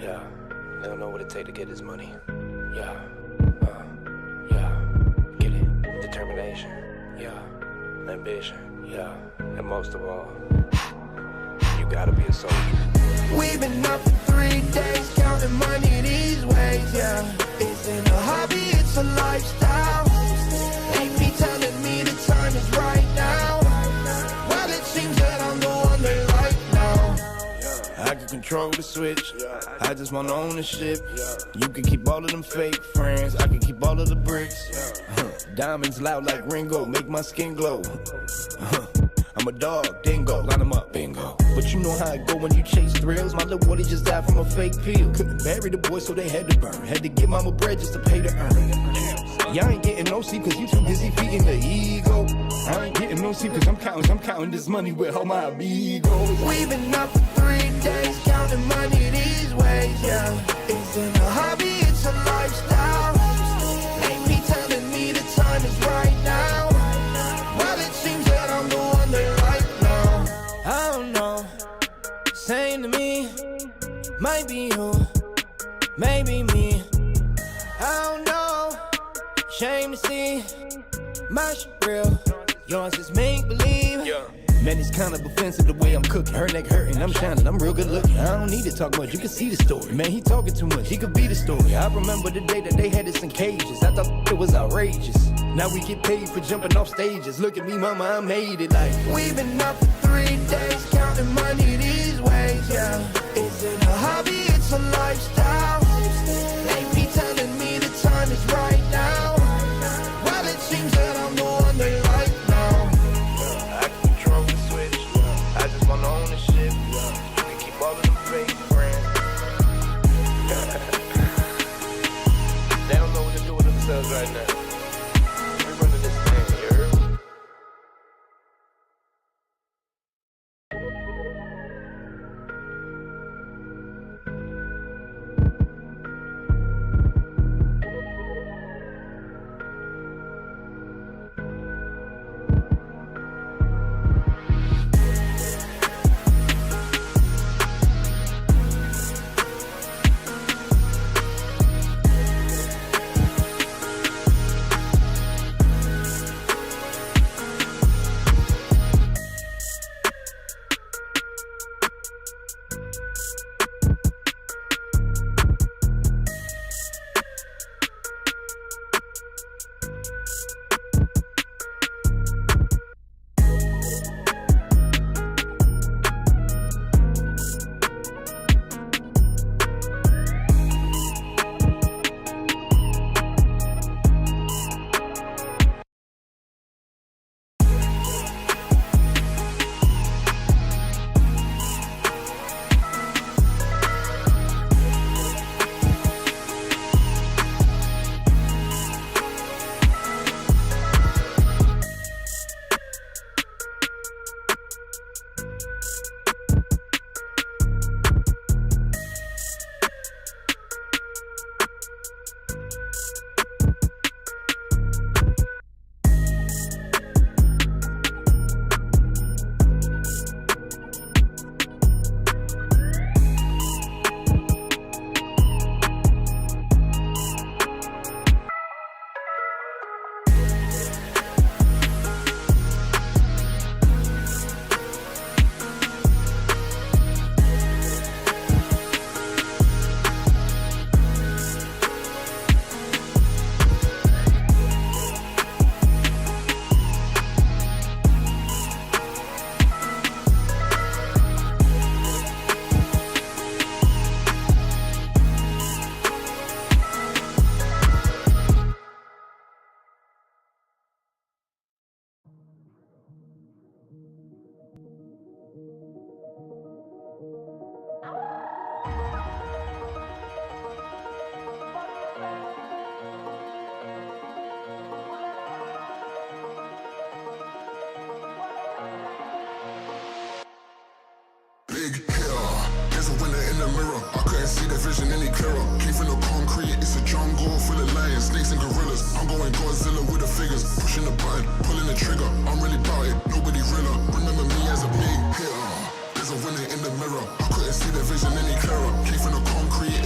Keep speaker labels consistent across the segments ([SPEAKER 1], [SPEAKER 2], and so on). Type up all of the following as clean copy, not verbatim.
[SPEAKER 1] Yeah, they don't know what it take to get his money. Yeah, get it. Determination, yeah. Ambition, yeah. And most of all, you gotta be a soldier.
[SPEAKER 2] We've been up for 3 days, counting money these ways, yeah. Isn't a hobby, it's a lifestyle. Ain't me telling me the time is right now. Well, it seems that I'm the one they like now. I can control the switch, I just want ownership. You can keep all of them fake friends, I can keep all of the bricks. Diamonds loud like Ringo, make my skin glow. I'm a dog, dingo, line them up, bingo. But you know how it go when you chase thrills. My little boy just died from a fake pill. Couldn't bury the boy, so they had to burn. Had to give mama bread just to pay to earn. Y'all ain't getting no sleep cause you too busy feeding the ego. I ain't getting no sleep cause I'm counting this money with all my amigos. We've been up for 3 days, counting money these ways, yeah. Isn't a hobby, it's a lifestyle. Ain't me telling me the time is right now. Well, it seems that I'm the one they like now. I don't know, same to me. Might be you, maybe me. I don't know, shame to see. My shit real, yours is make-believe. Yeah. Man, it's kind of offensive the way I'm cooking. Her neck hurting, I'm shining, I'm real good looking. I don't need to talk much, you can see the story. Man, he talking too much, he could be the story. I remember the day that they had us in cages. I thought it was outrageous. Now we get paid for jumping off stages. Look at me, mama, I made it like. We've been up for 3 days, counting money these ways, yeah. Isn't a hobby, it's a lifestyle. Ain't me telling me the time is right now. Well, it seems that I'm the one they like now. I can control the switch, I just want ownership. You can keep all of them fake friends. They don't know what to do with themselves right now. We're running this thing, you heard?
[SPEAKER 3] Big hitter, there's a winner in the mirror. I couldn't see the vision any clearer. Came from the concrete, it's a jungle full of lions, snakes and gorillas. I'm going Godzilla with the figures, pushing the button, pulling the trigger. I'm really about it, nobody realer. Remember me as a big hitter. There's a winner in the mirror. I couldn't see the vision any clearer. Came from the concrete,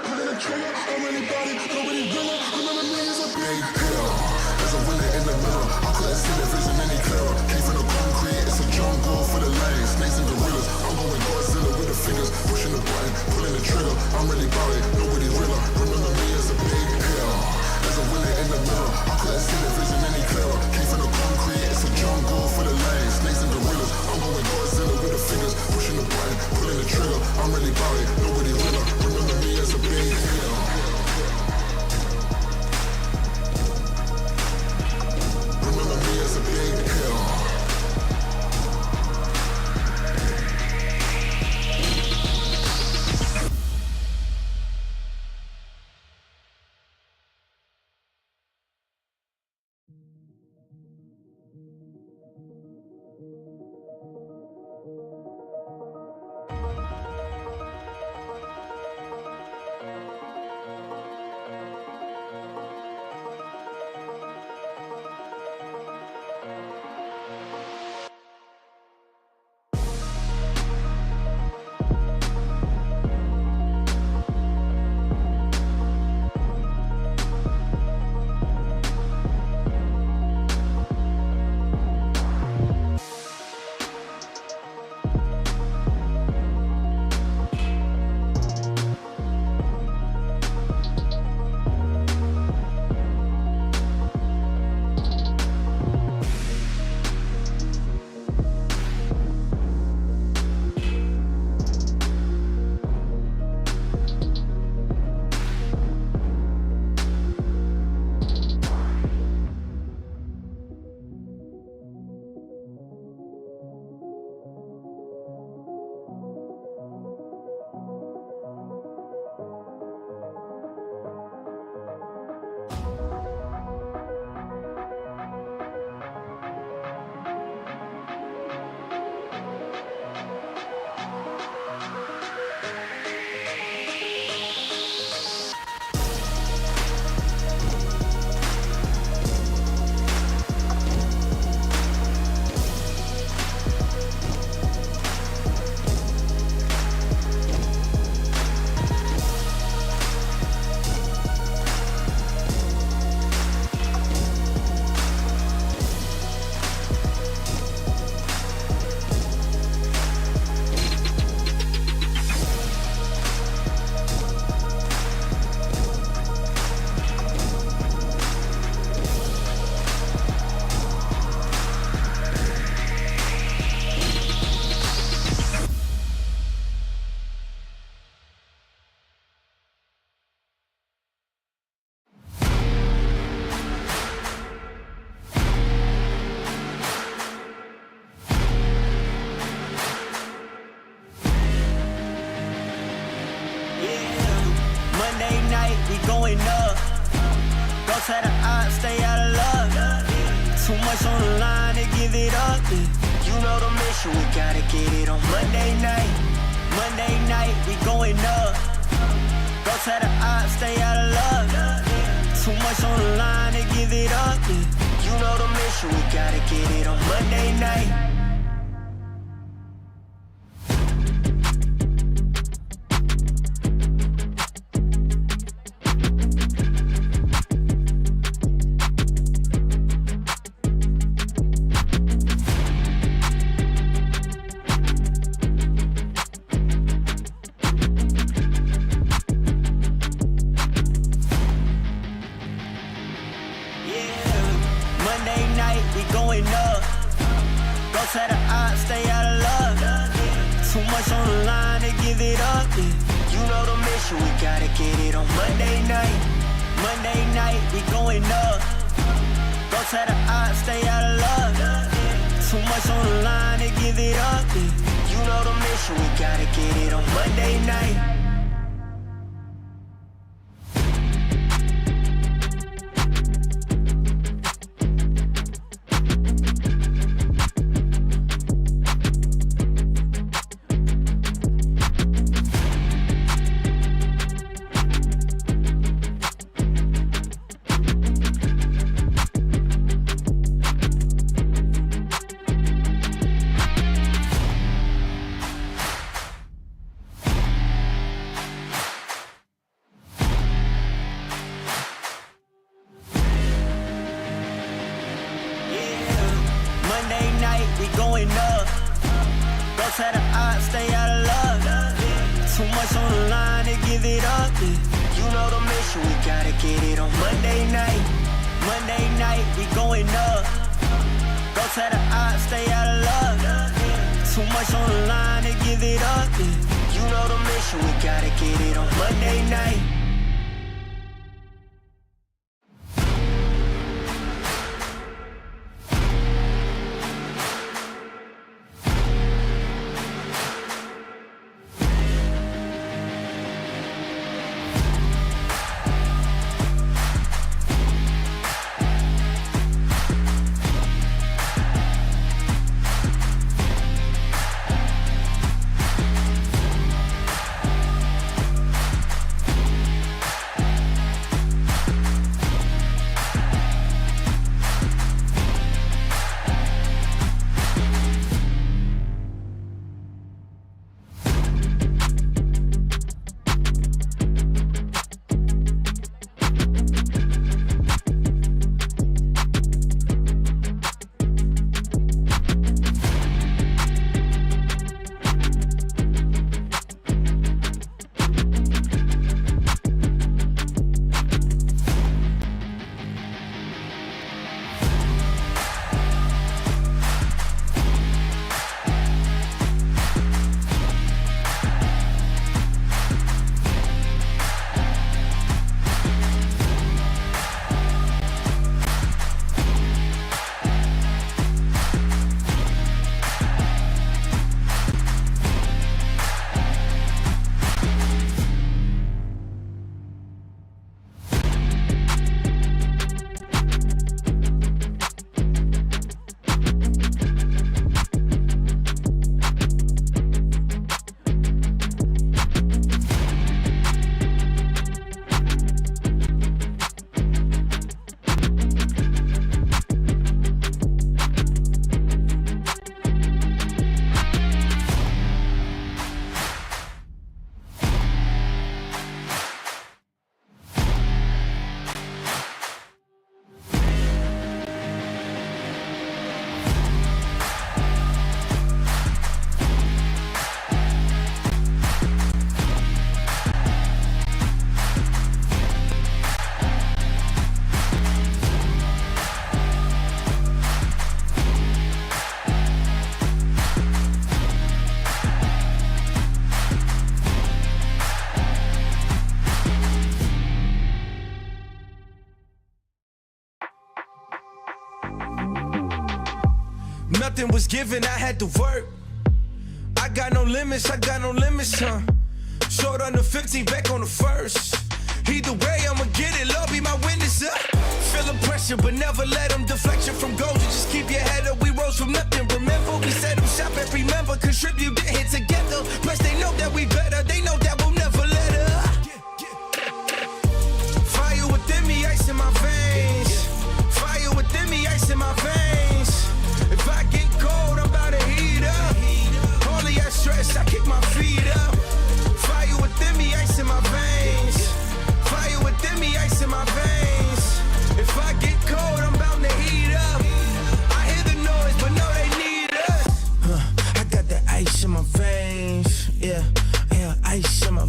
[SPEAKER 3] pulling the trigger. I'm really about it, nobody realer. Remember me as a big hitter. There's a winner in the mirror. I couldn't see the vision any clearer. Came from the concrete, it's a jungle for the lions, snakes and gorillas. I'm going Godzilla with the fingers, pushing the button, pulling the trigger. I'm really about it, nobody realer. Remember me as a big hitter. There's a winner in the mirror. I couldn't see the vision any clearer. Came from the concrete, it's a jungle for the lions, snakes and gorillas. I'm going Godzilla with the fingers, pushing the button, pulling the trigger. I'm really about it, nobody realer. Remember me as a big hitter. Remember me as a big hitter.
[SPEAKER 4] going up. Go to the odds, stay out of luck. Too much on the line to give it up. You know the mission, we gotta get it on Monday night. Monday night, we going up. Go to the odds, stay out of luck. Too much on the line to give it up. You know the mission, we gotta get it on Monday night. tear the odds, stay out of love. Too much on the line to give it up. You know the mission, we gotta get it on Monday night. Monday night, we going up. Go tear the odds, stay out of love. Too much on the line to give it up. You know the mission, we gotta get it on Monday night.
[SPEAKER 2] Nothing was given, I had to work. I got no limits, huh? Short on the 15, back on the first. Either way, I'ma get it, Lord be my witness, Feeling pressure, but never let them deflect you from goals. You just keep your head up, we rose from nothing. Remember, we set them shop and remember, contribute, get hit together. Plus, they know that we better, they know that we'll never let up. Fire within me, ice in my veins. Fire within me, ice in my veins. If I get cold, I'm about to heat up. Only at stress, I kick my feet up. Fire within me, ice in my veins. Fire within me, ice in my veins. If I get cold, I'm bound to heat up. I hear the noise, but no, they need us. I got that ice in my veins. Yeah, ice in my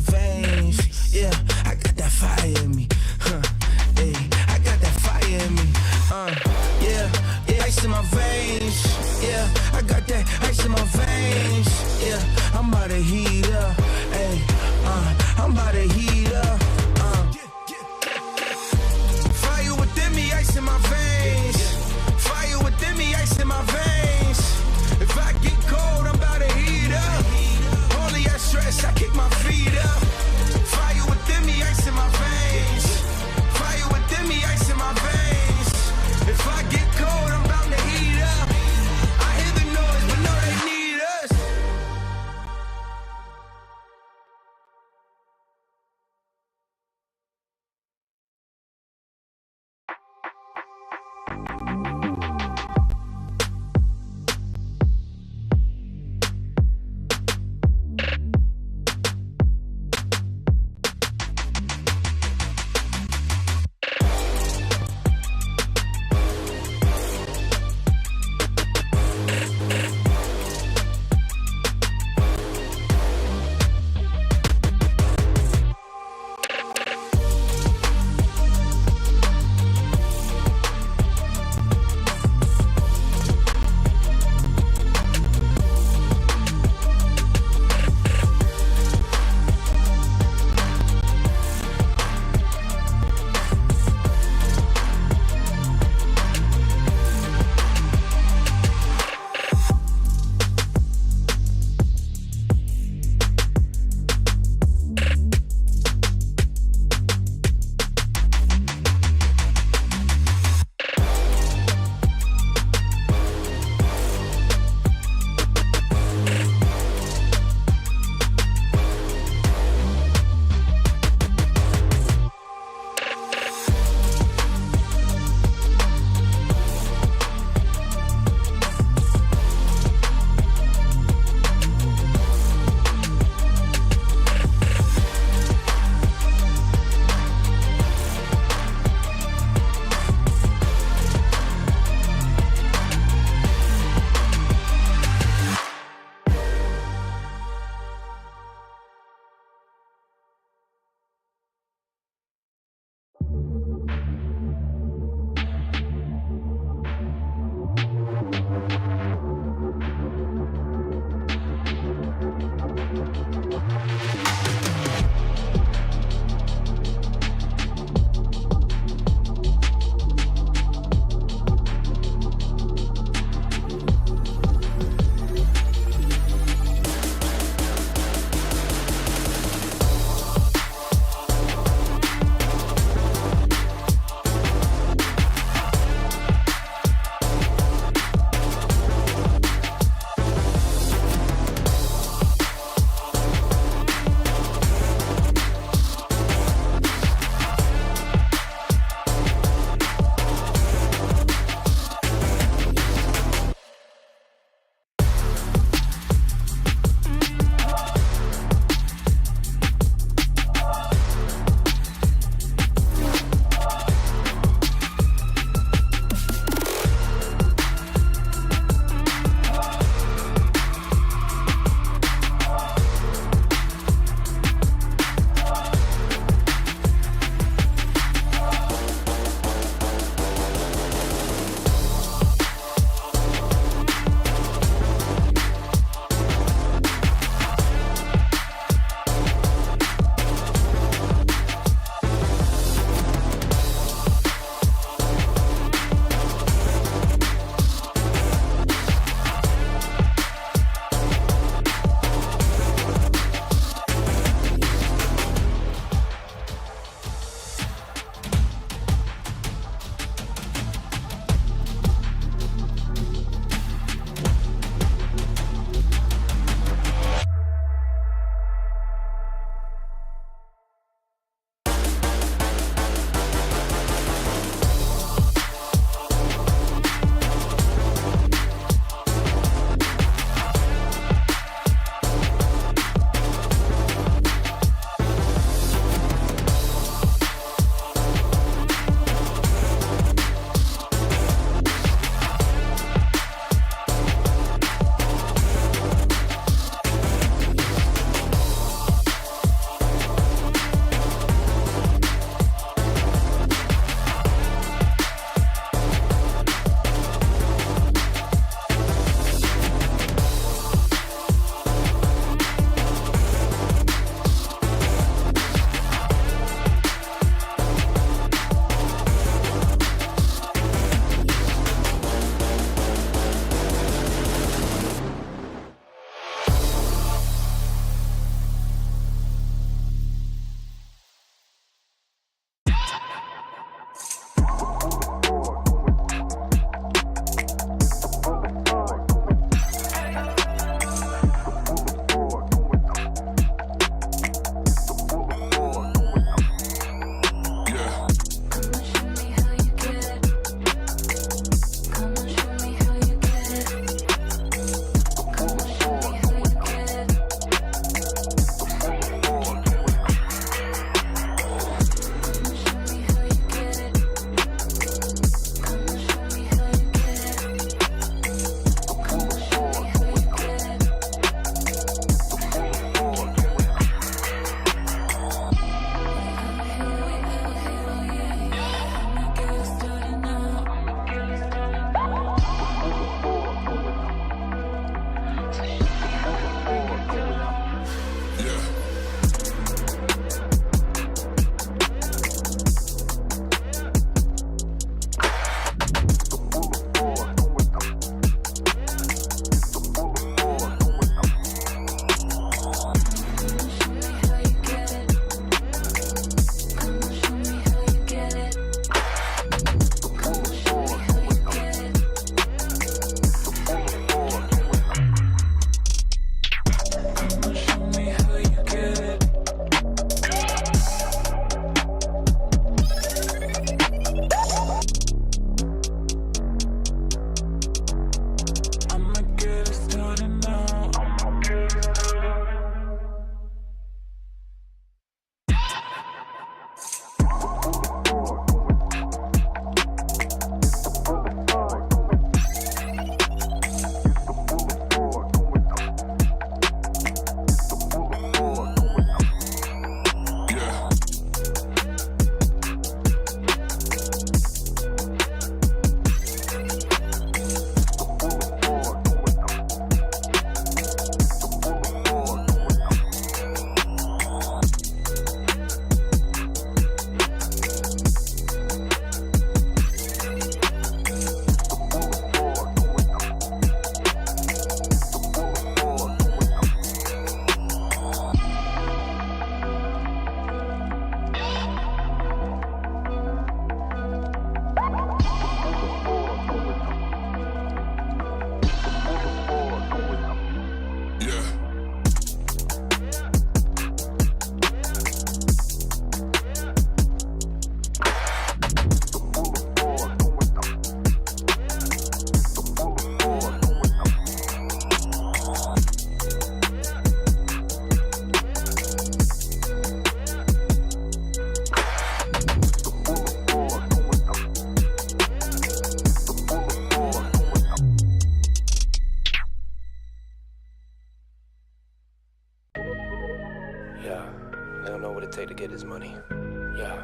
[SPEAKER 1] yeah,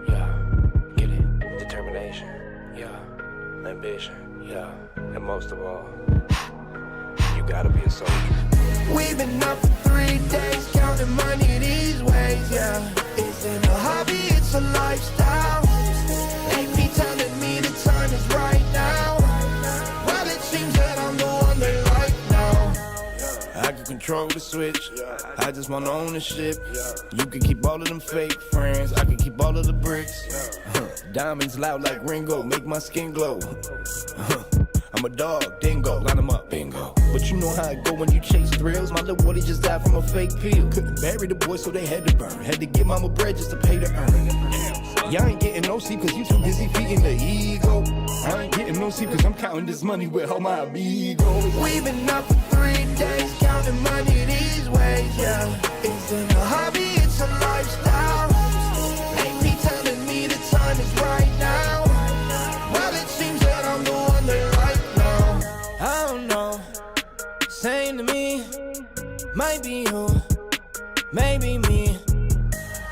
[SPEAKER 1] yeah, get it, determination, yeah, ambition, yeah, and most of all, you gotta be a soldier.
[SPEAKER 2] We've been up for 3 days, counting money these ways, yeah. Isn't a hobby, it's a lifestyle. They be telling me the time is right now. Well, it seems that I'm the one they like now. I can control the switch, I just want ownership. You can keep all of them fake friends, I can keep all of the bricks. Diamonds loud like Ringo, make my skin glow. I'm a dog, dingo, line them up, bingo. But you know how it go when you chase thrills. My little boy just died from a fake pill. Couldn't bury the boy, so they had to burn. Had to give mama bread just to pay to earn. Y'all ain't getting no sleep cause you too busy feeding the ego. I ain't getting no sleep cause I'm counting this money with all my amigos. We've been up for 3 days, counting money these ways, yeah. Isn't a hobby, it's a lifestyle. Ain't me telling me the time is right now. Well, it seems that I'm the one they like now. I don't know, same to me. Might be you, maybe me.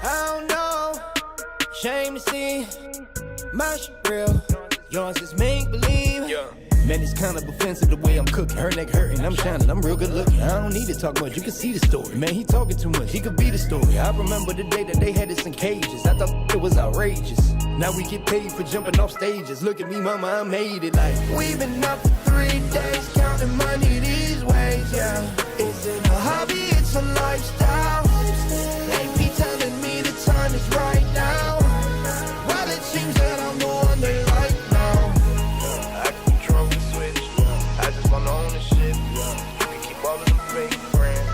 [SPEAKER 2] I don't know, shame to see. My shit real, yours is make-believe. Yeah. Man, it's kind of offensive the way I'm cooking. Her neck hurting, I'm shining, I'm real good looking. I don't need to talk much, you can see the story. Man, he talking too much, he could be the story. I remember the day that they had us in cages. I thought it was outrageous. Now we get paid for jumping off stages. Look at me, mama, I made it like. We've been up for 3 days, counting money these ways, yeah. Isn't a hobby, it's a lifestyle. They be telling me the time is right now. Well, it seems that I'm the one they like now. I can control the switch, I just want ownership. You can keep all of them fake friends.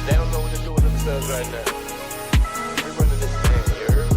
[SPEAKER 2] They don't know what to do with themselves right now. We're running this thing, you heard?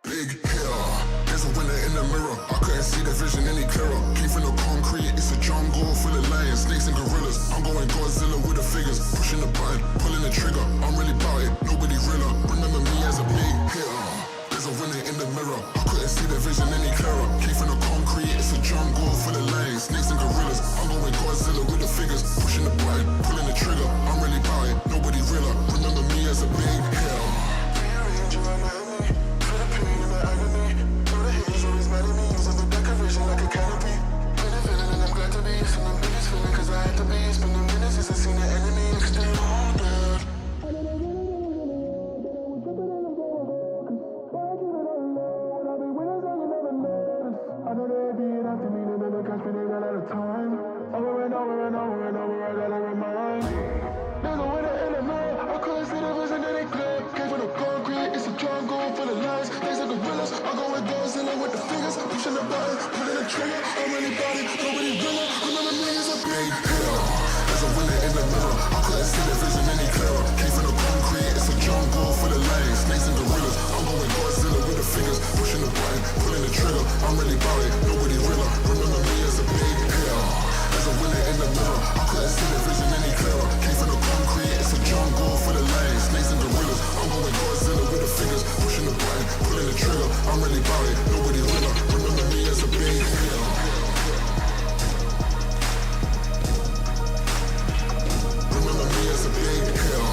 [SPEAKER 3] Big hitter, there's a winner in the mirror. I couldn't see the vision any clearer. Came from the concrete, it's a jungle full of lions, snakes and gorillas. I'm going Godzilla with the figures, pushing the button, pulling the trigger. I'm really about it, nobody realer. Remember me as a big hitter. There's a winner in the mirror. I couldn't see the vision any clearer. Came from the concrete, it's a jungle full of lions, snakes and gorillas. I'm going Godzilla I seen the enemy, cause they all dead. I know they beat after me, they never catch me, they ran out of time. Over and over and over and over, I gotta remind. There's a winner in the middle, I couldn't see the vision that they clear. Came from the concrete, it's a jungle full of lies. They said gorillas, I go with Godzilla with the fingers, pushing the button, pulling the trigger. I'm really body, nobody winner. Remember me as a big hitter. There's a winner in the middle, I couldn't see the vision any clearer. Came from the concrete, it's a jungle full of lions. Snakes and gorillas, I'm going Godzilla with the fingers, pushing the button, pulling the trigger. I'm really about it, nobody realer. Remember me as a big hitter. There's a winner in the middle, I couldn't see the vision any clearer. Came from the concrete, it's a jungle full of lions. Snakes and gorillas, I'm going Godzilla with the fingers, pushing the button, pulling the trigger. I'm really about it, nobody realer. Remember me as a big hitter. Remember me as a big hitter.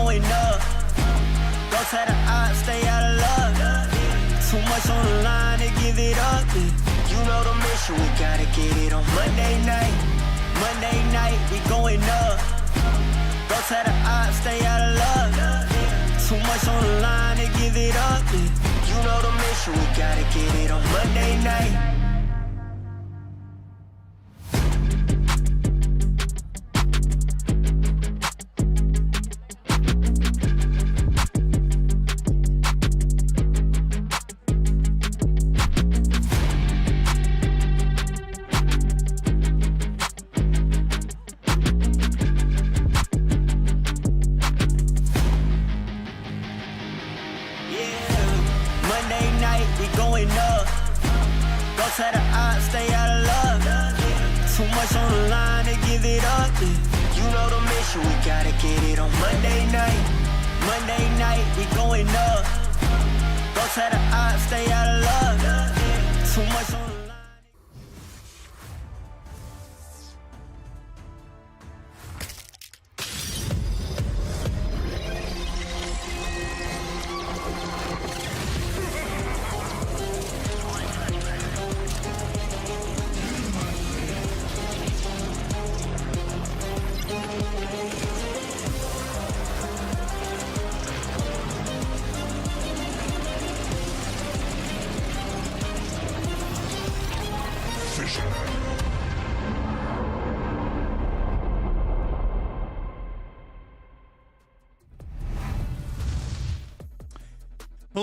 [SPEAKER 4] going up. Go tell the odds, stay out of luck. Too much on the line to give it up. You know the mission, we gotta get it on Monday night. Monday night, we going up. Go tell the odds, stay out of luck. Too much on the line to give it up. You know the mission, we gotta get it on Monday night.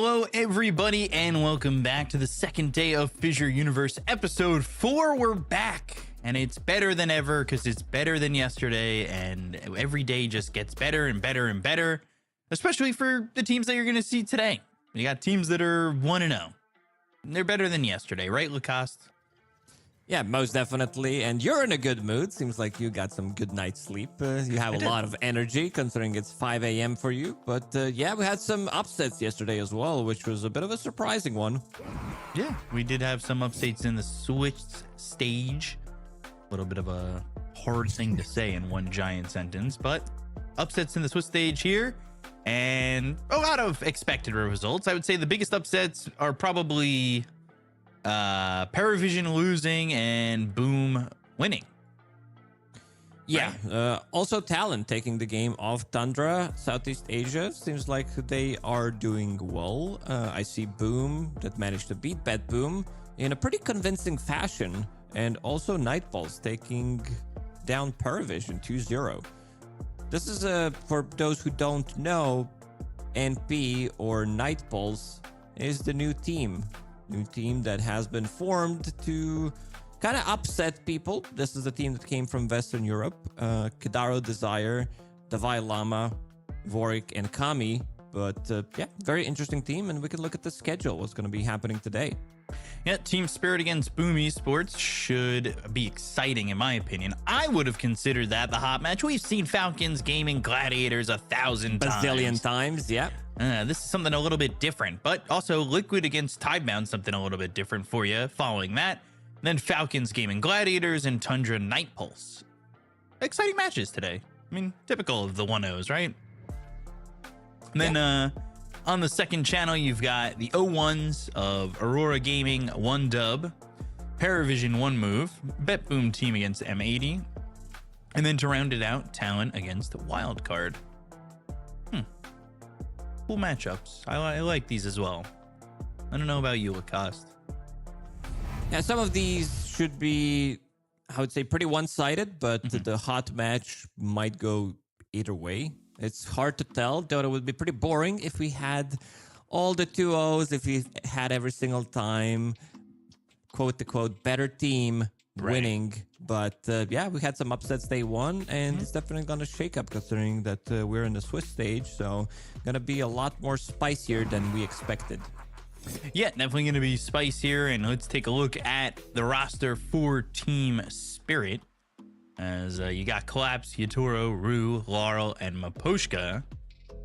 [SPEAKER 5] Hello, everybody, and welcome back to the second day of FISSURE Universe Episode 4. We're back, and it's better than ever because it's better than yesterday, and every day just gets better and better and better, especially for the teams that you're going to see today. You got teams that are 1-0. They're better than yesterday, right, Lacoste?
[SPEAKER 6] Yeah, most definitely. And you're in a good mood. Seems like you got some good night's sleep. You have a lot of energy considering it's 5 a.m. for you. But yeah, we had some upsets yesterday as well, which was a bit of a surprising one.
[SPEAKER 5] Yeah, we did have some upsets in the Switch stage. A little bit of a hard thing to say in one giant sentence, but upsets in the Switch stage here. And a lot of expected results. I would say the biggest upsets are probably Paravision losing and Boom winning.
[SPEAKER 6] Yeah, also Talon taking the game off Tundra. Southeast Asia seems like they are doing well. I see Boom that managed to beat BetBoom in a pretty convincing fashion, and also Nightballs taking down Paravision 2-0. This is for those who don't know, NP or Nightballs is the new team that has been formed to kind of upset people. This is a team that came from Western Europe. Kadaro Desire, Davai Lama, Vorik, and Kami. But yeah, very interesting team, and we can look at the schedule, what's going to be happening today.
[SPEAKER 5] Yeah, Team Spirit against Boom Esports should be exciting, in my opinion. I would have considered that the hot match. We've seen Falcons, Gaimin Gladiators 1,000 times.
[SPEAKER 6] Bazillion times, yeah.
[SPEAKER 5] This is something a little bit different, but also Liquid against Tidebound, something a little bit different for you following that. Then Falcons, Gaimin Gladiators, and Tundra Night Pulse. Exciting matches today. I mean, typical of the 1-0s, right? And then on the second channel, you've got the 0-1s of Aurora Gaming 1 dub, Paravision 1 move, BetBoom Team against M80, and then to round it out, Talon against Wildcard. Cool matchups. I like these as well. I don't know about you, Lacoste.
[SPEAKER 6] Yeah, some of these should be, I would say, pretty one-sided, but the hot match might go either way. It's hard to tell. Dota would be pretty boring if we had all the 2-0s, if we had every single time, quote-unquote, better team winning. But yeah, we had some upsets day one, and it's definitely going to shake up considering that we're in the Swiss stage. So going to be a lot more spicier than we expected.
[SPEAKER 5] Yeah, definitely going to be spicier. And let's take a look at the roster for Team Spirit. As you got Collapse, Yatoro, Rue, Laurel, and Maposhka.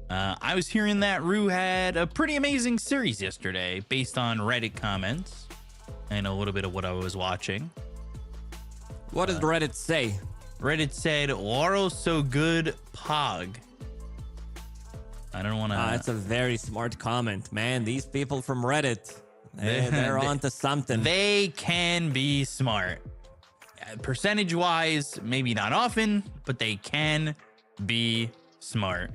[SPEAKER 5] I was hearing that Rue had a pretty amazing series yesterday based on Reddit comments and a little bit of what I was watching.
[SPEAKER 6] What did Reddit say?
[SPEAKER 5] Reddit said, Laurel's so good, Pog. I don't want to...
[SPEAKER 6] That's a very smart comment, man. These people from Reddit, they're onto something.
[SPEAKER 5] They can be smart. Percentage-wise, maybe not often, but they can be smart.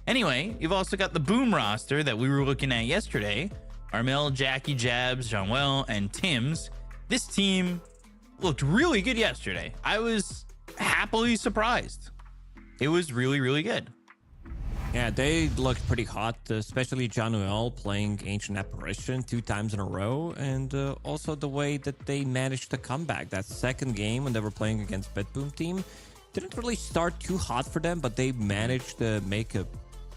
[SPEAKER 5] Anyway, you've also got the Boom roster that we were looking at yesterday. Armel, Jackie, Jabs, Jean-Well, and Tim's. This team looked really good yesterday. I was happily surprised. It was really, really good.
[SPEAKER 6] Yeah, they looked pretty hot, especially Januel playing Ancient Apparition 2 times in a row, and also the way that they managed to come back. That second game when they were playing against BetBoom Team didn't really start too hot for them, but they managed to make a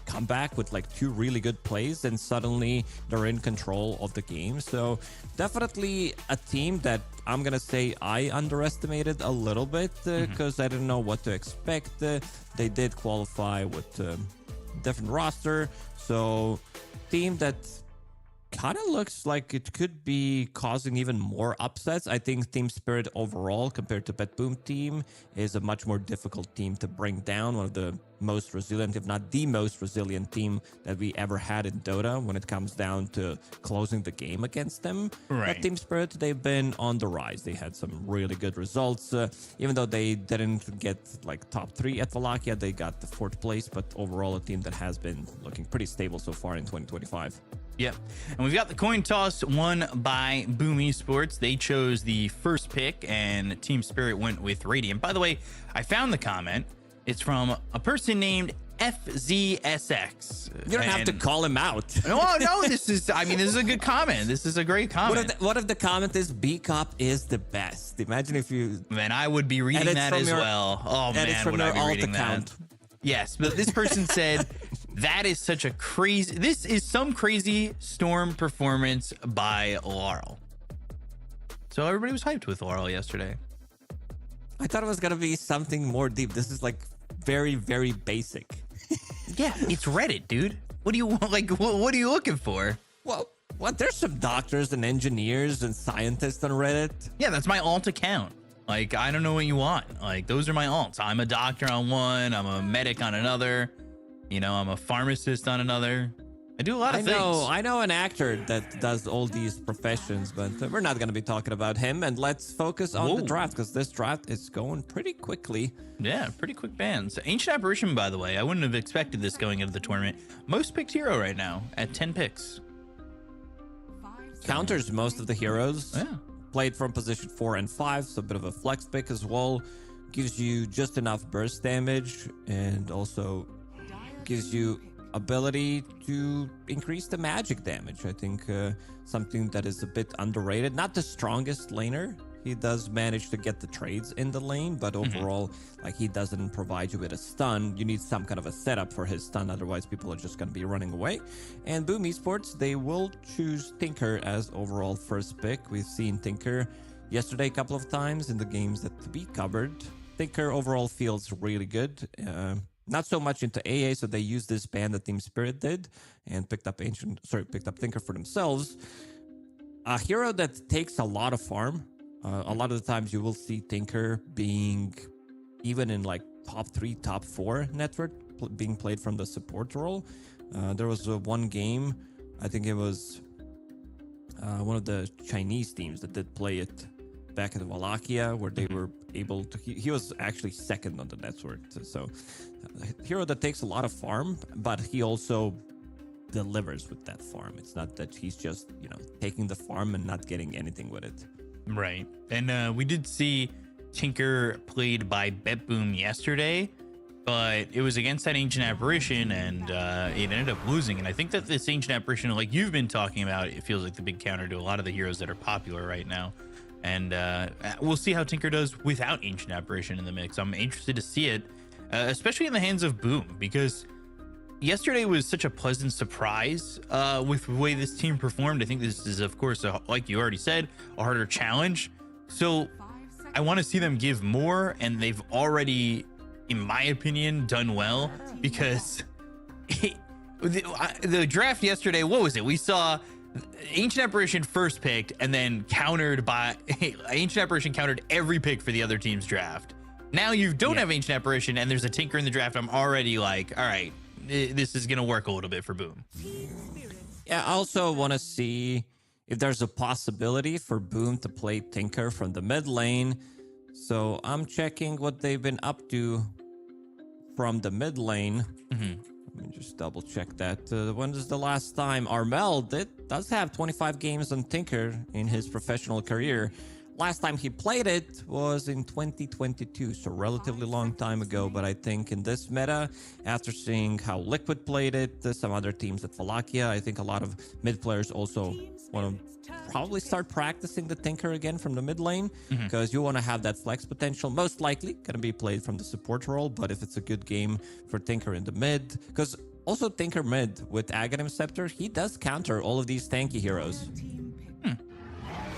[SPEAKER 6] comeback with like 2 really good plays, and suddenly they're in control of the game. So definitely a team that I'm gonna say I underestimated a little bit because I didn't know what to expect. They did qualify with different roster, so team that kind of looks like it could be causing even more upsets. I think Team Spirit overall compared to BetBoom Team is a much more difficult team to bring down. One of the most resilient, if not the most resilient team that we ever had in Dota when it comes down to closing the game against them.
[SPEAKER 5] Right.
[SPEAKER 6] But Team Spirit, they've been on the rise. They had some really good results. Even though they didn't get like top 3 at Wallachia, they got the 4th place, but overall a team that has been looking pretty stable so far in 2025.
[SPEAKER 5] Yep. And we've got the coin toss won by Boom Esports. They chose the first pick, and Team Spirit went with Radiant. By the way, I found the comment. It's from a person named FZSX.
[SPEAKER 6] You don't have to call him out.
[SPEAKER 5] No, this is a good comment. This is a great comment.
[SPEAKER 6] What if the comment is B-Cop is the best? Imagine if you...
[SPEAKER 5] Man, I would be reading that as well. Oh, man, would I be reading that? Yes, but this person said, this is some crazy Storm performance by Laurel. So everybody was hyped with Laurel yesterday.
[SPEAKER 6] I thought it was going to be something more deep. This is like very, very basic.
[SPEAKER 5] Yeah, it's Reddit, dude. What do you want? Like, what are you looking for?
[SPEAKER 6] Well, what? There's some doctors and engineers and scientists on Reddit.
[SPEAKER 5] Yeah, that's my alt account. Like, I don't know what you want. Like, those are my alts. I'm a doctor on one. I'm a medic on another. You know, I'm a pharmacist on another. I do a lot of things.
[SPEAKER 6] I know an actor that does all these professions, but we're not going to be talking about him. And let's focus on the draft, because this draft is going pretty quickly.
[SPEAKER 5] Yeah, pretty quick bans. Ancient Apparition, by the way, I wouldn't have expected this going into the tournament. Most picked hero right now at 10 picks.
[SPEAKER 6] Counters most of the heroes.
[SPEAKER 5] Yeah.
[SPEAKER 6] Played from position 4 and 5, so a bit of a flex pick as well. Gives you just enough burst damage and also gives you ability to increase the magic damage. I think something that is a bit underrated. Not the strongest laner. He does manage to get the trades in the lane, but overall, like, he doesn't provide you with a stun. You need some kind of a setup for his stun, otherwise people are just going to be running away. And Boom Esports, they will choose Tinker as overall first pick. We've seen Tinker yesterday a couple of times in the games that we covered. Tinker overall feels really good. Not so much into AA, so they used this ban that Team Spirit did and picked up Tinker for themselves. A hero that takes a lot of farm. A lot of the times you will see Tinker being even in like top 3, top 4 network being played from the support role. There was one game, I think it was one of the Chinese teams that did play it back in Wallachia, where they were able to... He was actually second on the network. So a hero that takes a lot of farm, but he also delivers with that farm. It's not that he's just, taking the farm and not getting anything with it.
[SPEAKER 5] Right. And we did see Tinker played by BetBoom yesterday, but it was against that Ancient Apparition, and it ended up losing. And I think that this Ancient Apparition, like you've been talking about, it feels like the big counter to a lot of the heroes that are popular right now. And we'll see how Tinker does without Ancient Apparition in the mix. I'm interested to see it, especially in the hands of Boom, because yesterday was such a pleasant surprise with the way this team performed. I think this is, of course, like you already said, a harder challenge. So I want to see them give more, and they've already, in my opinion, done well, because the draft yesterday, what was it? We saw Ancient Apparition first picked, and then countered by Ancient Apparition countered every pick for the other team's draft. Now you don't have Ancient Apparition, and there's a Tinker in the draft. I'm already like, all right, this is gonna work a little bit for Boom.
[SPEAKER 6] Yeah, I also want to see if there's a possibility for Boom to play Tinker from the mid lane. So I'm checking what they've been up to from the mid lane. Let me just double check that. When is the last time? Armel does have 25 games on Tinker in his professional career. Last time he played it was in 2022, so relatively long time ago. But I think in this meta, after seeing how Liquid played it, some other teams at Wallachia, I think a lot of mid players also want to probably start practicing the Tinker again from the mid lane, because you want to have that flex potential. Most likely going to be played from the support role, but if it's a good game for Tinker in the mid, because also Tinker mid with Aghanim Scepter, he does counter all of these tanky heroes.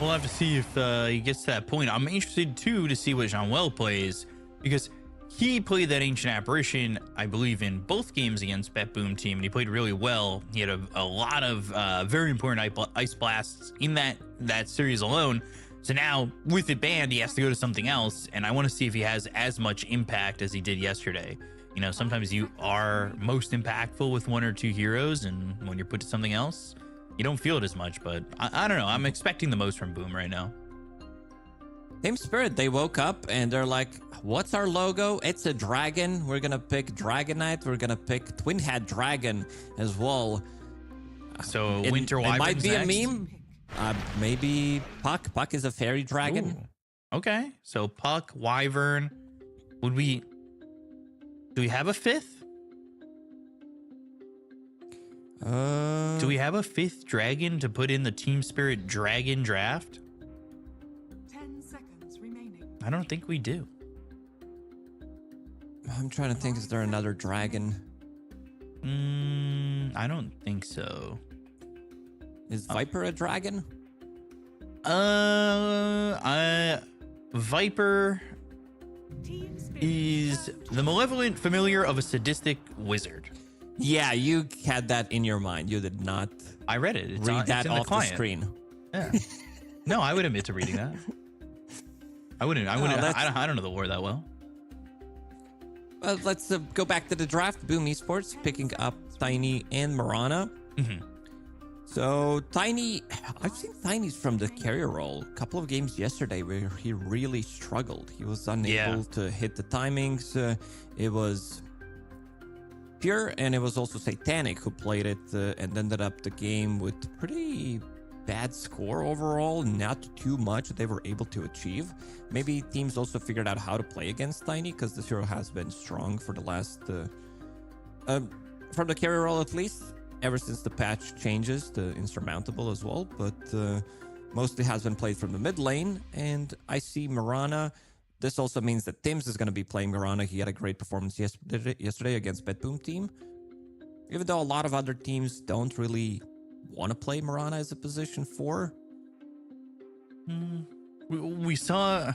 [SPEAKER 5] We'll have to see if he gets to that point. I'm interested too to see what Jean-Well plays, because he played that Ancient Apparition, I believe, in both games against BetBoom Team, and he played really well. He had a lot of very important ice blasts in that series alone. So now with it banned, he has to go to something else, and I want to see if he has as much impact as he did yesterday. Sometimes you are most impactful with one or two heroes, and when you're put to something else, you don't feel it as much. But I don't know. I'm expecting the most from Boom right now.
[SPEAKER 6] Team Spirit, they woke up and they're like, what's our logo? It's a dragon. We're going to pick Dragonite. We're going to pick Twin Head Dragon as well.
[SPEAKER 5] So Winter Wyvern's
[SPEAKER 6] it might be
[SPEAKER 5] next?
[SPEAKER 6] a meme. Maybe Puck. Puck is a fairy dragon.
[SPEAKER 5] Ooh. Okay. So Puck, Wyvern. Do we have a fifth? Do we have a 5th dragon to put in the Team Spirit Dragon draft?
[SPEAKER 7] 10 seconds remaining.
[SPEAKER 5] I don't think we do.
[SPEAKER 6] I'm trying to think, is there another dragon?
[SPEAKER 5] I don't think so.
[SPEAKER 6] Is Viper a dragon?
[SPEAKER 5] Viper
[SPEAKER 7] Team Spirit
[SPEAKER 5] is the malevolent familiar of a sadistic wizard.
[SPEAKER 6] Yeah, you had that in your mind. You did not
[SPEAKER 5] I read it. It's
[SPEAKER 6] read that
[SPEAKER 5] it's in
[SPEAKER 6] off the
[SPEAKER 5] client.
[SPEAKER 6] screen.
[SPEAKER 5] Yeah. No, I would admit to reading that. I wouldn't. I don't know the lore that well.
[SPEAKER 6] Let's go back to the draft. Boom Esports picking up Tiny and Marana. So Tiny, I've seen Tiny's from the carrier role a couple of games yesterday where he really struggled. He was unable to hit the timings. It was Pure and it was also Satanic who played it and ended up the game with pretty bad score overall. Not too much they were able to achieve. Maybe teams also figured out how to play against Tiny because this hero has been strong for the last from the carrier role at least, ever since the patch changes to insurmountable as well, but mostly has been played from the mid lane. And I see Marana. This also means that Tim's is going to be playing Marana. He had a great performance yesterday against BetBoom Team. Even though a lot of other teams don't really want to play Marana as a position 4.
[SPEAKER 5] We saw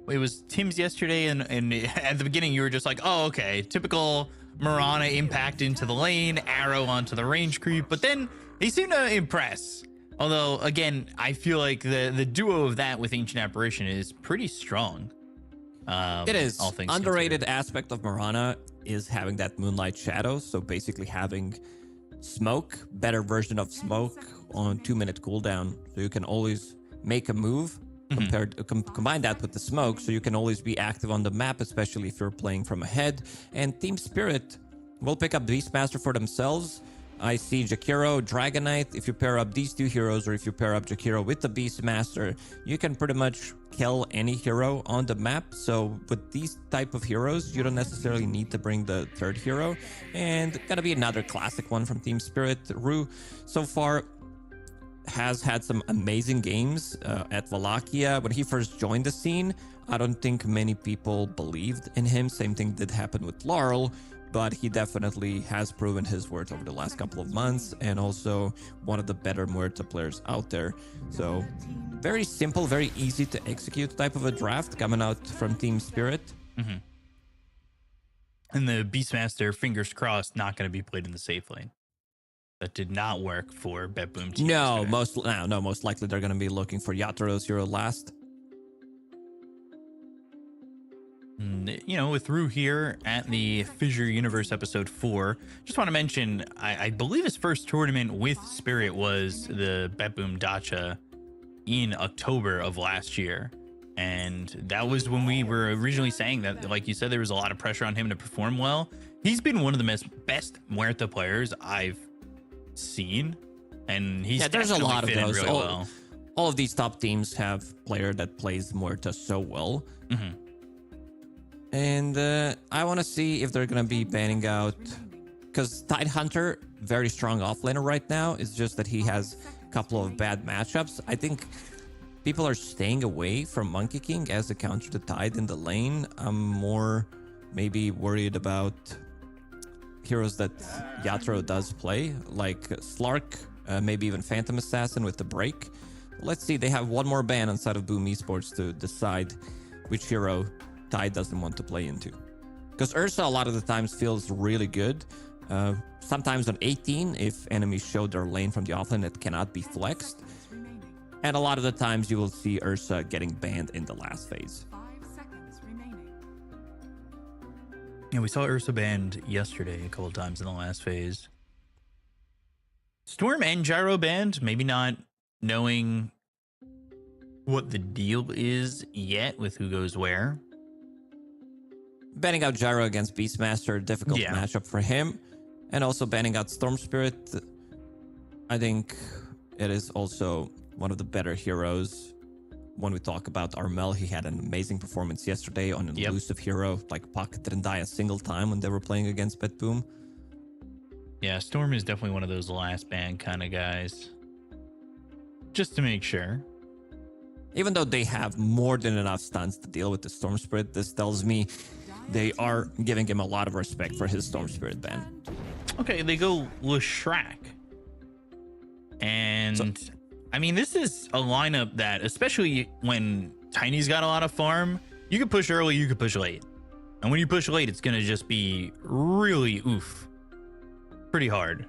[SPEAKER 5] it was Tim's yesterday, and at the beginning you were just like, oh, okay, typical Marana impact into the lane, arrow onto the range creep, but then he seemed to impress. Although, again, I feel like the duo of that with Ancient Apparition is pretty strong.
[SPEAKER 6] It is.
[SPEAKER 5] All things
[SPEAKER 6] Underrated
[SPEAKER 5] considered.
[SPEAKER 6] aspect of Marana is having that Moonlight Shadow. So basically having Smoke, better version of Smoke on 2-minute cooldown. So you can always make a move. Combine that with the Smoke, so you can always be active on the map, especially if you're playing from ahead. And Team Spirit will pick up Beastmaster for themselves. I see Jakiro, Dragonite. If you pair up these two heroes, or if you pair up Jakiro with the Beastmaster, you can pretty much kill any hero on the map. So with these type of heroes, you don't necessarily need to bring the third hero. And gotta be another classic one from Team Spirit. Rue, so far, has had some amazing games at Wallachia. When he first joined the scene, I don't think many people believed in him. Same thing did happen with Laurel, but he definitely has proven his worth over the last couple of months, and also one of the better Muerta players out there. So very simple, very easy to execute type of a draft coming out from Team Spirit.
[SPEAKER 5] And the Beastmaster, fingers crossed, not going to be played in the safe lane. That did not work for BetBoom Team.
[SPEAKER 6] No, most likely they're going to be looking for Yataro's hero last.
[SPEAKER 5] You know, with Rue here at the FISSURE Universe Ep.4, just want to mention, I believe his first tournament with Spirit was the BetBoom Dacha in October of last year. And that was when we were originally saying that, like you said, there was a lot of pressure on him to perform well. He's been one of the best Muerta players I've seen. And he's
[SPEAKER 6] there's a lot of those.
[SPEAKER 5] Really well.
[SPEAKER 6] All of these top teams have player that plays Muerta so well. And I want to see if they're going to be banning out, because Tidehunter, very strong offlaner right now. It's just that he has a couple of bad matchups. I think people are staying away from Monkey King as a counter to Tide in the lane. I'm more maybe worried about heroes that Yatoro does play, like Slark, maybe even Phantom Assassin with the break. Let's see, they have one more ban inside of Boom Esports to decide which hero Tide doesn't want to play into. Because Ursa a lot of the times feels really good. Sometimes on 18, if enemies show their lane from the offlane, it cannot be flexed. And a lot of the times you will see Ursa getting banned in the last phase.
[SPEAKER 7] 5 seconds remaining.
[SPEAKER 5] Yeah, we saw Ursa banned yesterday a couple of times in the last phase. Storm and Gyro banned, maybe not knowing what the deal is yet with who goes where.
[SPEAKER 6] Banning out Gyro against Beastmaster, difficult matchup for him. And also banning out Storm Spirit. I think it is also one of the better heroes. When we talk about Armel, he had an amazing performance yesterday on an elusive hero. Like, Puck didn't die a single time when they were playing against BetBoom.
[SPEAKER 5] Yeah, Storm is definitely one of those last ban kind of guys. Just to make sure.
[SPEAKER 6] Even though they have more than enough stuns to deal with the Storm Spirit, this tells me they are giving him a lot of respect for his Storm Spirit ban.
[SPEAKER 5] Okay, they go Leshrac. And I mean, this is a lineup that, especially when Tiny's got a lot of farm, you can push early, you can push late. And when you push late, it's going to just be really oof. Pretty hard.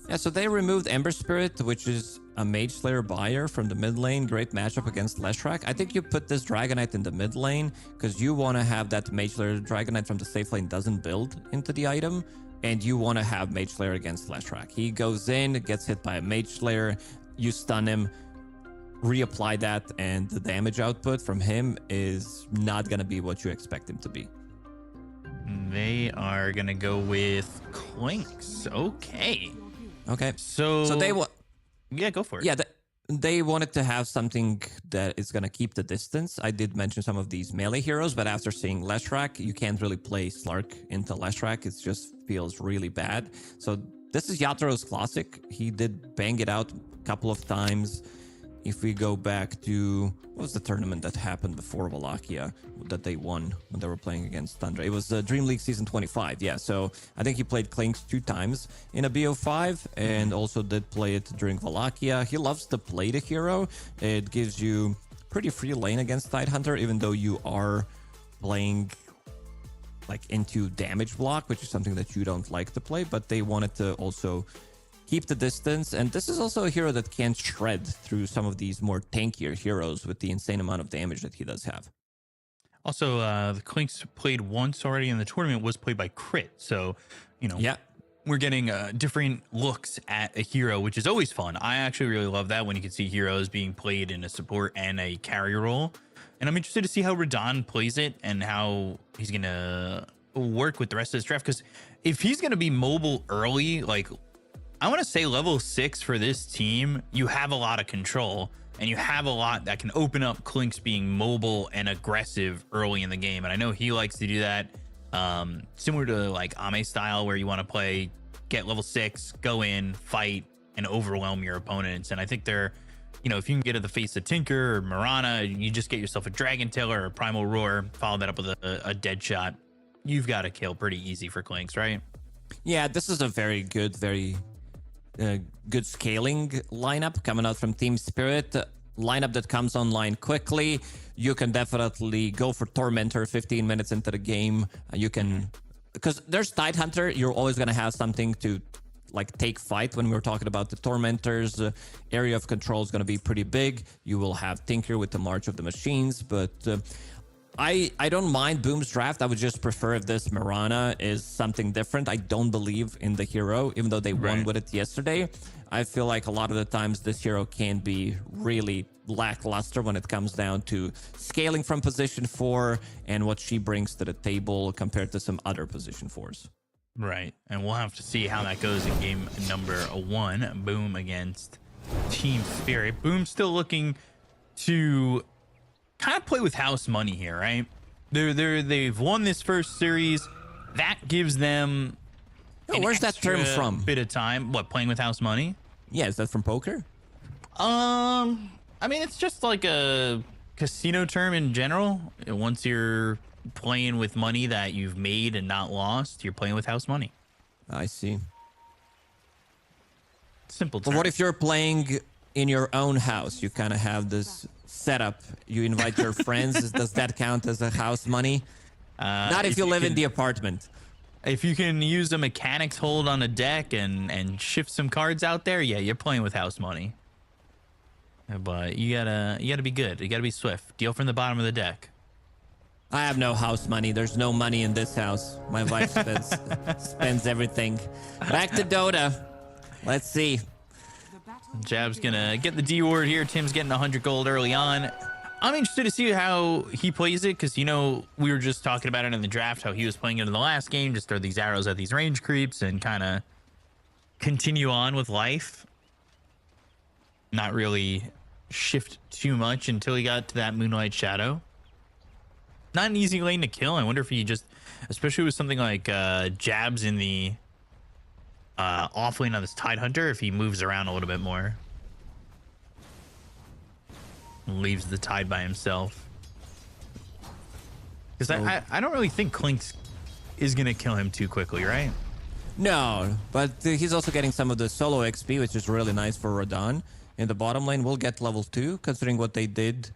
[SPEAKER 6] Yeah, so they removed Ember Spirit, which is a Mage Slayer buyer from the mid lane. Great matchup against Leshrac. I think you put this Dragonite in the mid lane because you want to have that Mage Slayer Dragonite from the safe lane doesn't build into the item. And you want to have Mage Slayer against Leshrac. He goes in, gets hit by a Mage Slayer, you stun him, reapply that, and the damage output from him is not going to be what you expect him to be.
[SPEAKER 5] They are going to go with Clinks. Okay.
[SPEAKER 6] Okay.
[SPEAKER 5] So
[SPEAKER 6] they
[SPEAKER 5] yeah, go for it.
[SPEAKER 6] Yeah, they wanted to have something that is going to keep the distance. I did mention some of these melee heroes, but after seeing Leshrac, you can't really play Slark into Leshrac. It just feels really bad. So this is Yatro's classic. He did bang it out a couple of times. If we go back to, what was the tournament that happened before Wallachia that they won when they were playing against Tundra? It was Dream League Season 25, yeah. So I think he played Clinks 2 times in a BO5 and also did play it during Wallachia. He loves to play the hero. It gives you pretty free lane against Tidehunter, even though you are playing like into damage block, which is something that you don't like to play, but they wanted to also keep the distance. And this is also a hero that can shred through some of these more tankier heroes with the insane amount of damage that he does have.
[SPEAKER 5] Also, the Clinks played once already in the tournament, was played by Crit. So, you know,
[SPEAKER 6] yeah,
[SPEAKER 5] we're getting different looks at a hero, which is always fun. I actually really love that when you can see heroes being played in a support and a carry role. And I'm interested to see how Radon plays it and how he's going to work with the rest of his draft. Because if he's going to be mobile early, like, I want to say level 6 for this team, you have a lot of control and you have a lot that can open up Clinks being mobile and aggressive early in the game. And I know he likes to do that, similar to like Ame style, where you want to play, get level 6, go in, fight, and overwhelm your opponents. And I think they're, you know, if you can get to the face of Tinker or Mirana, you just get yourself a Dragon Tail or a Primal Roar, follow that up with a dead shot. You've got a kill pretty easy for Clinks, right?
[SPEAKER 6] Yeah, this is a very good, good scaling lineup coming out from Team Spirit. Lineup that comes online quickly. You can definitely go for Tormentor 15 minutes into the game. You can, because there's Tidehunter, you're always going to have something to like take fight. When we're talking about the Tormentors, area of control is going to be pretty big. You will have Tinker with the March of the Machines, but I don't mind Boom's draft. I would just prefer if this Mirana is something different. I don't believe in the hero, even though they won with it yesterday. I feel like a lot of the times this hero can be really lackluster when it comes down to scaling from position 4 and what she brings to the table compared to some other position 4s.
[SPEAKER 5] Right. And we'll have to see how that goes in game number 1. Boom against Team Spirit. Boom still looking to kind of play with house money here, right? They've won this first series. That gives them
[SPEAKER 6] where's that term from?
[SPEAKER 5] Bit of time. What, playing with house money?
[SPEAKER 6] Yeah, is that from poker?
[SPEAKER 5] I mean, it's just like a casino term in general. Once you're playing with money that you've made and not lost, you're playing with house money.
[SPEAKER 6] I see.
[SPEAKER 5] Simple term.
[SPEAKER 6] But what if you're playing in your own house? You kind of have this setup. You invite your friends. Does that count as a house money? Not if you live in the apartment.
[SPEAKER 5] If you can use a mechanics hold on a deck and shift some cards out there, yeah, you're playing with house money. But you gotta be good. You gotta be swift. Deal from the bottom of the deck.
[SPEAKER 6] I have no house money. There's no money in this house. My wife spends everything. Back to Dota. Let's see.
[SPEAKER 5] Jab's gonna get the D word here. Tim's getting 100 gold early on. I'm interested to see how he plays it, because, you know, we were just talking about it in the draft, how he was playing it in the last game, just throw these arrows at these range creeps and kind of continue on with life. Not really shift too much until he got to that Moonlight Shadow. Not an easy lane to kill. I wonder if he just, especially with something like Jabs in the offlane on this Tide Hunter if he moves around a little bit more. Leaves the Tide by himself. Because I don't really think Clinks is going to kill him too quickly, right?
[SPEAKER 6] No, but he's also getting some of the solo XP, which is really nice for Radon. In the bottom lane, we'll get level 2, considering what they did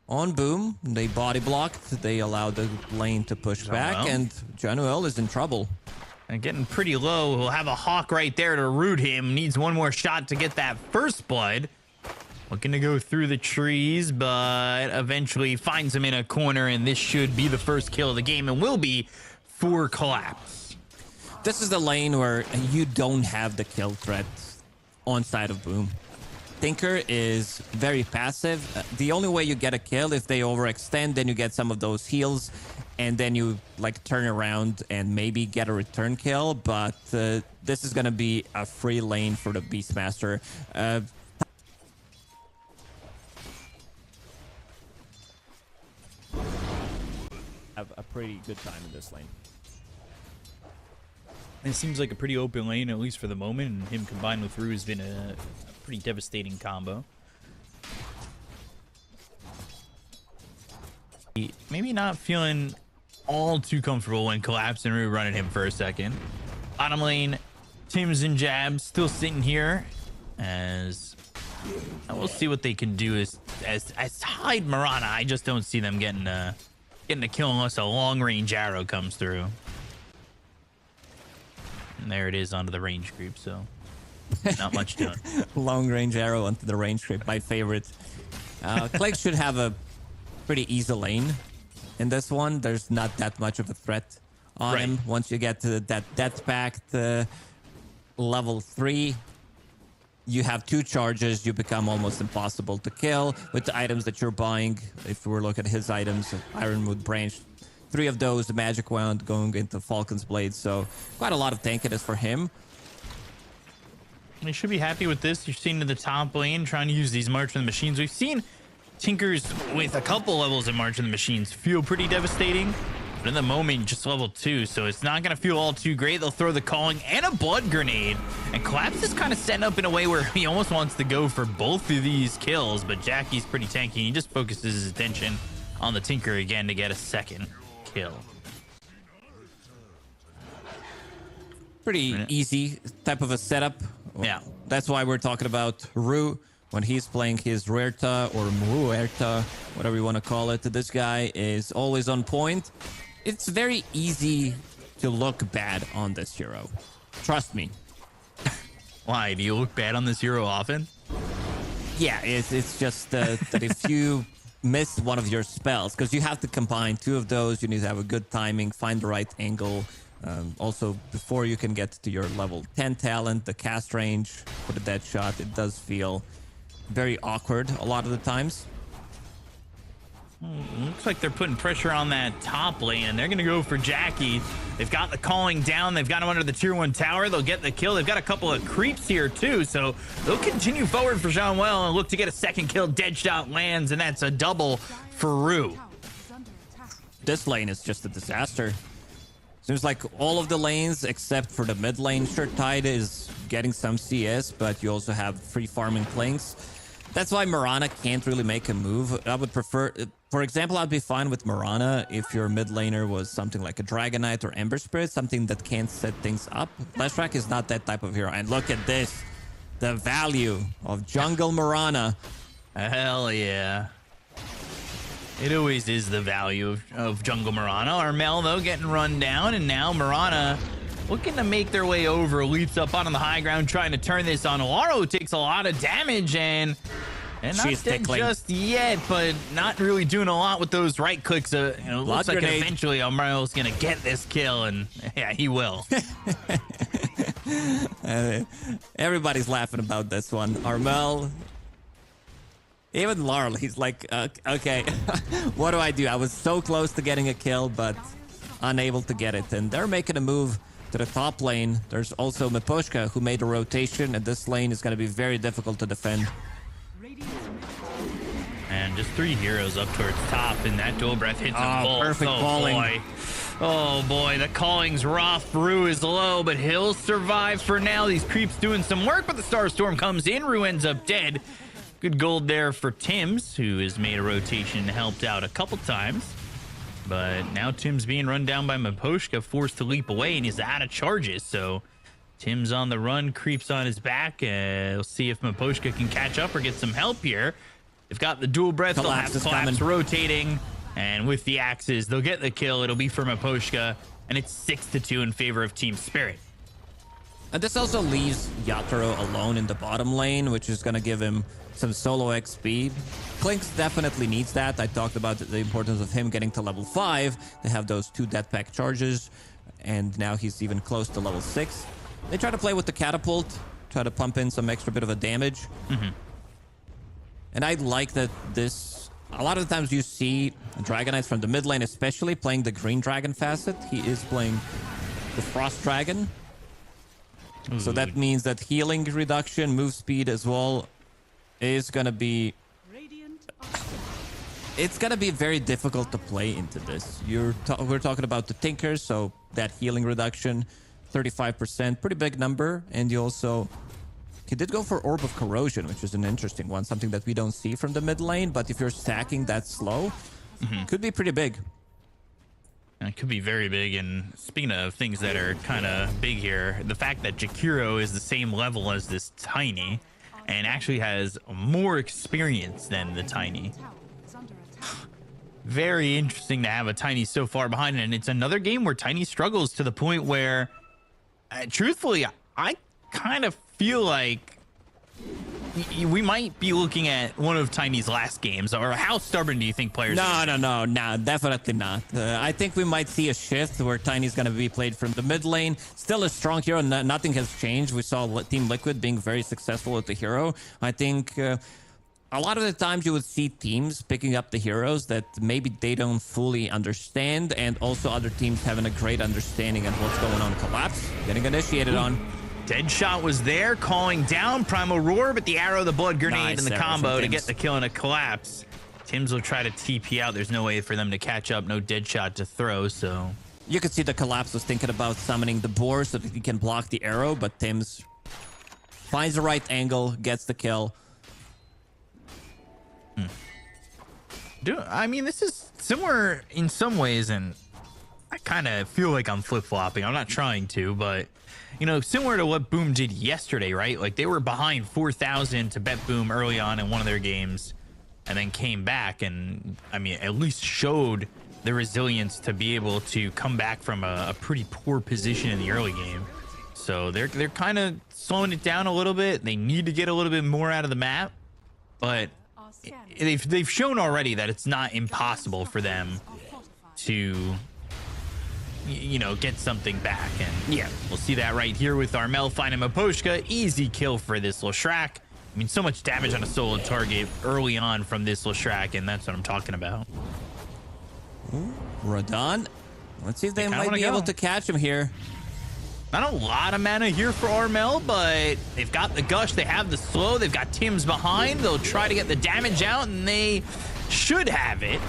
[SPEAKER 6] on Boom. They body blocked, they allowed the lane to push back, and Januel is in trouble.
[SPEAKER 5] And getting pretty low. He'll have a Hawk right there to root him. Needs one more shot to get that first blood. Looking to go through the trees, but eventually finds him in a corner, and this should be the first kill of the game and will be for Collapse.
[SPEAKER 6] This is the lane where you don't have the kill threat on side of Boom. Tinker is very passive. The only way you get a kill if they overextend, then you get some of those heals, and then you like turn around and maybe get a return kill. But this is gonna be a free lane for the Beastmaster. Have a pretty good time in this lane.
[SPEAKER 5] It seems like a pretty open lane, at least for the moment, and him combined with Rue has been a pretty devastating combo. Maybe not feeling all too comfortable when Collapse and Rue running him for a second. Bottom lane, Tims and Jabs still sitting here, as we'll see what they can do as Tide Mirana. I just don't see them getting a kill unless a long range arrow comes through. And there it is onto the range creep, so not much to it.
[SPEAKER 6] Long range arrow onto the range creep, my favorite. Clegg should have a pretty easy lane in this one. There's not that much of a threat on him. Once you get to that Death Pact level 3, you have 2 charges, you become almost impossible to kill with the items that you're buying. If we look at his items, Ironwood Branch, 3 of those, the Magic Wand going into Falcon's Blade, so quite a lot of tankiness for him.
[SPEAKER 5] You should be happy with this. You're seeing to the top lane, trying to use these March of the Machines. We've seen Tinkers with a couple levels of March of the Machines feel pretty devastating. But in the moment, just level 2, so it's not going to feel all too great. They'll throw the Calling and a Blood Grenade. And Collapse is kind of setting up in a way where he almost wants to go for both of these kills, but Jackie's pretty tanky. He just focuses his attention on the Tinker again to get a second kill.
[SPEAKER 6] Pretty easy type of a setup.
[SPEAKER 5] Yeah.
[SPEAKER 6] That's why we're talking about Rue when he's playing his Ruerta or Muerta, whatever you want to call it. This guy is always on point. It's very easy to look bad on this hero. Trust me.
[SPEAKER 5] Why? Do you look bad on this hero often?
[SPEAKER 6] Yeah, it's just that if you miss one of your spells, because you have to combine 2 of those, you need to have a good timing, find the right angle. Also, before you can get to your level 10 talent, the cast range for the dead shot, it does feel very awkward a lot of the times.
[SPEAKER 5] Looks like they're putting pressure on that top lane. They're going to go for Jackie. They've got the Calling down. They've got him under the tier 1 tower. They'll get the kill. They've got a couple of creeps here too, so they'll continue forward for Jean-Well and look to get a second kill. Dead shot lands, and that's a double for Rue.
[SPEAKER 6] This lane is just a disaster. Seems like all of the lanes except for the mid lane, sure, Tide is getting some CS, but you also have free farming Clinks. That's why Mirana can't really make a move. I would prefer, for example, I'd be fine with Mirana if your mid laner was something like a Dragon Knight or Ember Spirit, something that can't set things up. Flashback is not that type of hero. And look at this, the value of jungle Mirana.
[SPEAKER 5] Hell yeah. It always is the value of jungle Mirana. Armel, though, getting run down, and now Mirana looking to make their way over. Leaps up on the high ground, trying to turn this on Laro. Takes a lot of damage, and not
[SPEAKER 6] She's
[SPEAKER 5] dead
[SPEAKER 6] tickling
[SPEAKER 5] just yet, but not really doing a lot with those right clicks. It looks like eventually Armel's going to get this kill, and yeah, he will.
[SPEAKER 6] Everybody's laughing about this one. Armel... Even Larl, he's like, okay, what do I do? I was so close to getting a kill, but unable to get it. And they're making a move to the top lane. There's also Miposhka, who made a rotation, and this lane is going to be very difficult to defend.
[SPEAKER 5] And just 3 heroes up towards top, and that dual breath hits them both.
[SPEAKER 6] Perfect calling.
[SPEAKER 5] Boy. Oh boy, the calling's rough. Rue is low, but he'll survive for now. These creeps doing some work, but the Starstorm comes in. Rue ends up dead. Good gold there for Tims, who has made a rotation and helped out a couple times. But now Tim's being run down by Maposhka, forced to leap away, and he's out of charges. So Tim's on the run, creeps on his back. We'll see if Maposhka can catch up or get some help here. They've got the dual breath. They'll have Collapse rotating. And with the axes, they'll get the kill. It'll be for Maposhka, and it's 6-2 in favor of Team Spirit.
[SPEAKER 6] And this also leaves Yatoro alone in the bottom lane, which is going to give him some solo XP. Klinks definitely needs that. I talked about the importance of him getting to level 5. They have those 2 death pack charges, and now he's even close to level 6. They try to play with the catapult, try to pump in some extra bit of a damage. And I like that this... A lot of the times you see Dragon Knights from the mid lane, especially playing the green dragon facet. He is playing the Frost Dragon. So that means that healing reduction, move speed as well, is going to be... It's going to be very difficult to play into this. We're talking about the Tinkers, so that healing reduction, 35%, pretty big number. And you also... He did go for Orb of Corrosion, which is an interesting one, something that we don't see from the mid lane, but if you're stacking that slow, could be pretty big.
[SPEAKER 5] It could be very big, and speaking of things that are kind of big here, the fact that Jakiro is the same level as this Tiny, and actually has more experience than the Tiny. Very interesting to have a Tiny so far behind, and it's another game where Tiny struggles to the point where, truthfully, I kind of feel like we might be looking at one of Tiny's last games. Or how stubborn do you think players are?
[SPEAKER 6] No, definitely not. I think we might see a shift where Tiny's going to be played from the mid lane. Still a strong hero. Nothing has changed. We saw Team Liquid being very successful with the hero. I think a lot of the times you would see teams picking up the heroes that maybe they don't fully understand, and also other teams having a great understanding of what's going on. Collapse, getting initiated on.
[SPEAKER 5] Deadshot was there, calling down Primal Roar, but the arrow, the blood grenade, and the combo to get the kill and a Collapse. Tims will try to TP out. There's no way for them to catch up. No Deadshot to throw, so...
[SPEAKER 6] You could see the Collapse was thinking about summoning the boar so that he can block the arrow, but Tims finds the right angle, gets the kill.
[SPEAKER 5] I mean, this is similar in some ways, and I kind of feel like I'm flip-flopping. I'm not trying to, but... You know, similar to what Boom did yesterday, right? Like, they were behind 4,000 to BetBoom early on in one of their games and then came back and, I mean, at least showed the resilience to be able to come back from a pretty poor position in the early game. So they're kind of slowing it down a little bit. They need to get a little bit more out of the map, but they've shown already that it's not impossible for them to... you know, get something back. And yeah, we'll see that right here with Armel finding Maposhka. Easy kill for this Leshrac. I mean, so much damage on a solo target early on from this Leshrac, and that's what I'm talking about.
[SPEAKER 6] Ooh, Radon. Let's see if they might be able to catch him here.
[SPEAKER 5] Not a lot of mana here for Armel, but they've got the Gush, they have the slow, they've got Tims behind. They'll try to get the damage out, and they should have it.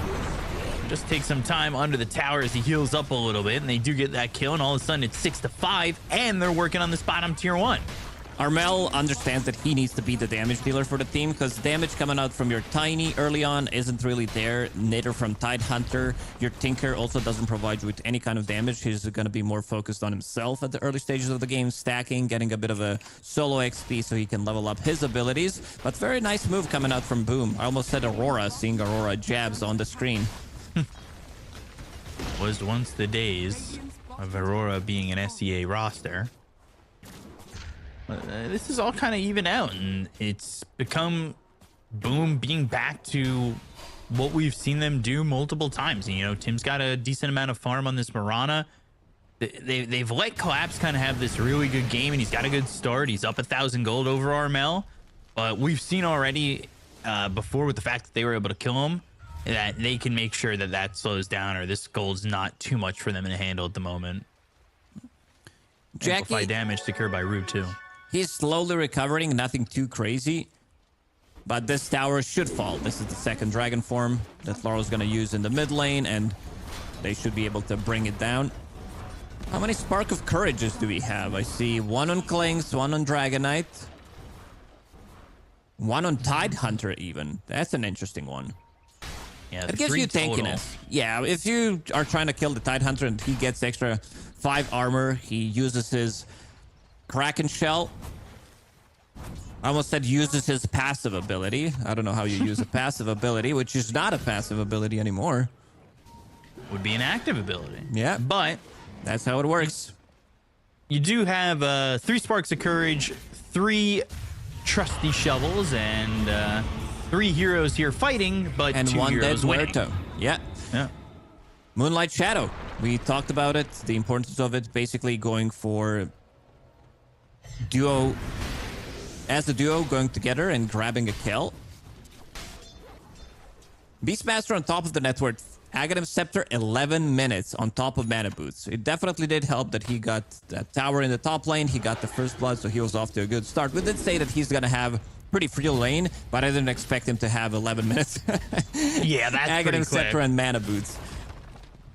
[SPEAKER 5] Just take some time under the tower as he heals up a little bit, and they do get that kill, and all of a sudden it's 6-5, and they're working on this bottom tier 1.
[SPEAKER 6] Armel understands that he needs to be the damage dealer for the team, because damage coming out from your Tiny early on isn't really there. Neither from Tidehunter. Your Tinker also doesn't provide you with any kind of damage. He's going to be more focused on himself at the early stages of the game, stacking, getting a bit of a solo XP so he can level up his abilities. But very nice move coming out from Boom. I almost said Aurora, seeing Aurora jabs on the screen.
[SPEAKER 5] Was once the days of Aurora being an SEA roster. This is all kind of even out, and it's become Boom being back to what we've seen them do multiple times. And, you know, Tim's got a decent amount of farm on this Mirana. They've let Collapse kind of have this really good game, and he's got a good start. He's up 1,000 gold over Armel, but we've seen already before with the fact that they were able to kill him, that they can make sure that that slows down, or this gold's not too much for them to handle at the moment. Amplify damage secured by Rube too.
[SPEAKER 6] He's slowly recovering, nothing too crazy, but this tower should fall. This is the second dragon form that Laurel's going to use in the mid lane, and they should be able to bring it down. How many Spark of Courages do we have? I see 1 on Klings, 1 on Dragonite, 1 on Tidehunter even. That's an interesting one.
[SPEAKER 5] Yeah,
[SPEAKER 6] It gives you tankiness. Yeah, if you are trying to kill the Tidehunter and he gets extra 5 armor, he uses his Kraken Shell. I almost said uses his passive ability. I don't know how you use a passive ability, which is not a passive ability anymore.
[SPEAKER 5] Would be an active ability.
[SPEAKER 6] Yeah.
[SPEAKER 5] But
[SPEAKER 6] That's how it works.
[SPEAKER 5] you do have 3 Sparks of Courage, 3 Trusty Shovels, and 3 heroes here fighting, but
[SPEAKER 6] And
[SPEAKER 5] 2
[SPEAKER 6] 1 dead
[SPEAKER 5] heroes winning.
[SPEAKER 6] Huerto. Yeah.
[SPEAKER 5] Yeah.
[SPEAKER 6] Moonlight Shadow. We talked about it, the importance of it, basically going for duo, as a duo, going together and grabbing a kill. Beastmaster on top of the net worth. Aghanim Scepter, 11 minutes on top of Mana Boots. It definitely did help that he got that tower in the top lane. He got the first blood, so he was off to a good start. We did say that he's going to have pretty free lane, but I didn't expect him to have 11 minutes.
[SPEAKER 5] Yeah, that's pretty
[SPEAKER 6] Aghanim
[SPEAKER 5] quick.
[SPEAKER 6] Scepter and Mana Boots.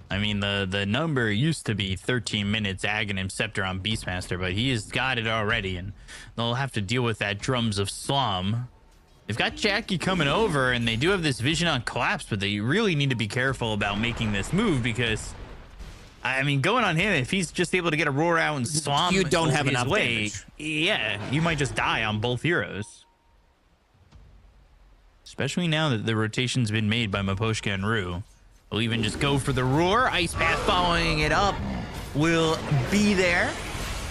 [SPEAKER 5] I mean, the number used to be 13 minutes Aghanim Scepter on Beastmaster, but he has got it already, and they'll have to deal with that Drums of Slum. They've got Jackie coming over, and they do have this vision on Collapse, but they really need to be careful about making this move because, I mean, going on him, if he's just able to get Aurora out and Slum
[SPEAKER 6] You don't have
[SPEAKER 5] his
[SPEAKER 6] enough
[SPEAKER 5] way,
[SPEAKER 6] damage.
[SPEAKER 5] yeah, you might just die on both heroes. Especially now that the rotation's been made by Maposhka and Rue. They'll even just go for the Roar. Ice Path following it up will be there,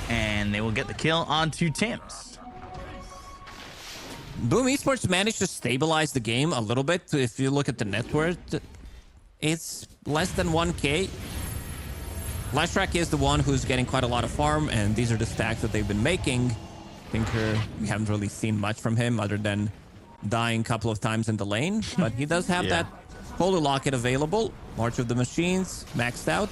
[SPEAKER 5] and they will get the kill onto Tims.
[SPEAKER 6] Boom Esports managed to stabilize the game a little bit. If you look at the net worth, it's less than 1k. Lashrak is the one who's getting quite a lot of farm, and these are the stacks that they've been making. Tinker, we haven't really seen much from him other than dying a couple of times in the lane, but he does have that Holy Locket available. March of the Machines maxed out.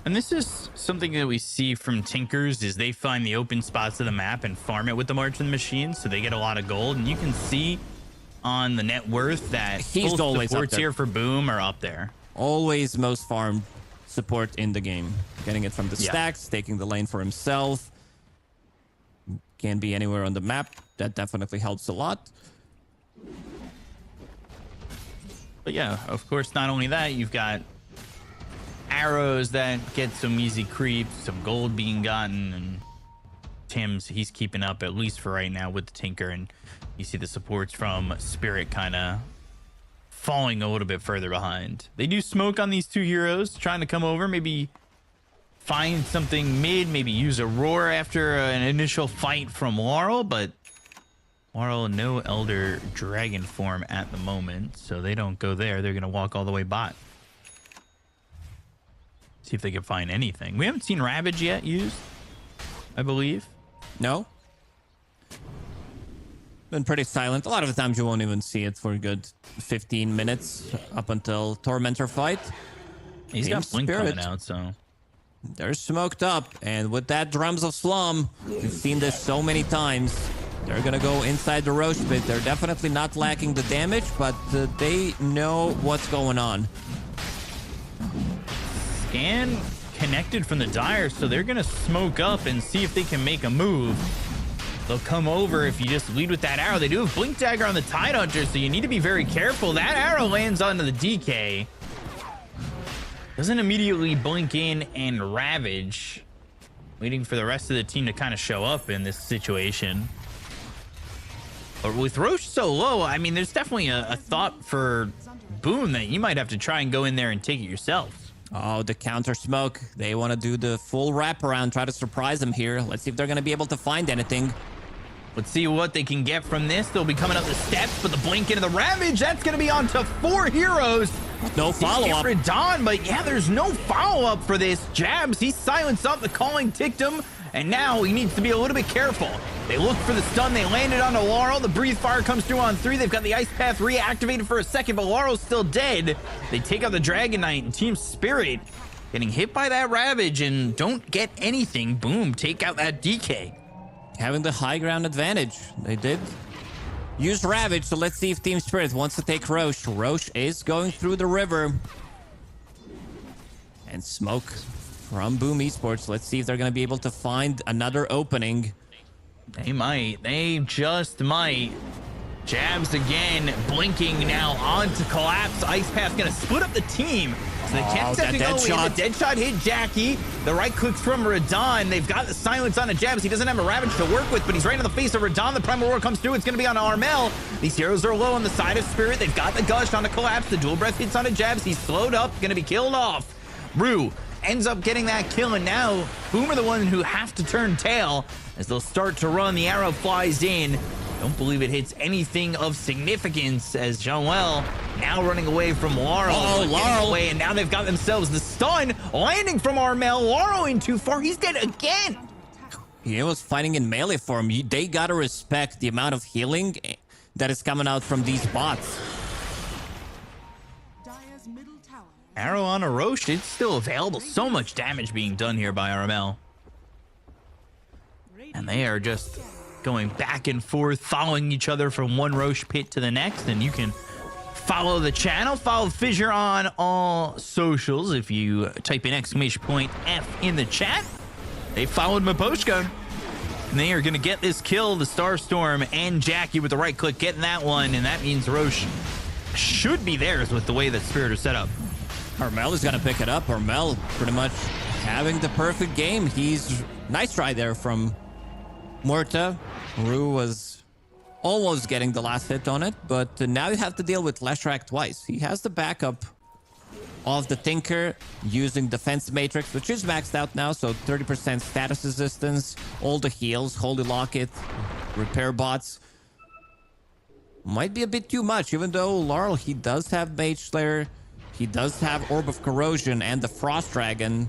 [SPEAKER 5] And this is something that we see from Tinkers is they find the open spots of the map and farm it with the March of the Machines, so they get a lot of gold. And you can see on the net worth that
[SPEAKER 6] He's
[SPEAKER 5] both
[SPEAKER 6] always up
[SPEAKER 5] supports
[SPEAKER 6] there.
[SPEAKER 5] here for Boom are up there.
[SPEAKER 6] Always most farmed support in the game. Getting it from the
[SPEAKER 5] Yeah.
[SPEAKER 6] stacks, taking the lane for himself. Can be anywhere on the map. That definitely helps a lot.
[SPEAKER 5] But yeah, of course, not only that, you've got arrows that get some easy creeps, some gold being gotten, and Tim's, he's keeping up, at least for right now, with the Tinker, and you see the supports from Spirit kind of falling a little bit further behind. They do smoke on these 2 heroes, trying to come over, maybe find something mid, maybe use a Roar after an initial fight from Laurel, but Laurel, no Elder Dragon form at the moment, so they don't go there. They're going to walk all the way bot. See if they can find anything. We haven't seen Ravage yet used, I believe.
[SPEAKER 6] No? Been pretty silent. A lot of the times you won't even see it for a good 15 minutes up until Tormentor fight.
[SPEAKER 5] He's
[SPEAKER 6] Team
[SPEAKER 5] got Blink
[SPEAKER 6] Spirit.
[SPEAKER 5] coming out, so...
[SPEAKER 6] They're smoked up, and with that Drums of Slum, we've seen this so many times. They're gonna go inside the Roche pit. They're definitely not lacking the damage, but they know what's going on.
[SPEAKER 5] Scan connected from the Dire, so they're gonna smoke up and see if they can make a move. They'll come over if you just lead with that arrow. They do have Blink Dagger on the Tidehunter, so you need to be very careful. That arrow lands onto the DK. Doesn't immediately blink in and Ravage. Waiting for the rest of the team to kind of show up in this situation. But with Roche so low, I mean, there's definitely a thought for Boom that you might have to try and go in there and take it yourself.
[SPEAKER 6] Oh, the counter smoke. They want to do the full wraparound, try to surprise them here. Let's see if they're going to be able to find anything.
[SPEAKER 5] Let's see what they can get from this. They'll be coming up the steps, but the blink into the Ravage, that's going to be on to 4 heroes.
[SPEAKER 6] No follow-up.
[SPEAKER 5] Don, but yeah, there's no follow-up for this. Jabs, he silenced up the calling, ticked him, and now he needs to be a little bit careful. They look for the stun. They landed onto Laurel. The Breathe Fire comes through on 3. They've got the Ice Path reactivated for a second, but Laurel's still dead. They take out the Dragon Knight, and Team Spirit getting hit by that Ravage and don't get anything. Boom, take out that DK.
[SPEAKER 6] Having the high ground advantage. They did use Ravage, so let's see if Team Spirit wants to take Roche. Roche is going through the river. And smoke from Boom Esports. Let's see if they're going to be able to find another opening.
[SPEAKER 5] They might. They just might. Jabs again, blinking now onto collapse. Ice Path gonna split up the team. So they can't
[SPEAKER 6] that dead shot.
[SPEAKER 5] The dead shot hit Jackie. The right clicks from Radon. They've got the silence on a Jabs. He doesn't have a Ravage to work with, but he's right in the face of Radon. The Primal Roar comes through. It's gonna be on Armel. These heroes are low on the side of Spirit. They've got the Gush on a collapse. The dual breath hits on a Jabs. He's slowed up, gonna be killed off. Rue ends up getting that kill, and now Boom are the one who have to turn tail as they'll start to run. The arrow flies in. Don't believe it hits anything of significance as Jean-Well now running away from Laurel.
[SPEAKER 6] Oh, Laurel.
[SPEAKER 5] Away, and now they've got themselves the stun landing from Armel. Laurel in too far. He's dead again.
[SPEAKER 6] He was fighting in melee form. They gotta respect the amount of healing that is coming out from these bots.
[SPEAKER 7] Dire's middle tower.
[SPEAKER 5] Arrow on a Roche. It's still available. So much damage being done here by Armel. And they are just going back and forth, following each other from one Roche pit to the next. And you can follow the channel, follow Fissure on all socials. If you type in !F in the chat, they followed Maposhka. And they are going to get this kill. The Starstorm and Jackie with the right click getting that one. And that means Roche should be theirs with the way that Spirit are set up.
[SPEAKER 6] Armel is gonna pick it up. Armel pretty much having the perfect game. He's nice try there from Muerta. Rue was almost getting the last hit on it, but now you have to deal with Leshrac twice. He has the backup of the Tinker using Defense Matrix, which is maxed out now, so 30% status resistance, all the heals, Holy Locket, repair bots. Might be a bit too much, even though Laurel, he does have Mage Slayer, he does have Orb of Corrosion and the Frost Dragon,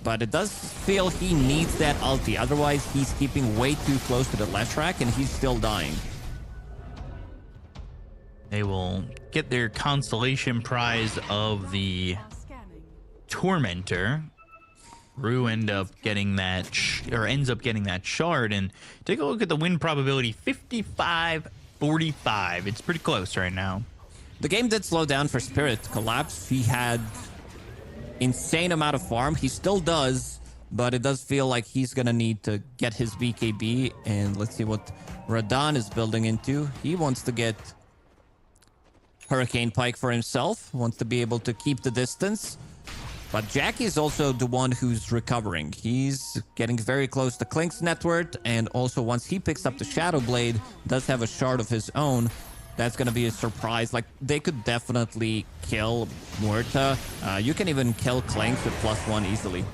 [SPEAKER 6] but it does feel he needs that ulti. Otherwise, he's keeping way too close to the Leshrac and he's still dying.
[SPEAKER 5] They will get their consolation prize of the Tormentor. Rue ends up getting that shard, and take a look at the win probability, 55-45. It's pretty close right now.
[SPEAKER 6] The game did slow down for Spirit. Collapse, he had insane amount of farm. He still does, but it does feel like he's gonna need to get his BKB, and let's see what Radon is building into. He wants to get Hurricane Pike for himself, wants to be able to keep the distance. But Jackie is also the one who's recovering. He's getting very close to Klink's net worth, and also once he picks up the Shadow Blade, does have a shard of his own. That's going to be a surprise. Like, they could definitely kill Muerta. You can even kill Klinks with +1 easily.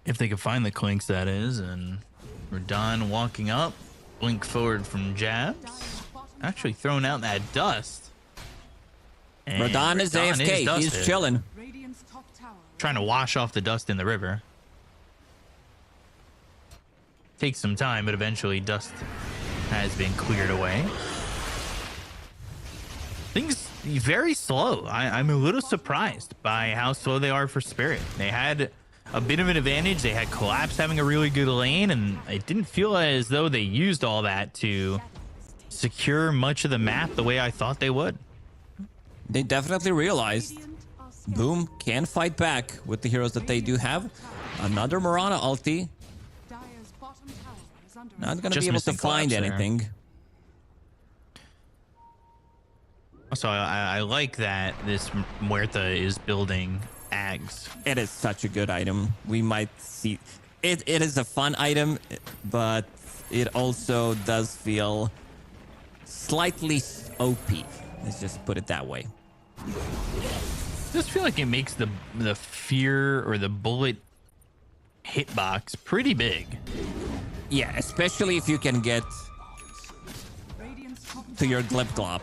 [SPEAKER 5] If they could find the Klinks, that is. And Radon walking up. Blink forward from Jabs. Actually throwing out that dust. And
[SPEAKER 6] Radon is AFK. He's chilling.
[SPEAKER 7] Radiant's top tower.
[SPEAKER 5] Trying to wash off the dust in the river. Takes some time, but eventually dust has been cleared away. Things very slow. I'm a little surprised by how slow they are for Spirit. They had a bit of an advantage. They had Collapse having a really good lane, and it didn't feel as though they used all that to secure much of the map the way I thought they would.
[SPEAKER 6] They definitely realized Boom can fight back with the heroes that they do have. Another Mirana ulti.
[SPEAKER 7] Dire's bottom tower is under
[SPEAKER 6] Not going to
[SPEAKER 5] Just
[SPEAKER 6] be able to
[SPEAKER 5] missing
[SPEAKER 6] find
[SPEAKER 5] Collapse there.
[SPEAKER 6] anything.
[SPEAKER 5] Also, I like that this Muerta is building Ags.
[SPEAKER 6] It is such a good item. We might see... It is a fun item, but it also does feel slightly OP. Let's just put it that way.
[SPEAKER 5] I just feel like it makes the fear or the bullet hitbox pretty big.
[SPEAKER 6] Yeah, especially if you can get
[SPEAKER 7] Radiant's top
[SPEAKER 6] to your Glip Glop.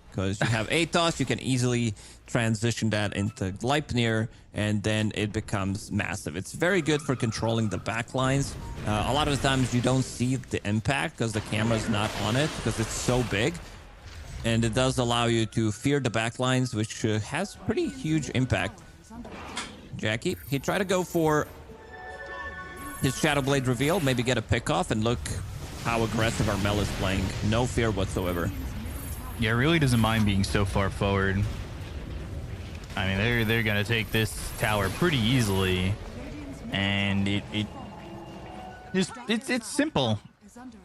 [SPEAKER 6] Because you have Atos, you can easily transition that into Gleipnir, and then it becomes massive. It's very good for controlling the backlines. A lot of the times you don't see the impact because the camera's not on it, because it's so big. And it does allow you to fear the backlines, which has pretty huge impact. Jackie, he tried to go for his Shadow Blade reveal, maybe get a pick off, and look how aggressive Armel is playing. No fear whatsoever.
[SPEAKER 5] Yeah, it really doesn't mind being so far forward. I mean, they're gonna take this tower pretty easily, and it's simple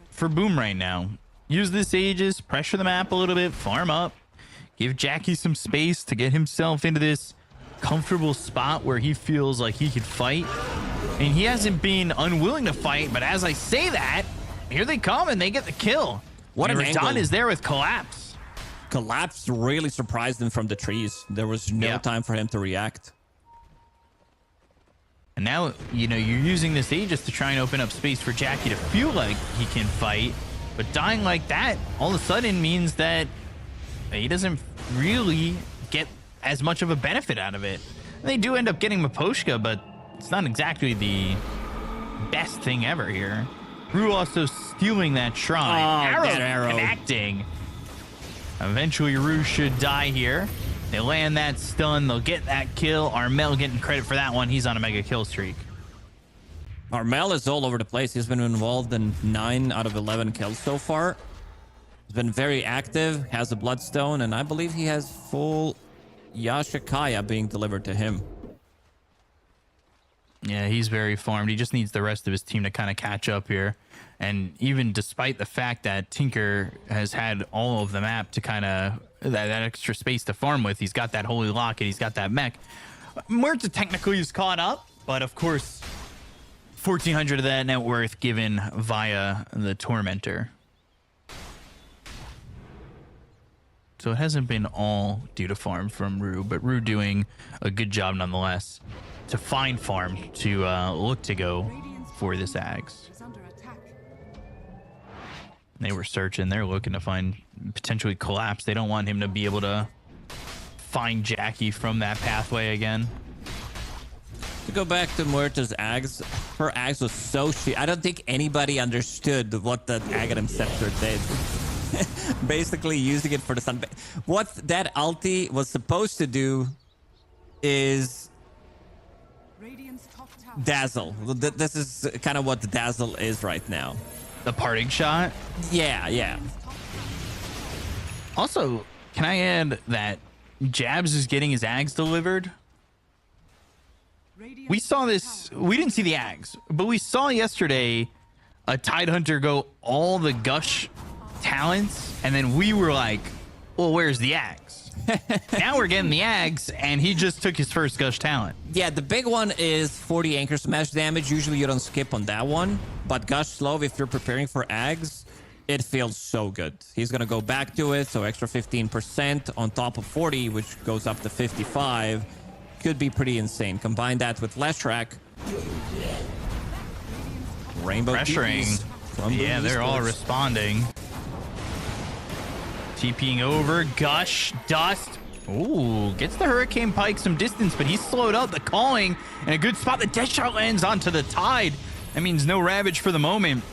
[SPEAKER 5] for Boom right now. Use this Aegis, pressure the map a little bit, farm up, give Jackie some space to get himself into this comfortable spot where he feels like he could fight. And he hasn't been unwilling to fight, but as I say that, here they come and they get the kill.
[SPEAKER 6] What an
[SPEAKER 5] Radon
[SPEAKER 6] angle.
[SPEAKER 5] is there with Collapse.
[SPEAKER 6] Collapse really surprised him from the trees. There was no time for him to react.
[SPEAKER 5] And now, you know, you're using this Aegis to try and open up space for Jackie to feel like he can fight. But dying like that all of a sudden means that he doesn't really get as much of a benefit out of it. And they do end up getting Miposhka, but it's not exactly the best thing ever here. Rue also stealing that shrine.
[SPEAKER 6] Oh, that arrow.
[SPEAKER 5] Connecting. Eventually, Rue should die here. They land that stun. They'll get that kill. Armel getting credit for that one. He's on a mega kill streak.
[SPEAKER 6] Armel is all over the place. He's been involved in 9 out of 11 kills so far. He's been very active, has a Bloodstone, and I believe he has full Yashikaya being delivered to him.
[SPEAKER 5] Yeah, he's very farmed. He just needs the rest of his team to kind of catch up here. And even despite the fact that Tinker has had all of the map to kind of that extra space to farm with, he's got that Holy Locket, he's got that mech. Muerta technically is caught up, but of course, 1,400 of that net worth given via the Tormentor. So it hasn't been all due to farm from Rue, but Rue doing a good job nonetheless to find farm to look to go for this Ags. They were searching. They're looking to find potentially Collapse. They don't want him to be able to find Jackie from that pathway again.
[SPEAKER 6] To go back to Muerta's Ags, her Ags was so shit. I don't think anybody understood what the Aghanim Scepter did. Basically using it for the sun. What that ulti was supposed to do is dazzle. This is kind of what the dazzle is right now.
[SPEAKER 5] The parting shot?
[SPEAKER 6] Yeah.
[SPEAKER 5] Also, can I add that Jabs is getting his Ags delivered? We saw this. We didn't see the Ags, but we saw yesterday a Tidehunter go all the Gush talents, and then we were like, well, where's the Ags? Now we're getting the Ags, and he just took his first Gush talent.
[SPEAKER 6] Yeah, the big one is 40 Anchor Smash damage. Usually you don't skip on that one, but Gush Slow, if you're preparing for Ags, it feels so good. He's going to go back to it, so extra 15% on top of 40, which goes up to 55. Could be pretty insane. Combine that with Leshrac. Rainbow
[SPEAKER 5] pressuring. Yeah, they're all responding. TPing over. Gush. Dust. Ooh, gets the Hurricane Pike some distance, but he's slowed up. The calling in a good spot. The death shot lands onto the Tide. That means no Ravage for the moment.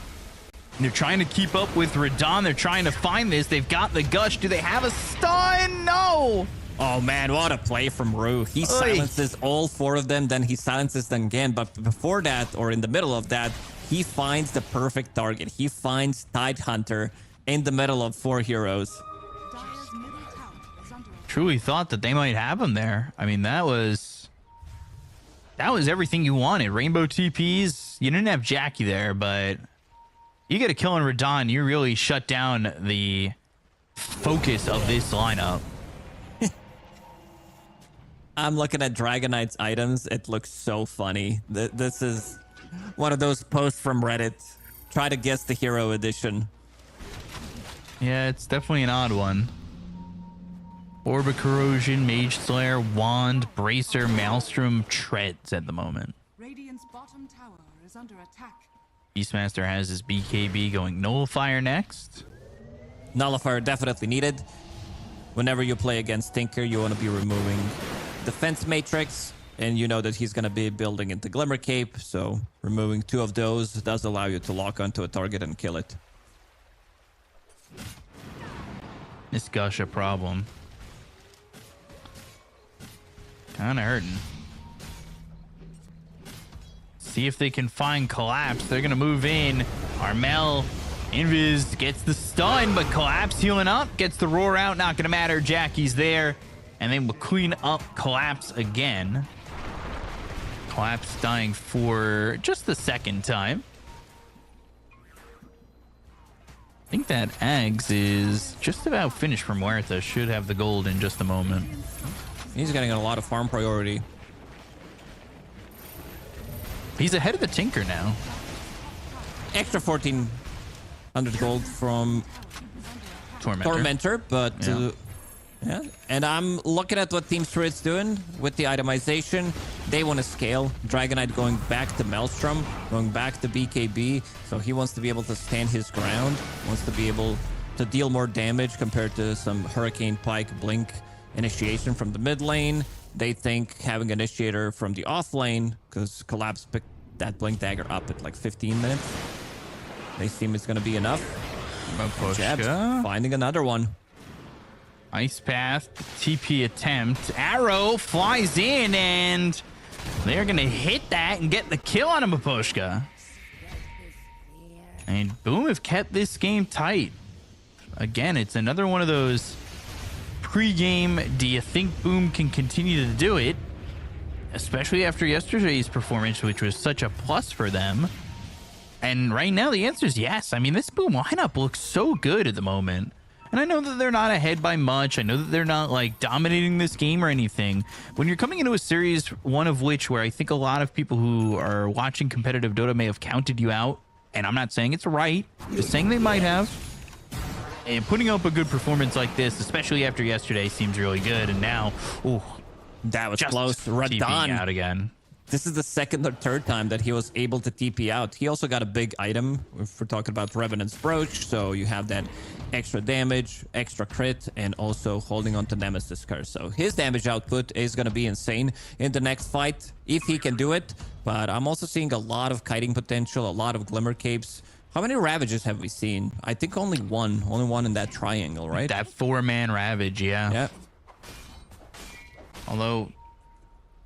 [SPEAKER 5] They're trying to keep up with Radon. They're trying to find this. They've got the Gush. Do they have a stun? No.
[SPEAKER 6] Oh, man, what a play from Rue. He silences all 4 of them, then he silences them again. But before that, or in the middle of that, he finds the perfect target. He finds Tidehunter in the middle of 4 heroes.
[SPEAKER 5] Truly thought that they might have him there. I mean, that was everything you wanted. Rainbow TPs. You didn't have Jackie there, but you get a kill on Radon. You really shut down the focus of this lineup.
[SPEAKER 6] I'm looking at Dragon Knight's items. It looks so funny. This is one of those posts from Reddit. Try to guess the hero edition.
[SPEAKER 5] Yeah, it's definitely an odd one. Orb of Corrosion, Mage Slayer, Wand, Bracer, Maelstrom, Treads at the moment.
[SPEAKER 7] Radiant's bottom tower is under attack.
[SPEAKER 5] Beastmaster has his BKB going Nullifier next.
[SPEAKER 6] Nullifier definitely needed. Whenever you play against Tinker, you want to be removing Defense Matrix, and you know that he's going to be building into Glimmer Cape, so removing 2 of those does allow you to lock onto a target and kill it.
[SPEAKER 5] This Gush a problem. Kinda hurting. See if they can find Collapse. They're gonna move in. Armel, Invis gets the stun, but Collapse healing up, gets the roar out. Not gonna matter. Jackie's there. And then we'll clean up Collapse again. Collapse dying for just the second time. I think that Ags is just about finished for Muerta. Should have the gold in just a moment.
[SPEAKER 6] He's getting a lot of farm priority.
[SPEAKER 5] He's ahead of the Tinker now.
[SPEAKER 6] Extra 1,400 gold from Tormentor, but yeah. And I'm looking at what Team Spirit's doing with the itemization. They want to scale. Dragonite going back to Maelstrom, going back to BKB. So he wants to be able to stand his ground, wants to be able to deal more damage compared to some Hurricane, Pike, Blink initiation from the mid lane. They think having Initiator from the off lane, because Collapse picked that Blink Dagger up at like 15 minutes. They seem it's going to be enough. Jabs finding another one.
[SPEAKER 5] Ice Path, TP attempt. Arrow flies in, and they're going to hit that and get the kill on a Miposhka. And Boom have kept this game tight. Again, it's another one of those pre-game, do you think Boom can continue to do it? Especially after yesterday's performance, which was such a plus for them. And right now, the answer is yes. I mean, this Boom lineup looks so good at the moment. And I know that they're not ahead by much. I know that they're not like dominating this game or anything. When you're coming into a series, one of which where I think a lot of people who are watching competitive Dota may have counted you out. And I'm not saying it's right, just saying they might have. And putting up a good performance like this, especially after yesterday, seems really good. And now, ooh,
[SPEAKER 6] that was
[SPEAKER 5] just
[SPEAKER 6] close.
[SPEAKER 5] TPing
[SPEAKER 6] Radon
[SPEAKER 5] out again.
[SPEAKER 6] This is the second or third time that he was able to TP out. He also got a big item if we're talking about Revenant's Brooch. So you have that extra damage, extra crit, and also holding on to Nemesis Curse. So his damage output is going to be insane in the next fight if he can do it. But I'm also seeing a lot of kiting potential, a lot of Glimmer Capes. How many Ravages have we seen? I think only one in that triangle, right?
[SPEAKER 5] That 4-man Ravage, yeah.
[SPEAKER 6] Yeah.
[SPEAKER 5] Although,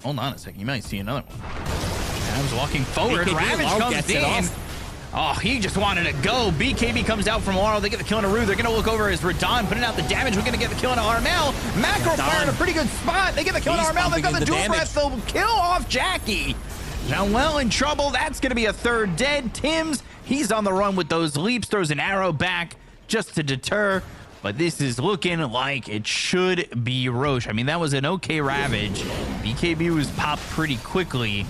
[SPEAKER 5] hold on a second, you might see another one. Adams walking forward, Ravage comes in. Oh, he just wanted to go. BKB comes out from Laurel. They get the kill on Aru. They're going to look over as Radon putting out the damage. We're going to get the kill on Armel. Macro fire in a pretty good spot. They get the kill on Armel. They've got the dual breath. They'll kill off Jackie. Now well in trouble. That's going to be a third dead. Tim's, he's on the run with those leaps. Throws an arrow back just to deter. But this is looking like it should be Roche. I mean, that was an okay Ravage. BKB was popped pretty quickly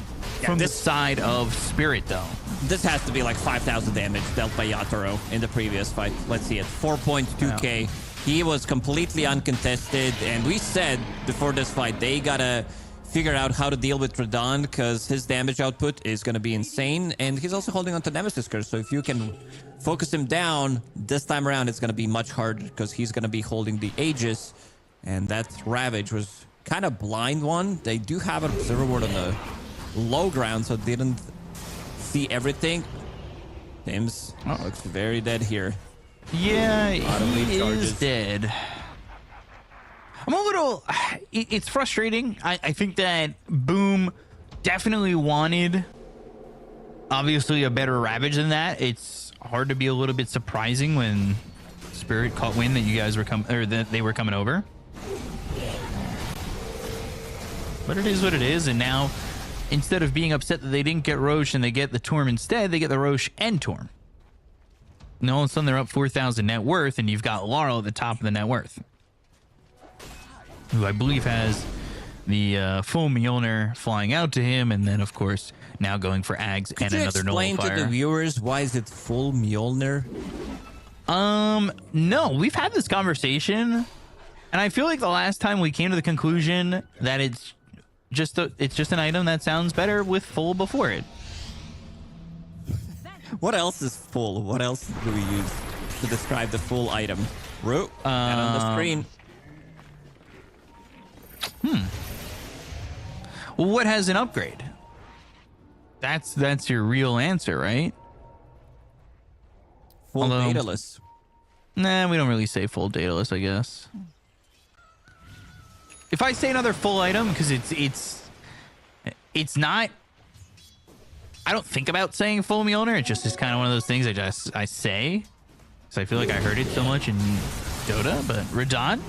[SPEAKER 5] from the side of Spirit, though.
[SPEAKER 6] This has to be like 5,000 damage dealt by Yatoro in the previous fight. Let's see it. 4.2k. Yeah. He was completely uncontested. And we said before this fight, they got to figure out how to deal with Radon because his damage output is going to be insane. And he's also holding on to Nemesis Curse. So if you can focus him down this time around, it's going to be much harder because he's going to be holding the Aegis. And that Ravage was kind of blind one. They do have an Observer Ward on the low ground, so didn't see everything. Tim's looks very dead here.
[SPEAKER 5] Yeah, he is dead. I'm a little... It's frustrating. I think that Boom definitely wanted, obviously, a better Ravage than that. It's hard to be a little bit surprising when Spirit caught wind that you guys were that they were coming over. But it is what it is, and now instead of being upset that they didn't get Roche and they get the Torm instead, they get the Roche and Torm. And all of a sudden they're up 4,000 net worth, and you've got Laurel at the top of the net worth, who I believe has the full Mjolnir flying out to him, and then of course now going for Ags and another Nullifier.
[SPEAKER 6] Explain to the viewers why is it full Mjolnir?
[SPEAKER 5] No, we've had this conversation, and I feel like the last time we came to the conclusion that it's just an item that sounds better with full before it.
[SPEAKER 6] What else is full? What else do we use to describe the full item? Root and on the screen.
[SPEAKER 5] Well, what has an upgrade? That's your real answer, right?
[SPEAKER 6] Full dataless.
[SPEAKER 5] Nah, we don't really say full dataless, I guess. If I say another full item, because it's not, I don't think about saying full Mjolnir. It just is kind of one of those things I say, because I feel like I heard it so much in Dota. But Radon,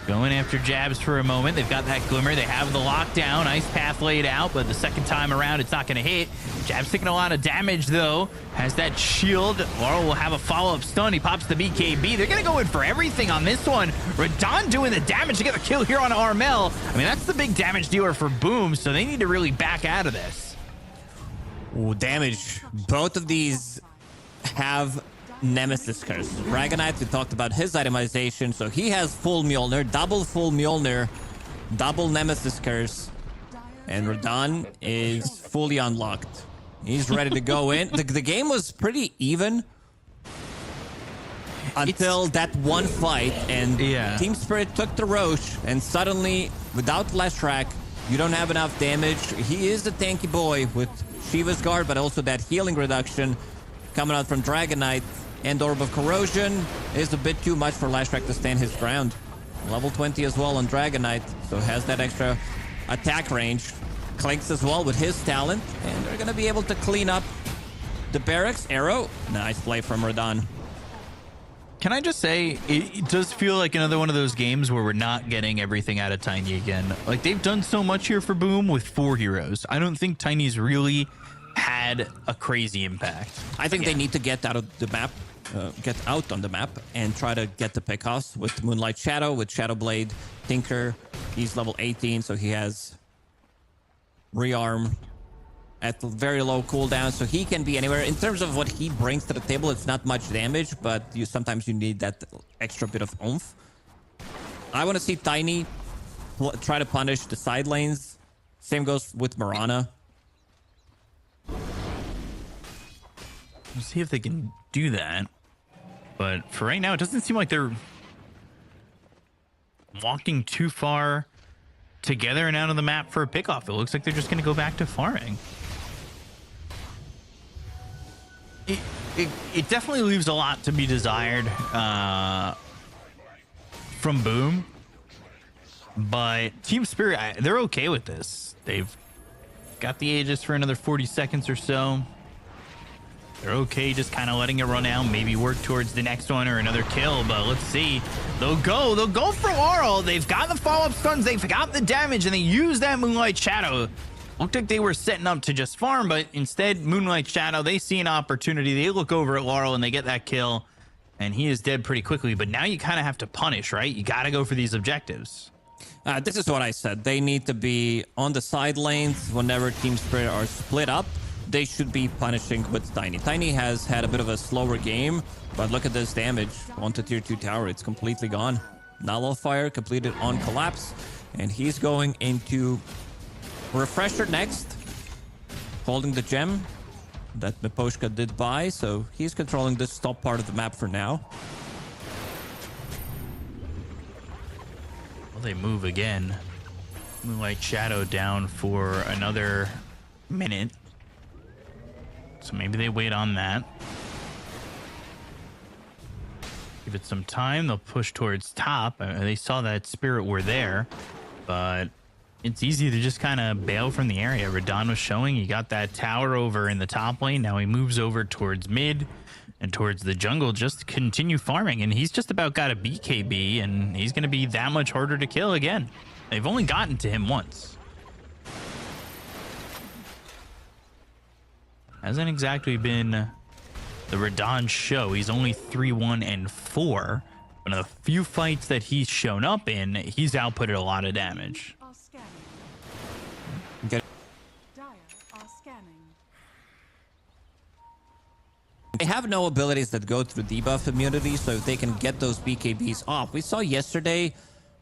[SPEAKER 5] Going after jabs for a moment. They've got that glimmer. They have the lockdown. Ice path laid out, but the second time around, it's not going to hit. Jab's taking a lot of damage, though. Has that shield. Laurel will have a follow-up stun. He pops the BKB. They're going to go in for everything on this one. Radon doing the damage to get the kill here on Armel. I mean, that's the big damage dealer for Boom, so they need to really back out of this.
[SPEAKER 6] Ooh, damage. Both of these have Nemesis Curse. Dragonite, we talked about his itemization, so he has full Mjolnir, double full Mjolnir, double Nemesis Curse, and Radon is fully unlocked. He's ready to go in. The game was pretty even until that one fight, and Team Spirit took the Roche, and suddenly, without Flash Track, you don't have enough damage. He is a tanky boy with Shiva's Guard, but also that healing reduction coming out from Dragonite. And Orb of Corrosion is a bit too much for Lashrak to stand his ground. Level 20 as well on Dragonite, so has that extra attack range. Clinks as well with his talent, and they're going to be able to clean up the barracks. Arrow, nice play from Radon.
[SPEAKER 5] Can I just say, it does feel like another one of those games where we're not getting everything out of Tiny again. Like, they've done so much here for Boom with 4 heroes. I don't think Tiny's really had a crazy impact.
[SPEAKER 6] I think they need to get out of the map, get out on the map and try to get the pickoffs with Moonlight Shadow, with Shadow Blade, Tinker. He's level 18, so he has rearm at very low cooldown, so he can be anywhere. In terms of what he brings to the table, it's not much damage, but sometimes you need that extra bit of oomph. I want to see Tiny try to punish the side lanes. Same goes with Mirana.
[SPEAKER 5] We'll see if they can do that. But for right now, it doesn't seem like they're walking too far together and out of the map for a pickoff. It looks like they're just going to go back to farming. It definitely leaves a lot to be desired from Boom. But Team Spirit, they're okay with this. They've got the Aegis for another 40 seconds or so. They're okay just kind of letting it run out, maybe work towards the next one or another kill, but let's see. They'll go for Laurel. They've got the follow-up stuns, they've got the damage, and they use that Moonlight Shadow. Looked like they were setting up to just farm, but instead, Moonlight Shadow, they see an opportunity. They look over at Laurel, and they get that kill, and he is dead pretty quickly. But now you kind of have to punish, right? You got to go for these objectives.
[SPEAKER 6] This is what I said. They need to be on the side lanes whenever Team Spirit are split up. They should be punishing with Tiny. Tiny has had a bit of a slower game, but look at this damage onto tier 2 tower. It's completely gone. Nullifier completed on collapse, and he's going into Refresher next, holding the gem that Miposhka did buy, so he's controlling this top part of the map for now.
[SPEAKER 5] Well, they move again. Moonlight Shadow down for another minute. So maybe they wait on that. Give it some time. They'll push towards top. They saw that Spirit were there, but it's easy to just kind of bail from the area. Radon was showing he got that tower over in the top lane. Now he moves over towards mid and towards the jungle just to continue farming. And he's just about got a BKB, and he's going to be that much harder to kill again. They've only gotten to him once. Hasn't exactly been the Radon show. He's only 3-1-4. But in the few fights that he's shown up in, he's outputted a lot of damage.
[SPEAKER 6] Get
[SPEAKER 7] Dire are scanning.
[SPEAKER 6] They have no abilities that go through debuff immunity, so they can get those BKBs off. We saw yesterday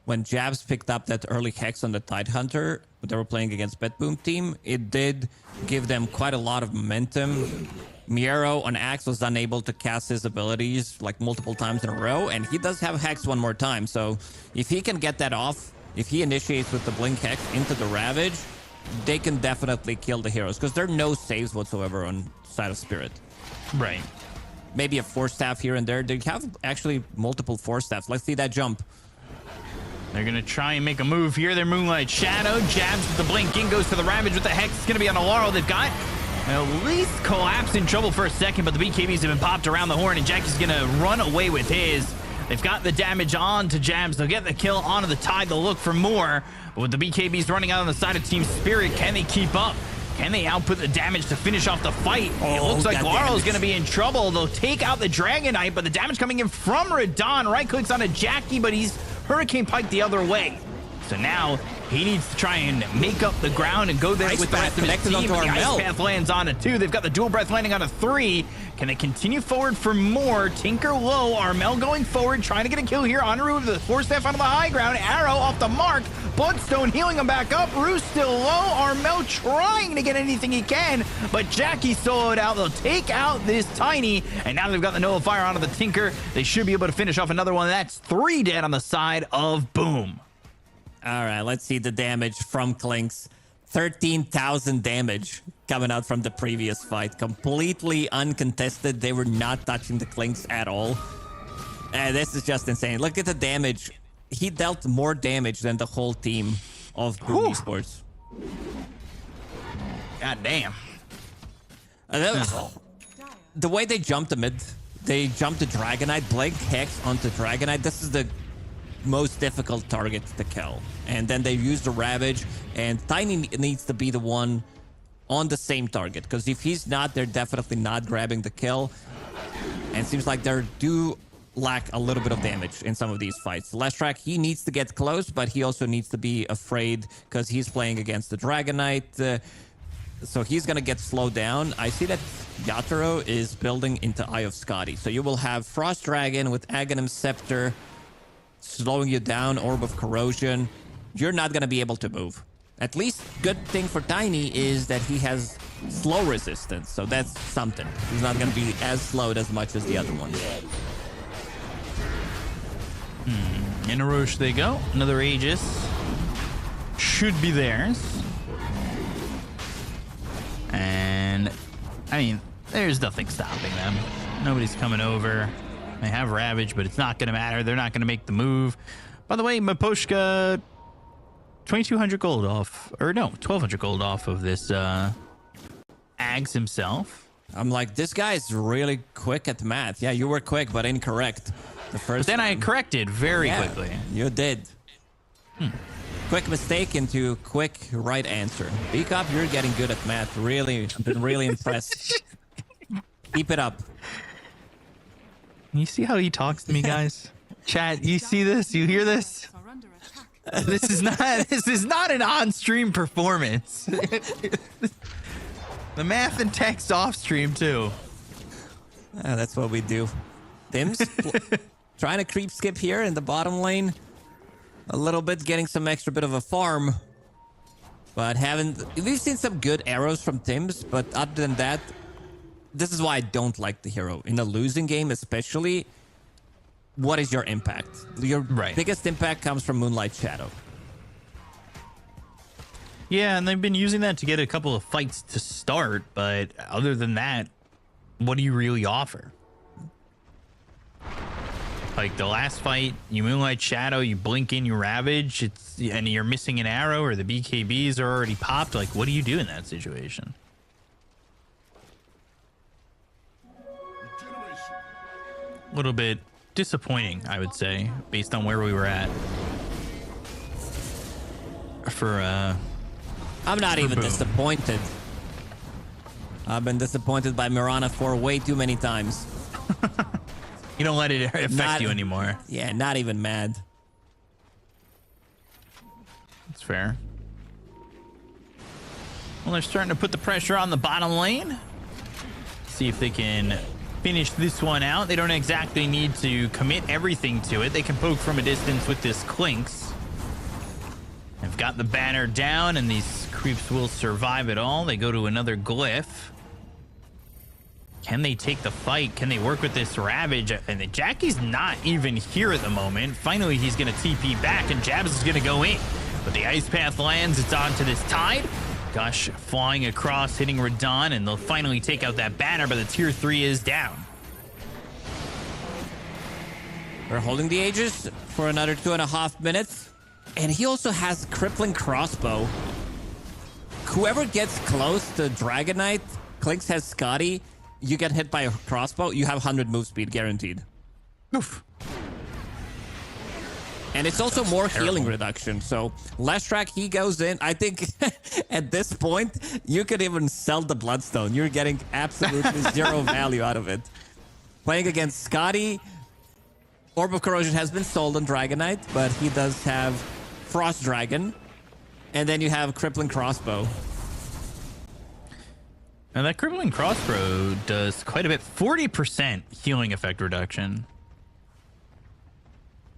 [SPEAKER 6] when Jabs picked up that early Hex on the Tidehunter, they were playing against BetBoom Team. It did give them quite a lot of momentum. Miero on Axe was unable to cast his abilities like multiple times in a row, and he does have Hex one more time. So if he can get that off, if he initiates with the Blink Hex into the Ravage, they can definitely kill the heroes, because there are no saves whatsoever on side of Spirit.
[SPEAKER 5] Right.
[SPEAKER 6] Maybe a Force Staff here and there. They have actually multiple Force Staffs. Let's see that jump.
[SPEAKER 5] They're going to try and make a move here. Their Moonlight Shadow jabs with the blink in, goes to the Ravage with the Hex. It's going to be on a Laurel. They've got at least Collapse in trouble for a second, but the BKBs have been popped around the horn, and Jackie's going to run away with his. They've got the damage on to Jabs. They'll get the kill onto the Tide. They'll look for more. But with the BKBs running out on the side of Team Spirit, can they keep up? Can they output the damage to finish off the fight? It looks like Laurel's going to be in trouble. They'll take out the Dragon Knight, but the damage coming in from Radon. Right clicks on a Jackie, but he's Hurricane Pike the other way. So now he needs to try and make up the ground and go there with the rest of his team. The Ice Path lands on a 2. They've got the Dual Breath landing on a 3. Can they continue forward for more? Tinker low. Armel going forward, trying to get a kill here. Honoru with the Force Staff onto the high ground. Arrow off the mark. Bloodstone healing him back up. Roost still low. Armel trying to get anything he can, but Jackie soloed out. They'll take out this Tiny, and now they've got the Nullifier onto the Tinker. They should be able to finish off another one. That's 3 dead on the side of Boom.
[SPEAKER 6] All right, let's see the damage from Clinks. 13,000 damage coming out from the previous fight. Completely uncontested. They were not touching the Clinks at all. This is just insane. Look at the damage. He dealt more damage than the whole team of Boom Esports.
[SPEAKER 5] God damn.
[SPEAKER 6] The way they jumped the mid, they jumped the Dragonite, Blink Hex onto Dragonite. This is the most difficult target to kill. And then they use the Ravage, and Tiny needs to be the one on the same target, because if he's not, they're definitely not grabbing the kill. And it seems like they do lack a little bit of damage in some of these fights. Leshrac, he needs to get close, but he also needs to be afraid because he's playing against the Dragonite. So he's going to get slowed down. I see that Yatoro is building into Eye of Scotty. So you will have Frost Dragon with Aghanim Scepter slowing you down, Orb of Corrosion. You're not going to be able to move. At least good thing for Tiny is that he has slow resistance. So that's something. He's not going to be as slowed as much as the other ones.
[SPEAKER 5] In a Roche they go. Another Aegis. Should be theirs. And, I mean, there's nothing stopping them. Nobody's coming over. They have Ravage, but it's not going to matter. They're not going to make the move. By the way, Maposhka, 2,200 gold off. Or no, 1,200 gold off of this Ags himself.
[SPEAKER 6] I'm like, this guy's really quick at math. Yeah, you were quick, but incorrect. The first.
[SPEAKER 5] But then I corrected very quickly.
[SPEAKER 6] You did. Quick mistake into quick right answer. Beakup, you're getting good at math. Really, I've been really impressed. Keep it up.
[SPEAKER 5] You see how he talks to me, guys? Chat, you see this? You hear this?
[SPEAKER 7] Are under attack.
[SPEAKER 5] This is not an on-stream performance. The math and text off-stream too.
[SPEAKER 6] That's what we do. Dims trying to creep skip here in the bottom lane. A little bit, getting some extra bit of a farm. But we've seen some good arrows from Tims, but other than that, this is why I don't like the hero. In a losing game especially, what is your impact? Your biggest impact comes from Moonlight Shadow.
[SPEAKER 5] Yeah, and they've been using that to get a couple of fights to start, but other than that, what do you really offer? Like the last fight, you Moonlight Shadow, you blink in, you Ravage, and you're missing an arrow, or the BKBs are already popped. Like, what do you do in that situation? A little bit disappointing, I would say, based on where we were at.
[SPEAKER 6] I'm not even disappointed. I've been disappointed by Mirana for way too many times.
[SPEAKER 5] You don't let it affect you anymore.
[SPEAKER 6] Yeah, not even mad.
[SPEAKER 5] That's fair. Well, they're starting to put the pressure on the bottom lane. See if they can finish this one out. They don't exactly need to commit everything to it. They can poke from a distance with this Clinks. They've got the banner down, and these creeps will survive it all. They go to another glyph. Can they take the fight? Can they work with this Ravage? And Jackie's not even here at the moment. Finally, he's going to TP back, and Jabs is going to go in. But the Ice Path lands. It's onto this Tide. Gush flying across, hitting Radon, and they'll finally take out that banner, but the tier 3 is down.
[SPEAKER 6] We're holding the Aegis for another 2.5 minutes. And he also has Crippling Crossbow. Whoever gets close to Dragonite, Clinks has Scotty, you get hit by a crossbow, you have 100 move speed guaranteed.
[SPEAKER 5] Oof.
[SPEAKER 6] And it's also more healing reduction. So Leshrac, he goes in. I think at this point, you could even sell the Bloodstone. You're getting absolutely zero value out of it. Playing against Scotty, Orb of Corrosion has been sold on Dragonite, but he does have Frost Dragon. And then you have Crippling Crossbow.
[SPEAKER 5] Now that Crippling Crossbow does quite a bit. 40% healing effect reduction.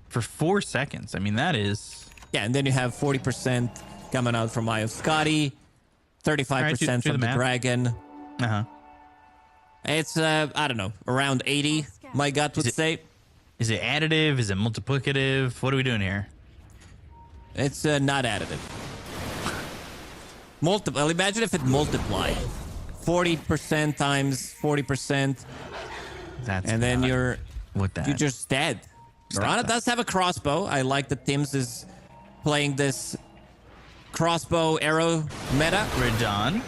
[SPEAKER 5] For 4 seconds. I mean, that is...
[SPEAKER 6] Yeah, and then you have 40% coming out from Eye of Scotty. 35% from the Dragon.
[SPEAKER 5] Uh-huh.
[SPEAKER 6] It's, I don't know, around 80, my gut would say.
[SPEAKER 5] Is it additive? Is it multiplicative? What are we doing here?
[SPEAKER 6] It's not additive. Well, imagine if it multiplied. 40% times 40%. And then you're just dead. Mirana does have a crossbow. I like that Tims is playing this crossbow arrow meta.
[SPEAKER 5] Radon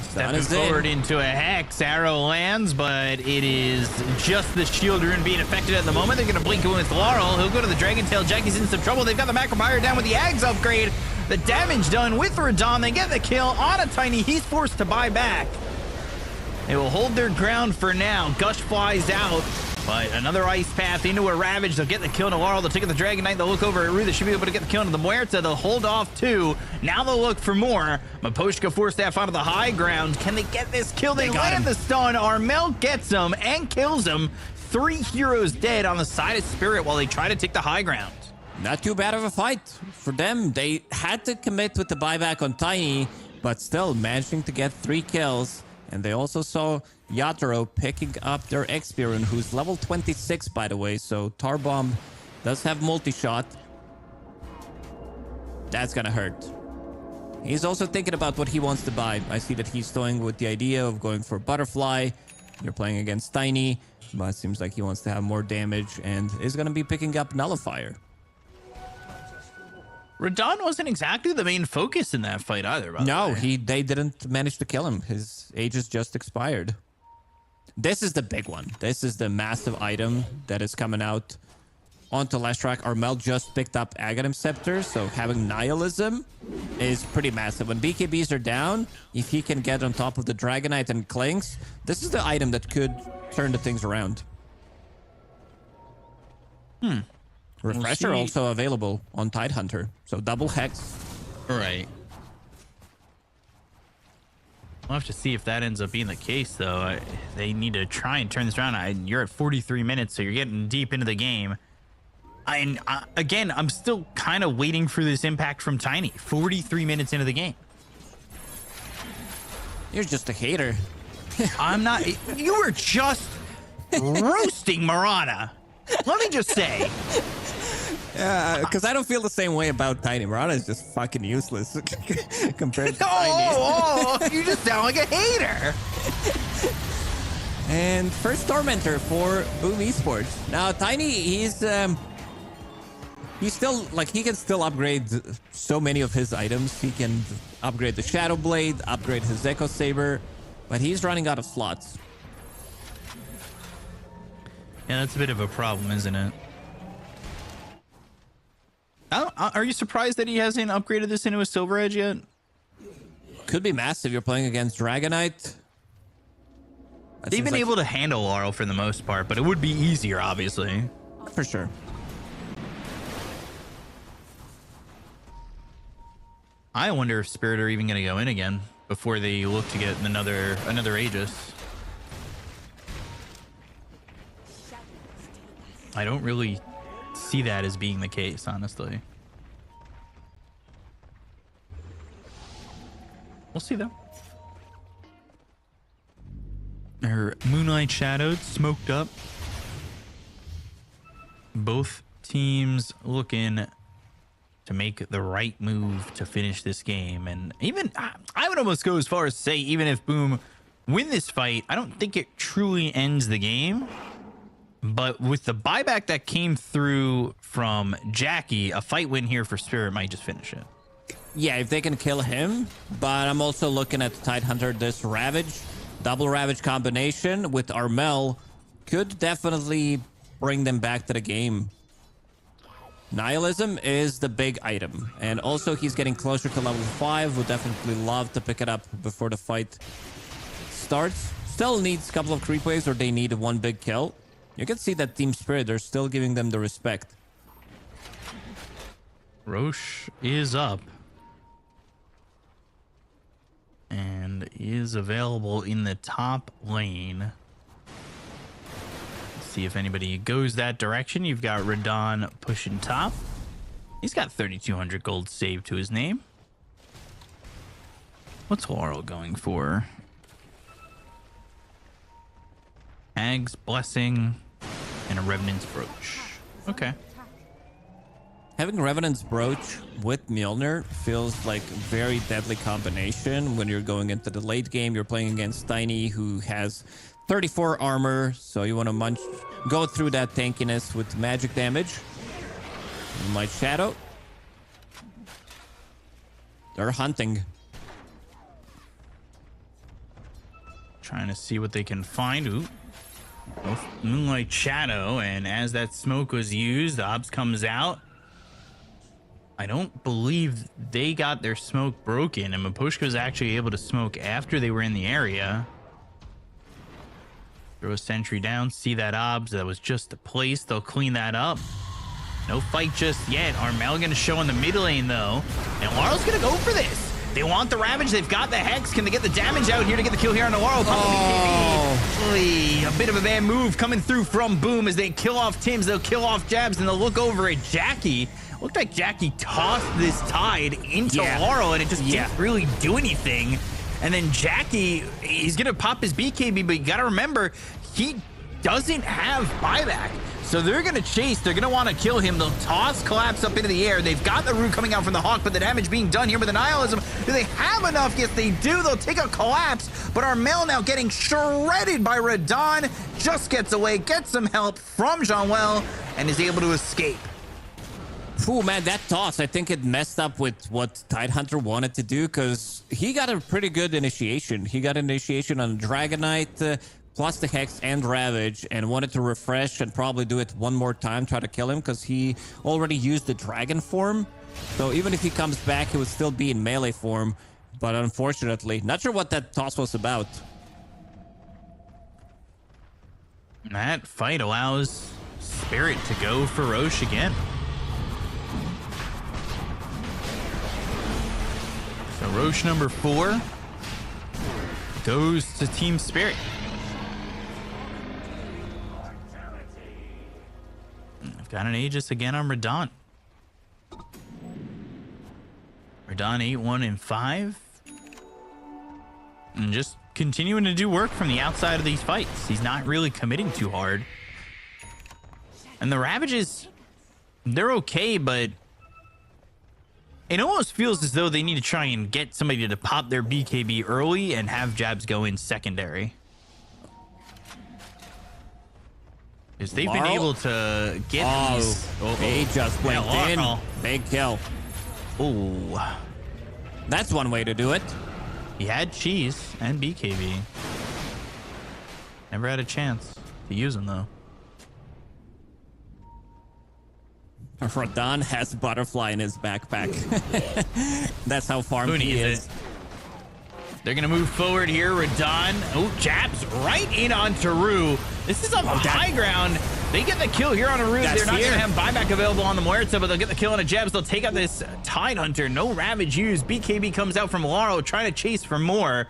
[SPEAKER 5] stepping forward into a Hex. Arrow lands, but it is just the shield rune being affected at the moment. They're going to blink in with Laurel. He'll go to the Dragon Tail. Jackie's in some trouble. They've got the Macrobuyer down with the Ags upgrade. The damage done with Radon. They get the kill on a Tiny. He's forced to buy back. They will hold their ground for now. Gush flies out. But another Ice Path into a Ravage. They'll get the kill to Laurel. They'll take the Dragon Knight. They'll look over at Rue. They should be able to get the kill into the Muerta. They'll hold off two. Now they'll look for more. Maposhka forced staff onto the high ground. Can they get this kill? They land the stun. Armel gets him and kills him. 3 heroes dead on the side of Spirit while they try to take the high ground.
[SPEAKER 6] Not too bad of a fight for them. They had to commit with the buyback on Tiny, but still managing to get 3 kills. And they also saw Yatoro picking up their Expiron, who's level 26, by the way. So Tarbomb does have multi-shot. That's gonna hurt. He's also thinking about what he wants to buy. I see that he's toying with the idea of going for Butterfly. You're playing against Tiny, but it seems like he wants to have more damage and is gonna be picking up Nullifier.
[SPEAKER 5] Radon wasn't exactly the main focus in that fight either, by the way.
[SPEAKER 6] They didn't manage to kill him. His Aegis just expired. This is the big one. This is the massive item that is coming out onto Leshrac. Armel just picked up Aghanim Scepter, so having Nihilism is pretty massive. When BKBs are down, if he can get on top of the Dragonite and Clinks, this is the item that could turn the things around. Refresher also available on Tidehunter. So double Hex.
[SPEAKER 5] Right. We'll have to see if that ends up being the case, though. They need to try and turn this around. You're at 43 minutes, so you're getting deep into the game. Again, I'm still kind of waiting for this impact from Tiny. 43 minutes into the game.
[SPEAKER 6] You're just a hater.
[SPEAKER 5] I'm not. You were just roasting Mirana. Let me just say.
[SPEAKER 6] Yeah, because I don't feel the same way about Tiny. Mirana is just fucking useless compared to Tiny.
[SPEAKER 5] You just sound like a hater.
[SPEAKER 6] And first Tormentor for Boom Esports. Now, Tiny, he's still, like, he can still upgrade so many of his items. He can upgrade the Shadow Blade, upgrade his Echo Saber, but he's running out of slots.
[SPEAKER 5] Yeah, that's a bit of a problem, isn't it? Are you surprised that he hasn't upgraded this into a Silver Edge yet?
[SPEAKER 6] Could be massive. You're playing against Dragonite.
[SPEAKER 5] They've been able to handle Laurel for the most part, but it would be easier, obviously.
[SPEAKER 6] For sure.
[SPEAKER 5] I wonder if Spirit are even going to go in again before they look to get another Aegis. I don't really see that as being the case, honestly. We'll see, though. Her Moonlight Shadowed, smoked up. Both teams looking to make the right move to finish this game. And even, I would almost go as far as to say, even if Boom win this fight, I don't think it truly ends the game. But with the buyback that came through from Jackie, a fight win here for Spirit might just finish it.
[SPEAKER 6] Yeah, if they can kill him. But I'm also looking at the Tidehunter. This Ravage, double Ravage combination with Armel could definitely bring them back to the game. Nihilism is the big item. And also he's getting closer to level 5. Would definitely love to pick it up before the fight starts. Still needs a couple of creep waves, or they need one big kill. You can see that Team Spirit, they're still giving them the respect.
[SPEAKER 5] Roche is up. And is available in the top lane. See if anybody goes that direction. You've got Radon pushing top. He's got 3,200 gold saved to his name. What's Laurel going for? Hag's Blessing and a Revenant's Brooch. Okay.
[SPEAKER 6] Having Revenant's Brooch with Mjolnir feels like a very deadly combination when you're going into the late game. You're playing against Tiny, who has 34 armor, so you want to go through that tankiness with magic damage. My Shadow. They're hunting.
[SPEAKER 5] Trying to see what they can find. Ooh. Moonlight Shadow, and as that smoke was used, Obs comes out. I don't believe they got their smoke broken, and Mapushka was actually able to smoke after they were in the area. Throw a sentry down, see that Obs, that was just a place. They'll clean that up. No fight just yet. Armel gonna show in the mid lane though, and Laurel's gonna go for this. They want the Ravage, they've got the Hex. Can they get the damage out here to get the kill here on Laurel? A bit of a bad move coming through from Boom as they kill off Tims, they'll kill off Jabs, and they'll look over at Jackie. Looked like Jackie tossed this Tide into Laurel, and it just didn't really do anything. And then Jackie, he's gonna pop his BKB, but you gotta remember, he doesn't have buyback. So they're gonna chase, they're gonna wanna kill him. They'll toss Collapse up into the air. They've got the root coming out from the Hawk, but the damage being done here with the Nihilism. Do they have enough? Yes, they do. They'll take a Collapse, but Armel now getting shredded by Radon. Just gets away, gets some help from Jean-Well, and is able to escape.
[SPEAKER 6] Oh man, that toss, I think it messed up with what Tidehunter wanted to do, because he got a pretty good initiation. He got initiation on Dragon Knight, plus the Hex and Ravage, and wanted to refresh and probably do it one more time, try to kill him, because he already used the Dragon form. So even if he comes back, he would still be in melee form. But unfortunately, not sure what that toss was about.
[SPEAKER 5] That fight allows Spirit to go for Roche again. So Roche number 4 goes to Team Spirit. I've got an Aegis again on Radon. Radon 8-1 and 5. And just continuing to do work from the outside of these fights. He's not really committing too hard. And the Ravages, they're okay, but it almost feels as though they need to try and get somebody to pop their BKB early and have Jabs go in secondary. Because they've been able to get these.
[SPEAKER 6] They just went in. Big kill.
[SPEAKER 5] Oh,
[SPEAKER 6] that's one way to do it.
[SPEAKER 5] He had cheese and BKB. Never had a chance to use them though.
[SPEAKER 6] Radon has butterfly in his backpack. That's how farmed he is.
[SPEAKER 5] They're going to move forward here. Radon. Oh, Jabs right in on Taru. This is on high ground. They get the kill here on Aru. They're not going to have buyback available on the Muerta, but they'll get the kill on a Jabs. They'll take out this Tidehunter. No Ravage used. BKB comes out from Laurel, trying to chase for more.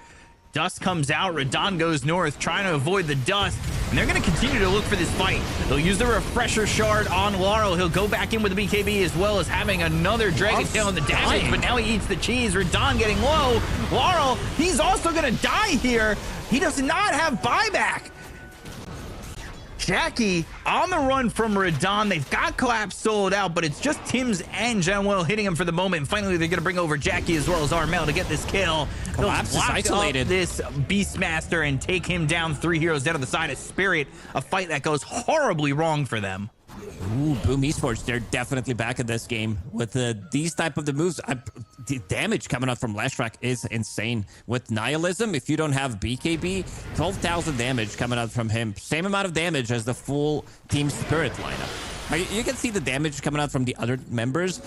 [SPEAKER 5] Dust comes out. Radon goes north, trying to avoid the dust. And they're going to continue to look for this fight. They'll use the refresher shard on Laurel. He'll go back in with the BKB as well as having another Dragon Tail in the damage. But now he eats the cheese. Radon getting low. Laurel, he's also going to die here. He does not have buyback. Jackie on the run from Radon. They've got Collapse sold out, but it's just Tims and Jean-Well hitting him for the moment. And finally, they're going to bring over Jackie as well as Armel to get this kill.
[SPEAKER 6] Collapse is isolated.
[SPEAKER 5] This Beastmaster and take him down. 3 heroes down to the side of Spirit. A fight that goes horribly wrong for them.
[SPEAKER 6] Ooh, Boom Esports, they're definitely back in this game. With these type of the moves, the damage coming up from Lashrak is insane. With Nihilism, if you don't have BKB, 12,000 damage coming out from him. Same amount of damage as the full Team Spirit lineup. You can see the damage coming out from the other members.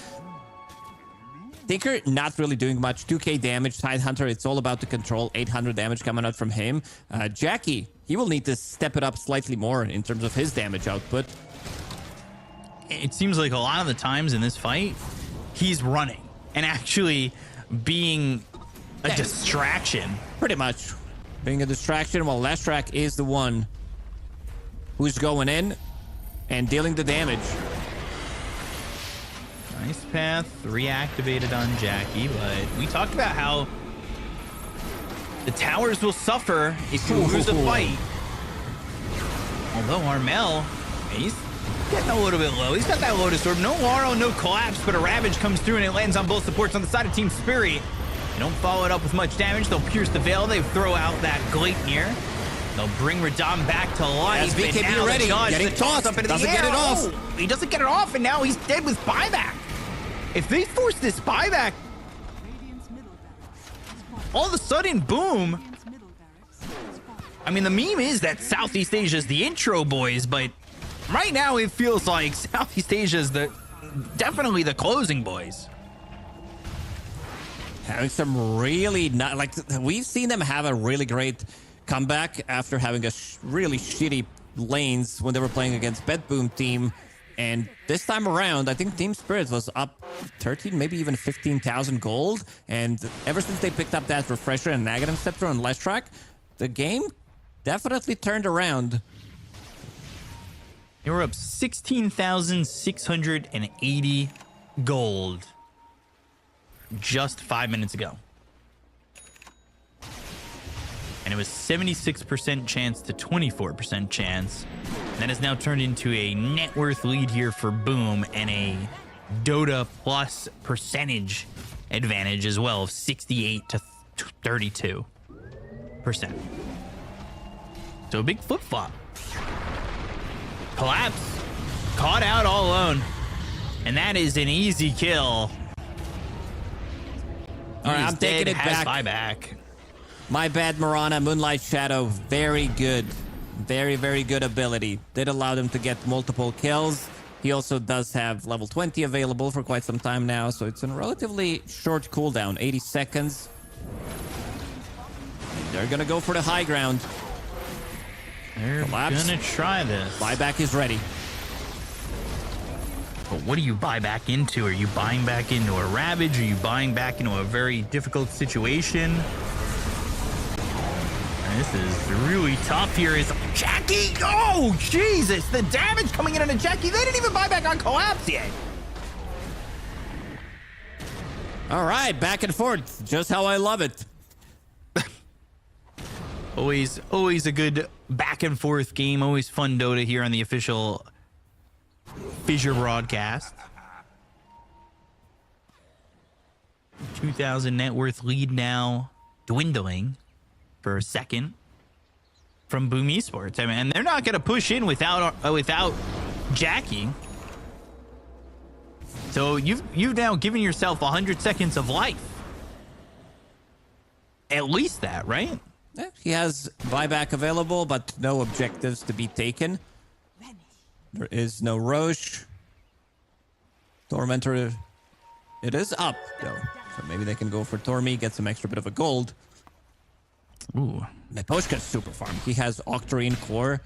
[SPEAKER 6] Tinker not really doing much. 2k damage. Tidehunter, it's all about the control. 800 damage coming out from him. Jackie, he will need to step it up slightly more in terms of his damage output.
[SPEAKER 5] It seems like a lot of the times in this fight, he's running and actually being a distraction.
[SPEAKER 6] Pretty much. Being a distraction, while Leshrac is the one who's going in and dealing the damage.
[SPEAKER 5] Nice path reactivated on Jackie, but we talked about how the towers will suffer if you lose a fight. Although Armel, he's getting a little bit low. He's got that Lotus Orb. No Laurel, no Collapse, but a Ravage comes through and it lands on both supports on the side of Team Spirit. They don't follow it up with much damage. They'll pierce the veil. They throw out that Gleipnir. They'll bring Radam back to life.
[SPEAKER 6] As BKB ready, getting tossed up into the air. Get it off.
[SPEAKER 5] Oh, he doesn't get it off, and now he's dead with buyback. If they force this buyback, all of a sudden, boom. I mean, the meme is that Southeast Asia is the intro boys, but right now it feels like Southeast Asia is definitely the closing boys.
[SPEAKER 6] Having some really not like we've seen them have a really great comeback after having a really shitty lanes when they were playing against BetBoom Team, and this time around I think Team Spirit was up 13, maybe even 15,000 gold, and ever since they picked up that refresher and Aghanim Scepter on Leshrac, the game definitely turned around.
[SPEAKER 5] They were up 16,680 gold just 5 minutes ago. And it was 76% chance to 24% chance. That has now turned into a net worth lead here for Boom and a Dota plus percentage advantage as well of 68 to 32%. So a big flip-flop. Collapse. Caught out all alone. And that is an easy kill.
[SPEAKER 6] All right, I'm taking it back.
[SPEAKER 5] Buyback.
[SPEAKER 6] My bad, Mirana. Moonlight Shadow, very good. Very, very good ability. Did allow them to get multiple kills. He also does have level 20 available for quite some time now, so it's a relatively short cooldown, 80 seconds. They're going to go for the high ground.
[SPEAKER 5] They're
[SPEAKER 6] Collapse.
[SPEAKER 5] going to try this.
[SPEAKER 6] Buyback is ready.
[SPEAKER 5] But what do you buy back into? Are you buying back into a Ravage? Are you buying back into a very difficult situation? This is really tough here. Is Jackie? Oh, Jesus. The damage coming in on a Jackie. They didn't even buy back on Collapse yet.
[SPEAKER 6] All right, back and forth. Just how I love it.
[SPEAKER 5] Always a good back and forth game. Always fun Dota here on the official Fissure broadcast. 2,000 net worth lead now dwindling for a second from Boom Esports. I mean, and they're not going to push in without Jackie. So you've now given yourself 100 seconds of life. At least that, right?
[SPEAKER 6] Yeah, he has buyback available, but no objectives to be taken. There is no Roche. Tormentor, it is up, though. So maybe they can go for Tormi, get some extra bit of a gold.
[SPEAKER 5] Ooh.
[SPEAKER 6] Neposhka's super farm. He has Octarine Core,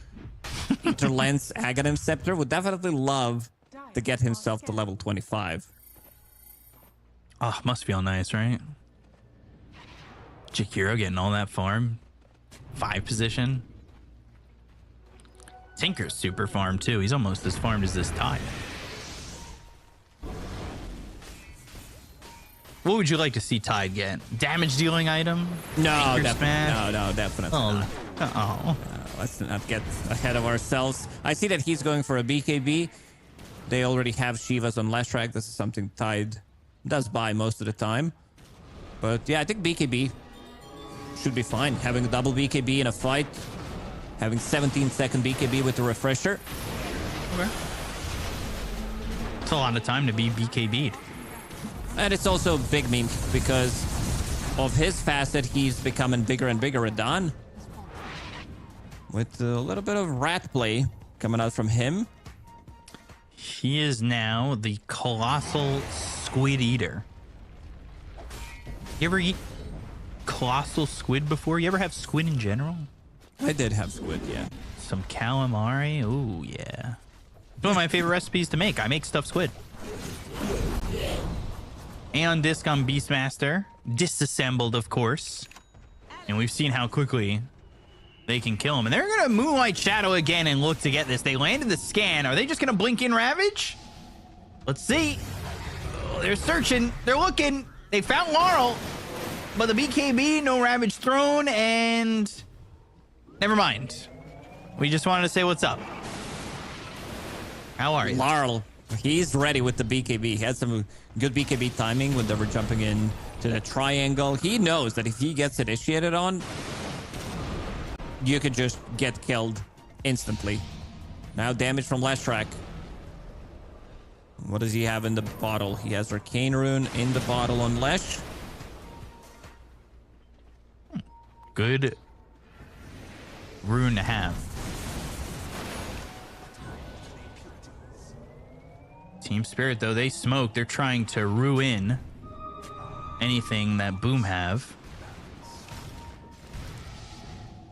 [SPEAKER 6] Interlens, Aghanim Scepter. Would definitely love to get himself to level 25.
[SPEAKER 5] Oh, must feel nice, right? Jakiro getting all that farm. 5 position. Tinker's super farm too. He's almost as farmed as this Tide. What would you like to see Tide get? Damage dealing item?
[SPEAKER 6] No,
[SPEAKER 5] definitely.
[SPEAKER 6] No, definitely not. Let's not get ahead of ourselves. I see that he's going for a BKB. They already have Shivas on Leshrac. This is something Tide does buy most of the time. But yeah, I think BKB should be fine. Having a double BKB in a fight. Having 17-second BKB with the refresher.
[SPEAKER 5] Okay. It's a lot of time to be BKB'd.
[SPEAKER 6] And it's also a big meme because of his facet, he's becoming bigger and bigger at Dawn. With a little bit of rat play coming out from him.
[SPEAKER 5] He is now the colossal squid eater. You ever eat colossal squid before? You ever have squid in general?
[SPEAKER 6] I did have squid, yeah.
[SPEAKER 5] Some calamari. Ooh, yeah. It's one of my favorite recipes to make. I make stuffed squid. Aeon Disc on Beastmaster. Disassembled, of course. And we've seen how quickly they can kill him. And they're going to Moonlight Shadow again and look to get this. They landed the scan. Are they just going to blink in Ravage? Let's see. Oh, they're searching. They're looking. They found Laurel. But the BKB, no Ravage thrown, and never mind. We just wanted to say what's up. How are you?
[SPEAKER 6] Laurel, he's ready with the BKB. He had some good BKB timing when they were jumping in to the triangle. He knows that if he gets initiated on, you could just get killed instantly. Now damage from last track. What does he have in the bottle? He has Arcane Rune in the bottle on Lesh.
[SPEAKER 5] Good rune to have. Team Spirit, though, they smoke. They're trying to ruin anything that Boom have.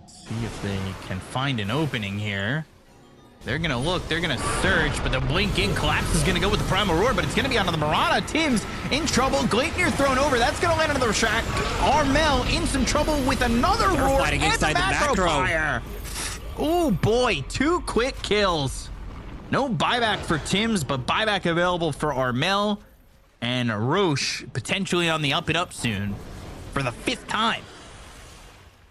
[SPEAKER 5] See if they can find an opening here. They're going to look. They're going to search, but the blink in collapse is going to go with the Primal Roar, but it's going to be onto the Marana. Tim's in trouble. Gleipnir thrown over. That's going to land onto the track. Armel in some trouble with another Roar
[SPEAKER 6] fighting
[SPEAKER 5] and
[SPEAKER 6] inside
[SPEAKER 5] the macro
[SPEAKER 6] macro.
[SPEAKER 5] fire. Oh, boy. 2 quick kills. No buyback for Tim's, but buyback available for Armel. And Roche potentially on the up and up soon for the 5th time.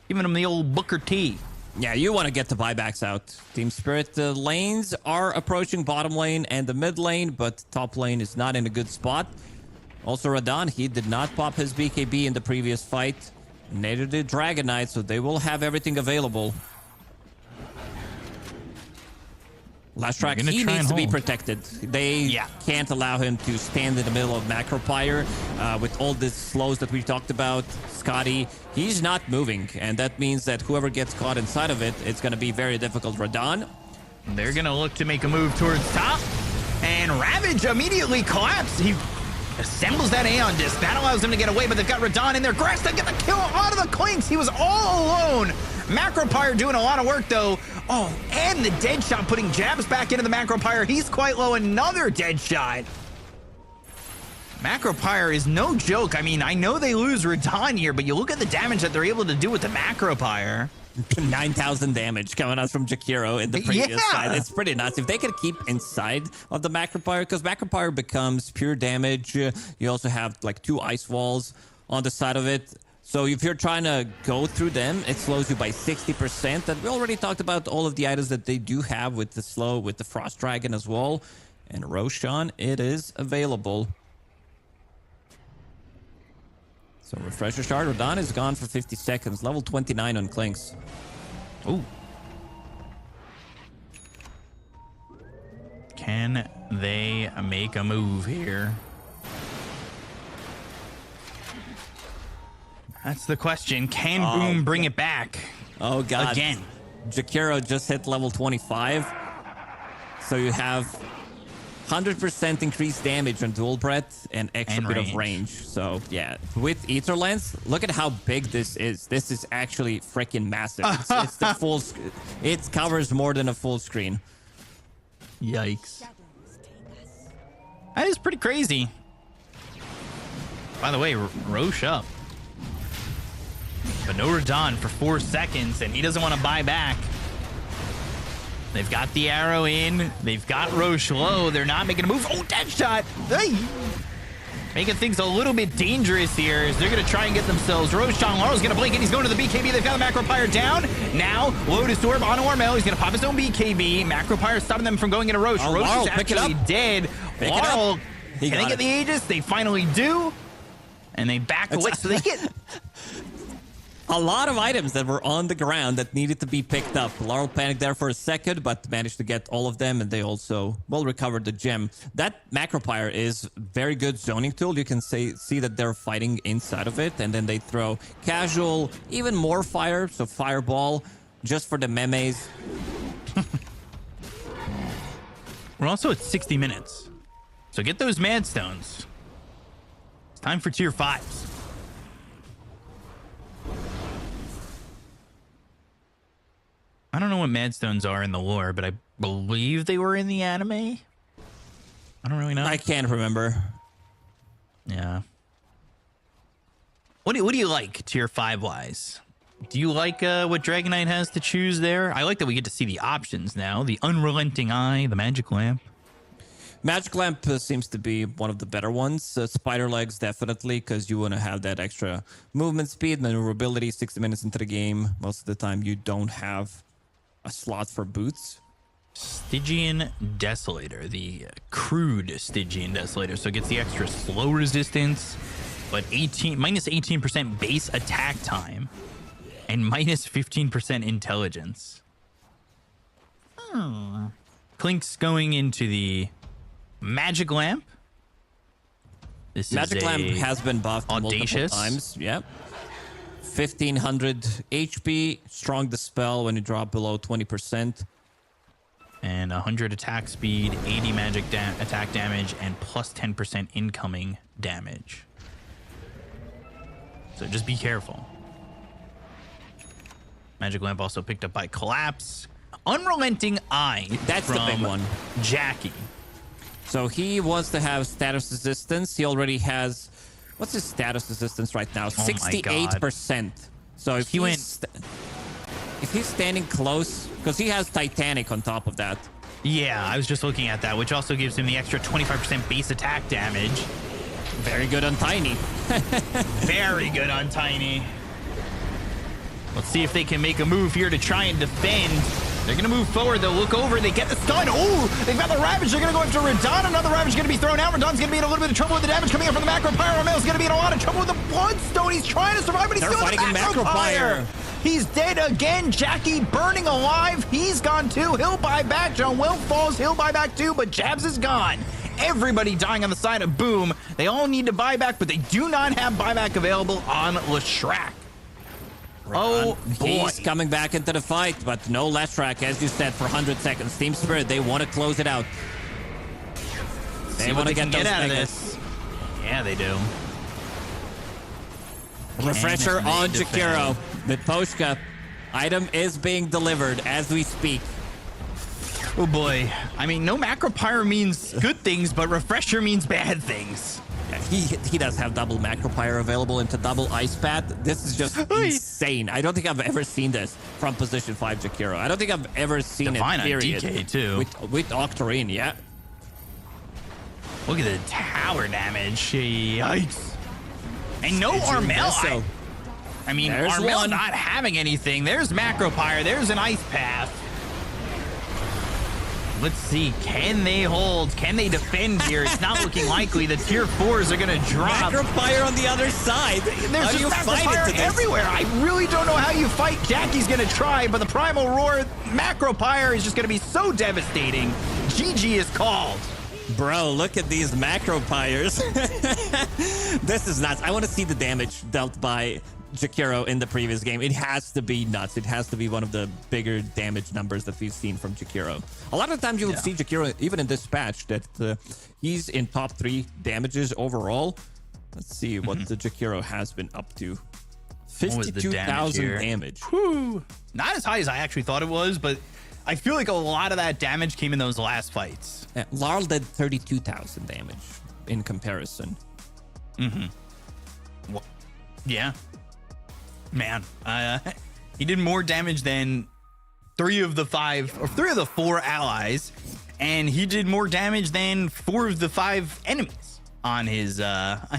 [SPEAKER 5] Giving him the old Booker T.
[SPEAKER 6] Yeah, you want to get the buybacks out. Team Spirit, the lanes are approaching bottom lane and the mid lane, but top lane is not in a good spot. Also, Radon, he did not pop his BKB in the previous fight. Neither did Dragon Knight, so they will have everything available. Last track, he needs to be protected. They can't allow him to stand in the middle of Macro Pyre with all the slows that we talked about. Scotty, he's not moving, and that means that whoever gets caught inside of it, it's going to be very difficult. Radon.
[SPEAKER 5] They're going to look to make a move towards top, and Ravage immediately collapsed. He assembles that Aeon Disc. That allows him to get away, but they've got Radon in there. Grass to get the kill out of the Clinks. He was all alone. Macro Pyre doing a lot of work, though. Oh, and the dead shot putting jabs back into the Macro Pyre. He's quite low. Another dead shot. Macro Pyre is no joke. I mean, I know they lose Radon here, but you look at the damage that they're able to do with the Macro Pyre.
[SPEAKER 6] 9,000 damage coming out from Jakiro in the previous side. It's pretty nuts. If they could keep inside of the Macro Pyre, because Macro Pyre becomes pure damage. You also have like 2 ice walls on the side of it. So if you're trying to go through them, it slows you by 60%. That we already talked about all of the items that they do have with the slow, with the Frost Dragon as well. And Roshan, it is available. So Refresher Shard, Radon is gone for 50 seconds. Level 29 on Clinks.
[SPEAKER 5] Ooh. Can they make a move here? That's the question. Can Boom bring it back?
[SPEAKER 6] Oh, God.
[SPEAKER 5] Again.
[SPEAKER 6] Jakiro just hit level 25. So you have 100% increased damage on dual breath and extra bit of range. So, yeah. With Ether Lens, look at how big this is. This is actually freaking massive. It's the full... It covers more than a full screen.
[SPEAKER 5] Yikes. That is pretty crazy. By the way, Roche up. But no Radon for 4 seconds, and he doesn't want to buy back. They've got the arrow in. They've got Roche low. They're not making a move. Oh, dead shot. Hey. Making things a little bit dangerous here as they're going to try and get themselves. Roshan Laurel's going to blink, and he's going to the BKB. They've got the Macro Pyre down. Now, Lotus Orb on Armel. He's going to pop his own BKB. Macro Pyre stopping them from going into Roche.
[SPEAKER 6] Oh,
[SPEAKER 5] Roche
[SPEAKER 6] Laurel,
[SPEAKER 5] is actually dead. Laurel, can they get the Aegis? They finally do. And they back away. So they get...
[SPEAKER 6] A lot of items that were on the ground that needed to be picked up. Laurel panicked there for a second, but managed to get all of them, and they also well recovered the gem. That Macro Pyre is very good zoning tool. You can see that they're fighting inside of it, and then they throw casual, even more fire, so fireball, just for the memes.
[SPEAKER 5] We're also at 60 minutes. So get those Mad Stones. It's time for tier 5s. I don't know what Mad Stones are in the lore, but I believe they were in the anime. I don't really know.
[SPEAKER 6] I can't remember.
[SPEAKER 5] Yeah. What do you like tier 5 wise? Do you like what Dragon Knight has to choose there? I like that we get to see the options now. The Unrelenting Eye, the Magic Lamp.
[SPEAKER 6] Magic Lamp seems to be one of the better ones. Spider Legs, definitely, because you want to have that extra movement speed, maneuverability 60 minutes into the game. Most of the time, you don't have a slot for boots.
[SPEAKER 5] Stygian Desolator, the crude Stygian Desolator. So it gets the extra slow resistance, but minus 18% base attack time and minus 15% intelligence. Clink's going into the Magic Lamp. This
[SPEAKER 6] Magic
[SPEAKER 5] is
[SPEAKER 6] Lamp has been buffed
[SPEAKER 5] audacious.
[SPEAKER 6] multiple times. Yep. 1500 HP, strong dispel when you drop below 20%.
[SPEAKER 5] And 100 attack speed, 80 magic attack damage, and plus 10% incoming damage. So just be careful. Magic Lamp also picked up by Collapse. Unrelenting Eye.
[SPEAKER 6] That's the big one.
[SPEAKER 5] Jackie.
[SPEAKER 6] So he wants to have status resistance. He already has... What's his status resistance right now? 68%. So if if he's standing close, because he has Titanic on top of that.
[SPEAKER 5] Yeah, I was just looking at that, which also gives him the extra 25% base attack damage.
[SPEAKER 6] Very good on Tiny.
[SPEAKER 5] Very good on Tiny. Let's see if they can make a move here to try and defend. They're going to move forward. They'll look over. They get the stun. Oh, they've got the Ravage. They're going to go after Radon. Another Ravage is going to be thrown out. Radon's going to be in a little bit of trouble with the damage coming in from the Macro Pyro. Mel's going to be in a lot of trouble with the Bloodstone. He's trying to survive, but he's
[SPEAKER 6] They're
[SPEAKER 5] still
[SPEAKER 6] fighting
[SPEAKER 5] in the Macro Pyre. He's dead again. Jackie burning alive. He's gone too. He'll buy back. John Will falls. He'll buy back too, but Jabs is gone. Everybody dying on the side of Boom. They all need to buy back, but they do not have buyback available on Leshrac. Oh boy.
[SPEAKER 6] He's coming back into the fight, but no Leshrac, as you said, for 100 seconds. Team Spirit, they want to close it out. They want to get
[SPEAKER 5] out of this. Yeah, they do.
[SPEAKER 6] Refresher on Jakiro. Mitoshka. Item is being delivered as we speak.
[SPEAKER 5] Oh boy. I mean, no Macro Pyre means good things, but Refresher means bad things.
[SPEAKER 6] Yeah, he does have double Macro Pyre available into double Ice Path. This is just insane. I don't think I've ever seen this from position 5 Jakiro. I don't think I've ever seen
[SPEAKER 5] Divine
[SPEAKER 6] it, period.
[SPEAKER 5] on DK too.
[SPEAKER 6] With Octarine, yeah.
[SPEAKER 5] Look at the tower damage. Yikes. And no Armel. I mean, Armel not having anything. There's Macro Pyre. There's an Ice Path. Let's see. Can they hold? Can they defend here? It's not looking likely. The tier 4s are going to drop.
[SPEAKER 6] Macro Pyre on the other side.
[SPEAKER 5] There's just Macro Pyre everywhere. I really don't know how you fight. Jackie's going to try, but the Primal Roar Macro Pyre is just going to be so devastating. GG is called.
[SPEAKER 6] Bro, look at these Macro Pyres. This is nuts. I want to see the damage dealt by Jakiro in the previous game. It has to be nuts. It has to be one of the bigger damage numbers that we've seen from Jakiro. A lot of times you would see Jakiro, even in this patch, that he's in top 3 damages overall. Let's see what the Jakiro has been up to. 52,000 damage.
[SPEAKER 5] Whew. Not as high as I actually thought it was, but I feel like a lot of that damage came in those last fights.
[SPEAKER 6] Yeah, Larl did 32,000 damage in comparison.
[SPEAKER 5] Well, yeah. Man, he did more damage than 3 of the 4 allies, and he did more damage than 4 of the 5 enemies on his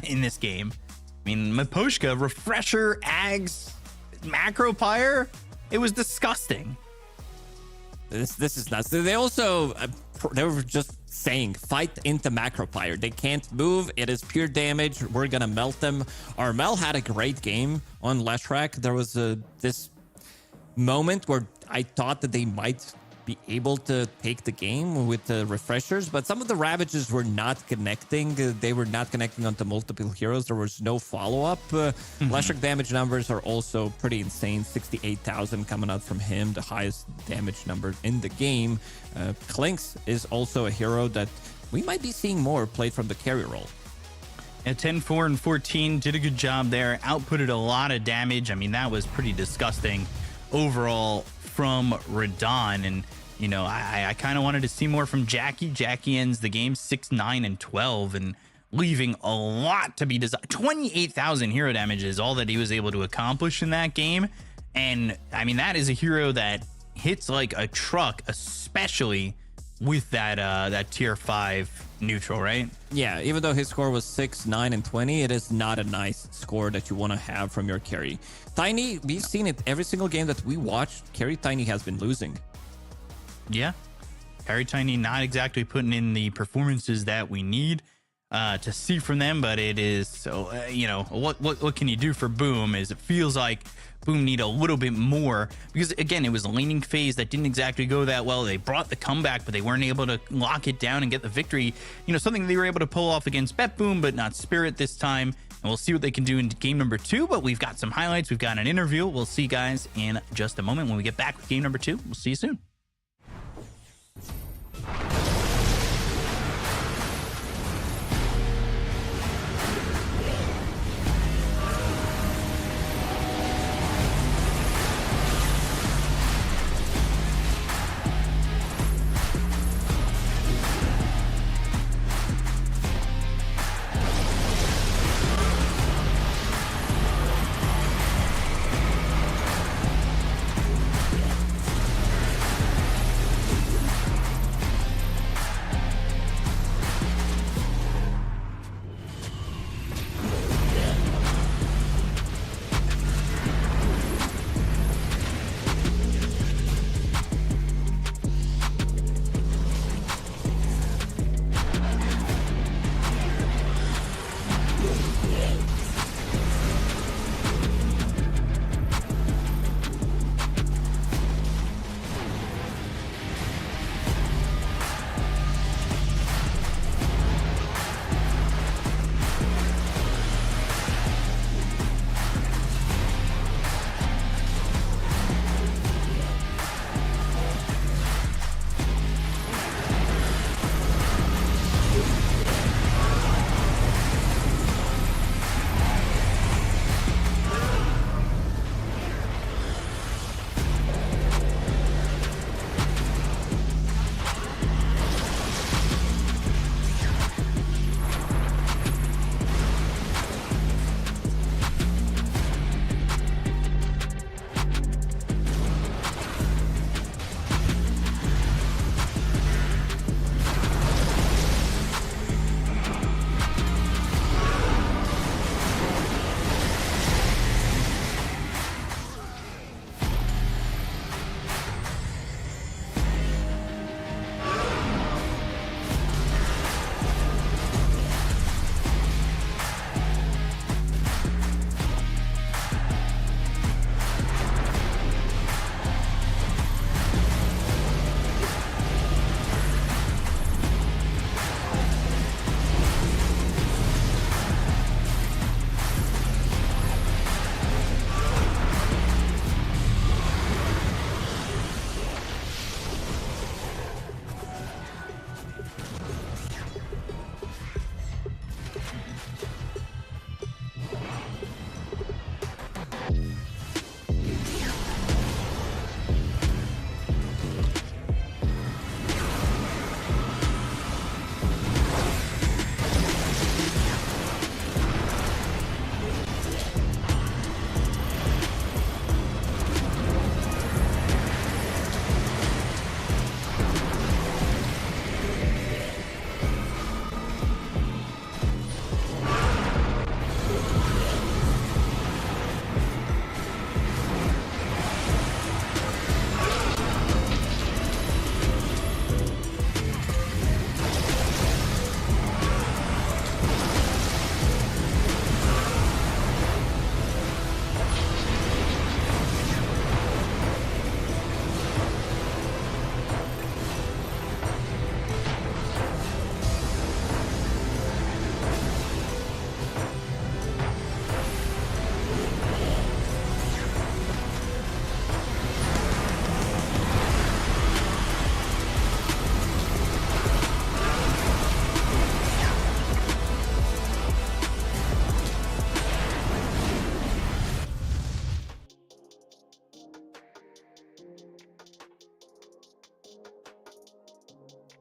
[SPEAKER 5] in this game. I mean, Miposhka, Refresher, Ags, Macro Pyre, it was disgusting.
[SPEAKER 6] This is nuts. They also they were just saying fight into Macro Pyre. They can't move. It is pure damage. We're gonna melt them. Armel had a great game on Leshrac. There was this moment where I thought that they might be able to take the game with the refreshers, but some of the Ravages were not connecting. They were not connecting onto multiple heroes. There was no follow-up. Electric damage numbers are also pretty insane. 68,000 coming out from him, the highest damage number in the game. Clinks is also a hero that we might be seeing more played from the carry role.
[SPEAKER 5] At 10, 4, and 14, did a good job there. Outputted a lot of damage. I mean, that was pretty disgusting overall from Radon. And, you know, I kind of wanted to see more from Jackie. Jackie ends the game 6, 9, and 12, and leaving a lot to be desired. 28,000 hero damage is all that he was able to accomplish in that game. And, I mean, that is a hero that hits like a truck, especially with that tier 5 neutral, right?
[SPEAKER 6] Yeah, even though his score was 6, 9, and 20, it is not a nice score that you want to have from your carry. Tiny, we've seen it every single game that we watched. Carry Tiny has been losing.
[SPEAKER 5] Yeah, Carry Tiny not exactly putting in the performances that we need to see from them, but it is so you know, what can you do for Boom is it feels like Boom need a little bit more, because again, it was a laning phase that didn't exactly go that well. They brought the comeback, but they weren't able to lock it down and get the victory. You know, something they were able to pull off against BetBoom, but not Spirit this time. And we'll see what they can do in game number 2, but we've got some highlights. We've got an interview. We'll see you guys in just a moment when we get back with game number 2. We'll see you soon.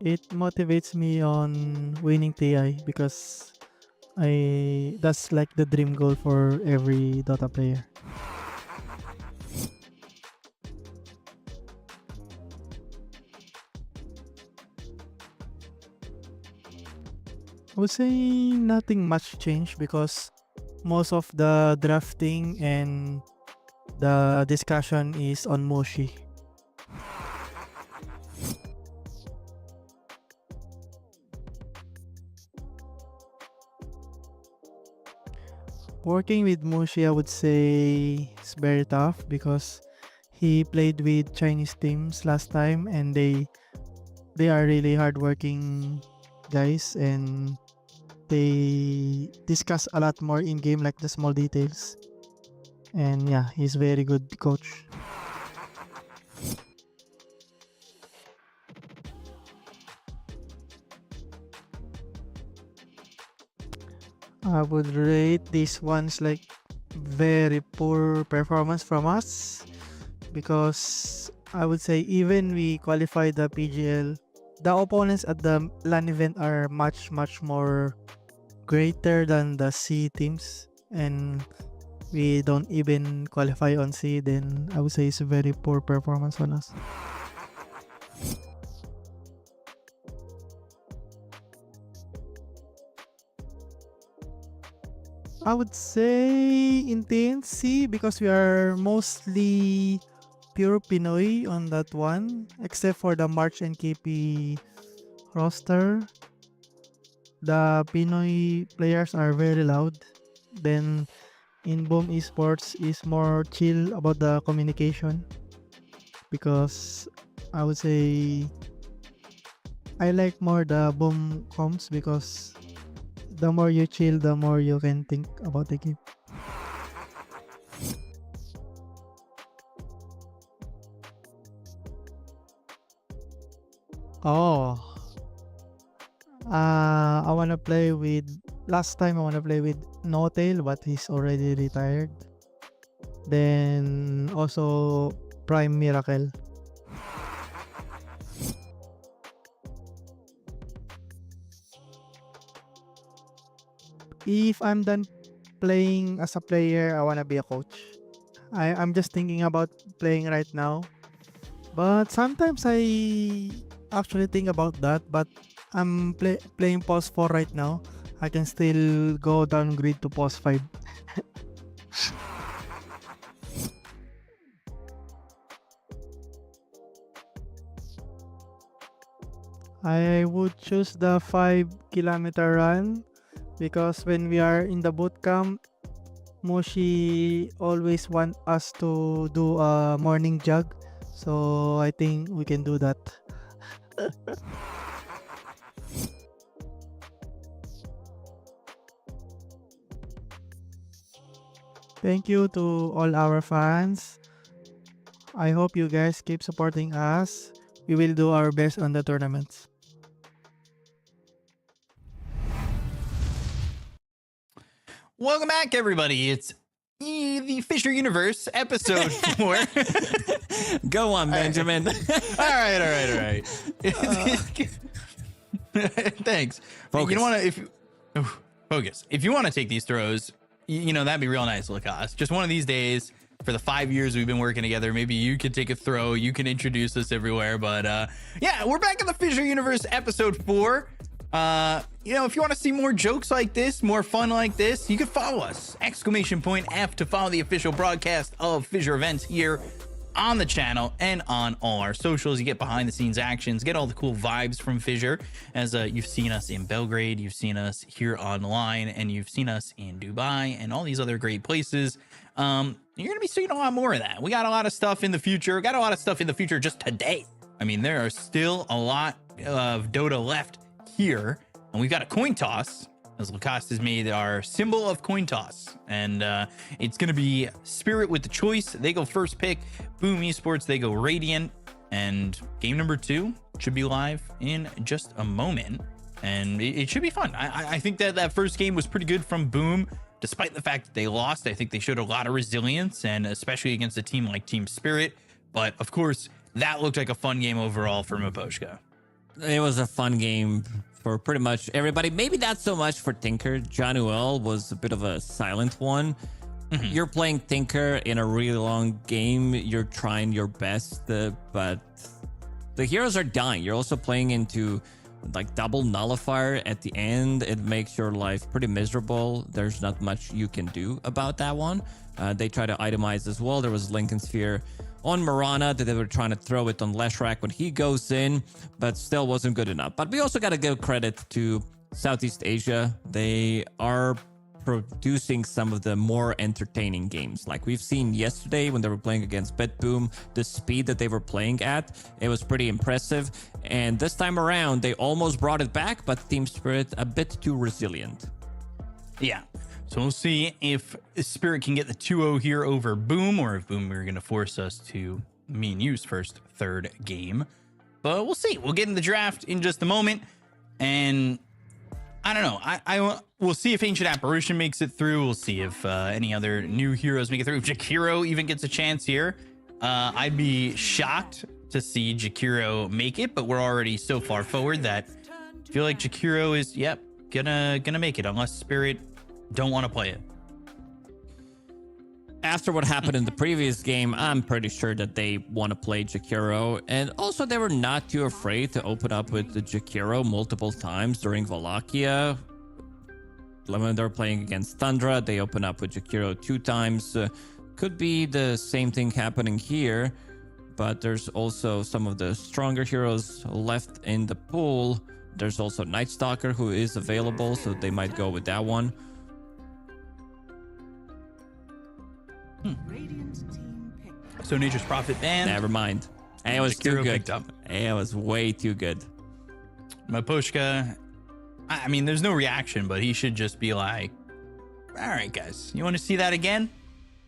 [SPEAKER 8] it motivates me on winning TI because that's like the dream goal for every Dota player. I would say nothing much changed because most of the drafting and the discussion is on Moshi. Working with Moshi, I would say it's very tough because he played with Chinese teams last time and they are really hardworking guys and they discuss a lot more in game like the small details. And yeah, he's very good coach. I would rate these ones like very poor performance from us because I would say even we qualify the PGL, the opponents at the LAN event are much more greater than the C teams and we don't even qualify on C, then I would say it's a very poor performance on us. I would say intense C because we are mostly pure Pinoy on that one, except for the March and KP roster. The Pinoy players are very loud. Then in Boom Esports is more chill about the communication because I would say I like more the Boom comms because the more you chill, the more you can think about the game. Oh, I wanna play with. Last time I wanna play with No Tail, but he's already retired. Then also Prime Miracle. If I'm done playing as a player, I wanna be a coach. I'm just thinking about playing right now. But sometimes I actually think about that. But I'm playing pause 4 right now. I can still go downgrade to pause 5. I would choose the 5-kilometer run because when we are in the boot camp, Moshi always want us to do a morning jog. So I think we can do that. Thank you to all our fans. I hope you guys keep supporting us. We will do our best on the tournaments.
[SPEAKER 5] Welcome back, everybody. It's the FISSURE Universe Ep.4.
[SPEAKER 6] Go on, Benjamin.
[SPEAKER 5] all right. Thanks.
[SPEAKER 6] Focus.
[SPEAKER 5] You don't want to focus. If you want to take these throws, you know that'd be real nice, Lacoste. Just one of these days, for the 5 years we've been working together, maybe you could take a throw. You can introduce us everywhere. But yeah, we're back in the FISSURE Universe Ep.4. If you want to see more jokes like this, more fun like this, you can follow us. !F to follow the official broadcast of FISSURE events here on the channel and on all our socials. You get behind the scenes actions, get all the cool vibes from FISSURE, as you've seen us in Belgrade, you've seen us here online, and you've seen us in Dubai and all these other great places. You're gonna be seeing a lot more of that. We got a lot of stuff in the future. Got a lot of stuff in the future just today. I mean, there are still a lot of Dota left here, and we've got a coin toss, as Lacoste has made our symbol of coin toss, and it's gonna be Spirit with the choice. They go first pick. Boom Esports, they go Radiant, and game number 2 should be live in just a moment, and it should be fun. I think that first game was pretty good from Boom, despite the fact that they lost. I think they showed a lot of resilience, and especially against a team like Team Spirit. But of course, that looked like a fun game overall for Maposhka.
[SPEAKER 6] It was a fun game for pretty much everybody. Maybe not so much for Tinker. Januel was a bit of a silent one. You're playing Tinker in a really long game. You're trying your best, but the heroes are dying. You're also playing into like double nullifier at the end. It makes your life pretty miserable. There's not much you can do about that one. They try to itemize as well. There was Lincoln Sphere on Marana that they were trying to throw it on Leshrac when he goes in, but still wasn't good enough. But we also got to give credit to Southeast Asia. They are producing some of the more entertaining games. Like we've seen yesterday when they were playing against BetBoom, the speed that they were playing at, it was pretty impressive. And this time around, they almost brought it back, but Team Spirit a bit too resilient.
[SPEAKER 5] Yeah. So we'll see if Spirit can get the 2-0 here over Boom, or if Boom are going to force us to me and you's first third game. But we'll see. We'll get in the draft in just a moment. And I don't know. We'll see if Ancient Apparition makes it through. We'll see if any other new heroes make it through. If Jakiro even gets a chance here, I'd be shocked to see Jakiro make it. But we're already so far forward that I feel like Jakiro is, gonna make it unless Spirit don't want to play it.
[SPEAKER 6] After what happened in the previous game, I'm pretty sure that they want to play Jakiro. And also, they were not too afraid to open up with the Jakiro multiple times during Wallachia. When they were playing against Tundra, they opened up with Jakiro 2 times. Could be the same thing happening here, but there's also some of the stronger heroes left in the pool. There's also Night Stalker who is available, so they might go with that one.
[SPEAKER 5] So Nature's Prophet banned.
[SPEAKER 6] Never mind. It was too good.
[SPEAKER 5] Picked up.
[SPEAKER 6] It was way too good.
[SPEAKER 5] Mapushka, I mean, there's no reaction, but he should just be like, all right, guys, you want to see that again?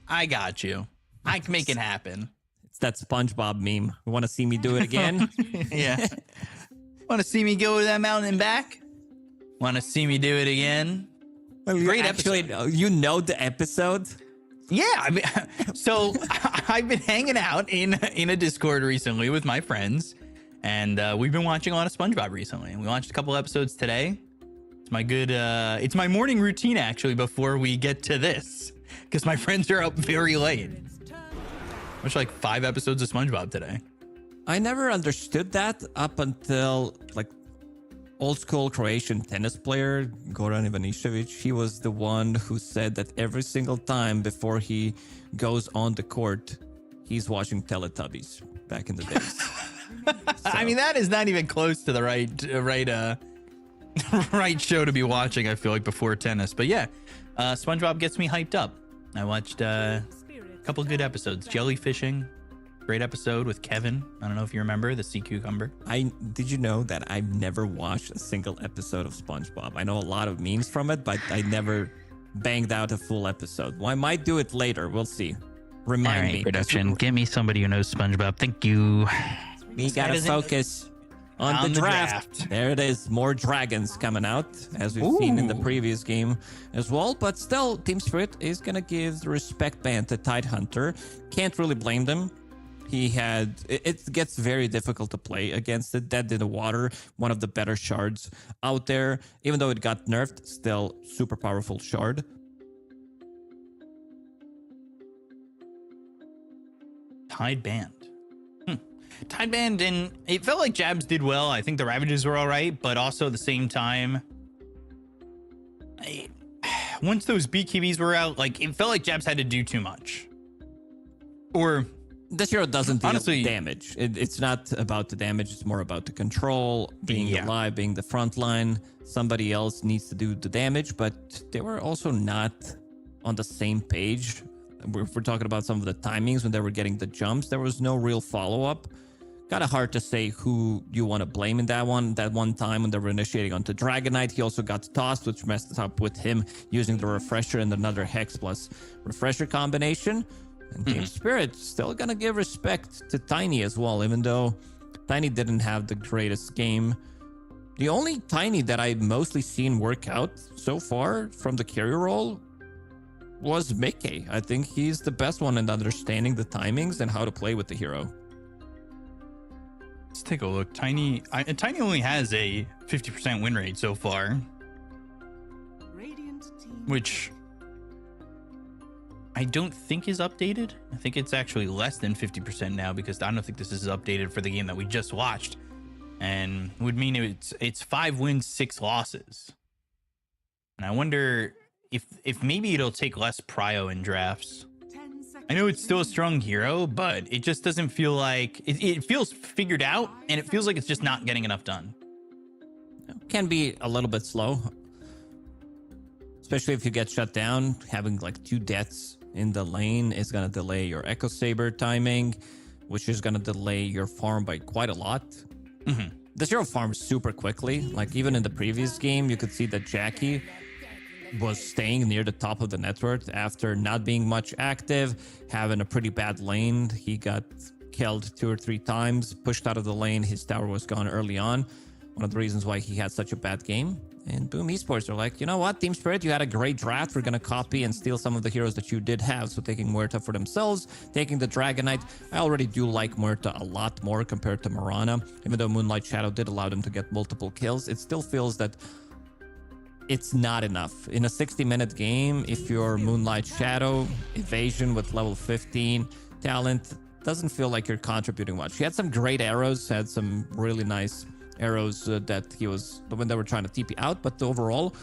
[SPEAKER 5] I got you. I can make it happen.
[SPEAKER 6] It's that SpongeBob meme. You want to see me do it again?
[SPEAKER 5] Yeah. Want to see me go to that mountain and back? Want to see me do it again? Great episode.
[SPEAKER 6] You know the episode?
[SPEAKER 5] Yeah, I mean, so I've been hanging out in a Discord recently with my friends, and we've been watching a lot of SpongeBob recently. We watched a couple episodes today. It's my it's my morning routine actually before we get to this, because my friends are up very late. Watched like 5 episodes of SpongeBob today.
[SPEAKER 6] I never understood that up until like old school Croatian tennis player Goran Ivanišević. He was the one who said that every single time before he goes on the court, he's watching Teletubbies back in the days.
[SPEAKER 5] I mean, that is not even close to the right show to be watching, I feel like, before tennis. But yeah, SpongeBob gets me hyped up. I watched a couple good episodes. Jellyfishing. Great episode with Kevin. I don't know if you remember the sea cucumber.
[SPEAKER 6] Did you know that I've never watched a single episode of SpongeBob? I know a lot of memes from it, but I never banged out a full episode. Well, I might do it later. We'll see. Remind me.
[SPEAKER 5] Production, get me somebody who knows SpongeBob. Thank you.
[SPEAKER 6] We gotta focus on the draft. There it is. More dragons coming out, as we've seen in the previous game as well. But still, Team Spirit is gonna give the respect band to Tidehunter. Can't really blame them. It gets very difficult to play against it. Dead in the Water, one of the better shards out there. Even though it got nerfed, still super powerful shard.
[SPEAKER 5] Tide Band. Tide Band, and it felt like Jabs did well. I think the Ravages were all right, but also at the same time, once those BKBs were out, like it felt like Jabs had to do too much. Or
[SPEAKER 6] this hero doesn't deal
[SPEAKER 5] honestly
[SPEAKER 6] damage. It's not about the damage. It's more about the control, being alive, being the front line. Somebody else needs to do the damage, but they were also not on the same page. If we're talking about some of the timings when they were getting the jumps, there was no real follow-up. Kind of hard to say who you want to blame in that one. That one time when they were initiating onto Dragon Knight, he also got tossed, which messed up with him using the Refresher and another Hex plus Refresher combination. And Team Spirit still gonna give respect to Tiny as well, even though Tiny didn't have the greatest game. The only Tiny that I've mostly seen work out so far from the carry role was Mickey. I think he's the best one in understanding the timings and how to play with the hero.
[SPEAKER 5] Let's take a look. Tiny only has a 50% win rate so far, which I don't think is updated. I think it's actually less than 50% now, because I don't think this is updated for the game that we just watched, and would mean it's 5 wins, 6 losses. And I wonder if maybe it'll take less prio in drafts. I know it's still a strong hero, but it just doesn't feel like it feels figured out, and it feels like it's just not getting enough done.
[SPEAKER 6] Can be a little bit slow, especially if you get shut down. Having like 2 deaths in the lane is going to delay your Echo Saber timing, which is going to delay your farm by quite a lot. The hero farms super quickly. Like even in the previous game, you could see that Jackie was staying near the top of the network after not being much active, having a pretty bad lane. He got killed 2 or 3 times, pushed out of the lane. His tower was gone early on. One of the reasons why he had such a bad game. And Boom Esports are like, you know what, Team Spirit, you had a great draft. We're going to copy and steal some of the heroes that you did have. So taking Muerta for themselves, taking the Dragon Knight. I already do like Muerta a lot more compared to Mirana. Even though Moonlight Shadow did allow them to get multiple kills, it still feels that it's not enough. In a 60-minute game, if you're Moonlight Shadow, evasion with level 15 talent, doesn't feel like you're contributing much. He had some great arrows, had some really nice arrows that he was when they were trying to TP out, but overall,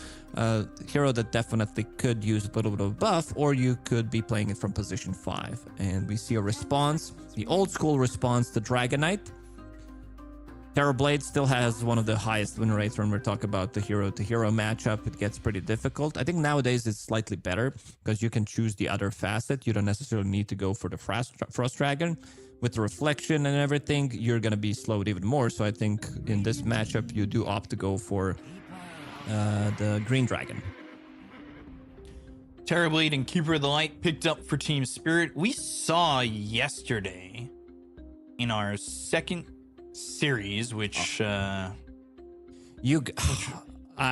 [SPEAKER 6] hero that definitely could use a little bit of buff, or you could be playing it from position 5. And we see a response, the old school response to Dragon Knight. Terrorblade still has one of the highest win rates when we're talking about the hero-to-hero matchup. It gets pretty difficult. I think nowadays it's slightly better because you can choose the other facet. You don't necessarily need to go for the Frost Dragon. With the reflection and everything, you're going to be slowed even more. So I think in this matchup, you do opt to go for the Green Dragon.
[SPEAKER 5] Terrorblade and Keeper of the Light picked up for Team Spirit. We saw yesterday in our second series, which I'm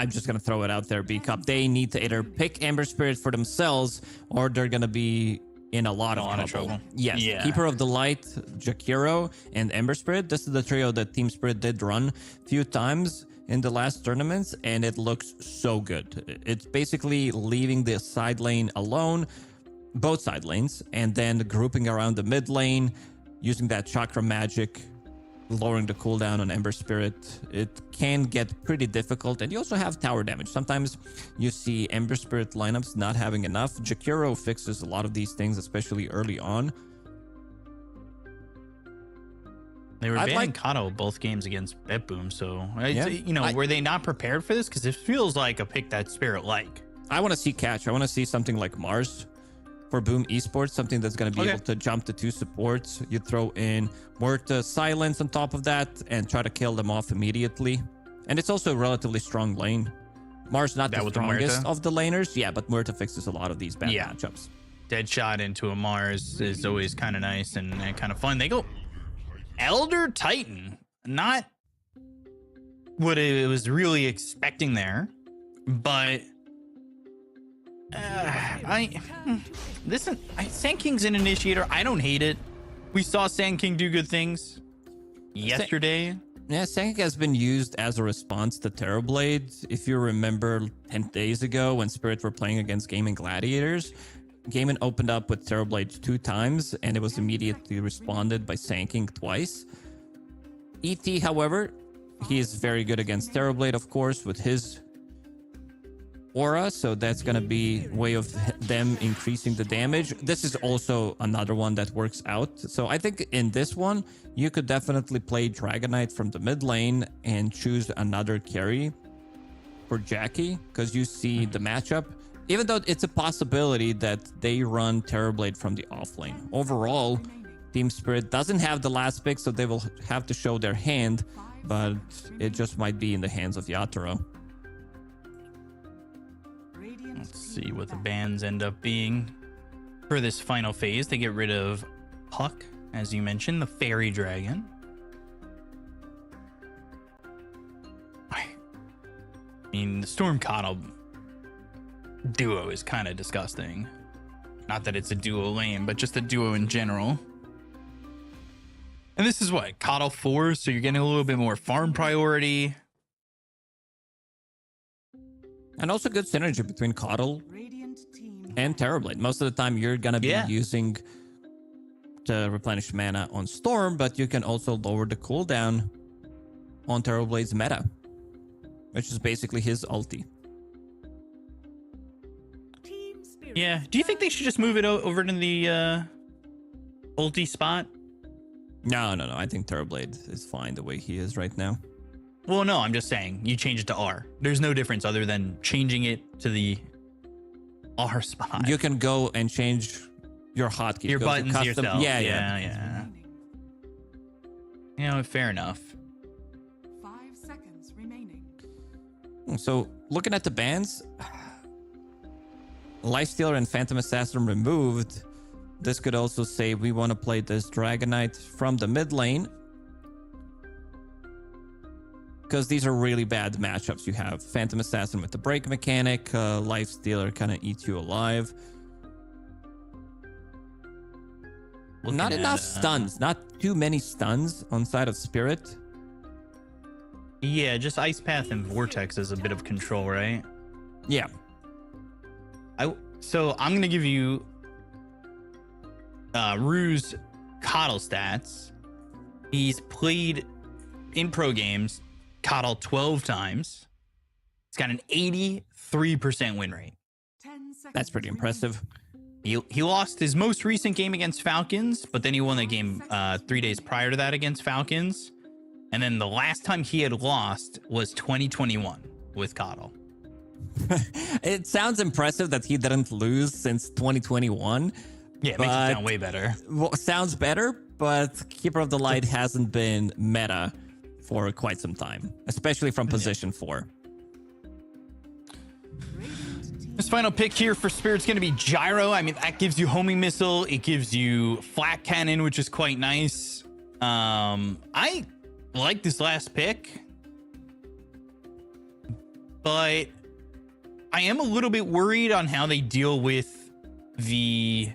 [SPEAKER 5] just gonna throw it out there, B-Cup. They need to either pick Ember Spirit for themselves, or they're gonna be in a lot of trouble. Yes, yeah. Keeper of the Light, Jakiro, and Ember Spirit. This is the trio that Team Spirit did run a few times in the last tournaments, and it looks so good. It's basically leaving the side lane alone, both side lanes, and then grouping around the mid lane, using that chakra magic, lowering the cooldown on Ember Spirit. It can get pretty difficult, and you also have tower damage. Sometimes you see Ember Spirit lineups not having enough. Jakiro fixes a lot of these things, especially early on. They were banning Kato both games against BetBoom, so were they not prepared for this? Because it feels like a pick that Spirit like.
[SPEAKER 6] I want to see catch. I want to see something like Mars for Boom Esports, something that's going to be able to jump to 2 supports. You throw in Muerta Silence on top of that and try to kill them off immediately. And it's also a relatively strong lane. Mars not the strongest of the laners, but Muerta fixes a lot of these bad matchups.
[SPEAKER 5] Dead shot into a Mars is always kind of nice and kind of fun. They go Elder Titan, not what it was really expecting there, but Sand King's an initiator. I don't hate it. We saw Sand King do good things yesterday.
[SPEAKER 6] Sand King has been used as a response to Terrorblade. If you remember 10 days ago when Spirit were playing against Gaimin Gladiators, Gaimin opened up with Terrorblade 2 times, and it was immediately responded by Sand King twice. ET, however, he is very good against Terrorblade, of course, with his aura, so that's gonna be a way of them increasing the damage. This is also another one that works out. So I think in this one, you could definitely play Dragon Knight from the mid lane and choose another carry for Jackie, because you see the matchup. Even though it's a possibility that they run Terrorblade from the off lane. Overall, Team Spirit doesn't have the last pick, so they will have to show their hand, but it just might be in the hands of Yatoro.
[SPEAKER 5] Let's see what the bans end up being for this final phase. They get rid of Puck, as you mentioned, the Fairy Dragon. I mean, the Storm Kato duo is kind of disgusting. Not that it's a duo lane, but just a duo in general. And this is what, Coddle 4, so you're getting a little bit more farm priority.
[SPEAKER 6] And also good synergy between Coddle and Terrorblade. Most of the time you're gonna be using to replenish mana on Storm, but you can also lower the cooldown on Terrorblade's meta, which is basically his ulti.
[SPEAKER 5] Yeah. Do you think they should just move it over to the ulti spot?
[SPEAKER 6] No. I think Terrorblade is fine the way he is right now.
[SPEAKER 5] Well, no, I'm just saying you change it to R. There's no difference other than changing it to the R spot.
[SPEAKER 6] You can go and change your hotkeys.
[SPEAKER 5] Your buttons yourself.
[SPEAKER 6] Yeah.
[SPEAKER 5] You know, fair enough.
[SPEAKER 7] 5 seconds remaining.
[SPEAKER 6] So looking at the bans, Lifestealer and Phantom Assassin removed. This could also say we want to play this Dragon Knight from the mid lane, because these are really bad matchups. You have Phantom Assassin with the break mechanic, Lifestealer kind of eats you alive. Not enough stuns, not too many stuns on side of Spirit.
[SPEAKER 5] Yeah, just Ice Path and Vortex is a bit of control, right?
[SPEAKER 6] Yeah.
[SPEAKER 5] So I'm gonna give you Rue's Coddle stats. He's played in pro games Coddle 12 times. He's got an 83% win rate.
[SPEAKER 6] That's pretty impressive.
[SPEAKER 5] He lost his most recent game against Falcons, but then he won the game 3 days prior to that against Falcons. And then the last time he had lost was 2021 with Coddle.
[SPEAKER 6] It sounds impressive that he didn't lose since 2021.
[SPEAKER 5] Yeah, it makes it sound way better.
[SPEAKER 6] Well, sounds better, but Keeper of the Light hasn't been meta for quite some time, especially from position 4.
[SPEAKER 5] This final pick here for Spirit's going to be Gyro. I mean, that gives you homing missile. It gives you flat cannon, which is quite nice. I like this last pick, but I am a little bit worried on how they deal with the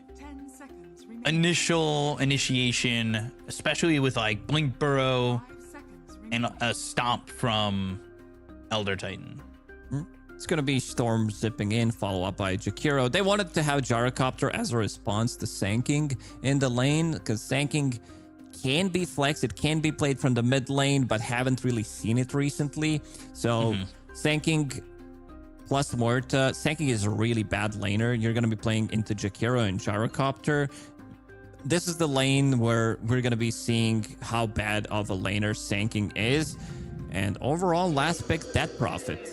[SPEAKER 5] initial initiation, especially with like Blink Burrow and a stomp from Elder Titan.
[SPEAKER 6] It's going to be Storm zipping in, follow up by Jakiro. They wanted to have Gyrocopter as a response to Sanking in the lane, because Sanking can be flexed. It can be played from the mid lane, but haven't really seen it recently. So Sanking plus Morta. Sanking is a really bad laner. You're going to be playing into Jakiro and Gyrocopter. This is the lane where we're going to be seeing how bad of a laner Sanking is. And overall, last pick, Death Prophet.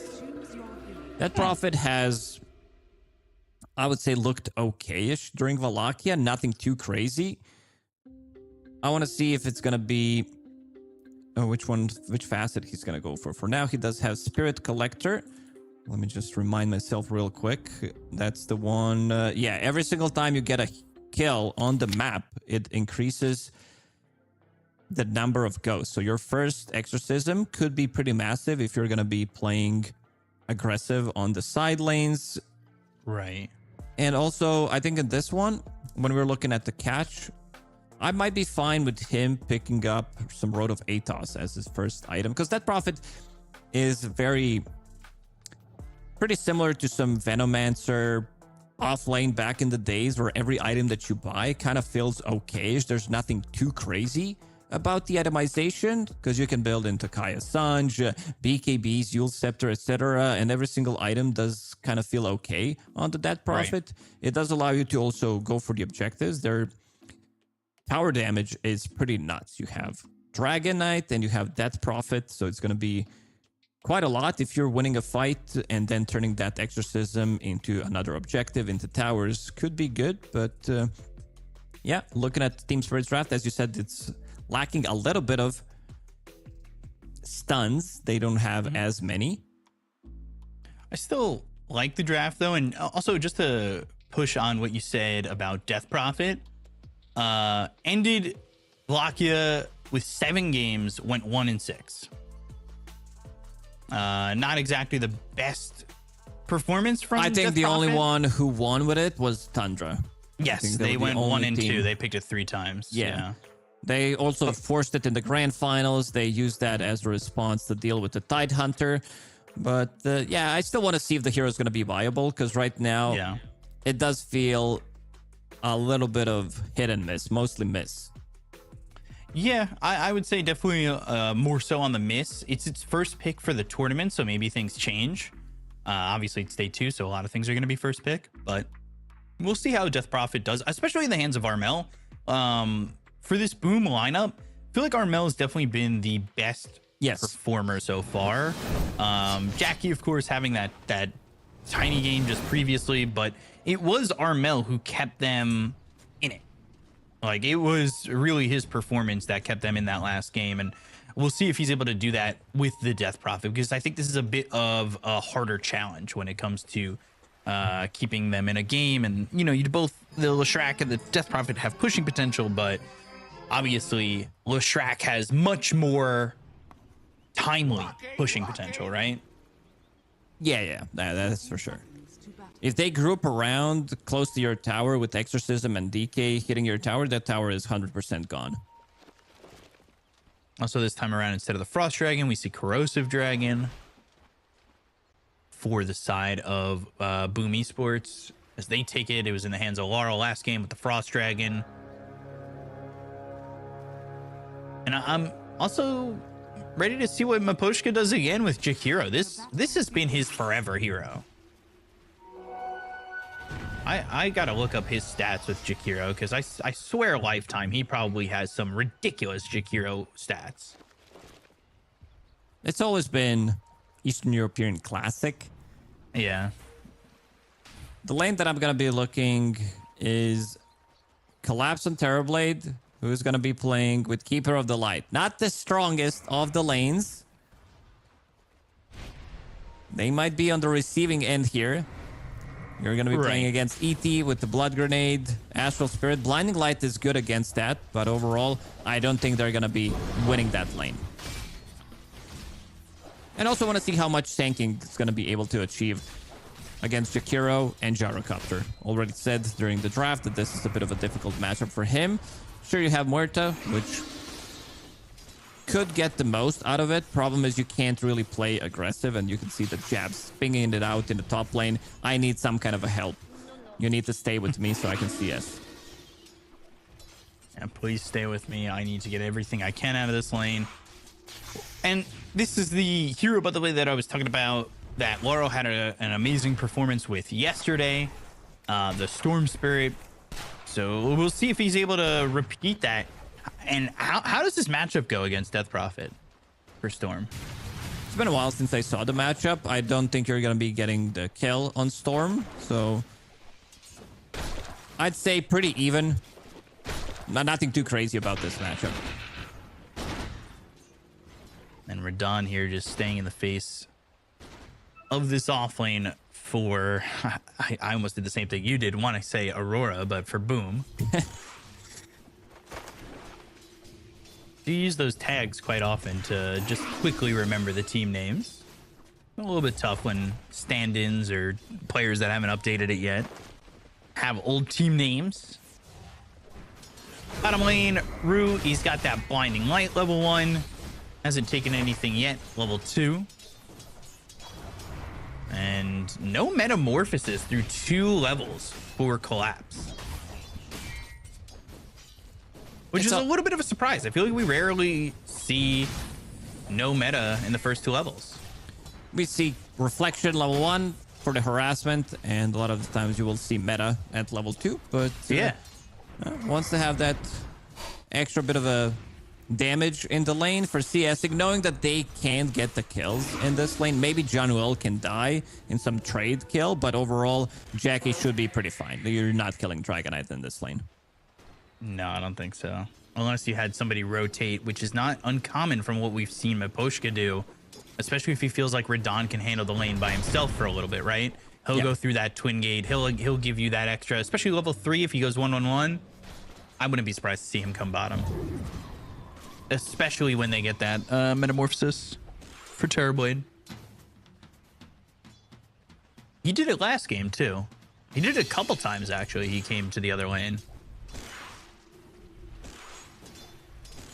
[SPEAKER 6] That Prophet has, I would say, looked okay-ish during Wallachia. Nothing too crazy. I want to see if it's going to be... which facet he's going to go for. For now, he does have Spirit Collector. Let me just remind myself real quick. That's the one... yeah, every single time you get a kill on the map, it increases the number of ghosts. So your first exorcism could be pretty massive if you're going to be playing aggressive on the side lanes.
[SPEAKER 5] Right.
[SPEAKER 6] And also, I think in this one, when we're looking at the catch, I might be fine with him picking up some Road of Atos as his first item, because that Prophet is pretty similar to some Venomancer off lane back in the days, where every item that you buy kind of feels okay. There's nothing too crazy about the itemization, because you can build into Kaya Sanj, BKBs, Yule Scepter, etc. And every single item does kind of feel okay on the Death Prophet. Right. It does allow you to also go for the objectives. Their power damage is pretty nuts. You have Dragon Knight and you have Death Prophet, so it's going to be quite a lot if you're winning a fight, and then turning that exorcism into another objective, into towers, could be good. But yeah, looking at Team Spirit's draft, as you said, it's lacking a little bit of stuns. They don't have as many.
[SPEAKER 5] I still like the draft though, and also just to push on what you said about Death Prophet, ended Wallachia with 7 games, went 1-6. Not exactly the best performance from
[SPEAKER 6] I think
[SPEAKER 5] Death
[SPEAKER 6] the
[SPEAKER 5] Prophet.
[SPEAKER 6] only one who won with it was Tundra.
[SPEAKER 5] Yes, they went 1-2. They picked it 3 times.
[SPEAKER 6] Yeah. They also forced it in the grand finals. They used that as a response to deal with the Tide Hunter. But yeah, I still want to see if the hero is going to be viable, because right now it does feel a little bit of hit and miss, mostly miss.
[SPEAKER 5] Yeah, I would say definitely more so on the miss. It's its first pick for the tournament, so maybe things change. Obviously, it's day 2, so a lot of things are going to be first pick. But we'll see how Death Prophet does, especially in the hands of Armel. For this Boom lineup, I feel like Armel has definitely been the best performer so far. Jackie, of course, having that tiny game just previously, but it was Armel who kept them in it. Like, it was really his performance that kept them in that last game, and we'll see if he's able to do that with the Death Prophet, because I think this is a bit of a harder challenge when it comes to keeping them in a game. And, you know, the Leshrac and the Death Prophet have pushing potential, but obviously Leshrac has much more timely pushing potential, right?
[SPEAKER 6] Yeah, that's for sure. If they group around close to your tower with Exorcism and DK hitting your tower, that tower is 100% gone.
[SPEAKER 5] Also, this time around, instead of the Frost Dragon, we see Corrosive Dragon for the side of Boom Esports. As they take it, it was in the hands of Laurel last game with the Frost Dragon. And I'm also ready to see what Miposhka does again with Jakiro. This has been his forever hero. I gotta look up his stats with Jakiro, because I swear lifetime he probably has some ridiculous Jakiro stats.
[SPEAKER 6] It's always been Eastern European classic.
[SPEAKER 5] Yeah.
[SPEAKER 6] The lane that I'm gonna be looking is Collapse on Terrorblade, who's gonna be playing with Keeper of the Light. Not the strongest of the lanes. They might be on the receiving end here. You're going to be playing against ET with the Blood Grenade, Astral Spirit. Blinding Light is good against that, but overall, I don't think they're going to be winning that lane. And also want to see how much tanking is going to be able to achieve against Jakiro and Gyrocopter. Already said during the draft that this is a bit of a difficult matchup for him. Sure, you have Muerta, which could get the most out of it. Problem is you can't really play aggressive, and you can see the jabs pinging it out in the top lane. I need some kind of a help. You need to stay with me so I can CS.
[SPEAKER 5] And please stay with me. I need to get everything I can out of this lane. And this is the hero, by the way, that I was talking about that Laurel had an amazing performance with yesterday. The Storm Spirit. So we'll see if he's able to repeat that. And how does this matchup go against Death Prophet for Storm?
[SPEAKER 6] It's been a while since I saw the matchup. I don't think you're going to be getting the kill on Storm. So I'd say pretty even. Nothing too crazy about this matchup.
[SPEAKER 5] And Radon here just staying in the face of this offlane for... I almost did the same thing you did. Want to say Aurora, but for Boom. You use those tags quite often to just quickly remember the team names. A little bit tough when stand-ins or players that haven't updated it yet have old team names. Bottom lane, Rue, he's got that Blinding Light level 1. Hasn't taken anything yet, level 2. And no Metamorphosis through 2 levels for Collapse. Which is a little bit of a surprise. I feel like we rarely see no meta in the first 2 levels.
[SPEAKER 6] We see Reflection level 1 for the harassment, and a lot of the times you will see meta at level 2. But
[SPEAKER 5] yeah,
[SPEAKER 6] wants to have that extra bit of a damage in the lane for CSing, knowing that they can't get the kills in this lane. Maybe Januel can die in some trade kill, but overall, Jackie should be pretty fine. You're not killing Dragonite in this lane.
[SPEAKER 5] No, I don't think so. Unless you had somebody rotate, which is not uncommon from what we've seen Miposhka do, especially if he feels like Radon can handle the lane by himself for a little bit, right? He'll go through that twin gate. He'll give you that extra, especially level 3 if he goes 1-1-1. I wouldn't be surprised to see him come bottom. Especially when they get that Metamorphosis for Terrorblade. He did it last game too. He did it a couple times actually. He came to the other lane.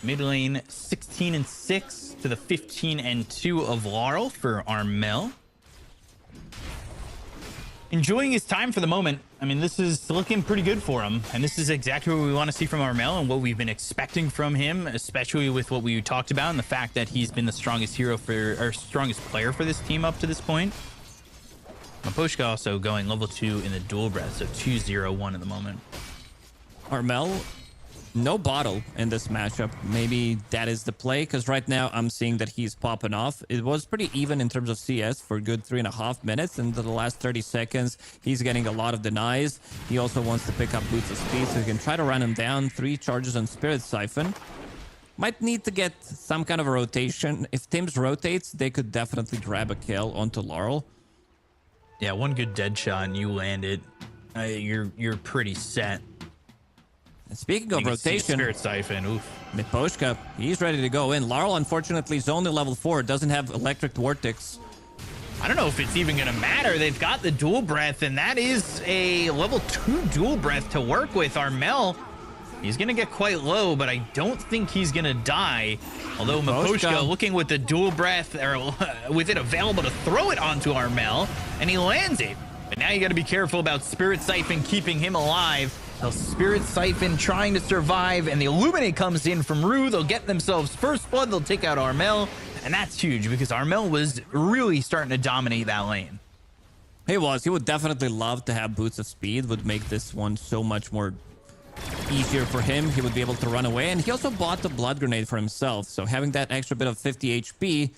[SPEAKER 5] Mid lane 16-6 to the 15-2 of Laurel for Armel. Enjoying his time for the moment. I mean, this is looking pretty good for him. And this is exactly what we want to see from Armel and what we've been expecting from him, especially with what we talked about and the fact that he's been the strongest hero for, or strongest player for this team up to this point. Maposhka also going level 2 in the dual breath, so 2-0-1 at the moment.
[SPEAKER 6] Armel, no bottle in this matchup. Maybe that is the play, because right now I'm seeing that he's popping off. It was pretty even in terms of CS for a good 3.5 minutes. Into the last 30 seconds, he's getting a lot of denies. He also wants to pick up boots of speed, so he can try to run him down. 3 charges on Spirit Siphon. Might need to get some kind of a rotation. If Tim's rotates, they could definitely grab a kill onto Laurel.
[SPEAKER 5] Yeah, one good dead shot and you land it. You're pretty set.
[SPEAKER 6] And speaking of rotation,
[SPEAKER 5] Spirit Siphon, oof.
[SPEAKER 6] Miposhka, he's ready to go in. Laurel, unfortunately, is only level 4. Doesn't have Electric Vortex.
[SPEAKER 5] I don't know if it's even going to matter. They've got the dual breath, and that is a level 2 dual breath to work with. Armel, he's going to get quite low, but I don't think he's going to die. Although Miposhka looking with the dual breath, or with it available to throw it onto Armel, and he lands it. But now you got to be careful about Spirit Siphon keeping him alive. So Spirit Siphon trying to survive, and the Illuminate comes in from Rue. They'll get themselves first blood. They'll take out Armel, and that's huge because Armel was really starting to dominate that lane.
[SPEAKER 6] He was. He would definitely love to have Boots of Speed. Would make this one so much more easier for him. He would be able to run away, and he also bought the Blood Grenade for himself. So having that extra bit of 50 HP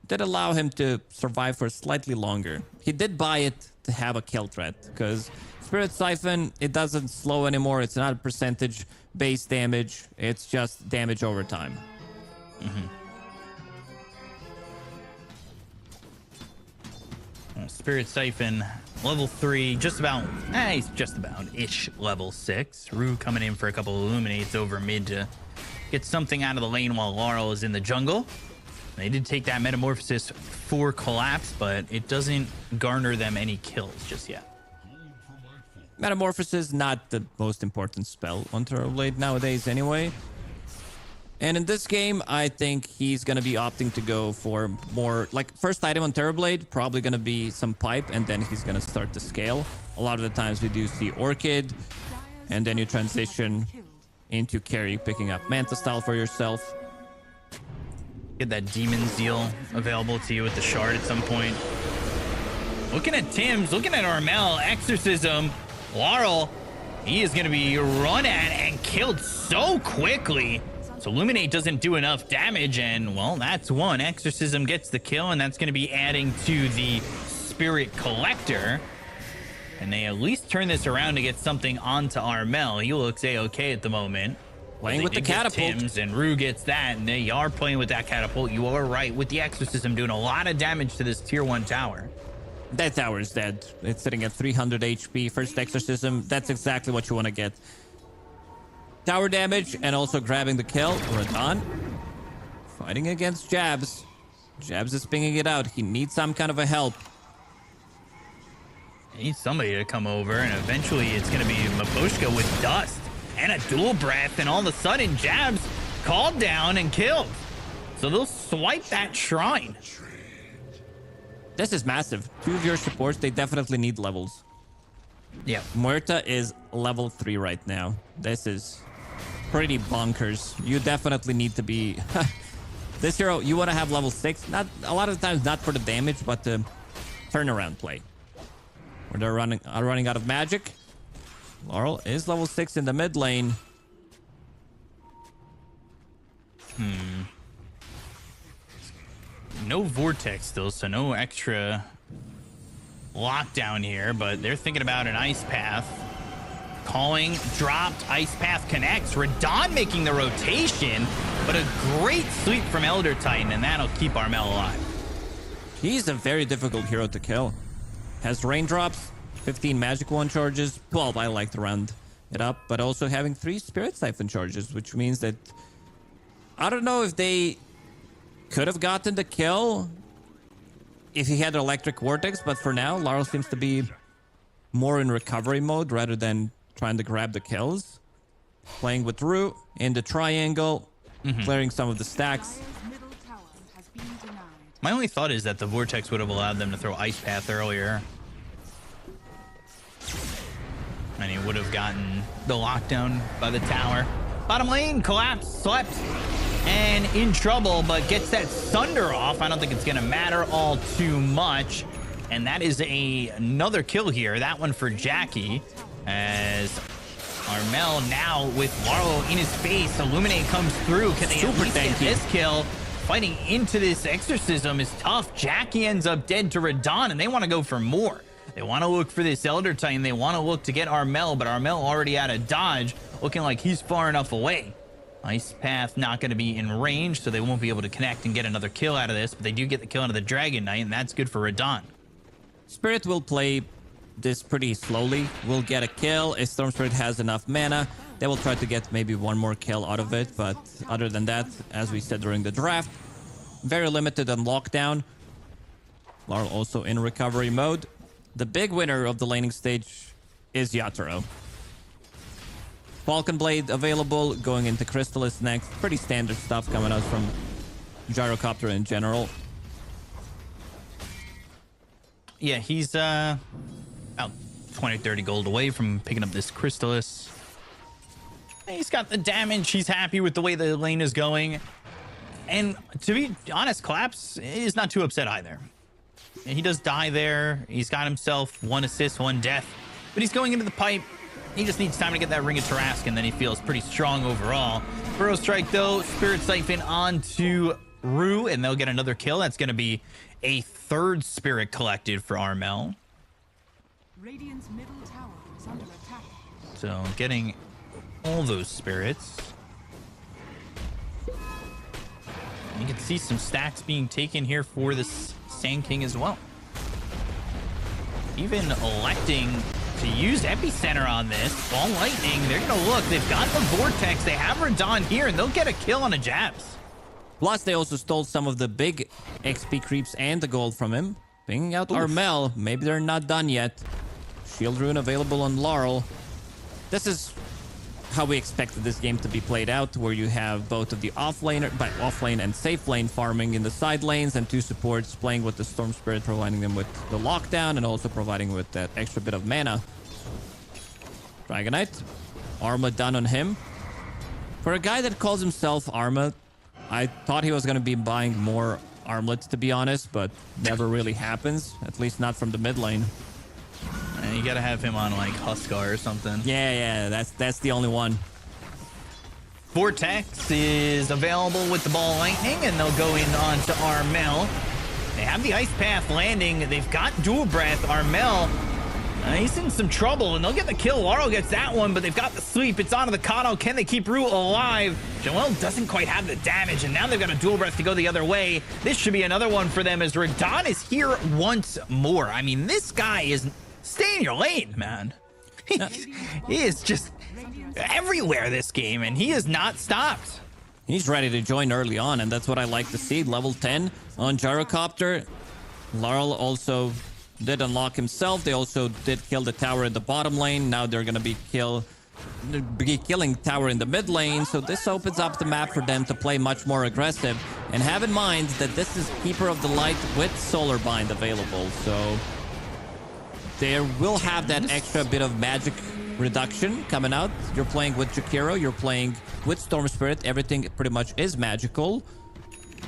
[SPEAKER 6] did allow him to survive for slightly longer. He did buy it to have a kill threat because Spirit Siphon, it doesn't slow anymore. It's not a percentage base damage. It's just damage over time.
[SPEAKER 5] Spirit Siphon, level 3, just about, he's just about-ish level 6. Rue coming in for a couple of Illuminates over mid to get something out of the lane while Laurel is in the jungle. They did take that Metamorphosis for Collapse, but it doesn't garner them any kills just yet.
[SPEAKER 6] Metamorphosis, not the most important spell on Turboblade nowadays anyway. And in this game, I think he's going to be opting to go for more, like, first item on Turboblade, probably going to be some pipe, and then he's going to start to scale. A lot of the times we do see Orchid, and then you transition into carry, picking up Manta Style for yourself.
[SPEAKER 5] Get that Demon Zeal available to you with the Shard at some point. Looking at Tim's, looking at Armel, Exorcism, Laurel, he is going to be run at and killed so quickly. So Illuminate doesn't do enough damage, and, well, that's one. Exorcism gets the kill, and that's going to be adding to the Spirit Collector. And they at least turn this around to get something onto Armel. He looks A-okay at the moment.
[SPEAKER 6] Playing with the catapult.
[SPEAKER 5] Tim's and Rue gets that, and they are playing with that catapult. You are right, with the Exorcism doing a lot of damage to this tier 1 tower.
[SPEAKER 6] That tower is dead. It's sitting at 300 HP. First Exorcism, that's exactly what you want to get. Tower damage and also grabbing the kill. Radon fighting against Jabs. Jabs is pinging it out. He needs some kind of a help.
[SPEAKER 5] He needs somebody to come over, and eventually it's going to be Miposhka with Dust and a dual breath, and all of a sudden Jabs called down and killed. So they'll swipe that shrine.
[SPEAKER 6] This is massive. 2 of your supports, they definitely need levels.
[SPEAKER 5] Yeah.
[SPEAKER 6] Muerta is level 3 right now. This is pretty bonkers. You definitely need to be... This hero, you want to have level 6. Not a lot of times, not for the damage, but the turnaround play. Where they're running out of magic. Laurel is level 6 in the mid lane.
[SPEAKER 5] No Vortex still, so no extra lockdown here, but they're thinking about an Ice Path. Calling, dropped, Ice Path connects. Radon making the rotation, but a great sweep from Elder Titan, and that'll keep Armel alive.
[SPEAKER 6] He's a very difficult hero to kill. Has raindrops, 15 magic wand charges. 12, I like to round it up, but also having 3 Spirit Siphon charges, which means that I don't know if they could have gotten the kill if he had Electric Vortex, but for now, Laurel seems to be more in recovery mode rather than trying to grab the kills. playing with Rue in the triangle, clearing some of the stacks.
[SPEAKER 7] Dire's middle tower has been denied.
[SPEAKER 5] My only thought is that the Vortex would have allowed them to throw Ice Path earlier. And he would have gotten the lockdown by the tower. Bottom lane, collapse, slept, and in trouble, but gets that Thunder off. I don't think it's going to matter all too much. And that is another kill here. That one for Jackie, as Armel now with Laurel in his face. Illuminate comes through. Can they at least get this kill? Fighting into this exorcism is tough. Jackie ends up dead to Radon, and they want to go for more. They want to look for this Elder Titan. They want to look to get Armel, but Armel already out of dodge, looking like he's far enough away. Ice Path not going to be in range, so they won't be able to connect and get another kill out of this, but they do get the kill into the Dragon Knight, and that's good for Radon.
[SPEAKER 6] Spirit will play this pretty slowly. We'll get a kill. If Storm Spirit has enough mana, they will try to get maybe one more kill out of it, but other than that, as we said during the draft, very limited on lockdown. Laurel also in recovery mode. The big winner of the laning stage is Yatoro. Falcon Blade available, going into Crystallis next. Pretty standard stuff coming out from Gyrocopter in general.
[SPEAKER 5] Yeah, he's about 20-30 gold away from picking up this Crystallis. He's got the damage. He's happy with the way the lane is going. And to be honest, Collapse is not too upset either. He does die there. He's got himself 1 assist, 1 death. But he's going into the pipe. He just needs time to get that Ring of Tarrasque, and then he feels pretty strong overall. Burrow Strike, though, Spirit Siphon onto Rue, and they'll get another kill. That's going to be a 3rd Spirit collected for Armel.
[SPEAKER 7] Radiant's middle tower is under attack.
[SPEAKER 5] So getting all those spirits. You can see some stacks being taken here for this Sand King as well. Even electing to use Epicenter on this. Ball Lightning, they're going to look. They've got the Vortex. They have Radon here, and they'll get a kill on a Jabs.
[SPEAKER 6] Plus, they also stole some of the big XP creeps and the gold from him. Bringing out Armel. Maybe they're not done yet. Shield Rune available on Laurel. This is how we expected this game to be played out, where you have both of the offlane and safe lane farming in the side lanes, and 2 supports playing with the Storm Spirit, providing them with the lockdown and also providing with that extra bit of mana. Dragonite. Arma done on him. For a guy that calls himself Arma, I thought he was going to be buying more armlets, to be honest, but never really happens, at least not from the mid lane.
[SPEAKER 5] And you got to have him on like Huskar or something.
[SPEAKER 6] Yeah, that's the only one.
[SPEAKER 5] Vortex is available with the Ball Lightning, and they'll go in onto Armel. They have the Ice Path landing. They've got Dual Breath. Armel, he's in some trouble, and they'll get the kill. Laurel gets that one, but they've got the sleep. It's onto the Kano. Can they keep Rue alive? Joel doesn't quite have the damage, and now they've got a Dual Breath to go the other way. This should be another one for them, as Radon is here once more. I mean, this guy is... Stay in your lane, man. He is just everywhere this game, and he has not stopped.
[SPEAKER 6] He's ready to join early on, and that's what I like to see. Level 10 on Gyrocopter. Laurel also did unlock himself. They also did kill the tower in the bottom lane. Now they're going to be killing tower in the mid lane, so this opens up the map for them to play much more aggressive. And have in mind that this is Keeper of the Light with Solar Bind available, so... they will have that extra bit of magic reduction coming out. You're playing with Jakiro, you're playing with Storm Spirit. Everything pretty much is magical.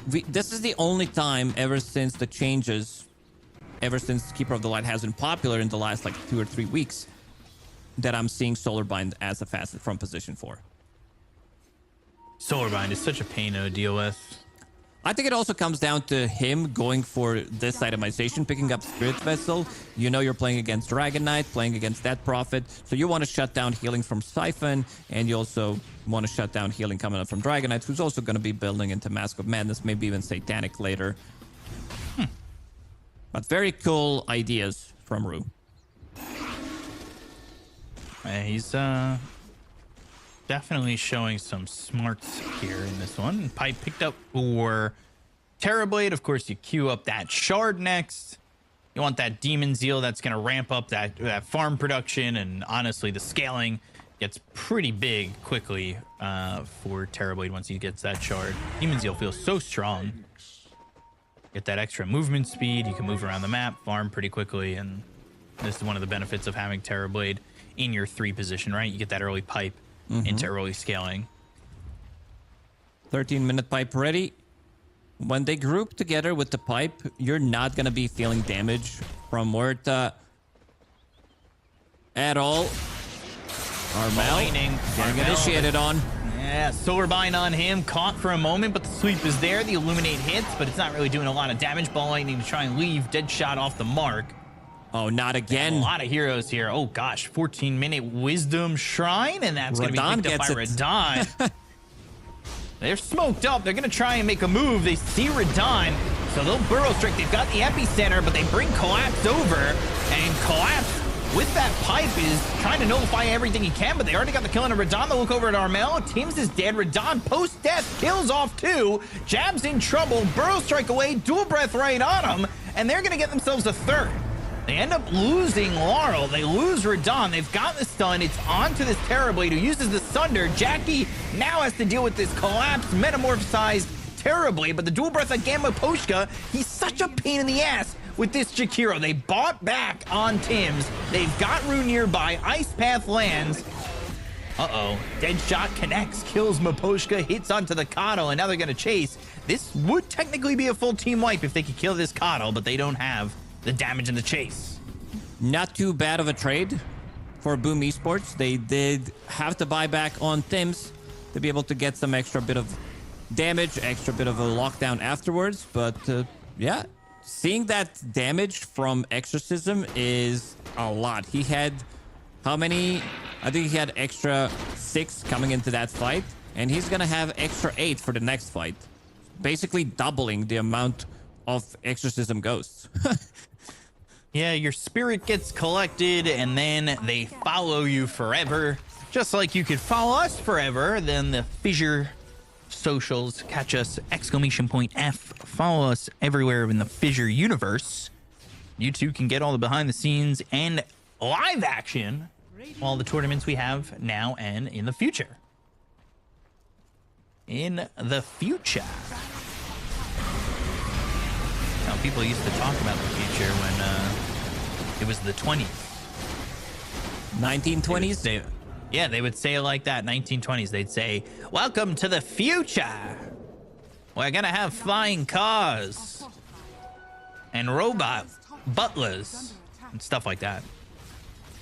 [SPEAKER 6] This is the only time ever since the changes, ever since Keeper of the Light has been popular in the last like 2 or 3 weeks, that I'm seeing Solar Bind as a facet from position 4.
[SPEAKER 5] Solar Bind is such a pain to deal with.
[SPEAKER 6] I think it also comes down to him going for this itemization, picking up Spirit Vessel. You know you're playing against Dragon Knight, playing against that Prophet, so you want to shut down healing from Siphon, and you also want to shut down healing coming up from Dragon Knight, who's also going to be building into Mask of Madness, maybe even Satanic later. But very cool ideas from Rue.
[SPEAKER 5] He's definitely showing some smarts here in this one. Pipe picked up for Terrorblade. Of course, you queue up that Shard next. You want that Demon Zeal that's going to ramp up that farm production and honestly the scaling gets pretty big quickly for Terrorblade once he gets that shard. Demon Zeal feels so strong. Get that extra movement speed. You can move around the map, farm pretty quickly, and this is one of the benefits of having Terrorblade in your 3 position, right? You get that early pipe into early scaling.
[SPEAKER 6] 13-minute pipe ready. When they group together with the pipe, you're not going to be feeling damage from Muerta at all. Armel getting initiated on.
[SPEAKER 5] Yeah, Solar Bind on him. Caught for a moment, but the sweep is there. The Illuminate hits, but it's not really doing a lot of damage. Ball Lightning to try and leave Deadshot off the mark.
[SPEAKER 6] Oh, not again.
[SPEAKER 5] A lot of heroes here. Oh, gosh. 14-minute Wisdom Shrine, and that's going to be picked up by Radon. They're smoked up. They're going to try and make a move. They see Radon, so they'll Burrow Strike. They've got the Epicenter, but they bring Collapse over, and Collapse with that pipe is trying to nullify everything he can, but they already got the kill on Radon. They'll look over at Armel. Tim's is dead. Radon post-death kills off 2. Jab's in trouble. Burrow Strike away. Dual Breath right on him, and they're going to get themselves a 3rd. They end up losing Laurel. They lose Radon. They've got the stun. It's onto this Terrorblade who uses the Sunder. Jackie now has to deal with this collapsed, metamorphosized Terrorblade, but the dual breath again with Poshka, he's such a pain in the ass with this Jakiro. They bought back on Tim's. They've got Rune nearby. Ice Path lands. Uh-oh. Deadshot connects, kills Maposhka, hits onto the Kato, and now they're going to chase. This would technically be a full team wipe if they could kill this Kato, but they don't have the damage in the chase.
[SPEAKER 6] Not too bad of a trade for Boom Esports. They did have to buy back on Tim's to be able to get some extra bit of damage, extra bit of a lockdown afterwards. But yeah, seeing that damage from Exorcism is a lot. He had how many? I think he had extra 6 coming into that fight, and he's gonna have extra 8 for the next fight. Basically doubling the amount of Exorcism ghosts.
[SPEAKER 5] Yeah, your spirit gets collected, and then they follow you forever. Just like you could follow us forever, then the Fissure socials, catch us, !F. Follow us everywhere in the Fissure Universe. You too can get all the behind the scenes and live action, all the tournaments we have now and in the future. In the future. Now, people used to talk about the future when it was the 20s.
[SPEAKER 6] 1920s?
[SPEAKER 5] Yeah, they would say it like that, 1920s. They'd say, welcome to the future. We're going to have flying cars and robot butlers and stuff like that.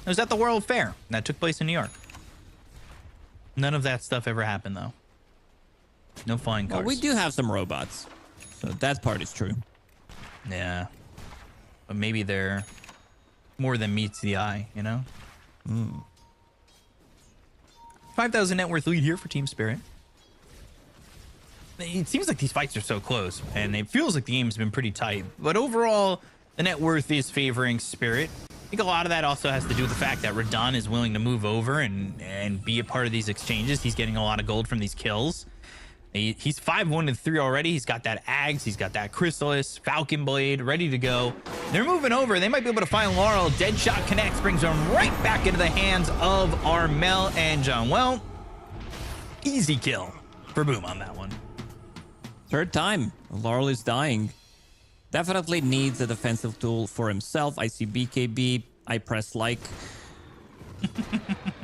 [SPEAKER 5] It was at the World Fair. That took place in New York. None of that stuff ever happened, though. No flying cars.
[SPEAKER 6] Well, we do have some robots, so that part is true.
[SPEAKER 5] Yeah. But maybe they're more than meets the eye, you know? 5,000 net worth lead here for Team Spirit. It seems like these fights are so close, and it feels like the game's been pretty tight. But overall, the net worth is favoring Spirit. I think a lot of that also has to do with the fact that Radon is willing to move over and be a part of these exchanges. He's getting a lot of gold from these kills. He's 5-1-3 already. He's got that Ags. He's got that Chrysalis, Falcon Blade ready to go. They're moving over. They might be able to find Laurel. Deadshot connects, brings him right back into the hands of Armel and John. Well, easy kill for Boom on that one.
[SPEAKER 6] 3rd time. Laurel is dying. Definitely needs a defensive tool for himself. I see BKB. I press like.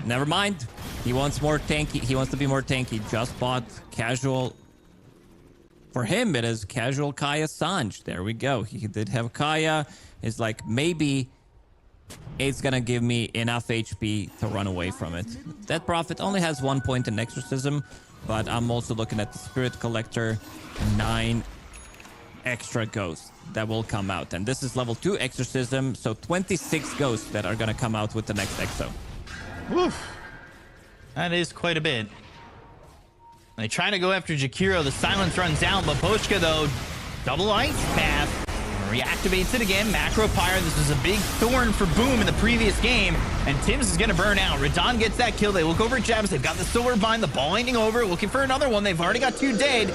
[SPEAKER 6] Never mind. He wants more tanky. He wants to be more tanky. Just bought casual. For him, it is casual Kaya Sanj. There we go. He did have Kaya. It's like, maybe it's going to give me enough HP to run away from it. That Prophet only has 1 point in Exorcism, but I'm also looking at the Spirit Collector. 9 extra ghosts that will come out. And this is level 2 Exorcism, so 26 ghosts that are going to come out with the next Exo.
[SPEAKER 5] Woof. That is quite a bit. They try to go after Jakiro. The silence runs down, but Poshka, though, double ice path. Reactivates it again. Macro Pyre. This was a big thorn for Boom in the previous game, and Tim's is going to burn out. Radon gets that kill. They look over at Jabs. They've got the Silver Bind. The Ball Lightning over. Looking for another one. They've already got 2 dead.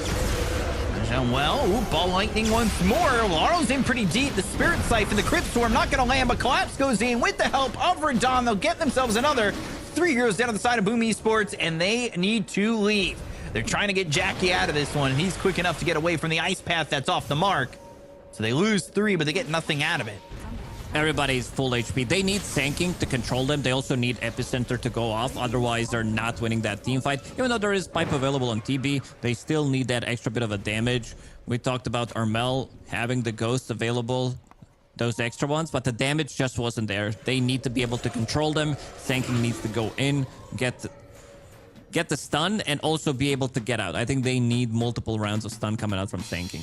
[SPEAKER 5] Well, ooh, Ball Lightning once more. Laurel's in pretty deep. The Spirit Siphon, the Crypt Storm, not going to land, but Collapse goes in with the help of Radon. They'll get themselves another 3 heroes down on the side of Boom Esports, and they need to leave. They're trying to get Jackie out of this one, and he's quick enough to get away from the ice path that's off the mark. So they lose 3, but they get nothing out of it.
[SPEAKER 6] Everybody's full HP. They need Sanking to control them. They also need Epicenter to go off. Otherwise, they're not winning that team fight. Even though there is Pipe available on TB, they still need that extra bit of a damage. We talked about Armel having the Ghost available, those extra ones, but the damage just wasn't there. They need to be able to control them. Sanking needs to go in, get the stun, and also be able to get out. I think they need multiple rounds of stun coming out from Sanking.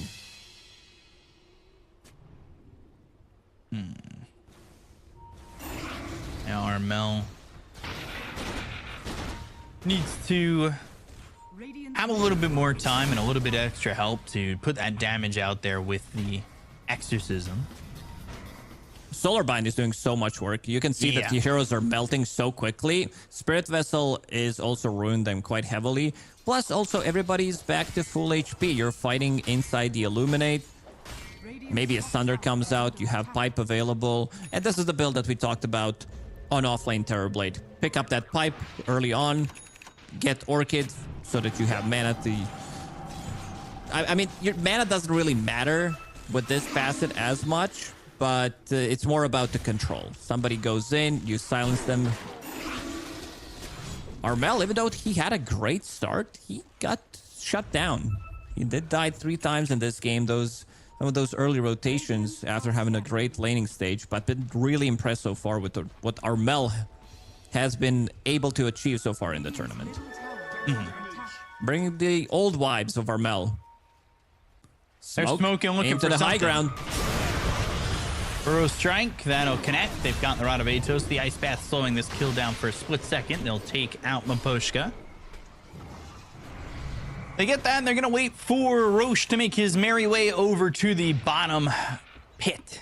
[SPEAKER 5] Now Armel needs to have a little bit more time and a little bit extra help to put that damage out there with the exorcism.
[SPEAKER 6] Solarbind is doing so much work. You can see that the heroes are melting so quickly. Spirit Vessel is also ruined them quite heavily. Plus, also, everybody's back to full HP. You're fighting inside the Illuminate. Maybe a Thunder comes out. You have Pipe available. And this is the build that we talked about on offlane Terrorblade. Pick up that Pipe early on. Get Orchid so that you have mana to... I mean, your mana doesn't really matter with this facet as much. But it's more about the control. Somebody goes in, you silence them. Armel, even though he had a great start, he got shut down. He did die 3 times in this game. Some of those early rotations after having a great laning stage, but been really impressed so far with what Armel has been able to achieve so far in the tournament. Bringing the old vibes of Armel.
[SPEAKER 5] They're smoking, looking
[SPEAKER 6] into
[SPEAKER 5] for
[SPEAKER 6] the
[SPEAKER 5] something.
[SPEAKER 6] high ground.
[SPEAKER 5] Burrow Strike, that'll connect. They've got the Rod of Atos. The Ice Path slowing this kill down for a split second. They'll take out Maposhka. They get that, and they're going to wait for Roche to make his merry way over to the bottom pit.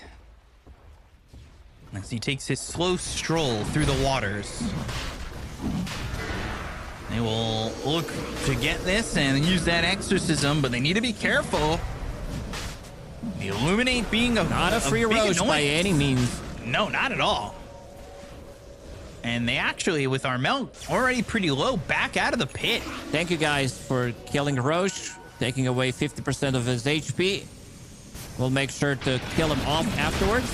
[SPEAKER 5] As he takes his slow stroll through the waters. They will look to get this and use that exorcism, but they need to be careful. The Illuminate being
[SPEAKER 6] not a free Roche by any means.
[SPEAKER 5] No, not at all. And they actually, with Armel already pretty low, back out of the pit.
[SPEAKER 6] Thank you guys for killing Roche, taking away 50% of his HP. We'll make sure to kill him off afterwards.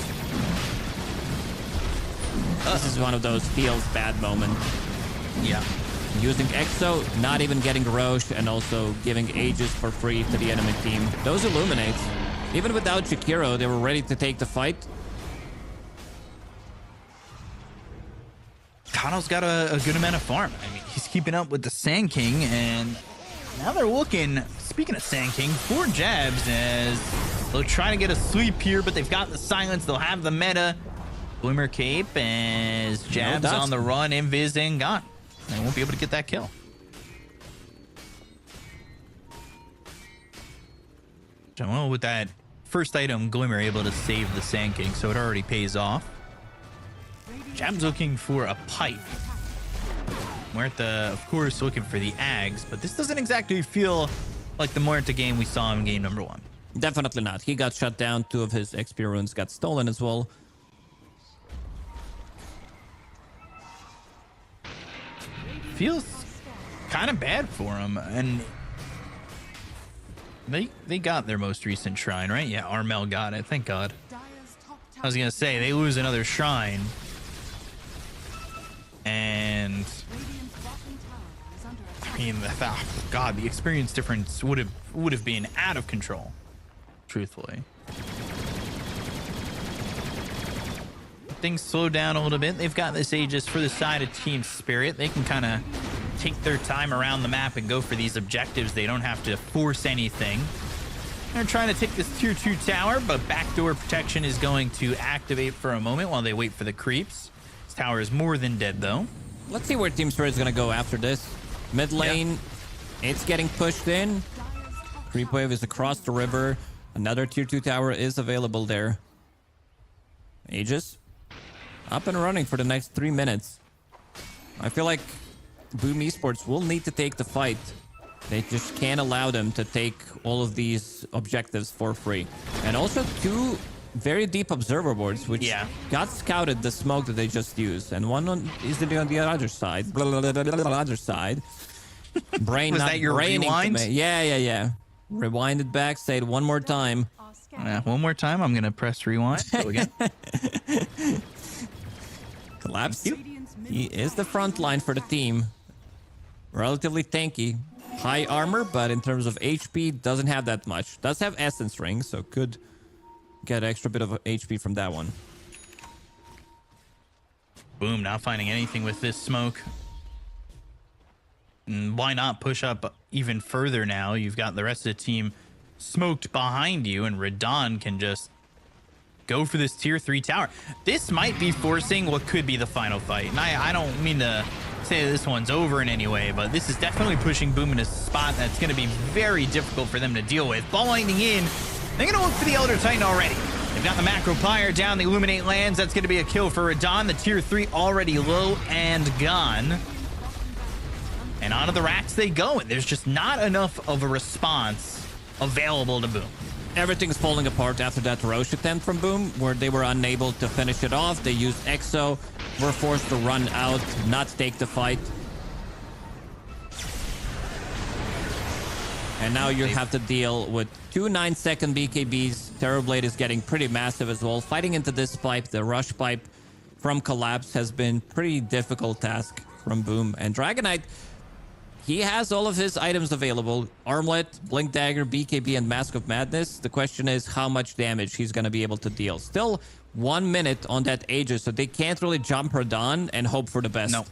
[SPEAKER 6] This is one of those feels bad moments.
[SPEAKER 5] Yeah.
[SPEAKER 6] Using Exo, not even getting Roche, and also giving Aegis for free to the enemy team. Those Illuminates, even without Jakiro, they were ready to take the fight.
[SPEAKER 5] Kano's got a good amount of farm. I mean, he's keeping up with the Sand King, and now they're looking, speaking of Sand King, 4 jabs as they'll try to get a sweep here, but they've got the silence. They'll have the meta. Glimmer Cape as jabs on the run, invis and gone. They won't be able to get that kill. Well, with that first item, Glimmer able to save the Sand King, so it already pays off. Jab's looking for a pipe. Muerta, of course, looking for the Ags, but this doesn't exactly feel like the Muerta game we saw in game number 1.
[SPEAKER 6] Definitely not. He got shut down. 2 of his XP runes got stolen as well.
[SPEAKER 5] Feels kind of bad for him, and they got their most recent shrine, right? Yeah, Armel got it. Thank God. I was gonna say they lose another shrine, and I mean, God, the experience difference would have been out of control, truthfully. Things slow down a little bit. They've got this Aegis for the side of Team Spirit. They can kind of take their time around the map and go for these objectives. They don't have to force anything. They're trying to take this tier 2 tower, but backdoor protection is going to activate for a moment while they wait for the creeps. This tower is more than dead, though.
[SPEAKER 6] Let's see where Team Spirit is going to go after this. Mid lane, it's getting pushed in. Creep wave is across the river. Another tier 2 tower is available there. Aegis up and running for the next 3 minutes. I feel like Boom Esports will need to take the fight. They just can't allow them to take all of these objectives for free. And also 2 very deep observer boards, which got scouted the smoke that they just used, and one is on the other side. Other side. Brain
[SPEAKER 5] Was
[SPEAKER 6] not
[SPEAKER 5] that your
[SPEAKER 6] braining to
[SPEAKER 5] rewind?
[SPEAKER 6] me. Yeah. Rewind it back. Say it one more time.
[SPEAKER 5] One more time. I'm gonna press rewind. Go again.
[SPEAKER 6] Collapse. He is the front line for the team. Relatively tanky. High armor, but in terms of HP, doesn't have that much. Does have essence ring, so could get an extra bit of HP from that one.
[SPEAKER 5] Boom, not finding anything with this smoke. And why not push up even further now? You've got the rest of the team smoked behind you, and Radon can just go for this tier 3 tower. This might be forcing what could be the final fight. And I don't mean to say this one's over in any way, but this is definitely pushing Boom in a spot that's going to be very difficult for them to deal with. Ball lightning in. They're going to look for the Elder Titan already. They've got the Macro Pyre down, the Illuminate lands. That's going to be a kill for Radon. The tier 3 already low and gone. And onto the racks they go. And there's just not enough of a response available to Boom.
[SPEAKER 6] Everything's falling apart after that Roche attempt from Boom, where they were unable to finish it off. They used Exo, were forced to run out, not take the fight. And now you have to deal with 2 9-second BKBs. Terrorblade is getting pretty massive as well. Fighting into this pipe, the rush pipe from Collapse, has been pretty difficult task from Boom. And Dragonite, he has all of his items available. Armlet, Blink Dagger, BKB, and Mask of Madness. The question is how much damage he's going to be able to deal. Still 1 minute on that Aegis, so they can't really jump Radon and hope for the best.
[SPEAKER 5] No.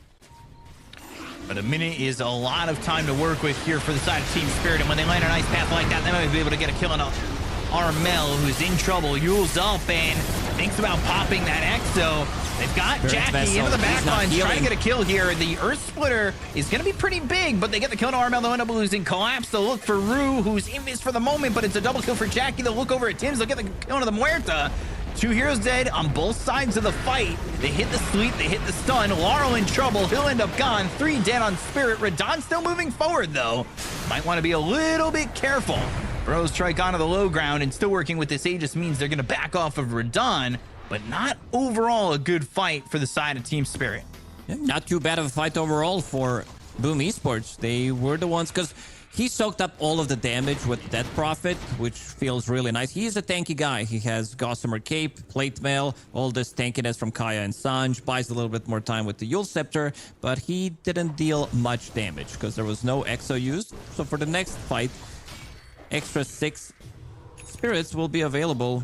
[SPEAKER 5] But a minute is a lot of time to work with here for the side of Team Spirit. And when they land an ice path like that, they might be able to get a kill on Armel, who's in trouble. Yule's up and thinks about popping that Exo. They've got Jackie into the back line, trying to get a kill here. The Earth Splitter is going to be pretty big, but they get the kill on Armel. They'll end up losing Collapse. They'll look for Rue, who's in this for the moment, but it's a double kill for Jackie. They'll look over at Tim's. They'll get the kill on the Muerta. 2 heroes dead on both sides of the fight. They hit the sleep, they hit the stun. Laurel in trouble, he'll end up gone. 3 dead on Spirit. Radon still moving forward though. Might want to be a little bit careful. Bros strike onto the low ground, and still working with this Aegis means they're going to back off of Radon, but not overall a good fight for the side of Team Spirit.
[SPEAKER 6] Yeah, not too bad of a fight overall for Boom Esports. They were the ones, because he soaked up all of the damage with Death Prophet, which feels really nice. He's a tanky guy. He has Gossamer Cape, Plate Mail, all this tankiness from Kaya and Sanj. Buys a little bit more time with the Yule Scepter, but he didn't deal much damage because there was no Exo used. So for the next fight, extra 6 spirits will be available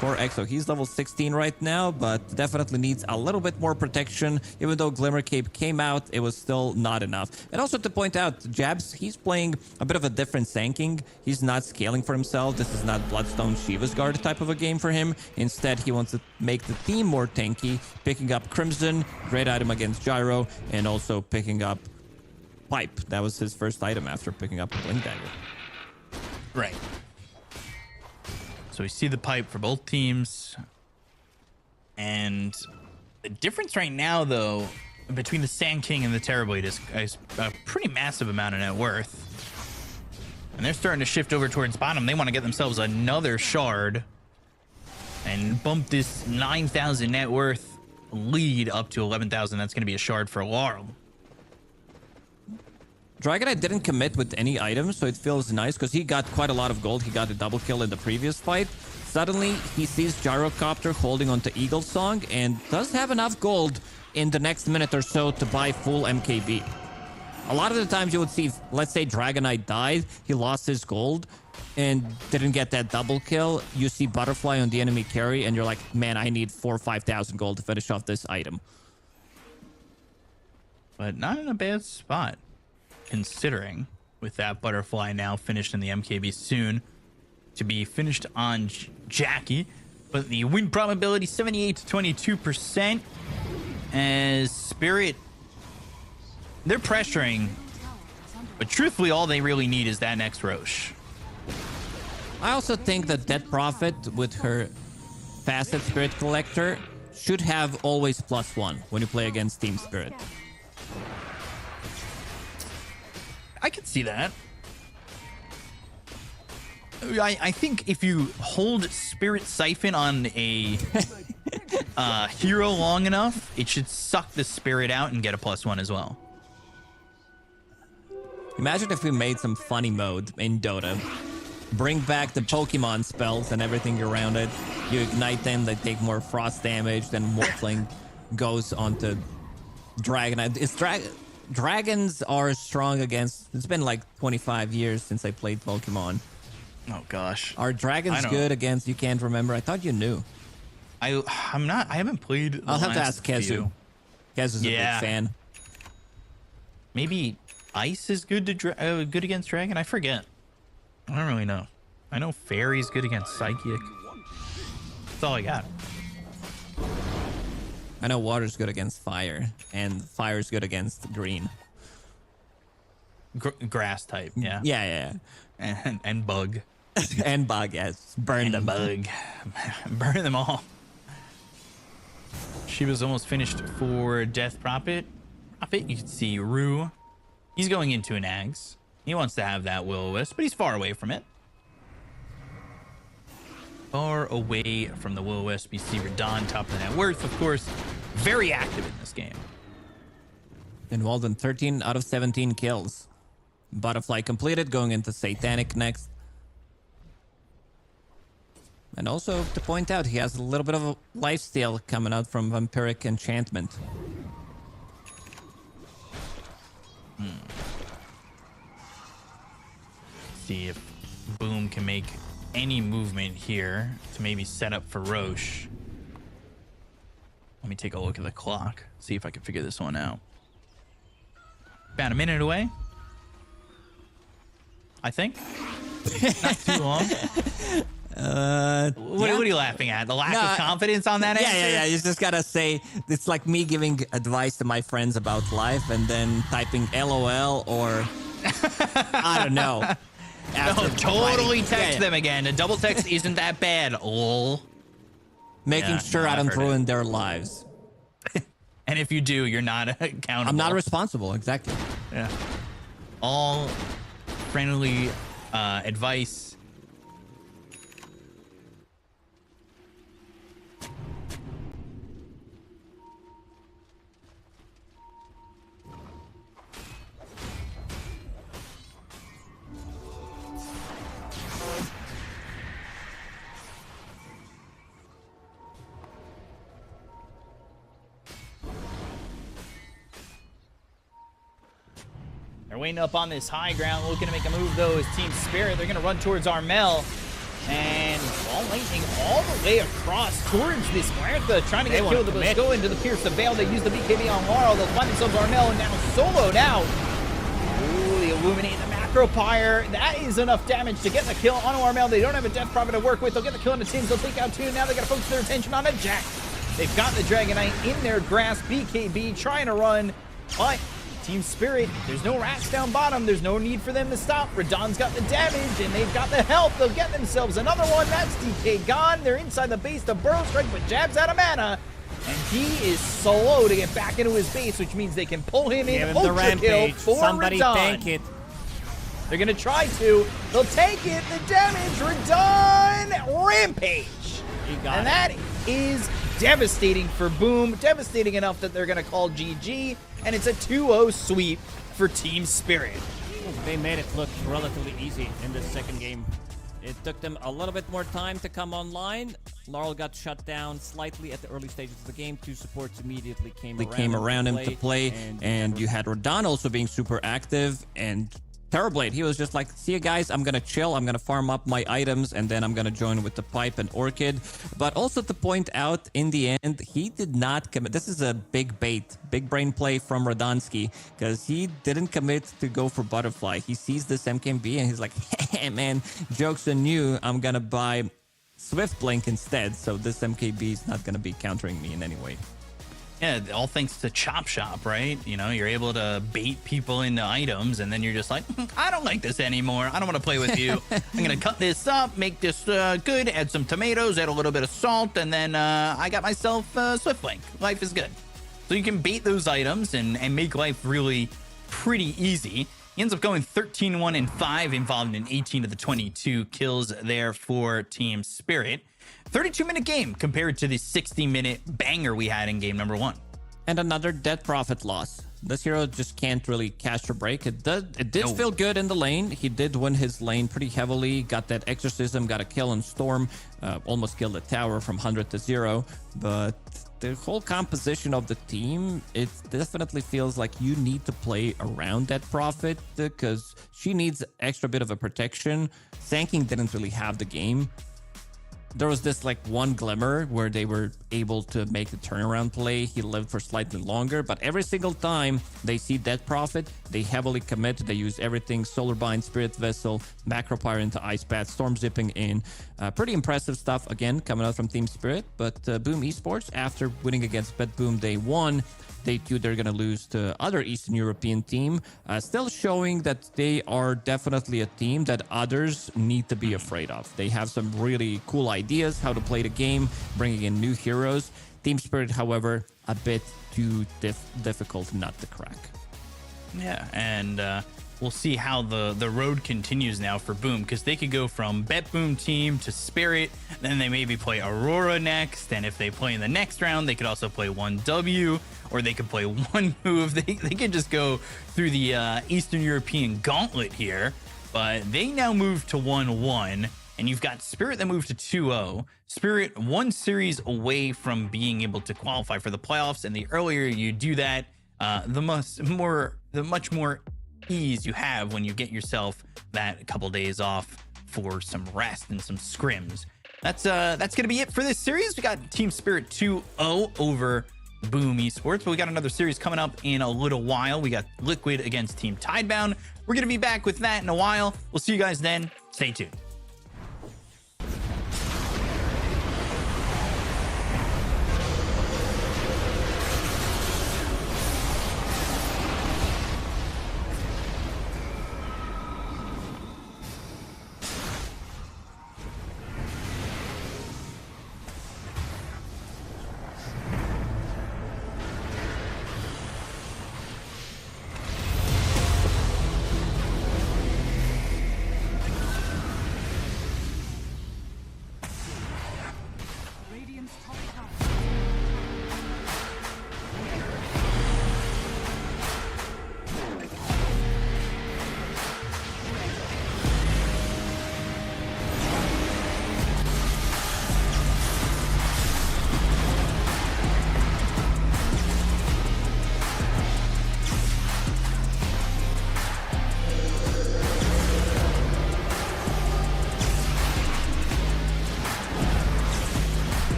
[SPEAKER 6] for Exo. He's level 16 right now, but definitely needs a little bit more protection. Even though Glimmer Cape came out, it was still not enough. And also to point out, Jabs, he's playing a bit of a different Sanking. He's not scaling for himself. This is not Bloodstone Shiva's Guard type of a game for him. Instead, he wants to make the team more tanky, picking up Crimson, great item against Gyro, and also picking up Pipe. That was his first item after picking up a Blink Dagger.
[SPEAKER 5] Right. So we see the pipe for both teams. And the difference right now, though, between the Sand King and the Terrorblade is a pretty massive amount of net worth. And they're starting to shift over towards bottom. They want to get themselves another shard and bump this 9,000 net worth lead up to 11,000. That's going to be a shard for Laurel.
[SPEAKER 6] Dragonite didn't commit with any items, so it feels nice because he got quite a lot of gold. He got a double kill in the previous fight. Suddenly, he sees Gyrocopter holding onto Eagle Song and does have enough gold in the next minute or so to buy full MKB. A lot of the times you would see, let's say Dragonite died, he lost his gold and didn't get that double kill. You see Butterfly on the enemy carry and you're like, man, I need 4,000 or 5,000 gold to finish off this item.
[SPEAKER 5] But not in a bad spot, considering with that Butterfly now finished in the MKB soon to be finished on Jackie. But the win probability 78 to 22% as Spirit, they're pressuring, but truthfully all they really need is that next Roche.
[SPEAKER 6] I also think that Dead Prophet with her Facet Spirit Collector should have always +1 when you play against Team Spirit.
[SPEAKER 5] I could see that. I think if you hold Spirit Siphon on a hero long enough, it should suck the spirit out and get a +1 as well.
[SPEAKER 6] Imagine if we made some funny mode in Dota. Bring back the Pokemon spells and everything around it. You ignite them, they take more frost damage, then Morphling goes onto Dragonite. Dragons are strong against... It's been like 25 years since I played Pokemon.
[SPEAKER 5] Oh, gosh.
[SPEAKER 6] Are dragons good against... You can't remember? I thought you knew.
[SPEAKER 5] I'm not... I haven't played...
[SPEAKER 6] I'll have to ask Kezu. Kezu's a big fan.
[SPEAKER 5] Maybe Ice is good to good against Dragon? I forget. I don't really know. I know Fairy's good against Psychic. That's all I got.
[SPEAKER 6] I know Water's good against Fire, and Fire's good against Green.
[SPEAKER 5] Grass type, yeah.
[SPEAKER 6] Yeah.
[SPEAKER 5] And Bug.
[SPEAKER 6] And Bug, yes. Burn them.
[SPEAKER 5] Bug. Burn them all. She was almost finished for Death Prophet. You can see Rue. He's going into an Ags. He wants to have that Will-O-Wisp, but he's far away from it. Far away from the Will-O-Wisp. You see Radon, top of the net worth, of course, very active in this game.
[SPEAKER 6] Involved in 13 out of 17 kills. Butterfly completed, going into Satanic next. And also, to point out, he has a little bit of a lifesteal coming out from Vampiric Enchantment.
[SPEAKER 5] See if Boom can make any movement here to maybe set up for Roche. Let me take a look at the clock, see if I can figure this one out. About a minute away, I think. Not too long. What are you laughing at? The lack of confidence on that answer?
[SPEAKER 6] Yeah. You just gotta say, it's like me giving advice to my friends about life and then typing LOL or I don't know.
[SPEAKER 5] No, totally text them again. A double text isn't that bad. Lol.
[SPEAKER 6] Making sure I don't ruin their lives.
[SPEAKER 5] And if you do, you're not accountable.
[SPEAKER 6] I'm not responsible, exactly.
[SPEAKER 5] Yeah. All friendly advice. They're waiting up on this high ground, looking to make a move, though, is Team Spirit. They're going to run towards Armel. And Ball Lightning all the way across towards this Muerta, trying to get killed. But go into the Pierce of Veil. They use the BKB on Laurel. They'll find themselves Armel, and now soloed out. Ooh, the Illuminate the Macro Pyre. That is enough damage to get the kill on Armel. They don't have a Death Prophet to work with. They'll get the kill on the Tims. They'll take out two. Now they got to focus their attention on a Jack. They've got the Dragonite in their grasp. BKB trying to run, but Team Spirit, there's no rats down bottom. There's no need for them to stop. Radon's got the damage, and they've got the health. They'll get themselves another one. That's DK gone. They're inside the base. The Burrow Strike, but jabs out of mana. And he is slow to get back into his base, which means they can pull him in. Ultra kill for
[SPEAKER 6] Somebody
[SPEAKER 5] Radon.
[SPEAKER 6] tank it.
[SPEAKER 5] They're going to try to. They'll take it. The damage. Radon. Rampage. And that is devastating for Boom. Devastating enough that they're going to call GG. And it's a 2-0 sweep for Team Spirit.
[SPEAKER 6] They made it look relatively easy in this second game. It took them a little bit more time to come online. Laurel got shut down slightly at the early stages of the game. Two supports immediately came around him to play. And you had Radon also being super active. And Terrorblade, he was just like, see you guys, I'm gonna chill, I'm gonna farm up my items, and then I'm gonna join with the Pipe and Orchid. But also to point out, in the end, he did not commit. This is a big bait, big brain play from Radonsky, because he didn't commit to go for Butterfly. He sees this MKB and he's like, hey man, joke's on you, I'm gonna buy Swift Blink instead, so this MKB is not gonna be countering me in any way.
[SPEAKER 5] Yeah, all thanks to Chop Shop, right? You know, you're able to bait people into items, and then you're just like, I don't like this anymore. I don't want to play with you. I'm going to cut this up, make this good, add some tomatoes, add a little bit of salt, and then I got myself Swift Blink. Life is good. So you can bait those items and make life really pretty easy. He ends up going 13-1-5, involved in 18 of the 22 kills there for Team Spirit. 32-minute game compared to the 60-minute banger we had in game number 1.
[SPEAKER 6] And another dead profit loss. This hero just can't really catch a break. It did feel good in the lane. He did win his lane pretty heavily. Got that exorcism, got a kill on Storm, almost killed the tower from 100 to 0. But the whole composition of the team, it definitely feels like you need to play around that Prophet because she needs extra bit of a protection. Thanking didn't really have the game. There was this like one glimmer where they were able to make the turnaround play. He lived for slightly longer, but every single time they see that Prophet, they heavily commit. They use everything: Solar Bind, Spirit Vessel, Macro Pyre into Ice Path, Storm Zipping in. Pretty impressive stuff again coming out from Team Spirit. But Boom Esports, after winning against BetBoom Day 1, Day 2 they're gonna lose to other Eastern European team, still showing that they are definitely a team that others need to be afraid of. They have some really cool ideas how to play the game, bringing in new heroes. Team Spirit, however, a bit too difficult nut to crack.
[SPEAKER 5] Yeah, and we'll see how the road continues now for Boom, because they could go from BetBoom Team to Spirit, then they maybe play Aurora next, and if they play in the next round, they could also play 1W, or they could play one move. They could just go through the Eastern European gauntlet here, but they now move to 1-1, and you've got Spirit that moved to 2-0. Spirit one series away from being able to qualify for the playoffs, and the earlier you do that, the much more ease you have when you get yourself that couple days off for some rest and some scrims. That's gonna be it for this series. We got Team Spirit 2-0 over Boom Esports, but we got another series coming up in a little while. We got Liquid against Team Tidebound. We're gonna be back with that in a while. We'll see you guys then. Stay tuned.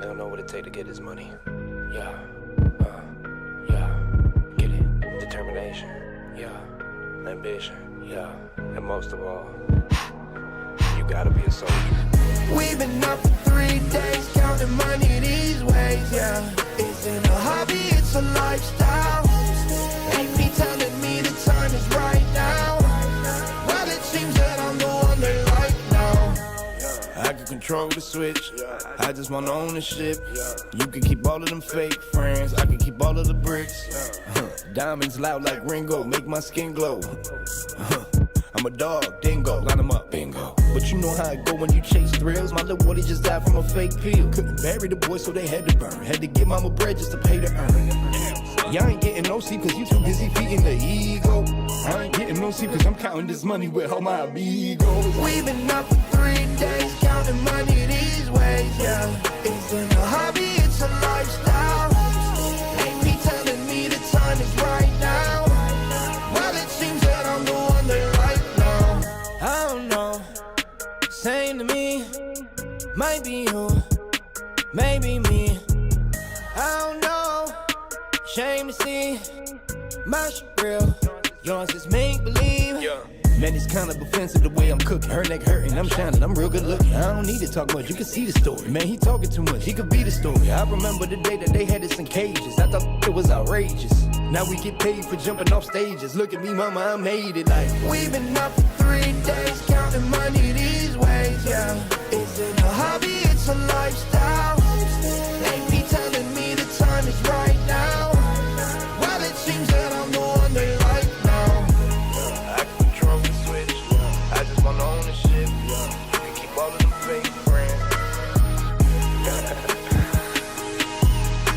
[SPEAKER 1] They don't know what it take to get his money. Yeah, yeah, get it. Determination, yeah. Ambition, yeah. And most of all, you gotta be a soldier.
[SPEAKER 2] We've been up for 3 days, counting money these ways, yeah. Isn't a hobby, it's a lifestyle. AP telling me the time is right now. Well, it seems that I'm the one they like now. I can control the switch, I just want ownership. You can keep all of them fake friends, I can keep all of the bricks. Diamonds loud like Ringo, make my skin glow. I'm a dog, dingo, line them up, bingo. But you know how it go when you chase thrills. My little boy, he just died from a fake pill. Couldn't bury the boy, so they had to burn. Had to give mama bread just to pay to earn. Y'all ain't getting no sleep cause you too busy feeding the ego. I ain't getting no sleep cause I'm counting this money with all my amigos. We've been up for 3 days, counting money these ways, yeah. Isn't a hobby, it's a lifestyle. Ain't me telling me the time is right now. Well, it seems that I'm the one they like now. I don't know, same to me. Might be you, maybe me. I don't know, shame to see. My shit real, yours is make-believe. Man, it's kind of offensive the way I'm cooking. Her neck hurting, I'm shining, I'm real good looking. I don't need to talk much, you can see the story. Man, he talking too much, he could be the story. I remember the day that they had us in cages. I thought it was outrageous. Now we get paid for jumping off stages. Look at me, mama, I made it like. We've been up for 3 days, counting money these ways, yeah. Isn't a hobby, it's a lifestyle. Ain't me telling me the time is right now. Well, it seems that I'm the one they like now. I can control the switch, I just want ownership. You can keep all of them fake friends.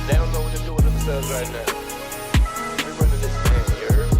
[SPEAKER 2] They don't know what to do with themselves right now. We running this thing, you heard?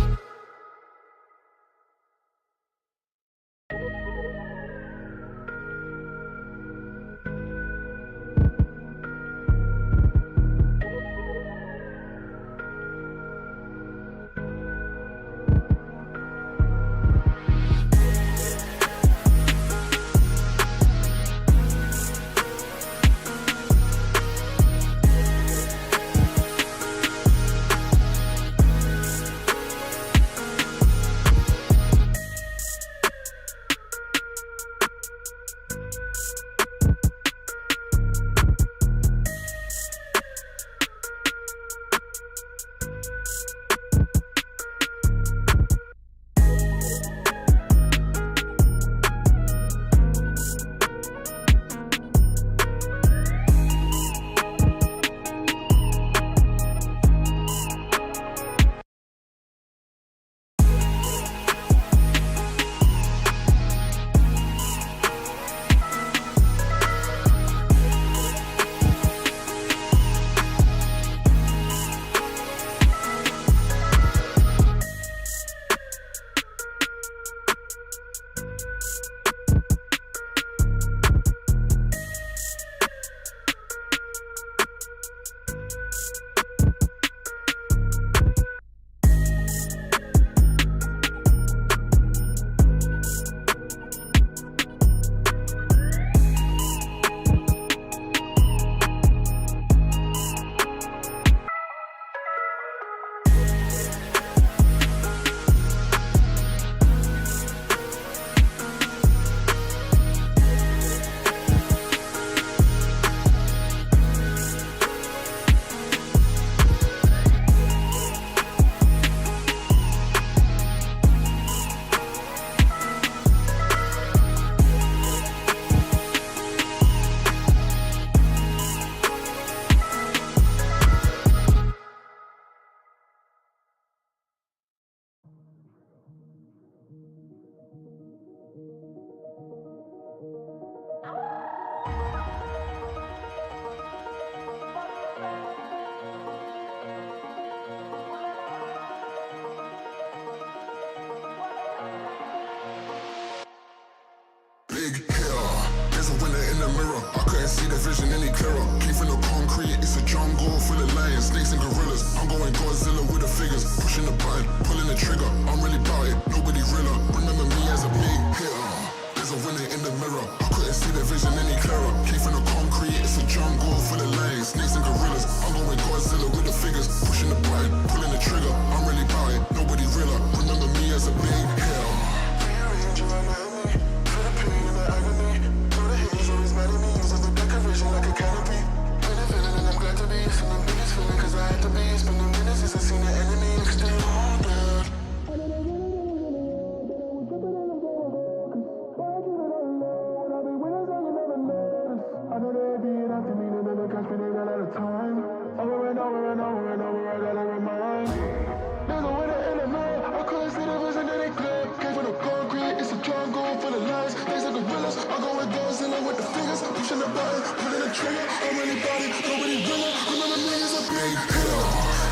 [SPEAKER 3] Big hitter, there's a winner in the mirror. I couldn't see the vision any clearer. Came from the concrete, it's a jungle full of lions, snakes and gorillas. I'm going Godzilla with the figures, pushing the button, pulling the trigger. I'm really about it, nobody realer. Remember me as a big hitter. There's a winner in the mirror. I couldn't see the vision any clearer. Came from the concrete, it's a jungle full of lions. feeling cause I had to be. It's been a minute since I seen the enemy. You can stay on there. I know they'd be after me, they never catch me, they ran out of time. Over and over and over and over, I gotta remind. There's a winner in the night, I couldn't see the vision that they clear. Came from the concrete, it's a jungle full of lies. They say gorillas, I go with Godzilla with the fingers. Pushing the button, pulling the trigger. I'm really body, nobody winner. Remember me as a big hitter.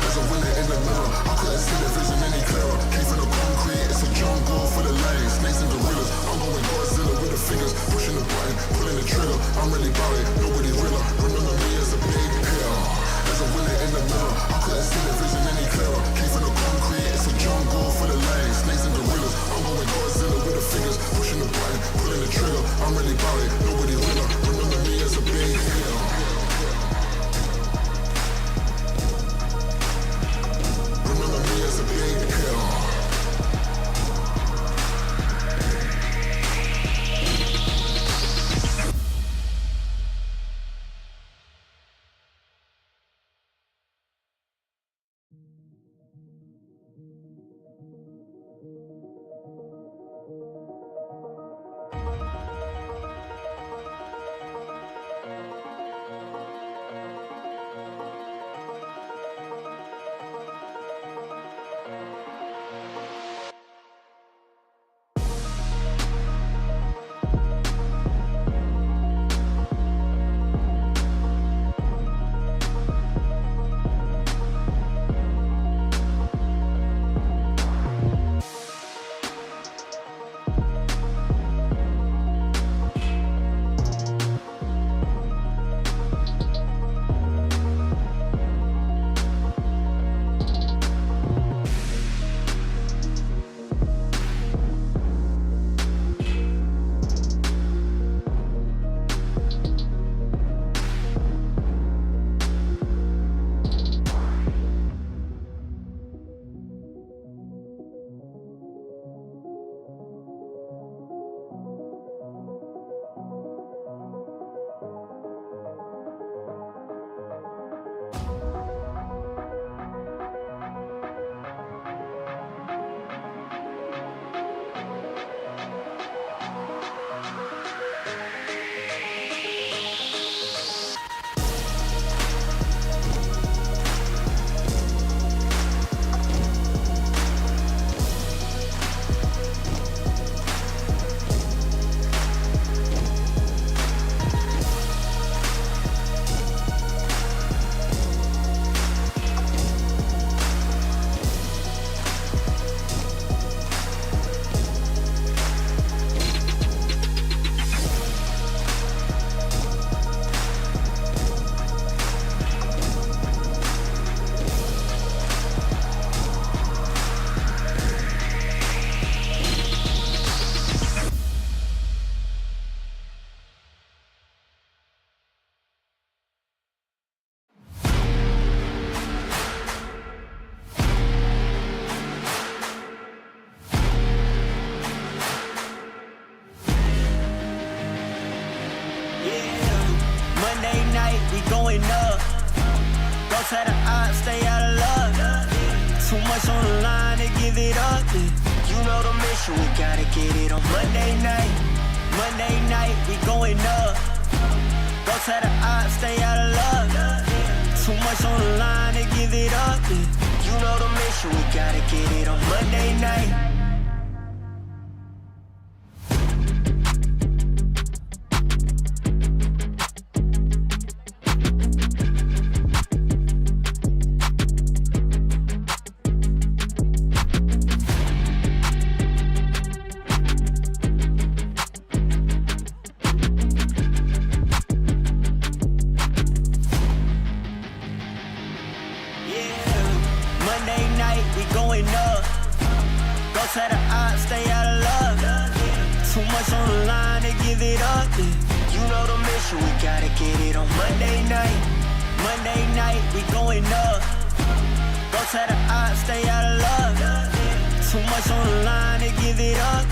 [SPEAKER 3] There's a winner in the mirror, I couldn't see the vision any clearer. Came from the concrete, it's a jungle full of lions. Snakes and gorillas, I'm going Godzilla with the fingers. Pushing the button, pulling the trigger. I'm really body, nobody winner. Remember me as a big hitter. There's a winner in the mirror, I couldn't see the vision any clearer. Came from the concrete, it's a jungle full of lions. Snakes and gorillas, I'm going Godzilla with the fingers. Pushing the button, pulling the trigger. I'm really body, nobody winner. Remember me as a big hitter. Remember me as a big hitter.
[SPEAKER 4] going up. Go tell the odds, stay out of luck. Too much on the line to give it up. You know the mission, we gotta get it on Monday night. Monday night, we going up. Go tell the odds, stay out of luck. Too much on the line to give it up.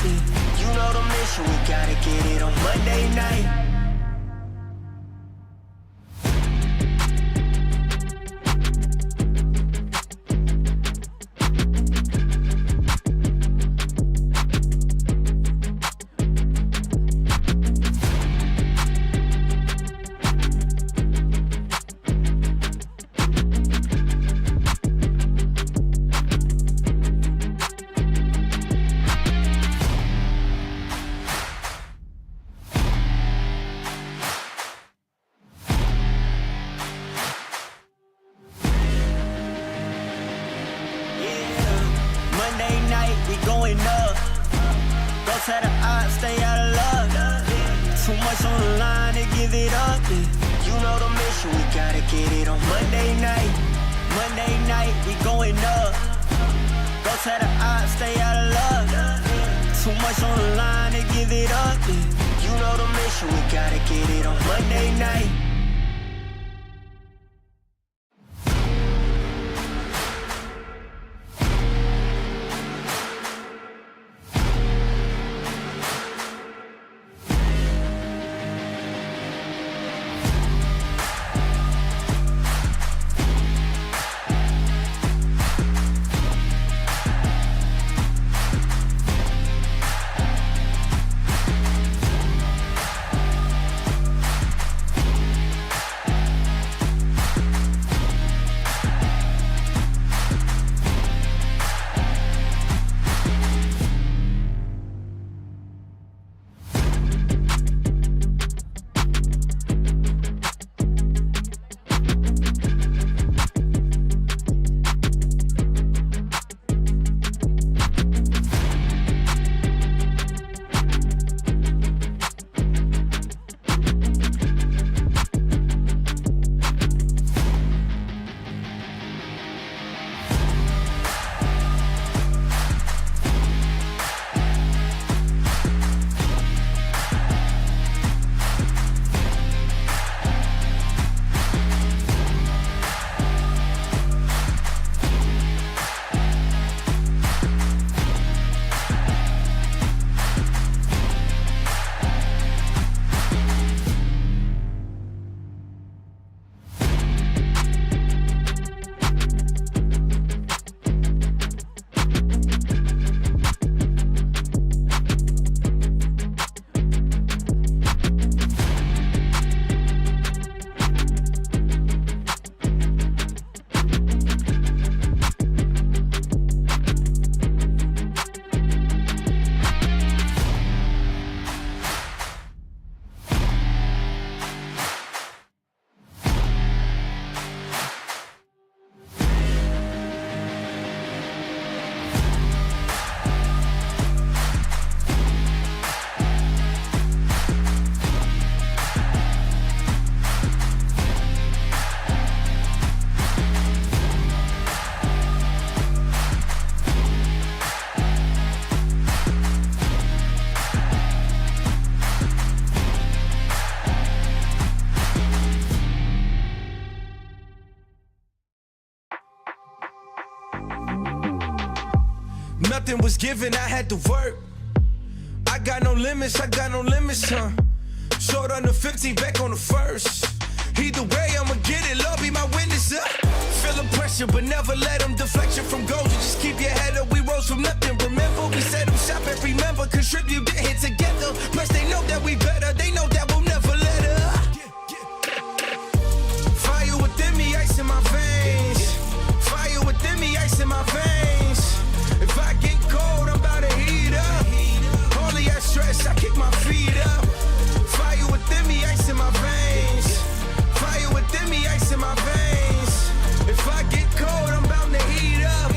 [SPEAKER 4] You know the mission, we gotta get it on Monday night. going up. Don't tell the odds, stay out of luck. Too much on the line to give it up. You know the mission, we gotta get it on Monday night. Monday night, we going up. Don't tell the odds, stay out of luck. Too much on the line to give it up. You know the mission, we gotta get it on Monday night.
[SPEAKER 2] Nothing was given, I had to work. I got no limits, huh? Short on the 15, back on the first. Either way, I'ma get it, Lord be my witness, Feeling pressure, but never let them deflect you from goals. You just keep your head up, we rose from nothing. Remember, we set them shop and remember, contribute, get hit together. Plus, they know that we better, they know that we'll never let up. Fire within me, ice in my veins. Fire within me, ice in my veins. If I get cold, I'm about to heat up. Only I stress, I kick my feet up. Fire within me, ice in my veins. Fire within me, ice in my veins. If I get cold, I'm bound to heat up.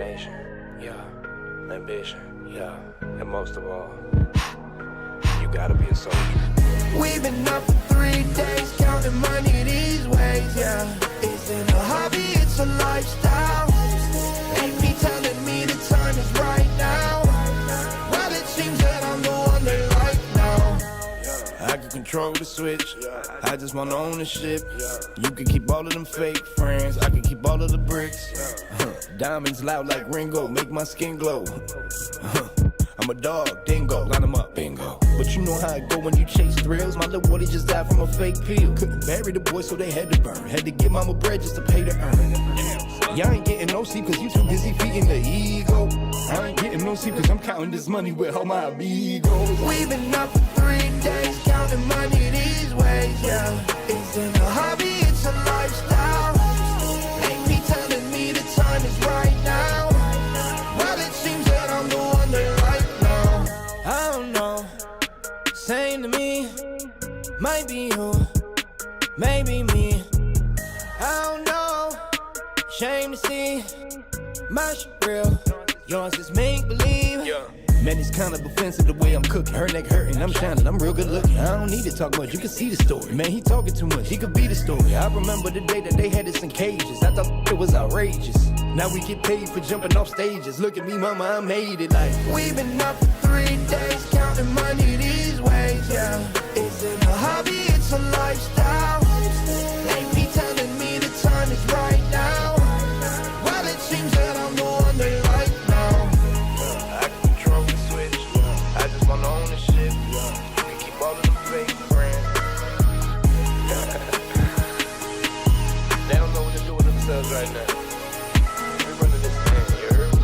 [SPEAKER 1] determination, yeah, ambition, yeah, and most of all, you gotta be a soldier.
[SPEAKER 2] We've been up for 3 days, counting money these ways, yeah. Isn't a hobby, it's a lifestyle. Ain't me telling me the time is right now. Well, it seems that I'm the one they like now. I can control the switch, I just want ownership. You can keep all of them fake friends, I can keep all of the bricks. Diamonds loud like Ringo, make my skin glow. I'm a dog, dingo, line 'em up, bingo. But you know how it go when you chase thrills. My little Woody just died from a fake pill. Couldn't bury the boy, so they had to burn. Had to give mama bread just to pay to earn. Y'all ain't getting no sleep cause you too busy feeding the ego. I ain't getting no sleep cause I'm counting this money with all my amigos. We've been up for 3 days, counting money these ways, yeah. Isn't a hobby, it's a lifestyle. Ain't me telling me the time is right now. Well, it seems that I'm the one they like now. I don't know, same to me. Might be you, maybe me. I don't know, shame to see. My shit real, yours is make believe. Man, it's kind of offensive the way I'm cooking. Her neck hurting, I'm shining, I'm real good looking. I don't need to talk much, you can see the story. Man, he talking too much, he could be the story. I remember the day that they had us in cages. I thought it was outrageous. Now we get paid for jumping off stages. Look at me, mama, I made it like. We've been up for 3 days, counting money these ways, yeah. Isn't a hobby, it's a lifestyle. Ain't me telling me the time is right now. Well, it seems that I'm the one they like now. I can control the switch, I just want ownership. You can keep all of them fake friends. They don't know what to do with themselves right now. We running this thing, you heard?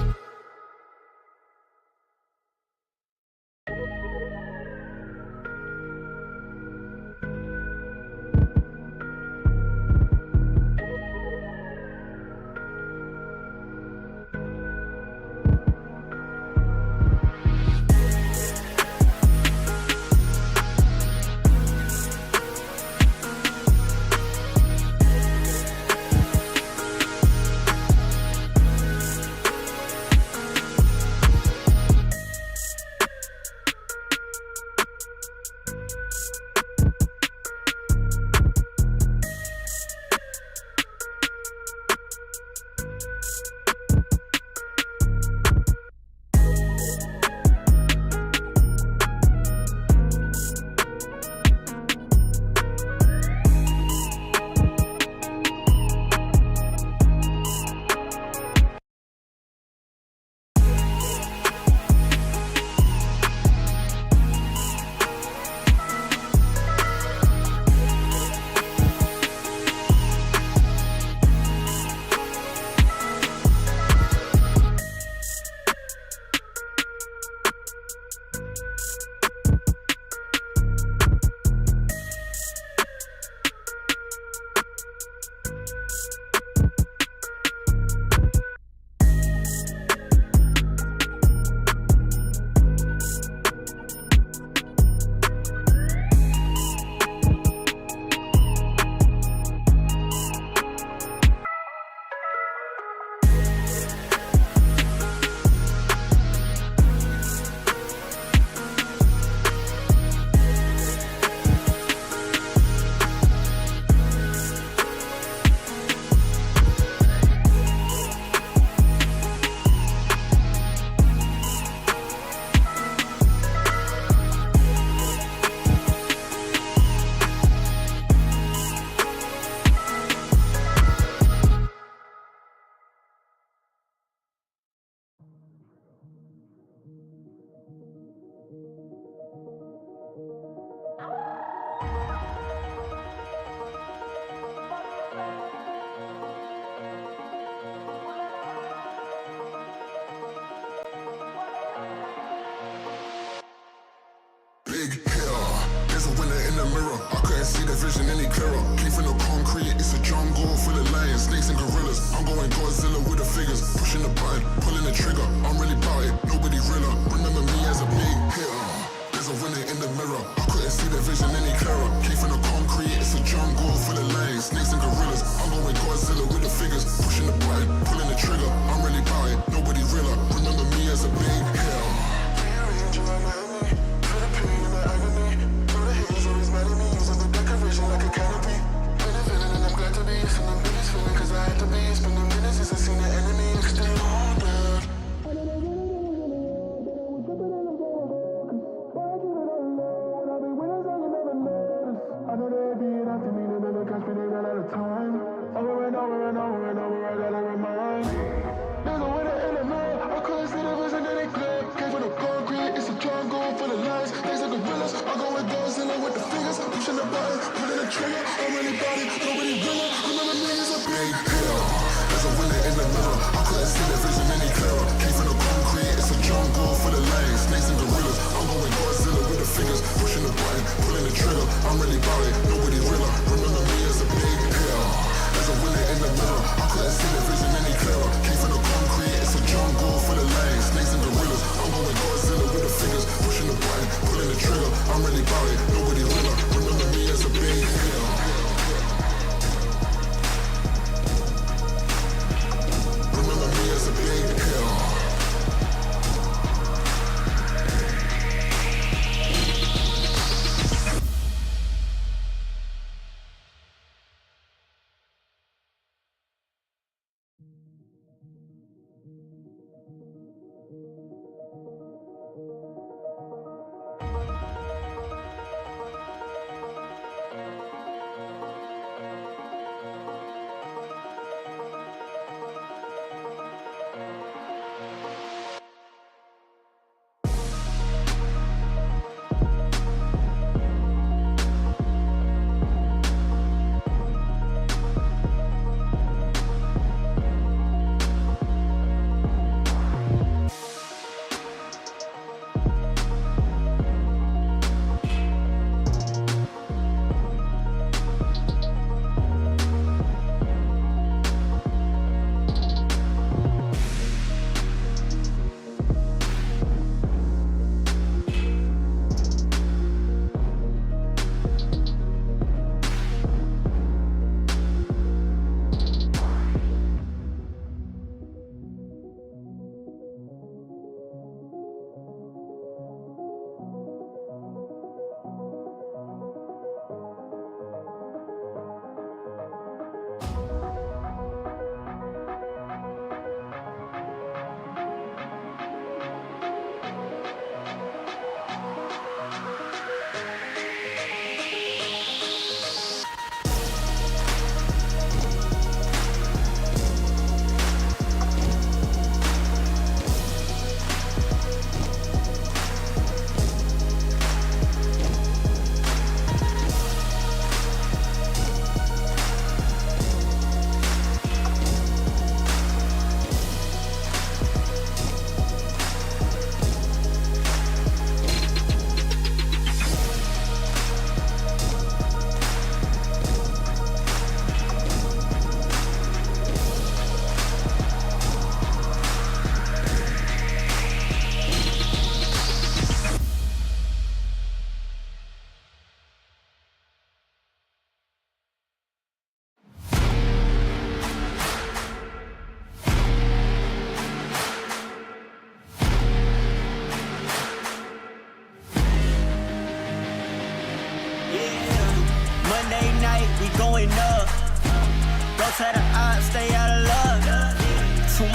[SPEAKER 3] Big hitter, there's a winner in the mirror. I couldn't see the vision any clearer. Came from the concrete, it's a jungle full of lions, snakes and gorillas. I'm going Godzilla with the figures, pushing the button, pulling the trigger. I'm really about it, nobody realer. Remember me as a big hitter. There's a winner in the mirror. I couldn't see the vision any clearer. Came from the concrete, it's a jungle full of lions, snakes and gorillas. I'm going Godzilla with the figures, pushing the button, pulling the trigger. I'm really about it, nobody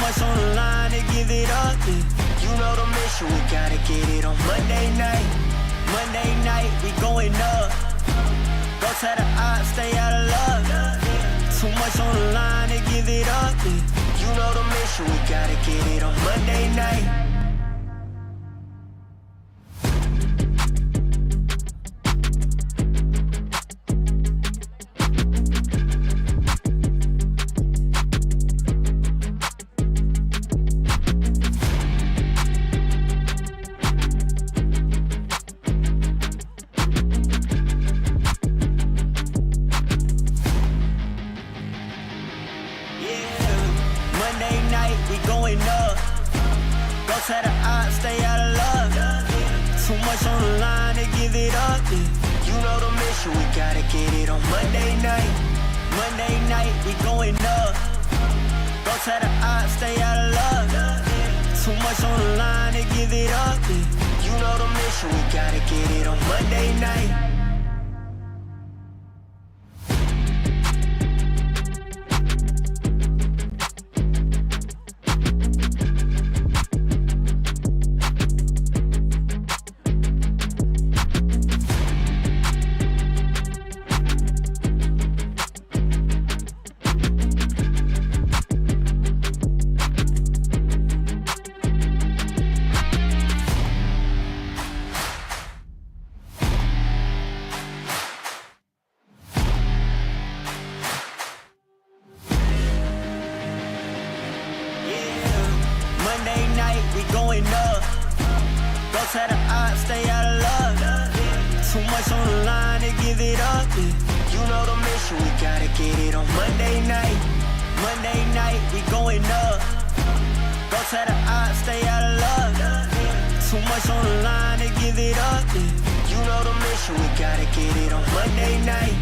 [SPEAKER 4] much on the line to give it up. You know the mission, we gotta get it on Monday night. Monday night, we going up. Go tell the odds, stay out of love. Too much on the line to give it up. You know the mission, we gotta get it on Monday night. Tell the odds, stay out of love. Too much on the line to give it up. You know the mission, we gotta get it on Monday night. Monday night, we going up. Go tell the odds, stay out of love. Too much on the line to give it up. You know the mission, we gotta get it on Monday night. Monday night, we going up. Go tell the odds, stay out of love. Too much on the line to give it up. You know the mission, we gotta get it on Monday night. Monday night, we going up. Go tell the odds, stay out of love. Too much on the line to give it up. You know the mission, we gotta get it on Monday night.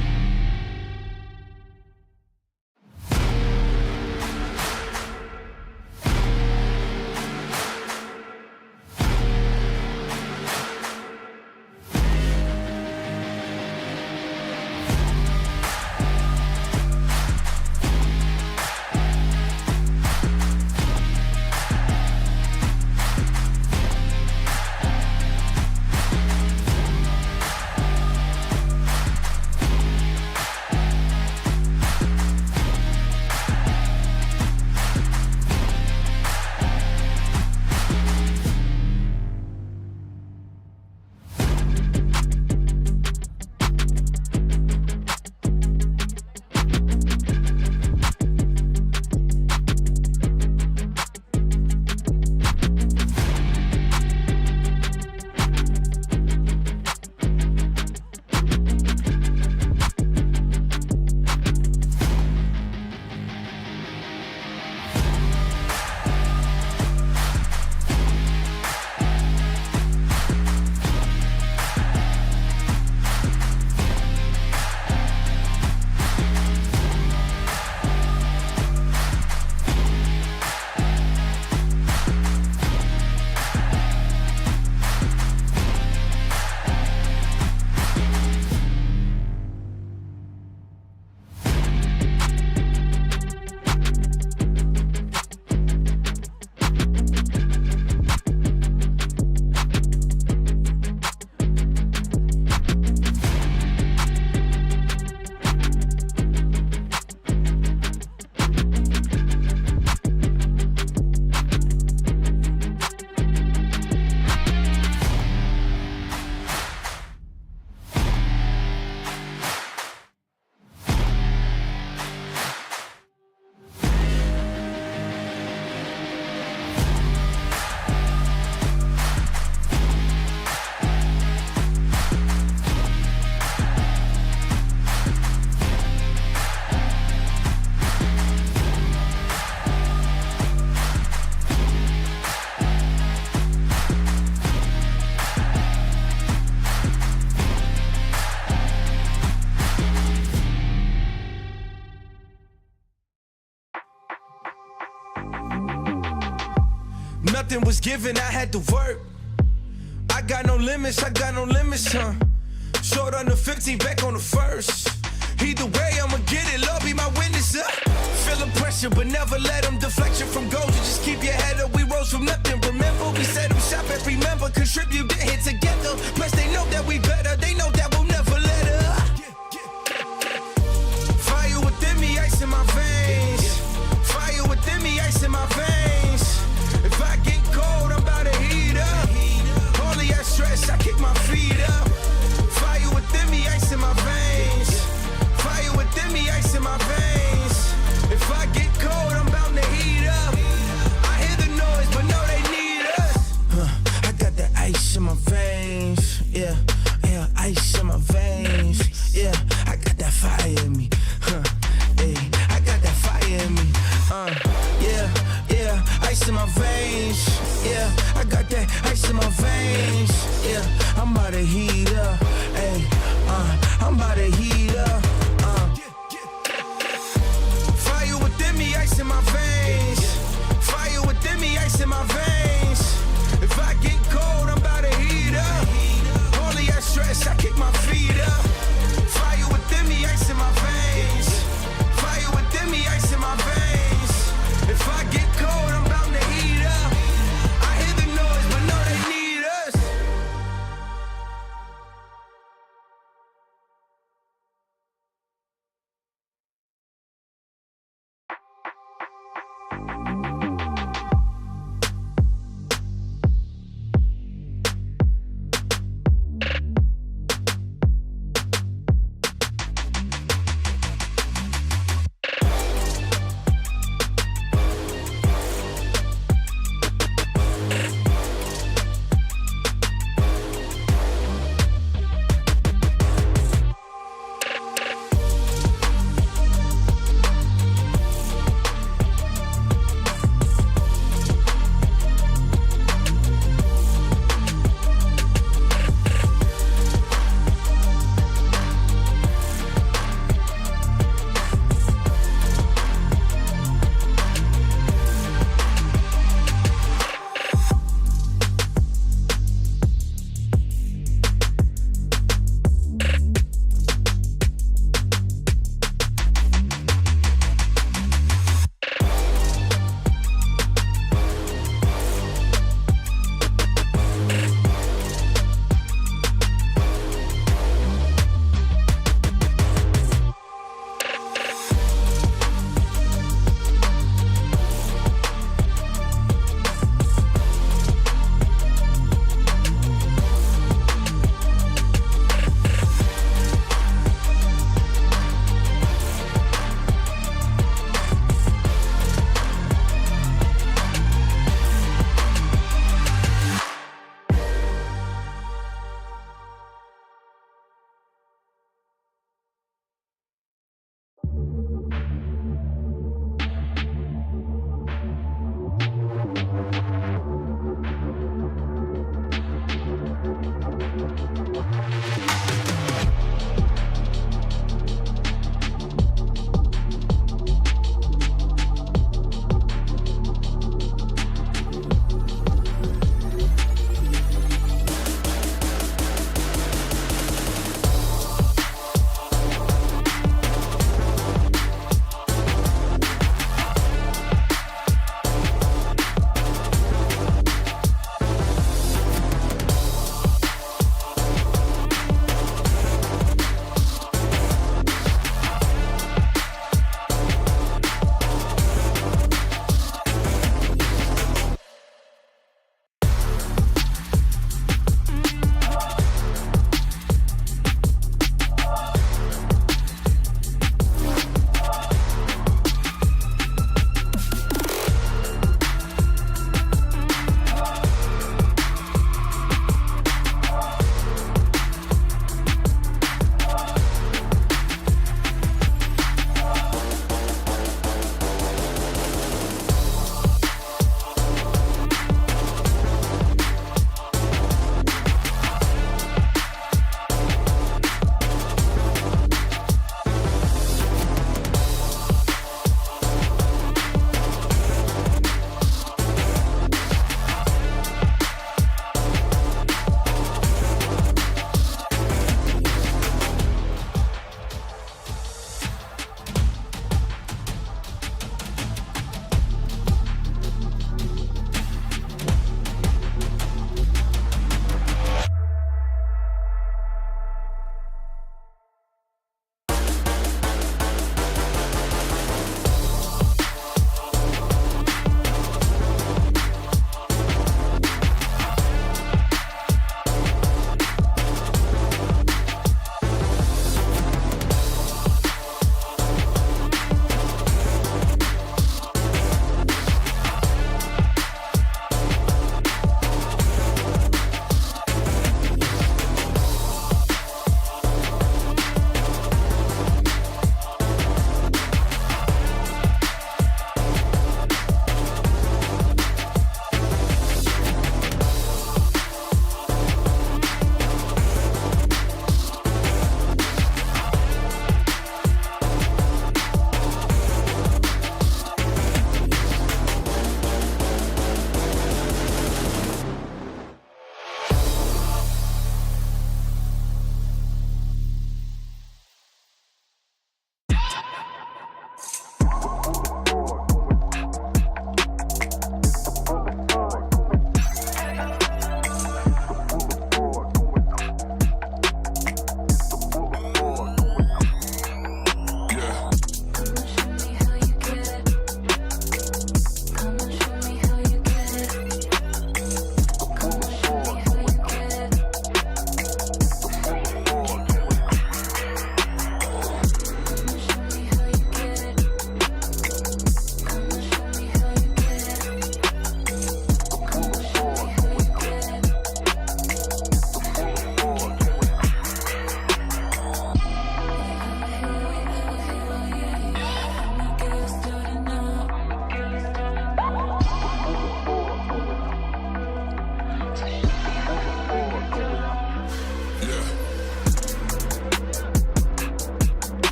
[SPEAKER 2] Nothing was given, I had to work. I got no limits, huh? Short on the 15, back on the first. Either way, I'ma get it, Lord be my witness, Feeling pressure, but never let them deflect you from goals. You just keep your head up, we rose from nothing. Remember, we set them shop and remember, contribute to hit together. Plus, they know that we better, they know that we'll never let up. Fire within me, ice in my veins. Fire within me, ice in my veins. If I get cold, I'm about to heat up. Only I stress, I kick my feet up. Fire within me, ice in my veins. Fire within me, ice in my veins. If I get cold, I'm bound to heat up. I hear the noise, but no, they need us. I got that ice in my veins. Yeah, yeah, ice in my veins. Yeah, I got that fire in me. Hey, I got that fire in me. Yeah, yeah, ice in my veins. Yeah, I got that ice in my veins. Yeah, I'm about to heat up. Hey, I'm about to heat up. Fire within me, ice in my veins. Fire within me, ice in my veins. If I get cold, I'm about to heat up. Only I stress, I kick my feet up. Fire within me, ice in my veins. Fire within me, ice in my veins. If I get cold, I'm bound to heat up. I hear the noise, but no, they need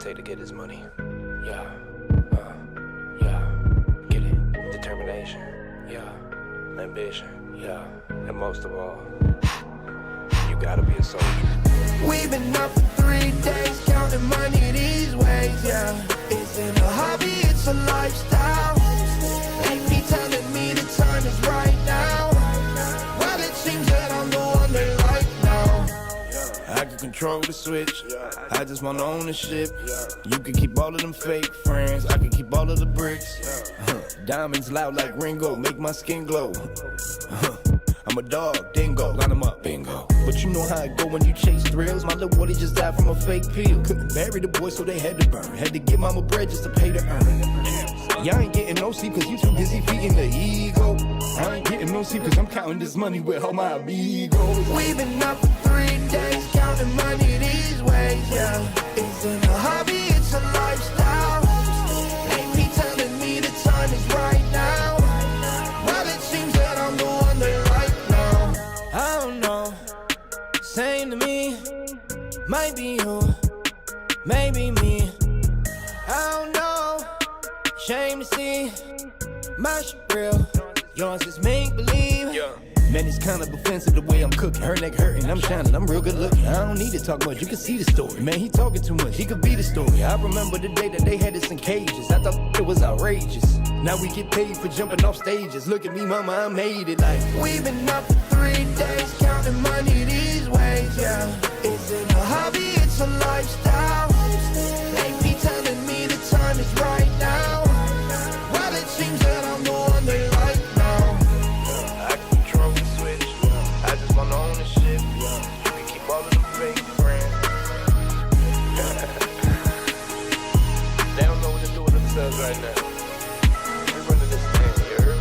[SPEAKER 1] take to get his money. Yeah, yeah, get it. Determination, yeah. Ambition, yeah. And most of all, you gotta be a soldier.
[SPEAKER 2] We've been up for 3 days, counting money these ways, yeah. Isn't a hobby, it's a lifestyle. Ain't me telling me the time is right now. Well, it seems that I'm the one they like now. I can control the switch, I just want ownership. You can keep all of them fake friends, I can keep all of the bricks. Diamonds loud like Ringo, make my skin glow. I'm a dog, dingo, line them up, bingo. But you know how it go when you chase thrills. My little boy just died from a fake pill. Couldn't bury the boy, so they had to burn. Had to give mama bread just to pay to earn. Y'all ain't getting no sleep cause you too busy feeding the ego. I ain't getting no sleep cause I'm counting this money with all my amigos. We've been up for 3 days, counting money these ways, yeah. Isn't a hobby, it's a lifestyle. Ain't me telling me the time is right now. Well, it seems that I'm the one they like now. I don't know, same to me. Might be you, maybe me. I don't know, shame to see. My shit real, yours is make-believe. Yeah. Man, it's kind of offensive the way I'm cooking. Her neck hurting, I'm shining, I'm real good looking. I don't need to talk much, you can see the story. Man, he talking too much, he could be the story. I remember the day that they had us in cages. I thought it was outrageous. Now we get paid for jumping off stages. Look at me, mama, I made it like. We've been up for 3 days, counting money these ways, yeah. Isn't a hobby, it's a lifestyle. Ain't me telling me the time is right now. Well, it seems that I'm the one they like now. I can control the switch, I just want ownership. You can keep all of them fake friends. They don't know what to do with themselves right now. We're running this thing, you heard?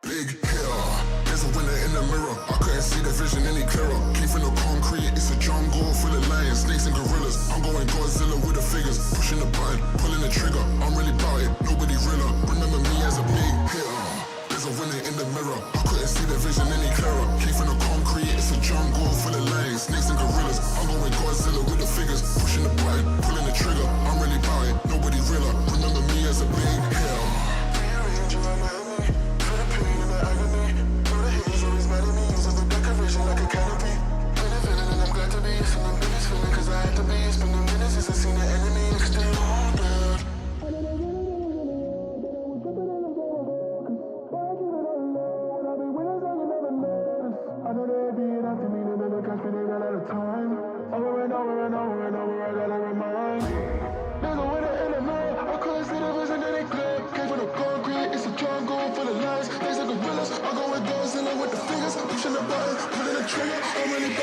[SPEAKER 3] Big hitter, there's a winner in the mirror. I couldn't see the vision any clearer. Came from the concrete, it's a jungle full of lions, snakes and gorillas. I'm going Godzilla with the figures, pushing the button, pulling the trigger. I'm really about it, nobody realer. Remember me as a big hitter. There's a winner in the mirror. I couldn't see the vision any clearer. Came from the concrete, it's a jungle full of lions, snakes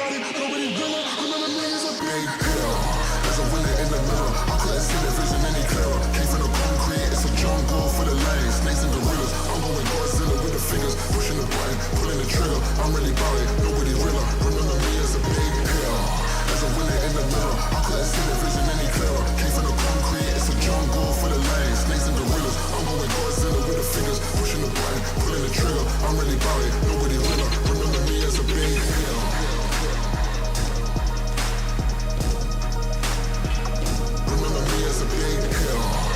[SPEAKER 3] body, nobody winner. Remember me as a big hitter. There's a winner in the mirror. I couldn't see the vision any clearer. Came from the concrete, it's a jungle full of lions, snakes and gorillas. I'm going Godzilla with the fingers, pushing the button, pulling the trigger. I'm really about it, nobody realer. Remember me as a big hitter. There's a winner in the mirror. I couldn't see the vision any clearer. Came from the concrete, it's a jungle full of lions, snakes and gorillas. I'm going Godzilla with the fingers, pushing the button, pulling the trigger. I'm really about it, nobody realer. Remember me as a big hitter. Remember me as a big hitter.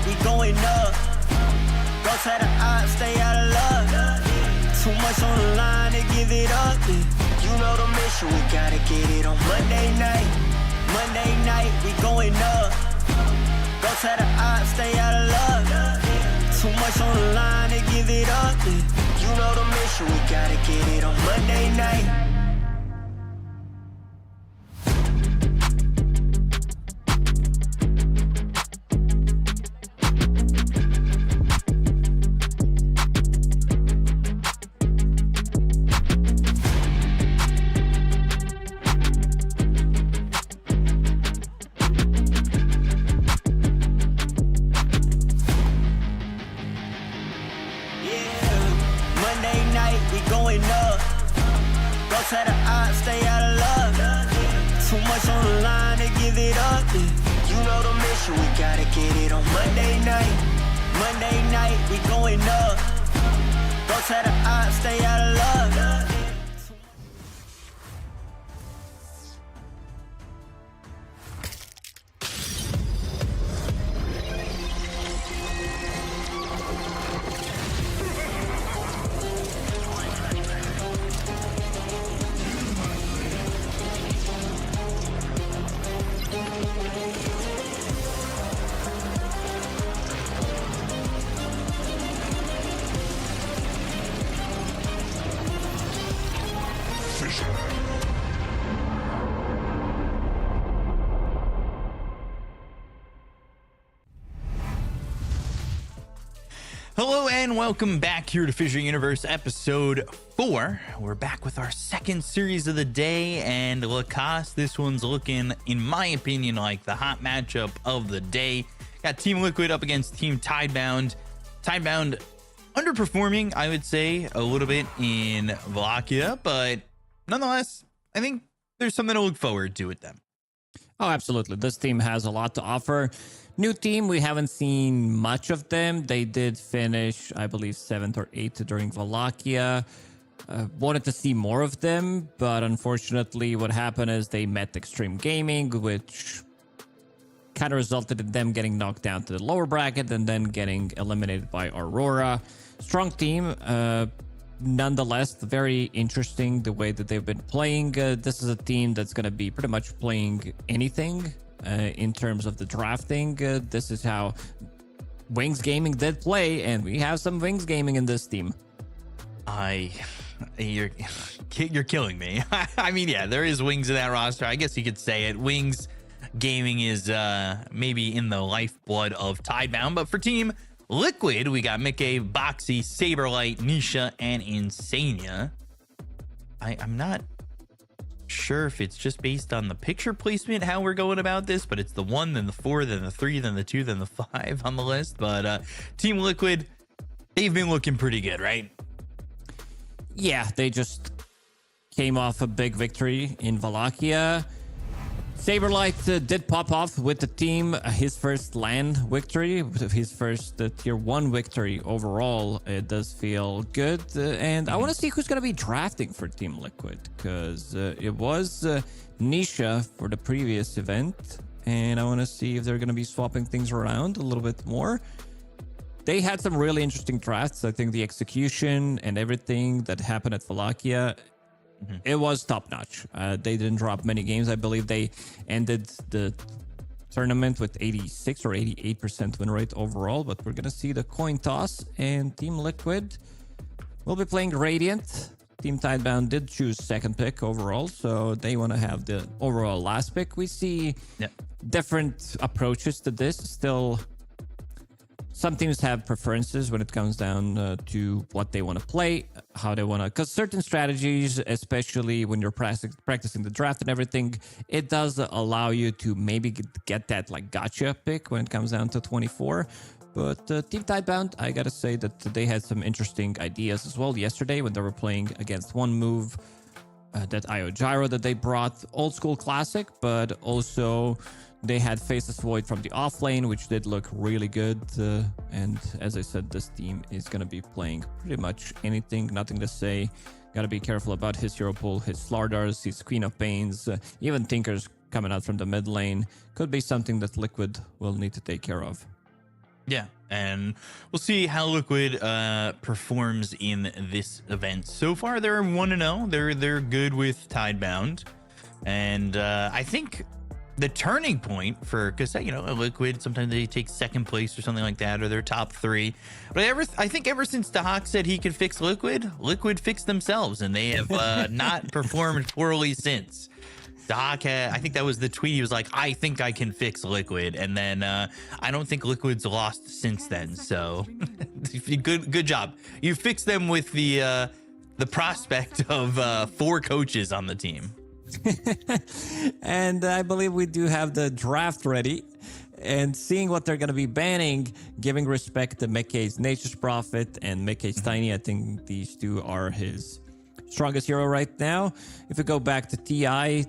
[SPEAKER 4] we going up. Go to the odds, stay out of luck. Too much on the line to give it up. You know the mission, we gotta get it on Monday night. Monday night, we going up. Go to the odds, stay out of luck. Too much on the line to give it up. You know the mission, we gotta get it on Monday night.
[SPEAKER 5] Hello and welcome back here to FISSURE Universe Episode 4. We're back with our second series of the day, and Lacoste, this one's looking, in my opinion, like the hot matchup of the day. Got Team Liquid up against Team Tidebound. Tidebound underperforming, I would say, a little bit in Wallachia, but nonetheless, I think there's something to look forward to with them.
[SPEAKER 6] Oh, absolutely. This team has a lot to offer. New team, we haven't seen much of them. They did finish, I believe, 7th or 8th during Wallachia. Wanted to see more of them, but unfortunately what happened is they met Extreme Gaming, which kind of resulted in them getting knocked down to the lower bracket and then getting eliminated by Aurora. Strong team. Nonetheless, very interesting the way that they've been playing. This is a team that's going to be pretty much playing anything in terms of the drafting. This is how Wings Gaming did play, and we have some Wings Gaming in this team.
[SPEAKER 5] You're killing me. I mean, yeah, there is Wings in that roster. I guess you could say it. Wings Gaming is maybe in the lifeblood of Tidebound, but for Team Liquid, we got Mickey, Boxy, Saberlight, Nisha, and Insania. I'm not sure if it's just based on the picture placement how we're going about this, but it's the 1, then the 4, then the 3, then the 2, then the 5 on the list. But Team Liquid, they've been looking pretty good, right?
[SPEAKER 6] Yeah, they just came off a big victory in Wallachia. Saberlight did pop off with the team, his first LAN victory, his first Tier 1 victory overall. It does feel good. And I want to see who's going to be drafting for Team Liquid, because it was Nisha for the previous event. And I want to see if they're going to be swapping things around a little bit more. They had some really interesting drafts. I think the execution and everything that happened at Wallachia, it was top-notch. They didn't drop many games. I believe they ended the tournament with 86 or 88% win rate overall, but we're going to see the coin toss, and Team Liquid will be playing Radiant. Team Tidebound did choose second pick overall, so they want to have the overall last pick. We see different approaches to this. Still, some teams have preferences when it comes down to what they want to play, how they want to, because certain strategies, especially when you're practicing the draft and everything, it does allow you to maybe get that like gotcha pick when it comes down to 24. But Team Tidebound, I gotta say that they had some interesting ideas as well yesterday when they were playing against one move, that IO Gyro that they brought, old school classic, but also they had Faceless Void from the off lane, which did look really good. And as I said, this team is going to be playing pretty much anything, nothing to say. Got to be careful about his hero pool, his Slardars, his Queen of Pains, even Tinker's coming out from the mid lane. Could be something that Liquid will need to take care of.
[SPEAKER 5] Yeah, and we'll see how Liquid performs in this event. So far, they're 1-0. They're good with Tidebound. And I think the turning point for, because you know, Liquid, sometimes they take second place or something like that, or they're top 3. But I think ever since Dahak said he could fix Liquid fixed themselves, and they have not performed poorly since. Dahak had, I think that was the tweet. He was like, "I think I can fix Liquid," and then I don't think Liquid's lost since then. So good job. You fixed them with the prospect of 4 coaches on the team.
[SPEAKER 6] And I believe we do have the draft ready, and seeing what they're going to be banning, giving respect to Mickey's Nature's Prophet and Mickey's Tiny. I think these two are his strongest hero right now. If we go back to TI,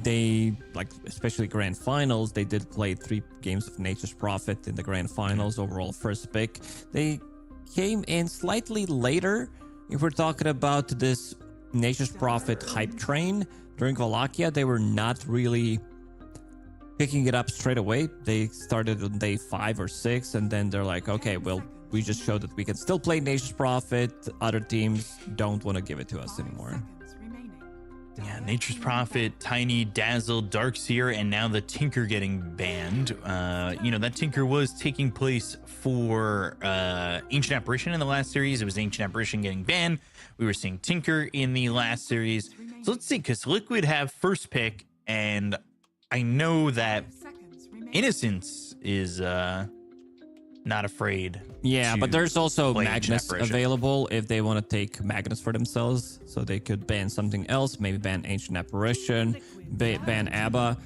[SPEAKER 6] they, like, especially grand finals, they did play 3 games of Nature's Prophet in the grand finals, overall first pick. They came in slightly later. If we're talking about this Nature's Prophet hype train during Wallachia, they were not really picking it up straight away. They started on day 5 or 6, and then they're like, okay, well, we just showed that we can still play Nature's Prophet. Other teams don't want to give it to us anymore.
[SPEAKER 5] Yeah, Nature's Prophet, Tiny, Dazzle, Darkseer, and now the Tinker getting banned. You know, that Tinker was taking place for Ancient Apparition in the last series. It was Ancient Apparition getting banned. We were seeing Tinker in the last series. So let's see, because Liquid have first pick, and I know that Innocence is not afraid.
[SPEAKER 6] Yeah, but
[SPEAKER 5] to
[SPEAKER 6] there's also
[SPEAKER 5] play Ancient
[SPEAKER 6] Magnus
[SPEAKER 5] Apparition.
[SPEAKER 6] available if they want to take Magnus for themselves. So they could ban something else, maybe ban Ancient Apparition, ban ABBA,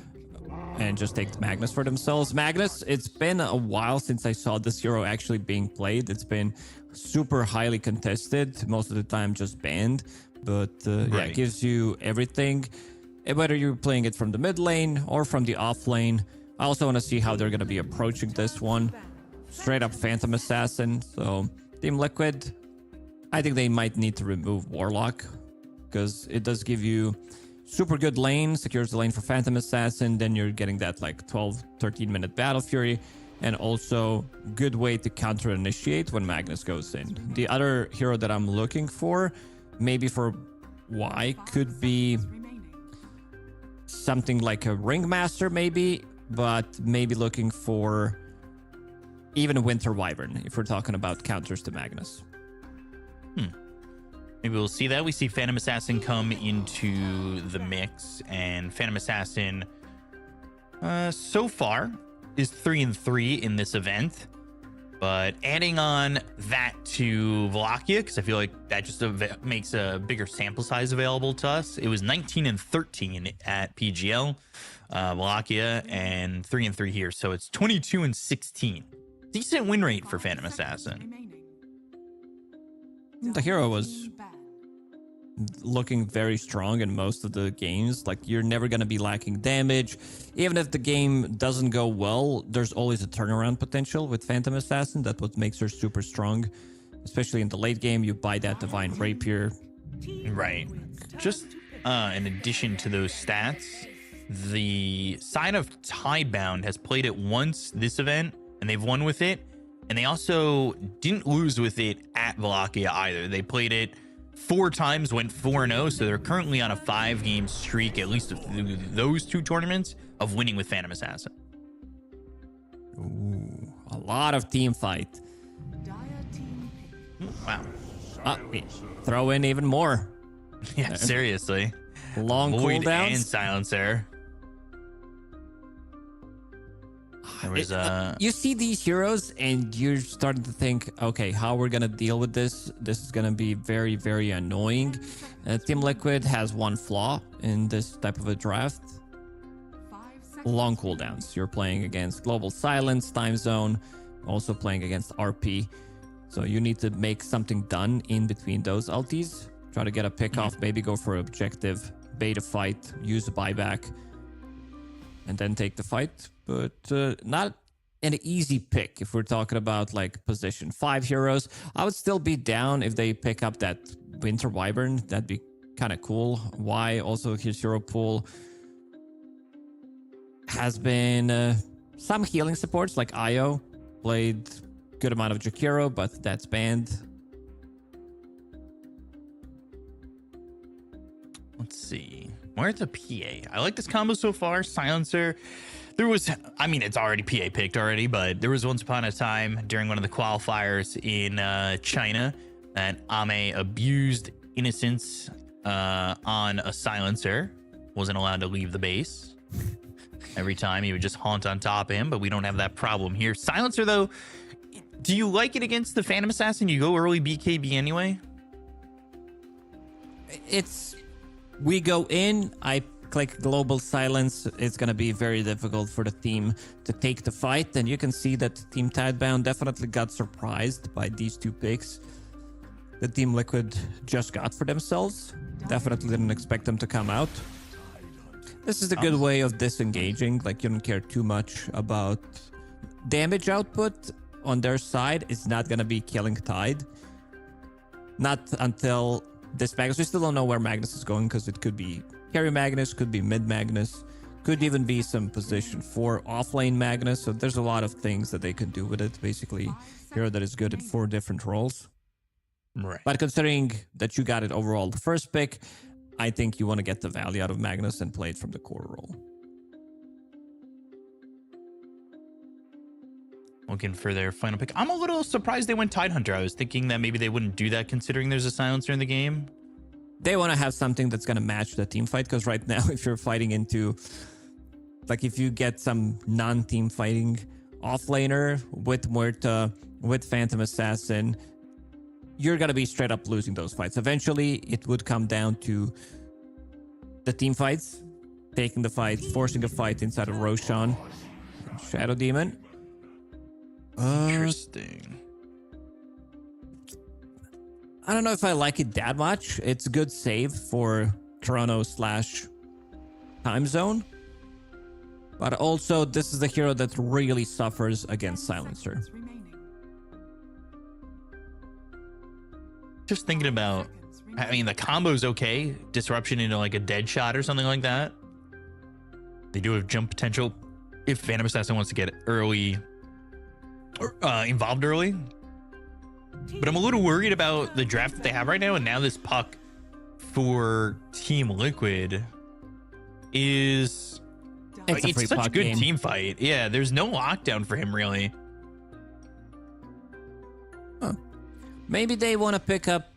[SPEAKER 6] and just take Magnus for themselves. Magnus, it's been a while since I saw this hero actually being played. It's been super highly contested, most of the time just banned. But yeah, it gives you everything, whether you're playing it from the mid lane or from the off lane. I also want to see how they're going to be approaching this one. Straight up Phantom Assassin. So Team Liquid, I think they might need to remove Warlock, because it does give you super good lane, secures the lane for Phantom Assassin. Then you're getting that like 12-13 minute Battle Fury, and also good way to counter initiate when Magnus goes in. The other hero that I'm looking for, maybe for Y, could be something like a Ringmaster maybe, but maybe looking for even a Winter Wyvern if we're talking about counters to Magnus.
[SPEAKER 5] Maybe we'll see that. We see Phantom Assassin come into the mix, and Phantom Assassin so far is 3-3 in this event. But adding on that to Wallachia, because I feel like that just makes a bigger sample size available to us. It was 19-13 at PGL, Wallachia, and 3-3 here. So it's 22-16. Decent win rate for Phantom Assassin.
[SPEAKER 6] The hero was looking very strong in most of the games. Like, you're never going to be lacking damage. Even if the game doesn't go well, there's always a turnaround potential with Phantom Assassin. That's what makes her super strong. Especially in the late game, you buy that Divine Rapier.
[SPEAKER 5] Right. Just in addition to those stats, the side of Tidebound has played it once this event, and they've won with it. And they also didn't lose with it at Wallachia either. They played it 4 times, went 4-0, so they're currently on a 5-game streak, at least of those 2 tournaments, of winning with Phantom Assassin.
[SPEAKER 6] Ooh, a lot of team fight.
[SPEAKER 5] Wow.
[SPEAKER 6] Throw in even more.
[SPEAKER 5] Yeah, seriously.
[SPEAKER 6] Long
[SPEAKER 5] Void
[SPEAKER 6] cooldowns.
[SPEAKER 5] and Silencer. There was
[SPEAKER 6] You see these heroes and you're starting to think, okay, how we're gonna deal with this? This is gonna be very, very annoying. Team Liquid has one flaw in this type of a draft. Long cooldowns. You're playing against Global Silence, Time Zone, also playing against RP. So you need to make something done in between those ultis. Try to get a pick off, maybe go for objective, bait a fight, use a buyback, and then take the fight. But not an easy pick if we're talking about like position 5 heroes. I would still be down if they pick up that Winter Wyvern. That'd be kind of cool. Why? Also, his hero pool has been some healing supports like Io. Played good amount of Jakiro, but that's banned.
[SPEAKER 5] Let's see. Where's the PA? I like this combo so far. Silencer. There was, I mean, it's already PA picked already, but there was once upon a time during one of the qualifiers in China that Ame abused innocence on a Silencer. Wasn't allowed to leave the base. Every time he would just haunt on top of him, but we don't have that problem here. Silencer, though, do you like it against the Phantom Assassin? You go early BKB anyway?
[SPEAKER 6] We go in, I click Global Silence. It's going to be very difficult for the team to take the fight. And you can see that Team Tidebound definitely got surprised by these 2 picks that Team Liquid just got for themselves. Definitely didn't expect them to come out. This is a good way of disengaging. Like, you don't care too much about damage output on their side. It's not going to be killing Tide. Not until this Magnus. We still don't know where Magnus is going, because it could be carry Magnus, could be mid Magnus, could even be some position 4 offlane Magnus. So there's a lot of things that they can do with it. Basically, hero that is good at 4 different roles.
[SPEAKER 5] Right.
[SPEAKER 6] But considering that you got it overall the first pick, I think you want to get the value out of Magnus and play it from the core role.
[SPEAKER 5] Looking for their final pick. I'm a little surprised they went Tidehunter. I was thinking that maybe they wouldn't do that considering there's a Silencer in the game.
[SPEAKER 6] They want to have something that's going to match the team fight, because right now, if you're fighting into, like, if you get some non-team fighting offlaner with Muerta, with Phantom Assassin, you're going to be straight up losing those fights. Eventually, it would come down to the team fights, taking the fight, forcing a fight inside of Roshan. Shadow Demon.
[SPEAKER 5] Interesting.
[SPEAKER 6] I don't know if I like it that much. It's a good save for Chrono/time zone. But also, this is the hero that really suffers against Silencer.
[SPEAKER 5] Just thinking about, I mean, the combo's okay. Disruption into like a dead shot or something like that. They do have jump potential if Phantom Assassin wants to get early, involved early. But I'm a little worried about the draft that they have right now. And now this puck for Team Liquid is... It's such a good team fight. Yeah, there's no lockdown for him, really.
[SPEAKER 6] Huh. Maybe they want to pick up...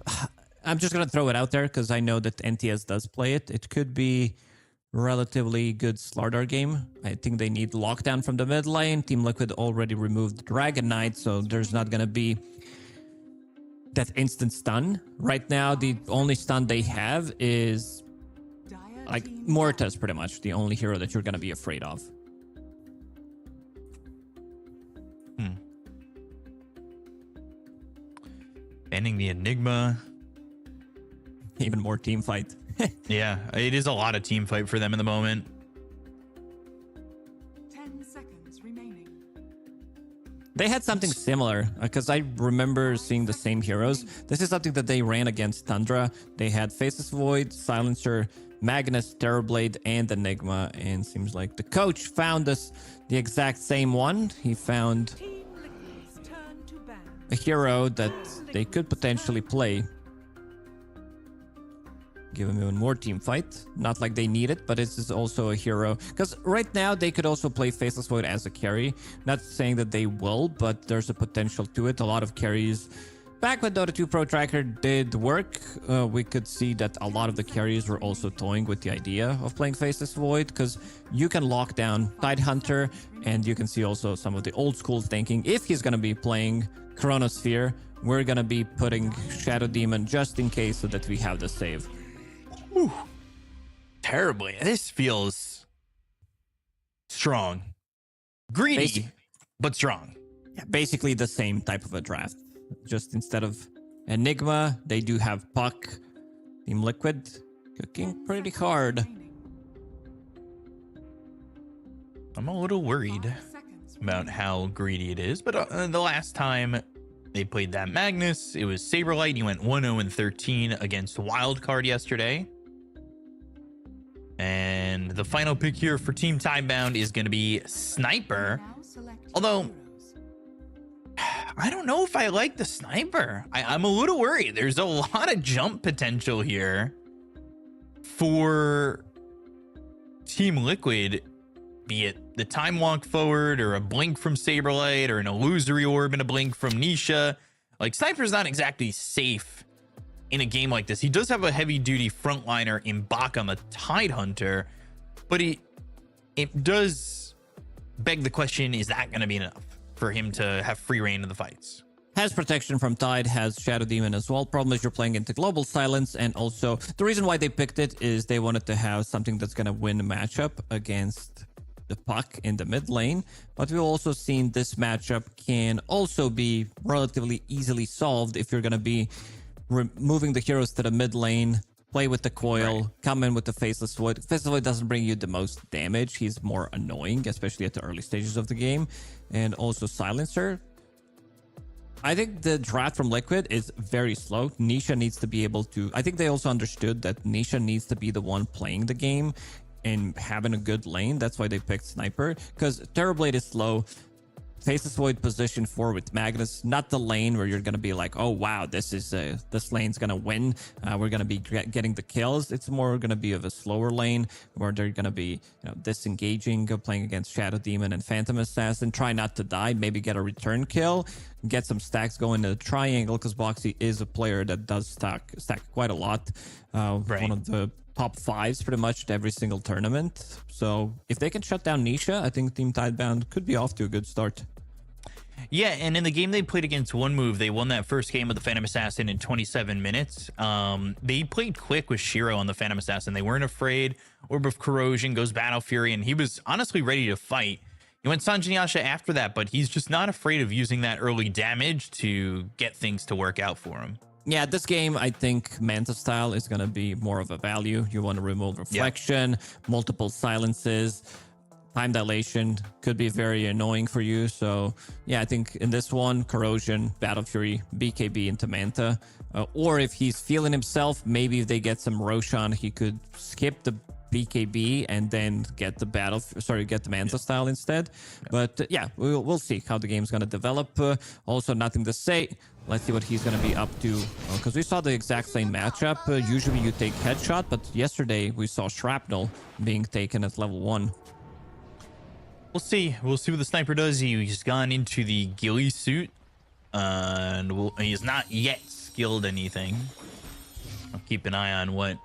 [SPEAKER 6] I'm just going to throw it out there because I know that NTS does play it. It could be relatively good Slardar game. I think they need lockdown from the mid lane. Team Liquid already removed Dragon Knight, so there's not going to be that instant stun. Right now, the only stun they have is... like, Morta's pretty much the only hero that you're going to be afraid of.
[SPEAKER 5] Banning the Enigma.
[SPEAKER 6] Even more team fight.
[SPEAKER 5] Yeah, it is a lot of team fight for them in the moment.
[SPEAKER 7] 10 seconds remaining.
[SPEAKER 6] They had something similar because I remember seeing the same heroes. This is something that they ran against Tundra. They had Faceless Void, Silencer, Magnus, Terrorblade, and Enigma. And seems like the coach found us the exact same one. He found a hero that they could potentially play. Give him even more team fight. Not like they need it, but this is also a hero. Because right now, they could also play Faceless Void as a carry. Not saying that they will, but there's a potential to it. A lot of carries. Back when Dota 2 Pro Tracker did work, we could see that a lot of the carries were also toying with the idea of playing Faceless Void, because you can lock down Tidehunter, and you can see also some of the old school thinking. If he's going to be playing Chronosphere, we're going to be putting Shadow Demon just in case so that we have the save.
[SPEAKER 5] Whew. Terribly. This feels strong. Greedy, but strong.
[SPEAKER 6] Yeah, basically the same type of a draft. Just instead of Enigma, they do have Puck. Team Liquid cooking pretty hard.
[SPEAKER 5] I'm a little worried about how greedy it is, but the last time they played that Magnus, it was Saberlight. He went 1-0-13 against Wildcard yesterday. And the final pick here for Team Tidebound is going to be Sniper. Although, I don't know if I like the Sniper. I'm a little worried. There's a lot of jump potential here for Team Liquid, be it the time walk forward or a blink from Saberlight or an illusory orb and a blink from Nisha. Like, Sniper's not exactly safe in a game like this. He does have a heavy duty frontliner in Bach on the Tidehunter, but it does beg the question, is that going to be enough for him to have free reign in the fights?
[SPEAKER 6] Has protection from Tide, has Shadow Demon as well. Problem is you're playing into Global Silence, and also the reason why they picked it is they wanted to have something that's going to win a matchup against the Puck in the mid lane. But we've also seen this matchup can also be relatively easily solved if you're going to be removing the heroes to the mid lane, play with the coil, come in with the Faceless Void. Faceless Void doesn't bring you the most damage. He's more annoying, especially at the early stages of the game. And also Silencer. I think the draft from Liquid is very slow. Nisha needs to be able to... I think they also understood that Nisha needs to be the one playing the game and having a good lane. That's why they picked Sniper, because Terrorblade is slow. Faceless Void position 4 with Magnus, not the lane where you're going to be like, oh wow, this lane's going to win. We're going to be getting the kills. It's more going to be of a slower lane where they're going to be, disengaging, playing against Shadow Demon and Phantom Assassin. Try not to die, maybe get a return kill, get some stacks going to the triangle, because Bo3 is a player that does stack quite a lot. One of the top 5s pretty much at every single tournament. So if they can shut down Nisha, I think Team Tidebound could be off to a good start.
[SPEAKER 5] Yeah, and in the game they played against One Move, they won that first game with the Phantom Assassin in 27 minutes. They played quick with Shiro on the Phantom Assassin. They weren't afraid. Orb of Corrosion goes Battle Fury, and he was honestly ready to fight. He went Sanjin Yasha after that, but he's just not afraid of using that early damage to get things to work out for him.
[SPEAKER 6] Yeah, this game, I think Manta style is going to be more of a value. You want to remove reflection, multiple silences, time dilation could be very annoying for you. So yeah, I think in this one, Corrosion, Battle Fury, BKB into Manta. Or if he's feeling himself, maybe if they get some Roshan, he could skip the BKB and then get the get the Manta style instead. But yeah, we'll see how the game's going to develop. Also, nothing to say. Let's see what he's going to be up to. Because we saw the exact same matchup. Usually you take Headshot, but yesterday we saw Shrapnel being taken at level 1.
[SPEAKER 5] We'll see. We'll see what the sniper does. He's gone into the ghillie suit. And he's not yet skilled anything. I'll keep an eye on what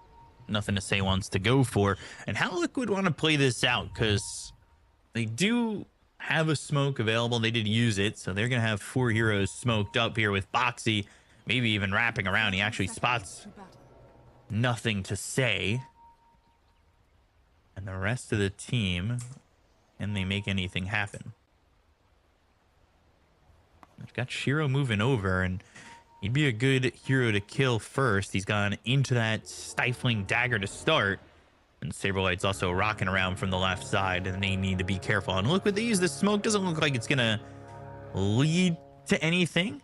[SPEAKER 5] Nothing to Say wants to go for. And how Liquid want to play this out. Because they do have a smoke available. They did use it, so they're gonna have 4 heroes smoked up here with Boxy, maybe even wrapping around. He actually spots Nothing to Say, and the rest of the team, can they make anything happen? They've got Shiro moving over, and he'd be a good hero to kill first. He's gone into that stifling dagger to start. And Saberlight's also rocking around from the left side, and they need to be careful. And look what they use. The smoke doesn't look like it's gonna lead to anything.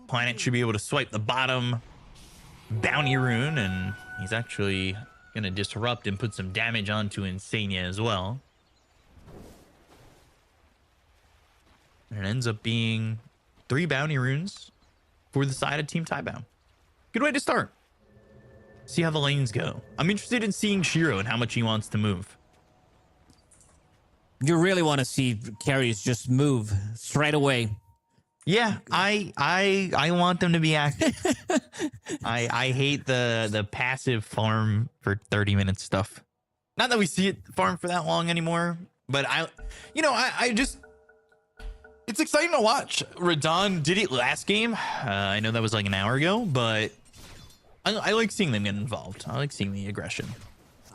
[SPEAKER 5] Planet should be able to swipe the bottom bounty rune, and he's actually gonna disrupt and put some damage onto Insania as well. And it ends up being 3 bounty runes for the side of Team Tiebound. Good way to start. See how the lanes go. I'm interested in seeing Shiro and how much he wants to move.
[SPEAKER 6] You really want to see carries just move straight away.
[SPEAKER 5] Yeah, I want them to be active. I hate the passive farm for 30 minutes stuff. Not that we see it farm for that long anymore, but I just, it's exciting to watch. Radon did it last game. I know that was like an hour ago, but I like seeing them get involved. I like seeing the aggression.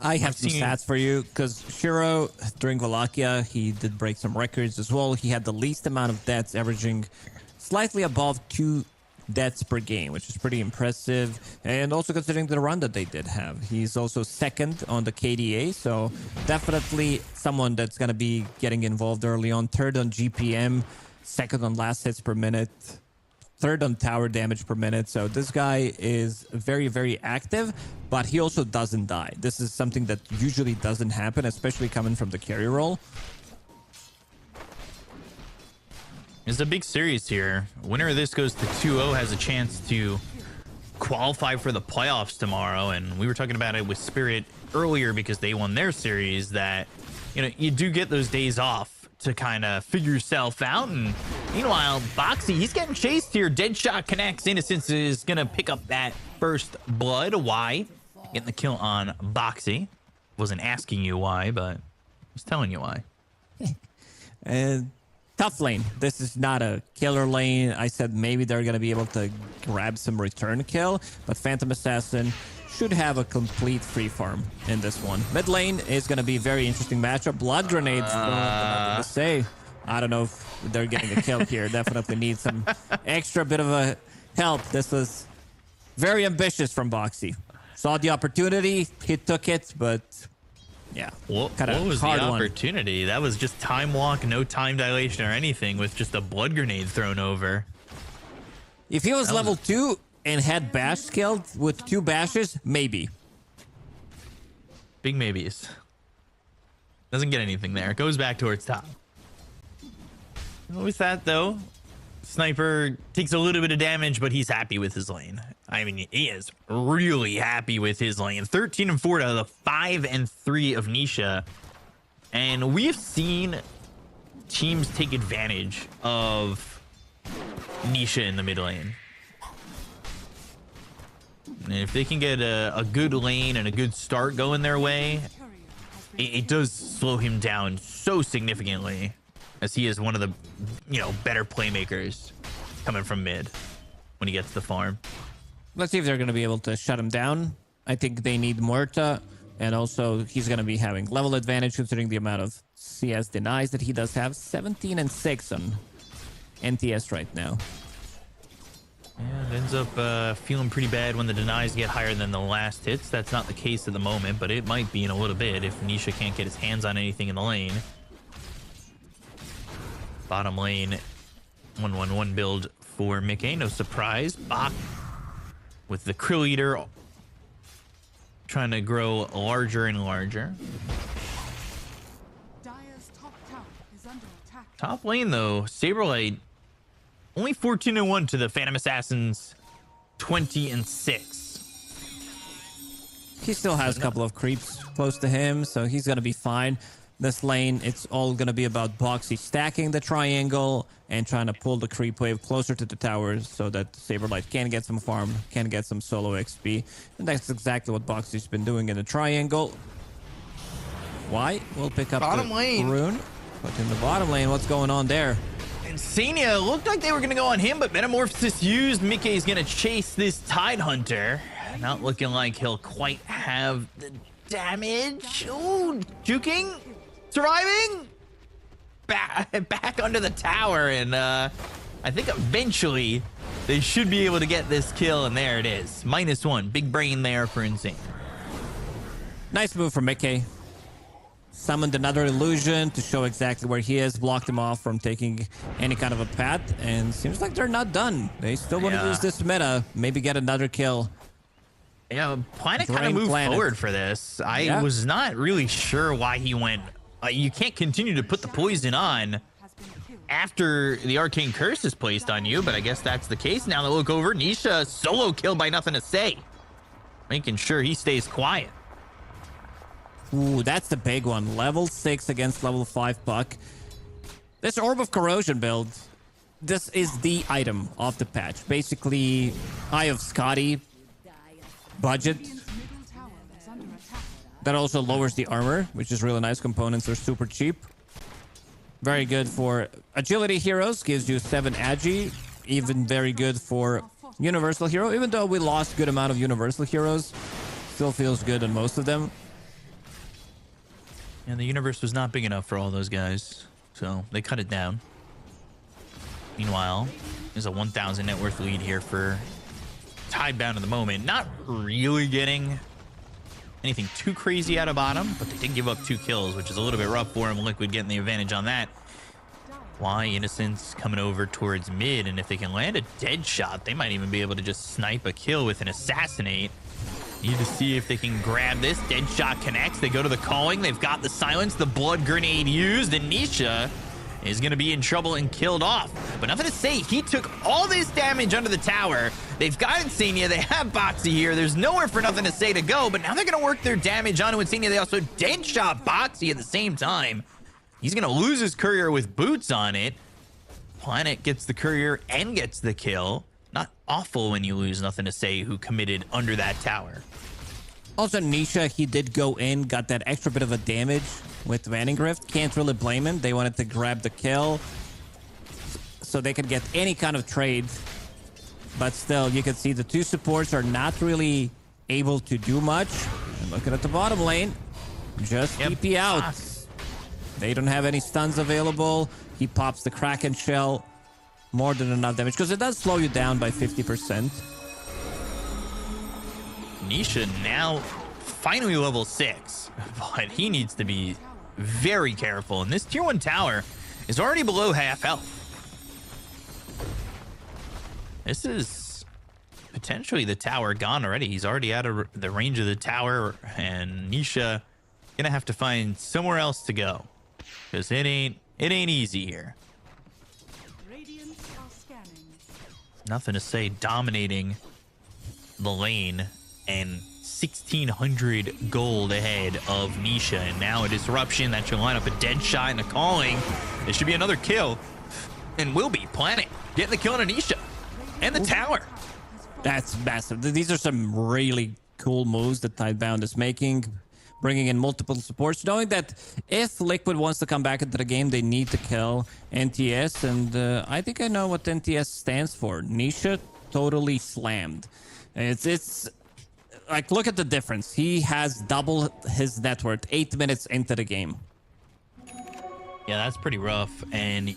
[SPEAKER 6] I have some stats for you because Shiro, during Wallachia, he did break some records as well. He had the least amount of deaths, averaging slightly above 2 deaths per game, which is pretty impressive. And also considering the run that they did have. He's also second on the KDA, so definitely someone that's going to be getting involved early on. Third on GPM, second on last hits per minute, third on tower damage per minute. So this guy is very, very active, but he also doesn't die. This is something that usually doesn't happen, especially coming from the carry role.
[SPEAKER 5] It's a big series here. Winner of this goes to 2-0, has a chance to qualify for the playoffs tomorrow. And we were talking about it with Spirit earlier because they won their series, that, you do get those days off to kind of figure yourself out. And meanwhile, Boxy, he's getting chased here. Deadshot connects. Innocence is gonna pick up that first blood. Why? Getting the kill on Boxy. Wasn't asking you why, but I was telling you why.
[SPEAKER 6] And tough lane. This is not a killer lane. I said maybe they're gonna be able to grab some return kill, but Phantom Assassin should have a complete free farm in this one. Mid lane is going to be a very interesting matchup. Blood grenades, nothing to say. I don't know if they're getting a kill here. Definitely need some extra bit of a help. This was very ambitious from Boxy. Saw the opportunity, he took it, but yeah.
[SPEAKER 5] What was the opportunity? That was just time walk, no time dilation or anything, with just a blood grenade thrown over.
[SPEAKER 6] If he was level 2 and had bash skilled with 2 bashes, maybe.
[SPEAKER 5] Big maybes. Doesn't get anything there. It goes back towards top. With that, though, Sniper takes a little bit of damage, but he's happy with his lane. I mean, he is really happy with his lane. 13 and 4 out of the 5 and 3 of Nisha. And we've seen teams take advantage of Nisha in the mid lane. And if they can get a good lane and a good start going their way, it does slow him down so significantly. as he is one of the, better playmakers coming from mid when he gets the farm.
[SPEAKER 6] Let's see if they're going to be able to shut him down. I think they need Muerta, and also he's going to be having level advantage considering the amount of CS denies that he does have. 17 and 6 on NTS right now.
[SPEAKER 5] Yeah, it ends up feeling pretty bad when the denies get higher than the last hits. That's not the case at the moment, but it might be in a little bit if Nisha can't get his hands on anything in the lane. Bottom lane, 1-1-1 build for Mickey. No surprise. Bach with the Krill Eater trying to grow larger and larger.
[SPEAKER 7] Dire's top tower is under attack.
[SPEAKER 5] Top lane, though, Saberlight only 14-1 to the Phantom Assassins 20-6.
[SPEAKER 6] He still has a couple of creeps close to him, so he's going to be fine. This lane, it's all going to be about Boxy stacking the triangle and trying to pull the creep wave closer to the towers so that Saberlight can get some farm, can get some solo XP. And that's exactly what Boxy's been doing in the triangle. Why? We'll pick up
[SPEAKER 5] bottom
[SPEAKER 6] the
[SPEAKER 5] lane.
[SPEAKER 6] rune. But in the bottom lane, what's going on there?
[SPEAKER 5] Insania looked like they were going to go on him, but Metamorphosis used. Mickey's going to chase this Tide Hunter. Not looking like he'll quite have the damage. Ooh, juking. Surviving. Back under the tower. And I think eventually they should be able to get this kill. And there it is. -1. Big brain there for Insane.
[SPEAKER 6] Nice move from Mickey. Summoned another illusion to show exactly where he is, blocked him off from taking any kind of a path, and seems like they're not done. They still want to use this meta, maybe get another kill.
[SPEAKER 5] Yeah, Planet kind of
[SPEAKER 6] Drain
[SPEAKER 5] moved
[SPEAKER 6] Planet.
[SPEAKER 5] forward for this. I was not really sure why he went. You can't continue to put the poison on after the arcane curse is placed on you, but I guess that's the case. Now they look over. Nisha solo kill by nothing to say, making sure he stays quiet.
[SPEAKER 6] Ooh, that's the big one. Level 6 against level 5 Puck. This Orb of Corrosion build, this is the item of the patch. Basically, Eye of Scotty budget.
[SPEAKER 7] Radiant's middle tower is under attack.
[SPEAKER 6] That also lowers the armor, which is really nice. Components are super cheap. Very good for agility heroes. Gives you 7 agi. Even very good for universal hero. Even though we lost a good amount of universal heroes, still feels good on most of them.
[SPEAKER 5] And the universe was not big enough for all those guys, so they cut it down. Meanwhile, there's a 1,000 net worth lead here for Tidebound at the moment. Not really getting anything too crazy out of bottom, but they did give up 2 kills, which is a little bit rough for him. Liquid getting the advantage on that. Why Innocence coming over towards mid, and if they can land a dead shot, they might even be able to just snipe a kill with an assassinate. Need to see if they can grab this. Dead shot connects. They go to the calling. They've got the silence. The blood grenade used, and Nisha is going to be in trouble and killed off. But nothing to say. He took all this damage under the tower. They've got Insania. They have Boxy here. There's nowhere for nothing to say to go, but now they're going to work their damage onto Insania. They also dead shot Boxy at the same time. He's going to lose his courier with boots on it. Planet gets the courier and gets the kill. Not awful when you lose nothing to say who committed under that tower.
[SPEAKER 6] Also, Nisha, he did go in, got that extra bit of a damage with Vanning Rift. Can't really blame him. They wanted to grab the kill so they could get any kind of trade. But still, you can see the 2 supports are not really able to do much. And looking at the bottom lane, just TP out. They don't have any stuns available. He pops the Kraken shell. More than enough damage, because it does slow you down by 50%.
[SPEAKER 5] Nisha now finally level 6, but he needs to be very careful. And this tier 1 tower is already below half health. This is potentially the tower gone already. He's already out of the range of the tower, and Nisha gonna have to find somewhere else to go, because it ain't easy here.
[SPEAKER 7] Radiants are scanning.
[SPEAKER 5] Nothing to say, dominating the lane, and 1,600 gold ahead of Nisha. And now a disruption that should line up a dead shot and a calling. It should be another kill, and will be. Planet getting the kill on Nisha and the tower.
[SPEAKER 6] That's massive. These are some really cool moves that Tidebound is making. bringing in multiple supports, knowing that if Liquid wants to come back into the game, they need to kill NTS. And I think I know what NTS stands for. Nisha totally slammed. It's like, look at the difference. He has double his net worth 8 minutes into the game.
[SPEAKER 5] Yeah, that's pretty rough. And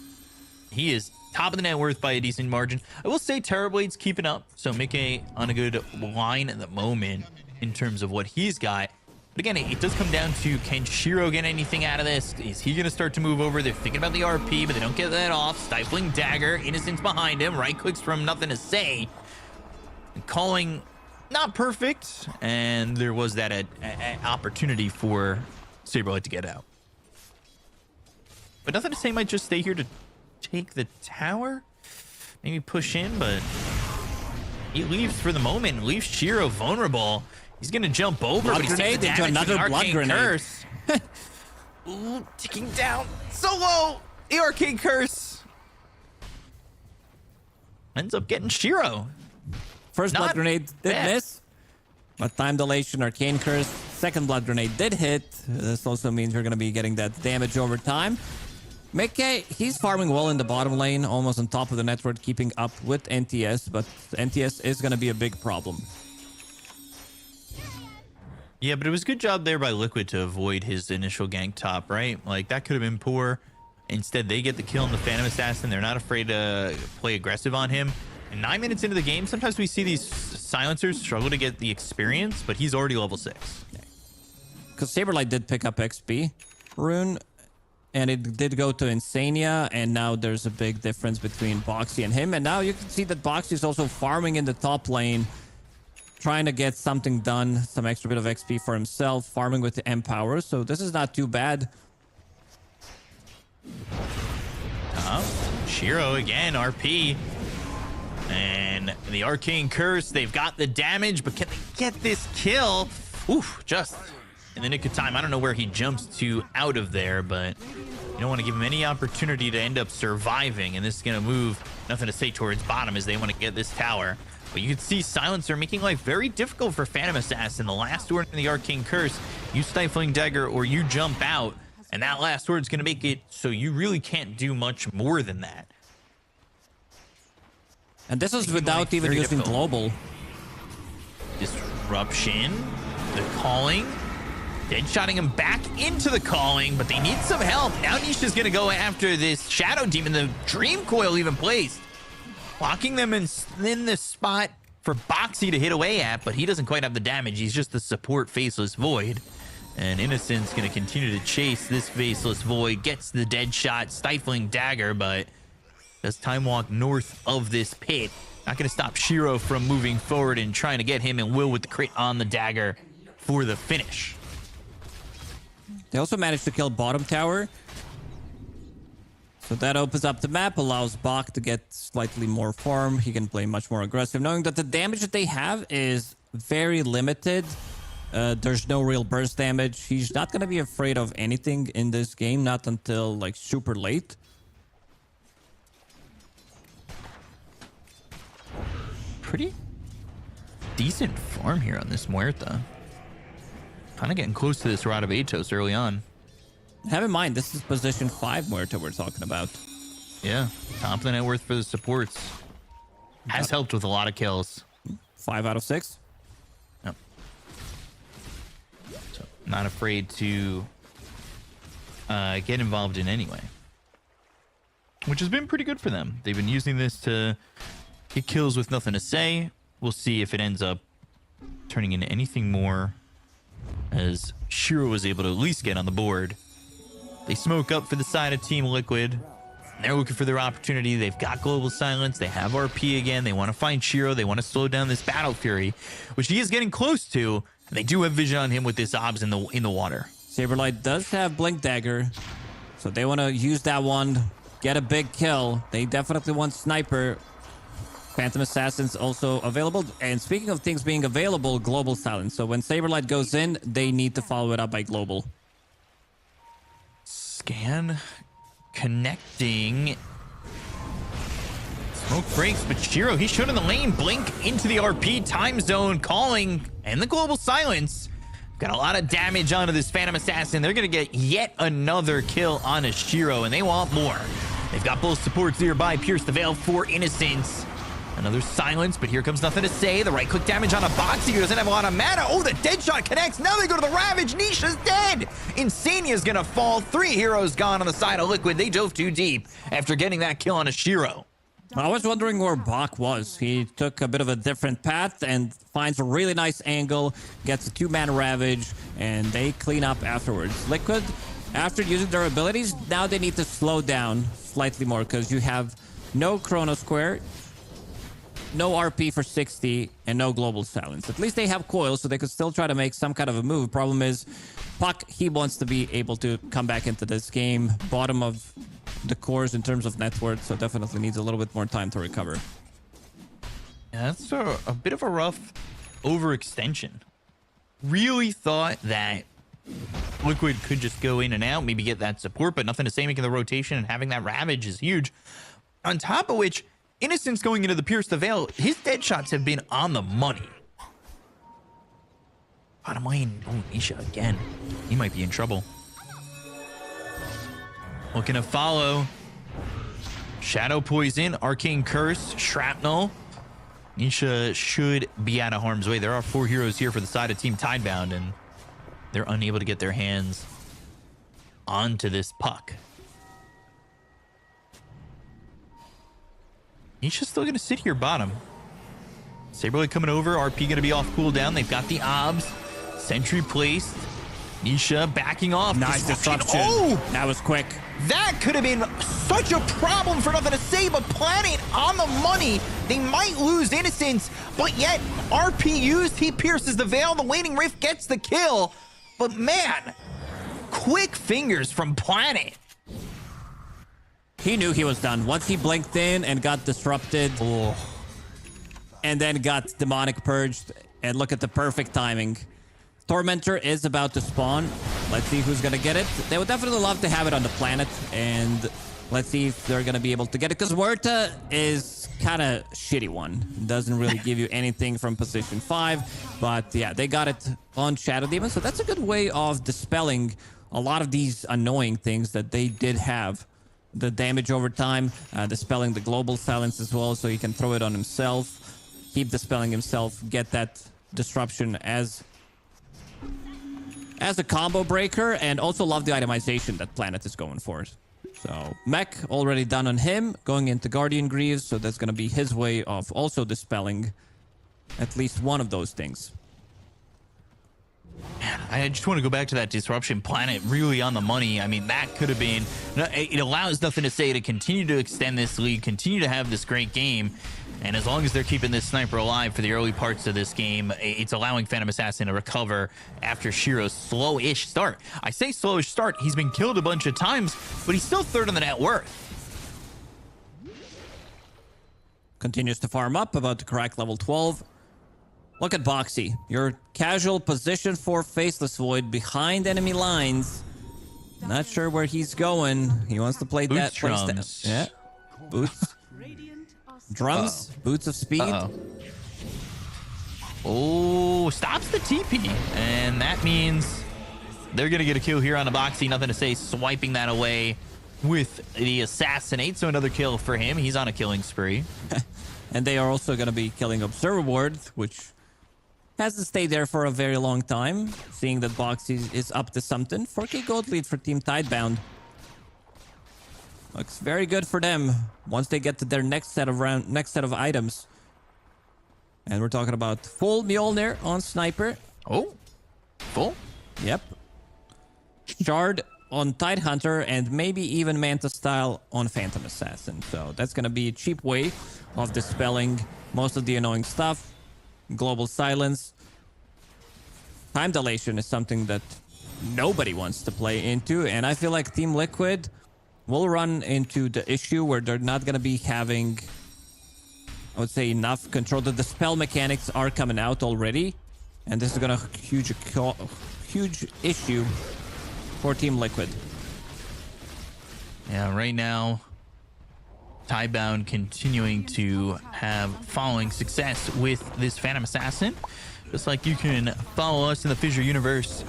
[SPEAKER 5] he is top of the net worth by a decent margin. I will say Terrorblade's keeping up. So Mickey on a good line at the moment in terms of what he's got. But again, it does come down to, can Shiro get anything out of this? Is he going to start to move over? They're thinking about the RP, but they don't get that off. Stifling Dagger, Innocence behind him. Right clicks from nothing to say. And calling not perfect. And there was that opportunity for Saberlight to get out. But nothing to say, might just stay here to take the tower. Maybe push in, but he leaves for the moment. Leaves Shiro vulnerable. He's going to jump over,
[SPEAKER 6] Blood
[SPEAKER 5] but he's taking the
[SPEAKER 6] grenade into
[SPEAKER 5] damage
[SPEAKER 6] another
[SPEAKER 5] from the
[SPEAKER 6] blood
[SPEAKER 5] Arcane
[SPEAKER 6] grenade.
[SPEAKER 5] Curse. Ooh, ticking down. So low. The Arcane Curse ends up getting Shiro.
[SPEAKER 6] First blood
[SPEAKER 5] Not
[SPEAKER 6] grenade did
[SPEAKER 5] bad.
[SPEAKER 6] miss, but time dilation, Arcane Curse. Second blood grenade did hit. This also means you're going to be getting that damage over time. Mickey, he's farming well in the bottom lane, almost on top of the network, keeping up with NTS, but NTS is going to be a big problem.
[SPEAKER 5] Yeah, but it was a good job there by Liquid to avoid his initial gank top, right? Like, that could have been poor. Instead, they get the kill on the Phantom Assassin. They're not afraid to play aggressive on him. And 9 minutes into the game, sometimes we see these silencers struggle to get the experience, but he's already level 6.
[SPEAKER 6] Because Saberlight did pick up XP rune, and it did go to Insania, and now there's a big difference between Boxy and him. And now you can see that Boxy is also farming in the top lane, trying to get something done, some extra bit of XP for himself, farming with the Empower. So this is not too bad.
[SPEAKER 5] Shiro again, RP. And the Arcane Curse, they've got the damage, but can they get this kill? Oof, just in the nick of time. I don't know where he jumps to out of there, but you don't want to give him any opportunity to end up surviving. And this is going to move, nothing to say, towards bottom as they want to get this tower. But you can see Silencer making life very difficult for Phantom Assassin. The last word in the Arcane Curse, you Stifling Dagger or you jump out, and that last word is going to make it so you really can't do much more than that.
[SPEAKER 6] And this is without even using global.
[SPEAKER 5] Disruption, the calling, deadshotting him back into the calling, but they need some help. Now Nisha's going to go after this Shadow Demon, the Dream Coil even placed. Locking them in the spot for Boxy to hit away at, but he doesn't quite have the damage. He's just the support Faceless Void. And Innocent's going to continue to chase this Faceless Void, gets the dead shot, Stifling Dagger, but does time walk north of this pit. Not going to stop Shiro from moving forward and trying to get him, and Will with the crit on the dagger for the finish.
[SPEAKER 6] They also managed to kill bottom tower. So that opens up the map, allows Bach to get slightly more farm. He can play much more aggressive, knowing that the damage that they have is very limited. There's no real burst damage. He's not going to be afraid of anything in this game, not until like super late.
[SPEAKER 5] Pretty decent farm here on this Muerta. Kind of getting close to this Rod of Atos early on.
[SPEAKER 6] Have in mind, this is position 5 Muerta we're talking about.
[SPEAKER 5] Yeah, top of the net worth for the supports. Has helped with a lot of kills.
[SPEAKER 6] 5 out of 6.
[SPEAKER 5] Yep. So, not afraid to get involved in any way. Which has been pretty good for them. They've been using this to get kills with nothing to say. We'll see if it ends up turning into anything more, as Shiro was able to at least get on the board. They smoke up for the side of Team Liquid. They're looking for their opportunity. They've got Global Silence. They have RP again. They want to find Shiro. They want to slow down this Battle Fury, which he is getting close to. And they do have vision on him with this Obs in the water.
[SPEAKER 6] Saberlight does have Blink Dagger, so they want to use that one, get a big kill. They definitely want Sniper. Phantom Assassin's also available. And speaking of things being available, Global Silence. So when Saberlight goes in, they need to follow it up by Global.
[SPEAKER 5] Scan, connecting. Smoke breaks, but Shiro, he showed in the lane. Blink into the RP time zone, calling, and the Global Silence. Got a lot of damage onto this Phantom Assassin. They're going to get yet another kill on a Shiro, and they want more. They've got both supports nearby. Pierce the Veil for Innocence. Another silence, but here comes nothing to say. The right-click damage on a Boxy who doesn't have a lot of mana. Oh, the dead shot connects. Now they go to the Ravage. Nisha's dead. Insania's going to fall. 3 heroes gone on the side of Liquid. They dove too deep after getting that kill on a Shiro.
[SPEAKER 6] I was wondering where Bach was. He took a bit of a different path and finds a really nice angle, gets a 2-mana Ravage, and they clean up afterwards. Liquid, after using their abilities, now they need to slow down slightly more because you have no Chrono Square, no RP for 60, and no Global Silence. At least they have Coil, so they could still try to make some kind of a move. Problem is, Puck, he wants to be able to come back into this game. Bottom of the cores in terms of net worth, so definitely needs a little bit more time to recover.
[SPEAKER 5] Yeah, that's a bit of a rough overextension. Really thought that Liquid could just go in and out, maybe get that support, but nothing to say making the rotation, and having that Ravage is huge. On top of which, Innocence going into the Pierce the Veil, his dead shots have been on the money. Bottom lane, oh, Nisha again. He might be in trouble. Looking to follow. Shadow Poison, Arcane Curse, Shrapnel. Nisha should be out of harm's way. There are 4 heroes here for the side of Team Tidebound, and they're unable to get their hands onto this puck. Nisha's still going to sit here bottom. Saberlight coming over. RP going to be off cooldown. They've got the obs. Sentry placed. Nisha backing off.
[SPEAKER 6] Nice disruption.
[SPEAKER 5] Oh!
[SPEAKER 6] That was quick.
[SPEAKER 5] That could have been such a problem for nothing to say, but Planet on the money. They might lose Innocence, but yet RP used. He pierces the Veil. The Waning Rift gets the kill. But man, quick fingers from Planet.
[SPEAKER 6] He knew he was done. Once he blinked in and got disrupted, and then got demonic purged, and look at the perfect timing. Tormentor is about to spawn. Let's see who's gonna get it. They would definitely love to have it on the planet, and let's see if they're gonna be able to get it, because Huerta is kind of shitty one. Doesn't really give you anything from position 5, but yeah, they got it on Shadow Demon, so that's a good way of dispelling a lot of these annoying things that they did have. The damage over time, dispelling the Global Silence as well, so he can throw it on himself, keep dispelling himself, get that disruption as a combo breaker, and also love the itemization that Planet is going for. So mech already done on him, going into Guardian Greaves, so that's going to be his way of also dispelling at least one of those things.
[SPEAKER 5] Man, I just want to go back to that disruption. Planet really on the money. I mean, that could have been... It allows nothing to say to continue to extend this lead, continue to have this great game. And as long as they're keeping this sniper alive for the early parts of this game, it's allowing Phantom Assassin to recover after Shiro's slow-ish start. I say slow-ish start. He's been killed a bunch of times, but he's still third on the net worth.
[SPEAKER 6] Continues to farm up, about to crack level 12. Look at Boxy. Your casual position for Faceless Void behind enemy lines. Not sure where he's going. He wants to play
[SPEAKER 5] Boots
[SPEAKER 6] that.
[SPEAKER 5] drums.
[SPEAKER 6] Yeah. Boots. Drums. Boots of speed.
[SPEAKER 5] Oh, stops the TP. And that means they're going to get a kill here on the Boxy. Nothing to say. Swiping that away with the Assassinate. So another kill for him. He's on a killing spree.
[SPEAKER 6] And they are also going to be killing Observer Ward, which hasn't stayed there for a very long time, seeing that Boxy is up to something. 4k gold lead for Team Tidebound. Looks very good for them once they get to their next set of items. And we're talking about full Mjolnir on Sniper.
[SPEAKER 5] Oh, full?
[SPEAKER 6] Yep. Shard on Tidehunter, and maybe even Manta Style on Phantom Assassin. So that's going to be a cheap way of dispelling most of the annoying stuff. Global Silence. Time Dilation is something that nobody wants to play into, and I feel like Team Liquid will run into the issue where they're not going to be having, I would say, enough control. The dispel mechanics are coming out already, and this is going to huge issue for Team Liquid.
[SPEAKER 5] Yeah, right now, Tidebound continuing to have following success with this Phantom Assassin. Just like you can follow us in the FISSURE Universe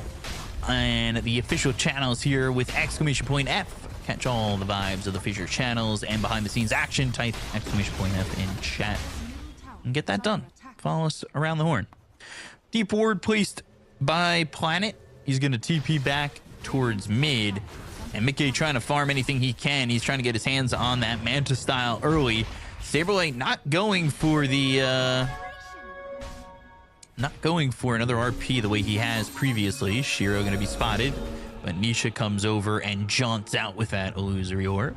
[SPEAKER 5] and the official channels here with !F. Catch all the vibes of the FISSURE channels and behind the scenes action. Type !F in chat and get that done. Follow us around the horn. Deep ward placed by Planet. He's going to TP back towards mid. And Mickey trying to farm anything he can. He's trying to get his hands on that Manta style early. Saberlight not going for the... not going for another RP the way he has previously. Shiro going to be spotted. But Nisha comes over and jaunts out with that illusory orb.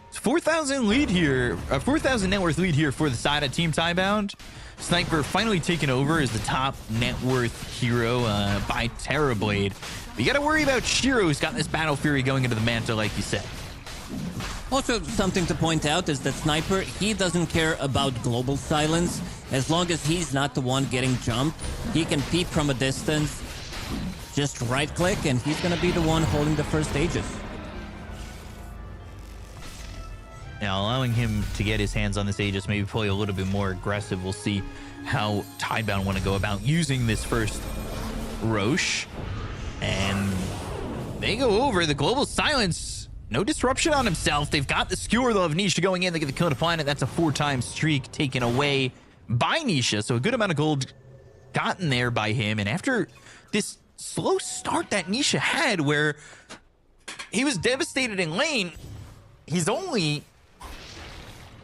[SPEAKER 5] It's 4,000 lead here. 4,000 net worth lead here for the side of Team Tiebound. Sniper finally taken over as the top net worth hero by Terrorblade. But you got to worry about Shiro, who's got this Battle Fury going into the Manta, like you said.
[SPEAKER 6] Also, something to point out is that Sniper, he doesn't care about global silence. As long as he's not the one getting jumped, he can peep from a distance, just right-click, and he's going to be the one holding the first Aegis.
[SPEAKER 5] Now, allowing him to get his hands on this Aegis, maybe play a little bit more aggressive. We'll see how Tiebound want to go about using this first Roche. And they go over the global silence. No disruption on himself. They've got the skewer, though, of Nisha going in. They get the kill to Planet. That's a 4-time streak taken away by Nisha. So a good amount of gold gotten there by him. And after this slow start that Nisha had, where he was devastated in lane, he's only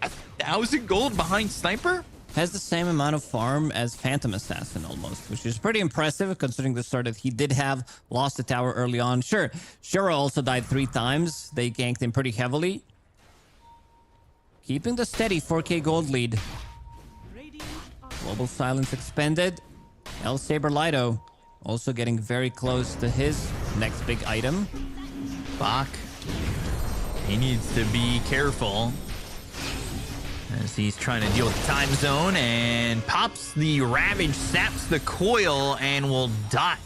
[SPEAKER 5] 1,000 gold behind Sniper.
[SPEAKER 6] Has the same amount of farm as Phantom Assassin almost, which is pretty impressive considering the start that he did have. Lost the tower early on. Sure, Shiro also died 3 times. They ganked him pretty heavily. Keeping the steady 4k gold lead. Global silence expended. El Saber Lido also getting very close to his next big item.
[SPEAKER 5] Bach, he needs to be careful as he's trying to deal with the time zone, and pops the Ravage, snaps the coil, and will die.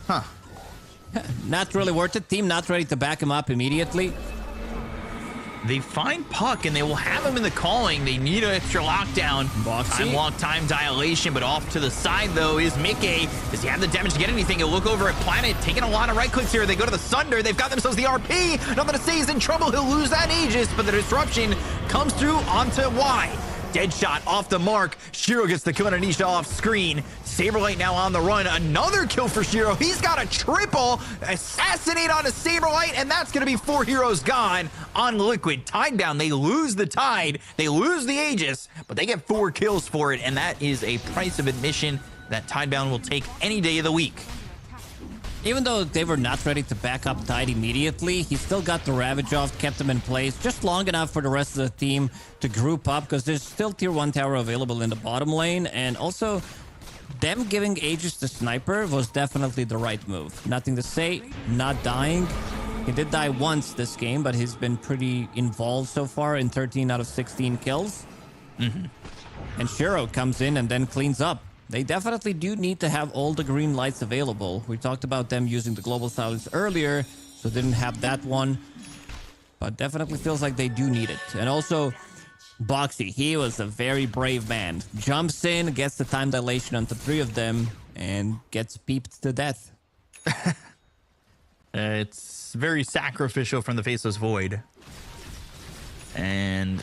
[SPEAKER 5] Huh.
[SPEAKER 6] Not really worth it. Team not ready to back him up immediately.
[SPEAKER 5] They find Puck, and they will have him in the calling. They need an extra lockdown. Time walk, time dilation, but off to the side, though, is Mickey. Does he have the damage to get anything? He'll look over at Planet, taking a lot of right clicks here. They go to the Sunder. They've got themselves the RP. Nothing to say, he's in trouble. He'll lose that Aegis, but the disruption comes through onto Y. Dead shot off the mark. Shiro gets the kill on Anisha off screen. Saberlight now on the run. Another kill for Shiro. He's got a triple. Assassinate on a Saberlight, and that's going to be 4 heroes gone on Liquid. Tidedown. They lose the Tide. They lose the Aegis, but they get 4 kills for it, and that is a price of admission that Tidedown will take any day of the week.
[SPEAKER 6] Even though they were not ready to back up Tide immediately, he still got the Ravage off, kept them in place just long enough for the rest of the team to group up, because there's still tier 1 tower available in the bottom lane, and also them giving Aegis to Sniper was definitely the right move. Nothing to say, not dying. He did die once this game, but he's been pretty involved so far in 13 out of 16 kills. And Shiro comes in and then cleans up. They definitely do need to have all the green lights available. We talked about them using the global silence earlier, so didn't have that one. But definitely feels like they do need it. And also, Boxy, he was a very brave man. Jumps in, gets the time dilation onto 3 of them, and gets peeped to death.
[SPEAKER 5] It's very sacrificial from the Faceless Void. And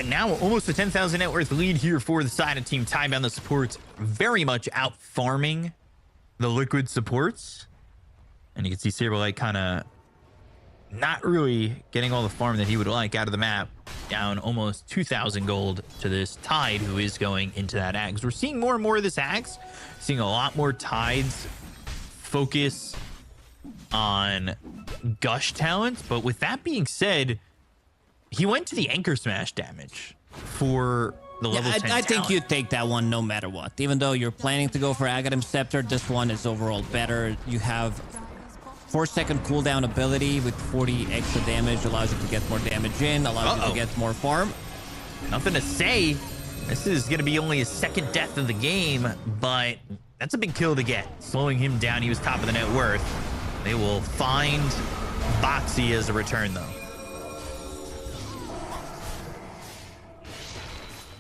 [SPEAKER 5] now almost a 10,000 net worth lead here for the side of Team Tiebound. The supports very much out farming the Liquid supports. And you can see Saberlight kind of not really getting all the farm that he would like out of the map. Down almost 2,000 gold to this Tide, who is going into that Axe. We're seeing more and more of this Axe. Seeing a lot more Tides focus on Gush talent. But with that being said, he went to the Anchor Smash damage for the level 10
[SPEAKER 6] I think you take that one no matter what. Even though you're planning to go for Aghanim Scepter, this one is overall better. You have 4-second cooldown ability with 40 extra damage. Allows you to get more damage in. Allows you to get more farm.
[SPEAKER 5] Nothing to say. This is going to be only his 2nd death of the game, but that's a big kill to get. Slowing him down. He was top of the net worth. They will find Boxy as a return, though.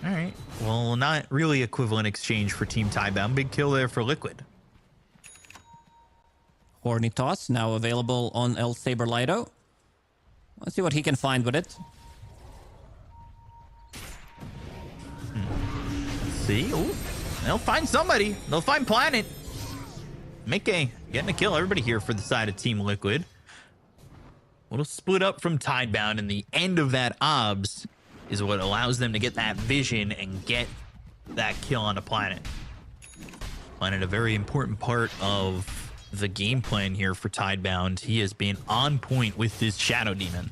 [SPEAKER 5] All right. Well, not really equivalent exchange for Team Tidebound. Big kill there for Liquid.
[SPEAKER 6] Horny Toss now available on El Saber Lido. Let's see what he can find with it.
[SPEAKER 5] Let's see. Ooh, they'll find somebody. They'll find Planet. Mickey getting a kill. Everybody here for the side of Team Liquid. Little split up from Tidebound, and the end of that obs is what allows them to get that vision and get that kill on a Planet. Planet, a very important part of the game plan here for Tidebound. He has been on point with this Shadow Demon.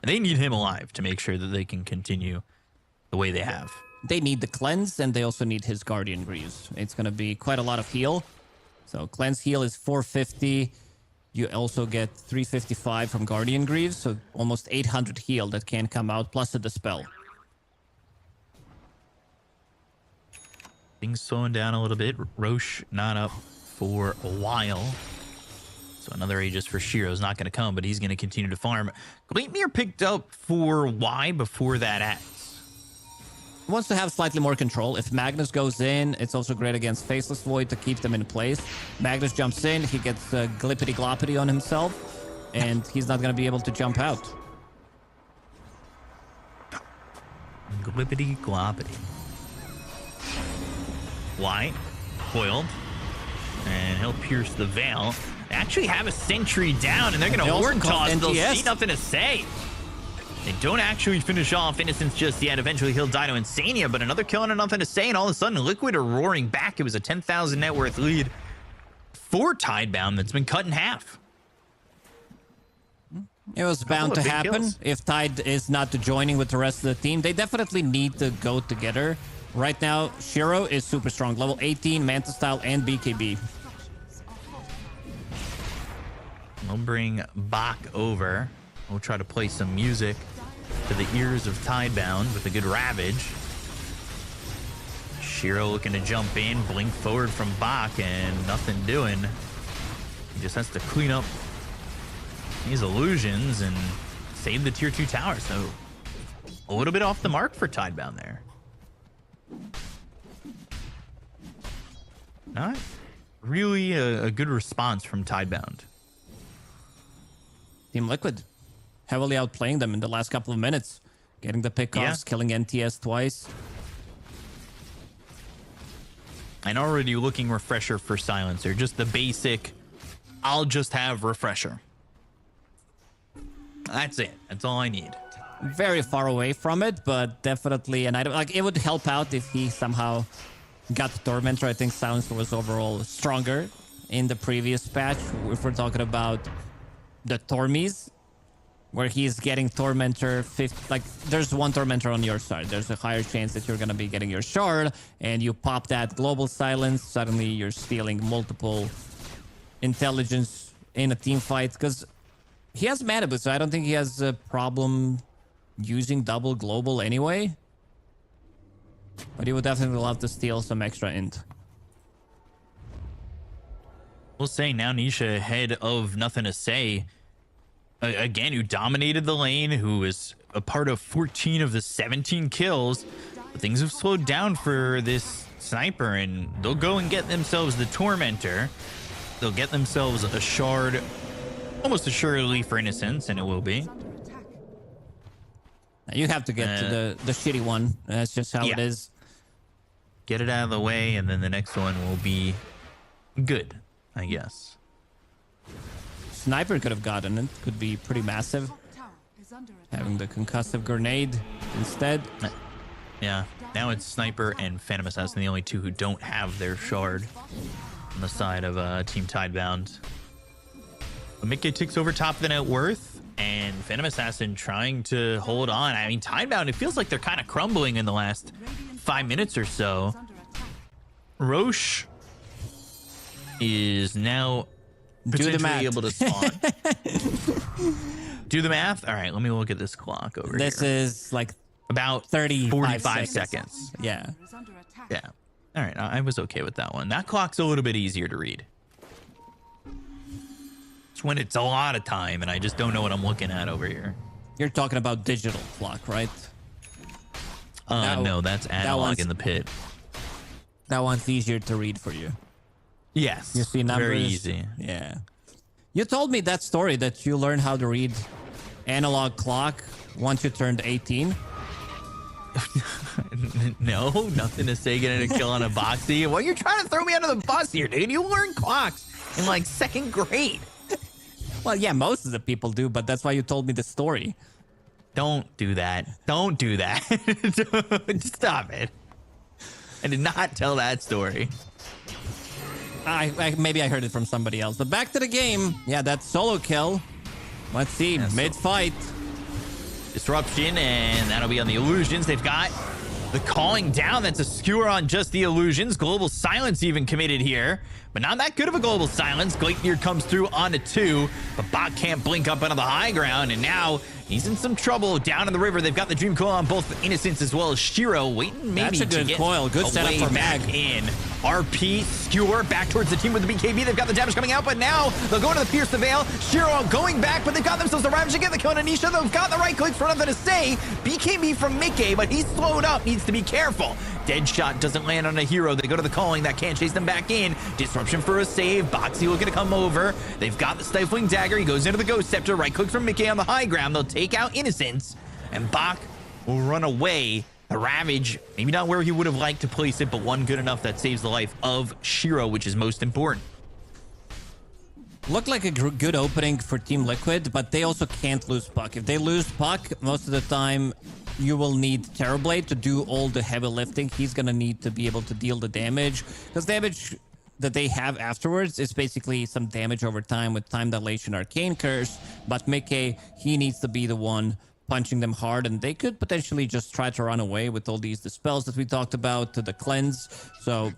[SPEAKER 5] They need him alive to make sure that they can continue the way they have.
[SPEAKER 6] They need the cleanse, and they also need his Guardian Greaves. It's going to be quite a lot of heal. So cleanse heal is 450. You also get 355 from Guardian Greaves, so almost 800 heal that can come out, plus a dispel.
[SPEAKER 5] Things slowing down a little bit. Roche not up for a while. So another Aegis for Shiro is not going to come, but he's going to continue to farm. Gleipnir picked up for Y before that axe.
[SPEAKER 6] Wants to have slightly more control. If Magnus goes in, it's also great against Faceless Void to keep them in place. Magnus jumps in, he gets Glippity Gloppity on himself, and he's not going to be able to jump out.
[SPEAKER 5] Glippity Gloppity. Y, coiled, and he'll pierce the veil. They actually have a sentry down, and they're going to horn toss. They'll see nothing to say. They don't actually finish off Innocence just yet. Eventually, he'll die to Insania, but another kill and nothing to say, and all of a sudden, Liquid are roaring back. It was a 10,000 net worth lead for Tidebound that's been cut in half.
[SPEAKER 6] It was bound to happen if Tide is not joining with the rest of the team. They definitely need to go together. Right now, Shiro is super strong. Level 18, Manta Style, and BKB.
[SPEAKER 5] We'll bring Bach over. We'll try to play some music to the ears of Tidebound with a good Ravage. Shiro looking to jump in, blink forward from Bach, and nothing doing. He just has to clean up these illusions and save the tier 2 tower. So a little bit off the mark for Tidebound there. Not really a good response from Tidebound.
[SPEAKER 6] Team Liquid heavily outplaying them in the last couple of minutes. Getting the pickoffs, killing NTS twice.
[SPEAKER 5] And already looking Refresher for Silencer. Just the basic, I'll just have Refresher. That's it. That's all I need.
[SPEAKER 6] Very far away from it, but definitely an item. Like, it would help out if he somehow got the Tormentor. I think Silencer was overall stronger in the previous patch. If we're talking about the Tormies, where he's getting Tormentor 50, like there's one Tormentor on your side. There's a higher chance that you're going to be getting your shard, and you pop that global silence. Suddenly you're stealing multiple intelligence in a team fight, because he has mana boost, so I don't think he has a problem using double global anyway. But he would definitely love to steal some extra int.
[SPEAKER 5] We'll say now Nisha ahead of nothing to say. Again, who dominated the lane, who is a part of 14 of the 17 kills. But things have slowed down for this sniper, and they'll go and get themselves the Tormentor. They'll get themselves a shard, almost assuredly for Innocence, and it will be.
[SPEAKER 6] You have to get to the shitty one. That's just how it is.
[SPEAKER 5] Get it out of the way, and then the next one will be good, I guess.
[SPEAKER 6] Sniper could have gotten it. Could be pretty massive. Having the concussive grenade instead.
[SPEAKER 5] Yeah, now it's Sniper and Phantom Assassin, the only two who don't have their shard on the side of Team Tidebound. Mickey ticks over top of the net worth, and Phantom Assassin trying to hold on. I mean, Tidebound, it feels like they're kind of crumbling in the last 5 minutes or so. Roche is now potentially able to spawn. Do the math. All right, let me look at this clock over here.
[SPEAKER 6] This is like
[SPEAKER 5] about 45 seconds.
[SPEAKER 6] Yeah.
[SPEAKER 5] Yeah. All right, I was okay with that one. That clock's a little bit easier to read. It's when it's a lot of time and I just don't know what I'm looking at over here.
[SPEAKER 6] You're talking about digital clock, right?
[SPEAKER 5] No, that's analog
[SPEAKER 6] one's-
[SPEAKER 5] in the pit.
[SPEAKER 6] That one's easier to read for you.
[SPEAKER 5] Yes.
[SPEAKER 6] You see numbers.
[SPEAKER 5] Very easy.
[SPEAKER 6] Yeah. You told me that story that you learned how to read analog clock once you turned 18.
[SPEAKER 5] No, nothing to say getting a kill on a Boxy. Well, you're trying to throw me under the bus here, dude. You learn clocks in like 2nd grade.
[SPEAKER 6] Well, yeah, most of the people do, but that's why you told me the story.
[SPEAKER 5] Don't do that. Don't do that. Stop it. I did not tell that story.
[SPEAKER 6] Maybe I heard it from somebody else. But back to the game. Yeah, that solo kill. Let's see. Mid-fight.
[SPEAKER 5] Disruption, and that'll be on the illusions. They've got the calling down. That's a skewer on just the illusions. Global silence even committed here, but not that good of a global silence. Gladiator comes through onto 2, but Bot can't blink up onto the high ground, and now he's in some trouble down in the river. They've got the Dream Coil on both Innocence as well as Shiro, waiting maybe
[SPEAKER 6] That's a good
[SPEAKER 5] to get
[SPEAKER 6] coil. Good setup for
[SPEAKER 5] back
[SPEAKER 6] Mag.
[SPEAKER 5] in. RP, skewer back towards the team with the BKB. They've got the damage coming out, but now they'll go into the Pierce the Veil. Shiro going back, but they've got themselves the Ravage to get the kill on Anisha. They've got the right clicks for nothing to say. BKB from Mickey, but he's slowed up, needs to be careful. Dead shot doesn't land on a hero. They go to the calling. That can't chase them back in. Disruption for a save. Boxy looking to come over. They've got the Stifling Dagger. He goes into the Ghost Scepter. Right click from Mickey on the high ground. They'll take out Innocence, and Bach will run away. The Ravage, maybe not where he would have liked to place it, but one good enough that saves the life of Shiro, which is most important.
[SPEAKER 6] Looked like a good opening for Team Liquid, but they also can't lose puck. If they lose puck, most of the time you will need Terrorblade to do all the heavy lifting. He's gonna need to be able to deal the damage, because damage that they have afterwards is basically some damage over time with Time Dilation, Arcane Curse. But Mickey, he needs to be the one punching them hard, and they could potentially just try to run away with all these dispels that we talked about, to the cleanse. So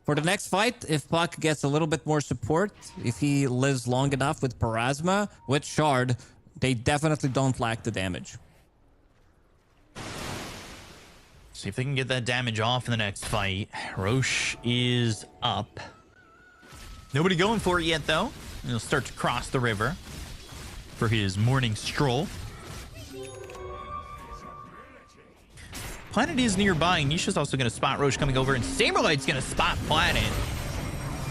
[SPEAKER 6] for the next fight, if Puck gets a little bit more support, if he lives long enough with Parasma, with Shard, they definitely don't lack the damage.
[SPEAKER 5] See if they can get that damage off in the next fight. Roche is up. Nobody going for it yet, though. He'll start to cross the river for his morning stroll. Planet is nearby. Nisha's also going to spot Roche coming over, and Saberlight's going to spot Planet.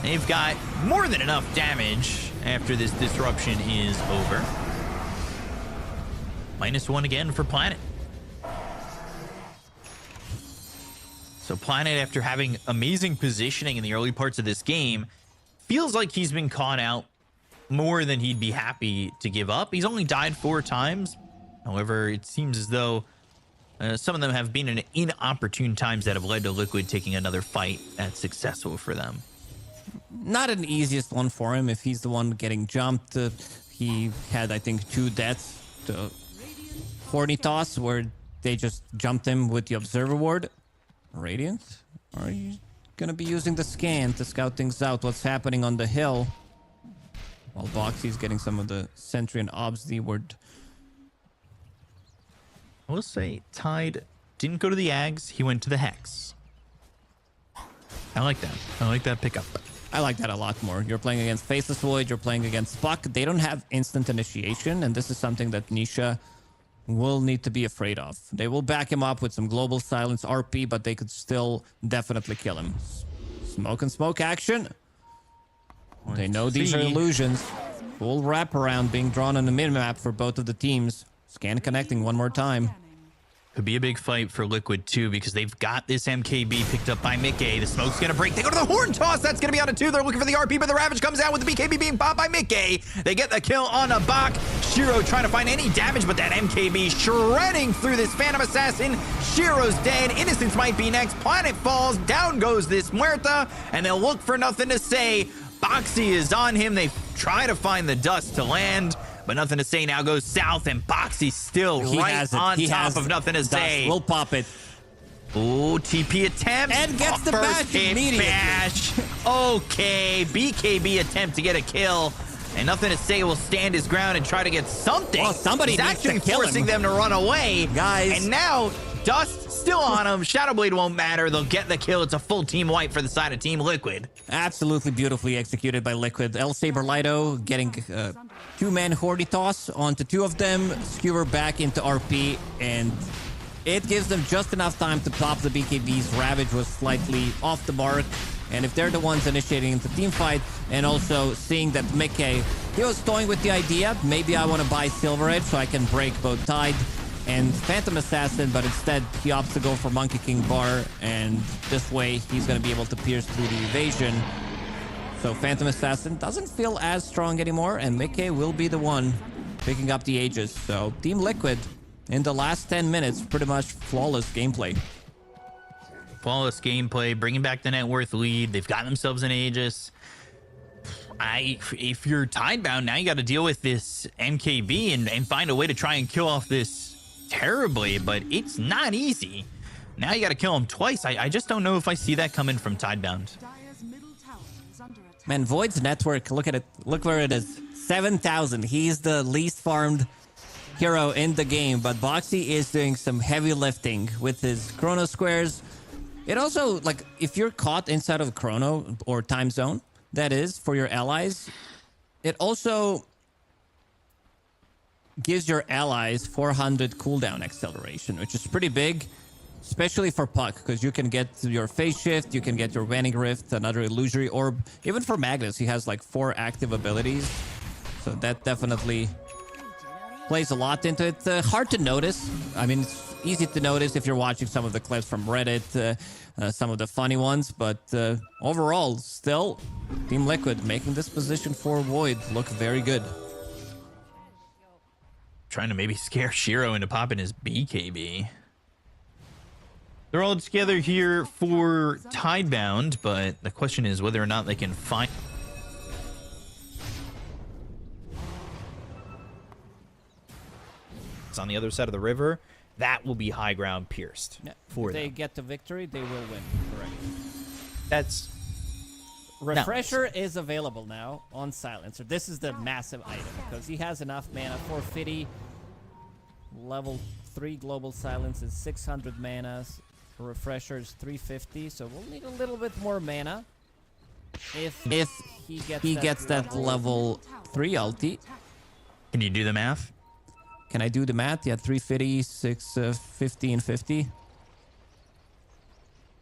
[SPEAKER 5] They've got more than enough damage after this disruption is over. -1 again for Planet. So Planet, after having amazing positioning in the early parts of this game, feels like he's been caught out more than he'd be happy to give up. He's only died 4 times. However, it seems as though some of them have been in inopportune times that have led to Liquid taking another fight that's successful for them.
[SPEAKER 6] Not an easiest one for him if he's the one getting jumped. He had, I think, 2 deaths to Horny Toss, where they just jumped him with the Observer Ward. Radiant, are you going to be using the scan to scout things out? What's happening on the hill? While Boxy's getting some of the Sentry and Obs D-ward.
[SPEAKER 5] I will say Tide didn't go to the Ags. He went to the Hex. I like that. I like that pickup.
[SPEAKER 6] I like that a lot more. You're playing against Faceless Void. You're playing against Puck. They don't have instant initiation, and this is something that Nisha will need to be afraid of. They will back him up with some Global Silence RP, but they could still definitely kill him. Smoke and smoke action. They know these are illusions. Full wraparound being drawn on the minimap for both of the teams. Scan connecting one more time.
[SPEAKER 5] Could be a big fight for Liquid, too, because they've got this MKB picked up by Mickey. The smoke's going to break. They go to the Horn Toss. That's going to be on a 2. They're looking for the RP, but the Ravage comes out with the BKB being popped by Mickey. They get the kill on a Bach. Shiro trying to find any damage, but that MKB shredding through this Phantom Assassin. Shiro's dead. Innocence might be next. Planet falls. Down goes this Muerta, and they'll look for nothing to say. Boxy is on him. They try to find the dust to land, but nothing to say. Now goes south, and Boxy still right on top of nothing to say.
[SPEAKER 6] We'll pop it.
[SPEAKER 5] Oh, TP attempt.
[SPEAKER 6] And gets the
[SPEAKER 5] First
[SPEAKER 6] bash
[SPEAKER 5] hit
[SPEAKER 6] immediately.
[SPEAKER 5] bash. Okay, BKB attempt to get a kill. And nothing to say will stand his ground and try to get something.
[SPEAKER 6] Well, somebody
[SPEAKER 5] He's
[SPEAKER 6] needs
[SPEAKER 5] actually
[SPEAKER 6] to kill
[SPEAKER 5] forcing
[SPEAKER 6] him.
[SPEAKER 5] them to run away.
[SPEAKER 6] Guys.
[SPEAKER 5] And now Dust still on him. Shadow Blade won't matter. They'll get the kill. It's a full team wipe for the side of Team Liquid.
[SPEAKER 6] Absolutely beautifully executed by Liquid. El Saber Lido getting two-man Hordy toss onto two of them. Skewer back into RP, and it gives them just enough time to pop the BKBs. Ravage was slightly off the mark. And if they're the ones initiating the team fight, and also seeing that Mickey, he was toying with the idea, maybe I want to buy Silver Edge so I can break both Tide and Phantom Assassin, but instead he opts to go for Monkey King Bar, and this way he's going to be able to pierce through the evasion. So Phantom Assassin doesn't feel as strong anymore, and Mickey will be the one picking up the Aegis. So Team Liquid, in the last 10 minutes, pretty much flawless gameplay.
[SPEAKER 5] Flawless gameplay, bringing back the net worth lead. They've gotten themselves an Aegis. If you're Tidebound, now you got to deal with this MKB and find a way to try and kill off this terribly, but it's not easy. Now you got to kill him twice. I just don't know if I see that coming from Tidebound.
[SPEAKER 6] Man, Void's network, look at it. Look where it is. 7,000. He's the least farmed hero in the game, but Boxy is doing some heavy lifting with his chrono squares. It also, like, if you're caught inside of chrono or time zone, that is, for your allies, it also gives your allies 400 cooldown acceleration, which is pretty big, especially for Puck, because you can get your phase shift, you can get your Vanning Rift, another illusory orb. Even for Magnus, he has like 4 active abilities, so that definitely plays a lot into it. Hard to notice. I mean, it's easy to notice if you're watching some of the clips from Reddit, some of the funny ones, but overall, still, Team Liquid making this position for Void look very good.
[SPEAKER 5] Trying to maybe scare Shiro into popping his BKB. They're all together here for Tidebound, but the question is whether or not they can find...
[SPEAKER 9] It's on the other side of the river. That will be high ground pierced for
[SPEAKER 6] If they
[SPEAKER 9] them.
[SPEAKER 6] get the victory, they will win. Correct.
[SPEAKER 9] That's...
[SPEAKER 6] Refresher is available now on Silencer. This is the massive item because he has enough mana. 450, level 3 global silence is 600 mana. Refresher is 350, so we'll need a little bit more mana if he gets that level 3 ulti.
[SPEAKER 5] Can you do the math?
[SPEAKER 6] Can I do the math? Yeah, 350, 650, and 50.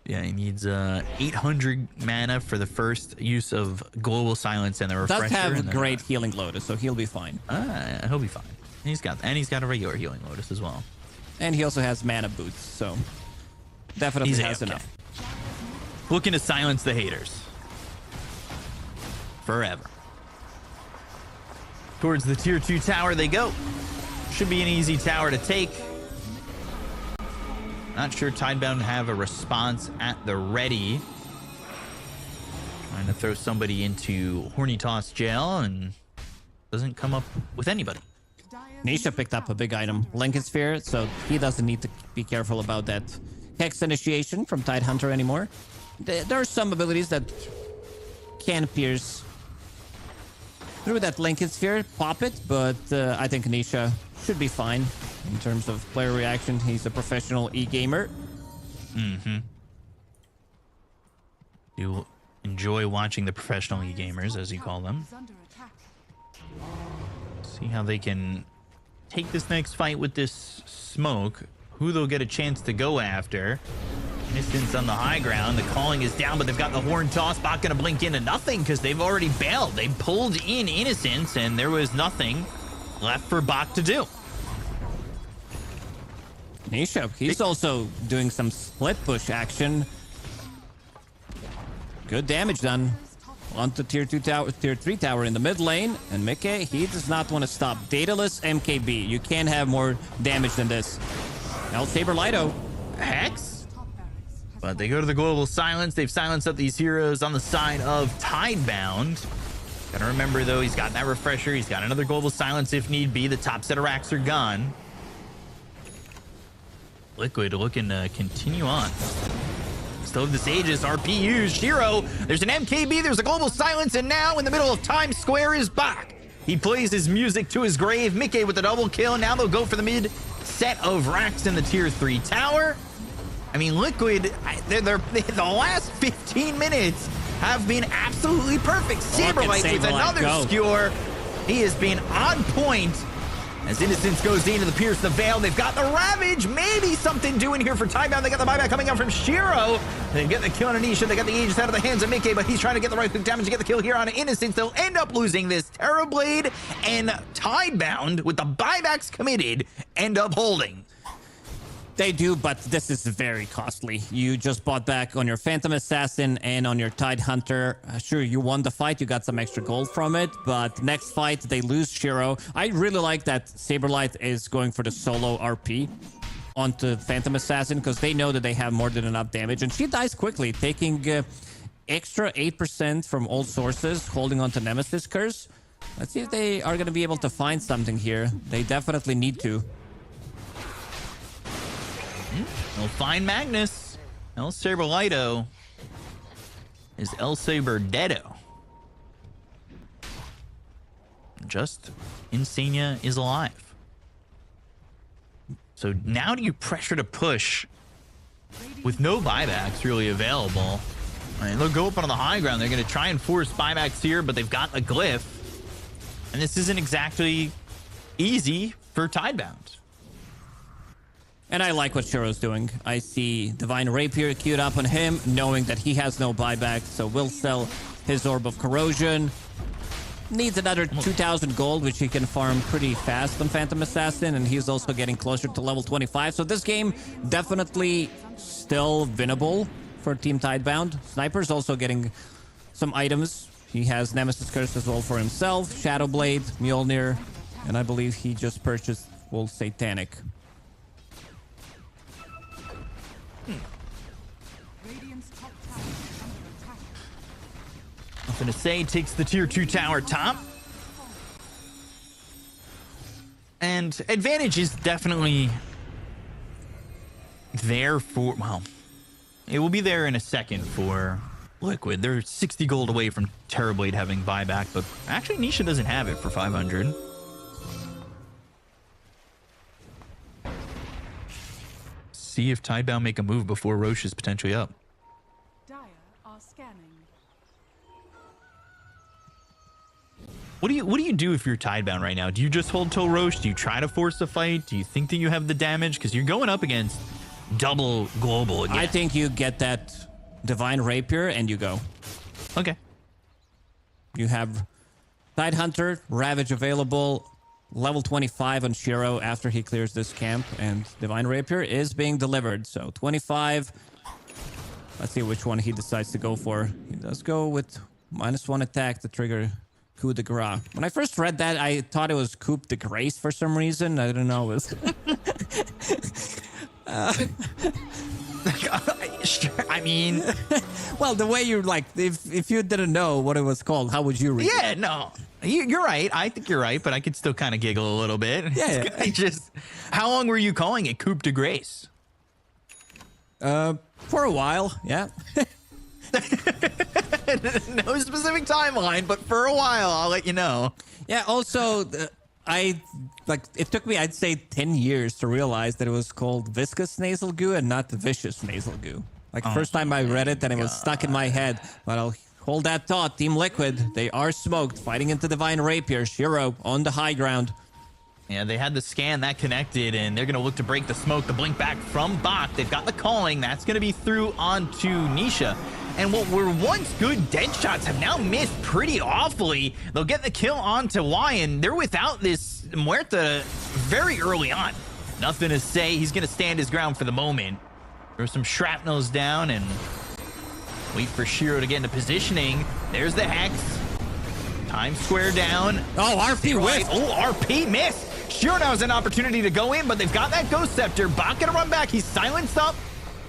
[SPEAKER 5] Yeah, he needs 800 mana for the first use of Global Silence and the Refresher.
[SPEAKER 6] Does have great healing Lotus, so he'll be fine.
[SPEAKER 5] He'll be fine. He's got a regular healing Lotus as well.
[SPEAKER 6] And he also has mana boots, so definitely
[SPEAKER 5] He's
[SPEAKER 6] has
[SPEAKER 5] okay.
[SPEAKER 6] enough.
[SPEAKER 5] Looking to silence the haters. Forever. Towards the tier 2 tower they go. Should be an easy tower to take. Not sure Tidebound have a response at the ready. Trying to throw somebody into Horny Toss jail and doesn't come up with anybody.
[SPEAKER 6] Nisha picked up a big item, Lincoln Sphere, so he doesn't need to be careful about that Hex initiation from Tidehunter anymore. There are some abilities that can pierce through that Lincoln Sphere, pop it, but I think Nisha should be fine in terms of player reaction. He's a professional e-gamer.
[SPEAKER 5] Mm-hmm. You enjoy watching the professional e-gamers, as you call them. See how they can take this next fight with this smoke. Who they'll get a chance to go after. Distance on the high ground. The calling is down, but they've got the horn toss. Bot gonna blink into nothing because they've already bailed. They pulled in Innocence, and there was nothing left for Bot to do.
[SPEAKER 6] Nisha, he's also doing some split push action. Good damage done. Onto tier 2 tower, tier 3 tower in the mid lane. And Mickey, he does not want to stop. Daedalus MKB. You can't have more damage than this. El Saber Lido.
[SPEAKER 5] Hex? But they go to the Global Silence. They've silenced up these heroes on the side of Tidebound. Gotta remember, though, he's got that Refresher. He's got another Global Silence if need be. The top set of racks are gone. Liquid looking to continue on. Still have this Aegis, RPUs, Shiro. There's an MKB, there's a Global Silence, and now in the middle of Times Square is back. He plays his music to his grave. Mickey with a double kill. Now they'll go for the mid set of racks in the tier 3 tower. I mean, Liquid, the last 15 minutes have been absolutely perfect. Saberlight with another skewer. He has been on point. As Innocence goes into the Pierce the Veil, they've got the Ravage. Maybe something doing here for Tidebound. They got the buyback coming out from Shiro. They get the kill on Anisha. They got the Aegis out of the hands of Mickey, but he's trying to get the right click damage to get the kill here on Innocence. They'll end up losing this. Terrorblade and Tidebound, with the buybacks committed, end up holding.
[SPEAKER 6] They do, but this is very costly. You just bought back on your Phantom Assassin and on your Tide Hunter. Sure, you won the fight. You got some extra gold from it, but next fight, they lose Shiro. I really like that Saberlight is going for the solo RP onto Phantom Assassin because they know that they have more than enough damage, and she dies quickly, taking extra 8% from old sources, holding on to Nemesis Curse. Let's see if they are going to be able to find something here. They definitely need to.
[SPEAKER 5] They'll find Magnus. El Saberlighto is El Saberdetto. Just Insania is alive. So now do you pressure to push with no buybacks really available? I mean, they'll go up on the high ground. They're going to try and force buybacks here, but they've got a glyph. And this isn't exactly easy for Tidebound.
[SPEAKER 6] And I like what Shiro's doing. I see Divine Rapier queued up on him, knowing that he has no buyback, so will sell his Orb of Corrosion. Needs another 2,000 gold, which he can farm pretty fast on Phantom Assassin, and he's also getting closer to level 25. So this game definitely still winnable for Team Tidebound. Sniper's also getting some items. He has Nemesis Curse as well for himself, Shadowblade, Mjolnir, and I believe he just purchased Wolf Satanic.
[SPEAKER 5] Nothing to say. Takes the tier 2 tower top. And advantage is definitely there for, well, it will be there in a second for Liquid. They're 60 gold away from Terrorblade having buyback, but actually Nisha doesn't have it for 500. See if Tidebound make a move before Roche is potentially up.
[SPEAKER 7] Dire are scanning.
[SPEAKER 5] What do you do if you're Tidebound right now? Do you just hold till Roche? Do you try to force a fight? Do you think that you have the damage? Because you're going up against double global again.
[SPEAKER 6] I think you get that Divine Rapier and you go.
[SPEAKER 5] Okay.
[SPEAKER 6] You have Tide Hunter, Ravage available, level 25 on Shiro after he clears this camp, and Divine Rapier is being delivered. So 25. Let's see which one he decides to go for. He does go with -1 attack to trigger Coup de Grace. When I first read that, I thought it was Coup de Grace for some reason. I don't know. It was
[SPEAKER 5] I mean,
[SPEAKER 6] well, the way you're like, if you didn't know what it was called, how would you read it?
[SPEAKER 5] Yeah, no, you're right. I think you're right, but I could still kind of giggle a little bit.
[SPEAKER 6] Yeah.
[SPEAKER 5] I just, how long were you calling it Coup de Grace?
[SPEAKER 6] For a while, yeah.
[SPEAKER 5] No specific timeline, but for a while, I'll let you know.
[SPEAKER 6] Yeah, also, it took me, I'd say, 10 years to realize that it was called viscous nasal goo and not vicious nasal goo. Like, the first time I read it, and it was stuck in my head. But I'll hold that thought. Team Liquid, they are smoked, fighting into Divine Rapier. Shiro on the high ground.
[SPEAKER 5] Yeah, they had the scan that connected, and they're going to look to break the smoke. The blink back from Bach. They've got the calling. That's going to be through onto Nisha. And what were once good dead shots have now missed pretty awfully. They'll get the kill onto Wyan. They're without this Muerta very early on. Nothing to say. He's going to stand his ground for the moment. Throw some shrapnels down and wait for Shiro to get into positioning. There's the Hex. Times Square down.
[SPEAKER 6] Oh, RP whiff.
[SPEAKER 5] Oh, RP missed. Shiro now has an opportunity to go in, but they've got that Ghost Scepter. Bach gonna run back. He's silenced up.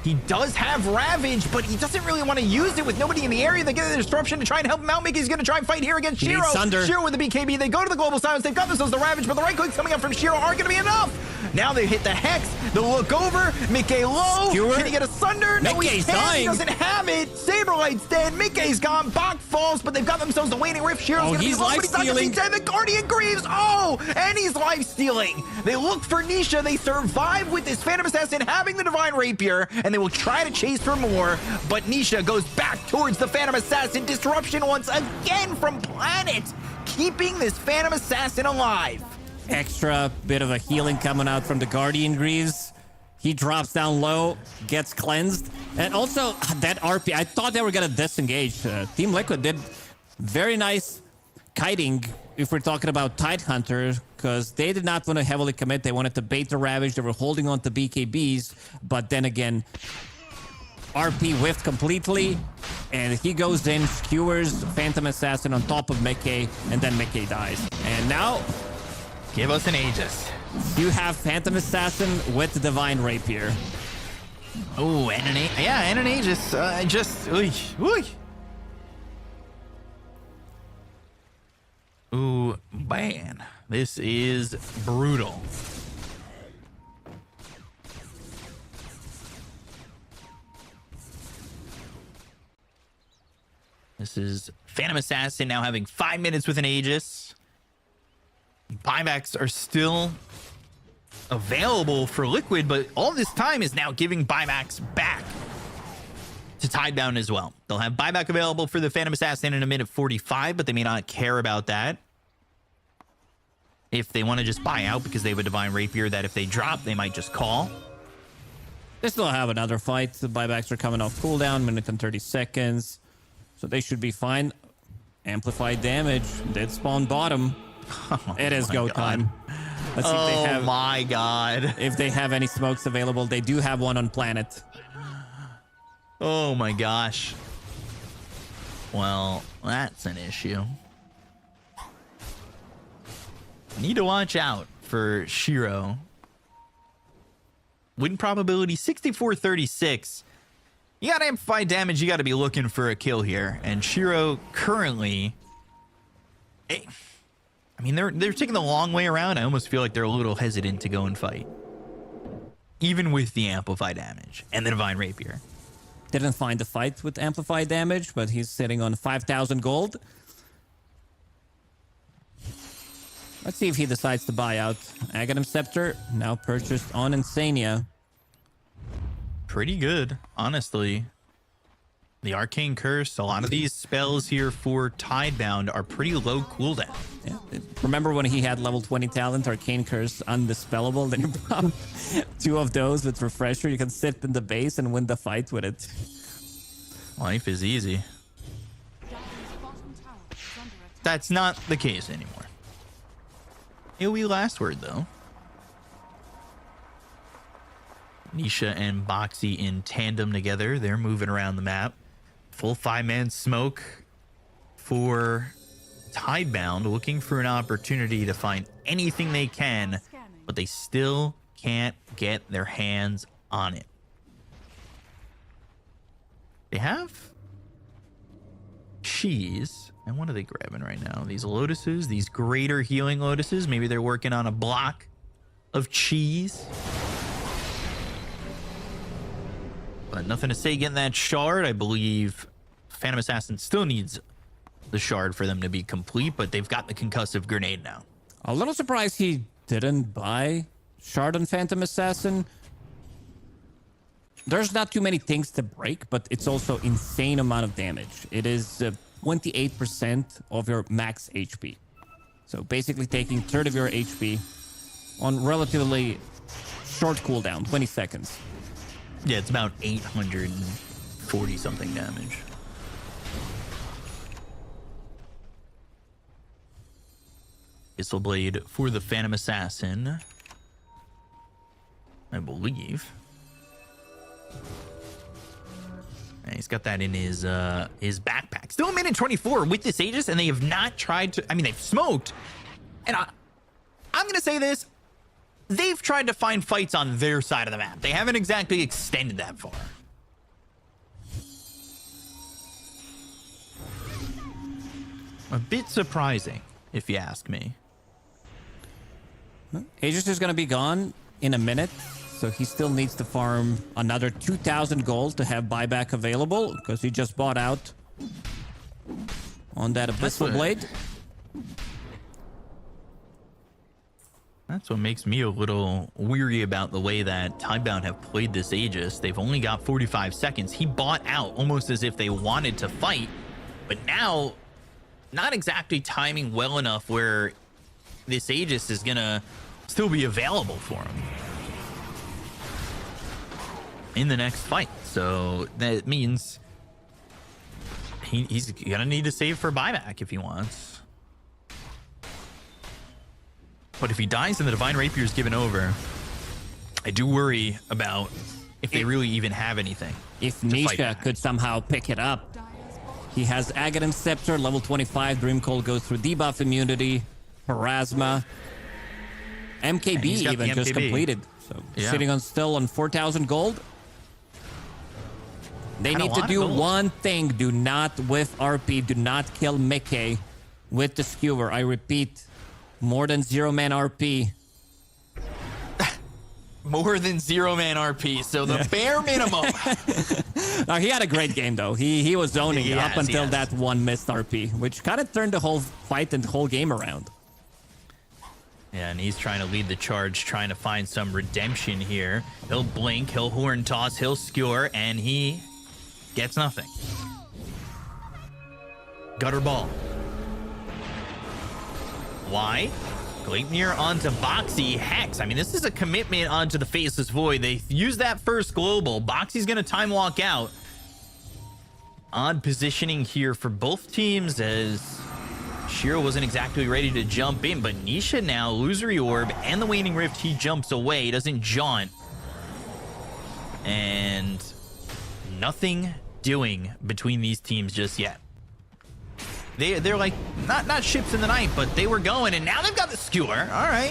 [SPEAKER 5] He does have Ravage, but he doesn't really want to use it with nobody in the area. They get the disruption to try and help him out. Mickey's going to try and fight here against Shiro. Shiro with the BKB. They go to the Global Silence. They've got themselves the Ravage, but the right clicks coming up from Shiro aren't going to be enough. Now they hit the Hex. They'll look over. Mickey low.
[SPEAKER 6] Skewer.
[SPEAKER 5] Can he get a
[SPEAKER 9] Sunder. No,
[SPEAKER 6] Mickey's
[SPEAKER 9] he can't. He
[SPEAKER 6] dying.
[SPEAKER 9] doesn't have it. Saberlight's dead. Mickey's gone. Bach falls, but they've got themselves the Waning Rift. Shiro's gonna be
[SPEAKER 6] he's
[SPEAKER 9] low, but he's not gonna be
[SPEAKER 6] life-stealing.
[SPEAKER 9] dead. The Guardian Greaves. Oh, and he's life-stealing. They look for Nisha. They survive with this Phantom Assassin having the Divine Rapier, and they will try to chase for more, but Nisha goes back towards the Phantom Assassin. Disruption once again from Planet, keeping this Phantom Assassin alive.
[SPEAKER 6] Extra bit of a healing coming out from the Guardian Greaves. He drops down low, gets cleansed. And also, that RP, I thought they were going to disengage. Team Liquid did very nice kiting if we're talking about Tidehunter, because they did not want to heavily commit. They wanted to bait the Ravage. They were holding on to BKBs. But then again, RP whiffed completely. And he goes in, skewers Phantom Assassin on top of Mickey, and then Mickey dies. And now,
[SPEAKER 9] Give us an Aegis.
[SPEAKER 6] you have Phantom Assassin with the Divine Rapier.
[SPEAKER 9] Oh, and an Aegis.
[SPEAKER 5] Ooh, man. This is brutal. This is Phantom Assassin now having 5 minutes with an Aegis. Buybacks are still available for Liquid, but all this time is now giving buybacks back to Tidebound as well. They'll have buyback available for the Phantom Assassin in a minute 45, but they may not care about that. If they want to just buy out because they have a Divine Rapier that if they drop, they might just call.
[SPEAKER 6] They still have another fight. The buybacks are coming off cooldown, minute and 30 seconds. So they should be fine. Amplified damage. Did spawn bottom. It is go time. Let's see if they have,
[SPEAKER 5] my God.
[SPEAKER 6] if they have any smokes available. They do have one on Planet.
[SPEAKER 5] Oh my gosh. Well, that's an issue. Need to watch out for Shiro. Win probability 64-36. You got amplified damage. You got to be looking for a kill here. And Shiro currently, I mean, they're taking the long way around. I almost feel like they're a little hesitant to go and fight, even with the amplified damage and the Divine Rapier.
[SPEAKER 6] Didn't find the fight with amplified damage, but he's sitting on 5,000 gold. Let's see if he decides to buy out. Aghanim Scepter, now purchased on Insania.
[SPEAKER 5] Pretty good, honestly. The Arcane Curse, a lot of these spells here for Tidebound are pretty low cooldown.
[SPEAKER 6] Yeah. Remember when he had level 20 talent, Arcane Curse, Undispellable? Then you pop 2 of those with Refresher. You can sit in the base and win the fight with it.
[SPEAKER 5] Life is easy. That's not the case anymore. AoE last word, though. Nisha and Boxy in tandem together. They're moving around the map. Full 5-man smoke for Tidebound, looking for an opportunity to find anything they can, but they still can't get their hands on it. They have cheese. And what are they grabbing right now? These lotuses, these greater healing lotuses. Maybe they're working on a block of cheese. But nothing to say getting that shard. I believe Phantom Assassin still needs the shard for them to be complete, but they've got the concussive grenade now.
[SPEAKER 6] A little surprised he didn't buy shard on Phantom Assassin. There's not too many things to break, but it's also insane amount of damage. It is 28% of your max HP. So basically taking 1/3 of your HP on relatively short cooldown, 20 seconds.
[SPEAKER 5] Yeah, it's about 840 something damage. Pistol Blade for the Phantom Assassin, I believe. And he's got that in his backpack. Still a minute 24 with this Aegis, and they have not tried to. I mean, they've smoked, and I'm gonna say this: they've tried to find fights on their side of the map. They haven't exactly extended that far. A bit surprising, if you ask me.
[SPEAKER 6] Aegis is going to be gone in a minute. so he still needs to farm another 2,000 gold to have buyback available, because he just bought out on that Abyssal Blade.
[SPEAKER 5] That's what makes me a little weary about the way that Tidebound have played this Aegis. They've only got 45 seconds. He bought out almost as if they wanted to fight, but now not exactly timing well enough where this Aegis is gonna still be available for him in the next fight. So that means he's gonna need to save for buyback if he wants. But if he dies and the Divine Rapier is given over, I do worry about if they really even have anything.
[SPEAKER 6] If Nisha could somehow pick it up. He has Aghanim Scepter, level 25. Dream Cold goes through debuff immunity, Parasma. MKB even just completed. So sitting on still on 4,000 gold. They need to do one thing. Do not whiff RP. Do not kill Mickey with the skewer. I repeat, more than 0-man RP.
[SPEAKER 5] More than 0-man RP, so the bare minimum.
[SPEAKER 6] He had a great game, though. He was zoning up until that one missed RP, which kind of turned the whole fight and the whole game around.
[SPEAKER 5] Yeah, and he's trying to lead the charge, trying to find some redemption here. He'll blink, he'll horn toss, he'll skewer, and he gets nothing. Gutter ball. Why? Gleipnir onto Boxy. Hex. I mean, this is a commitment onto the Faceless Void. They use that first global. Boxy's going to time walk out. Odd positioning here for both teams as Shiro wasn't exactly ready to jump in, but Nisha now, Illusory Orb and the Waning Rift, he jumps away. He doesn't jaunt. And nothing doing between these teams just yet. They're like not ships in the night, but they were going, and now they've got the skewer. All right,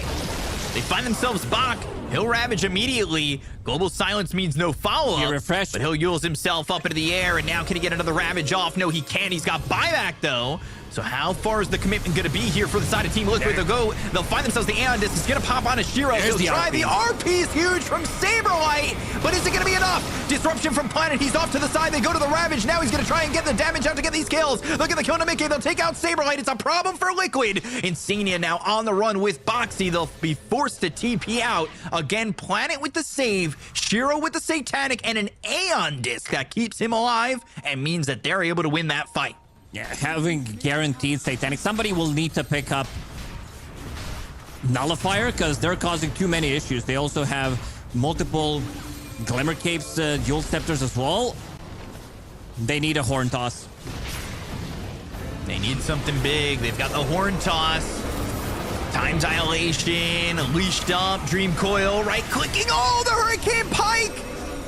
[SPEAKER 5] they find themselves Bach. He'll ravage immediately. Global silence means no follow-up.
[SPEAKER 6] Refresh,
[SPEAKER 5] but he'll Yules himself up into the air, and now can he get another ravage off? No, he can't. He's got buyback though. So how far is the commitment going to be here for the side of Team Liquid? They'll find themselves the Aeon Disc. It's going to pop on a Shiro. He'll try the RP is huge from Saberlight, but is it going to be enough? Disruption from Planet. He's off to the side. They go to the Ravage. Now he's going to try and get the damage out to get these kills. Look at the kill to Mickey. They'll take out Saberlight. It's a problem for Liquid. Insignia now on the run with Boxy. They'll be forced to TP out. Again, Planet with the save, Shiro with the Satanic, and an Aeon Disc that keeps him alive and means that they're able to win that fight.
[SPEAKER 6] Yeah, having guaranteed Satanic. Somebody will need to pick up Nullifier because they're causing too many issues. They also have multiple Glimmer Capes, Dual Scepters as well. They need a Horn Toss.
[SPEAKER 5] They need something big. They've got the Horn Toss. Time Dilation, Leashed Up, Dream Coil, right-clicking. Oh, the Hurricane Pike!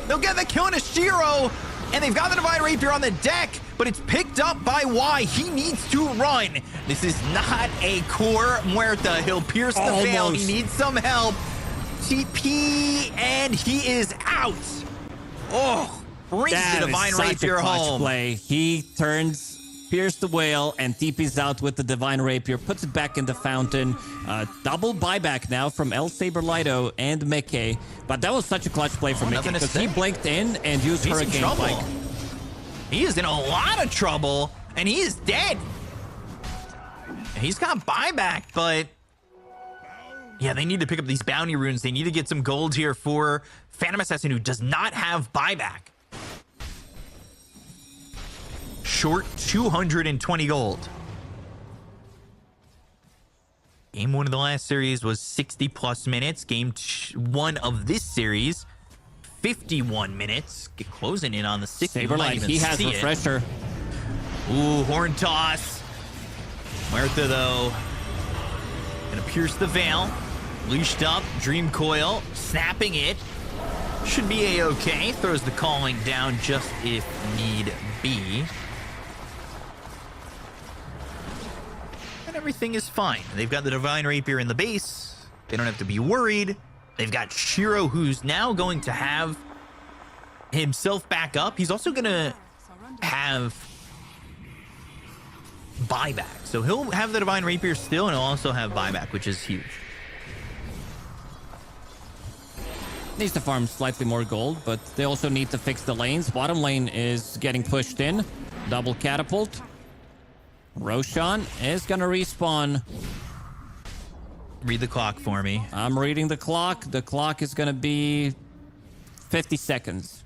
[SPEAKER 5] They'll get the kill on a Shiro, and they've got the Divine Rapier on the deck, but it's picked up by Y. He needs to run. This is not a core Muerta. He'll pierce the veil. He needs some help. TP, and he is out. Oh, brings the Divine Rapier home.
[SPEAKER 6] Play. He turns, pierce the whale, and TP's out with the Divine Rapier, puts it back in the fountain. Double buyback now from El Saberlighto and Mickey. But that was such a clutch play from Mickey because he blinked in and used Hurricane Pike.
[SPEAKER 5] He is in a lot of trouble, and he is dead. He's got buyback, but yeah, they need to pick up these bounty runes. They need to get some gold here for Phantom Assassin, who does not have buyback. Short 220 gold. Game 1 of the last series was 60 plus minutes. Game 1 of this series, 51 minutes. Get closing in on the 60.
[SPEAKER 6] Saberlight, he has refresher.
[SPEAKER 5] Ooh, Horn Toss. Muerta, though, gonna pierce the veil. Leashed up, Dream Coil, snapping it. Should be a-okay. Throws the calling down just if need be. And everything is fine. They've got the Divine Rapier in the base. They don't have to be worried. They've got Shiro, who's now going to have himself back up. He's also going to have buyback. So he'll have the Divine Rapier still, and he'll also have buyback, which is huge.
[SPEAKER 6] Needs to farm slightly more gold, but they also need to fix the lanes. Bottom lane is getting pushed in. Double catapult. Roshan is gonna respawn.
[SPEAKER 5] Read the clock for me.
[SPEAKER 6] I'm reading the clock. The clock is gonna be 50 seconds.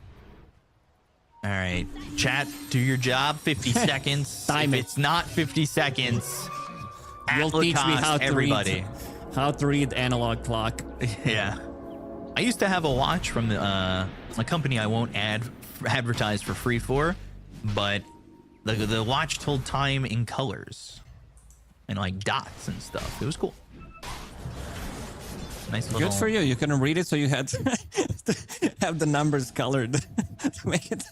[SPEAKER 5] All right, chat, do your job. 50 seconds.
[SPEAKER 6] Time
[SPEAKER 5] if
[SPEAKER 6] it.
[SPEAKER 5] it's not 50 seconds,
[SPEAKER 6] You'll teach me how to
[SPEAKER 5] everybody.
[SPEAKER 6] How to read analog clock.
[SPEAKER 5] Yeah. I used to have a watch from a company I won't advertise for free for, but the watch told time in colors and like dots and stuff. It was cool. Nice little...
[SPEAKER 6] Good for you. You couldn't read it, so you had to have the numbers colored to make it.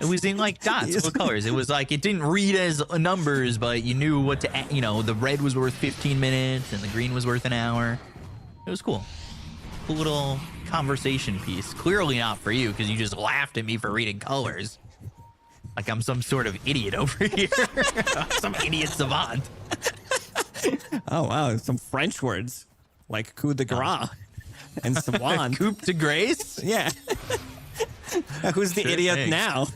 [SPEAKER 5] It was in like dots, what colors? It was like, it didn't read as numbers, but you knew what to, you know, the red was worth 15 minutes and the green was worth an hour. It was cool. Cool little conversation piece. Clearly not for you, because you just laughed at me for reading colors. Like I'm some sort of idiot over here. Some idiot savant.
[SPEAKER 6] Oh, wow. Some French words like coup de grace and swan.
[SPEAKER 5] Coup de grace?
[SPEAKER 6] Yeah. Who's the
[SPEAKER 5] Sure
[SPEAKER 6] idiot
[SPEAKER 5] thing.
[SPEAKER 6] now?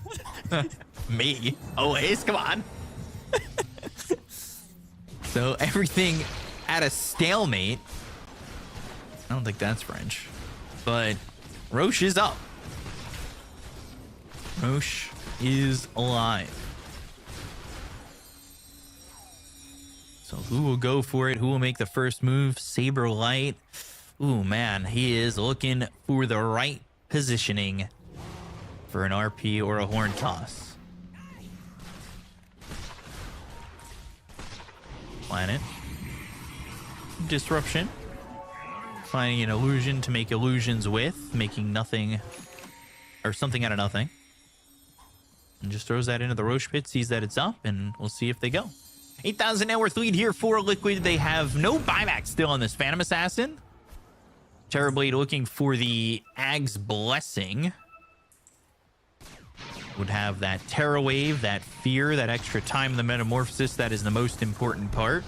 [SPEAKER 5] Me. Always. Come on. So everything at a stalemate. I don't think that's French. But Roche is up. Roche is alive. So who will go for it? Who will make the first move? Saberlight. Ooh, man. He is looking for the right positioning for an RP or a horn toss. Planet. Disruption. Finding an illusion to make illusions with, making nothing or something out of nothing. And just throws that into the Roche pit, sees that it's up, and we'll see if they go. 8,000 net worth lead here for Liquid. They have no buyback still on this Phantom Assassin. Terrorblade looking for the Ag's Blessing. Would have that Terra Wave, that fear, that extra time in the Metamorphosis. That is the most important part.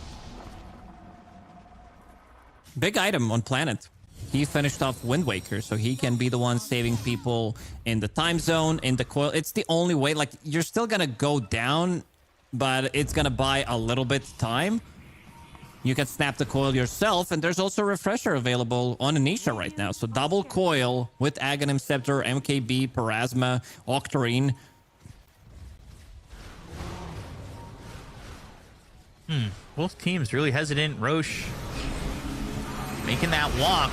[SPEAKER 6] Big item on Planet. He finished off Wind Waker, so he can be the one saving people in the time zone, in the coil. It's the only way. Like, you're still gonna go down, but it's gonna buy a little bit time. You can snap the coil yourself, and there's also a refresher available on Anisha right now. So double coil with Aghanim Scepter, MKB, Parasma, Octarine.
[SPEAKER 5] Both teams really hesitant. Roche making that walk.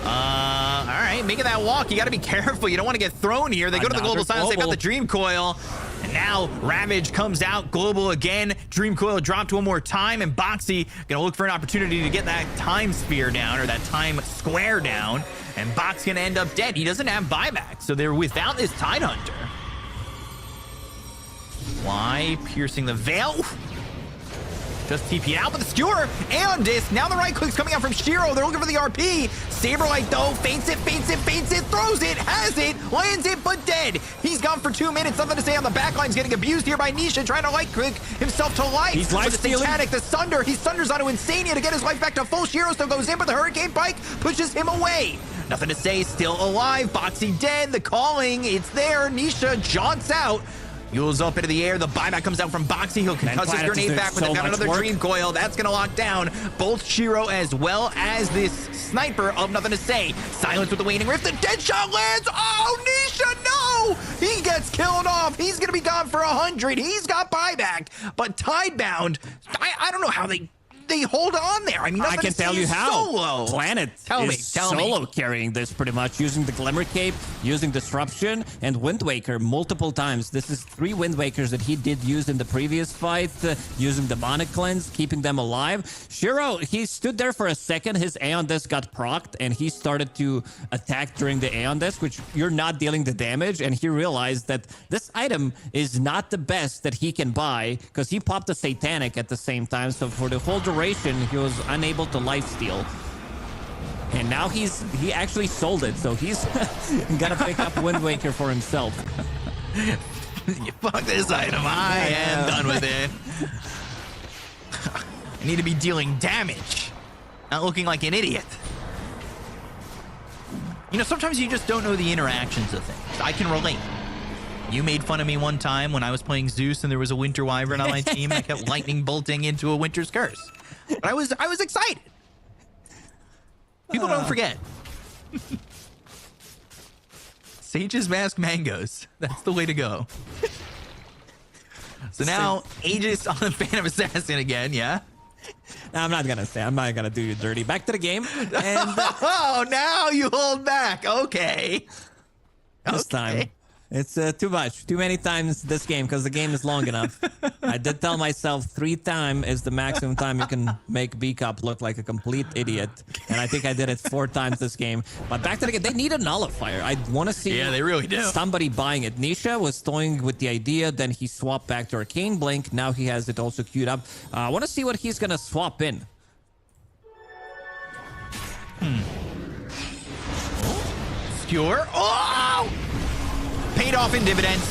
[SPEAKER 5] All right, making that walk. You got to be careful. You don't want to get thrown here. They go to the Global Silence. They've got the Dream Coil. And now Ravage comes out. Global again. Dream Coil dropped one more time. And Boxy going to look for an opportunity to get that time sphere down, or that time square down. And Box going to end up dead. He doesn't have buyback, so they're without this Tide Hunter. Why? Piercing the veil. Just TP out, but the skewer and disc. Now the right click's coming out from Shiro. They're looking for the RP. Saberlight though, feints it, throws it, has it, lands it, but dead. He's gone for 2 minutes. Nothing to say on the backline's getting abused here by Nisha, trying to light click himself to life.
[SPEAKER 6] He's life
[SPEAKER 5] the Satanic, the Sunder. He Sunders onto Insania to get his life back to full. Shiro still goes in, but the Hurricane Pike pushes him away. Nothing to say, still alive. Boxy dead. The calling, it's there. Nisha jaunts out. Yule's up into the air. The buyback comes out from Boxy. He'll concuss his grenade back, but they've got another Dream Coil. That's going to lock down both Shiro as well as this sniper of Nothing to Say. Silence with the Waning Rift. The dead shot lands. Oh, Nisha, no! He gets killed off. He's going to be gone for 100. He's got buyback, but Tidebound, I don't know how they hold on there. I mean,
[SPEAKER 6] I can tell you how.
[SPEAKER 5] Solo.
[SPEAKER 6] Planet is solo carrying this pretty much, using the Glimmer Cape, using Disruption, and Wind Waker multiple times. This is 3 Wind Wakers that he did use in the previous fight, using Demonic Cleanse, keeping them alive. Shiro, he stood there for a second. His Aeon Disc got procced, and he started to attack during the Aeon Disc, which you're not dealing the damage, and he realized that this item is not the best that he can buy, because he popped a Satanic at the same time, so for the whole duration, he was unable to lifesteal. And now he actually sold it, so he's gonna pick up Wind Waker for himself.
[SPEAKER 5] Fuck this item. I am done with it. I need to be dealing damage, not looking like an idiot. You know, sometimes you just don't know the interactions of things. I can relate. You made fun of me one time when I was playing Zeus and there was a Winter Wyvern on my team and I kept lightning bolting into a Winter's Curse. But I was excited. People don't forget. Sage's Mask Mangoes. That's the way to go. So now Aegis on the Phantom Assassin again, yeah?
[SPEAKER 6] No, I'm not gonna do you dirty. Back to the game. And
[SPEAKER 5] oh, now you hold back. Okay.
[SPEAKER 6] this time. It's too much. Too many times this game because the game is long enough. I did tell myself 3 times is the maximum time you can make B-Cup look like a complete idiot. And I think I did it 4 times this game. But back to the game. They need a nullifier. I want to see
[SPEAKER 5] they really do.
[SPEAKER 6] Somebody buying it. Nisha was toying with the idea. Then he swapped back to Arcane Blink. Now he has it also queued up. I want to see what he's going to swap in.
[SPEAKER 5] Skewer. Oh! Paid off in dividends.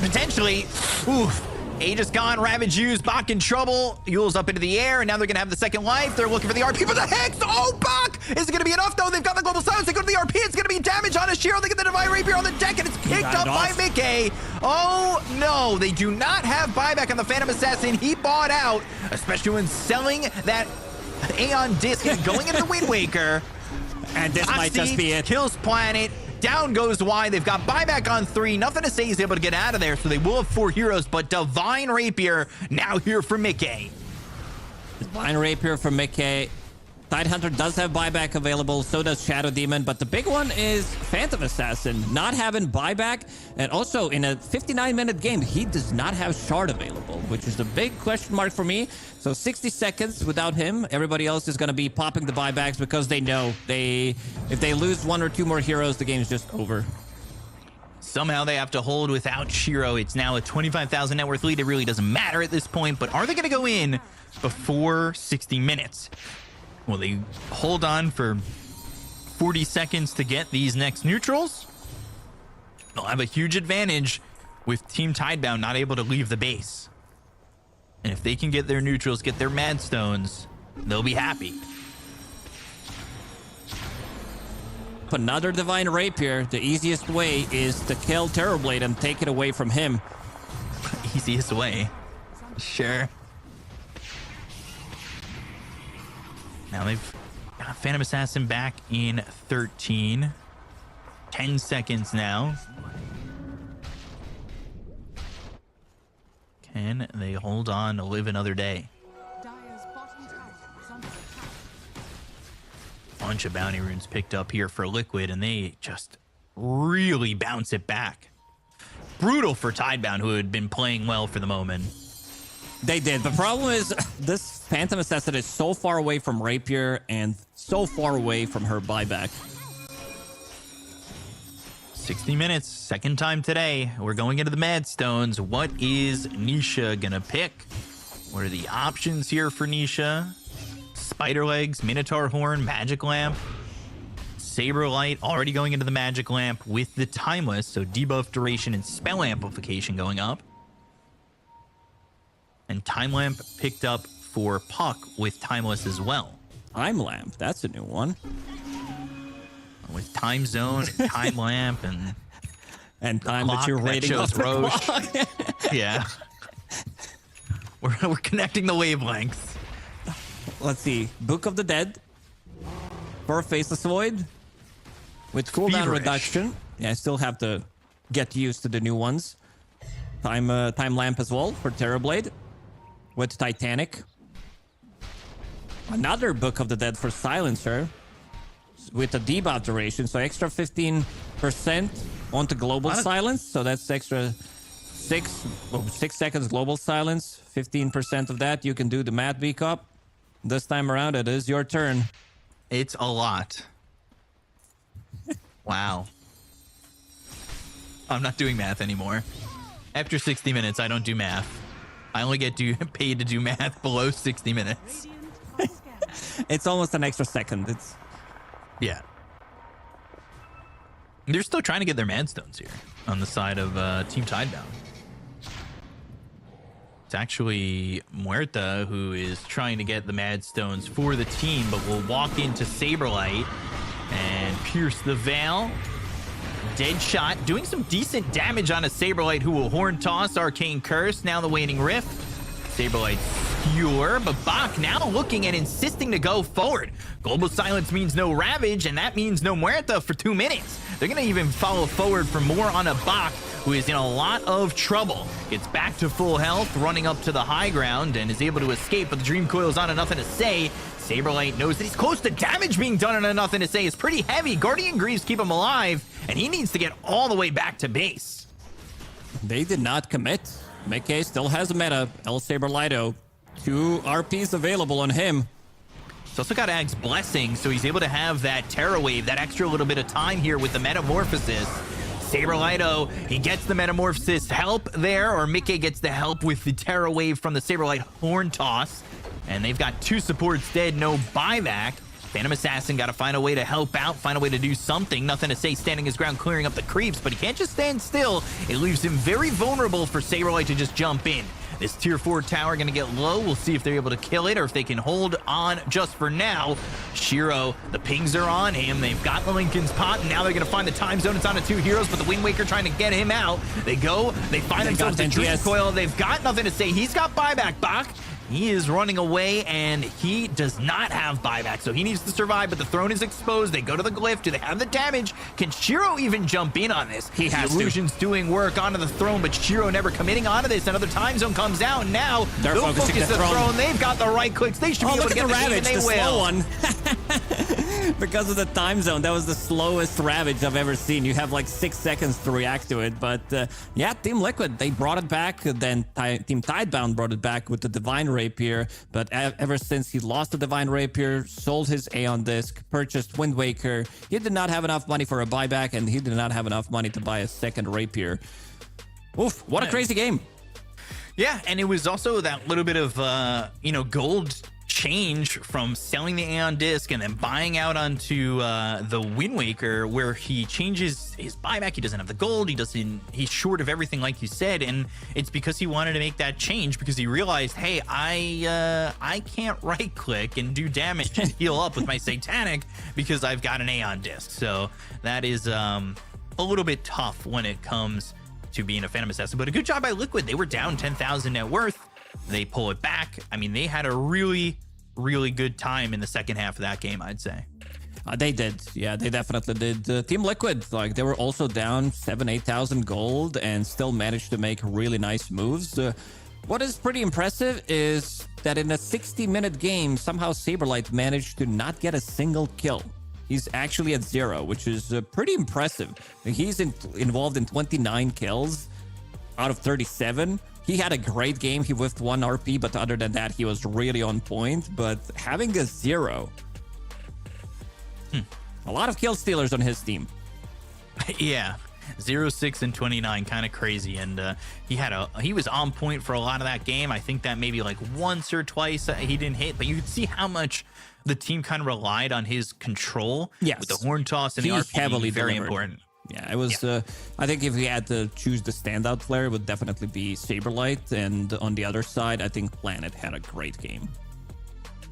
[SPEAKER 5] Potentially. Oof. Aegis gone. Ravage used. Bach in trouble. Yule's up into the air, and now they're going to have the second life. They're looking for the RP for the Hex. Oh, Bach! Is it going to be enough, though? They've got the global silence. They go to the RP. It's going to be damage on a Shiro. They get the Divine Rapier on the deck, and it's picked up by Mickey. Oh, no. They do not have buyback on the Phantom Assassin. He bought out, especially when selling that Aeon Disc and going into the Wind Waker.
[SPEAKER 6] And this might just be it.
[SPEAKER 5] Kills Planet. Down goes Y. They've got buyback on 3. Nothing to say he's able to get out of there, so they will have 4 heroes, but Divine Rapier now here for Mickey.
[SPEAKER 6] Divine Rapier for Mickey. Tidehunter does have buyback available, so does Shadow Demon, but the big one is Phantom Assassin not having buyback, and also in a 59-minute game, he does not have Shard available, which is a big question mark for me. So 60 seconds without him, everybody else is going to be popping the buybacks because they know if they lose 1 or 2 more heroes, the game's just over.
[SPEAKER 5] Somehow they have to hold without Shiro. It's now a 25,000 net worth lead. It really doesn't matter at this point, but are they going to go in before 60 minutes? Will they hold on for 40 seconds to get these next neutrals? They'll have a huge advantage with Team Tidebound not able to leave the base. And if they can get their neutrals, get their Mad Stones, they'll be happy.
[SPEAKER 6] Another Divine Rapier. The easiest way is to kill Terrorblade and take it away from him.
[SPEAKER 5] Easiest way. Sure. Now they've got Phantom Assassin back in 13. 10 seconds now. Can they hold on to live another day?
[SPEAKER 7] Dire's bottom tower is under attack.
[SPEAKER 5] Bunch of bounty runes picked up here for Liquid, and they just really bounce it back. Brutal for Tidebound, who had been playing well for the moment.
[SPEAKER 6] They did. The problem is this Phantom Assassin is so far away from Rapier and so far away from her buyback.
[SPEAKER 5] 60 minutes, second time today. We're going into the Mad Stones. What is Nisha gonna pick? What are the options here for Nisha? Spider Legs, Minotaur Horn, Magic Lamp, Saber Light already going into the Magic Lamp with the Timeless, so debuff duration and spell amplification going up. And Time Lamp picked up for Puck with Timeless as well.
[SPEAKER 6] Time Lamp, that's a new one.
[SPEAKER 5] With Time Zone and Time Lamp
[SPEAKER 6] and time that you're rating
[SPEAKER 5] shows Roche. Yeah. We're connecting the wavelengths.
[SPEAKER 6] Let's see. Book of the Dead. For Faceless Void. With cooldown reduction. Yeah, I still have to get used to the new ones. Time Lamp as well for Terrorblade. With Titanic. Another Book of the Dead for Silencer. With a debuff duration. So extra 15% onto global silence. So that's extra 6 seconds global silence. 15% of that. You can do the math B-Cup. This time around, it is your turn.
[SPEAKER 5] It's a lot. Wow. I'm not doing math anymore. After 60 minutes, I don't do math. I only get paid to do math below 60 minutes.
[SPEAKER 6] It's almost an extra second. It's
[SPEAKER 5] yeah. They're still trying to get their Mad Stones here on the side of Team Tidebound. It's actually Muerta who is trying to get the Mad Stones for the team, but will walk into Saberlight. And pierce the veil. Dead shot, doing some decent damage on a Saberlight who will horn toss. Arcane Curse, now the Waning Rift. Saberlight skewer, but Bach now looking and insisting to go forward. Global Silence means no Ravage, and that means no Muerta for 2 minutes. They're going to even follow forward for more on a Bach, who is in a lot of trouble. Gets back to full health, running up to the high ground, and is able to escape, but the Dream Coil is on a Nothing to Say. Saberlight knows that he's close to damage being done on a Nothing to Say. It's pretty heavy. Guardian Greaves keep him alive, and he needs to get all the way back to base.
[SPEAKER 6] They did not commit. Mickey still has a meta. El Saberlighto, 2 RPs available on him.
[SPEAKER 5] He's also got Ag's Blessing, so he's able to have that Terra Wave, that extra little bit of time here with the Metamorphosis. Saberlighto, he gets the Metamorphosis help there, or Mickey gets the help with the Terra Wave from the Saberlight Horn Toss. And they've got 2 supports dead, no buyback. Phantom Assassin got to find a way to help out, find a way to do something. Nothing to Say, standing his ground, clearing up the creeps, but he can't just stand still. It leaves him very vulnerable for Saberlight to just jump in. This tier 4 tower going to get low. We'll see if they're able to kill it or if they can hold on just for now. Shiro, the pings are on him. They've got the Lincoln's Pot, and now they're going to find the time zone. It's on to 2 heroes, but the Wind Waker trying to get him out. They go, they find themselves in Dream Coil. They've got Nothing to Say. He's got buyback, Bach. He is running away, and he does not have buyback, so he needs to survive, but the throne is exposed. They go to the glyph. Do they have the damage? Can Shiro even jump in on this?
[SPEAKER 6] He has
[SPEAKER 5] Illusion's doing work onto the throne, but Shiro never committing onto this. Another time zone comes out, and now
[SPEAKER 6] they're
[SPEAKER 5] they'll
[SPEAKER 6] focusing
[SPEAKER 5] focus the throne. They've got the right clicks. They should be able to get the Ravage,
[SPEAKER 6] the
[SPEAKER 5] slow
[SPEAKER 6] slow one. Because of the time zone, that was the slowest Ravage I've ever seen. You have like 6 seconds to react to it, but yeah, Team Liquid, they brought it back. Then Team Tidebound brought it back with the Divine Rapier. But ever since he lost the Divine Rapier, sold his Aeon Disc, purchased Wind Waker, he did not have enough money for a buyback, and he did not have enough money to buy a second Rapier. Oof, what a crazy game.
[SPEAKER 5] Yeah, and it was also that little bit of, gold change from selling the Aeon Disc and then buying out onto the Wind Waker, where he changes his buyback. He doesn't have the gold. He's short of everything, like you said, and it's because he wanted to make that change because he realized, hey, I can't right click and do damage and heal up with my Satanic because I've got an Aeon Disc. So that is a little bit tough when it comes to being a Phantom Assassin, but a good job by Liquid. They were down 10,000 net worth. They pull it back. I mean, they had a really, really good time in the second half of that game, I'd say.
[SPEAKER 6] They did. Yeah, they definitely did. Team Liquid, like, they were also down 8,000 gold and still managed to make really nice moves. What is pretty impressive is that in a 60-minute game, somehow Saberlight managed to not get a single kill. He's actually at 0, which is pretty impressive. He's involved in 29 kills out of 37. He had a great game. He whiffed 1 RP, but other than that, he was really on point. But having a 0, a lot of kill stealers on his team.
[SPEAKER 5] Yeah, 0, 6, and 29, kind of crazy. And he was on point for a lot of that game. I think that maybe like once or twice he didn't hit, but you could see how much the team kind of relied on his control.
[SPEAKER 6] Yes,
[SPEAKER 5] with the horn toss and the RP,
[SPEAKER 6] heavily
[SPEAKER 5] very
[SPEAKER 6] delivered.
[SPEAKER 5] important.
[SPEAKER 6] Yeah, it was. Yeah. I think if we had to choose the standout player, it would definitely be Saberlight. And on the other side, I think Planet had a great game.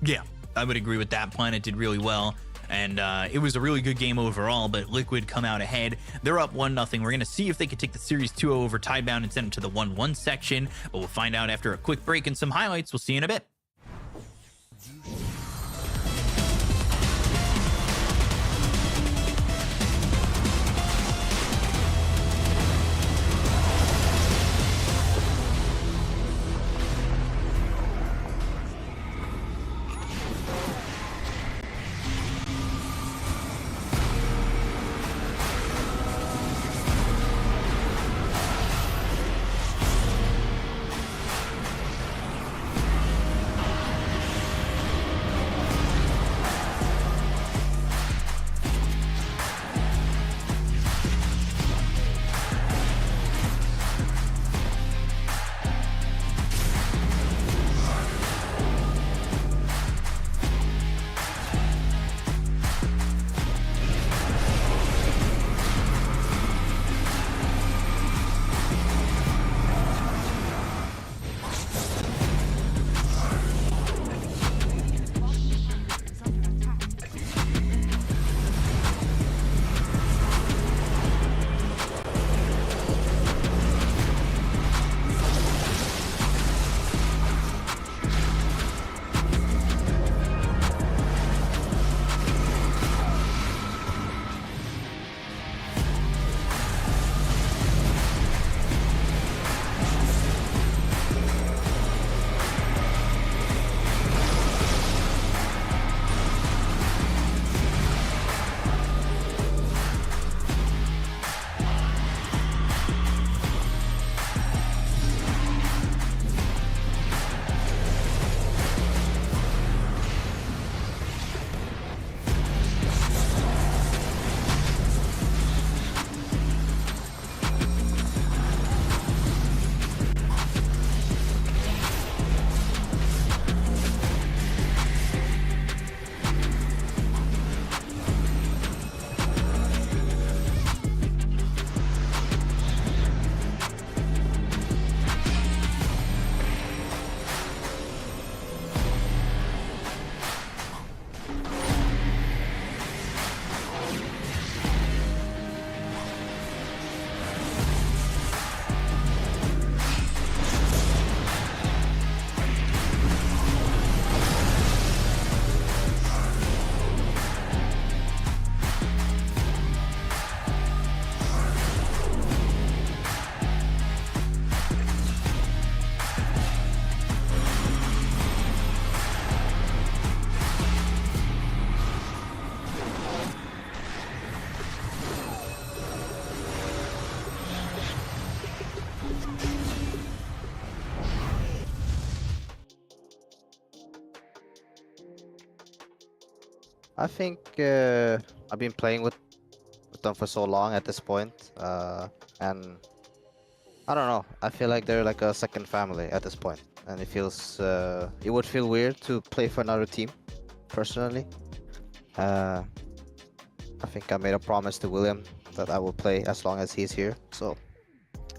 [SPEAKER 5] Yeah, I would agree with that. Planet did really well. And it was a really good game overall, but Liquid come out ahead. They're up 1-0. We're going to see if they can take the series 2-0 over Tidebound and send them to the 1-1 section. But we'll find out after a quick break and some highlights. We'll see you in a bit.
[SPEAKER 10] I think I've been playing with them for so long at this point, and I don't know. I feel like they're like a second family at this point, and it feels it would feel weird to play for another team, personally. I think I made a promise to William that I will play as long as he's here, so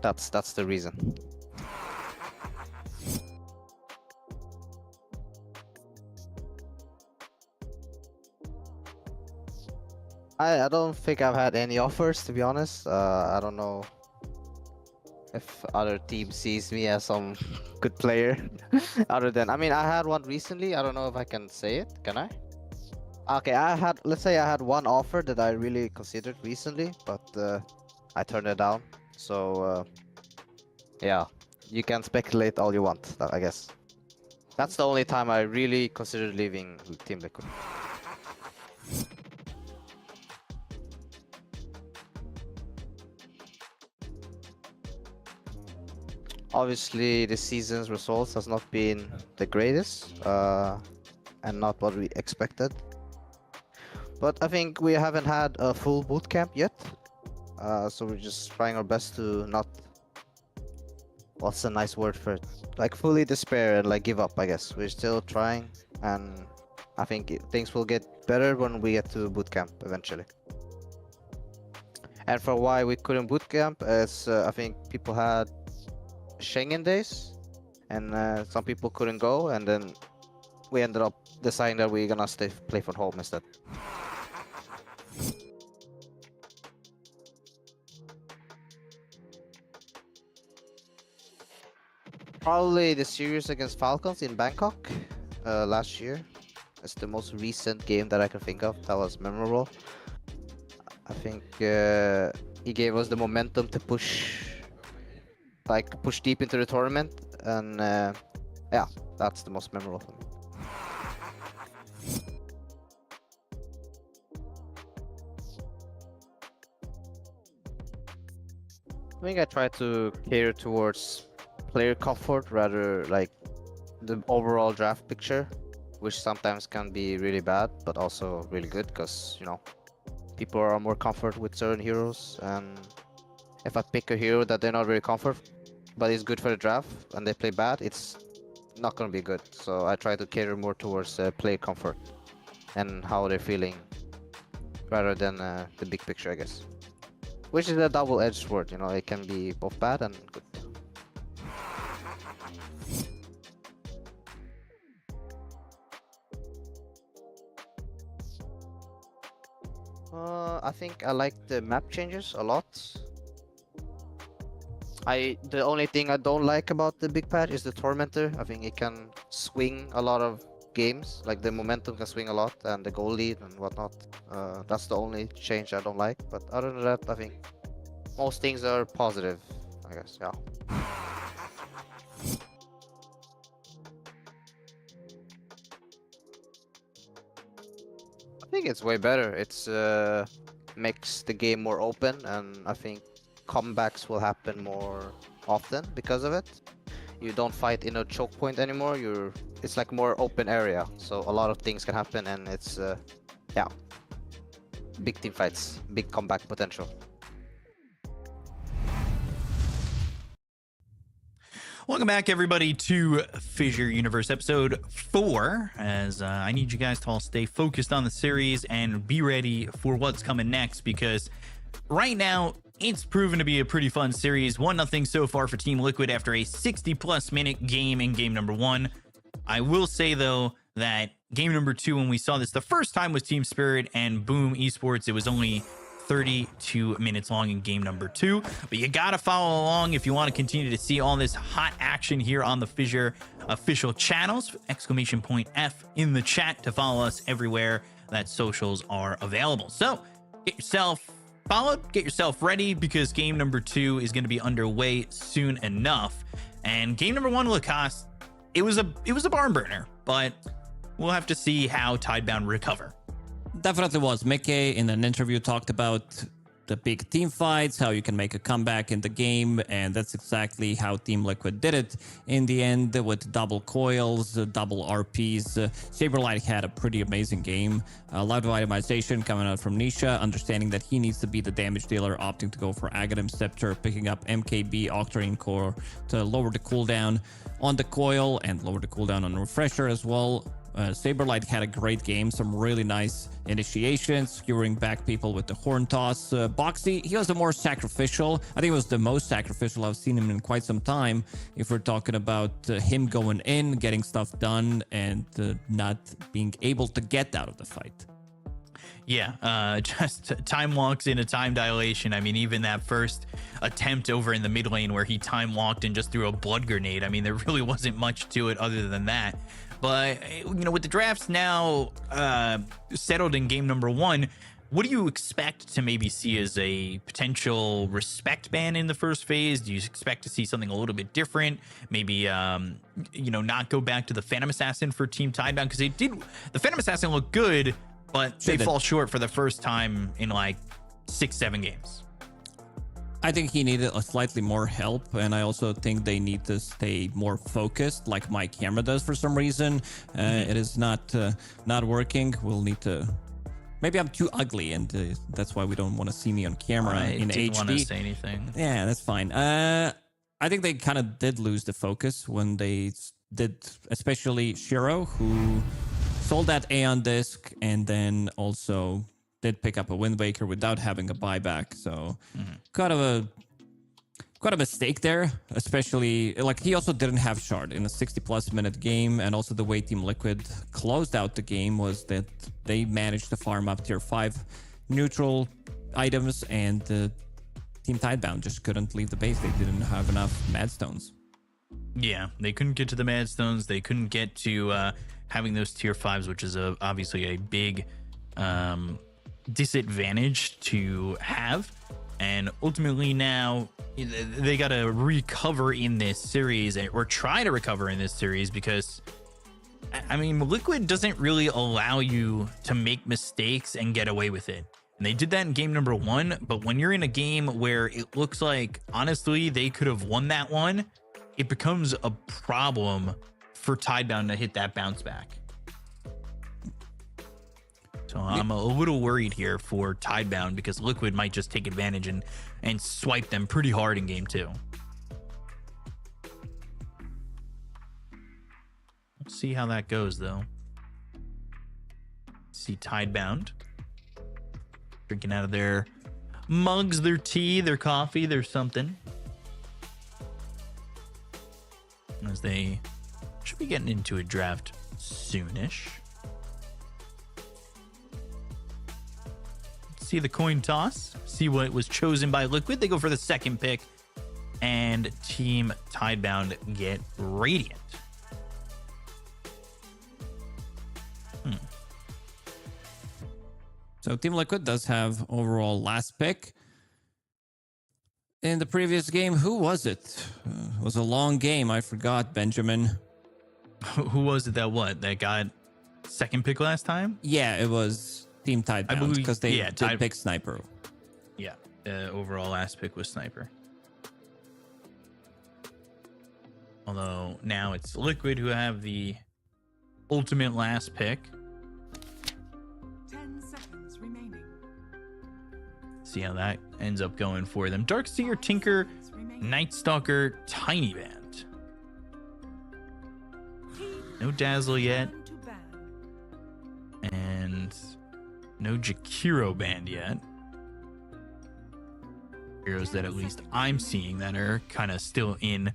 [SPEAKER 10] that's the reason. I don't think I've had any offers, to be honest. I don't know if other team sees me as some good player. Other than, I mean, I had one recently. I don't know if I can say it. Can I? Okay, let's say I had one offer that I really considered recently, but I turned it down. So, yeah, you can speculate all you want, I guess. That's the only time I really considered leaving Team Liquid. Obviously, this season's results has not been the greatest, and not what we expected. But I think we haven't had a full boot camp yet, so we're just trying our best to not, what's a nice word for it? Like fully despair and like give up, I guess. We're still trying, and I think things will get better when we get to boot camp eventually. And for why we couldn't boot camp is I think people had Schengen days, and some people couldn't go, and then we ended up deciding that we're gonna play from home instead. Probably the series against Falcons in Bangkok last year. It's the most recent game that I can think of that was memorable. I think he gave us the momentum to push deep into the tournament, and yeah, that's the most memorable for me. I think I try to cater towards player comfort rather like the overall draft picture, which sometimes can be really bad but also really good because, you know, people are more comfort with certain heroes, and if I pick a hero that they're not very comfort but it's good for the draft and they play bad, it's not going to be good. So I try to cater more towards player comfort and how they're feeling rather than the big picture, I guess. Which is a double-edged sword, you know, it can be both bad and good. I think I like the map changes a lot. The only thing I don't like about the big patch is the Tormentor. I think it can swing a lot of games, like the momentum can swing a lot and the goal lead and whatnot. That's the only change I don't like, but other than that, I think most things are positive, I guess, yeah. I think it's way better. It's makes the game more open, and I think comebacks will happen more often because of it. You don't fight in a choke point anymore. It's like more open area, so a lot of things can happen, and it's yeah, big team fights, big comeback potential.
[SPEAKER 5] Welcome back, everybody, to FISSURE Universe Episode 4, as I need you guys to all stay focused on the series and be ready for what's coming next, because right now, it's proven to be a pretty fun series. 1-0 so far for Team Liquid after a 60-plus minute game in game number 1. I will say, though, that game number 2, when we saw this the first time, was Team Spirit and Boom Esports. It was only 32 minutes long in game number 2, but you gotta follow along if you want to continue to see all this hot action here on the FISSURE official channels. !F in the chat to follow us everywhere that socials are available. So get yourself followed, get yourself ready, because game number 2 is going to be underway soon enough. And game number 1, Lacoste, it was a barn burner, but we'll have to see how Tidebound recover.
[SPEAKER 6] Definitely was. Mickey in an interview talked about the big team fights, how you can make a comeback in the game, and that's exactly how Team Liquid did it in the end with double coils, double RPs. Saberlight had a pretty amazing game. A lot of itemization coming out from Nisha, understanding that he needs to be the damage dealer, opting to go for Aghanim Scepter, picking up MKB Octarine Core to lower the cooldown on the coil and lower the cooldown on Refresher as well. Saberlight had a great game, some really nice initiations, skewering back people with the horn toss. Boxy, he was the more sacrificial. I think it was the most sacrificial I've seen him in quite some time. If we're talking about him going in, getting stuff done, and not being able to get out of the fight.
[SPEAKER 5] Yeah, just time walks into time dilation. I mean, even that first attempt over in the mid lane where he time walked and just threw a blood grenade. I mean, there really wasn't much to it other than that. But, you know, with the drafts now settled in game number 1, what do you expect to maybe see as a potential respect ban in the first phase? Do you expect to see something a little bit different? Maybe, you know, not go back to the Phantom Assassin for Team Tidebound? Because the Phantom Assassin looked good, but they fall short for the first time in like 6-7 games.
[SPEAKER 6] I think he needed a slightly more help, and I also think they need to stay more focused, like my camera does for some reason. It is not working. We'll need to. Maybe I'm too ugly, and that's why we don't want to see me on camera in HD. I didn't want to
[SPEAKER 5] say anything.
[SPEAKER 6] Yeah, that's fine. I think they kind of did lose the focus when they did, especially Shiro, who sold that Aeon disc, and then also did pick up a Wind Waker without having a buyback. So kind of a mistake there, especially like he also didn't have Shard in a 60+ minute game. And also the way Team Liquid closed out the game was that they managed to farm up tier 5 neutral items, and Team Tidebound just couldn't leave the base. They didn't have enough Madstones.
[SPEAKER 5] Yeah, they couldn't get to the Madstones. They couldn't get to having those tier 5s, which is obviously a big disadvantage to have. And ultimately now they got to recover in this series, or try to recover in this series, because I mean, Liquid doesn't really allow you to make mistakes and get away with it. And they did that in game number 1, but when you're in a game where it looks like honestly they could have won that one, it becomes a problem for Tidebound to hit that bounce back. So I'm a little worried here for Tidebound, because Liquid might just take advantage and swipe them pretty hard in game 2. We'll see how that goes, though. See Tidebound drinking out of their mugs, their tea, their coffee, their something, as they should be getting into a draft soonish. See the coin toss, see what was chosen by Liquid. They go for the second pick, and Team Tidebound get Radiant.
[SPEAKER 6] So Team Liquid does have overall last pick. In the previous game, who was it? It was a long game. I forgot, Benjamin.
[SPEAKER 5] Who was it that got second pick last time?
[SPEAKER 6] Yeah, it was Team Tidebound, because they did pick Sniper.
[SPEAKER 5] Yeah, the overall last pick was Sniper. Although now it's Liquid who have the ultimate last pick.
[SPEAKER 7] 10 seconds remaining.
[SPEAKER 5] See how that ends up going for them. Darkseer, Tinker, Night Stalker, Tiny Band. No Dazzle yet. And no Jakiro Band yet. Heroes that at least I'm seeing that are kind of still in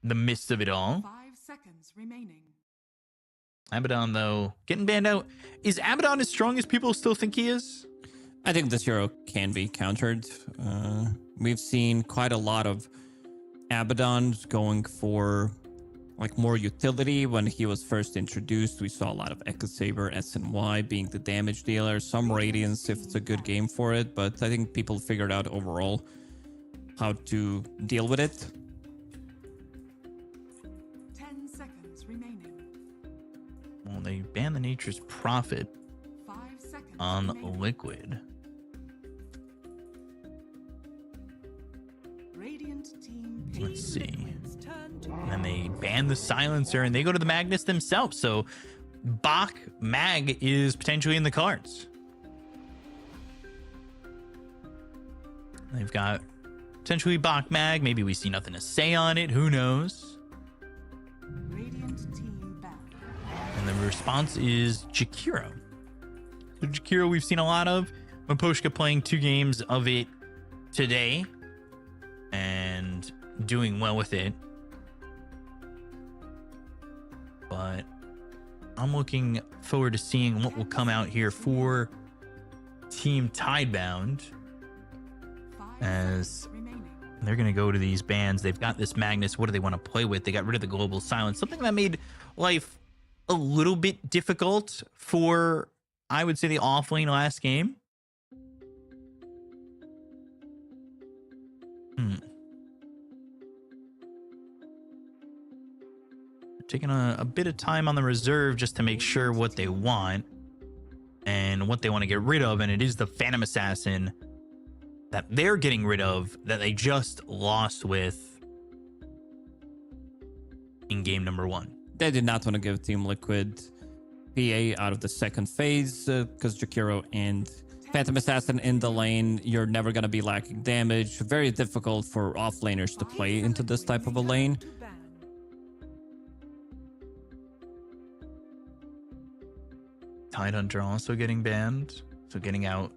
[SPEAKER 5] the midst of it all.
[SPEAKER 7] 5 seconds remaining.
[SPEAKER 5] Abaddon, though, getting banned out. Is Abaddon as strong as people still think he is?
[SPEAKER 6] I think this hero can be countered. We've seen quite a lot of Abaddon going for like more utility. When he was first introduced, we saw a lot of Echo Saber, SNY being the damage dealer, some Radiance if it's a good game for it, but I think people figured out overall how to deal with it.
[SPEAKER 7] 10 seconds remaining.
[SPEAKER 5] Well, they banned the Nature's Prophet
[SPEAKER 7] 5 seconds
[SPEAKER 5] on
[SPEAKER 7] remaining.
[SPEAKER 5] Liquid.
[SPEAKER 7] Radiant team
[SPEAKER 5] Let's see.
[SPEAKER 7] wins turn to
[SPEAKER 5] And then they ban the silencer and they go to the Magnus themselves. So Bach Mag is potentially in the cards. They've got potentially Bach Mag. Maybe we see nothing to say on it. Who knows?
[SPEAKER 7] Radiant team back.
[SPEAKER 5] And the response is Jakiro. So Jakiro we've seen a lot of. Maposhka playing 2 games of it today and doing well with it. But I'm looking forward to seeing what will come out here for Team Tidebound,
[SPEAKER 7] 5
[SPEAKER 5] as
[SPEAKER 7] seconds remaining.
[SPEAKER 5] they're going to go to these bans. They've got this Magnus. What do they want to play with? They got rid of the global silence, something that made life a little bit difficult for, I would say, the offlane last game. Taking a bit of time on the reserve just to make sure what they want and what they want to get rid of. And it is the Phantom Assassin that they're getting rid of that they just lost with in game number 1.
[SPEAKER 6] They did not want to give Team Liquid PA out of the second phase because Jakiro and Phantom Assassin in the lane, you're never going to be lacking damage. Very difficult for offlaners to play into this type of a lane.
[SPEAKER 7] To ban.
[SPEAKER 5] Tidehunter also getting banned. So getting out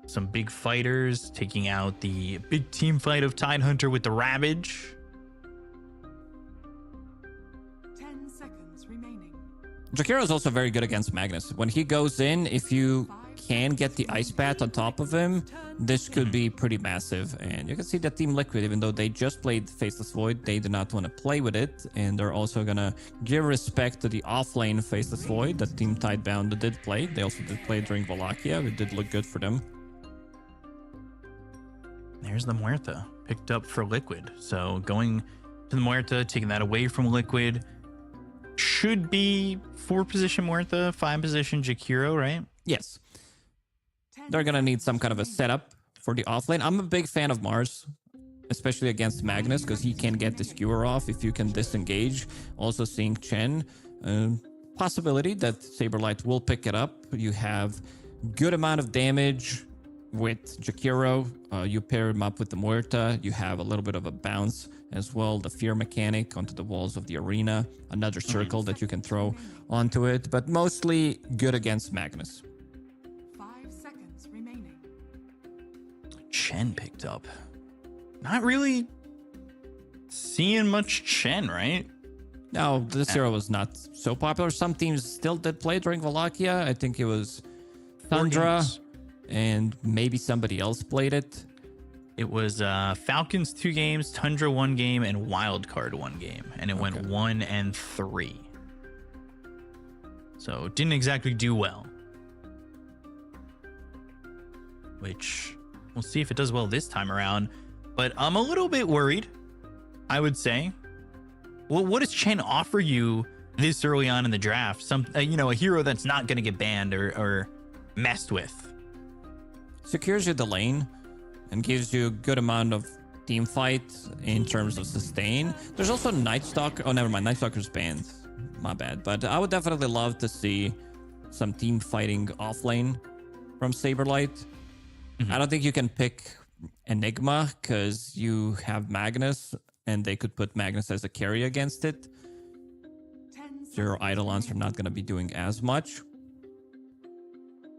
[SPEAKER 5] some big fighters, taking out the big team fight of Tidehunter with the Ravage.
[SPEAKER 7] 10 seconds remaining.
[SPEAKER 6] Jakiro is also very good against Magnus. When he goes in, if you can get the Ice Bat on top of him, this could be pretty massive. And you can see that Team Liquid, even though they just played Faceless Void, they do not want to play with it. And they're also going to give respect to the offlane Faceless Void that Team Tidebound did play. They also did play during Wallachia. It did look good for them.
[SPEAKER 5] There's the Muerta picked up for Liquid. So going to the Muerta, taking that away from Liquid. Should be 4-position Muerta, 5-position Jakiro, right?
[SPEAKER 6] Yes. They're going to need some kind of a setup for the offlane. I'm a big fan of Mars, especially against Magnus, because he can get the skewer off if you can disengage. Also seeing Chen. Possibility that Saberlight will pick it up. You have good amount of damage with Jakiro. You pair him up with the Muerta. You have a little bit of a bounce as well. The fear mechanic onto the walls of the arena. Another circle that you can throw onto it. But mostly good against Magnus.
[SPEAKER 7] 5 seconds remaining.
[SPEAKER 5] Chen picked up. Not really seeing much Chen, right?
[SPEAKER 6] No, this hero was not so popular. Some teams still did play during Wallachia. I think it was Tundra and maybe somebody else played it.
[SPEAKER 5] It was Falcons 2 games, Tundra 1 game, and Wildcard 1 game. And it went 1 and 3. So it didn't exactly do well. Which we'll see if it does well this time around. But I'm a little bit worried, I would say. Well, what does Chen offer you this early on in the draft? Some, a hero that's not going to get banned or messed with.
[SPEAKER 6] Secures you the lane and gives you a good amount of team fight in terms of sustain. There's also Night Stalker. Oh, never mind. Night Stalker's banned. My bad. But I would definitely love to see some team fighting off lane from Saberlight. I don't think you can pick Enigma because you have Magnus and they could put Magnus as a carry against it.
[SPEAKER 7] 10
[SPEAKER 6] So your Eidolons are not going to be doing as much.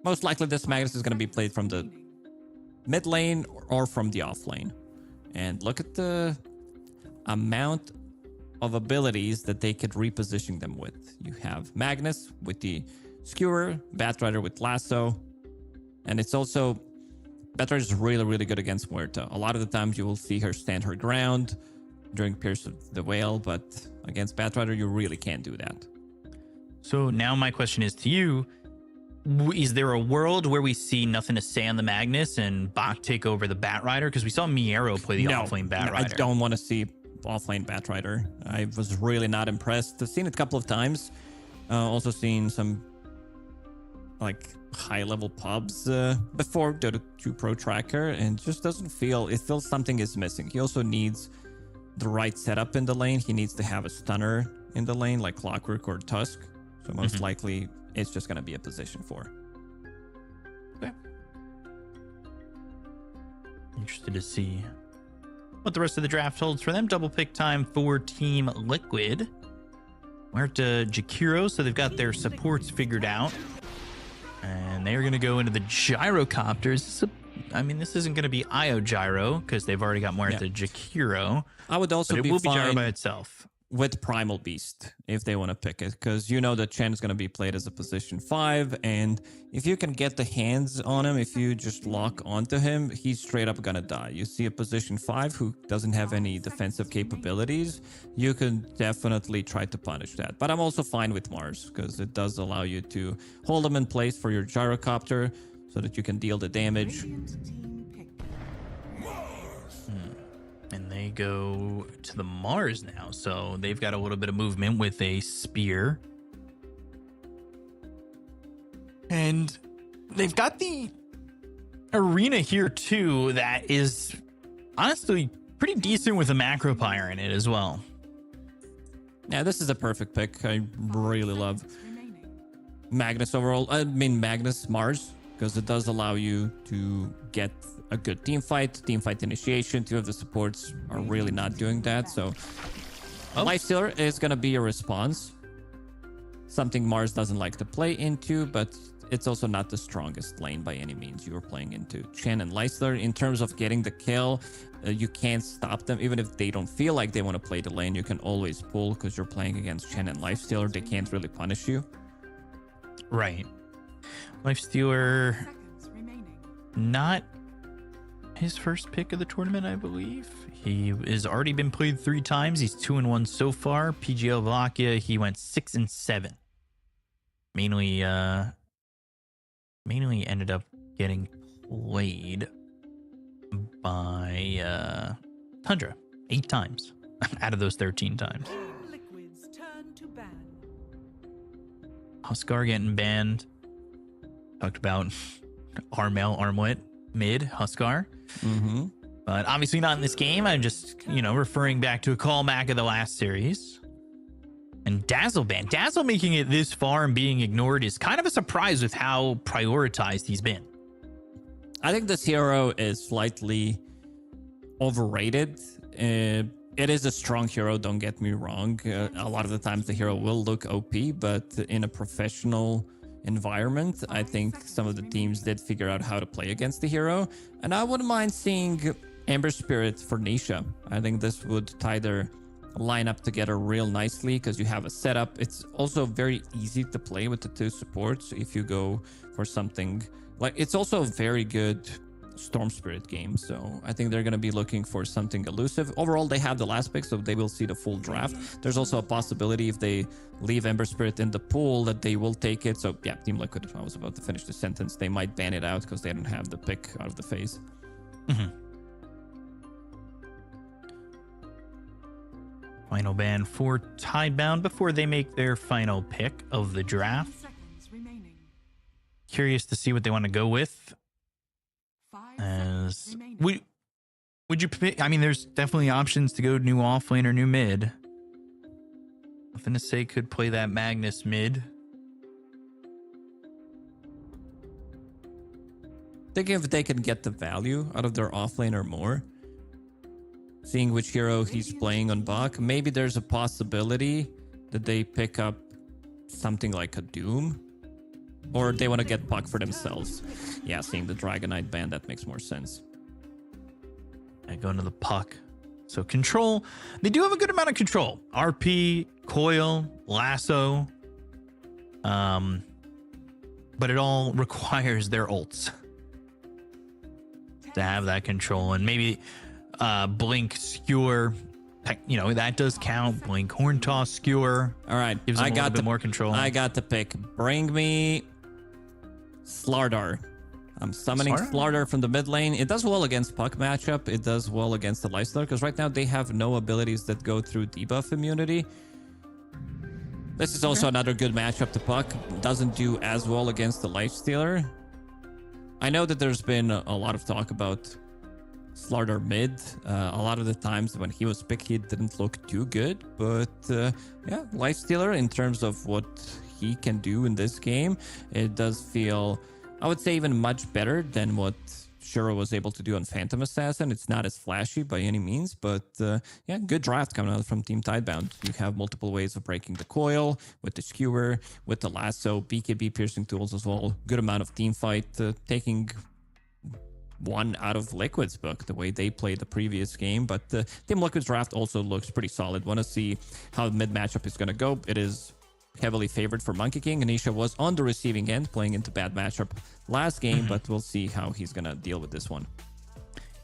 [SPEAKER 6] Most likely this Magnus is going to be played from the mid lane or from the off lane. And look at the amount of abilities that they could reposition them with. You have Magnus with the Skewer, Batrider with Lasso, and it's also Batrider is really, really good against Muerta. A lot of the times you will see her stand her ground during Pierce of the Whale, but against Batrider you really can't do that.
[SPEAKER 5] So now my question is to you. Is there a world where we see nothing to say on the Magnus and Bach take over the Batrider? Because we saw Miero play the offlane Batrider.
[SPEAKER 6] I don't want to see offlane Batrider. I was really not impressed. I've seen it a couple of times. Also seen some like high-level pubs before Dota 2 Pro Tracker, and just doesn't feel, it feels something is missing. He also needs the right setup in the lane. He needs to have a stunner in the lane like Clockwork or Tusk. So most likely it's just going to be a position 4.
[SPEAKER 5] Okay. Interested to see what the rest of the draft holds for them. Double pick time for Team Liquid. We're at Jakiro, so they've got their supports figured out. And they're going to go into the gyrocopters. I mean, this isn't going to be Io Gyro because they've already got more at the Jakiro.
[SPEAKER 6] I would also
[SPEAKER 5] but it
[SPEAKER 6] be
[SPEAKER 5] will be Gyro
[SPEAKER 6] fine
[SPEAKER 5] by itself.
[SPEAKER 6] with Primal Beast if they want to pick it, because you know that Chen is going to be played as a position 5, and if you can get the hands on him, if you just lock onto him, he's straight up going to die. You see a position 5 who doesn't have any defensive capabilities, you can definitely try to punish that. But I'm also fine with Mars because it does allow you to hold him in place for your gyrocopter so that you can deal the damage.
[SPEAKER 5] And they go to the Mars now, so they've got a little bit of movement with a spear. And they've got the arena here too that is honestly pretty decent with a macro pyre in it as well.
[SPEAKER 6] Yeah, this is a perfect pick. I really love Magnus overall. I mean Magnus Mars, because it does allow you to get a good team fight initiation. 2 of the supports are really not doing that, so Lifestealer is going to be a response. Something Mars doesn't like to play into, but it's also not the strongest lane by any means you are playing into. Chen and Lifestealer, in terms of getting the kill, you can't stop them. Even if they don't feel like they want to play the lane, you can always pull because you're playing against Chen and Lifestealer. They can't really punish you.
[SPEAKER 5] Right. Lifestealer, not his first pick of the tournament, I believe. He has already been played 3 times. He's 2-1 so far. PGL Wallachia, he went 6-7. Mainly ended up getting played by Tundra 8 times out of those 13 times.
[SPEAKER 7] Liquid's turn to ban.
[SPEAKER 5] Huskar getting banned. Talked about Armel Armlet mid Huskar. But obviously not in this game. I'm just, referring back to a callback of the last series. And Dazzle ban. Dazzle making it this far and being ignored is kind of a surprise with how prioritized he's been.
[SPEAKER 6] I think this hero is slightly overrated. It is a strong hero, don't get me wrong. A lot of the times the hero will look OP, but in a professional environment, I think some of the teams did figure out how to play against the hero. And I wouldn't mind seeing Ember Spirit for Nisha. I think this would tie their lineup together real nicely because you have a setup. It's also very easy to play with the 2 supports if you go for something like, it's also a very good Storm Spirit game, so I think they're going to be looking for something elusive. Overall, they have the last pick, so they will see the full draft. There's also a possibility if they leave Ember Spirit in the pool that they will take it. So yeah, Team Liquid, I was about to finish the sentence, they might ban it out because they don't have the pick out of the phase.
[SPEAKER 5] Final ban for Tidebound before they make their final pick of the draft. Curious to see what they want to go with. As would you pick? I mean, there's definitely options to go new offlane or new mid. Nothing to say could play that Magnus mid.
[SPEAKER 6] Thinking if they can get the value out of their offlane or more. Seeing which hero he's playing on Bach, maybe there's a possibility that they pick up something like a Doom. Or they want to get Puck for themselves. Yeah, seeing the Dragonite ban, that makes more sense.
[SPEAKER 5] I go into the Puck. So control. They do have a good amount of control. RP, coil, lasso. But it all requires their ults to have that control. And maybe Blink, Skewer. That does count. Blink, Horn Toss, Skewer.
[SPEAKER 6] All right.
[SPEAKER 5] Gives them a little bit more control.
[SPEAKER 6] I got the pick. Bring me Slardar. I'm summoning Slardar from the mid lane. It does well against Puck matchup. It does well against the Lifestealer because right now they have no abilities that go through debuff immunity. This is also another good matchup. The puck doesn't do as well against the Lifestealer. I know that there's been a lot of talk about Slardar mid. A lot of the times when he was picked, he didn't look too good. But yeah, Lifestealer, in terms of what he can do in this game, it does feel, I would say, even much better than what Shuro was able to do on Phantom Assassin. It's not as flashy by any means, but yeah, good draft coming out from Team Tidebound. You have multiple ways of breaking the coil with the skewer, with the lasso, BKB piercing tools as well. Good amount of team fight, taking one out of Liquid's book, the way they played the previous game. But Team Liquid's draft also looks pretty solid. Want to see how the mid matchup is going to go. It is heavily favored for Monkey King. Anisha was on the receiving end, playing into bad matchup last game, but we'll see how he's going to deal with this one.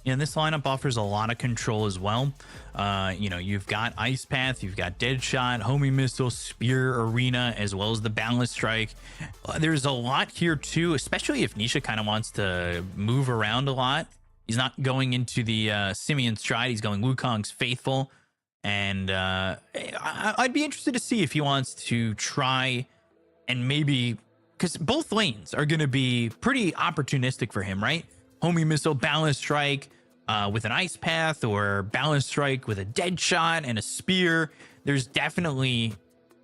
[SPEAKER 5] Yeah, this lineup offers a lot of control as well. You know, you've got Ice Path, you've got Deadshot, Homing Missile, Spear, Arena, as well as the Balance Strike. There's a lot here too, especially if Nisha kind of wants to move around a lot. He's not going into the Simian Stride, he's going Wukong's Faithful. And I'd be interested to see if he wants to try and maybe, because both lanes are going to be pretty opportunistic for him, right? Homing Missile, Balance Strike with an Ice Path, or Balance Strike with a Deadshot and a Spear. There's definitely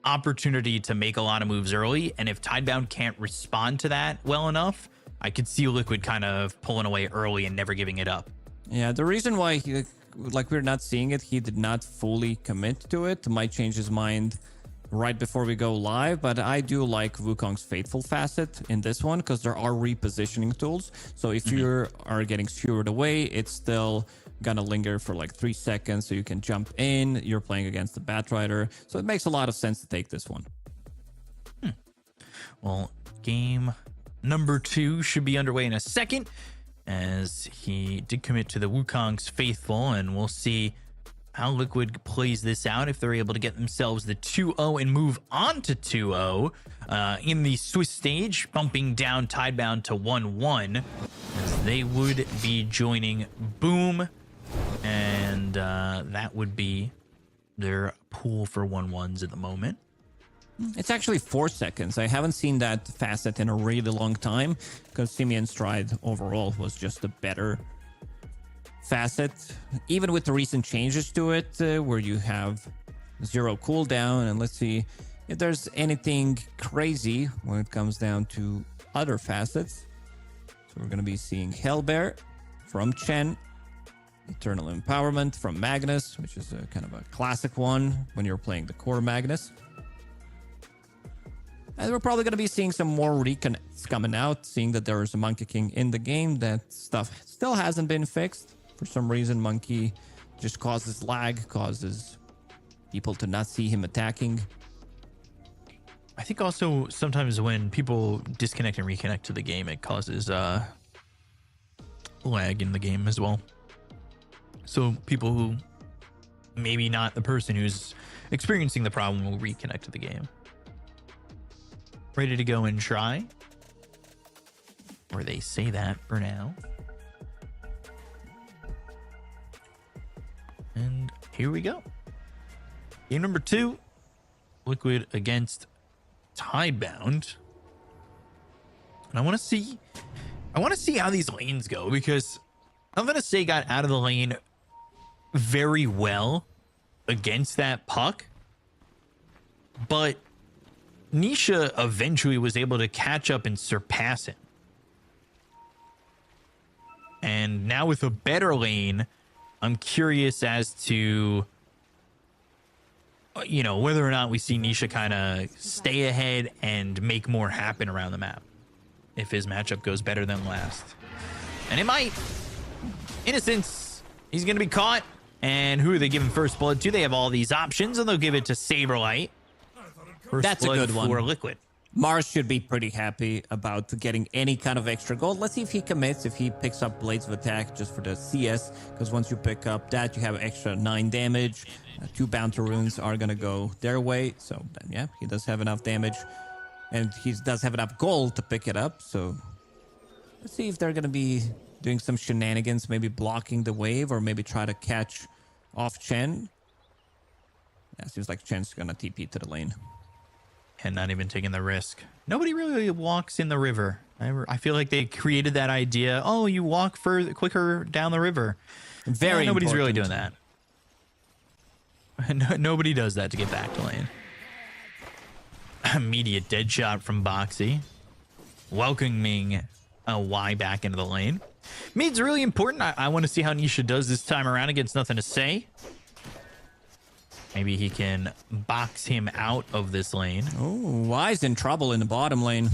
[SPEAKER 5] opportunity to make a lot of moves early. And if Tidebound can't respond to that well enough, I could see Liquid kind of pulling away early and never giving it up.
[SPEAKER 6] Yeah, the reason why he, like, we're not seeing it, he did not fully commit to it. Might change his mind right before we go live, but I do like Wukong's Faithful facet in this one because there are repositioning tools. So if you are getting skewered away, it's still gonna linger for like 3 seconds, so you can jump in. You're playing against the Batrider, so it makes a lot of sense to take this one.
[SPEAKER 5] Well, game number 2 should be underway in a second, as he did commit to the Wukong's Faithful, and we'll see how Liquid plays this out, if they're able to get themselves the 2-0 and move on to 2-0 in the Swiss stage, bumping down Tidebound to 1-1, as they would be joining Boom, and that would be their pool for 1-1s at the moment.
[SPEAKER 6] It's actually 4 seconds. I haven't seen that facet in a really long time, because Simian Stride overall was just a better facet. Even with the recent changes to it, where you have 0 cooldown, and let's see if there's anything crazy when it comes down to other facets. So we're going to be seeing Hellbear from Chen, Eternal Empowerment from Magnus, which is a kind of a classic one when you're playing the core Magnus. And we're probably going to be seeing some more reconnects coming out, seeing that there is a Monkey King in the game. That stuff still hasn't been fixed. For some reason, Monkey just causes lag, causes people to not see him attacking.
[SPEAKER 5] I think also sometimes when people disconnect and reconnect to the game, it causes lag in the game as well. So people who maybe not the person who's experiencing the problem will reconnect to the game. Ready to go and try, or they say that for now. And here we go. Game number 2, Liquid against Tidebound. And I want to see how these lanes go, because I'm gonna say got out of the lane very well against that puck, but Nisha eventually was able to catch up and surpass him. And now with a better lane, I'm curious as to, you know, whether or not we see Nisha kind of stay ahead and make more happen around the map if his matchup goes better than last. And it might. Innocence. He's going to be caught. And who are they giving first blood to? They have all these options, and they'll give it to Saberlight.
[SPEAKER 6] That's a good one
[SPEAKER 5] for Liquid.
[SPEAKER 6] Mars should be pretty happy about getting any kind of extra gold. Let's see if he commits, if he picks up Blades of Attack just for the CS, because once you pick up that, you have extra 9 damage. 2 Bounty Runes are going to go their way. So, then, yeah, he does have enough damage. And he does have enough gold to pick it up. So, let's see if they're going to be doing some shenanigans, maybe blocking the wave, or maybe try to catch off Chen. Yeah, seems like Chen's going to TP to the lane.
[SPEAKER 5] And not even taking the risk. Nobody really walks in the river. I feel like they created that idea. Oh, you walk further, quicker down the river.
[SPEAKER 6] Very
[SPEAKER 5] nobody's really doing
[SPEAKER 6] important.
[SPEAKER 5] that. Nobody does that to get back to lane. Immediate dead shot from Boxy. Welcoming a Y back into the lane. Mid's really important. I want to see how Nisha does this time around against nothing to say. Maybe he can box him out of this lane.
[SPEAKER 6] Oh, Y's in trouble in the bottom lane.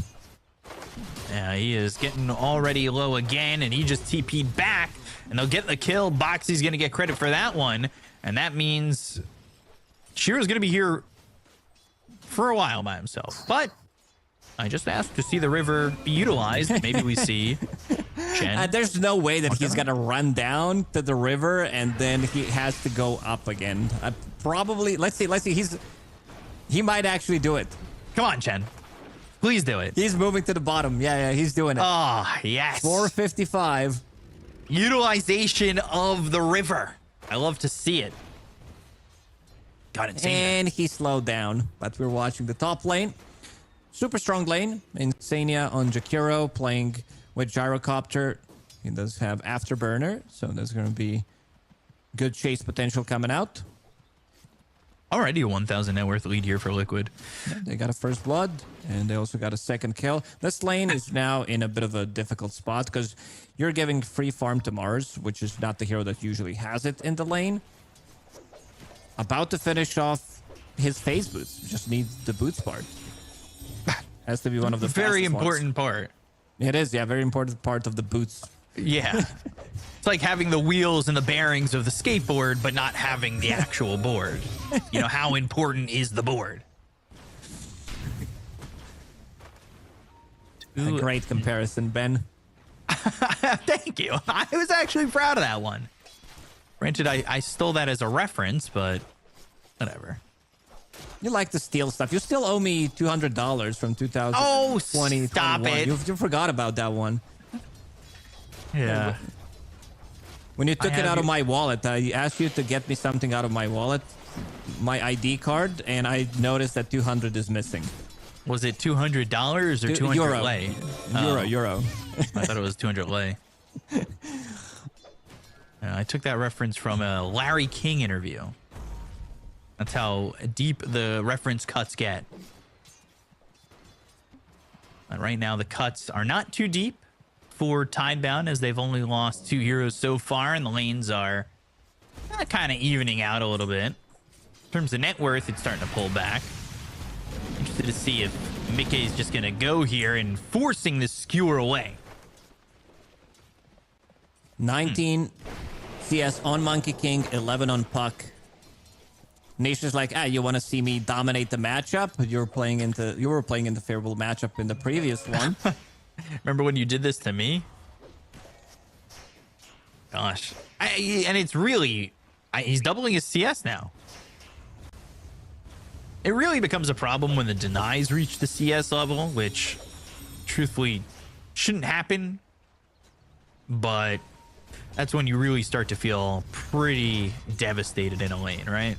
[SPEAKER 5] Yeah, he is getting already low again, and he just TP'd back, and they'll get the kill. Boxy's going to get credit for that one, and that means Shiro's going to be here for a while by himself. But I just asked to see the river be utilized. Maybe we see Chen.
[SPEAKER 6] There's no way that he's going to run down to the river, and then he has to go up again. Probably, let's see. He might actually do it.
[SPEAKER 5] Come on, Chen. Please do it.
[SPEAKER 6] He's moving to the bottom. Yeah, he's doing it.
[SPEAKER 5] Oh, yes.
[SPEAKER 6] 455.
[SPEAKER 5] Utilization of the river. I love to see it. God, insane.
[SPEAKER 6] And he slowed down, but we're watching the top lane. Super strong lane. Insania on Jakiro playing with Gyrocopter. He does have Afterburner, so there's going to be good chase potential coming out.
[SPEAKER 5] Already a 1,000 net worth lead here for Liquid.
[SPEAKER 6] Yeah, they got a first blood, and they also got a second kill. This lane is now in a bit of a difficult spot because you're giving free farm to Mars, which is not the hero that usually has it in the lane. About to finish off his phase boots. Just needs the boots part. Has to be one of the
[SPEAKER 5] very
[SPEAKER 6] fastest
[SPEAKER 5] important
[SPEAKER 6] ones.
[SPEAKER 5] part.
[SPEAKER 6] It is, yeah, very important part of the boots.
[SPEAKER 5] Yeah. It's like having the wheels and the bearings of the skateboard, but not having the actual board. You know, how important is the board?
[SPEAKER 6] A great comparison, Ben.
[SPEAKER 5] Thank you. I was actually proud of that one. Granted, I stole that as a reference, but whatever.
[SPEAKER 6] You like to steal stuff. You still owe me $200 from 2020.
[SPEAKER 5] Oh, stop it.
[SPEAKER 6] You forgot about that one.
[SPEAKER 5] Yeah.
[SPEAKER 6] When you took it out of my wallet, I asked you to get me something out of my wallet, my ID card, and I noticed that 200 is missing.
[SPEAKER 5] Was it $200 or 200
[SPEAKER 6] Euro.
[SPEAKER 5] lei?
[SPEAKER 6] Euro.
[SPEAKER 5] I thought it was 200 lei. I took that reference from a Larry King interview. That's how deep the reference cuts get. And right now, the cuts are not too deep for Tidebound, as they've only lost 2 heroes so far, and the lanes are kind of evening out a little bit. In terms of net worth, it's starting to pull back. Interested to see if Mickey is just going to go here and forcing this skewer away.
[SPEAKER 6] 19 CS on Monkey King, 11 on Puck. Nation's like, you want to see me dominate the matchup? You were playing into favorable matchup in the previous one.
[SPEAKER 5] Remember when you did this to me? Gosh. And it's really... he's doubling his CS now. It really becomes a problem when the denies reach the CS level, which truthfully shouldn't happen. But that's when you really start to feel pretty devastated in a lane, right?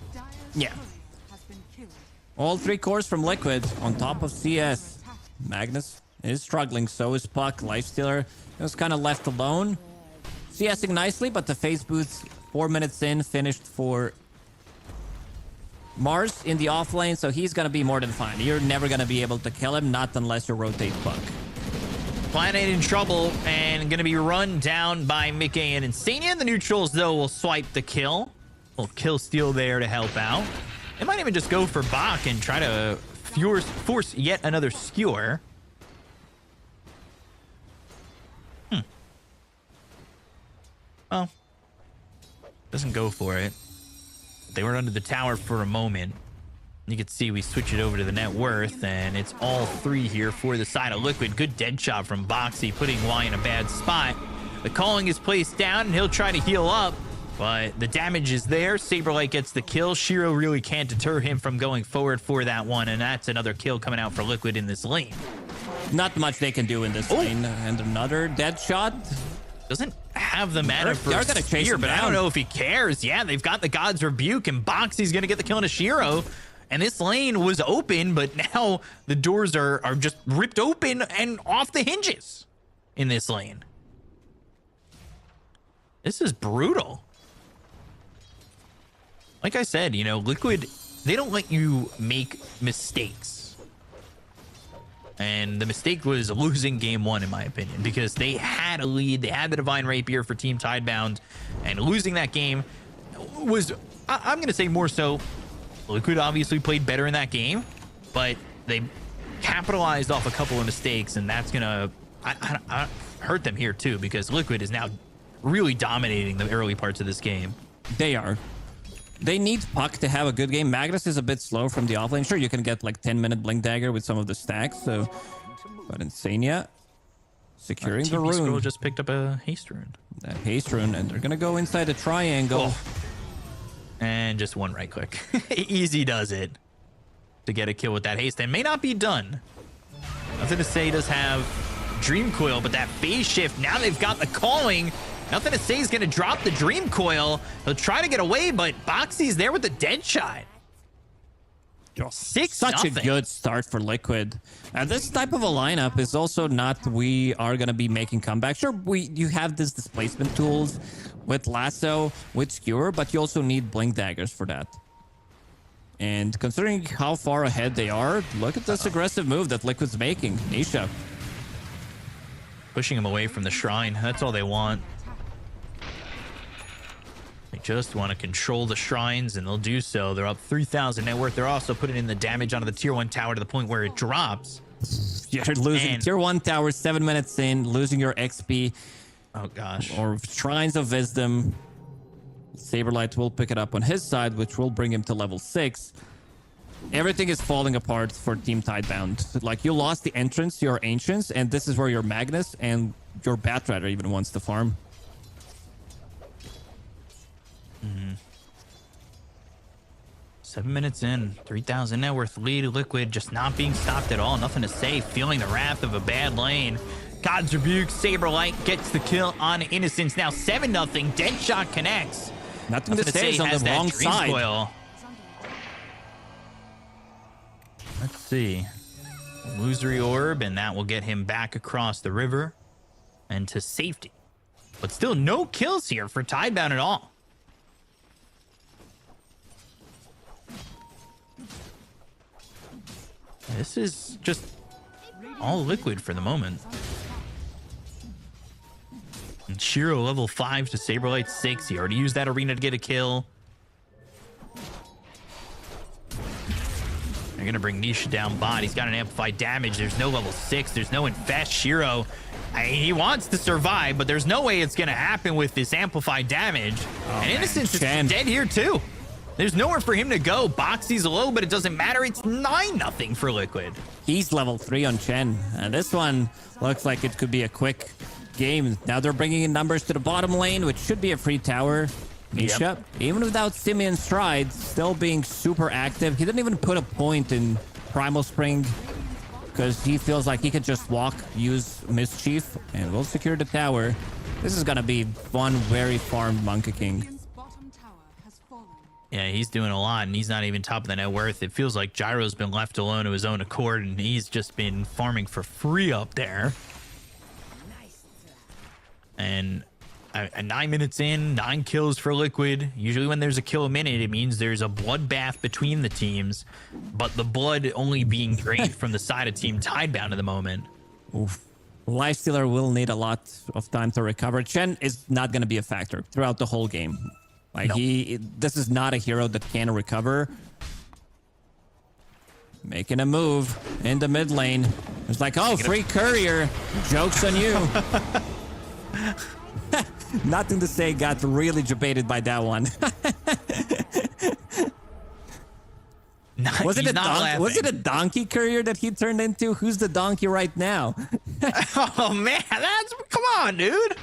[SPEAKER 6] Yeah. All 3 cores from Liquid on top of CS. Magnus is struggling, so is Puck. Lifestealer was kind of left alone. CSing nicely, but the phase boots 4 minutes in finished for Mars in the off lane, so he's going to be more than fine. You're never going to be able to kill him, not unless you rotate Puck.
[SPEAKER 5] Planet in trouble and going to be run down by Mickey and Insania. The neutrals, though, will swipe the kill. Little kill steal there to help out. They might even just go for Bach and try to force yet another skewer. Well, doesn't go for it. They were under the tower for a moment. You can see we switch it over to the net worth, and it's all 3 here for the side of Liquid. Good dead shot from Boxy, putting Y in a bad spot. The calling is placed down, and he'll try to heal up, but the damage is there. Saberlight gets the kill. Shiro really can't deter him from going forward for that one, and that's another kill coming out for Liquid in this lane.
[SPEAKER 6] Not much they can do in this lane. And another dead shot.
[SPEAKER 5] Doesn't have the mana for
[SPEAKER 6] They're gonna chase
[SPEAKER 5] Spear,
[SPEAKER 6] him
[SPEAKER 5] but I
[SPEAKER 6] down.
[SPEAKER 5] don't know if he cares. Yeah, they've got the God's Rebuke, and Boxy's going to get the kill on a Shiro. And this lane was open, but now the doors are just ripped open and off the hinges in this lane. This is brutal. Like I said, you know, Liquid, they don't let you make mistakes. And the mistake was losing game 1, in my opinion, because they had a lead. They had the Divine Rapier for Team Tidebound, and losing that game was, I'm going to say more so, Liquid obviously played better in that game, but they capitalized off a couple of mistakes, and that's going to hurt them here too, because Liquid is now really dominating the early parts of this game.
[SPEAKER 6] They are. They need Puck to have a good game. Magnus is a bit slow from the offlane. Sure, you can get like 10-minute Blink Dagger with some of the stacks, so... But Insania securing the rune.
[SPEAKER 5] Scroll just picked up a haste rune.
[SPEAKER 6] That haste rune, and they're going to go inside the triangle.
[SPEAKER 5] Oh. And just one right click. Easy does it to get a kill with that haste, and may not be done. Nothing to say does have Dream Coil, but that phase shift, now they've got the calling. Nothing to say is going to drop the Dream Coil. He'll try to get away, but Boxy's there with the dead shot. 6-0.
[SPEAKER 6] Such a good start for Liquid. And this type of a lineup is also not we are going to be making comebacks. Sure, you have this displacement tools with Lasso, with Skewer, but you also need Blink Daggers for that. And considering how far ahead they are, look at this aggressive move that Liquid's making. Nisha.
[SPEAKER 5] Pushing him away from the shrine. That's all they want. They just want to control the shrines, and they'll do so. They're up 3,000 net worth. They're also putting in the damage onto the tier 1 tower to the point where it drops.
[SPEAKER 6] You're losing tier 1 tower 7 minutes in, losing your XP.
[SPEAKER 5] Oh, gosh.
[SPEAKER 6] Or Shrines of Wisdom. Saberlight will pick it up on his side, which will bring him to level 6. Everything is falling apart for Team Tidebound. Like, you lost the entrance to your Ancients, and this is where your Magnus and your Batrider even wants to farm.
[SPEAKER 5] 7 minutes in, 3,000 net worth lead. Liquid just not being stopped at all. Nothing to say. Feeling the wrath of a bad lane. God's Rebuke, Saberlight gets the kill on Innocence. Now 7-0. Deadshot connects.
[SPEAKER 6] Nothing to say is on the wrong side.
[SPEAKER 5] Coil. Let's see. Illusory Orb, and that will get him back across the river and to safety. But still no kills here for Tidebound at all. This is just all Liquid for the moment. And Shiro level 5 to Saberlight 6. He already used that arena to get a kill. They're going to bring Nisha down bot. He's got an amplified damage. There's no level 6. There's no infest. Shiro, he wants to survive, but there's no way it's going to happen with this amplified damage. And Innocence is dead here too. There's nowhere for him to go. Boxy's low, but it doesn't matter. It's 9-0 for Liquid.
[SPEAKER 6] He's level 3 on Chen. And this one looks like it could be a quick game. Now they're bringing in numbers to the bottom lane, which should be a free tower. Nisha, even without Simeon Stride, still being super active. He didn't even put a point in Primal Spring because he feels like he could just walk, use Mischief, and will secure the tower. This is going to be one very farmed Monkey King.
[SPEAKER 5] Yeah, he's doing a lot, and he's not even top of the net worth. It feels like Gyro's been left alone to his own accord, and he's just been farming for free up there. And 9 minutes in, 9 kills for Liquid. Usually when there's a kill a minute, it means there's a bloodbath between the teams, but the blood only being drained from the side of Team Tidebound at the moment.
[SPEAKER 6] Oof. Lifestealer will need a lot of time to recover. Chen is not going to be a factor throughout the whole game. Like, this is not a hero that can recover. Making a move in the mid lane. It's like, oh, free courier. Joke's on you. Nothing to say, got really debated by that one. Was it a donkey courier that he turned into? Who's the donkey right now?
[SPEAKER 5] Oh, man, come on, dude.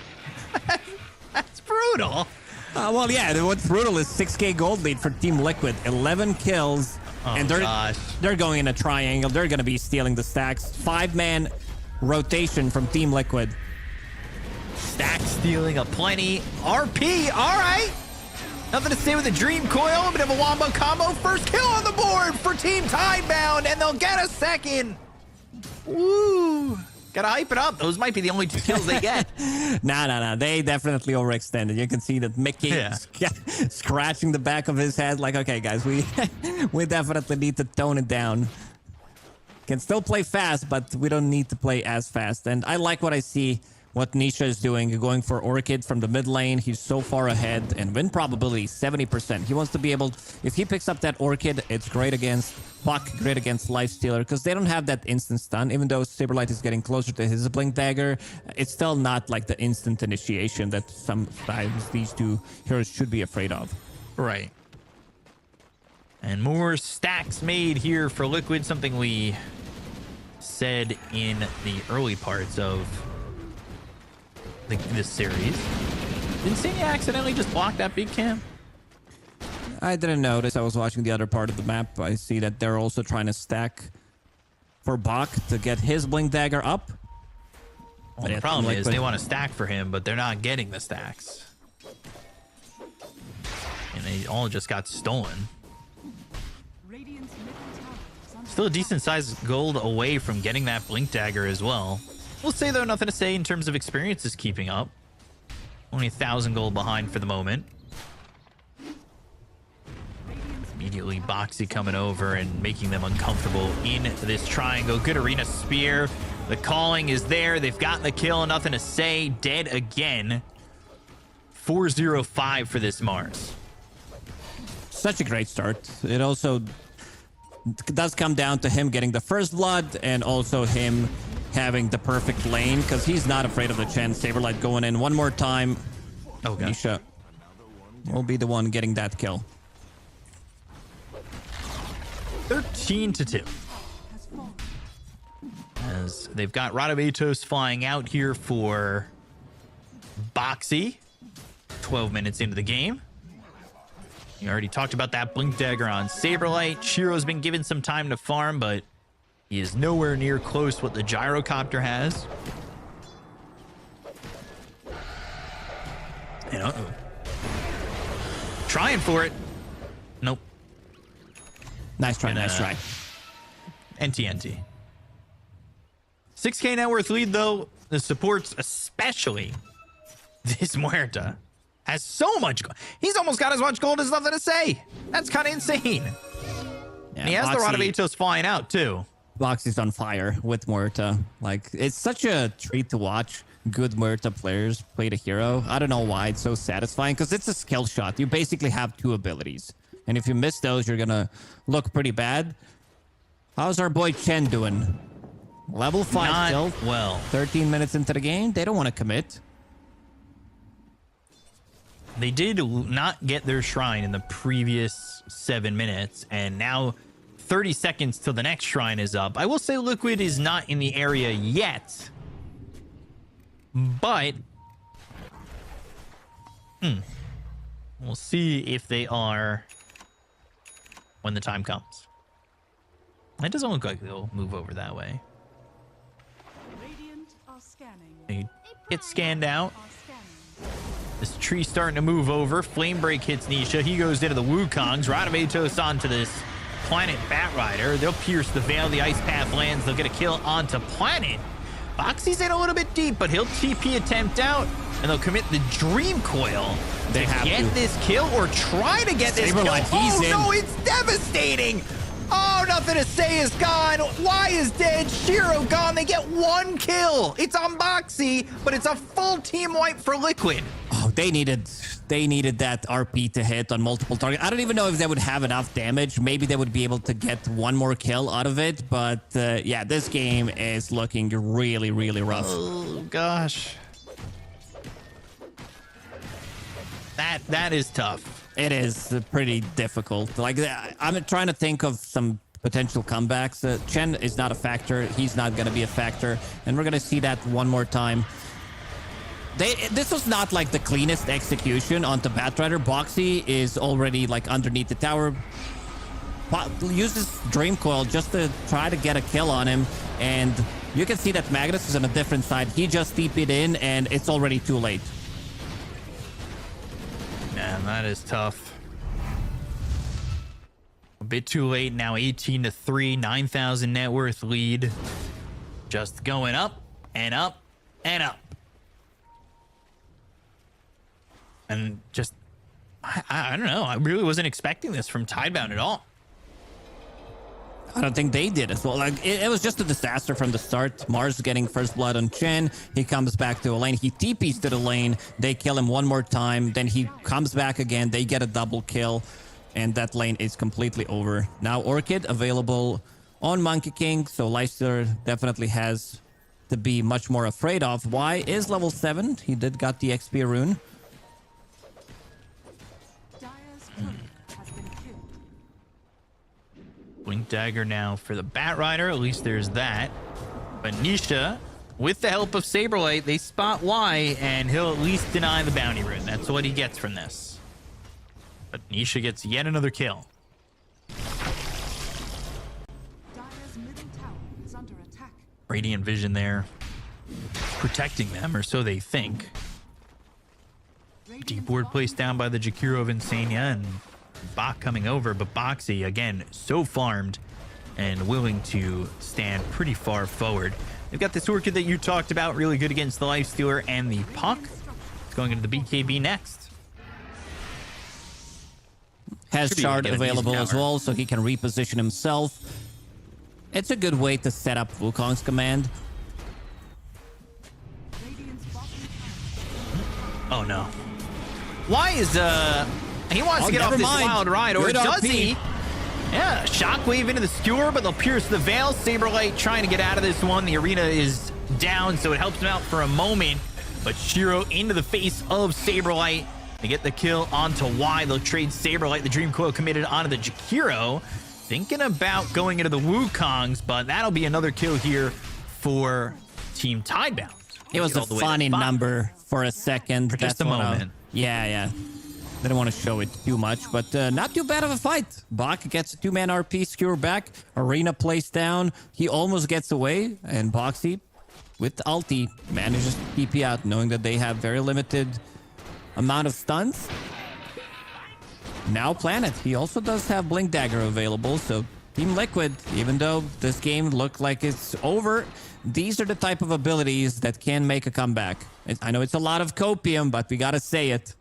[SPEAKER 5] That's brutal.
[SPEAKER 6] Well, yeah, what's brutal is 6k gold lead for Team Liquid. 11 kills.
[SPEAKER 5] Oh,
[SPEAKER 6] and they're going in a triangle. They're going to be stealing the stacks. 5-man rotation from Team Liquid.
[SPEAKER 5] Stack stealing aplenty. RP, all right.
[SPEAKER 9] Nothing to say with the Dream Coil. A bit of a wombo combo. First kill on the board for Team Tidebound, and they'll get a second. Woo! Gotta hype it up. Those might be the only 2 kills they get.
[SPEAKER 6] Nah. They definitely overextended. You can see that Mickey scratching the back of his head like, okay, guys, we definitely need to tone it down. Can still play fast, but we don't need to play as fast. And I like what I see, what Nisha is doing, going for Orchid from the mid lane. He's so far ahead, and win probability 70%. He wants to be able, if he picks up that Orchid, it's great against Puck, great against Lifestealer, because they don't have that instant stun. Even though Saberlight is getting closer to his Blink Dagger, it's still not like the instant initiation that sometimes these 2 heroes should be afraid of.
[SPEAKER 5] Right. And more stacks made here for Liquid, something we said in the early parts of this series. Didn't Senia accidentally just block that big cam?
[SPEAKER 6] I didn't notice. I was watching the other part of the map. I see that they're also trying to stack for Bach to get his Blink Dagger up.
[SPEAKER 5] Well, the problem is they want to stack for him, but they're not getting the stacks. And they all just got stolen. Still a decent sized gold away from getting that Blink Dagger as well. We'll say, though, nothing to say in terms of experiences keeping up. Only 1,000 gold behind for the moment. Immediately Boxy coming over and making them uncomfortable in this triangle. Good arena spear. The calling is there. They've got the kill. Nothing to say. Dead again. 4-0-5 for this Mars.
[SPEAKER 6] Such a great start. It also does come down to him getting the first blood and also him having the perfect lane, because he's not afraid of the chance. Saberlight going in one more time.
[SPEAKER 5] Oh, God.
[SPEAKER 6] Nisha will be the one getting that kill.
[SPEAKER 5] 13-2. As they've got Radovatos flying out here for Boxy. 12 minutes into the game. You already talked about that Blink Dagger on Saberlight. Shiro's been given some time to farm, but he is nowhere near close to what the Gyrocopter has. And uh-oh. Trying for it. Nope.
[SPEAKER 6] Nice try, nice try.
[SPEAKER 5] NT. 6K net worth lead, though. The supports, especially this Muerta, has so much gold. He's almost got as much gold as nothing to say. That's kind of insane.
[SPEAKER 6] Yeah,
[SPEAKER 5] and he has the Radovatos flying out, too.
[SPEAKER 6] Boxy's on fire with Muerta. Like, it's such a treat to watch good Muerta players play the hero. I don't know why it's so satisfying, because it's a skill shot. You basically have 2 abilities. And if you miss those, you're going to look pretty bad. How's our boy Chen doing? Level 5 still.
[SPEAKER 5] Well.
[SPEAKER 6] 13 minutes into the game. They don't want to commit.
[SPEAKER 5] They did not get their shrine in the previous 7 minutes, and now 30 seconds till the next shrine is up. I will say Liquid is not in the area yet, but we'll see if they are when the time comes. It doesn't look like they'll move over that way. They get scanned out. This tree starting to move over. Flame Break hits Nisha. He goes into the Wukongs. Radovatos onto this Planet Batrider. They'll pierce the veil. The Ice Path lands. They'll get a kill onto Planet. Boxy's in a little bit deep, but he'll TP attempt out, and they'll commit the Dream Coil to get this kill or try to get this kill. Oh, no, it's devastating. Oh, nothing to say is gone. Y is dead. Shiro gone. They get 1 kill. It's on Boxy, but it's a full team wipe for Liquid.
[SPEAKER 6] Oh, they needed that RP to hit on multiple targets. I don't even know if they would have enough damage. Maybe they would be able to get 1 more kill out of it. But yeah, this game is looking really, really rough.
[SPEAKER 5] Oh, gosh. That is tough.
[SPEAKER 6] It is pretty difficult. Like, I'm trying to think of some potential comebacks. Chen is not a factor. He's not going to be a factor. And we're going to see that one more time. This was not like the cleanest execution onto Batrider. Boxy is already like underneath the tower. Uses Dream Coil just to try to get a kill on him. And you can see that Magnus is on a different side. He just TP'd in and it's already too late.
[SPEAKER 5] Yeah, man, that is tough. A bit too late now. 18-3, 9,000 net worth lead. Just going up and up and up. And just, I don't know. I really wasn't expecting this from Tidebound at all.
[SPEAKER 6] I don't think they did as well. Like it was just a disaster from the start. Mars getting first blood on Chen. He comes back to a lane. He TPs to the lane. They kill him one more time. Then he comes back again. They get a double kill. And that lane is completely over. Now Orchid available on Monkey King. So Leicester definitely has to be much more afraid of. Y is level 7. He did got the XP rune.
[SPEAKER 5] Blink Dagger now for the Bat Rider. At least there's that. But Nisha, with the help of Saberlight, they spot Y, and he'll at least deny the bounty rune. That's what he gets from this. But Nisha gets yet another kill. Radiant Vision there, protecting them, or so they think. Deep ward placed down by the Jakiro of Insania, and Bach coming over, but Boxy, again, so farmed and willing to stand pretty far forward. They've got this Orchid that you talked about, really good against the Lifestealer and the Puck. It's going into the BKB next.
[SPEAKER 6] Has Shard available as well, so he can reposition himself. It's a good way to set up Wukong's command.
[SPEAKER 5] Oh no. Why is he wants to get off this wild ride, or does he? Yeah, Shockwave into the skewer, but they'll pierce the veil. Saberlight trying to get out of this one. The arena is down, so it helps him out for a moment. But Shiro into the face of Saberlight. They get the kill onto Y. They'll trade Saberlight. The Dream Coil committed onto the Jakiro. Thinking about going into the Wukongs, but that'll be another kill here for Team Tidebound.
[SPEAKER 6] It was a funny number for a second.
[SPEAKER 5] For just a moment.
[SPEAKER 6] Yeah. Didn't want to show it too much, but not too bad of a fight. Bach gets a 2-man RP, skewer back. Arena placed down. He almost gets away, and Boxy, with ulti, manages to TP out, knowing that they have very limited amount of stuns. Now Planet. He also does have Blink Dagger available, so Team Liquid, even though this game looked like it's over, these are the type of abilities that can make a comeback. I know it's a lot of copium, but we gotta say it.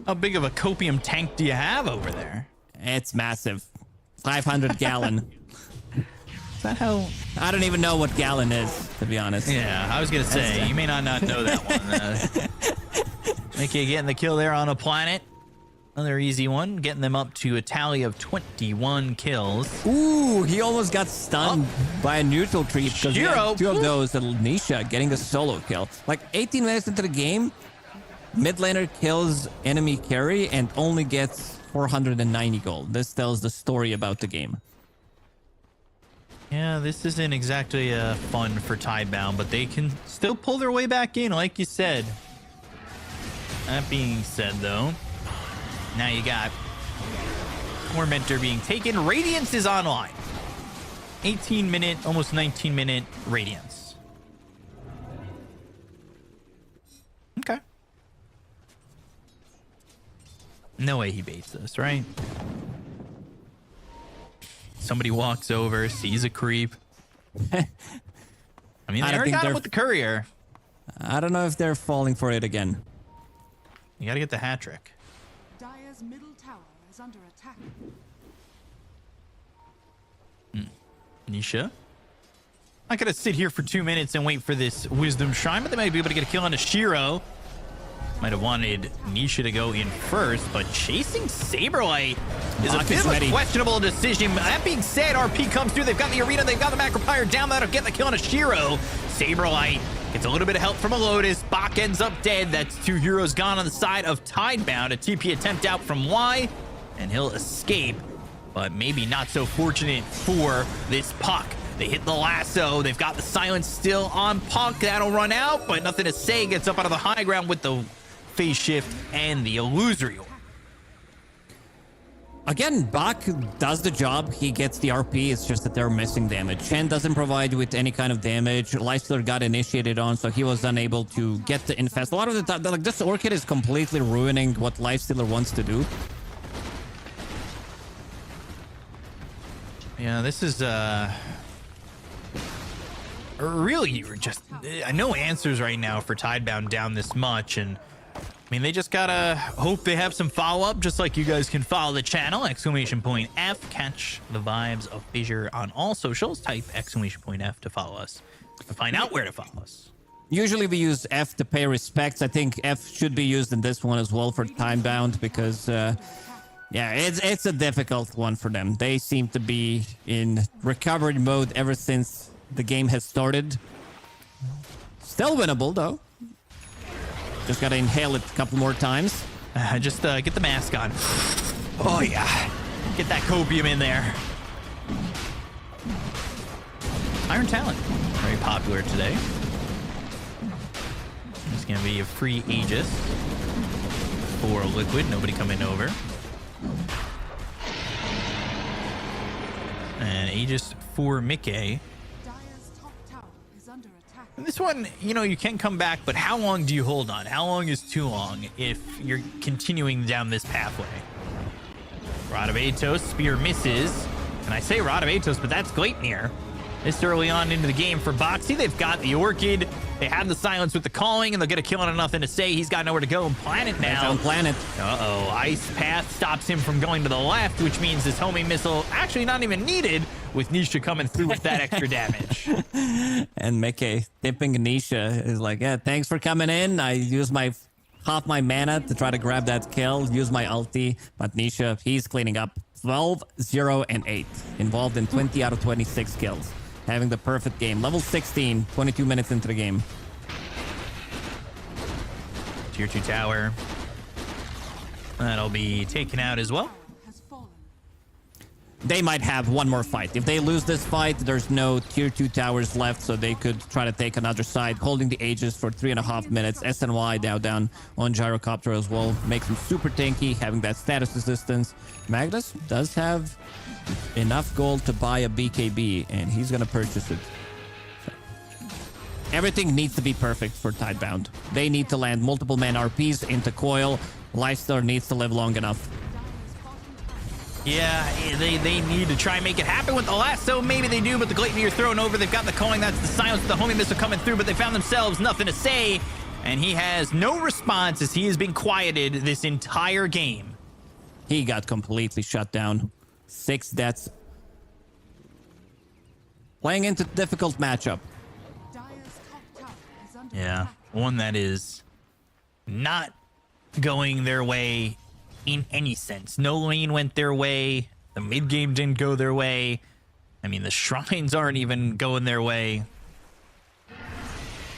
[SPEAKER 5] How big of a copium tank do you have over there?
[SPEAKER 6] It's massive. 500 gallon.
[SPEAKER 5] Is that how?
[SPEAKER 6] I don't even know what gallon is, to be honest.
[SPEAKER 5] Yeah, I was gonna say, you may not know that one. Mickey getting the kill there on a Planet. Another easy one, getting them up to a tally of 21 kills.
[SPEAKER 6] Ooh, he almost got stunned by a neutral creep because he had 2 of those. And Nisha getting the solo kill. Like 18 minutes into the game, mid laner kills enemy carry and only gets 490 gold. This tells the story about the game.
[SPEAKER 5] Yeah, this isn't exactly fun for Tidebound, but they can still pull their way back in, like you said. That being said, though, now you got Tormentor being taken. Radiance is online. 18-minute, almost 19-minute Radiance. Okay. No way he baits this, right? Somebody walks over, sees a creep. I mean, they already got him with the courier.
[SPEAKER 6] I don't know if they're falling for it again.
[SPEAKER 5] You gotta get the hat trick.
[SPEAKER 7] Dire's middle tower is under attack.
[SPEAKER 5] Nisha. Not gonna sit here for 2 minutes and wait for this Wisdom Shrine, but they might be able to get a kill on Shiro. Might have wanted Nisha to go in first, but chasing Saberlight is a bit of a questionable decision. That being said, RP comes through. They've got the arena. They've got the Macropire down. That'll get the kill on Shiro. Saberlight gets a little bit of help from a Lotus. Bach ends up dead. That's 2 heroes gone on the side of Tidebound. A TP attempt out from Y, and he'll escape, but maybe not so fortunate for this Puck. They hit the lasso. They've got the silence still on Puck. That'll run out, but nothing to say. Gets up out of the high ground with the phase shift and the illusory orb.
[SPEAKER 6] Again, Bach does the job. He gets the RP. It's just that they're missing damage. Chen doesn't provide with any kind of damage. Lifestealer got initiated on, so he was unable to get the infest. A lot of the time, like, this Orchid is completely ruining what Lifestealer wants to do.
[SPEAKER 5] Yeah, this is really just no answers right now for Tidebound down this much, and I mean, they just gotta hope they have some follow-up, just like you guys can follow the channel, !F. Catch the vibes of Fissure on all socials. Type !F to follow us and find out where to follow us.
[SPEAKER 6] Usually we use F to pay respects. I think F should be used in this one as well for Tidebound because, yeah, it's a difficult one for them. They seem to be in recovery mode ever since the game has started. Still winnable, though. Just gotta inhale it a couple more times.
[SPEAKER 5] Just get the mask on. Oh, yeah. Get that copium in there. Iron Talent. Very popular today. It's gonna be a free Aegis for Liquid. Nobody coming over. And Aegis for Mickey. And this one, you know, you can come back, but how long do you hold on? How long is too long if you're continuing down this pathway? Rod of Atos, spear misses. And I say Rod of Atos, but that's Gleipnir. This early on into the game for Boxy. They've got the Orchid. They have the silence with the calling, and they'll get a kill on Nothing to Say. He's got nowhere to go. And Planet now.
[SPEAKER 6] On Planet.
[SPEAKER 5] Uh-oh. Ice Path stops him from going to the left, which means this homing missile actually not even needed, with Nisha coming through with that extra damage.
[SPEAKER 6] And Mickey tipping Nisha is like, yeah, thanks for coming in. I use half my mana to try to grab that kill, use my ulti, but Nisha, he's cleaning up. 12, 0, and 8. Involved in 20 out of 26 kills. Having the perfect game. Level 16, 22 minutes into the game.
[SPEAKER 5] Tier 2 tower. That'll be taken out as well.
[SPEAKER 6] They might have one more fight. If they lose this fight, there's no tier 2 towers left, so they could try to take another side, holding the Aegis for 3.5 minutes. SNY now down on Gyrocopter as well. Makes him super tanky, having that status resistance. Magnus does have enough gold to buy a BKB, and he's gonna purchase it. So, everything needs to be perfect for Tidebound. They need to land multiple man RPs into Coil. Lifestealer needs to live long enough.
[SPEAKER 5] Yeah, they need to try and make it happen with the lasso. Maybe they do, but the Gleipnir thrown over. They've got the calling. That's the silence of the homing missile coming through, but they found themselves Nothing to Say. And he has no response as he has been quieted this entire game.
[SPEAKER 6] He got completely shut down. 6 deaths. Playing into difficult matchup.
[SPEAKER 5] Yeah, one that is not going their way in any sense. No lane went their way. The mid game didn't go their way. I mean, the shrines aren't even going their way.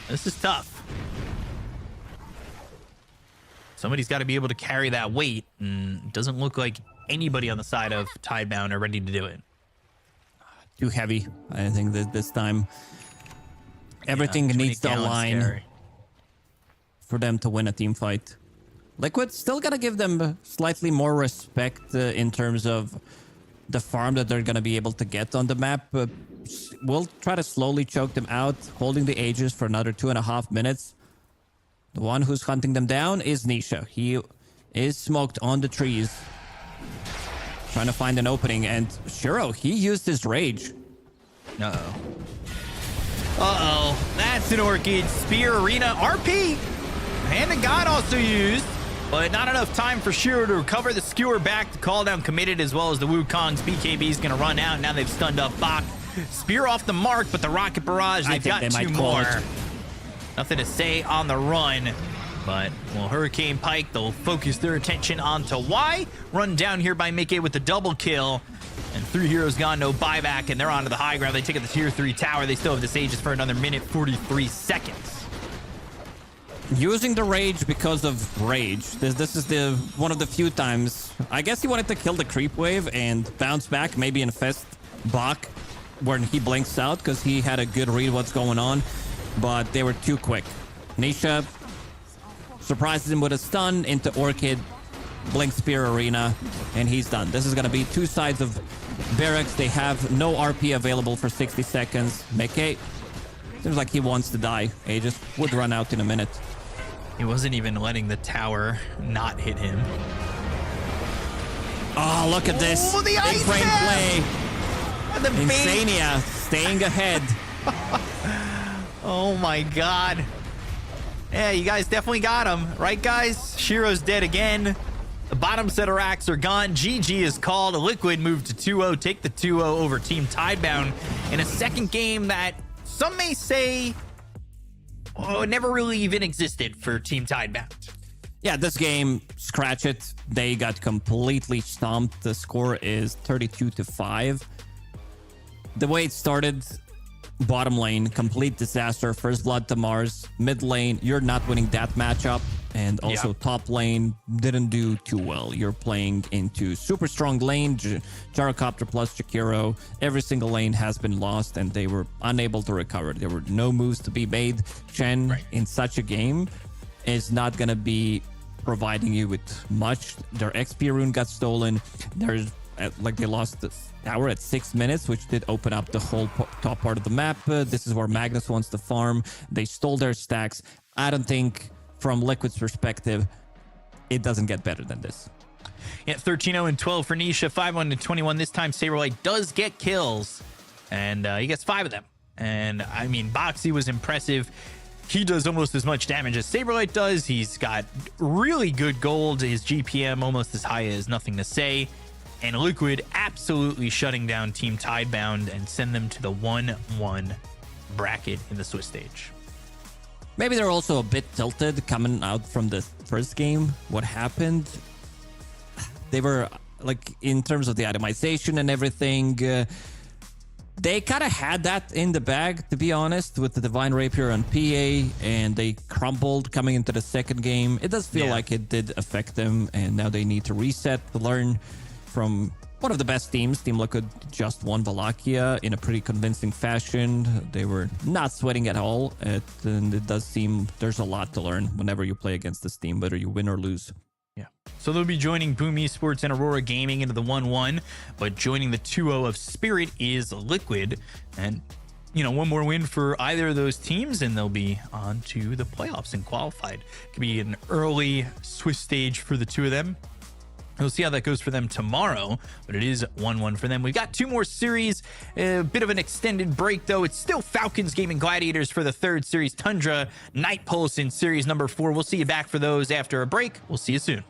[SPEAKER 5] This is tough. Somebody's got to be able to carry that weight, and it doesn't look like anybody on the side of Tidebound are ready to do it.
[SPEAKER 6] Too heavy, I think, this time. Everything needs to align for them to win a team fight. Liquid still gotta give them slightly more respect in terms of the farm that they're gonna be able to get on the map. We'll try to slowly choke them out, holding the Aegis for another 2.5 minutes. The one who's hunting them down is Nisha. He is smoked on the trees, trying to find an opening, and Shiro, he used his rage.
[SPEAKER 5] Uh-oh. Uh-oh. That's an Orchid. Spear, Arena, RP. Hand of God also used. But not enough time for Shiro to recover the skewer back. The call down committed, as well as the Wukong's BKB is going to run out. Now they've stunned up Bach. Spear off the mark, but the Rocket Barrage, they've got 2 more. Nothing to Say on the run. But, well, Hurricane Pike, they'll focus their attention onto Y. Run down here by Mickey with the double kill. And 3 heroes gone, no buyback, and they're onto the high ground. They take it to the tier 3 tower. They still have this Aegis for another minute, 43 seconds.
[SPEAKER 6] Using the rage because of rage. This is one of the few times. I guess he wanted to kill the creep wave and bounce back, maybe infest Bach when he blinks out, because he had a good read what's going on, but they were too quick. Nisha surprises him with a stun into Orchid. Blink Spear Arena, and he's done. This is going to be two sides of barracks. They have no RP available for 60 seconds. Meke seems like he wants to die. He just would run out in a minute.
[SPEAKER 5] He wasn't even letting the tower not hit him.
[SPEAKER 6] Oh, look at this.
[SPEAKER 9] Oh, the
[SPEAKER 6] Big
[SPEAKER 9] ice
[SPEAKER 6] frame
[SPEAKER 9] dash!
[SPEAKER 6] play.
[SPEAKER 9] And the bait.
[SPEAKER 6] Insania staying ahead.
[SPEAKER 5] Oh my god. Yeah, you guys definitely got him. Right, guys? Shiro's dead again. The bottom set of racks are gone. GG is called. Liquid moved to 2-0. Take the 2-0 over Team Tidebound in a second game that some may say never really even existed for Team Tidebound.
[SPEAKER 6] Yeah, this game, scratch it. They got completely stomped. The score is 32-5. The way it started, bottom lane, complete disaster. First blood to Mars. Mid lane, you're not winning that matchup. And also top lane didn't do too well. You're playing into super strong lane, Gyrocopter plus Jakiro. Every single lane has been lost and they were unable to recover. There were no moves to be made. Chen in such a game is not going to be providing you with much. Their XP rune got stolen. There's they lost the tower at 6 minutes, which did open up the whole top part of the map. This is where Magnus wants to farm. They stole their stacks. I don't think, from Liquid's perspective, it doesn't get better than this.
[SPEAKER 5] Yeah, 13-0 and 12 for Nisha, 5-1 and 21. This time, Saberlight does get kills, and he gets 5 of them. And I mean, Boxy was impressive. He does almost as much damage as Saberlight does. He's got really good gold. His GPM almost as high as nothing to say. And Liquid absolutely shutting down Team Tidebound and send them to the 1-1 bracket in the Swiss stage.
[SPEAKER 6] Maybe they're also a bit tilted coming out from the first game. What happened? They were, like, in terms of the itemization and everything, they kind of had that in the bag, to be honest, with the Divine Rapier on PA, and they crumbled coming into the second game. It does feel like it did affect them, and now they need to reset, to learn from one of the best teams. Team Liquid just won Wallachia in a pretty convincing fashion. They were not sweating at all, and it does seem there's a lot to learn whenever you play against this team, whether you win or lose.
[SPEAKER 5] Yeah. So they'll be joining Boom Esports and Aurora Gaming into the 1-1, but joining the 2-0 of Spirit is Liquid. And, you know, one more win for either of those teams, and they'll be on to the playoffs and qualified. Could be an early Swiss stage for the two of them. We'll see how that goes for them tomorrow, but it is 1-1 for them. We've got 2 more series, a bit of an extended break, though. It's still Falcons, Gaimin Gladiators for the 3rd series, Tundra, Night Pulse in series number 4. We'll see you back for those after a break. We'll see you soon.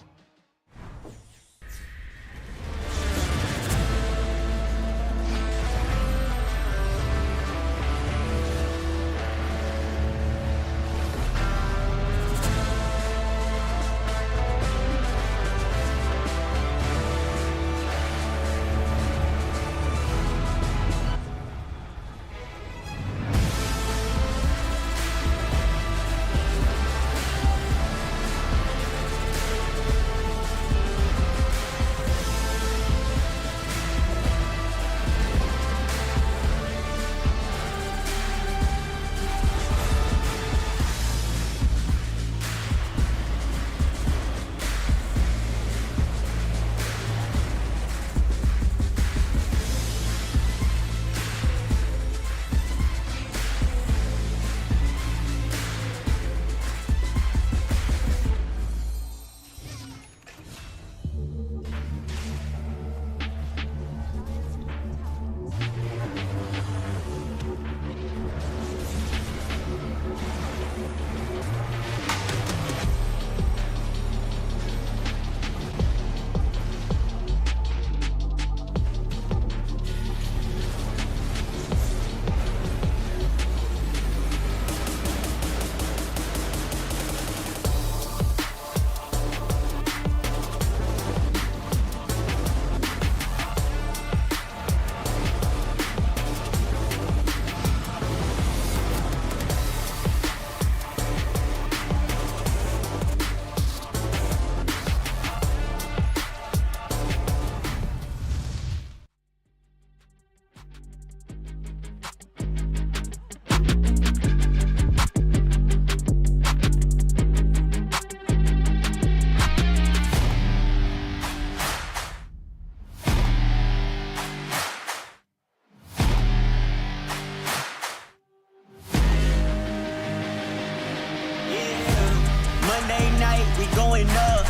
[SPEAKER 4] Monday night, we going up.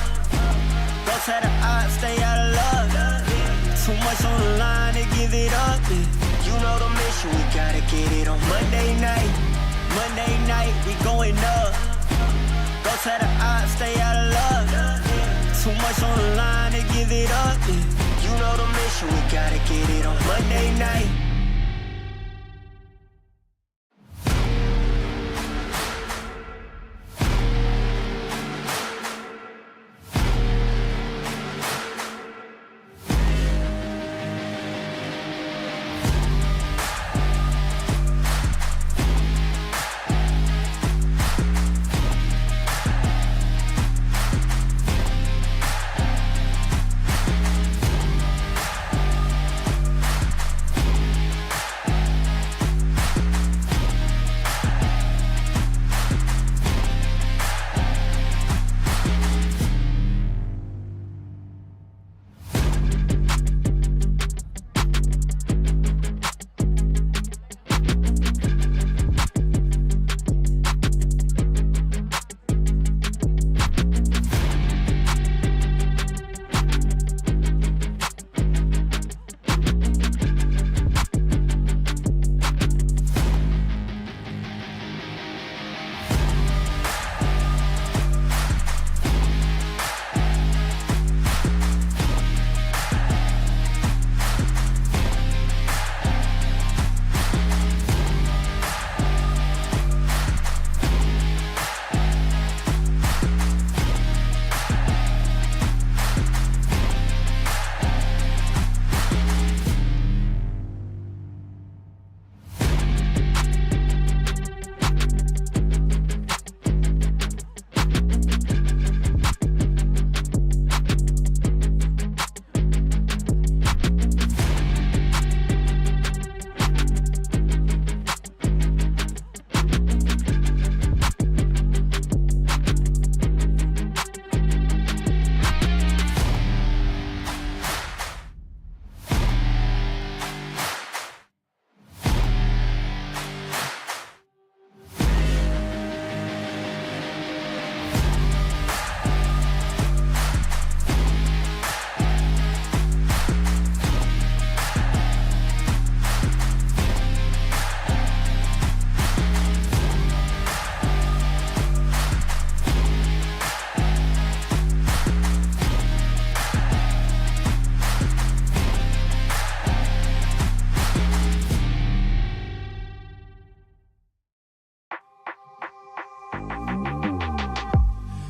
[SPEAKER 4] Go to the odds, stay out of luck. Too much on the line to give it up. You know the mission, we gotta get it on Monday night. Monday night, we going up. Go to the odds, stay out of luck. Too much on the line to give it up. You know the mission, we gotta get it on Monday night.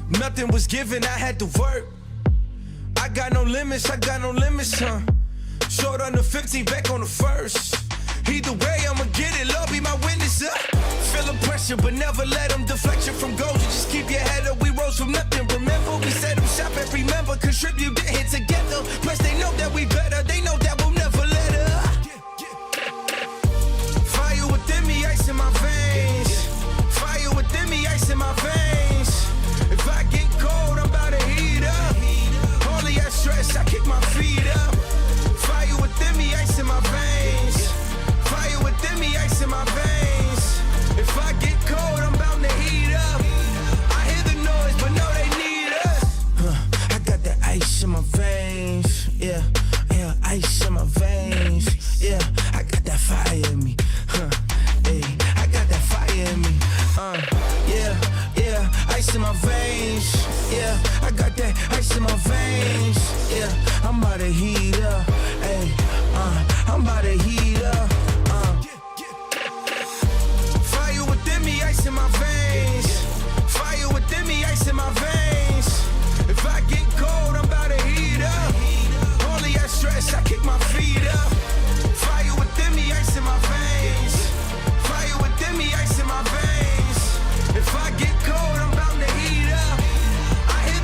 [SPEAKER 2] Nothing was given, I had to work. I got no limits, huh? Short on the 15, back on the first. Either way, I'ma get it, Lord be my witness, Feeling pressure, but never let them deflect you from goals. You just keep your head up, we rose from nothing. Remember, we set them shop every member, contribute, get hit together. Plus, they know that we better, they know that we'll never let up. Fire within me, ice in my veins. Fire within me, ice in my veins. If I get cold, I'm about to heat up. Only at stress, I kick my feet up. Fire within me, ice in my veins. Fire within me, ice in my veins. If I get cold, I'm bound to heat up. I hear the noise, but no, they need us. I got that ice in my veins. Yeah, yeah, ice in my veins. Yeah, I got that fire in me. Hey, I got that fire in me. Yeah, yeah, ice in my veins. Yeah, I got that ice in my veins. Yeah, I'm about to heat up. Hey, I'm about to heat up. Fire within me, ice in my veins. Fire within me, ice in my veins. If I get cold, I'm about to heat up. Only at stress, I kick my feet up. Fire within me, ice in my veins. Fire within me, ice in my veins. If I get cold, I'm bound to heat up. I hear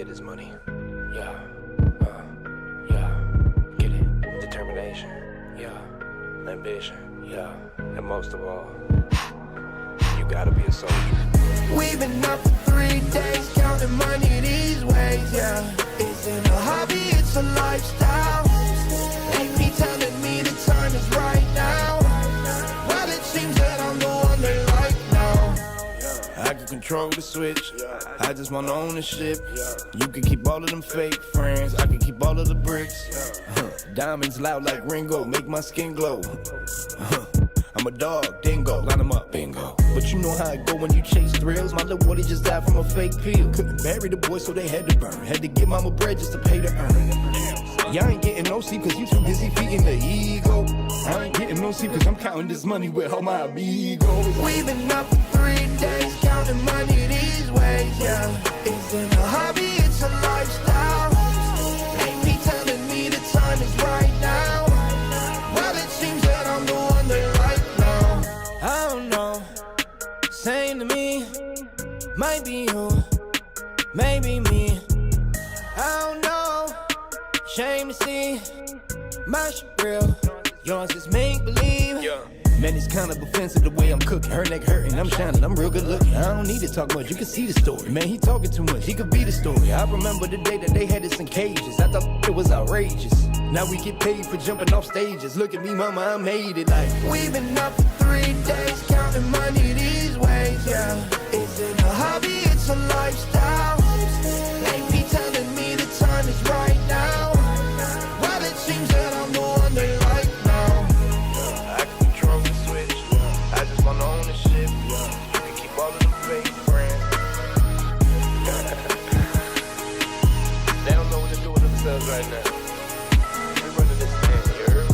[SPEAKER 1] get his money. Yeah, get it. Determination, yeah. Ambition, yeah. And most of all, you gotta be a soldier.
[SPEAKER 2] We've been up for 3 days, counting money these ways, yeah. Isn't a hobby, it's a lifestyle. They be telling me the time is right now. Well, it seems that I'm the one they like now.
[SPEAKER 11] I can control the switch, I just want ownership. You can keep all of them fake friends, I can keep all of the bricks. Diamonds loud like Ringo, make my skin glow. I'm a dog, dingo, line them up, bingo. But you know how it go when you chase thrills. My little boy just died from a fake pill. Couldn't bury the boy, so they had to burn. Had to give mama bread just to pay to earn. Y'all ain't getting no sleep cause you too busy feeding the ego. I ain't getting no sleep cause I'm counting this money with all my amigos.
[SPEAKER 2] We've been up for 3 days, counting money these ways, yeah. Isn't a hobby, it's a lifestyle. They be telling me the time is right now. Well, it seems that I'm the one they like now.
[SPEAKER 11] I don't know, same to me. Might be you, maybe me. I don't know, shame to see. My shit real, yours is make believe. Man, it's kind of offensive the way I'm cooking. Her neck hurting, I'm shining, I'm real good looking. I don't need to talk much, you can see the story. Man, he talking too much, he could be the story. I remember the day that they had us in cages. I thought it was outrageous. Now we get paid for jumping off stages. Look at me, mama, I made it like.
[SPEAKER 2] We've been up for 3 days, counting money these ways, yeah. Isn't a hobby, it's a lifestyle. They be telling me the time is right now. Well, it seems that I'm the one they like now.
[SPEAKER 11] I can control the switch, I just want ownership. You can keep all of them fake friends. They don't know what to do with themselves right now. We're running this thing, you heard?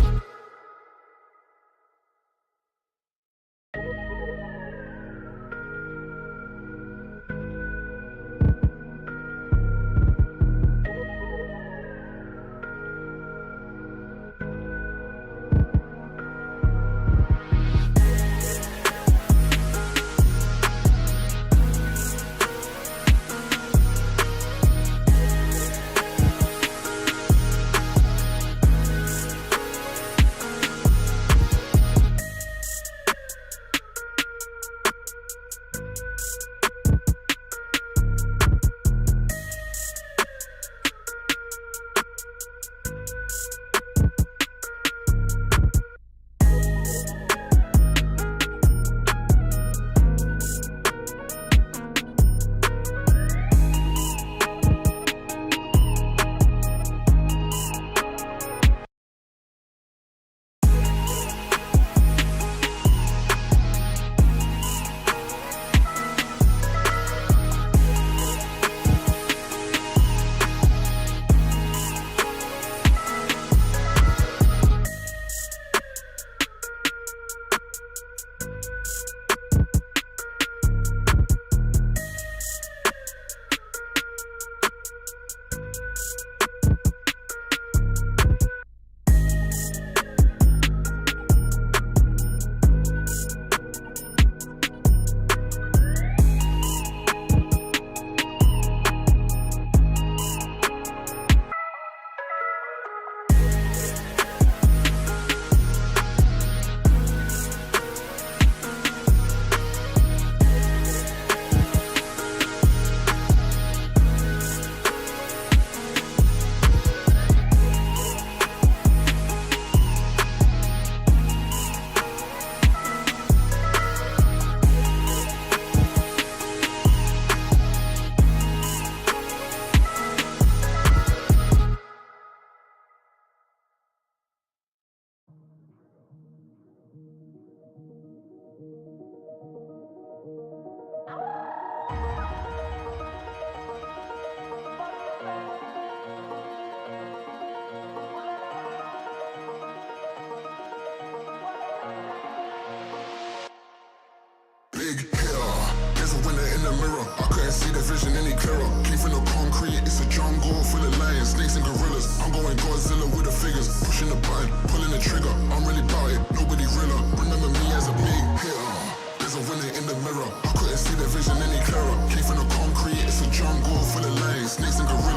[SPEAKER 3] Big hitter, there's a winner in the mirror. I couldn't see the vision any clearer. Came from the concrete, it's a jungle full of lions, snakes and gorillas. I'm going Godzilla with the figures, pushing the button, pulling the trigger. I'm really about it, nobody realer. Remember me as a big hitter. There's a winner in the mirror. I couldn't see the vision any clearer. Came from the concrete, it's a jungle full of lions, snakes and gorillas.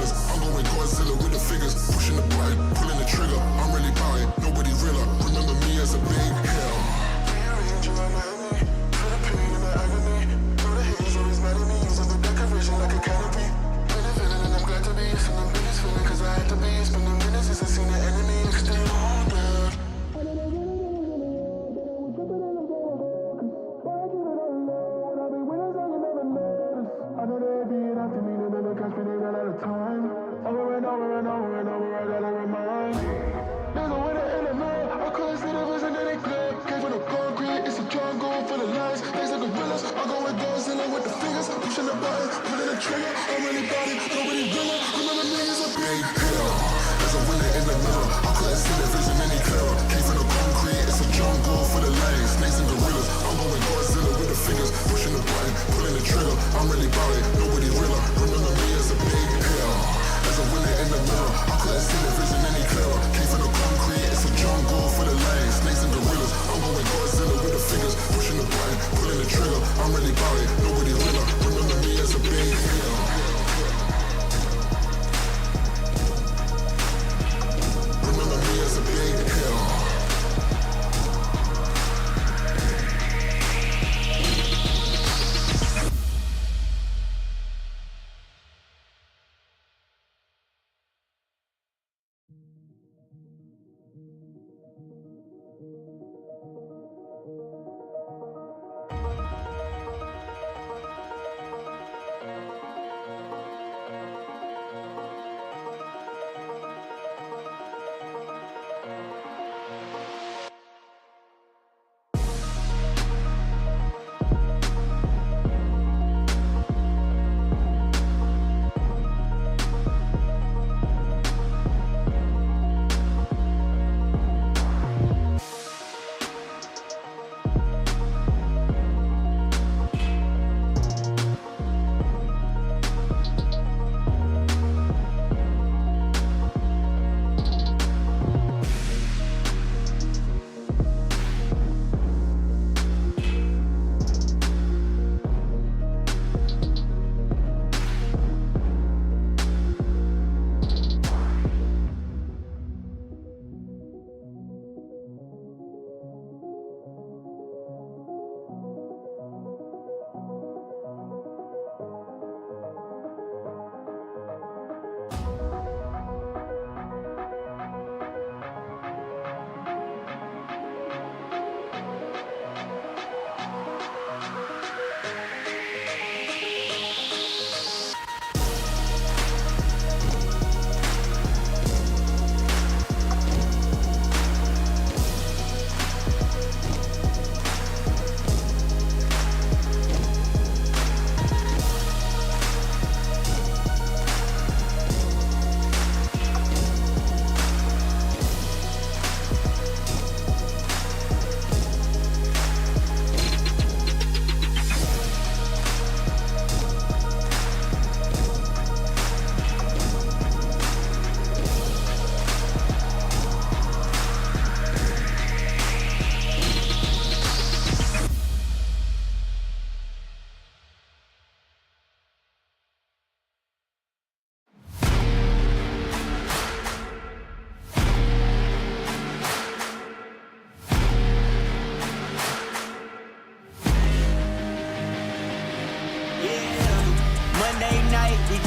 [SPEAKER 3] pushing the button, pulling the trigger. I'm really body, nobody realer. Remember me as a big hitter. There's a winner in the mirror. I couldn't see the vision any clearer. Came from the concrete, it's a jungle for the lions, snakes and gorillas. I'm going Godzilla with the fingers, pushing the button, pulling the trigger. I'm really about it, nobody realer. Remember me as a big hitter. There's a winner in the mirror. I couldn't see the vision any clearer. Came from the concrete, it's a jungle for the lions, snakes and gorillas. I'm going Godzilla with the fingers, pushing the button, pulling the trigger. I'm really about it, nobody realer. Remember me as a big hitter. Remember me as a big hitter.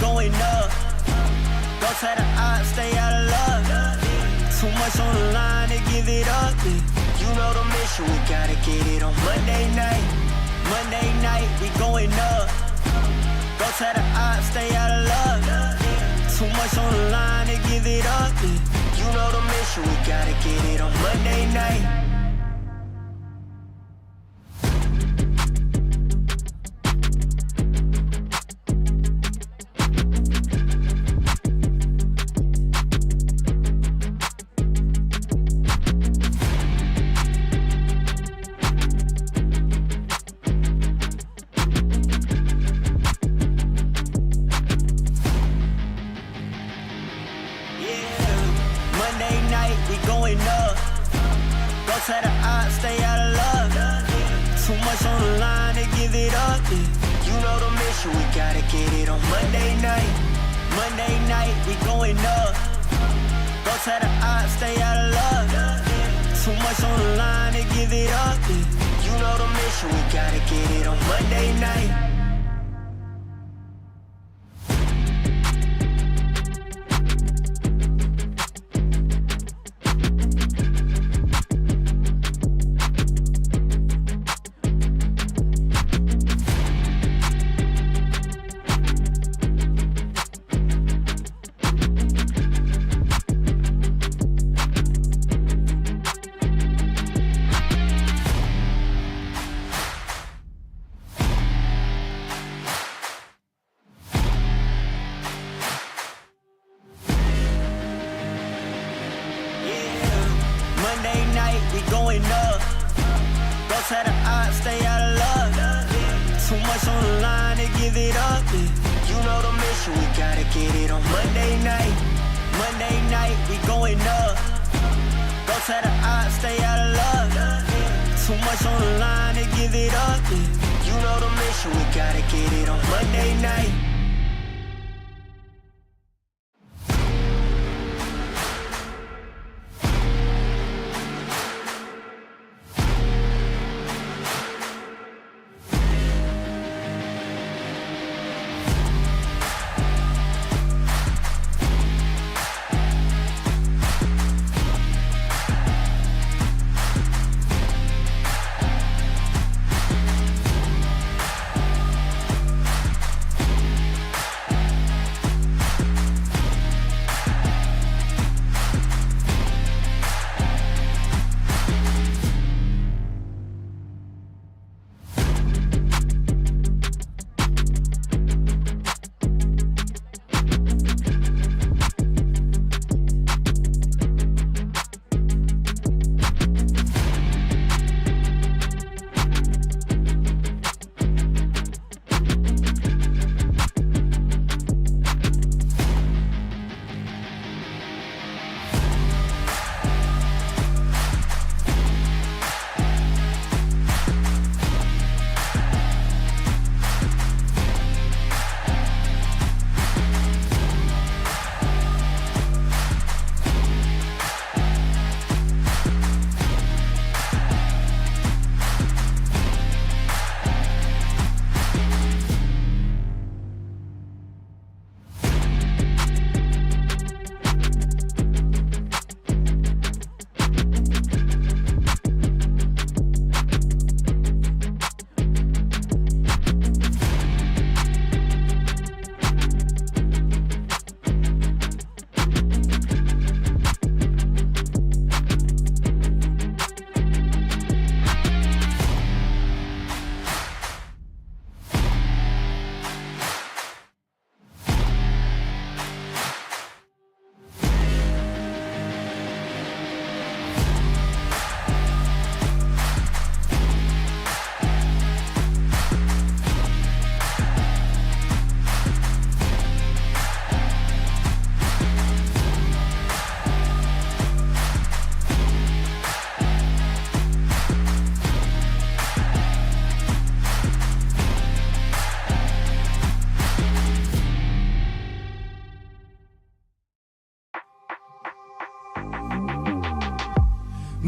[SPEAKER 4] going up. Don't try to stay out of luck. Too much on the line to give it up. You know the mission, we gotta get it on Monday night. Monday night, we going up. Don't try to stay out of luck. Too much on the line to give it up. You know the mission, we gotta get it on Monday night. Stay out of love. Too much on the line to give it up. You know the mission, we gotta get it on Monday night. Monday night, we going up. Don't try to stay out of love. Too much on the line to give it up. You know the mission, we gotta get it on Monday night. going up. Don't try to stay out of luck. Too much on the line to give it up. You know the mission, we gotta get it on Monday night. Monday night, we going up. Don't try to stay out of luck. Too much on the line to give it up. You know the mission, we gotta get it on Monday night.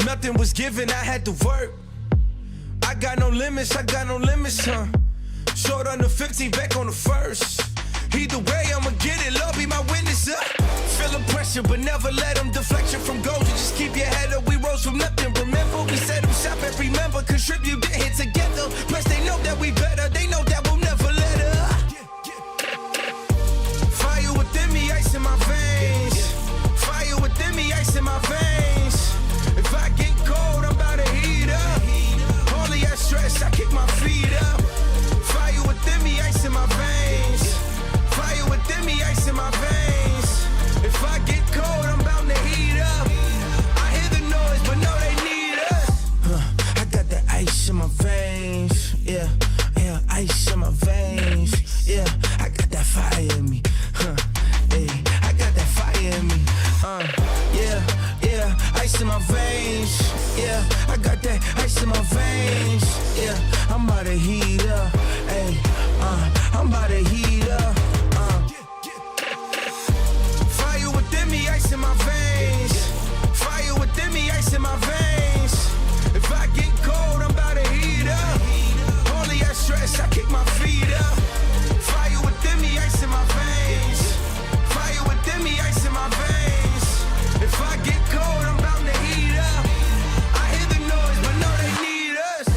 [SPEAKER 2] Nothing was given, I had to work. I got no limits, huh? Short on the 15, back on the first. Either way, I'ma get it, Lord be my witness, Feel the pressure, but never let them deflect you from goals. You just keep your head up, we rose from nothing. Remember, we set them shop and remember, contribute, get hit together. Plus, they know that we better, they know that we'll never let up. Fire within me, ice in my veins. Fire within me, ice in my veins. If I get cold, I'm about to heat up. Only that stress, I kick my feet up. Fire within me, ice in my veins. Fire within me, ice in my veins. If I get cold, I'm bound to heat up. I hear the noise, but no, they need us. I got that ice in my veins. Yeah, ice in my veins. Yeah, I got that fire in me. Hey, I got that fire in me. Yeah, ice in my veins. Yeah, I got that ice in my veins. Yeah, I'm about to heat up. Hey, I'm about to heat up. Fire within me, ice in my veins. Fire within me, ice in my veins. If I get cold, I'm about to heat up. Only that stress, I kick my feet up. Fire within me, ice in my veins. Fire within me, ice in my veins. If I get cold, I'm bound to heat up. I hear the noise, but no, they need us.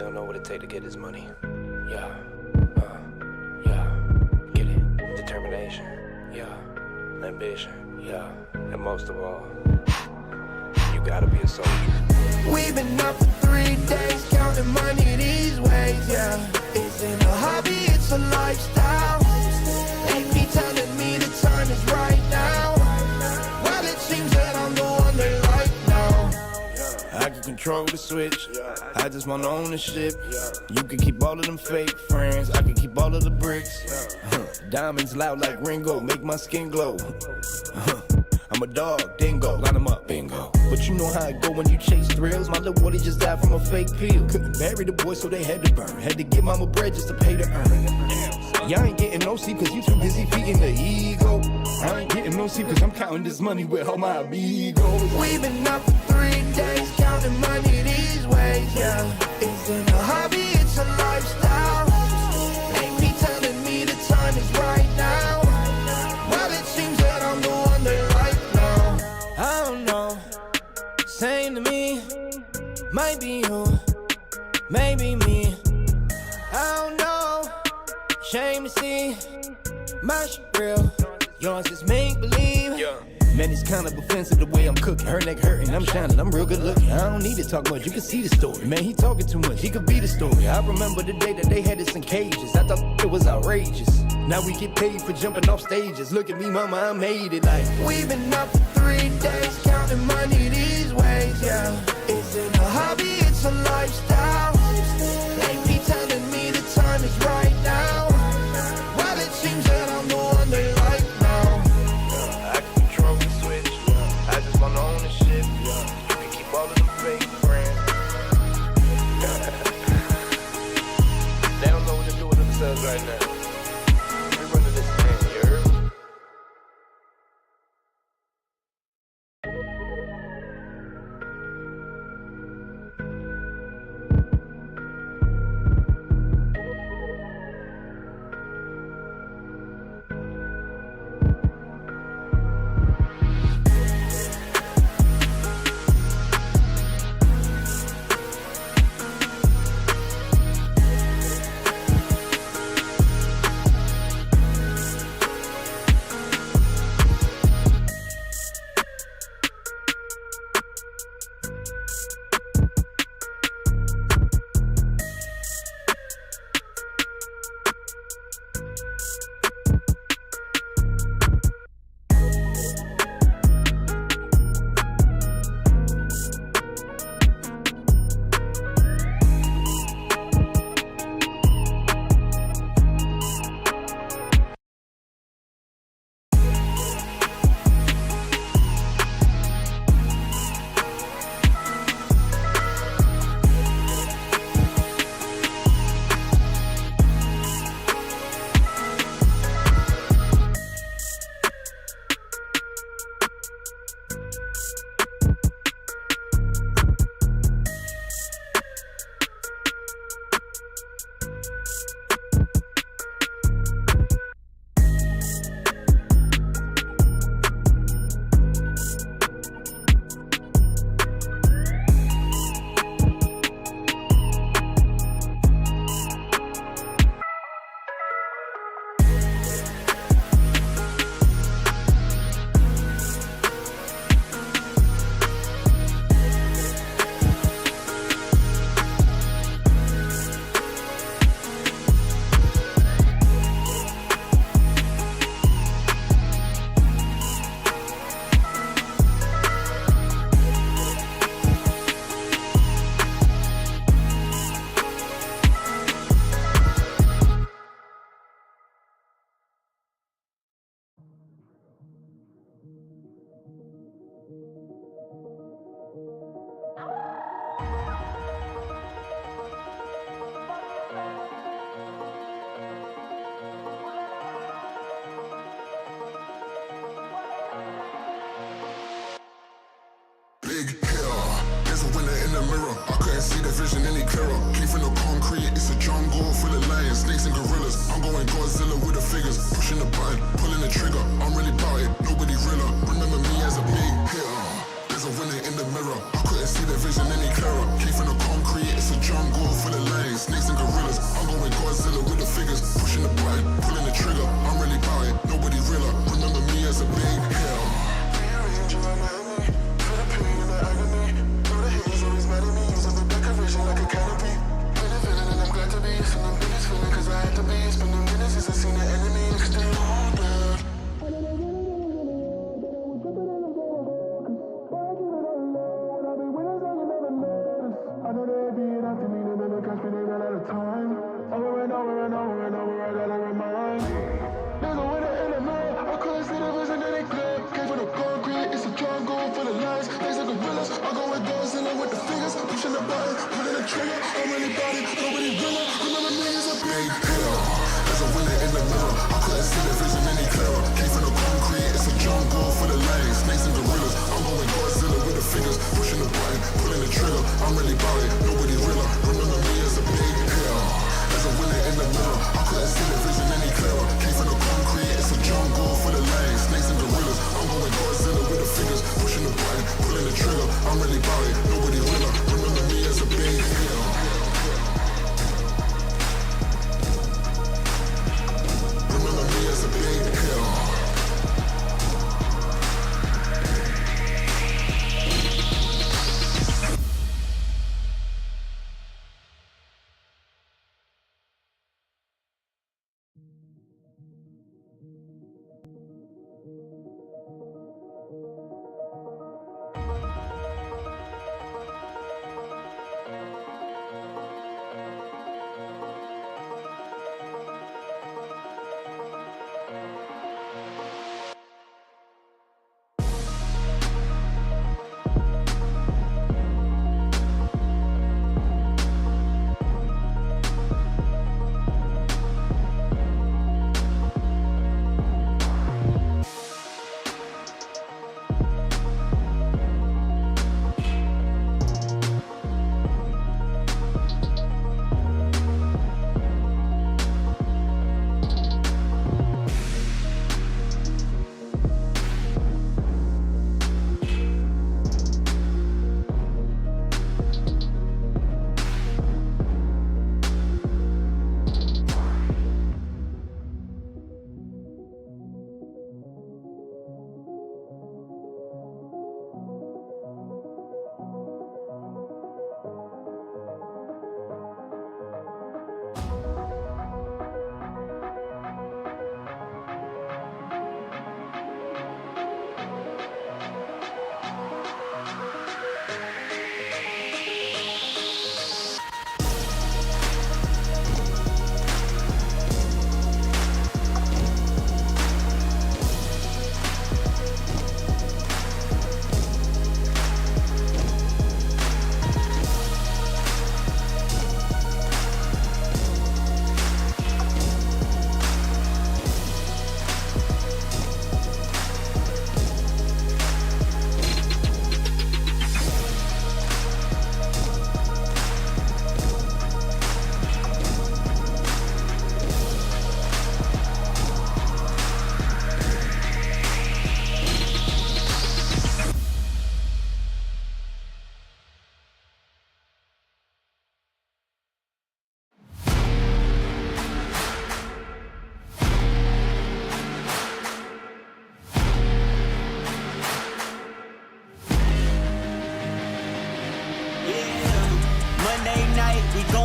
[SPEAKER 1] They don't know what it take to get his money. Yeah, get it. Determination, yeah. Ambition, yeah. And most of all, you gotta be a soldier.
[SPEAKER 2] We've been up for 3 days, counting money these ways, yeah. Isn't a hobby, it's a lifestyle. They be telling me the time is right now. Well, it seems that I'm the one they like now.
[SPEAKER 11] I can control the switch. I just want ownership. You can keep all of them fake friends. I can keep all of the bricks. Diamonds loud like Ringo, make my skin glow. I'm a dog, dingo, line them up, bingo. But you know how it go when you chase thrills. My little boy just died from a fake pill. Couldn't bury the boy, so they had to burn. Had to give mama bread just to pay to earn. Y'all ain't getting no sleep cause you too busy feeding the ego. I ain't getting no sleep cause I'm counting this money with all my amigos.
[SPEAKER 2] We've been up for 3 days, counting money these ways, yeah. Isn't a hobby, it's a lifestyle. They be telling me the time is right now. Well, it seems that I'm the one they like now.
[SPEAKER 11] I don't know, same to me. Might be you, maybe me. I don't know, shame to see. My shit real, yours is make believe. Man, it's kind of offensive the way I'm cooking. Her neck hurting, I'm shining, I'm real good looking. I don't need to talk much, you can see the story. Man, he talking too much, he could be the story. I remember the day that they had us in cages. I thought it was outrageous. Now we get paid for jumping off stages. Look at me, mama, I made it like.
[SPEAKER 2] We've been up for 3 days, counting money these ways, yeah. Isn't a hobby, it's a lifestyle. They be telling me the time is right now. Well, it seems that I'm the one they like now.
[SPEAKER 11] I can control the switch. I just want ownership. You can keep all of them fake friends. They don't know what to do with themselves right now. We running this thing, you heard?
[SPEAKER 3] Big hitter, there's a winner in the mirror. I couldn't see the vision any clearer. Came from the concrete, it's a jungle full of lions, snakes and gorillas. I'm going Godzilla with the figures, pushing the button, pulling the trigger. I'm really about it, nobody realer. Remember me as a big hitter. There's a winner in the mirror. I couldn't see the vision any clearer. Came from the concrete, it's a jungle full of lions. Godzilla with the figures, pushing the button, pulling the trigger. I'm really about it, nobody realer. Remember me as a big hill.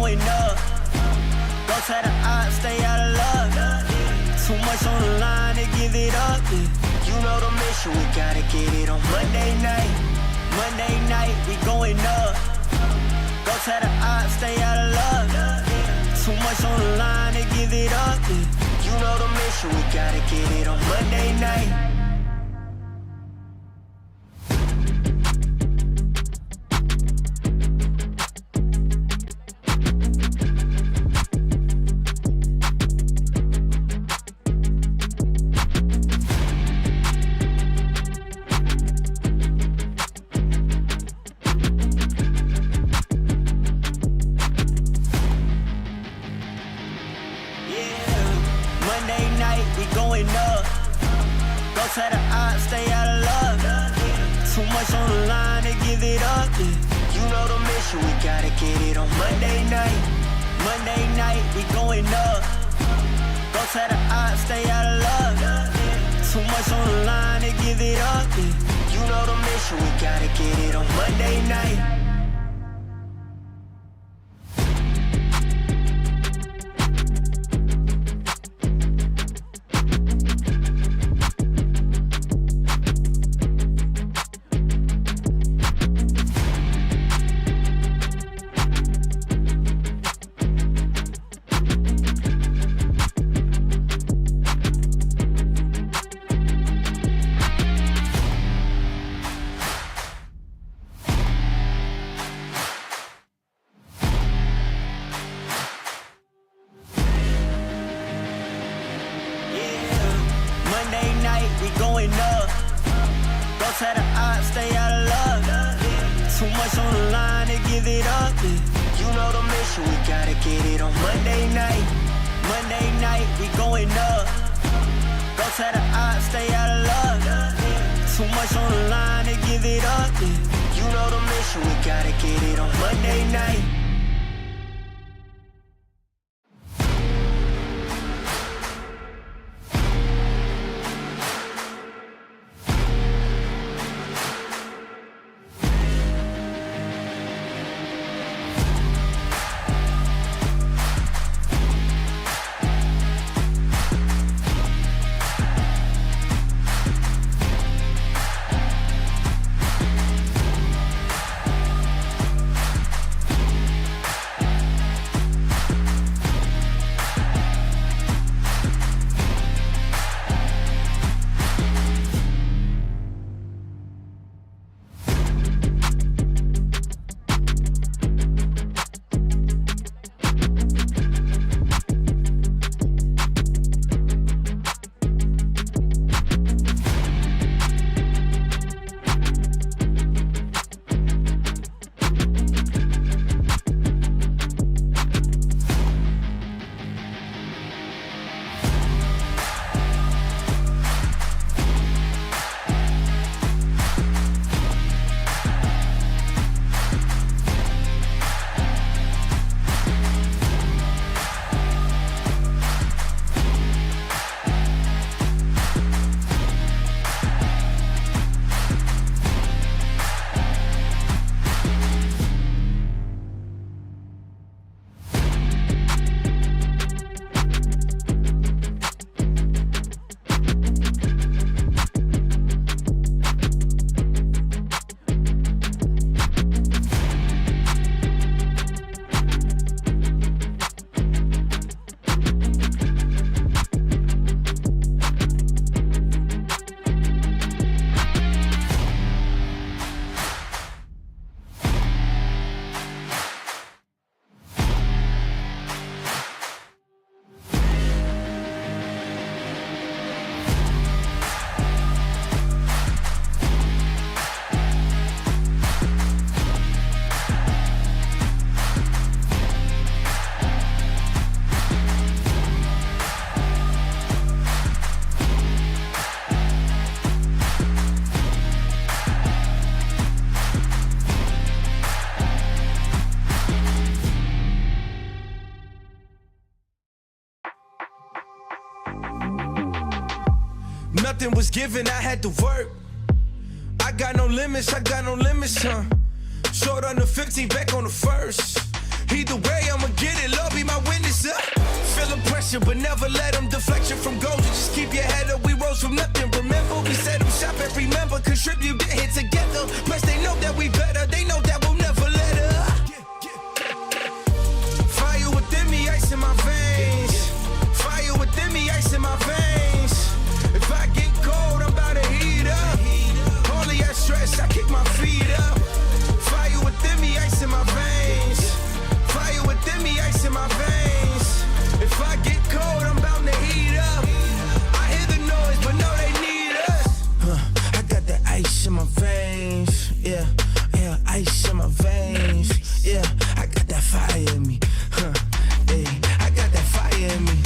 [SPEAKER 4] going up. Don't try to stay out of luck. Too much on the line to give it up. You know the mission, we gotta get it on Monday night. Monday night, we going up. Don't try to stay out of luck. Too much on the line to give it up. You know the mission, we gotta get it on Monday night. Monday night, we going up. Go to the odds, stay out of luck. Too much on the line to give it up. You know the mission, we gotta get it on Monday night.
[SPEAKER 2] Nothing was given, I had to work. I got no limits, huh? Short on the 15, back on the first. Either way, I'ma get it, Lord be my witness, Feeling pressure, but never let them deflect you from goals. You just keep your head up, we rose from nothing. Remember, we set them shop and remember, contribute, get hit together. Plus, they know that we better, they know that we'll never let up. Fire within me, ice in my veins. Fire within me, ice in my veins. If I get cold, I'm about to heat up. Only I stress, I kick my feet up. Fire within me, ice in my veins. Fire within me, ice in my veins. If I get cold, I'm bound to heat up. I hear the noise, but no, they need us. I got that ice in my veins. Yeah, ice in my veins. Yeah, I got that fire in me. Hey, I got that fire in me.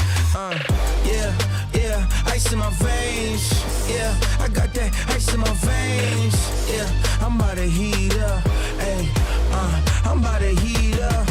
[SPEAKER 2] Yeah, ice in my veins. Yeah, I got that ice in my veins. Yeah, I'm about to heat up. Hey, I'm about to heat up.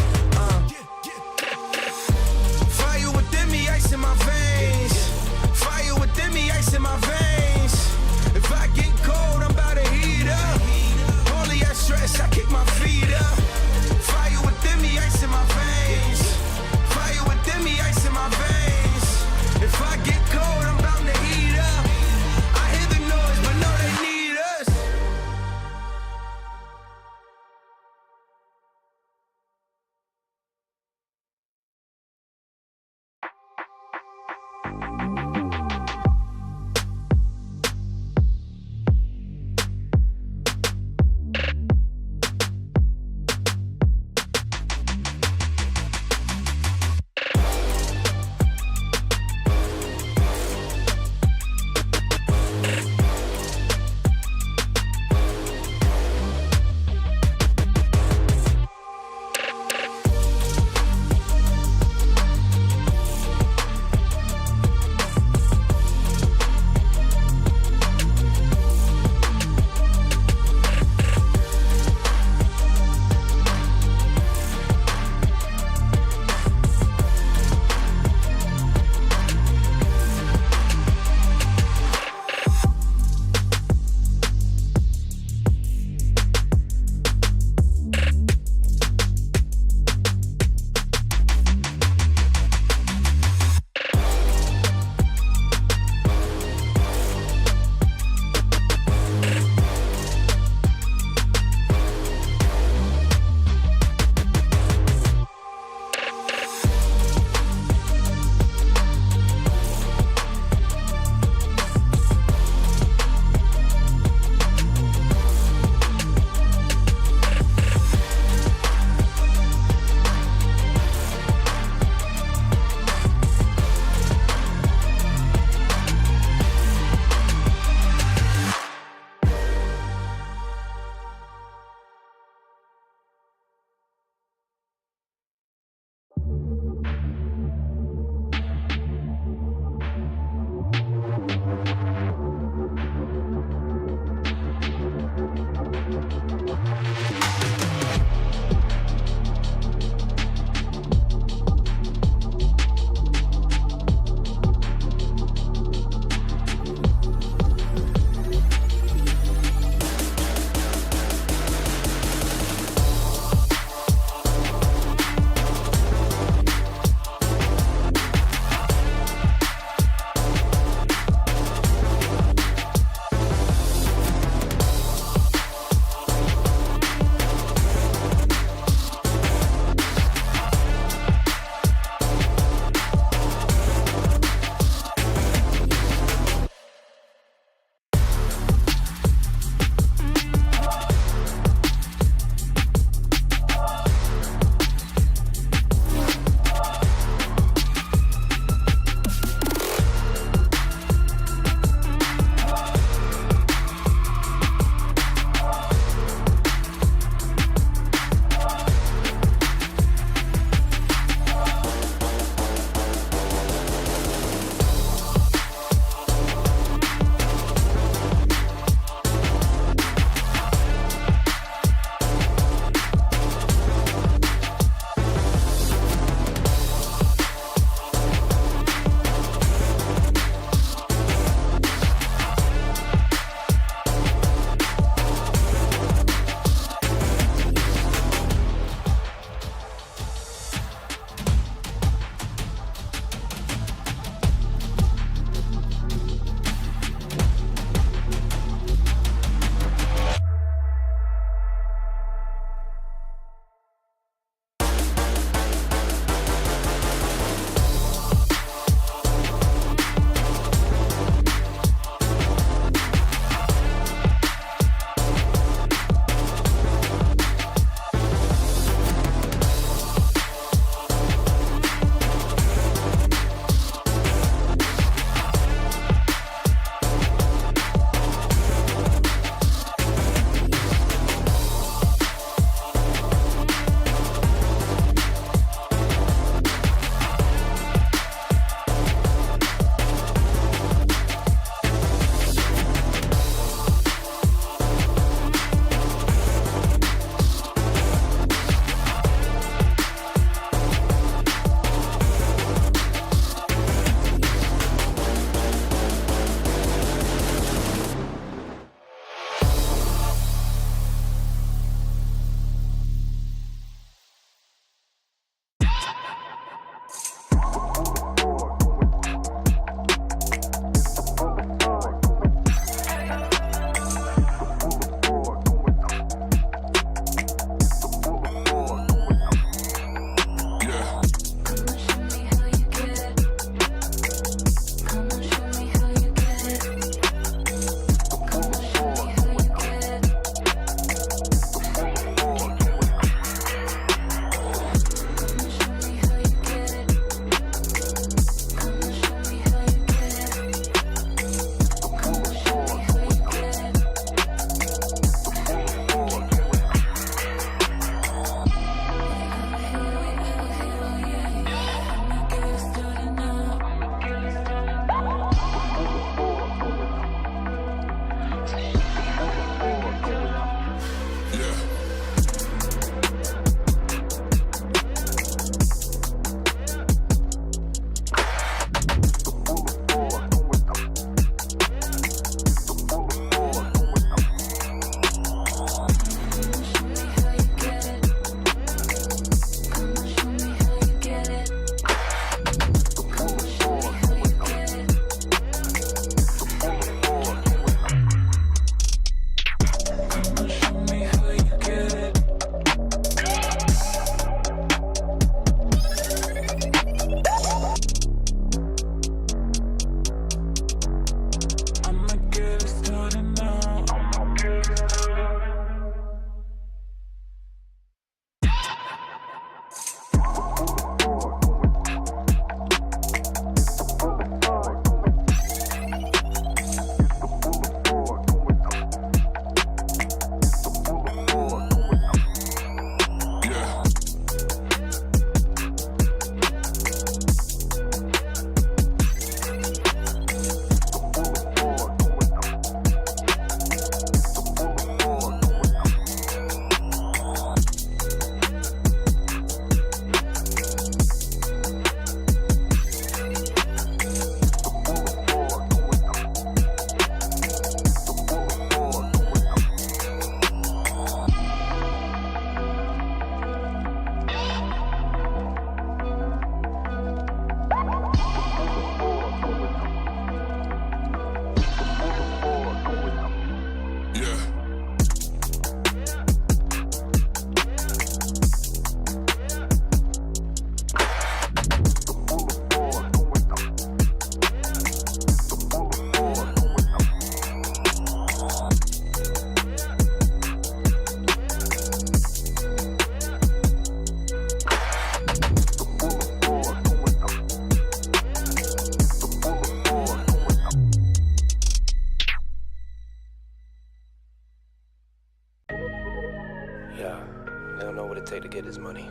[SPEAKER 1] They don't know what it take to get his money.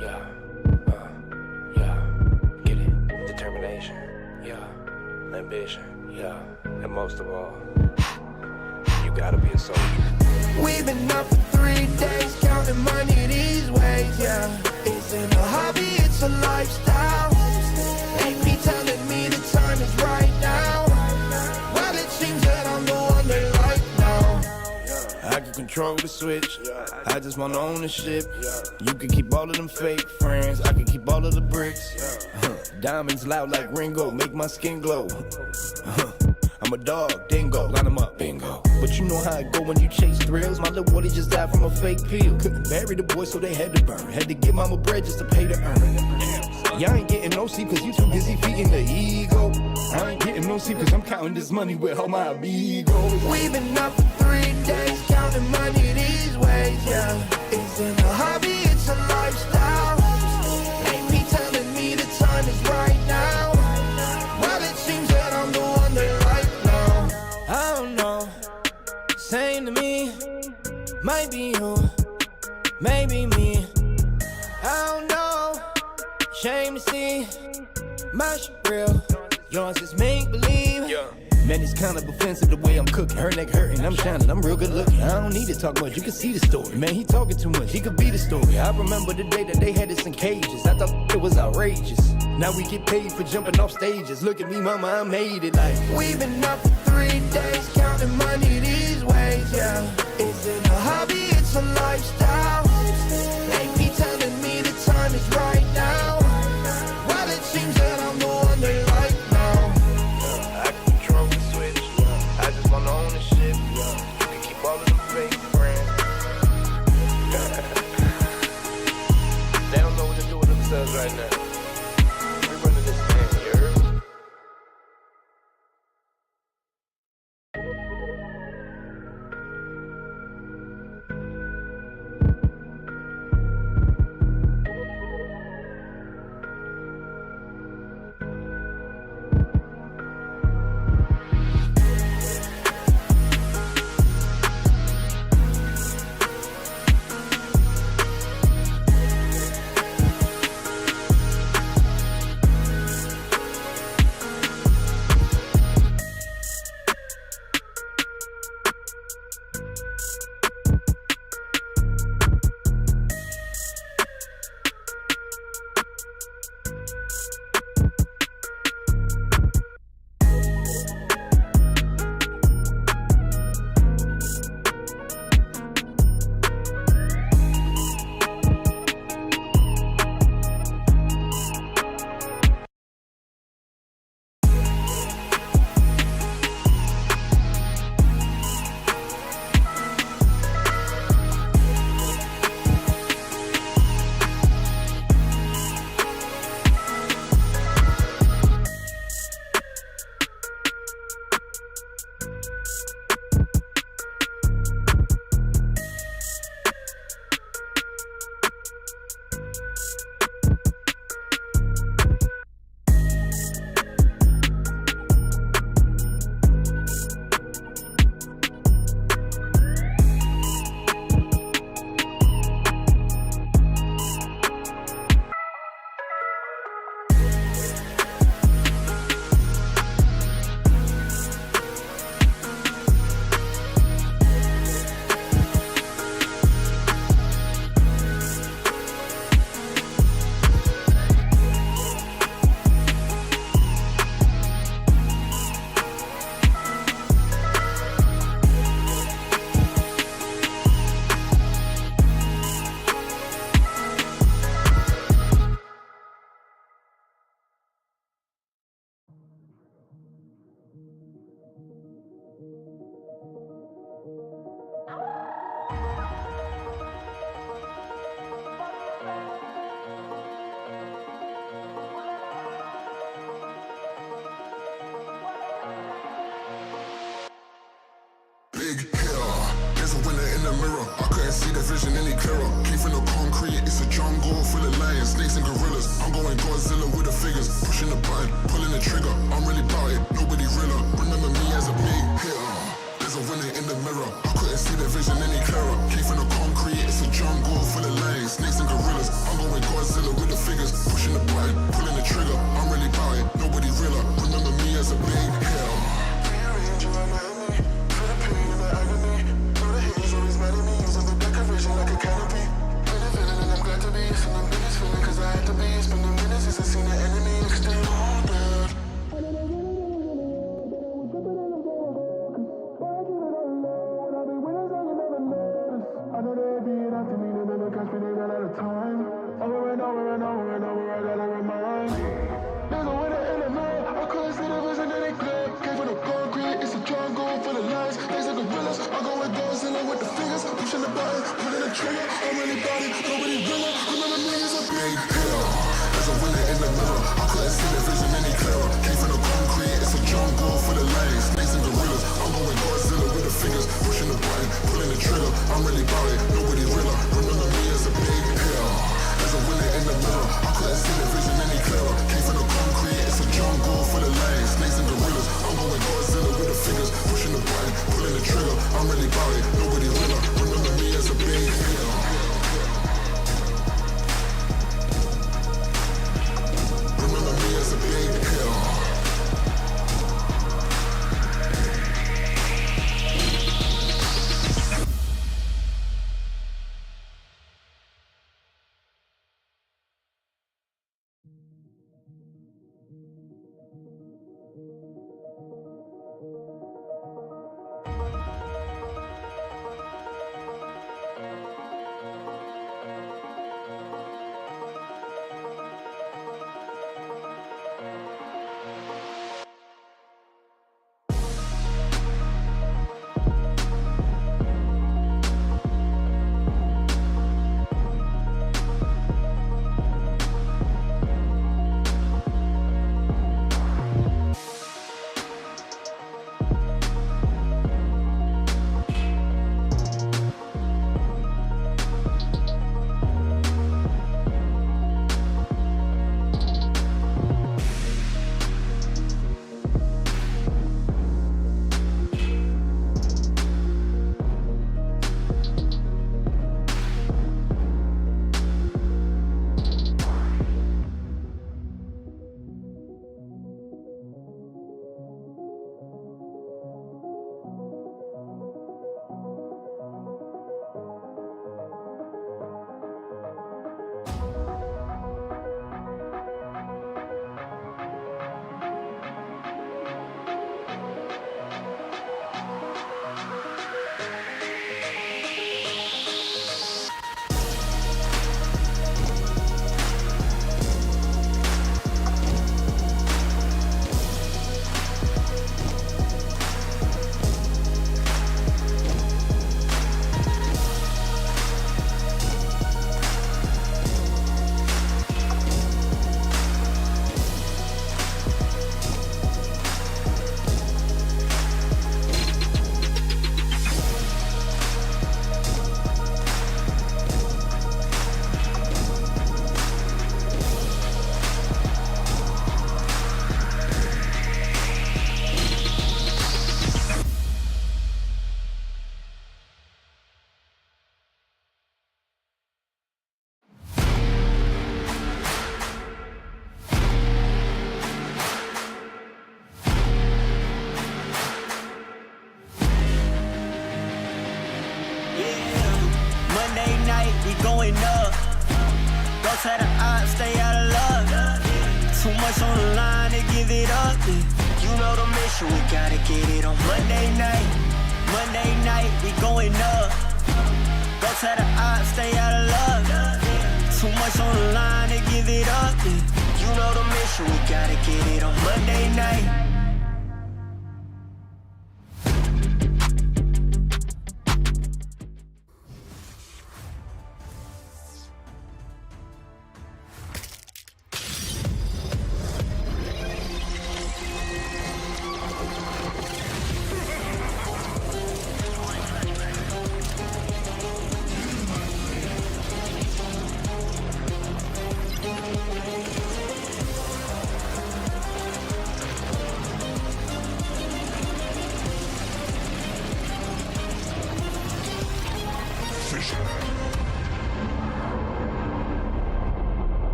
[SPEAKER 1] Yeah, yeah, get it. Determination, yeah, ambition, yeah, and most of all, you gotta be a soldier.
[SPEAKER 2] We've been up for 3 days, counting money these ways, yeah. Isn't a hobby, it's a lifestyle. AP telling me the time is right now. Well, it seems that I'm the one they like now.
[SPEAKER 11] I can control the switch. I just want ownership. You can keep all of them fake friends. I can keep all of the bricks. Diamonds loud like Ringo, make my skin glow. I'm a dog, dingo, line 'em up, bingo. But you know how it go when you chase thrills. My little Woody just died from a fake pill. Couldn't bury the boy, so they had to burn. Had to give mama bread just to pay to earn. Y'all ain't getting no sleep cause you too busy feeding the ego. I ain't getting no sleep cause I'm counting this money with all my amigos.
[SPEAKER 2] We've been up for 3 days, counting money these ways, yeah. Isn't a hobby, it's a lifestyle. AP telling me the time is right now. Well, it seems that I'm the one they like now.
[SPEAKER 11] I don't know, same to me. Might be you, maybe me. I don't know, shame to see. My shit real, yours is make believe. Man, it's kind of offensive the way I'm cooking. Her neck hurting, I'm shining, I'm real good looking. I don't need to talk much, you can see the story. Man, he talking too much, he could be the story. I remember the day that they had us in cages. I thought it was outrageous. Now we get paid for jumping off stages. Look at me, mama, I made it like.
[SPEAKER 2] We've been up for 3 days, counting money these ways, yeah. Isn't a hobby, it's a lifestyle. AP telling me the time is right now. Well, it seems that I'm the one they like now.
[SPEAKER 11] I can control the switch. I just want ownership. You can keep all of them fake friends. They don't know what to do with themselves right now. We running this thing, you heard?
[SPEAKER 3] vision any clearer. Came from the concrete, it's a jungle full of lions, snakes and gorillas. I'm going Godzilla with the figures, pushing the button, pulling the trigger. I'm really about it, nobody realer. Remember me as a big hitter. There's a winner in the mirror. I couldn't see the vision any clearer. Came from the concrete, it's a jungle full of lions. really bout it, nobody realer. Remember me as a big hitter. There's a winner in the mirror. I couldn't see the vision any clearer. Came from the concrete, it's a jungle full of lions, snakes and gorillas. I'm going Godzilla with the fingers, pushing the button, pulling the trigger. I'm really bout it, nobody realer. Remember me as a big hitter. There's a winner in the mirror. I couldn't see the vision any clearer. Came from the concrete, it's a jungle full of lions, snakes and gorillas. I'm going Godzilla with the fingers, pushing the button, pulling the trigger. I'm really bout it, nobody realer. Remember me as a big hitter. Remember me as a big hitter.
[SPEAKER 4] going up. Go to the odds, stay out of luck. Too much on the line to give it up. You know the mission, we gotta get it on Monday night. Monday night, we going up. Go to the odds, stay out of luck. Too much on the line to give it up. You know the mission, we gotta get it on Monday night.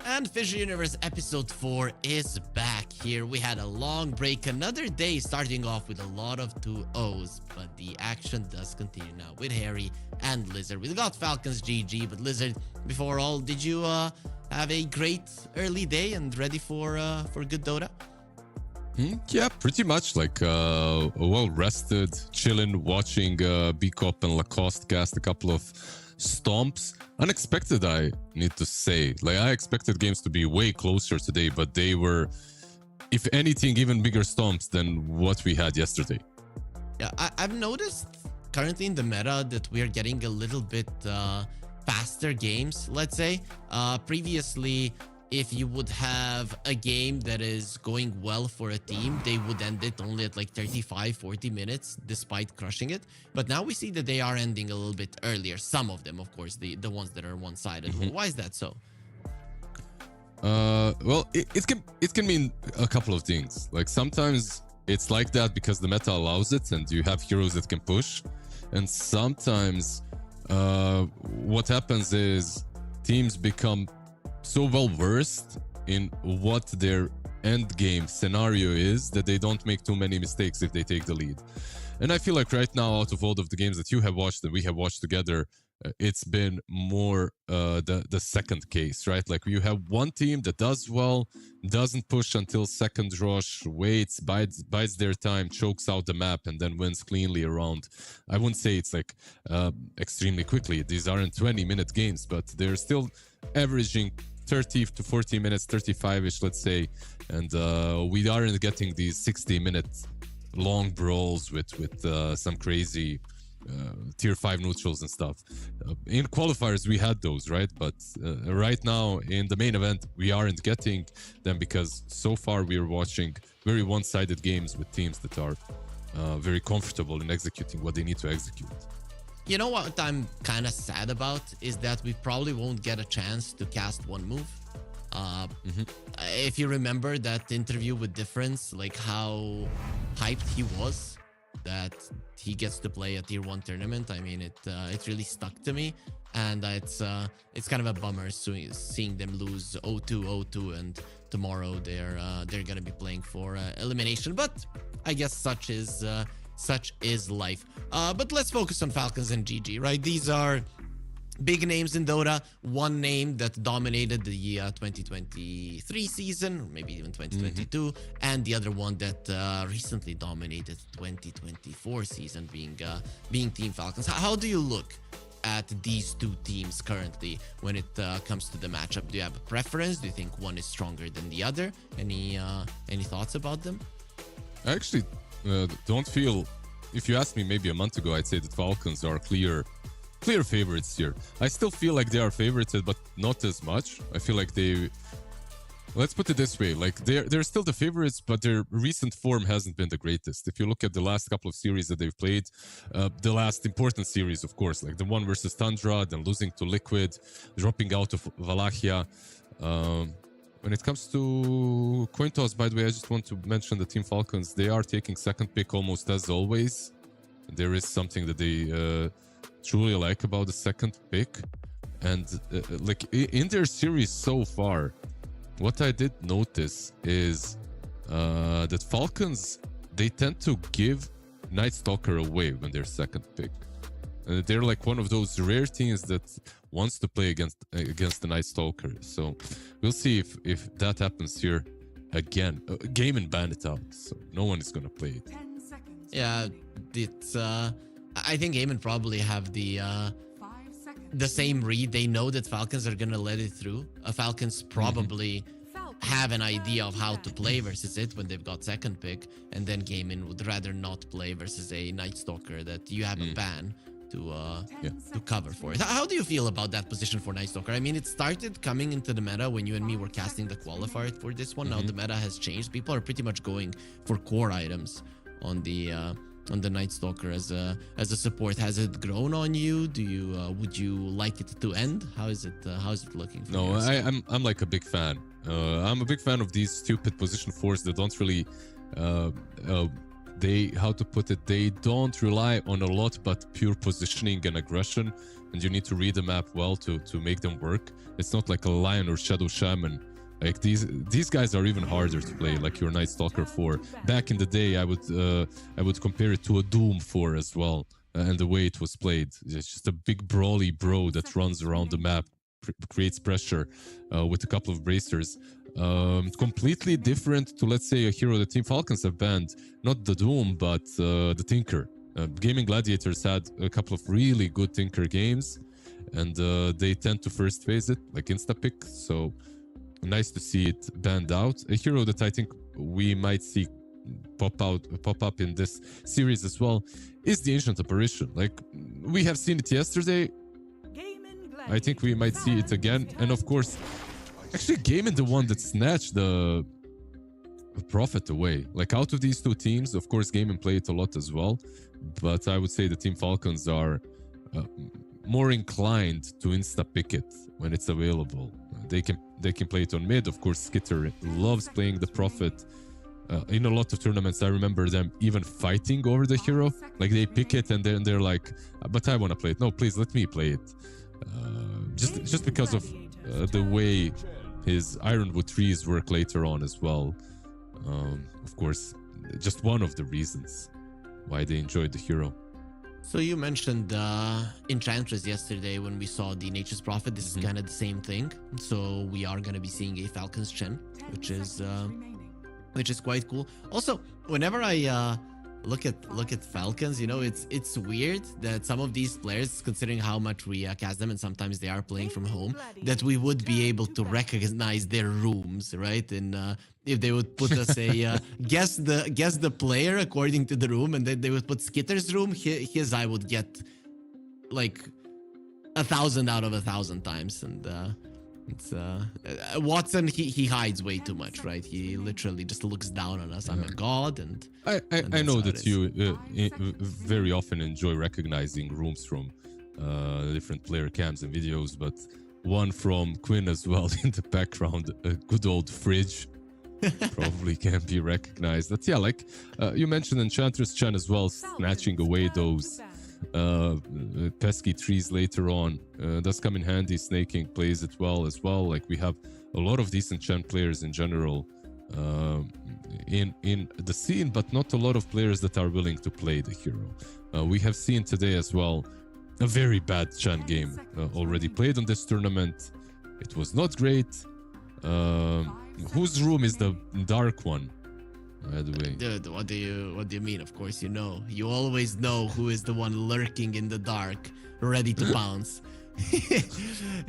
[SPEAKER 12] And FISSURE Universe Episode 4 is back here. We had a long break, another day starting off with a lot of 2-0s, but the action does continue now with Harry and Lizard. We got Falcons GG, but Lizard, before all, did you have a great early day and ready for good Dota?
[SPEAKER 13] Yeah, pretty much like well rested, chilling, watching BCOP and Lacoste cast a couple of stomps. Unexpected, I need to say. Like, I expected games to be way closer today, but they were, if anything, even bigger stomps than what we had yesterday.
[SPEAKER 12] Yeah, I've noticed currently in the meta that we are getting a little bit faster games, let's say. Previously, if you would have a game that is going well for a team, they would end it only at like 35-40 minutes despite crushing it. But now we see that they are ending a little bit earlier. Some of them, of course, the ones that are one-sided. Why is that so?
[SPEAKER 13] Well, it can mean a couple of things. Like sometimes it's like that because the meta allows it and you have heroes that can push. And sometimes what happens is teams become so well versed in what their end game scenario is that they don't make too many mistakes if they take the lead. And I feel like right now, out of all of the games that you have watched and we have watched together, it's been more the second case, right? Like you have one team that does well, doesn't push until second rush, waits, bides their time, chokes out the map, and then wins cleanly around. I wouldn't say it's like extremely quickly. These aren't 20-minute games, but they're still averaging 30 to 40 minutes, 35-ish, let's say. And we aren't getting these 60-minute long brawls with some crazy tier 5 neutrals and stuff. In qualifiers we had those, right? But right now in the main event we aren't getting them because so far we are watching very one-sided games with teams that are very comfortable in executing what they need to execute.
[SPEAKER 12] You know what I'm kind of sad about is that we probably won't get a chance to cast one move. If you remember that interview with Difference, like how hyped he was that he gets to play a tier 1 tournament. I mean, it really stuck to me, and it's kind of a bummer seeing them lose 0-2, and tomorrow they're gonna be playing for elimination. But I guess such is life. But let's focus on Falcons and GG, right? These are big names in Dota. One name that dominated the 2023 season, or maybe even 2022, and the other one that recently dominated 2024 season, being Team Falcons. How do you look at these two teams currently when it comes to the matchup? Do you have a preference? Do you think one is stronger than the other? Any thoughts about them?
[SPEAKER 13] I actually don't feel. If you asked me maybe a month ago, I'd say that Falcons are clear favorites here. I still feel like they are favorites, but not as much. I feel like let's put it this way, like they're still the favorites, but their recent form hasn't been the greatest. If you look at the last couple of series that they've played, the last important series, of course, like the one versus Tundra, then losing to Liquid, dropping out of Valachia. When it comes to coin toss, by the way, I just want to mention the Team Falcons. They are taking second pick almost as always. There is something that they truly like about the second pick. And like in their series so far, what I did notice is that Falcons, they tend to give Night Stalker away when they're second pick. They're like one of those rare teams that wants to play against the Night Stalker. So we'll see if that happens here again. Gaimin banned it out, so no one is gonna play it.
[SPEAKER 12] Yeah, it's I think Gaimin probably have the same read. They know that Falcons are gonna let it through. Falcons probably have an idea of how to play versus it when they've got second pick, and then Gaimin would rather not play versus a Night Stalker that you have a ban to cover for it. How do you feel about that position for Night Stalker? I mean, it started coming into the meta when you and me were casting the qualifier for this one. Now the meta has changed. People are pretty much going for core items on the Night Stalker as a support. Has it grown on you? Do you would you like it to end? How is it looking for you?
[SPEAKER 13] No, I'm like a big fan. I'm a big fan of these stupid position 4s that don't really they don't rely on a lot but pure positioning and aggression, and you need to read the map well to make them work. It's not like a Lion or Shadow Shaman. Like these guys are even harder to play, like your Night Stalker 4. Back in the day, I would compare it to a Doom 4 as well, and the way it was played. It's just a big brawly bro that runs around the map, creates pressure with a couple of bracers. Completely different to, let's say, a hero that Team Falcons have banned. Not the Doom, but the Tinker. Gaimin Gladiators had a couple of really good Tinker games, and they tend to first phase it, like insta-pick. So nice to see it banned out. A hero that I think we might see pop up in this series as well is the Ancient Apparition. Like, we have seen it yesterday. I think we might see it again. And of course, actually, Gaimin the one that snatched the Prophet away. Like, out of these two teams, of course, Gaimin played a lot as well. But I would say the Team Falcons are more inclined to insta-pick it when it's available. They can play it on mid. Of course, Skitter loves playing the Prophet. In a lot of tournaments, I remember them even fighting over the hero. Like, they pick it and then they're like, but I want to play it. No, please let me play it. Just because of the way his Ironwood trees work later on as well. Of course, just one of the reasons why they enjoyed the hero.
[SPEAKER 12] So you mentioned Enchantress yesterday when we saw the Nature's Prophet. This is kind of the same thing. So we are going to be seeing a Falcons Chen, which is quite cool. Also, whenever I look at Falcons, you know, it's weird that some of these players, considering how much we cast them and sometimes they are playing from home, that we would be able to recognize their rooms, right? And if they would put us a guess the player according to the room, and then they would put Skitter's room, his I would get like 1,000 out of 1,000 times. And it's Watson, he hides way too much, right? He literally just looks down on us. I'm a god, and
[SPEAKER 13] I know that you very often enjoy recognizing rooms from different player cams and videos, but one from Quinn as well in the background, a good old fridge, probably can be recognized. But yeah, like you mentioned Enchantress Chen as well, snatching away those pesky trees later on. Does come in handy. Snaking plays it well as well. Like, we have a lot of decent Chen players in general in the scene, but not a lot of players that are willing to play the hero. We have seen today as well a very bad Chen game already played on this tournament. It was not great. Whose room is the dark one, by the way?
[SPEAKER 12] Dude, what do you mean? Of course you know. You always know who is the one lurking in the dark, ready to pounce.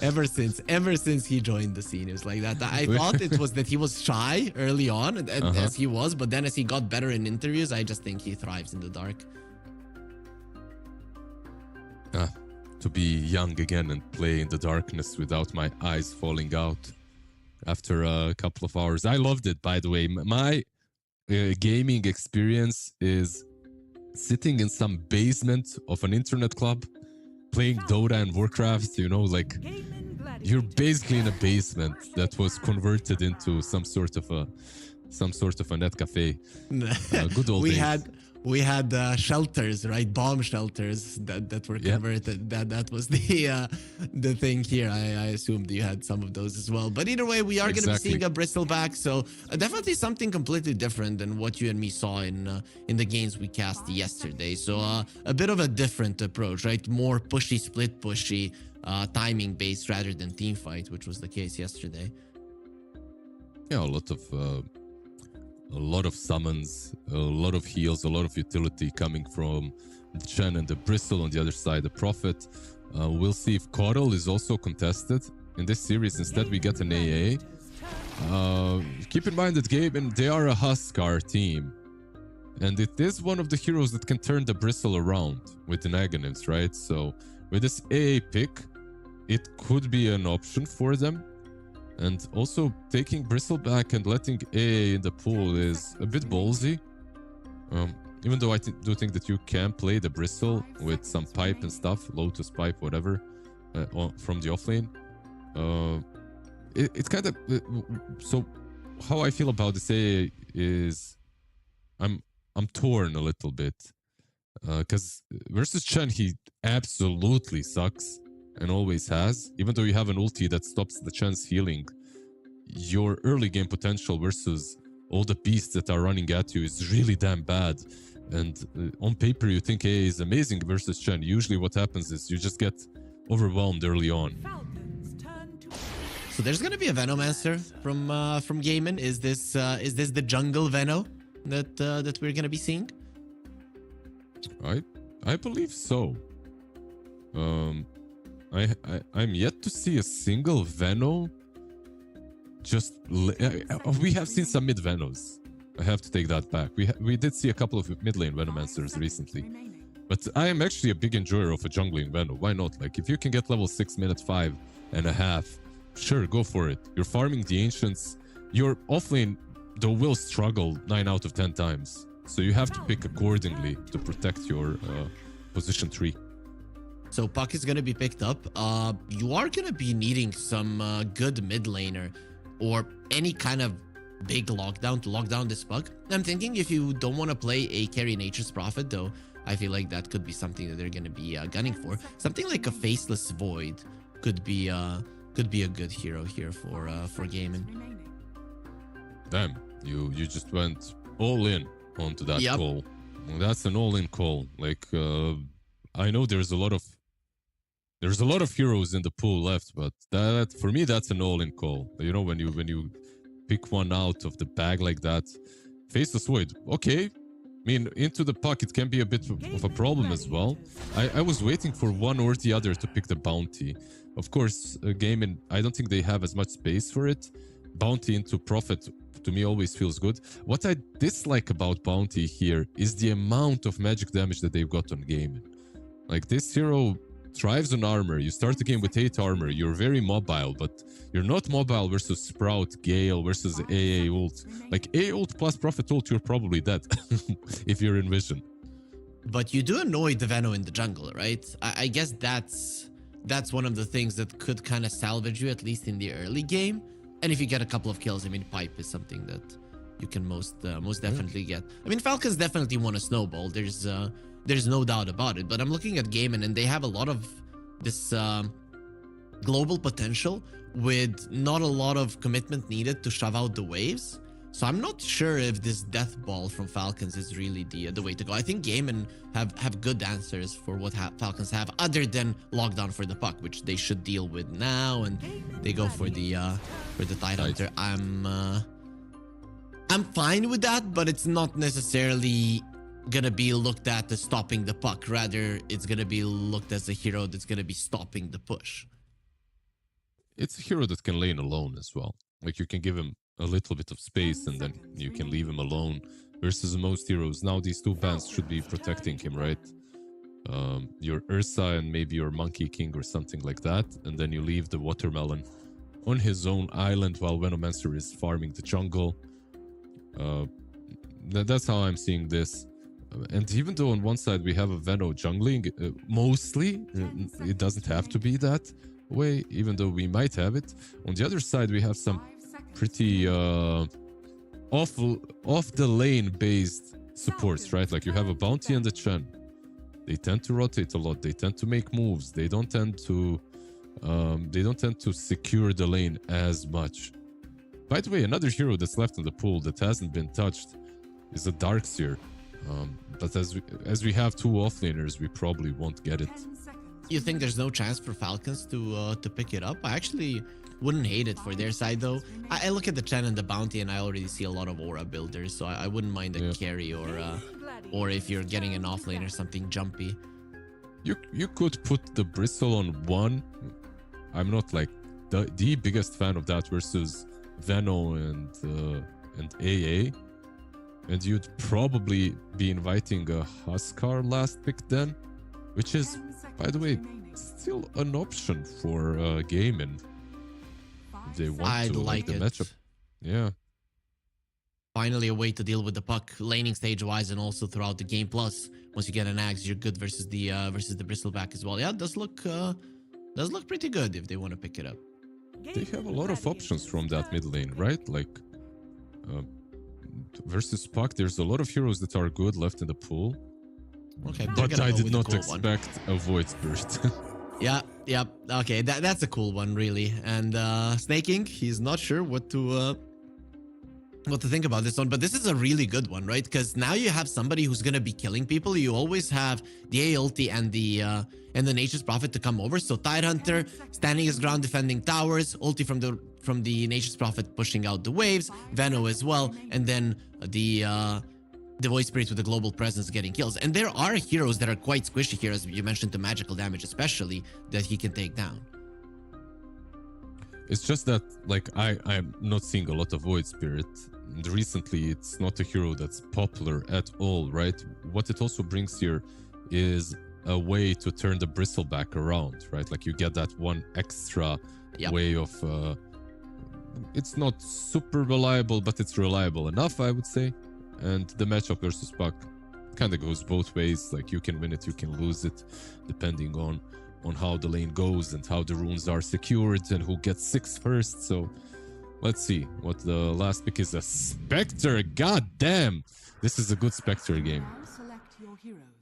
[SPEAKER 12] ever since he joined the scene, it was like that. I thought it was that he was shy early on, and as he was, but then as he got better in interviews, I just think he thrives in the dark.
[SPEAKER 13] To be young again and play in the darkness without my eyes falling out after a couple of hours. I loved it, by the way. My gaming experience is sitting in some basement of an internet club, playing Dota and Warcraft, you know, like, you're basically in a basement that was converted into some sort of a net cafe. Good old days.
[SPEAKER 12] We had shelters, right? Bomb shelters that were converted. That was the thing here. I assumed you had some of those as well. But either way, we are going to be seeing a Bristleback. So definitely something completely different than what you and me saw in the games we cast yesterday. So a bit of a different approach, right? More pushy, split pushy, timing based rather than team fight, which was the case yesterday.
[SPEAKER 13] Yeah, a lot of summons, a lot of heals, a lot of utility coming from the Chen and the Bristle on the other side, the Prophet. We'll see if Coddle is also contested in this series. Instead, we get an AA. Keep in mind that Gaimin, they are a Huskar team. And it is one of the heroes that can turn the Bristle around with the negatives, right? So with this AA pick, it could be an option for them. And also taking Bristle back and letting AA in the pool is a bit ballsy. Even though I do think that you can play the Bristle with some pipe and stuff, Lotus pipe, whatever, from the offlane. It's kind of... so how I feel about this AA is... I'm torn a little bit. Because versus Chen, he absolutely sucks. And always has. Even though you have an ulti that stops the Chen's healing, your early game potential versus all the beasts that are running at you is really damn bad. And on paper, you think AA is amazing versus Chen. Usually what happens is you just get overwhelmed early on.
[SPEAKER 12] So there's going to be a Venomancer from Gaimin. Is this the jungle Veno that we're going to be seeing?
[SPEAKER 13] I believe so. I'm yet to see a single Veno. We have seen some mid Venos I have to take that back. We did see a couple of mid lane Venomancers recently. But I am actually a big enjoyer of a jungling Veno. Why not? Like, if you can get level 6 minute 5.5, sure, go for it. You're farming the Ancients. Your offlane, though, will struggle 9 out of 10 times. So you have to pick accordingly to protect your position tree.
[SPEAKER 12] So Puck is going to be picked up. You are going to be needing some good mid laner or any kind of big lockdown to lock down this Puck. I'm thinking if you don't want to play a carry Nature's Prophet, though, I feel like that could be something that they're going to be gunning for. Something like a Faceless Void could be a good hero here for Gaimin.
[SPEAKER 13] Damn, you just went all in onto that call. That's an all-in call. Like, I know there's a lot of heroes in the pool left, but that for me that's an all-in call. You know, when you pick one out of the bag like that, Faceless Void, okay. I mean, into the Puck, it can be a bit of a problem as well. I was waiting for one or the other to pick the Bounty. Of course, Gaimin, I don't think they have as much space for it. Bounty into Prophet, to me, always feels good. What I dislike about Bounty here is the amount of magic damage that they've got on Gaimin. Like, this hero thrives on armor. You start the game with 8 armor. You're very mobile, but you're not mobile versus Sprout, Gale, versus AA ult. Like, AA ult plus Prophet ult, you're probably dead if you're in Vision.
[SPEAKER 12] But you do annoy the Veno in the jungle, right? I guess that's one of the things that could kind of salvage you, at least in the early game. And if you get a couple of kills, I mean, Pipe is something that you can most definitely get. I mean, Falcons definitely want to snowball. There's no doubt about it. But I'm looking at Gaimin, and they have a lot of this global potential with not a lot of commitment needed to shove out the waves. So I'm not sure if this death ball from Falcons is really the way to go. I think Gaimin have good answers for what Falcons have, other than lockdown for the Puck, which they should deal with now, and they go for the Tidehunter. I'm fine with that, but it's not necessarily gonna be looked at as stopping the Puck. Rather, it's gonna be looked as a hero that's gonna be stopping the push.
[SPEAKER 13] It's a hero that can lane alone as well. Like, you can give him a little bit of space and then you can leave him alone, versus most heroes. Now these two bans should be protecting him, right? Your Ursa and maybe your Monkey King or something like that, and then you leave the Watermelon on his own island while Venomancer is farming the jungle. That's how I'm seeing this. And even though on one side we have a Veno jungling, mostly, it doesn't have to be that way, even though we might have it. On the other side, we have some pretty off the lane based supports, right? Like, you have a Bounty and a Chen. They tend to rotate a lot. They tend to make moves. They don't tend to secure the lane as much. By the way, another hero that's left in the pool that hasn't been touched is a Darkseer. But as we have two offlaners, we probably won't get it.
[SPEAKER 12] You think there's no chance for Falcons to pick it up? I actually wouldn't hate it for their side, though. I look at the Chen and the Bounty, and I already see a lot of Aura builders, so I wouldn't mind a carry or if you're getting an offlane or something jumpy.
[SPEAKER 13] You could put the Bristle on one. I'm not like the biggest fan of that versus Veno and AA. And you'd probably be inviting a Huskar last pick then, which is, by the way, still an option for Gaimin. If they want to like the matchup. Yeah.
[SPEAKER 12] Finally, a way to deal with the Puck, laning stage-wise, and also throughout the game. Plus, once you get an Axe, you're good versus the Bristleback as well. Yeah, it does look pretty good if they want to pick it up.
[SPEAKER 13] They have a lot of options from that mid lane, right? Like, versus Puck, there's a lot of heroes that are good left in the pool.
[SPEAKER 12] Okay,
[SPEAKER 13] but I did not expect a Void Spirit.
[SPEAKER 12] Yeah. Okay, that's a cool one, really. And Snaking, he's not sure what to think about this one, but this is a really good one, right? Because now you have somebody who's gonna be killing people. You always have the A ulti and the Nature's Prophet to come over. So Tidehunter standing his ground, defending towers. Ulti from the Nature's Prophet pushing out the waves. Veno as well, and then the Void Spirit with the global presence getting kills. And there are heroes that are quite squishy here, as you mentioned, the magical damage especially, that he can take down.
[SPEAKER 13] It's just that, like, I'm not seeing a lot of Void Spirit recently it's not a hero that's popular at all, right? What it also brings here is a way to turn the bristle back around, right? Like you get that one extra way of it's not super reliable, but it's reliable enough, I would say. And the matchup versus Puck kind of goes both ways. Like you can win it, you can lose it, depending on how the lane goes and how the runes are secured and who gets 6 first. So let's see what the last pick is. A Spectre. God damn, this is a good Spectre game.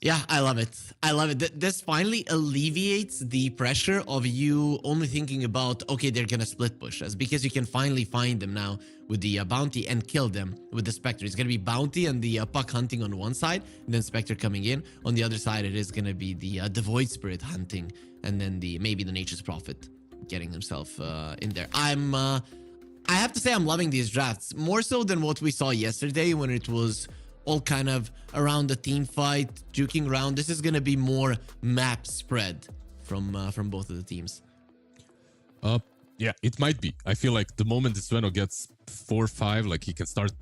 [SPEAKER 12] Yeah, I love it. I love it. This finally alleviates the pressure of you only thinking about, okay, they're gonna split push us, because you can finally find them now with the bounty and kill them with the Spectre. It's gonna be bounty and the Puck hunting on one side, and then Spectre coming in. On the other side, it is gonna be the Void Spirit hunting, and then maybe the Nature's Prophet getting himself in there. I have to say I'm loving these drafts more so than what we saw yesterday when it was all kind of around the team fight, juking around. This is gonna be more map spread from both of the teams.
[SPEAKER 13] Yeah, it might be. I feel like the moment this Veno gets 4-5, like he can start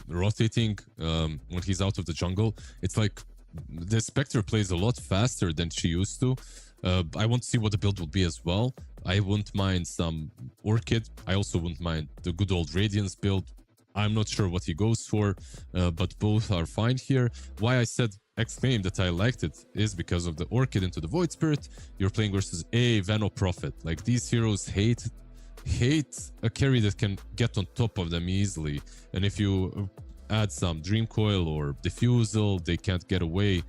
[SPEAKER 13] rotating when he's out of the jungle. It's like the Spectre plays a lot faster than she used to. I want to see what the build will be as well. I wouldn't mind some Orchid. I also wouldn't mind the good old Radiance build. I'm not sure what he goes for, but both are fine here. Why I said exclaim that I liked it is because of the Orchid into the Void Spirit. You're playing versus a Veno Prophet. Like these heroes hate a carry that can get on top of them easily. And if you add some Dream Coil or Diffusal, they can't get away.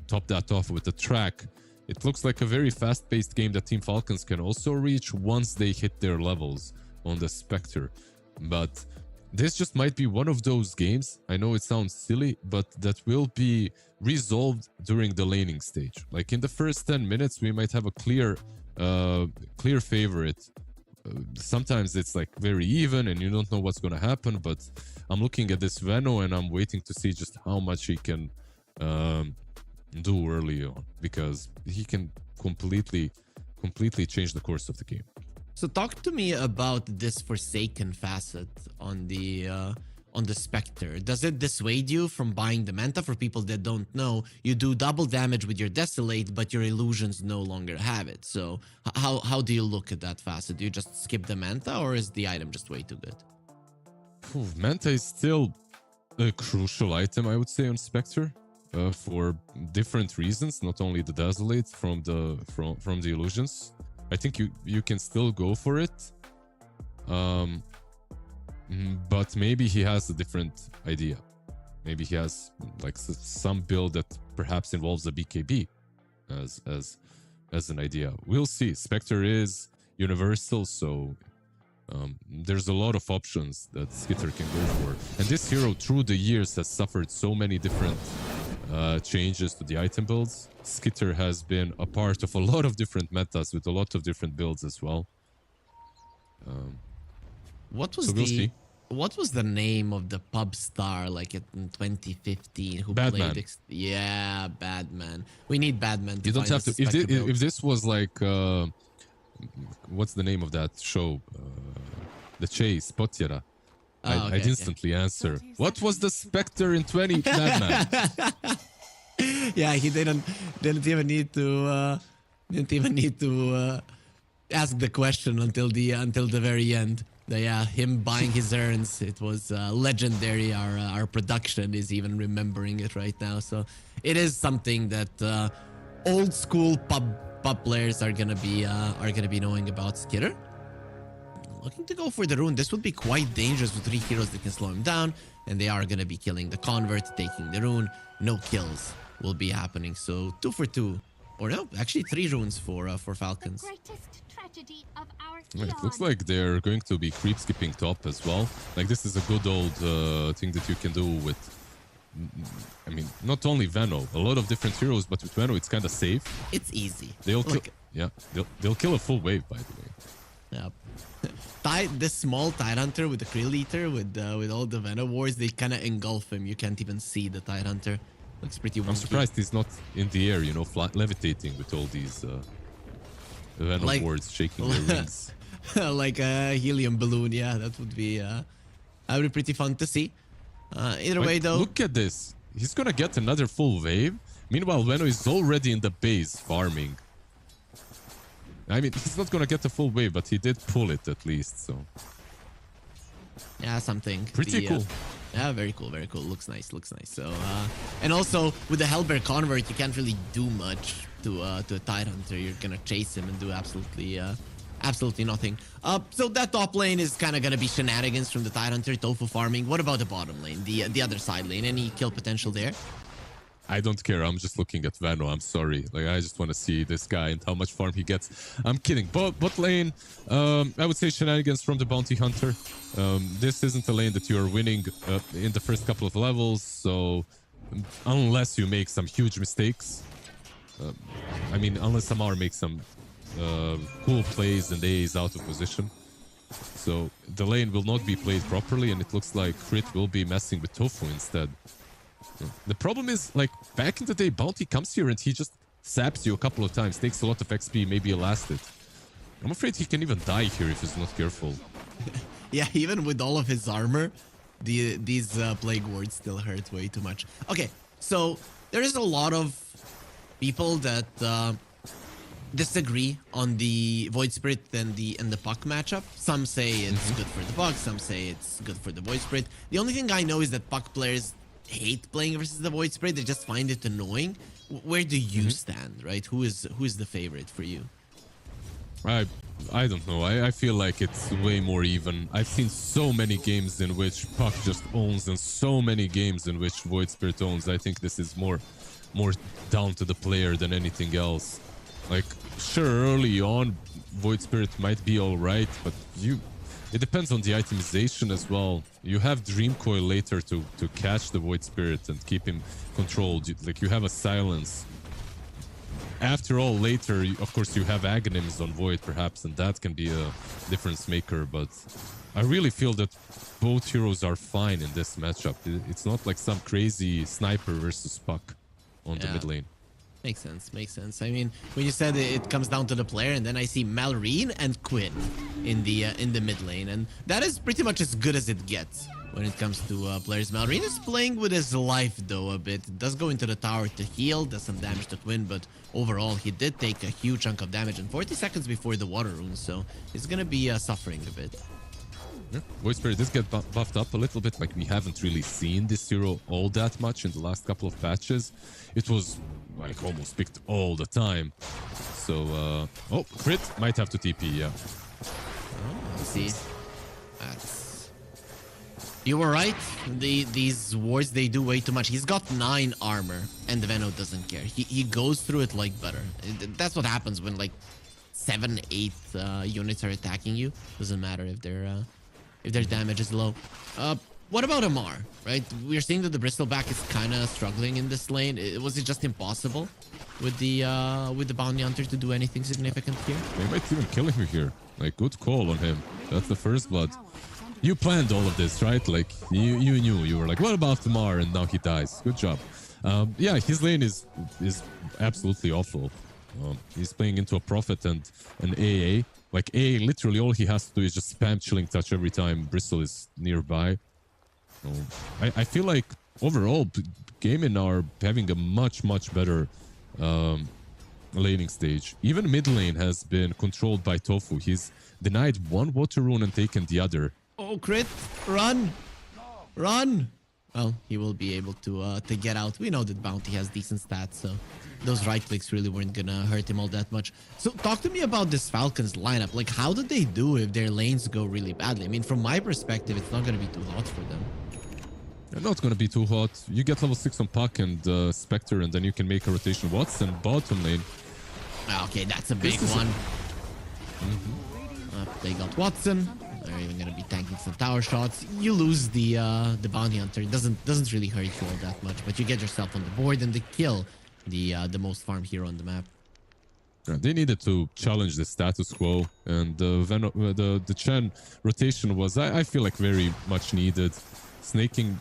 [SPEAKER 13] Top that off with the track. It looks like a very fast-paced game that Team Falcons can also reach once they hit their levels on the Spectre. But this just might be one of those games, I know it sounds silly, but that will be resolved during the laning stage. Like in the first 10 minutes, we might have a clear favorite. Sometimes it's like very even and you don't know what's going to happen, but I'm looking at this Veno and I'm waiting to see just how much he can do early on, because he can completely change the course of the game.
[SPEAKER 12] So talk to me about this Forsaken facet on the Spectre. Does it dissuade you from buying the Manta? For people that don't know, you do double damage with your Desolate, but your illusions no longer have it. So how do you look at that facet? Do you just skip the Manta, or is the item just way too good?
[SPEAKER 13] Manta is still a crucial item, I would say, on Spectre. For different reasons, not only the Desolate from the illusions. I think you can still go for it, but maybe he has a different idea. Maybe he has like some build that perhaps involves a BKB as an idea. We'll see. Spectre is universal, so there's a lot of options that Skitter can go for. And this hero, through the years, has suffered so many different changes to the item builds. Skitter has been a part of a lot of different metas with a lot of different builds as well.
[SPEAKER 12] What was the name of the pub star like in 2015 who
[SPEAKER 13] Badman.
[SPEAKER 12] played? Yeah, Badman. We need Badman.
[SPEAKER 13] You don't have to. If this was like, what's the name of that show? The Chase, Potjera. I'd instantly answer. What was the Spectre in 20? Badman.
[SPEAKER 12] Yeah, he didn't even need to ask the question until the very end. Yeah, him buying his urns, it was legendary. Our production is even remembering it right now. So it is something that old school pub players are gonna be knowing about. Skitter looking to go for the rune. This would be quite dangerous with 3 heroes that can slow him down, and they are gonna be killing the convert, taking the rune. No kills will be happening. So 2 for 2, or no, actually 3 runes for Falcons.
[SPEAKER 13] It looks like they're going to be creep skipping top as well. Like this is a good old thing that you can do with, I mean, not only Veno, a lot of different heroes, but with Veno it's kind of safe.
[SPEAKER 12] It's easy.
[SPEAKER 13] They'll kill a full wave, by the way.
[SPEAKER 12] Yeah. This small Tidehunter with the Krill Eater with all the Veno wars, they kind of engulf him. You can't even see the Tidehunter. Looks pretty wonky.
[SPEAKER 13] I'm surprised he's not in the air, you know, levitating with all these Venom wards shaking their wings.
[SPEAKER 12] Like a helium balloon, yeah, that would be That would be pretty fun to see. Either way, though.
[SPEAKER 13] Look at this. He's gonna get another full wave. Meanwhile, Veno is already in the base farming. I mean, he's not gonna get the full wave, but he did pull it at least, so.
[SPEAKER 12] Yeah, something.
[SPEAKER 13] Pretty cool.
[SPEAKER 12] Yeah, very cool, very cool. Looks nice, looks nice. So, and also with the Hellbear convert, you can't really do much to a Tidehunter. You're gonna chase him and do absolutely nothing. So that top lane is kind of gonna be shenanigans from the Tidehunter, tofu farming. What about the bottom lane, the other side lane? Any kill potential there?
[SPEAKER 13] I don't care. I'm just looking at Vano. I'm sorry. Like, I just want to see this guy and how much farm he gets. I'm kidding. Bot lane, I would say shenanigans from the Bounty Hunter. This isn't a lane that you are winning in the first couple of levels, so unless you make some huge mistakes, I mean, unless Samar makes some cool plays and A is out of position. So the lane will not be played properly, and it looks like Crit will be messing with Tofu instead. The problem is, like, back in the day, Bounty comes here and he just saps you a couple of times, takes a lot of XP, maybe a last hit. I'm afraid he can even die here if he's not careful.
[SPEAKER 12] Yeah, even with all of his armor, these Plague Wards still hurt way too much. Okay, so there is a lot of people that disagree on the Void Spirit and the Puck matchup. Some say it's good for the Puck, some say it's good for the Void Spirit. The only thing I know is that Puck players hate playing versus the Void Spirit. They just find it annoying. Where do you stand, right? Who is the favorite for you?
[SPEAKER 13] I don't know. I feel like it's way more even. I've seen so many games in which Puck just owns and so many games in which Void Spirit owns. I think this is more down to the player than anything else. Like, sure, early on, Void Spirit might be alright, but it depends on the itemization as well. You have Dream Coil later to catch the Void Spirit and keep him controlled. Like, you have a silence. After all, later, of course, you have Aghanims on Void, perhaps, and that can be a difference maker, but I really feel that both heroes are fine in this matchup. It's not like some crazy sniper versus Puck on the mid lane.
[SPEAKER 12] Makes sense, makes sense. I mean, when you said it comes down to the player, and then I see Malrine and Quinn in the mid lane, and that is pretty much as good as it gets when it comes to players. Malrine is playing with his life though a bit. Does go into the tower to heal, does some damage to Quinn, but overall he did take a huge chunk of damage in 40 seconds before the water rune, so he's gonna be suffering a bit.
[SPEAKER 13] Yeah. Void Spirit does get buffed up a little bit. Like, we haven't really seen this hero all that much in the last couple of patches. It was like almost picked all the time. So, oh, Crit might have to TP, yeah.
[SPEAKER 12] Oh, let's see. You were right. These wards, they do way too much. He's got 9 armor, and the Veno doesn't care. He goes through it like butter. That's what happens when like 7, 8 units are attacking you. Doesn't matter if their damage is low. What about Amar, right? We're seeing that the Bristleback is kind of struggling in this lane. Was it just impossible with the Bounty Hunter to do anything significant here?
[SPEAKER 13] They might even kill him here. Like, good call on him. That's the first blood. You planned all of this, right? Like, you knew. You were like, what about Amar? And now he dies. Good job. Yeah, his lane is absolutely awful. He's playing into a Prophet and an AA. Like, AA, literally all he has to do is just spam Chilling Touch every time Bristle is nearby. I feel like overall, Gaimin are having a much better laning stage. Even mid lane has been controlled by Tofu. He's denied one water rune and taken the other.
[SPEAKER 12] Oh, Crit! Run! Run! Well, he will be able to get out. We know that Bounty has decent stats, so those right clicks really weren't gonna hurt him all that much. So talk to me about this Falcons lineup. Like, how did they do if their lanes go really badly? I mean, from my perspective, it's not gonna be too hot for them.
[SPEAKER 13] Not gonna be too hot. You get level 6 on Puck and Spectre, and then you can make a rotation. Watson bottom lane.
[SPEAKER 12] Okay, that's a big one. They got Watson. They're even gonna be tanking some tower shots. You lose the Bounty Hunter. It doesn't really hurt you all that much, but you get yourself on the board and they kill the most farm hero on the map.
[SPEAKER 13] Yeah, they needed to challenge the status quo, and the Chen rotation was, I feel like, very much needed. Snaking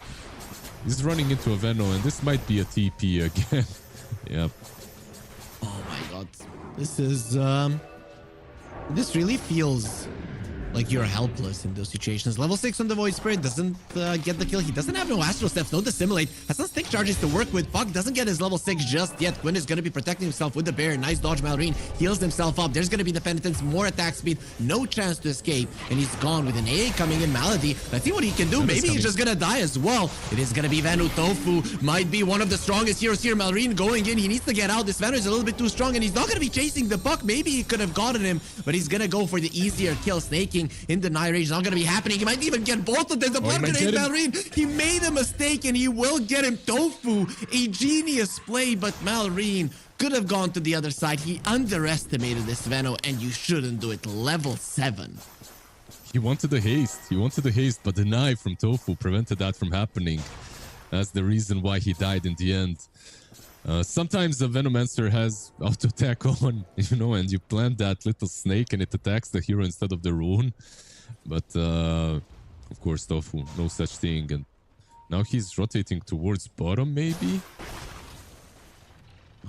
[SPEAKER 13] is running into a Veno, and this might be a TP again. Yep.
[SPEAKER 12] Oh my god. This is this really feels like you're helpless in those situations. Level 6 on the Void Spirit doesn't get the kill. He doesn't have no Astro Steps, no Dissimulate. Has some stick charges to work with. Puck doesn't get his level 6 just yet. Quinn is going to be protecting himself with the bear. Nice dodge, Malrine. Heals himself up. There's going to be the Penitence, more attack speed. No chance to escape. And he's gone with an AA coming in. Malady. Let's see what he can do. Maybe he's just going to die as well. It is going to be Vanu. Tofu might be one of the strongest heroes here. Malrine going in. He needs to get out. This Vanu is a little bit too strong and he's not going to be chasing the puck. Maybe he could have gotten him, but he's going to go for the easier kill. Snaking in the Night Rage. Not going to be happening. He might even get both of them. The blood grenade, Malrine. He made a mistake and he will get him. Tofu, a genius play, but Malrine could have gone to the other side. He underestimated this Veno, and you shouldn't do it. Level 7.
[SPEAKER 13] He wanted the haste. But the knife from Tofu prevented that from happening. That's the reason why he died in the end. Sometimes the Venomancer has auto attack on, you know, and you plant that little snake and it attacks the hero instead of the rune. But of course, Tofu, no such thing. And now he's rotating towards bottom, maybe.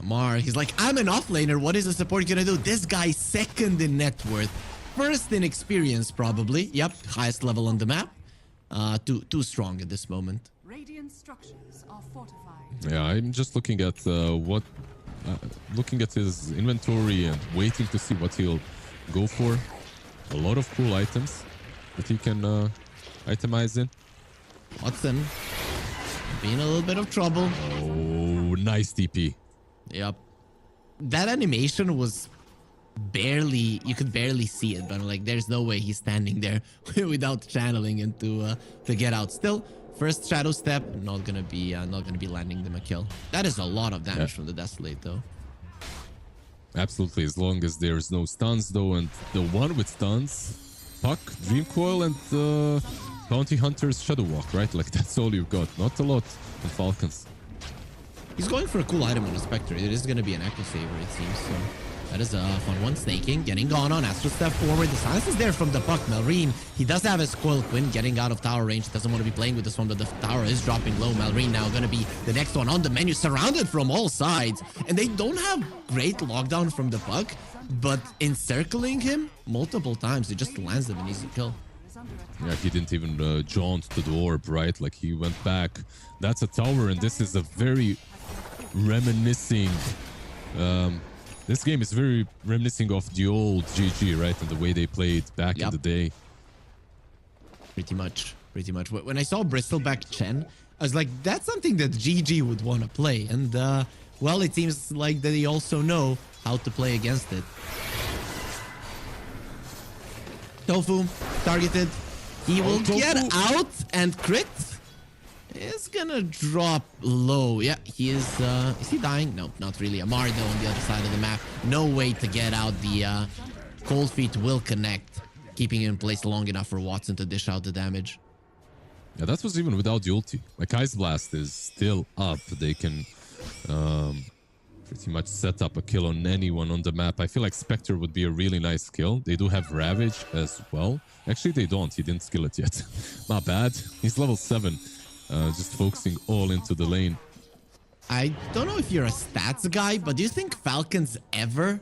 [SPEAKER 12] Amar, he's like, I'm an offlaner. What is the support gonna do? This guy's second in net worth, first in experience, probably. Yep, highest level on the map. Too strong at this moment.
[SPEAKER 7] Radiant structures are fortified.
[SPEAKER 13] Yeah, I'm just looking at looking at his inventory and waiting to see what he'll go for. A lot of cool items that he can itemize in.
[SPEAKER 12] Watson be in a little bit of trouble.
[SPEAKER 13] Oh, nice TP.
[SPEAKER 12] Yep. That animation was barely, you could barely see it, but like there's no way he's standing there without channeling into to get out. Still, first shadow step, not gonna be landing them a kill. That is a lot of damage from the Desolate though.
[SPEAKER 13] Absolutely, as long as there's no stuns though, and the one with stuns, Puck, Dream Coil, and Bounty Hunter's Shadow Walk, right? Like that's all you've got. Not a lot in Falcons.
[SPEAKER 12] He's going for a cool item on the Spectre. It is going to be an Echo Saver, it seems. So that is a fun one. Snaking, getting gone on. Astro step forward. The silence is there from the Puck. Malrine, he does have his Coil. Quinn getting out of tower range. Doesn't want to be playing with this one, but the tower is dropping low. Malrine now going to be the next one on the menu, surrounded from all sides. And they don't have great lockdown from the Puck, but encircling him multiple times, it just lands them an easy kill.
[SPEAKER 13] Yeah, he didn't even jaunt to the orb, right? Like he went back. That's a tower, and this is a very reminiscing this game is very reminiscing of the old GG, right? And the way they played back in the day.
[SPEAKER 12] Pretty much. When I saw Bristleback Chen, I was like, that's something that GG would want to play. And well, it seems like that they also know how to play against it. Tofu targeted. He will get out and crit. Is gonna drop low. Yeah, he is he dying? No, not really. Amar though on the other side of the map. No way to get out. The Cold Feet will connect, keeping him in place long enough for Watson to dish out the damage.
[SPEAKER 13] Yeah, that was even without the ulti. Like Ice Blast is still up. They can pretty much set up a kill on anyone on the map. I feel like Spectre would be a really nice kill. They do have Ravage as well. Actually, they don't. He didn't skill it yet. Not bad. He's level 7. Just focusing all into the lane.
[SPEAKER 12] I don't know if you're a stats guy, but do you think Falcons ever,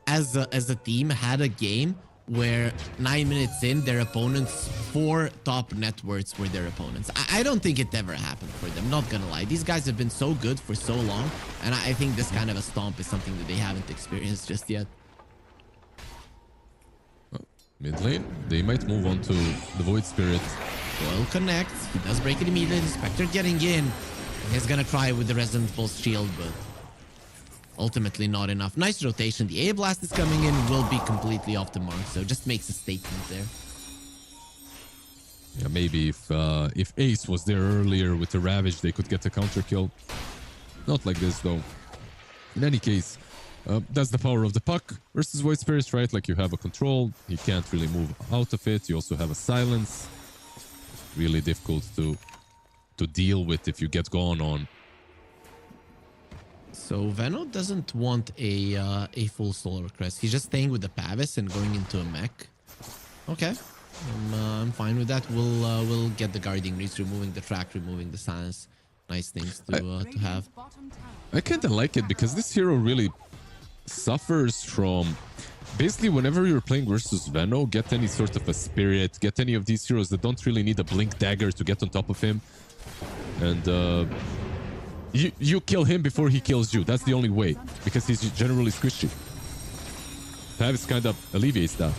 [SPEAKER 12] as a team, had a game where 9 minutes in, their opponents, 4 top net worths were their opponents? I don't think it ever happened for them, not gonna lie. These guys have been so good for so long, and I think this kind of a stomp is something that they haven't experienced just yet.
[SPEAKER 13] Mid lane, they might move on to the Void Spirit.
[SPEAKER 12] Coil connects. He does break it immediately. The Spectre getting in. He's gonna try with the Resonant Pulse shield, but ultimately not enough. Nice rotation. The A Blast is coming in. Will be completely off the mark, so just makes a statement there.
[SPEAKER 13] Yeah, maybe if Ace was there earlier with the Ravage, they could get a counter kill. Not like this though. In any case, that's the power of the Puck versus Void Spirit, right? Like you have a control. He can't really move out of it. You also have a silence. Really difficult to deal with if you get gone on.
[SPEAKER 12] So Veno doesn't want a full Solar Crest. He's just staying with the Pavis and going into a mech. Okay, I'm fine with that. We'll get the Guarding Reach, removing the track, removing the silence. Nice things to have.
[SPEAKER 13] I kind of like it because this hero really suffers from basically, whenever you're playing versus Veno, get any sort of a spirit, get any of these heroes that don't really need a blink dagger to get on top of him. And you kill him before he kills you. That's the only way, because he's generally squishy. Pavis kind of alleviates that.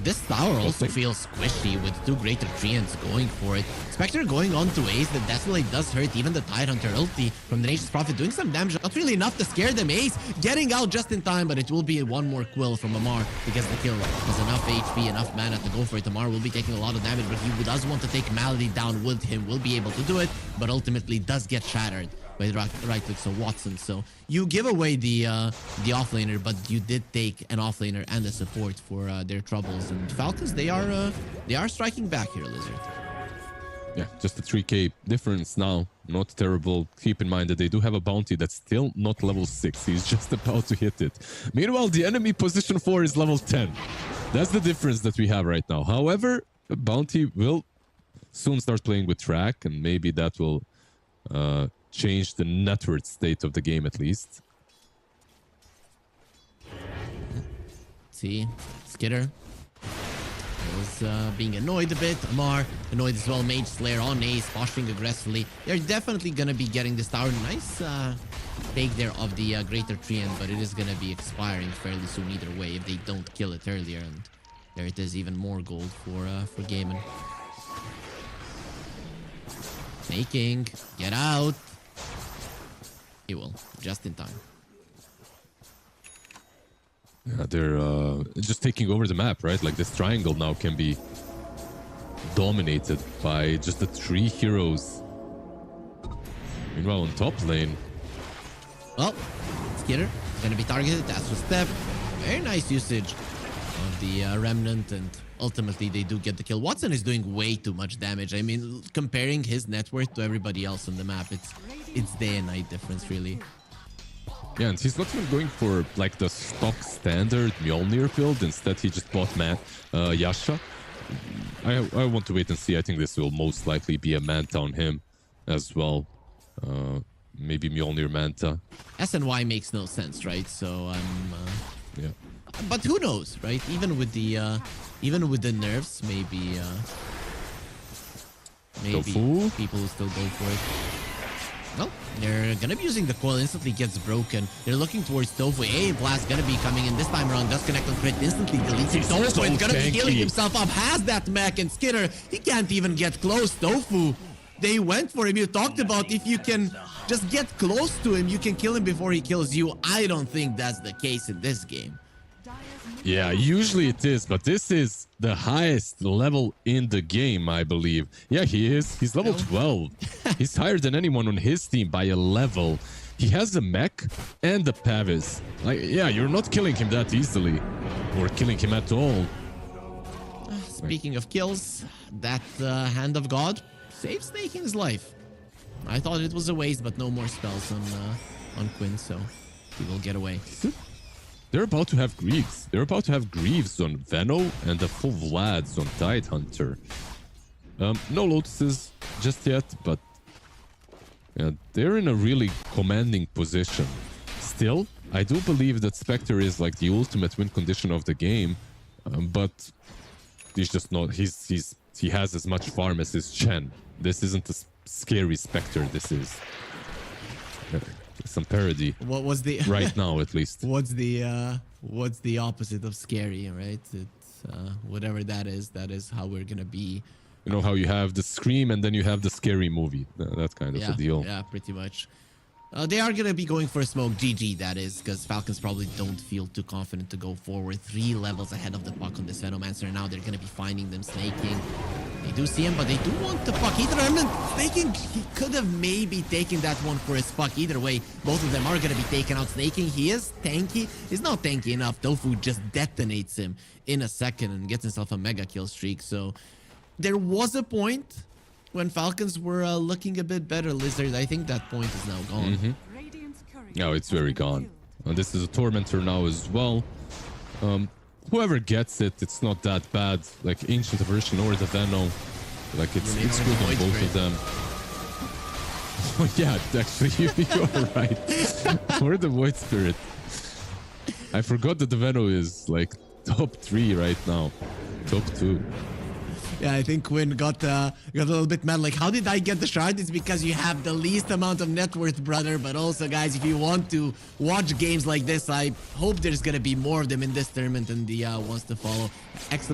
[SPEAKER 12] This tower also feels squishy with two greater treants going for it. Spectre going on to Ace, that definitely does hurt. Even the Tidehunter ulti from the Nation's Prophet doing some damage. Not really enough to scare them. Ace getting out just in time, but it will be one more quill from Amar because the kill has enough HP, enough mana to go for it. Amar will be taking a lot of damage, but he does want to take Malady down with him. Will be able to do it, but ultimately does get shattered by the right click, so Watson. So you give away the offlaner, but you did take an offlaner and a support for their troubles. And Falcons, they are striking back here, Lizard.
[SPEAKER 13] Yeah, just a 3k difference now. Not terrible. Keep in mind that they do have a bounty that's still not level 6. He's just about to hit it. Meanwhile, the enemy position 4 is level 10. That's the difference that we have right now. However, the bounty will soon start playing with track, and maybe that will change the network state of the game at least.
[SPEAKER 12] See, Skitter is being annoyed a bit. Amar annoyed as well. Mage Slayer on Ace, posturing aggressively. They're definitely going to be getting this tower. Nice take there of the Greater Treant, but it is going to be expiring fairly soon either way if they don't kill it earlier. And there it is, even more gold for Gaimin. Snaking, get out. He will, just in time.
[SPEAKER 13] Yeah, they're just taking over the map, right? Like this triangle now can be dominated by just the 3 heroes. Meanwhile, on top lane.
[SPEAKER 12] Well, Skitter gonna be targeted. That's a step. Very nice usage of the Remnant, and ultimately they do get the kill. Watson is doing way too much damage. I mean, comparing his net worth to everybody else on the map, it's day and night difference, really.
[SPEAKER 13] Yeah, and he's not even going for like the stock standard Mjolnir build. Instead, he just bought Yasha. I want to wait and see. I think this will most likely be a Manta on him as well. Maybe Mjolnir Manta.
[SPEAKER 12] SNY makes no sense, right? So
[SPEAKER 13] yeah.
[SPEAKER 12] But who knows, right? Even with the nerfs, maybe
[SPEAKER 13] Tofu?
[SPEAKER 12] People will still go for it. Well, they're gonna be using the coil. Instantly gets broken. They're looking towards Tofu. Blast gonna be coming in this time around. Does connect on crit. Instantly deletes it. Tofu is gonna be healing himself up. Has that mech, and Skitter, he can't even get close. Tofu, they went for him. You talked about if you can just get close to him, you can kill him before he kills you. I don't think that's the case in this game.
[SPEAKER 13] Yeah, usually it is, but this is the highest level in the game, I believe. Yeah, he is. He's level 12. He's higher than anyone on his team by a level. He has the mech and the Pavis. Like, yeah, you're not killing him that easily, or killing him at all.
[SPEAKER 12] Speaking of kills, that Hand of God saves Snaking's life. I thought it was a waste, but no more spells on Quinn, so he will get away.
[SPEAKER 13] They're about to have Greaves. They're about to have Greaves on Veno and the full Vlads on Tidehunter. No Lotuses just yet, but yeah, they're in a really commanding position. Still, I do believe that Spectre is like the ultimate win condition of the game, but he's just not. He has as much farm as his Chen. This isn't a scary Spectre. This is some parody.
[SPEAKER 12] What was the
[SPEAKER 13] right now, at least?
[SPEAKER 12] What's the opposite of scary, right? It's whatever that is how we're gonna be.
[SPEAKER 13] You know how you have the Scream and then you have the Scary movie. That kind of a deal.
[SPEAKER 12] Yeah, pretty much. They are going to be going for a smoke. GG, that is, because Falcons probably don't feel too confident to go forward. 3 levels ahead of the puck on this Venomancer. Now they're going to be finding them, snaking. They do see him, but they do want the puck. Either snaking, he could have maybe taken that one for his puck. Either way, both of them are going to be taken out. Snaking, he is tanky. He's not tanky enough. Tofu just detonates him in a second and gets himself a mega kill streak. So there was a point when Falcons were looking a bit better, Lizard. I think that point is now gone.
[SPEAKER 13] No, it's very gone. And this is a Tormentor now as well. Whoever gets it, it's not that bad. Like Ancient version or the Veno. Like it's good on both of them. Oh yeah, actually you are right. Or the Void Spirit. I forgot that the Veno is like top 3 right now. Top 2.
[SPEAKER 12] Yeah, I think Quinn got a little bit mad. Like, how did I get the shard? It's because you have the least amount of net worth, brother. But also, guys, if you want to watch games like this, I hope there's gonna be more of them in this tournament and the wants to follow. !F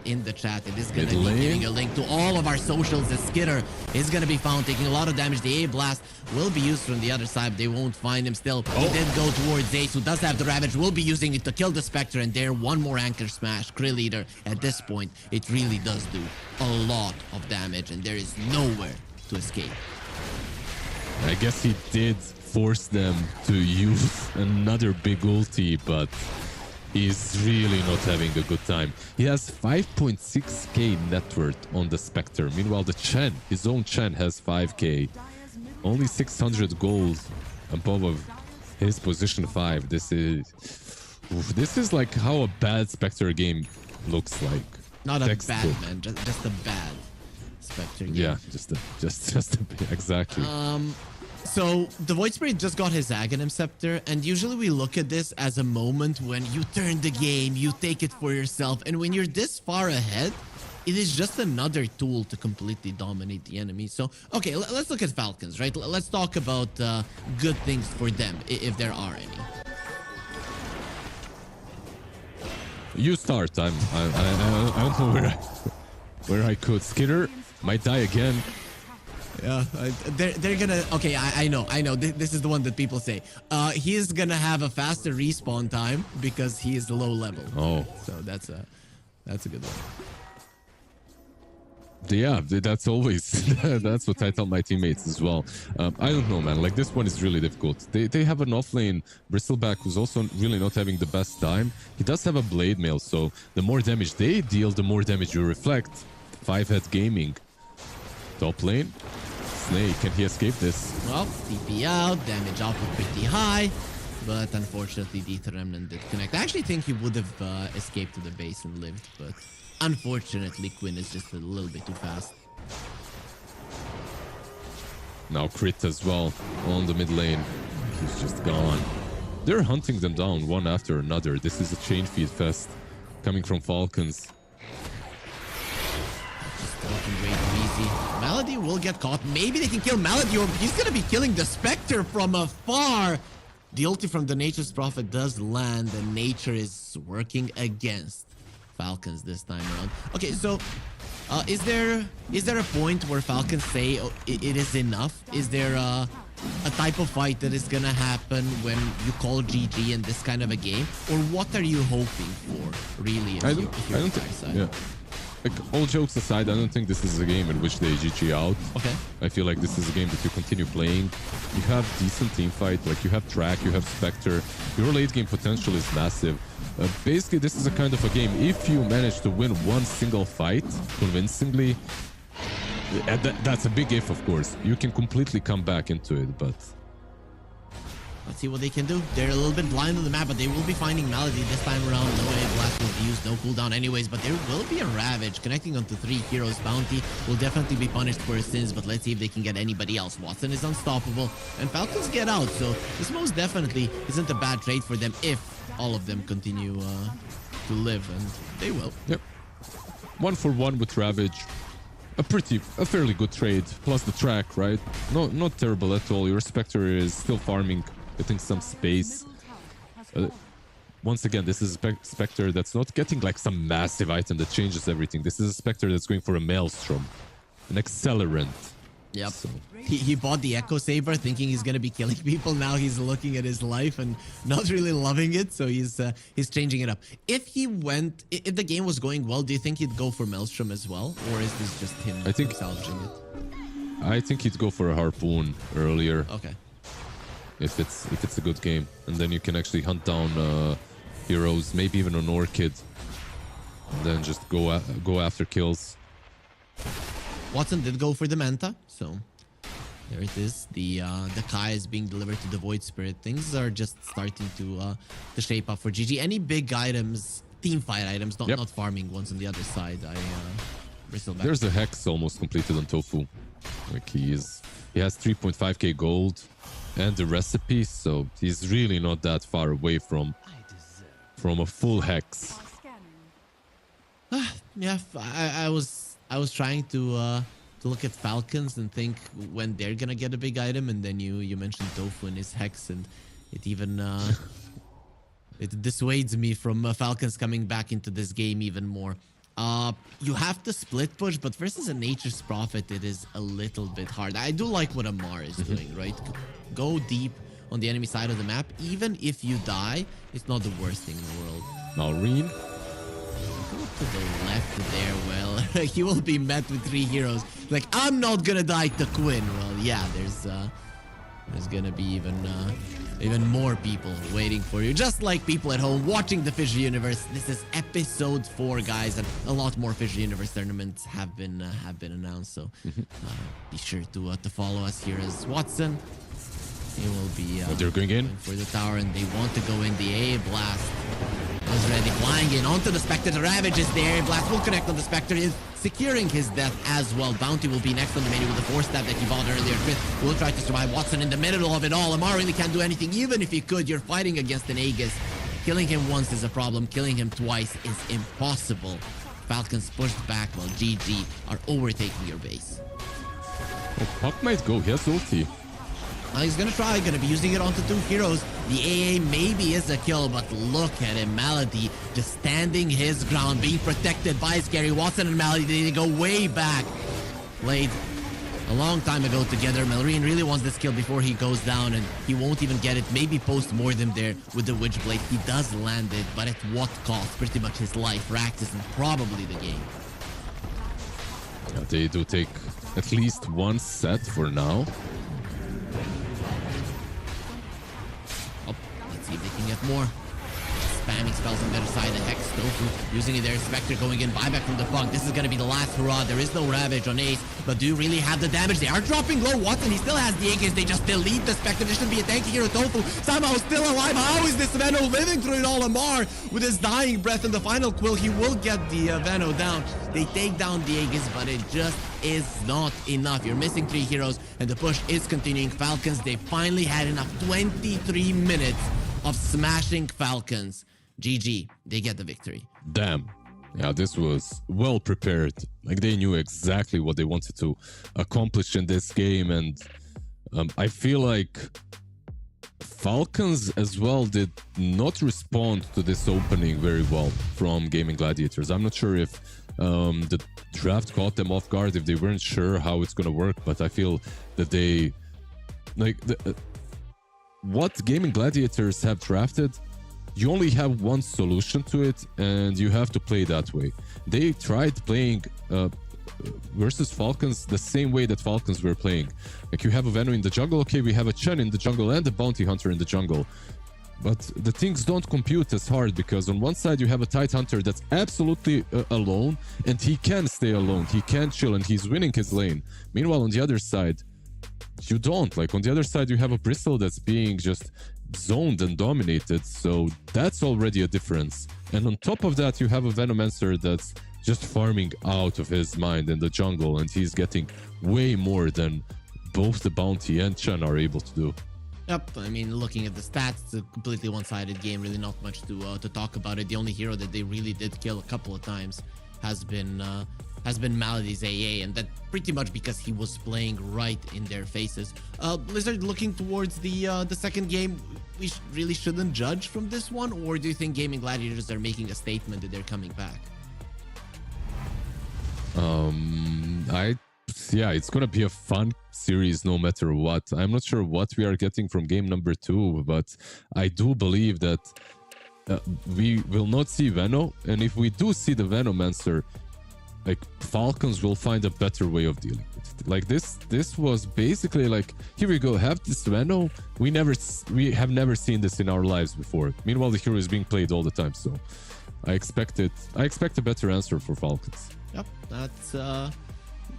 [SPEAKER 12] in the chat. It is gonna be giving a link to all of our socials. The Skitter is gonna be found taking a lot of damage. The A blast will be used from the other side. They won't find him still. He did go towards Ace, who does have the Ravage. Will be using it to kill the Spectre. And there, one more Anchor Smash. Krill Eater. At this point, it really does do a lot of damage, and there is nowhere to escape.
[SPEAKER 13] I guess he did force them to use another big ulti, but he's really not having a good time. He has 5.6k net worth on the Spectre. Meanwhile, the Chen, his own Chen, has 5k. Only 600 gold above of his position 5. This is like how a bad Spectre game looks like.
[SPEAKER 12] Not a bad, man. Just a bad Spectre game.
[SPEAKER 13] Yeah, just exactly.
[SPEAKER 12] So the Void Spirit just got his Aghanim Scepter, and usually we look at this as a moment when you turn the game, you take it for yourself, and when you're this far ahead, it is just another tool to completely dominate the enemy. So, okay, let's look at Falcons, right? Let's talk about good things for them, if there are any.
[SPEAKER 13] You start. I don't know where I could. Skitter might die again.
[SPEAKER 12] Yeah, they're gonna. Okay, I know. This is the one that people say. He is gonna have a faster respawn time because he is low level.
[SPEAKER 13] Oh,
[SPEAKER 12] so that's a good one.
[SPEAKER 13] Yeah, that's always that's what I tell my teammates as well. I don't know, man. Like, this one is really difficult. They have an offlane Bristleback who's also really not having the best time. He does have a blade mail, so the more damage they deal, the more damage you reflect. 5-head gaming. Top lane. Snake, can he escape this?
[SPEAKER 12] Well, TP out, damage output pretty high, but unfortunately the Remnant did connect. I actually think he would have escaped to the base and lived, but unfortunately Quinn is just a little bit too fast.
[SPEAKER 13] Now crit as well on the mid lane. He's just gone. They're hunting them down one after another. This is a chain feed fest coming from Falcons.
[SPEAKER 12] Looking way too easy. Malady will get caught. Maybe they can kill Malady, or he's gonna be killing the Spectre from afar. The ulti from the Nature's Prophet does land, and Nature is working against Falcons this time around. Okay, so is there a point where Falcons say, oh, it is enough? Is there a type of fight that is gonna happen when you call GG in this kind of a game, or what are you hoping for, really?
[SPEAKER 13] I don't think. Yeah. Like, all jokes aside, I don't think this is a game in which they GG out.
[SPEAKER 12] Okay.
[SPEAKER 13] I feel like this is a game that you continue playing. You have decent team fight, like you have Track, you have Spectre. Your late game potential is massive. Basically, this is a kind of a game. If you manage to win one single fight convincingly, that's a big if, of course. You can completely come back into it, but...
[SPEAKER 12] Let's see what they can do. They're a little bit blind on the map, but they will be finding Malady this time around. No way blast will be used, no cooldown anyways, but there will be a Ravage connecting onto 3 heroes. Bounty will definitely be punished for his sins, but let's see if they can get anybody else. Watson is unstoppable, and Falcons get out, so this most definitely isn't a bad trade for them if all of them continue to live, and they will.
[SPEAKER 13] Yep. 1-for-1 with Ravage. A fairly good trade, plus the Track, right? No, not terrible at all. Your Spectre is still farming, getting some space. Once again, this is a Spectre that's not getting like some massive item that changes everything. This is a Spectre that's going for a Maelstrom, an Accelerant.
[SPEAKER 12] Yep.
[SPEAKER 13] So.
[SPEAKER 12] He bought the Echo Saber thinking he's gonna be killing people. Now he's looking at his life and not really loving it, so he's changing it up. If the game was going well, do you think he'd go for Maelstrom as well, or is this just him salvaging it?
[SPEAKER 13] I think he'd go for a Harpoon earlier.
[SPEAKER 12] Okay.
[SPEAKER 13] If it's a good game, and then you can actually hunt down heroes, maybe even an Orchid, and then just go after kills.
[SPEAKER 12] Watson did go for the Manta, so there it is. The Kai is being delivered to the Void Spirit. Things are just starting to shape up for GG. Any big items, team fight items, not farming ones on the other side. Bristleback.
[SPEAKER 13] There's a Hex almost completed on Tofu. Like he has 3.5k gold and the recipe, so he's really not that far away from from a full hex.
[SPEAKER 12] Yeah, I was trying to look at Falcons and think when they're gonna get a big item, and then you mentioned Tofu and his hex, and it even it dissuades me from Falcons coming back into this game even more. You have to split push, but versus a Nature's Prophet, it is a little bit hard. I do like what Amar is doing, right? Go deep on the enemy side of the map. Even if you die, it's not the worst thing in the world.
[SPEAKER 13] Malrine.
[SPEAKER 12] Go to the left there, well, he will be met with 3 heroes. Like, I'm not gonna die to Quinn. Well, yeah, there's gonna be even more people waiting for you, just like people at home watching the FISSURE Universe. This is episode 4, guys, and a lot more FISSURE Universe tournaments have been announced. So be sure to follow us here as Watson. He will be
[SPEAKER 13] they're going in
[SPEAKER 12] for the tower, and they want to go in. The A blast is ready, flying in onto the Spectre. The Ravage is there. Blast will connect on the Spectre, is securing his death as well. Bounty will be next on the menu with the 4-stab that he bought earlier. Fifth will try to survive. Watson in the middle of it all. Amar really can't do anything. Even if he could, you're fighting against an Aegis. Killing him once is a problem. Killing him twice is impossible. Falcons pushed back while GG are overtaking your base.
[SPEAKER 13] Oh, Puck might go. He has ulti.
[SPEAKER 12] He's gonna try, gonna be using it onto 2 heroes. The AA maybe is a kill, but look at him. Malady just standing his ground, being protected by Scary. Watson and Malady, they go way back. Played a long time ago together. Malrine really wants this kill before he goes down, and he won't even get it. Maybe post-mortem there with the Witchblade. He does land it, but at what cost? Pretty much his life. Raktis and probably the game.
[SPEAKER 13] Yeah, they do take at least 1 set for now.
[SPEAKER 12] Let's see if they can get more. Spamming spells on the other side. The Hex Tofu using it there. Spectre going in. Buyback from the Pug. This is going to be the last hurrah. There is no Ravage on Ace, but do you really have the damage? They are dropping low. Watson, he still has the Aegis. They just delete the Spectre. There should be a tanky hero. Tofu somehow still alive. How is this Veno living through it all? Amar with his dying breath in the final quill. He will get the Veno down. They take down the Aegis, but it just is not enough. You're missing 3 heroes, and the push is continuing. Falcons, they finally had enough. 23 minutes of smashing Falcons. GG, they get the victory.
[SPEAKER 13] Damn. Yeah, this was well prepared. Like, they knew exactly what they wanted to accomplish in this game, and I feel like Falcons as well did not respond to this opening very well from Gaimin Gladiators. I'm not sure if the draft caught them off guard, if they weren't sure how it's gonna work, but I feel that they what Gaimin Gladiators have drafted, you only have one solution to it, and you have to play that way. They tried playing versus Falcons the same way that Falcons were playing. Like, you have a Veno in the jungle, okay, we have a Chen in the jungle and a Bounty Hunter in the jungle. But the things don't compute as hard, because on one side you have a Tide Hunter that's absolutely alone, and he can stay alone, he can chill, and he's winning his lane. Meanwhile, on the other side, you don't. Like, on the other side, you have a Bristle that's being just zoned and dominated, so that's already a difference. And on top of that, you have a Venomancer that's just farming out of his mind in the jungle, and he's getting way more than both the Bounty and Chen are able to do.
[SPEAKER 12] Yep, I mean, looking at the stats, it's a completely one-sided game. Really not much to talk about it. The only hero that they really did kill a couple of times has been Malady's AA, and that pretty much because he was playing right in their faces. Blizzard, looking towards the second game, we really shouldn't judge from this one, or do you think Gaimin Gladiators are making a statement that they're coming back?
[SPEAKER 13] Yeah, it's gonna be a fun series no matter what. I'm not sure what we are getting from game number 2, but I do believe that we will not see Veno, and if we do see the Venomancer, like, Falcons will find a better way of dealing with it. Like, this was basically like, here we go, have this Veno. We have never seen this in our lives before. Meanwhile, the hero is being played all the time, so I expect a better answer for Falcons.
[SPEAKER 12] Yep,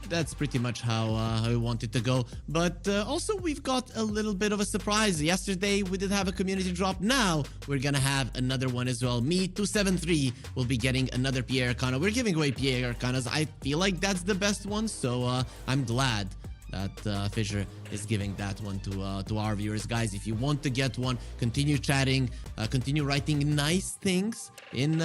[SPEAKER 12] that's pretty much how we want it to go. But also, we've got a little bit of a surprise. Yesterday, we did have a community drop. Now, we're gonna have another one as well. Me, 273, will be getting another PA Arcana. We're giving away PA Arcanas. I feel like that's the best one, so I'm glad that Fissure is giving that one to our viewers. Guys, if you want to get one, continue chatting, continue writing nice things in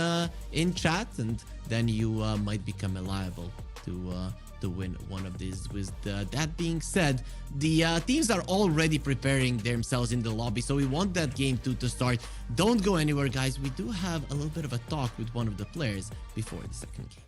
[SPEAKER 12] chat, and then you might become liable to win one of these. With that being said, the teams are already preparing themselves in the lobby, so we want that game 2 to start. Don't go anywhere, guys. We do have a little bit of a talk with one of the players before the second game.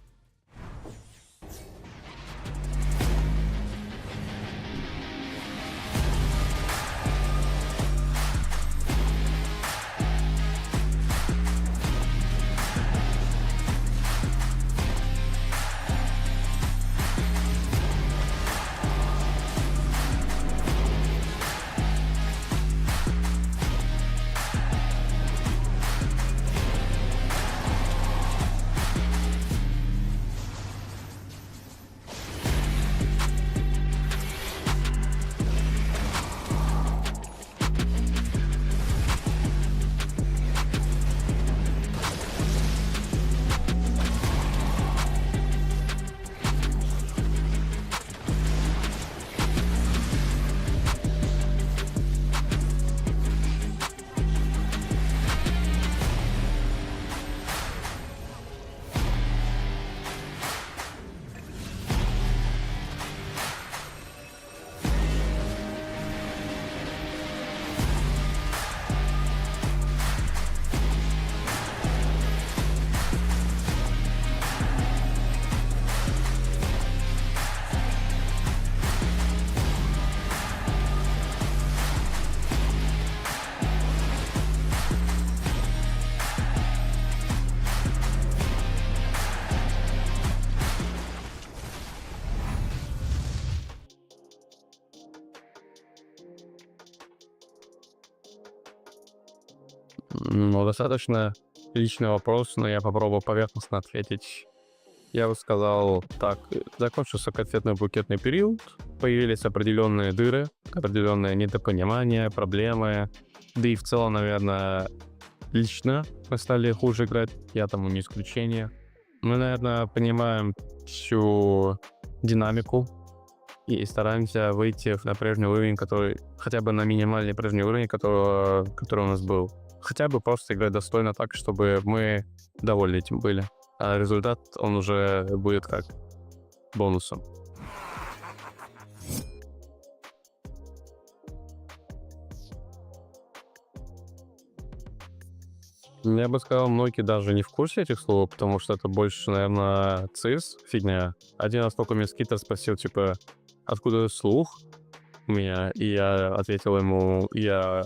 [SPEAKER 14] Ну, достаточно личный вопрос, но я попробую поверхностно ответить. Я бы сказал так, закончился конфетно-букетный период, появились определенные дыры, определенное недопонимание, проблемы, да и в целом, наверное, лично мы стали хуже играть, я тому не исключение. Мы, наверное, понимаем всю динамику и стараемся выйти на прежний уровень, который хотя бы на минимальный прежний уровень, который у нас был. Хотя бы просто играть достойно так, чтобы мы довольны этим были. А результат, он уже будет как бонусом. Я бы сказал, многие даже не в курсе этих слов, потому что это больше, наверное, цис, фигня. Один раз только меня скитер спросил, типа, откуда слух у меня, и я ответил ему, я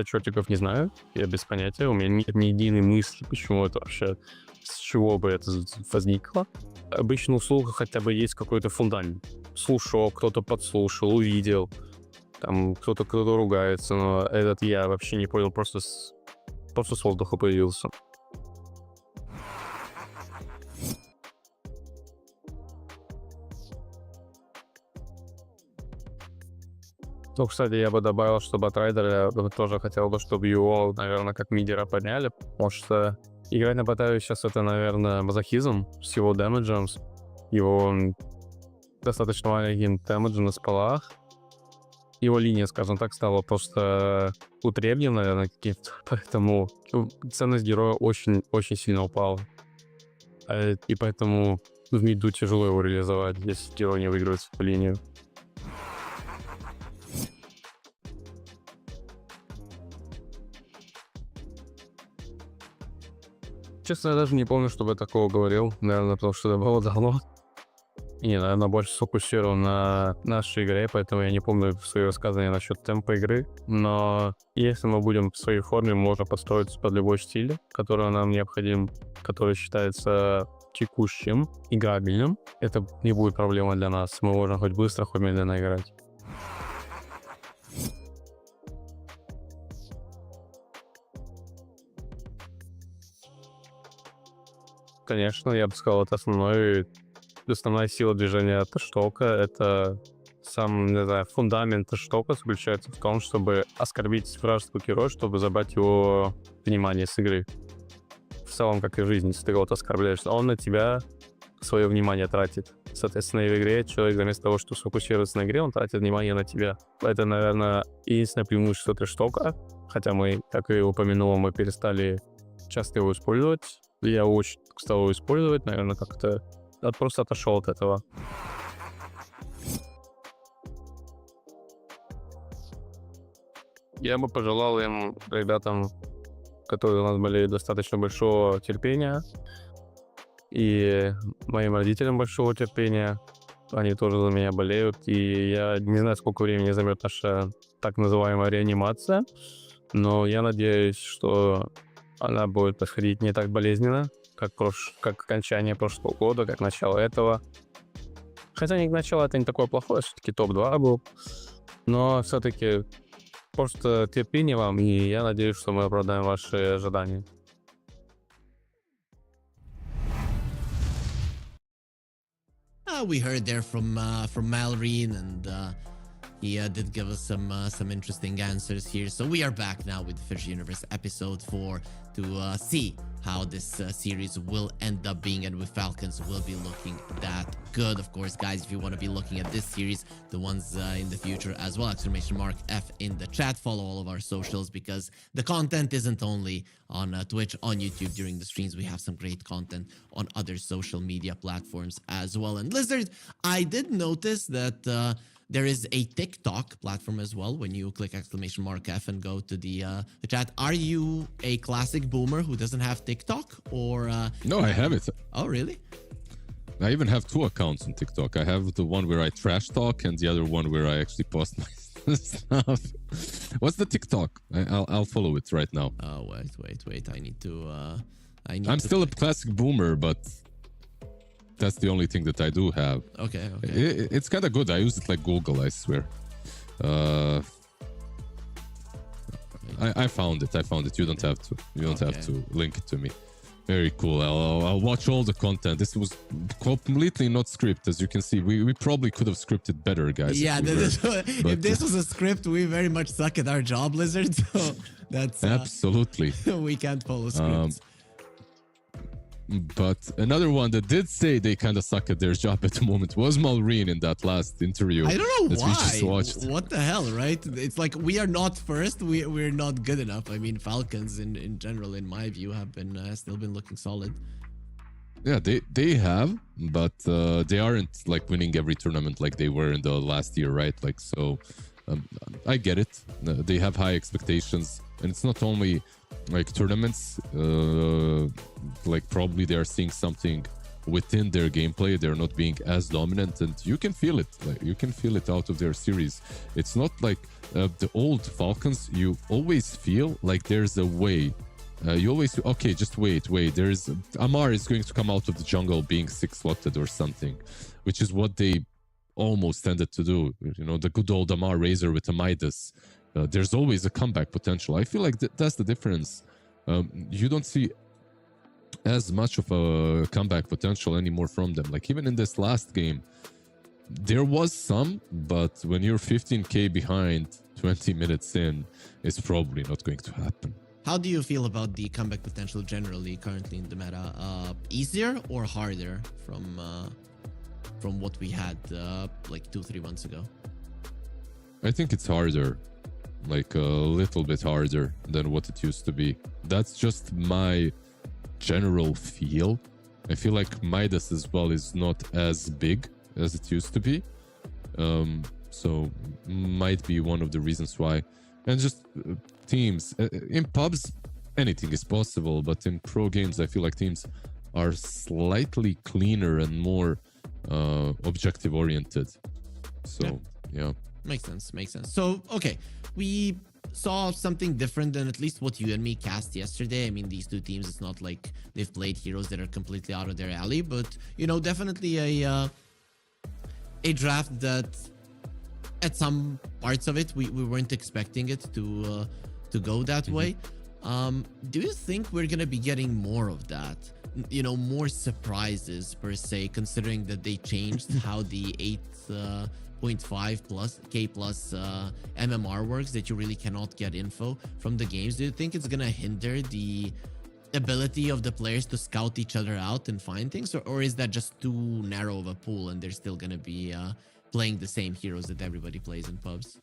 [SPEAKER 14] чертиков не знаю, я без понятия, у меня нет ни единой мысли, почему это вообще, с чего бы это возникло. Обычно у слуха хотя бы есть какой-то фундамент. Слушал, кто-то подслушал, увидел, там кто-то ругается, но этот я вообще не понял, просто с воздуха появился. Ну, кстати, я бы добавил, что Батрайдера тоже хотел бы, чтобы его, наверное, как мидера подняли, потому что играть на Батаю сейчас это, наверное, мазохизм с его дэмэджем, его достаточно маленьким дэмэджем на спалах. Его линия, скажем так, стала просто утребнем, наверное, каким-то, поэтому ценность героя очень сильно упала. И поэтому в миду тяжело его реализовать, если герой не выигрывает эту линию. Честно, я даже не помню, чтобы я такого говорил. Наверное, потому что это было давно. И, наверное, больше сфокусирован на нашей игре, поэтому я не помню свои высказывания насчет темпа игры. Но если мы будем в своей форме, можно подстроиться под любой стиль, который нам необходим, который считается текущим, играбельным. Это не будет проблема для нас. Мы можем хоть быстро, хоть медленно играть. Конечно, я бы сказал, это основная сила движения тэш-тока. Это сам, не знаю, фундамент тэш-тока заключается в том, чтобы оскорбить вражеского героя, чтобы забрать его внимание с игры. В целом, как и в жизни, если ты кого-то оскорбляешь, он на тебя свое внимание тратит. Соответственно, и в игре человек вместо того, чтобы сфокусироваться на игре, он тратит внимание на тебя. Это, наверное, единственное преимущество трештока. Хотя мы, как и упомянул, мы перестали часто его использовать. Я очень стал его использовать, наверное, как-то просто отошел от этого. Я бы пожелал им, ребятам, которые у нас были, достаточно большого терпения. И моим родителям большого терпения. Они тоже за меня болеют. И я не знаю, сколько времени займет наша так называемая реанимация. Но я надеюсь, что она будет происходить не так болезненно, как окончание прошлого года, как начало этого. Хотя начало это не такое плохое, все-таки топ-2 был. Но все-таки просто терпение вам, и я надеюсь, что мы оправдаем ваши ожидания.
[SPEAKER 12] We heard there from Malrine, and he did give us some interesting answers here. So we are back now with FISSURE Universe Episode 4 to see how this series will end up being, and with Falcons will be looking that good. Of course, guys, if you want to be looking at this series, the ones in the future as well, !F in the chat. Follow all of our socials, because the content isn't only on Twitch, on YouTube during the streams. We have some great content on other social media platforms as well. And Lizard, I did notice that there is a TikTok platform as well. When you click !F and go to the chat, are you a classic boomer who doesn't have TikTok, or?
[SPEAKER 13] No, I have it.
[SPEAKER 12] Oh, really?
[SPEAKER 13] I even have 2 accounts on TikTok. I have the one where I trash talk and the other one where I actually post my stuff. What's the TikTok? I'll follow it right now.
[SPEAKER 12] Oh, wait. I need to.
[SPEAKER 13] I'm still a classic boomer, but that's the only thing that I do have.
[SPEAKER 12] Okay.
[SPEAKER 13] It's kind of good. I use it like Google, I swear. I found it. You don't have to. You don't have to link it to me. Very cool. I'll watch all the content. This was completely not scripted, as you can see. We probably could have scripted better, guys.
[SPEAKER 12] Yeah, if this was a script, we very much suck at our job, Lizard. So that's
[SPEAKER 13] absolutely.
[SPEAKER 12] We can't follow scripts.
[SPEAKER 13] But another one that did say they kind of suck at their job at the moment was Malrine in that last interview.
[SPEAKER 12] I don't know
[SPEAKER 13] that
[SPEAKER 12] why.
[SPEAKER 13] We just watched.
[SPEAKER 12] What the hell, right? It's like we are not first. We're not good enough. I mean, Falcons in general, in my view, have been still been looking solid.
[SPEAKER 13] Yeah, they have, but they aren't like winning every tournament like they were in the last year, right? Like, so I get it. They have high expectations, and it's not only like tournaments. Like probably they are seeing something within their gameplay. They're not being as dominant, and you can feel it. Like you can feel it out of their series. It's not like the old Falcons. You always feel like there's a way. You always okay. Just wait. There's Amar is going to come out of the jungle being 6-slotted or something, which is what they almost tended to do. You know, the good old Amar Razor with a Midas. There's always a comeback potential. I feel like that's the difference. You don't see as much of a comeback potential anymore from them. Like even in this last game, there was some, but when you're 15k behind 20 minutes in, it's probably not going to happen.
[SPEAKER 12] How do you feel about the comeback potential generally currently in the meta? Easier or harder from what we had like 2-3 months ago?
[SPEAKER 13] I think it's harder. Like a little bit harder than what it used to be. That's just my general feel. I feel like Midas as well is not as big as it used to be. So might be one of the reasons why. And just teams. In pubs, anything is possible, but in pro games, I feel like teams are slightly cleaner and more objective oriented. So, yeah.
[SPEAKER 12] Makes sense. So, okay, we saw something different than at least what you and me cast yesterday. I mean, these two teams, it's not like they've played heroes that are completely out of their alley, but, you know, definitely a draft that at some parts of it, we weren't expecting it to go that way. Do you think we're going to be getting more of that? You know, more surprises per se, considering that they changed how the 8.5K plus MMR works, that you really cannot get info from the games. Do you think it's gonna hinder the ability of the players to scout each other out and find things, or is that just too narrow of a pool and they're still going to be playing the same heroes that everybody plays in pubs?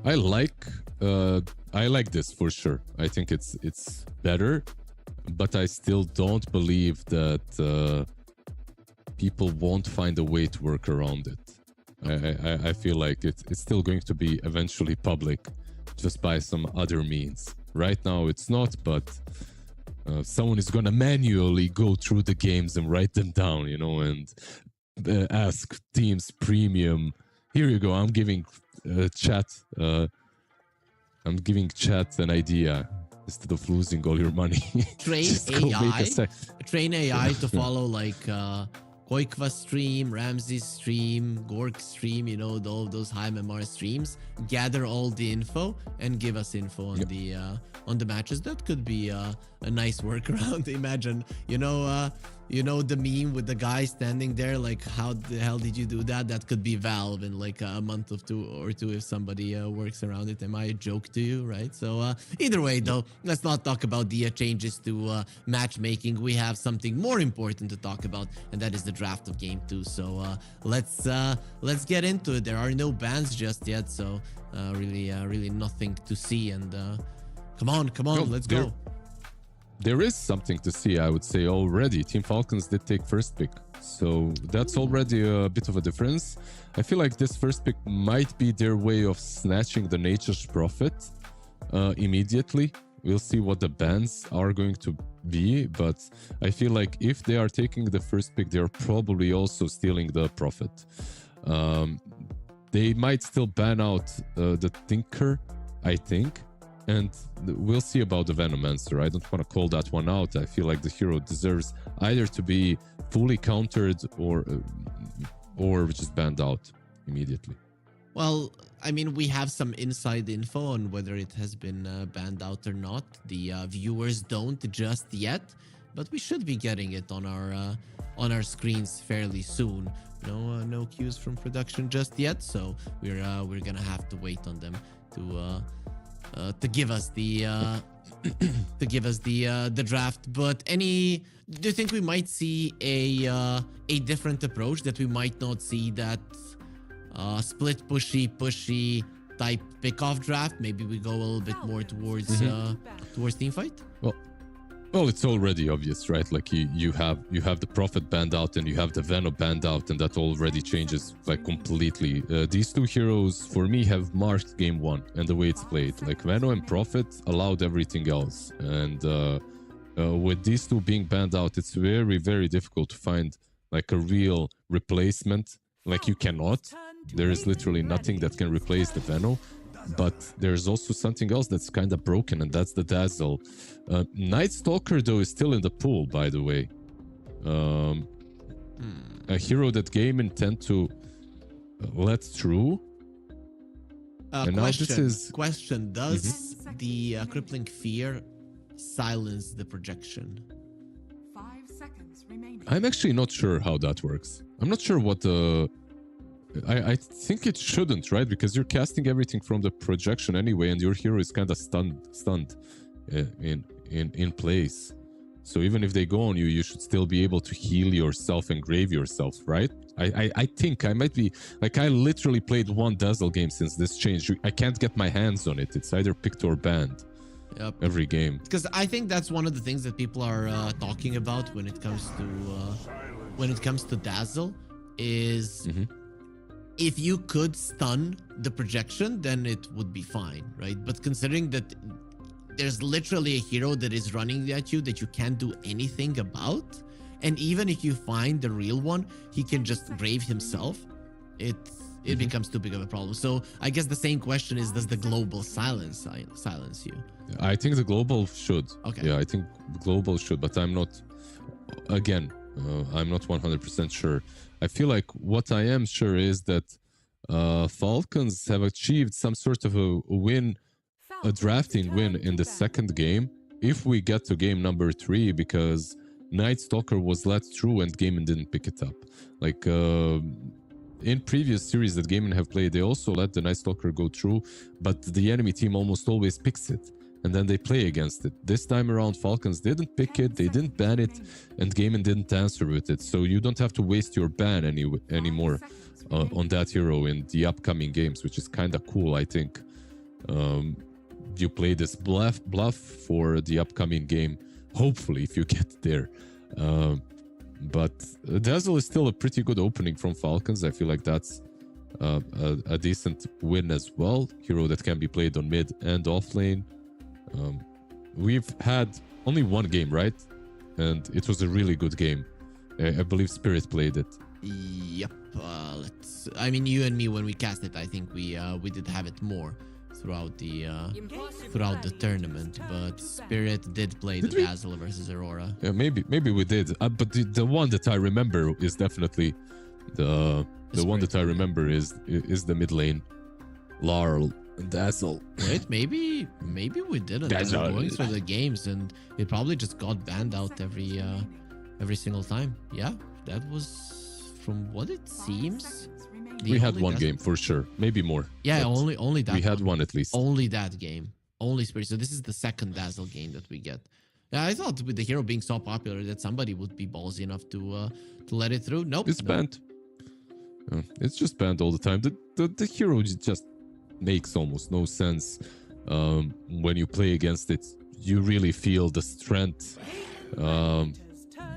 [SPEAKER 13] I like this for sure. I think it's better, but I still don't believe that people won't find a way to work around it. I feel like it's still going to be eventually public, just by some other means. Right now it's not, but someone is gonna manually go through the games and write them down, you know, and ask teams premium. Here you go. I'm giving chat an idea instead of losing all your money.
[SPEAKER 12] Train AI to follow like Koikva stream, Ramsey's stream, Gork stream, you know, all those high MMR streams. Gather all the info and give us info on the matches. That could be a nice workaround. Imagine, you know the meme with the guy standing there, like, how the hell did you do that? That could be Valve in like a month or two if somebody works around it. Am I a joke to you, right? So either way, though, let's not talk about the changes to matchmaking. We have something more important to talk about, and that is the draft of Game 2. So let's get into it. There are no bans just yet, so really nothing to see. And come on, let's go.
[SPEAKER 13] There is something to see, I would say, already. Team Falcons did take first pick, so that's already a bit of a difference. I feel like this first pick might be their way of snatching the Nature's Prophet immediately. We'll see what the bans are going to be, but I feel like if they are taking the first pick, they're probably also stealing the Prophet. They might still ban out the Tinker, I think. And we'll see about the Venomancer. I don't want to call that one out. I feel like the hero deserves either to be fully countered or just banned out immediately.
[SPEAKER 12] Well, I mean, we have some inside info on whether it has been banned out or not. The viewers don't just yet, but we should be getting it on our screens fairly soon. No cues from production just yet, so we're gonna have to wait on them to give us the the draft. But do you think we might see a different approach, that we might not see that split pushy type pickoff draft? Maybe we go a little bit more towards teamfight.
[SPEAKER 13] Well, it's already obvious, right? Like you have the Prophet banned out and you have the Venom banned out, and that already changes like completely. These two heroes for me have marked game 1 and the way it's played. Like Venom and Prophet allowed everything else, and with these two being banned out, it's very, very difficult to find like a real replacement. Like you cannot. There is literally nothing that can replace the Venom. But there's also something else that's kind of broken, and that's the Dazzle. Night Stalker, though, is still in the pool, by the way. A hero that Gaimin tend to let through. And now this is...
[SPEAKER 12] Question, does the Crippling Fear silence the projection?
[SPEAKER 7] 5 seconds remaining.
[SPEAKER 13] I'm actually not sure how that works. I'm not sure what the... I think it shouldn't, right? Because you're casting everything from the projection anyway, and your hero is kind of stunned in place. So even if they go on you, you should still be able to heal yourself and grave yourself, right? I think I might be... Like, I literally played one Dazzle game since this change. I can't get my hands on it. It's either picked or banned.
[SPEAKER 12] Yep.
[SPEAKER 13] Every game.
[SPEAKER 12] Because I think that's one of the things that people are talking about when it comes to Dazzle is... If you could stun the projection, then it would be fine, right? But considering that there's literally a hero that is running at you that you can't do anything about, and even if you find the real one, he can just grave himself, it becomes too big of a problem. So I guess the same question is, does the global silence you?
[SPEAKER 13] I think the global should.
[SPEAKER 12] Okay.
[SPEAKER 13] Yeah, I think the global should, but I'm not... Again, I'm not 100% sure. I feel like what I am sure is that Falcons have achieved some sort of a win, a drafting win in the second game, if we get to game number 3, because Night Stalker was let through and Gaimin didn't pick it up. Like in previous series that Gaimin have played, they also let the Night Stalker go through, but the enemy team almost always picks it. and then they play against it. This time around, Falcons didn't pick it, they didn't ban it, and Gaimin didn't answer with it. So you don't have to waste your ban anymore on that hero in the upcoming games, which is kind of cool, I think. You play this bluff for the upcoming game, hopefully, if you get there. But Dazzle is still a pretty good opening from Falcons. I feel like that's a decent win as well. Hero that can be played on mid and off lane. We've had only one game, right? And it was a really good game. I believe Spirit played it.
[SPEAKER 12] Yep. I mean, you and me, when we cast it, I think we did have it more throughout the tournament, but Spirit did play the Dazzle versus Aurora.
[SPEAKER 13] Yeah, maybe we did. But the one that I remember is definitely the one that I remember is the mid lane, Larl and Dazzle.
[SPEAKER 12] Wait, maybe we didn't.
[SPEAKER 13] Dazzle.
[SPEAKER 12] Going through the games, and it probably just got banned out every single time. Yeah, that was from what it seems.
[SPEAKER 13] We had one game for sure, maybe more.
[SPEAKER 12] Yeah, only that.
[SPEAKER 13] We had one at least.
[SPEAKER 12] Only that game, only Spirit. So this is the second Dazzle game that we get. Yeah, I thought with the hero being so popular that somebody would be ballsy enough to let it through. Nope.
[SPEAKER 13] It's banned. It's just banned all the time. The hero just makes almost no sense. When you play against it, you really feel the strength.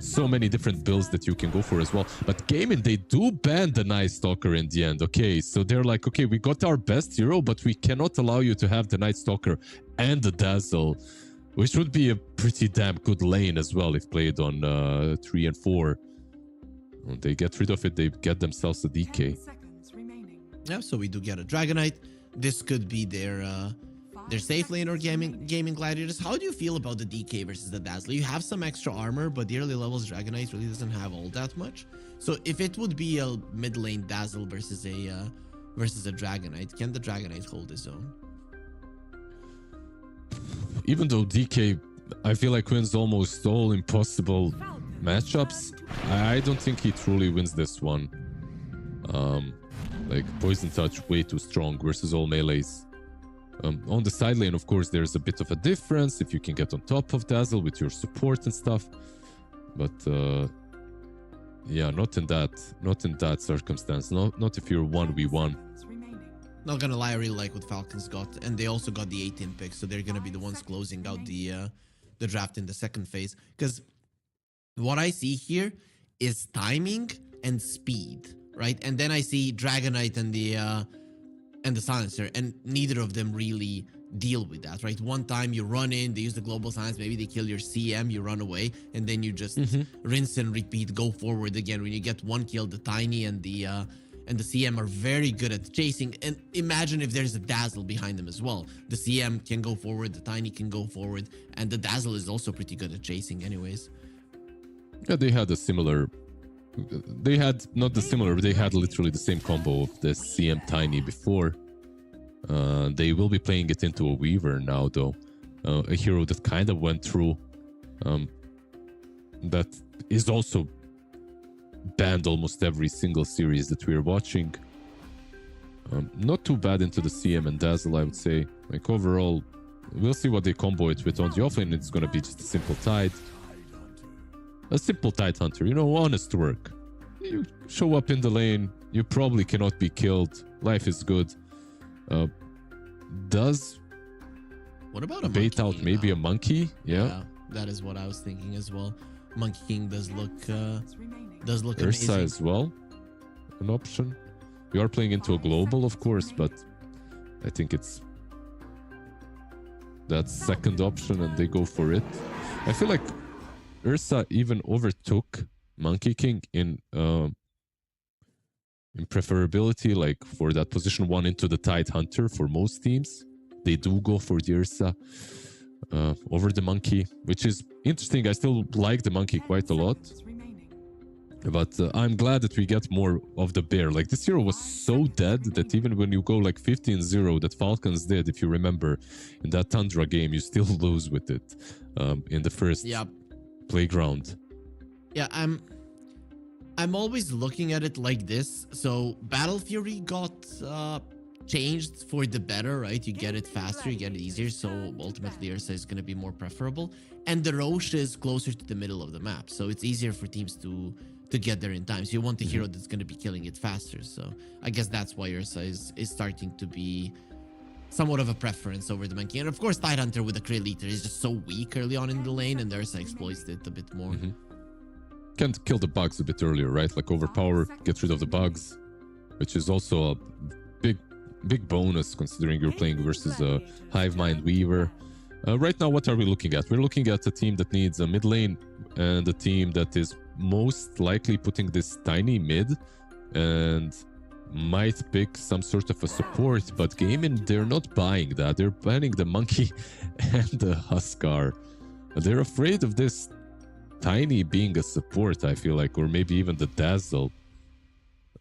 [SPEAKER 13] So many different builds that you can go for as well. But Gaimin, they do ban the Night Stalker in the end. Okay, so they're like, okay, we got our best hero, but we cannot allow you to have the Night Stalker and the Dazzle, which would be a pretty damn good lane as well if played on 3 and 4. When they get rid of it, they get themselves a DK.
[SPEAKER 12] Yeah, so we do get a Dragonite. This could be their safe lane or Gaimin Gladiators. How do you feel about the DK versus the Dazzle? You have some extra armor, but the early levels Dragonite really doesn't have all that much. So if it would be a mid lane Dazzle versus a Dragonite, can the Dragonite hold his own?
[SPEAKER 13] Even though DK, I feel like wins almost all impossible matchups, I don't think he truly wins this one. Like Poison Touch way too strong versus all melees. On the side lane, of course, there's a bit of a difference if you can get on top of Dazzle with your support and stuff. But yeah, not in that circumstance. Not if you're 1v1.
[SPEAKER 12] Not gonna lie, I really like what Falcons got, and they also got the 18 pick, so they're gonna be the ones closing out the draft in the second phase. Because what I see here is timing and speed, right? And then I see Dragonite and the Silencer, and neither of them really deal with that, right? One time you run in, they use the global silence, maybe they kill your CM, you run away, and then you just rinse and repeat, go forward again. When you get one kill, the Tiny and the CM are very good at chasing. And imagine if there's a Dazzle behind them as well. The CM can go forward, the Tiny can go forward, and the Dazzle is also pretty good at chasing anyways.
[SPEAKER 13] Yeah, they had a similar... They had, not the similar, but they had literally the same combo of the CM Tiny before. They will be playing it into a Weaver now, though. A hero that kind of went through. That is also banned almost every single series that we're watching. Not too bad into the CM and Dazzle, I would say. Like overall, we'll see what they combo it with. On the offlane, it's going to be just a simple Tide. A simple Tide Hunter, you know, honest work. You show up in the lane, you probably cannot be killed. Life is good. Does
[SPEAKER 12] what about a
[SPEAKER 13] bait out
[SPEAKER 12] King
[SPEAKER 13] maybe
[SPEAKER 12] now?
[SPEAKER 13] a monkey? Yeah,
[SPEAKER 12] that is what I was thinking as well. Monkey King does look
[SPEAKER 13] Ursa
[SPEAKER 12] amazing.
[SPEAKER 13] as well, an option. We are playing into a global, of course, but I think it's that second option, and they go for it. I feel like Ursa even overtook Monkey King in preferability, like for that position 1 into the Tide Hunter for most teams. They do go for the Ursa over the Monkey, which is interesting. I still like the Monkey quite a lot. But I'm glad that we get more of the Bear. Like, this hero was so dead that even when you go like 15-0 that Falcons did, if you remember, in that Tundra game, you still lose with it in the first playground.
[SPEAKER 12] Yeah, I'm always looking at it like this. So Battle Fury got changed for the better, right? You get it faster, you get it easier, so ultimately Ursa is going to be more preferable. And the Roche is closer to the middle of the map, so it's easier for teams to get there in time. So you want the hero that's going to be killing it faster. So I guess that's why Ursa is starting to be somewhat of a preference over the Monkey. And of course, Tidehunter with the Crit Eater is just so weak early on in the lane, and Ursa exploits it a bit more.
[SPEAKER 13] Can kill the bugs a bit earlier, right? Like overpower, get rid of the bugs, which is also a big bonus considering you're playing versus a Hive Mind Weaver. Right now, what are we looking at? We're looking at a team that needs a mid lane and a team that is most likely putting this tiny mid and might pick some sort of a support, but Gaimin, they're not buying that. They're banning the Monkey and the Huskar. They're afraid of this tiny being a support, I feel like, or maybe even the Dazzle,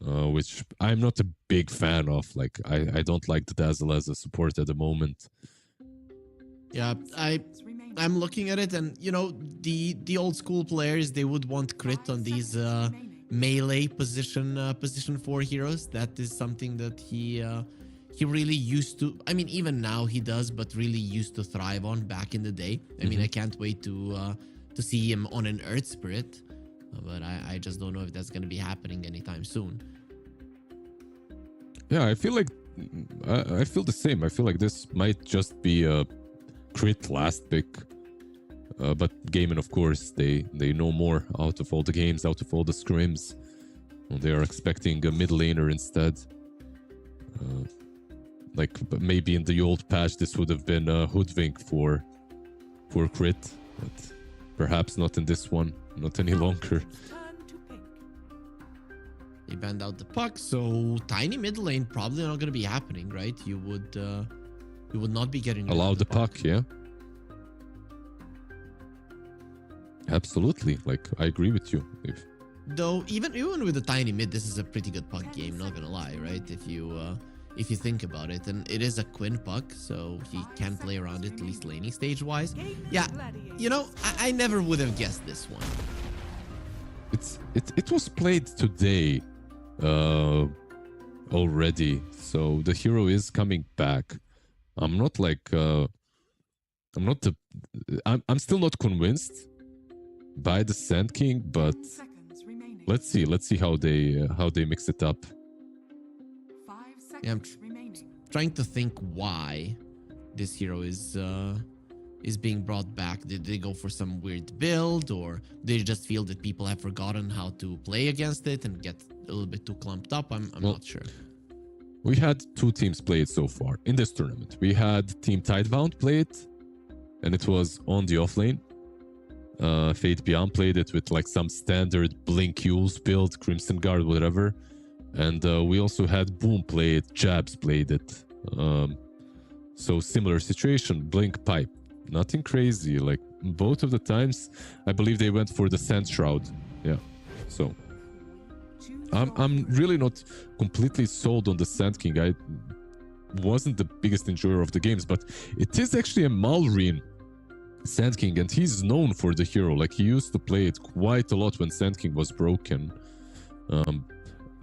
[SPEAKER 13] which I'm not a big fan of. Like, I don't like the Dazzle as a support at the moment.
[SPEAKER 12] Yeah, I'm looking at it, and you know, the old school players, they would want crit on these melee position 4 heroes. That is something that he really used to, I mean, even now he does, but really used to thrive on back in the day. I mean, I can't wait to see him on an Earth Spirit, but I just don't know if that's going to be happening anytime soon.
[SPEAKER 13] Yeah, I feel like I feel the same. I feel like this might just be a crit last pick, but Gaimin, of course, they know more out of all the games, out of all the scrims. They are expecting a mid laner instead. Like maybe in the old patch this would have been a Hoodwink for crit, but perhaps not in this one, not any longer.
[SPEAKER 12] He banned out the puck, so tiny mid lane probably not going to be happening, right? You would not be getting
[SPEAKER 13] allow the puck, yeah. Absolutely, like I agree with you.
[SPEAKER 12] Though even with the tiny mid, this is a pretty good puck game, not gonna lie, right? If you think about it, and it is a Quinn puck, so he can play around it, at least laning stage wise. Yeah, you know, I never would have guessed this one.
[SPEAKER 13] It was played today already, so the hero is coming back. I'm not like I'm still not convinced by the Sand King, but let's see how they mix it up.
[SPEAKER 12] Yeah, I'm trying to think why this hero is being brought back. Did they go for some weird build, or they just feel that people have forgotten how to play against it and get a little bit too clumped up? I'm not sure.
[SPEAKER 13] We had 2 teams play it so far in this tournament. We had Team Tidebound play it, and it was on the offlane. Fate Beyond played it with like some standard Blink Yules build, Crimson Guard, whatever. And we also had Boom play it, Jabs played it. So similar situation, Blink Pipe. Nothing crazy. Like both of the times, I believe they went for the Sand Shroud. Yeah. So I'm really not completely sold on the Sand King. I wasn't the biggest enjoyer of the games, but it is actually a Malrine Sand King, and he's known for the hero. Like he used to play it quite a lot when Sand King was broken.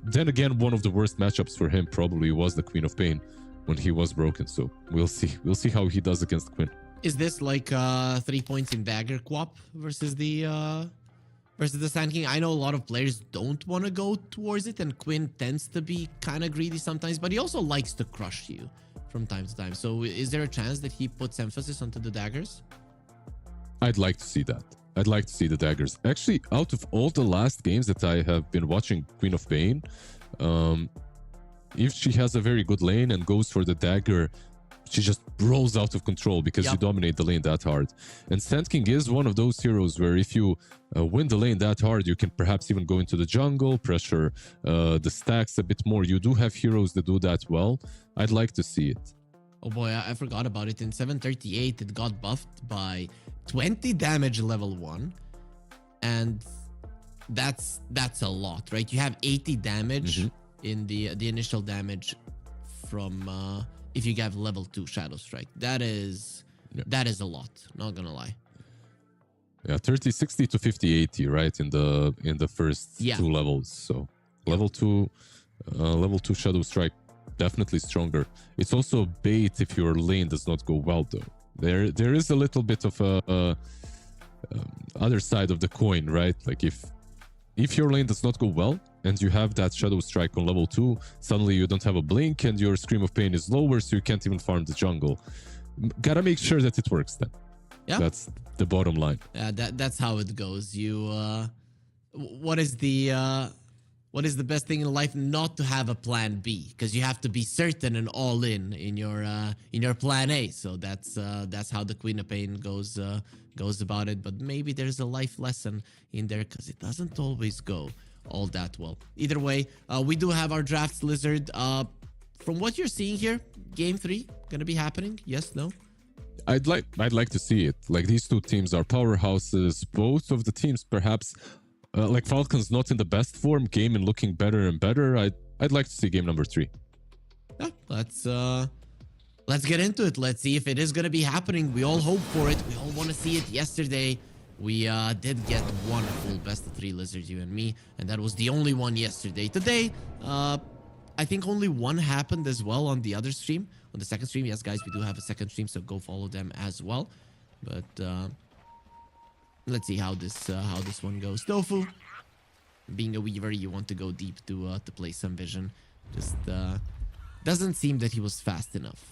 [SPEAKER 13] Then again, one of the worst matchups for him probably was the Queen of Pain when he was broken. So we'll see how he does against Quinn.
[SPEAKER 12] Is this like 3 points in dagger quap versus the Sand King? I know a lot of players don't want to go towards it, and Quinn tends to be kind of greedy sometimes, but he also likes to crush you from time to time. So is there a chance that he puts emphasis onto the daggers?
[SPEAKER 13] I'd like to see that. I'd like to see the daggers. Actually, out of all the last games that I have been watching Queen of Pain, if she has a very good lane and goes for the dagger, she just rolls out of control because you dominate the lane that hard. And Sand King is one of those heroes where if you win the lane that hard, you can perhaps even go into the jungle, pressure the stacks a bit more. You do have heroes that do that well. I'd like to see it.
[SPEAKER 12] Oh boy, I forgot about it. In 738, it got buffed by 20 damage level 1. And that's a lot, right? You have 80 damage in the initial damage from if you have level 2 Shadow Strike. That is a lot, not gonna lie.
[SPEAKER 13] Yeah, 30-60 to 50-80, right? In the first 2 levels. So level 2 Shadow Strike definitely stronger. It's also bait if your lane does not go well, though. There is a little bit of a other side of the coin, right? Like if your lane does not go well and you have that Shadow Strike on level 2, suddenly you don't have a blink and your Scream of Pain is lower, so you can't even farm the jungle. Gotta make sure that it works then.
[SPEAKER 12] Yeah,
[SPEAKER 13] that's the bottom line.
[SPEAKER 12] Yeah, that's how it goes. You what is the best thing in life? Not to have a plan B, because you have to be certain and all in your plan A. So that's how the Queen of Pain goes about it. But maybe there's a life lesson in there, because it doesn't always go all that well. Either way, we do have our drafts, Lizard. From what you're seeing here, game 3 gonna be happening? Yes, no?
[SPEAKER 13] I'd like to see it. Like, these two teams are powerhouses. Both of the teams, perhaps, like Falcons not in the best form, Gaimin looking better and better. I'd like to see game number 3.
[SPEAKER 12] Yeah, let's get into it. Let's see if it is gonna be happening. We all hope for it. We all want to see it. Yesterday, we did get one full best of 3, Lizard, you and me, and that was the only one yesterday. Today, I think only one happened as well on the other stream. On the second stream, yes, guys, we do have a second stream, so go follow them as well. But let's see how this one goes. Tofu, being a Weaver, you want to go deep to play some vision. Just doesn't seem that he was fast enough.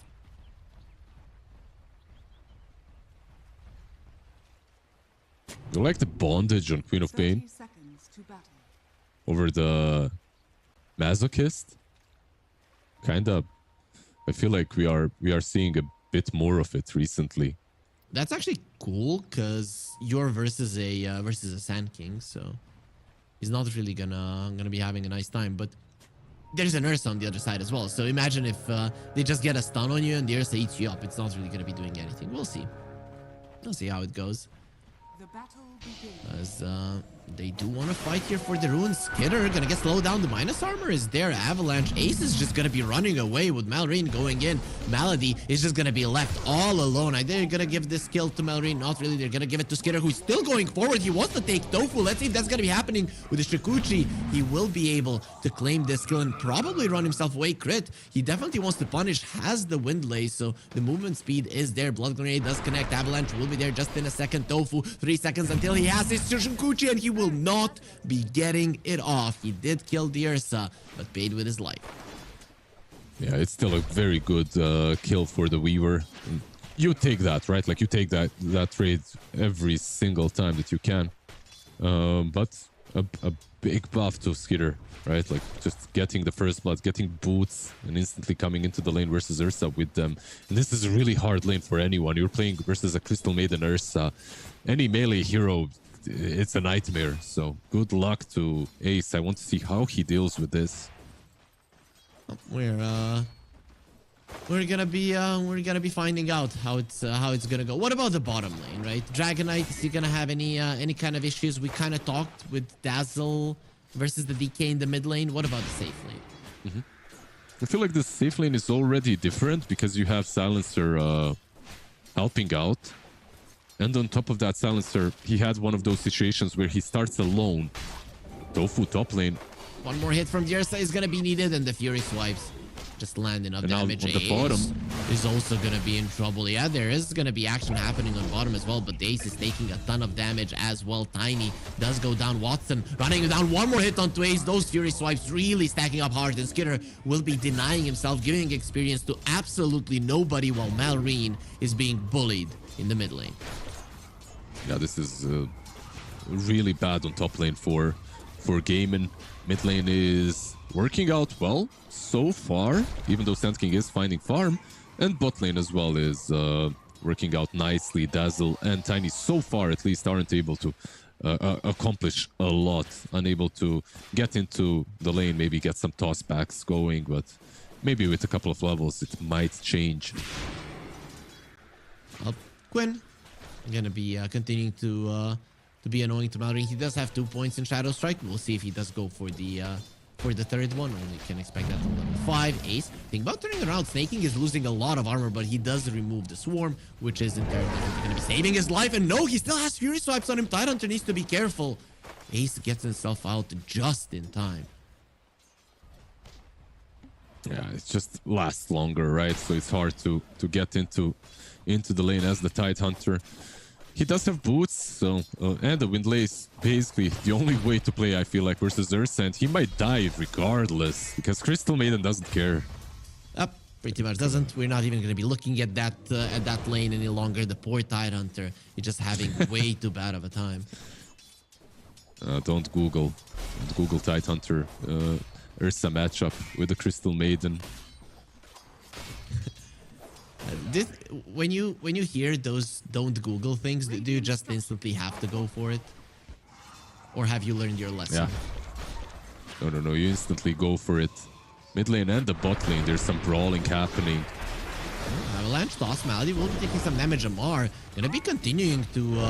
[SPEAKER 13] You like the bondage on Queen of Pain over the Masochist? Kinda. I feel like we are seeing a bit more of it recently.
[SPEAKER 12] That's actually cool, because you're versus a Sand King, so he's not really gonna be having a nice time. But there's an Ursa on the other side as well. So imagine if they just get a stun on you and the Ursa eats you up. It's not really gonna be doing anything. We'll see. We'll see how it goes. As they do want to fight here for the runes. Skidder gonna get slowed down. The minus armor is there. Avalanche. Ace is just gonna be running away with Malrine going in. Malady is just gonna be left all alone. They're gonna give this kill to Malrine. Not really. They're gonna give it to Skidder, who's still going forward. He wants to take Tofu. Let's see if that's gonna be happening with the Shikuchi. He will be able to claim this kill and probably run himself away. Crit. He definitely wants to punish. Has the wind lay, so the movement speed is there. Blood Grenade does connect. Avalanche will be there just in a second. Tofu, 3 seconds until he has his Shikuchi, and he will not be getting it off. He did kill the Ursa, but paid with his life.
[SPEAKER 13] Yeah, it's still a very good kill for the Weaver. You take that, right? Like, you take that trade every single time that you can. But a big buff to Skidder, right? Like, just getting the first blood, getting boots, and instantly coming into the lane versus Ursa with them. And this is a really hard lane for anyone. You're playing versus a Crystal Maiden Ursa. Any melee hero, it's a nightmare. So good luck to Ace. I want to see how he deals with this.
[SPEAKER 12] We're gonna be finding out how it's gonna go. What about the bottom lane, right? Dragonite, is he gonna have any kind of issues? We kind of talked with Dazzle versus the DK in the mid lane. What about the safe lane?
[SPEAKER 13] I feel like the safe lane is already different because you have Silencer helping out. And on top of that, Silencer, he had one of those situations where he starts alone. Tofu top lane.
[SPEAKER 12] One more hit from the Ursa is gonna be needed, and the Fury swipes just land enough damage.
[SPEAKER 13] On the bottom
[SPEAKER 12] is also gonna be in trouble. Yeah, there is gonna be action happening on bottom as well, but the Ace is taking a ton of damage as well. Tiny does go down. Watson running down. One more hit onto Ace. Those Fury swipes really stacking up hard, and Skidder will be denying himself, giving experience to absolutely nobody, while Malrine is being bullied in the mid lane.
[SPEAKER 13] Yeah, this is really bad on top lane for Gaimin. Mid lane is working out well so far, even though Sand King is finding farm. And bot lane as well is working out nicely. Dazzle and Tiny so far at least aren't able to accomplish a lot. Unable to get into the lane, maybe get some tossbacks going, but maybe with a couple of levels it might change.
[SPEAKER 12] Quinn gonna be continuing to be annoying to Malrine. He does have 2 points in Shadow Strike. We'll see if he does go for the third one. Only can expect that on level 5. Ace, think about turning around. Snaking is losing a lot of armor, but he does remove the swarm, which is in turn going to be saving his life. And no, he still has Fury swipes on him. Tidehunter needs to be careful. Ace gets himself out just in time.
[SPEAKER 13] Yeah, it just lasts longer, right? So it's hard to get into the lane as the Tide Hunter. He does have boots, so and the Windlay is basically the only way to play, I feel like, versus Ursa, and he might die regardless because Crystal Maiden doesn't care.
[SPEAKER 12] Pretty much doesn't. We're not even going to be looking at that lane any longer. The poor Tide Hunter is just having way too bad of a time.
[SPEAKER 13] Don't Google Tide Hunter Ursa matchup with the Crystal Maiden.
[SPEAKER 12] When you hear those don't Google things, do you just instantly have to go for it, or have you learned your lesson?
[SPEAKER 13] Yeah. No. You instantly go for it. Mid lane and the bot lane, there's some brawling happening.
[SPEAKER 12] Avalanche toss. Malady will be taking some damage. Amar gonna be continuing to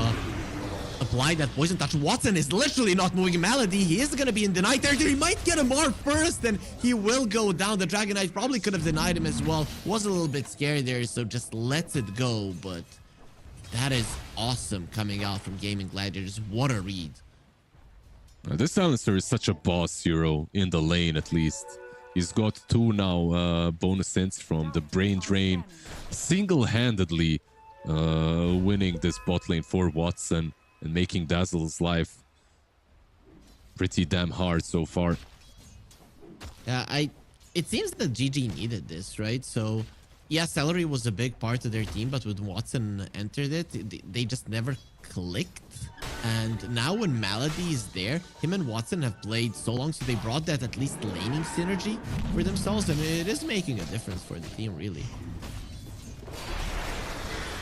[SPEAKER 12] apply that poison touch. Watson is literally not moving Malady. He is gonna be in denied territory. He might get Amar first, and he will go down. The Dragon Knight probably could have denied him as well. Was a little bit scared there, so just lets it go. But that is awesome coming out from Gaimin Gladiators. What a read.
[SPEAKER 13] This Silencer is such a boss hero in the lane, at least. He's got 2 now bonus sense from the Brain Drain, single-handedly winning this bot lane for Watson and making Dazzle's life pretty damn hard so far.
[SPEAKER 12] Yeah, it seems that GG needed this, right? So, yeah, Celery was a big part of their team, but when Watson entered it, they just never clicked. And now when Malady is there, him and Watson have played so long, so they brought that at least laning synergy for themselves, and it is making a difference for the team, really.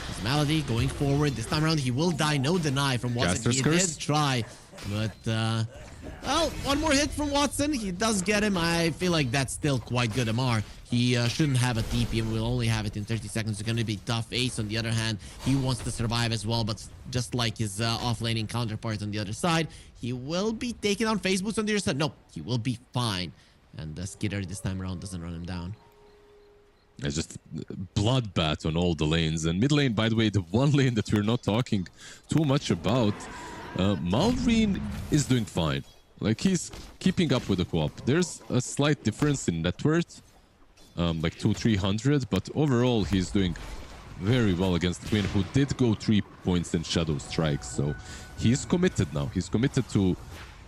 [SPEAKER 12] It's Malady going forward. This time around, he will die. No deny from Watson. He did try, but well, one more hit from Watson. He does get him. I feel like that's still quite good. Amar, he shouldn't have a TP and will only have it in 30 seconds. It's going to be tough. Ace, on the other hand, he wants to survive as well, but just like his off-laning counterpart on the other side, he will be taking on Phase Boots on the other side. No, he will be fine. And Skitter this time around doesn't run him down.
[SPEAKER 13] It's just bloodbath on all the lanes. And mid lane, by the way, the one lane that we're not talking too much about, Malrine is doing fine. Like, he's keeping up with the co-op. There's a slight difference in net worth, like 200-300, but overall he's doing very well against Queen, who did go 3 points in Shadow Strikes. So he's committed now. He's committed to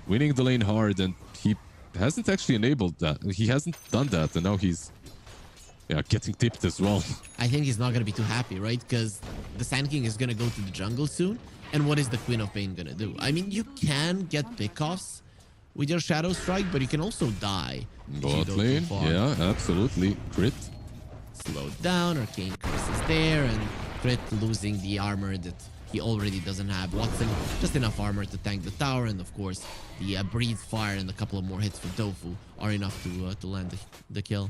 [SPEAKER 13] winning the lane hard, and he hasn't actually enabled that. He hasn't done that, and now he's getting tipped as well.
[SPEAKER 12] I think he's not going to be too happy, right? Because the Sand King is going to go to the jungle soon. And what is the Queen of Pain going to do? I mean, you can get pickoffs with your Shadow Strike, but you can also die.
[SPEAKER 13] Bot lane, yeah, absolutely. Crit.
[SPEAKER 12] Slowed down, Arcane Curse is there, and Crit losing the armor that he already doesn't have. Watson, just enough armor to tank the tower, and of course, the Breathe Fire and a couple of more hits from Tofu are enough to land the kill.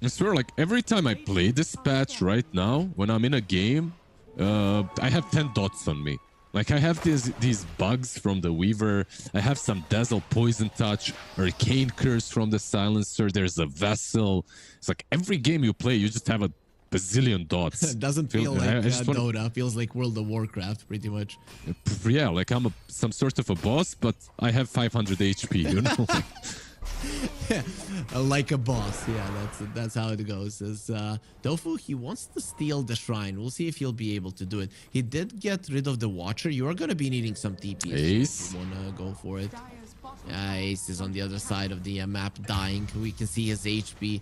[SPEAKER 13] I swear, like, every time I play this patch right now, when I'm in a game, I have 10 dots on me. Like, I have these bugs from the Weaver. I have some Dazzle Poison Touch, Arcane Curse from the Silencer. There's a Vessel. It's like every game you play, you just have a bazillion dots.
[SPEAKER 12] It doesn't feel like Dota. Feels like World of Warcraft, pretty much.
[SPEAKER 13] Yeah, like I'm some sort of a boss, but I have 500 HP, you know?
[SPEAKER 12] Like a boss. Yeah, that's how it goes. As Tofu, he wants to steal the shrine. We'll see if he'll be able to do it. He did get rid of the Watcher. You are going to be needing some TP.
[SPEAKER 13] Ace.
[SPEAKER 12] If you want to go for it. Ace is on the other side of the map dying. We can see his HP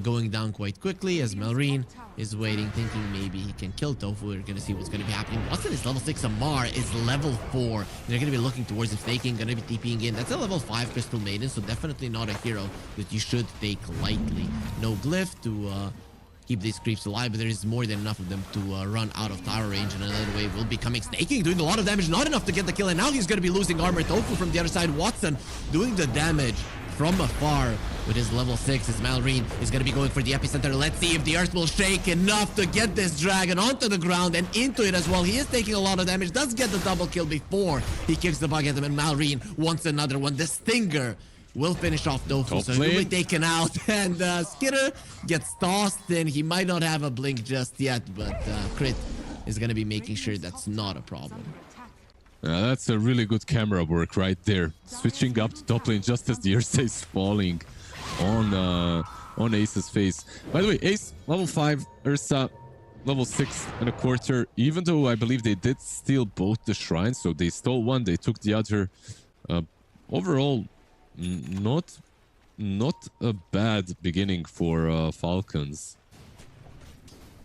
[SPEAKER 12] going down quite quickly as Malrine is waiting, thinking maybe he can kill Tofu. We're going to see what's going to be happening. Watson is level 6. Amar is level 4. They're going to be looking towards him, staking, going to be TPing in. That's a level 5 Crystal Maiden, so definitely not a hero that you should take lightly. No glyph to keep these creeps alive, but there is more than enough of them to run out of tower range, and another wave will be coming. Snaking, doing a lot of damage, not enough to get the kill, and now he's going to be losing armor. Tofu from the other side. Watson doing the damage from afar with his level 6. As Malrine is going to be going for the epicenter. Let's see if the earth will shake enough to get this dragon onto the ground and into it as well. He is taking a lot of damage, does get the double kill before he kicks the bug at him, and Malrine wants another one. The Stinger will finish off Tofu, so he'll be taken out, and Skitter gets tossed, and he might not have a blink just yet, but Crit is going to be making sure that's not a problem.
[SPEAKER 13] That's a really good camera work right there. Switching up to top lane just as the Ursa is falling. on Ace's face. By the way, Ace level 5, Ursa level 6.25. Even though I believe they did steal both the shrines, so they stole one, they took the other. Overall, not a bad beginning for Falcons.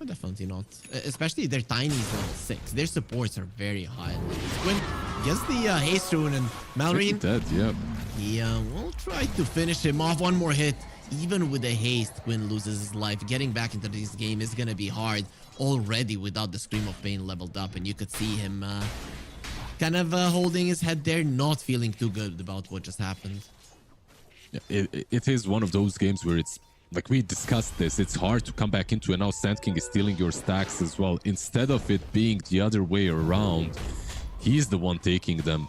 [SPEAKER 12] Definitely not. Especially their tiny is level 6. Their supports are very high. When gets the haste rune and Malrine
[SPEAKER 13] dead, yeah.
[SPEAKER 12] He will try to finish him off. One more hit. Even with the haste, Quinn loses his life. Getting back into this game is gonna be hard already without the Scream of Pain leveled up, and you could see him kind of holding his head there, not feeling too good about what just happened.
[SPEAKER 13] Yeah, it is one of those games where it's like we discussed this. It's hard to come back into, and now Sand King is stealing your stacks as well. Instead of it being the other way around, he's the one taking them.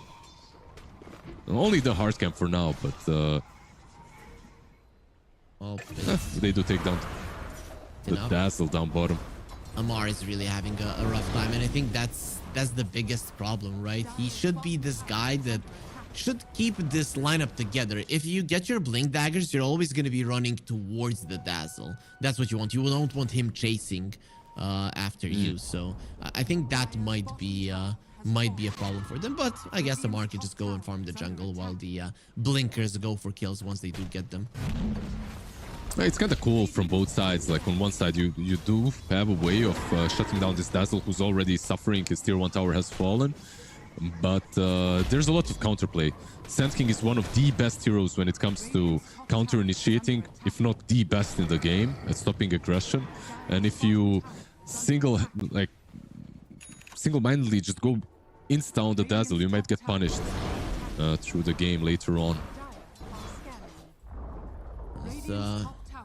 [SPEAKER 13] Only the hard camp for now, but they do take down the Dazzle down bottom.
[SPEAKER 12] Amar is really having a rough time, and I think that's the biggest problem, right? He should be this guy that should keep this lineup together. If you get your blink daggers, you're always going to be running towards the Dazzle. That's what you want. You don't want him chasing after you. So I think that might be a problem for them. But I guess the market just go and farm the jungle while the blinkers go for kills once they do get them.
[SPEAKER 13] It's kind of cool from both sides. Like on one side, you do have a way of shutting down this Dazzle who's already suffering. His tier 1 tower has fallen. But there's a lot of counterplay. Sand King is one of the best heroes when it comes to counter-initiating, if not the best in the game at stopping aggression. And if you single-mindedly just go insta on the Dazzle, you might get punished through the game later on.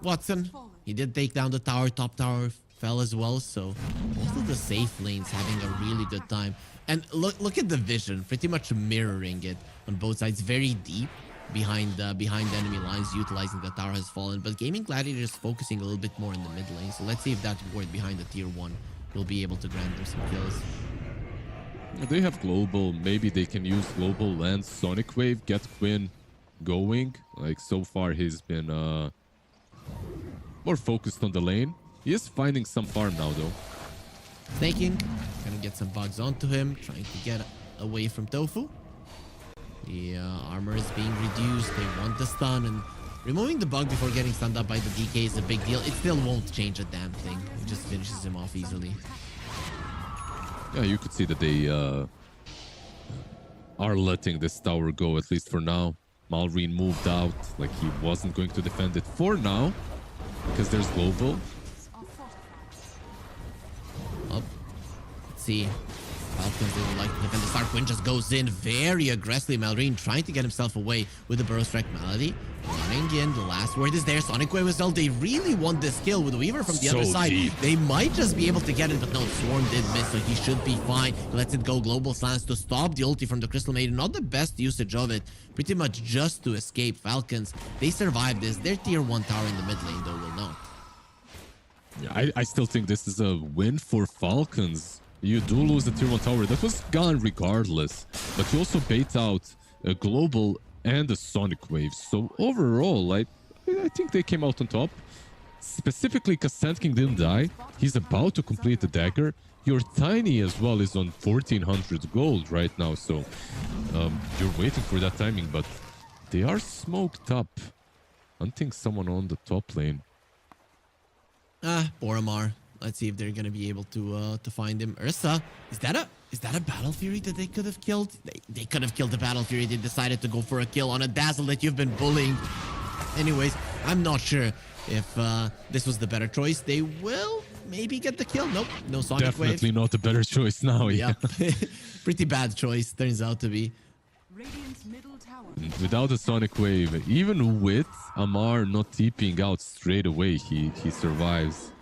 [SPEAKER 12] Watson, he did take down the tower. Top tower fell as well, so both of the safe lanes having a really good time. And look at the vision, pretty much mirroring it on both sides, very deep behind enemy lines, utilizing the tower has fallen. But Gaimin Gladiators focusing a little bit more in the mid lane, so let's see if that ward behind the tier 1 will be able to grant them some kills.
[SPEAKER 13] They have global. Maybe they can use global and Sonic Wave, get Quinn going. Like so far, he's been more focused on the lane. He is finding some farm now, though.
[SPEAKER 12] Snaking, gonna get some bugs onto him, trying to get away from Tofu. The armor is being reduced. They want the stun, and removing the bug before getting stunned up by the DK is a big deal. It still won't change a damn thing. It just finishes him off easily.
[SPEAKER 13] Yeah, you could see that they are letting this tower go, at least for now. Malrine moved out, like he wasn't going to defend it for now, because there's global.
[SPEAKER 12] Let's see. Falcons didn't like to defend the start. Quinn just goes in very aggressively. Malrine trying to get himself away with the Burrow Strike Malady. Running in. The last word is there. Sonic Wave as well. They really want this kill with Weaver from the other side.
[SPEAKER 13] Deep.
[SPEAKER 12] They might just be able to get it, but no, Swarm did miss, so he should be fine. Lets it go. Global slants to stop the ulti from the Crystal Maiden. Not the best usage of it. Pretty much just to escape. Falcons, they survived this. Their tier 1 tower in the mid lane, though, will not.
[SPEAKER 13] Yeah, I still think this is a win for Falcons. You do lose the tier 1 tower. That was gone regardless. But you also bait out a global and a Sonic Wave. So overall, I think they came out on top. Specifically because Sand King didn't die. He's about to complete the dagger. Your Tiny as well is on 1400 gold right now. So you're waiting for that timing. But they are smoked up. Hunting someone on the top lane.
[SPEAKER 12] Boromar. Let's see if they're gonna be able to find him. Ursa, is that a Battle Fury that they could have killed? They could have killed the Battle Fury. They decided to go for a kill on a Dazzle that you've been bullying. Anyways, I'm not sure if this was the better choice. They will maybe get the kill. Nope, no Sonic Wave.
[SPEAKER 13] Definitely not a better choice now. Yeah.
[SPEAKER 12] Pretty bad choice, turns out to be.
[SPEAKER 7] Radiant's middle tower.
[SPEAKER 13] Without a Sonic Wave, even with Amar not TPing out straight away, he survives.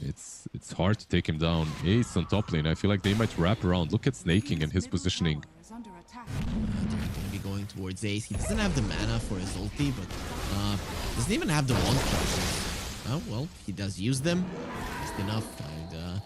[SPEAKER 13] It's hard to take him down. Ace on top lane. I feel like they might wrap around. Look at Snaking and his positioning.
[SPEAKER 12] They're gonna be going towards Ace. He doesn't have the mana for his ulti, but doesn't even have the wand charges. Oh well, he does use them. Just enough. And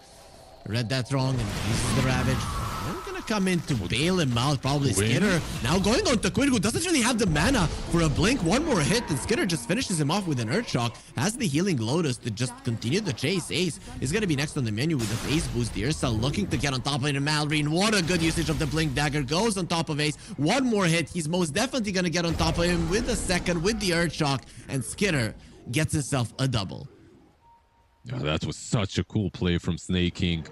[SPEAKER 12] read that wrong and uses the Ravage. They're gonna come in to bail him out, probably Skitter. Now going on to Quinn, who doesn't really have the mana for a blink. One more hit, and Skitter just finishes him off with an Earth Shock. Has the healing Lotus to just continue the chase. Ace is gonna be next on the menu with the face boost. The Ursa looking to get on top of it. Malrine, what a good usage of the blink dagger. Goes on top of Ace. One more hit. He's most definitely gonna get on top of him with the second, with the Earth Shock, and Skitter gets himself a double.
[SPEAKER 13] Yeah, that was such a cool play from Snake King.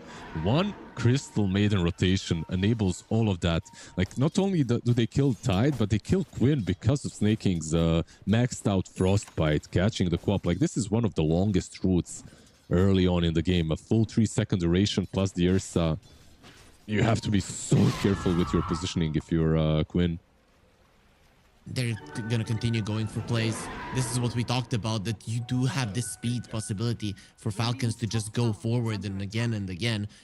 [SPEAKER 13] One Crystal Maiden rotation enables all of that. Like, not only do they kill Tide, but they kill Quinn because of Snake King's maxed out Frostbite, catching the co-op. Like, this is one of the longest routes early on in the game. A full 3-second duration plus the Ursa. You have to be so careful with your positioning if you're Quinn.
[SPEAKER 12] They're gonna continue going for plays. This is what we talked about, that you do have this speed possibility for Falcons to just go forward and again.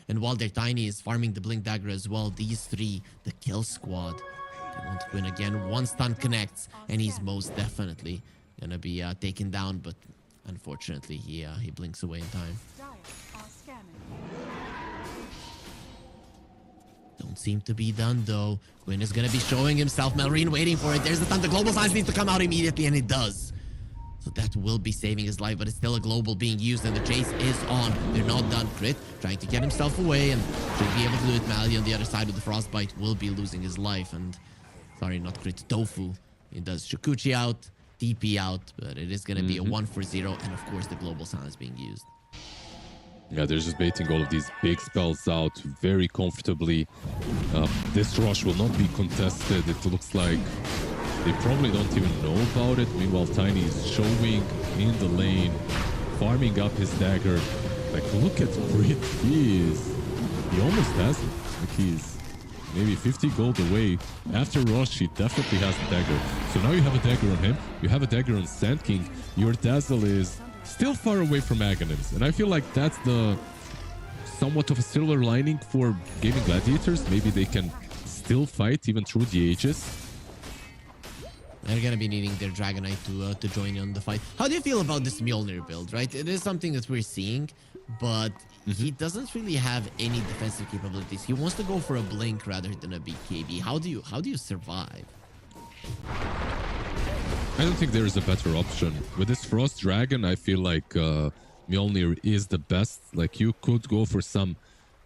[SPEAKER 12] And while their Tiny is farming the Blink Dagger as well, these three, the kill squad, they want to win again. One stun connects, and he's most definitely gonna be taken down, but unfortunately he blinks away in time. Don't seem to be done though. Quinn is gonna be showing himself. Malrine waiting for it. There's the stun. The global silence needs to come out immediately, and it does. So that will be saving his life, but it's still a global being used, and the chase is on. They're not done. Crit trying to get himself away, and should be able to do it. Mally on the other side with the Frostbite will be losing his life, and sorry, not Crit, Tofu. It does Shukuchi out, TP out, but it is gonna be a 1-for-0, and of course the global silence being used.
[SPEAKER 13] Yeah, they're just baiting all of these big spells out very comfortably. This rush will not be contested. It looks like they probably don't even know about it. Meanwhile, Tiny is showing in the lane, farming up his dagger. Like, look at Crit. He almost has it. Like, he's maybe 50 gold away. After rush, he definitely has the dagger. So now you have a dagger on him. You have a dagger on Sand King. Your Dazzle is still far away from Aghanim's, and I feel like that's the somewhat of a silver lining for Gaimin Gladiators. Maybe they can still fight even through the ages.
[SPEAKER 12] They're gonna be needing their Dragonite to join in on the fight. How do you feel about this Mjolnir build, right? It is something that we're seeing, but he doesn't really have any defensive capabilities. He wants to go for a blink rather than a BKB. How do you survive?
[SPEAKER 13] I don't think there is a better option. With this Frost Dragon, I feel like Mjolnir is the best. Like, you could go for some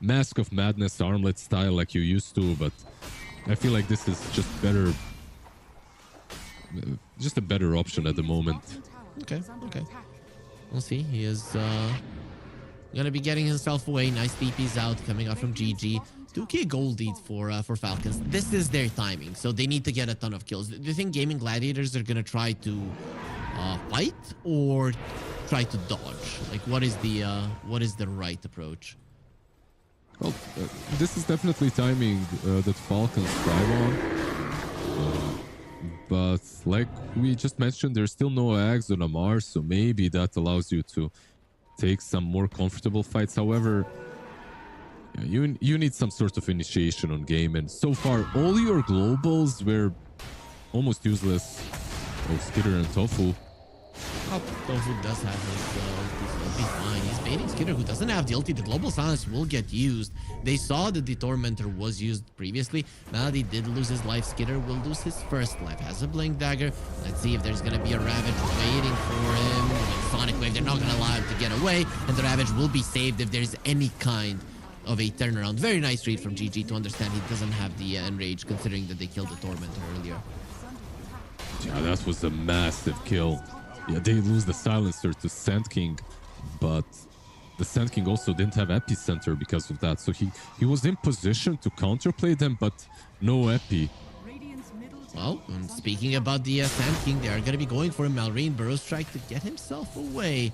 [SPEAKER 13] Mask of Madness armlet style like you used to, but I feel like this is just better. Just a better option at the moment.
[SPEAKER 12] Okay. We'll see. He is gonna be getting himself away. Nice TP's out coming out from GG. 2k gold lead for Falcons. This is their timing, so they need to get a ton of kills. Do you think Gaimin Gladiators are gonna try to fight or try to dodge? Like, what is the right approach?
[SPEAKER 13] Well, this is definitely timing that Falcons thrive on. But like we just mentioned, there's still no Ags on Amar, so maybe that allows you to take some more comfortable fights. However, you need some sort of initiation on game, and so far all your globals were almost useless. Oh, Skitter and Tofu.
[SPEAKER 12] Tofu does have his he'll be fine. He's baiting Skitter, who doesn't have the ulti. The global silence will get used. They saw that the Tormentor was used previously. Malady did lose his life. Skitter will lose his first life. Has a Blink Dagger. Let's see if there's gonna be a Ravage waiting for him. With Sonic Wave, they're not gonna allow him to get away, and the Ravage will be saved if there's any kind of a turnaround. Very nice read from GG to understand he doesn't have the Enrage, considering that they killed the Tormentor earlier.
[SPEAKER 13] Yeah, that was a massive kill. Yeah, they lose the Silencer to Sand King, but the Sand King also didn't have Epicenter because of that. So he was in position to counterplay them, but no Epi.
[SPEAKER 12] Well, and speaking about the Sand King, they are going to be going for a Malrine Burrow Strike to get himself away,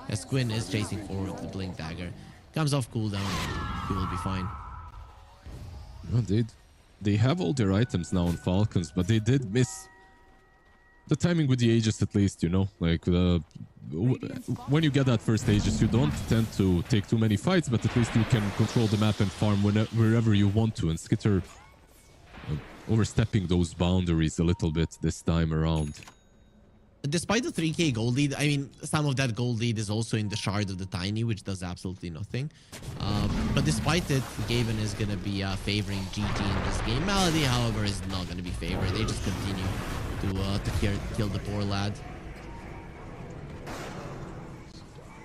[SPEAKER 12] as Quinn is chasing forward the Blink Dagger. Comes off cooldown, he will be fine.
[SPEAKER 13] Well, they have all their items now on Falcons, but they did miss the timing with the Aegis, at least, you know? Like, when you get that first Aegis, you don't tend to take too many fights, but at least you can control the map and farm wherever you want to. And Skitter overstepping those boundaries a little bit this time around.
[SPEAKER 12] despite the 3k gold lead, I mean, some of that gold lead is also in the shard of the Tiny, which does absolutely nothing. But despite it, Gaimin is going to be favoring GG in this game. Melody, however, is not going to be favored. They just continue to kill the poor lad.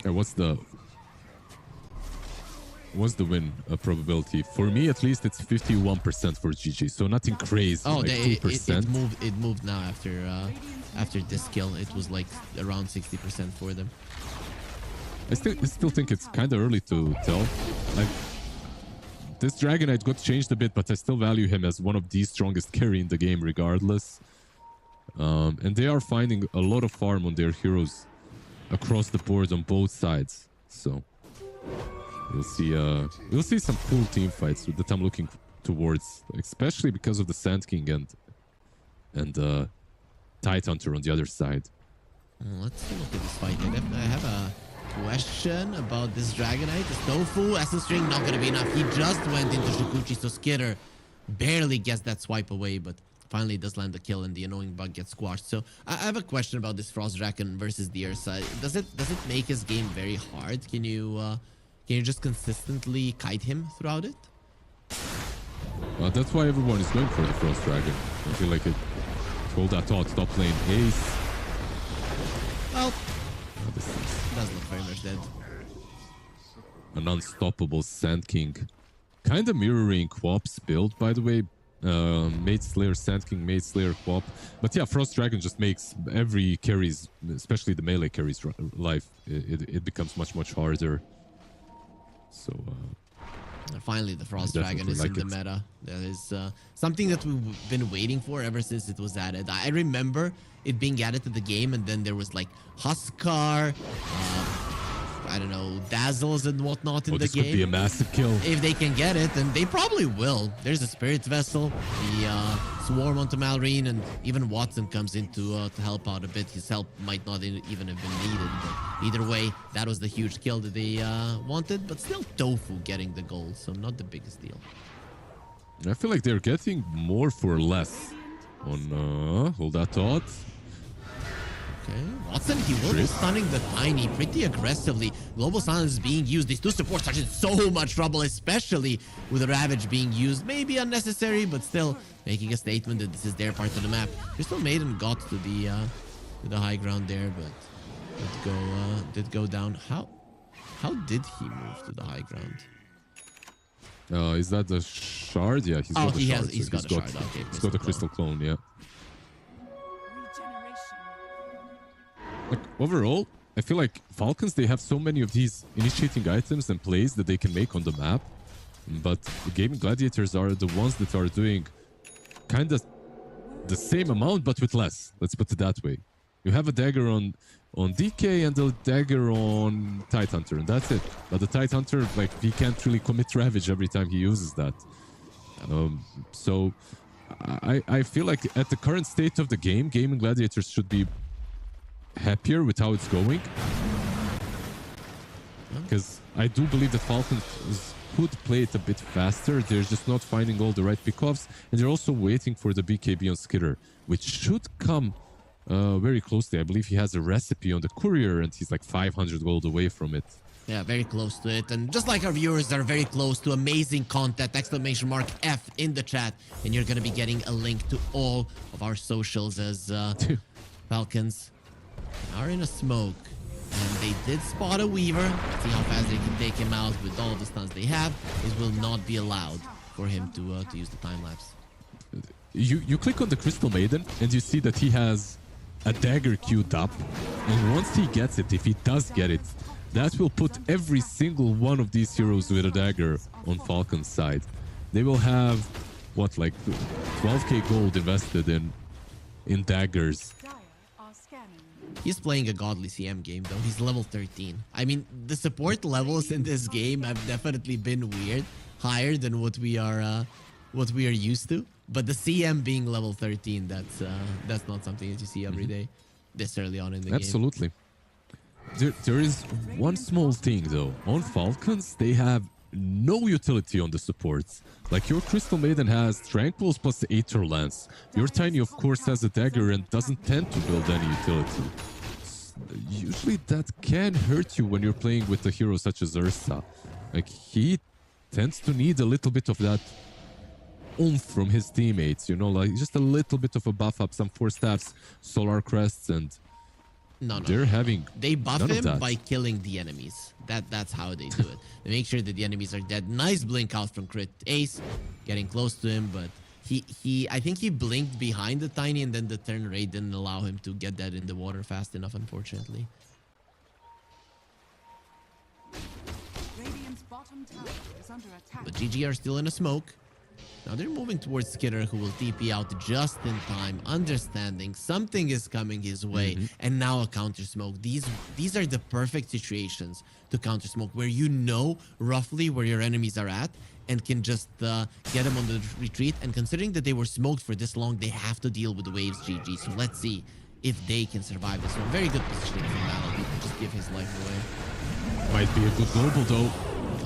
[SPEAKER 13] What's the win probability? For me, at least, it's 51% for GG, so nothing crazy.
[SPEAKER 12] Oh,
[SPEAKER 13] like 2%.
[SPEAKER 12] It moved now after this kill. It was like around 60% for them.
[SPEAKER 13] I still think it's kind of early to tell. Like, this Dragon Knight got changed a bit, but I still value him as one of the strongest carry in the game regardless. And they are finding a lot of farm on their heroes across the board on both sides. So we'll see some cool team fights that I'm looking towards, especially because of the Sand King and Tide Hunter on the other side.
[SPEAKER 12] Let's look at this fight. I have a question about this Dragon Knight. The Snowfu, Essence String, not gonna be enough. He just went into Shikuchi, so Skitter barely gets that swipe away, but finally does land the kill and the annoying bug gets squashed. So I have a question about this Frost Dragon versus the Ursa. Does it make his game very hard? Can you just consistently kite him throughout it?
[SPEAKER 13] That's why everyone is going for the Frost Dragon. I feel like it. Hold that thought, top lane ace.
[SPEAKER 12] Well, does look very much dead.
[SPEAKER 13] An unstoppable Sand King. Kind of mirroring Quap's build, by the way. Mage Slayer, Sand King, Mage Slayer, Quap. But yeah, Frost Dragon just makes every carries, especially the melee carries life. It becomes much harder. So
[SPEAKER 12] finally, the Frost Dragon is in the meta. That is something that we've been waiting for ever since it was added. I remember it being added to the game, and then there was like Huskar, I don't know, Dazzles and whatnot in the game.
[SPEAKER 13] This could be a massive kill.
[SPEAKER 12] If they can get it, and they probably will. There's a Spirit Vessel, the Swarm onto Malrine, and even Watson comes in to help out a bit. His help might not even have been needed, but either way, that was the huge kill that they wanted, but still Tofu getting the gold, so not the biggest deal.
[SPEAKER 13] I feel like they're getting more for less on hold that thought.
[SPEAKER 12] Okay, Watson, he will be stunning the Tiny pretty aggressively. Global Silence is being used. These two supports are in so much trouble, especially with the Ravage being used. Maybe unnecessary, but still making a statement that this is their part of the map. Crystal Maiden got to the high ground there, but did go down. How did he move to the high ground?
[SPEAKER 13] Is that the shard? Yeah, he's got the shard. He's got the shard. Okay, he's got the crystal clone, yeah. Like, overall, I feel like Falcons, they have so many of these initiating items and plays that they can make on the map. But the Gaimin Gladiators are the ones that are doing kind of the same amount, but with less. Let's put it that way. You have a dagger on DK and a dagger on Tide Hunter, and that's it. But the Tide Hunter, like, he can't really commit Ravage every time he uses that. So I feel like at the current state of the game, Gaimin Gladiators should be happier with how it's going, because I do believe that Falcons could play it a bit faster. They're just not finding all the right pickoffs, and they're also waiting for the BKB on Skitter, which should come very closely. I believe he has a recipe on the courier, and he's like 500 gold away from it.
[SPEAKER 12] Yeah, very close to it. And just like our viewers are very close to amazing content, !F in the chat, and you're going to be getting a link to all of our socials as Falcons are in a smoke, and they did spot a Weaver. See how fast they can take him out with all the stuns they have. It will not be allowed for him to use the time lapse.
[SPEAKER 13] You click on the Crystal Maiden and you see that he has a dagger queued up, and once he gets it, if he does get it, that will put every single one of these heroes with a dagger on Falcon's side. They will have what, like 12k gold invested in daggers.
[SPEAKER 12] He's playing a godly CM game though. He's level 13. I mean, the support levels in this game have definitely been weird, higher than what we are used to. But the CM being level 13, that's not something that you see every day this early on in the game.
[SPEAKER 13] Absolutely. There is one small thing though. On Falcons, they have no utility on the supports. Like your Crystal Maiden has Tranquils plus the Aether Lance. Your Tiny, of course, has a dagger and doesn't tend to build any utility. Usually that can hurt you when you're playing with a hero such as Ursa. Like, he tends to need a little bit of that oomph from his teammates, you know, like just a little bit of a buff up, some 4 staffs, Solar Crests, and they're having
[SPEAKER 12] they buff
[SPEAKER 13] none of
[SPEAKER 12] him
[SPEAKER 13] that.
[SPEAKER 12] by killing the enemies. That's how they do it. They make sure that the enemies are dead. Nice blink out from Crit Ace, getting close to him, but I think he blinked behind the Tiny, and then the turn rate didn't allow him to get that in the water fast enough, unfortunately.
[SPEAKER 7] Radiant's bottom tower is under attack.
[SPEAKER 12] But GG are still in a smoke. Now they're moving towards Skitter, who will TP out just in time, understanding something is coming his way, and now a counter smoke. These are the perfect situations to counter smoke, where you know roughly where your enemies are at and can just get them on the retreat. And considering that they were smoked for this long, they have to deal with the waves, GG. So let's see if they can survive this one. Very good positioning from Battle. He can just give his life away.
[SPEAKER 13] Might be a good global though.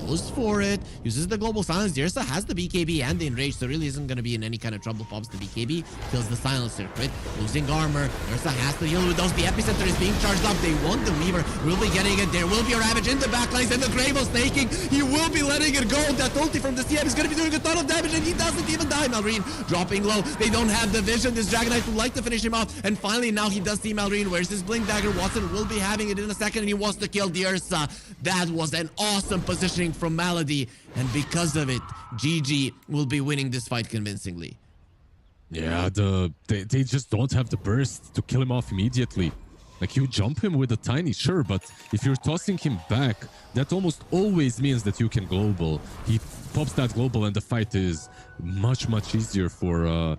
[SPEAKER 12] Goes for it, uses the global silence. Dirsa has the BKB and the enrage, so really isn't going to be in any kind of trouble. Pops the BKB, kills the silencer. Crit, losing armor. Dirsa has to deal with those. The epicenter is being charged up. They want the Weaver, will be getting it. There will be a Ravage in the backlines, and the Gravel snaking. He will be letting it go. That ulti from the CM is going to be doing a ton of damage, and he doesn't even die. Malrine dropping low. They don't have the vision. This Dragon Knight would like to finish him off, and finally now he does see Malrine. Where's his Blink Dagger? Watson will be having it in a second, and he wants to kill the Ursa. That was an awesome positioning from Malady, and because of it, GG will be winning this fight convincingly.
[SPEAKER 13] Yeah, they just don't have the burst to kill him off immediately. Like, you jump him with a Tiny, sure, but if you're tossing him back, that almost always means that you can global. He pops that global and the fight is much easier for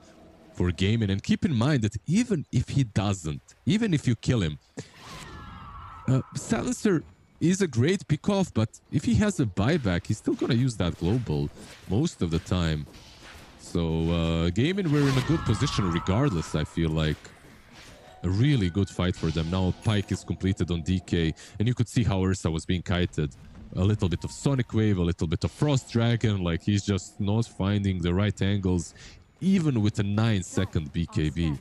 [SPEAKER 13] Gaimin. And keep in mind that even if he doesn't, even if you kill him, Silencer is a great pickoff, but if he has a buyback, he's still gonna use that global most of the time. So Gaimin, we're in a good position regardless, I feel like. A really good fight for them. Now Pike is completed on DK, and you could see how Ursa was being kited. A little bit of Sonic Wave, a little bit of Frost Dragon, like he's just not finding the right angles, even with a 9-second BKB.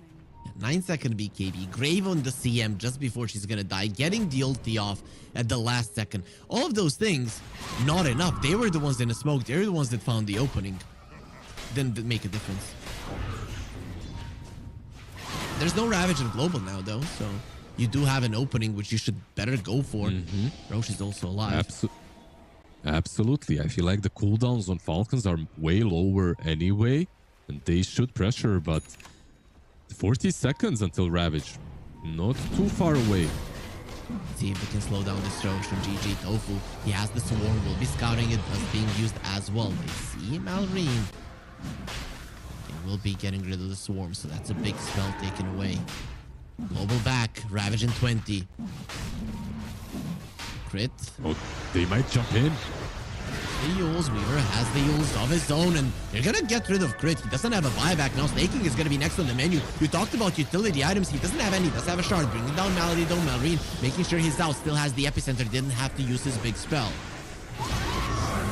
[SPEAKER 12] 9-second BKB, Grave on the CM just before she's gonna die, getting the ulti off at the last second. All of those things, not enough. They were the ones in the smoke. They were the ones that found the opening. Didn't make a difference. There's no Ravage in Global now, though, so you do have an opening, which you should better go for. Roche is also alive.
[SPEAKER 13] Absolutely. I feel like the cooldowns on Falcons are way lower anyway, and they should pressure, but 40 seconds until Ravage. Not too far away.
[SPEAKER 12] Let's see if we can slow down this Roche from GG. Tofu, he has the Swarm, will be scouting it as being used as well. They see Malrine. They will be getting rid of the Swarm, so that's a big spell taken away. Global back, Ravage in 20. Crit.
[SPEAKER 13] Oh, they might jump in.
[SPEAKER 12] The Yules, Weaver has the Yules of his own, and they're gonna get rid of Crit. He doesn't have a buyback now. Snaking is gonna be next on the menu. You talked about utility items. He doesn't have any. He does have a shard. Bringing down Malady, though. Malrine making sure he's out. Still has the epicenter. Didn't have to use his big spell.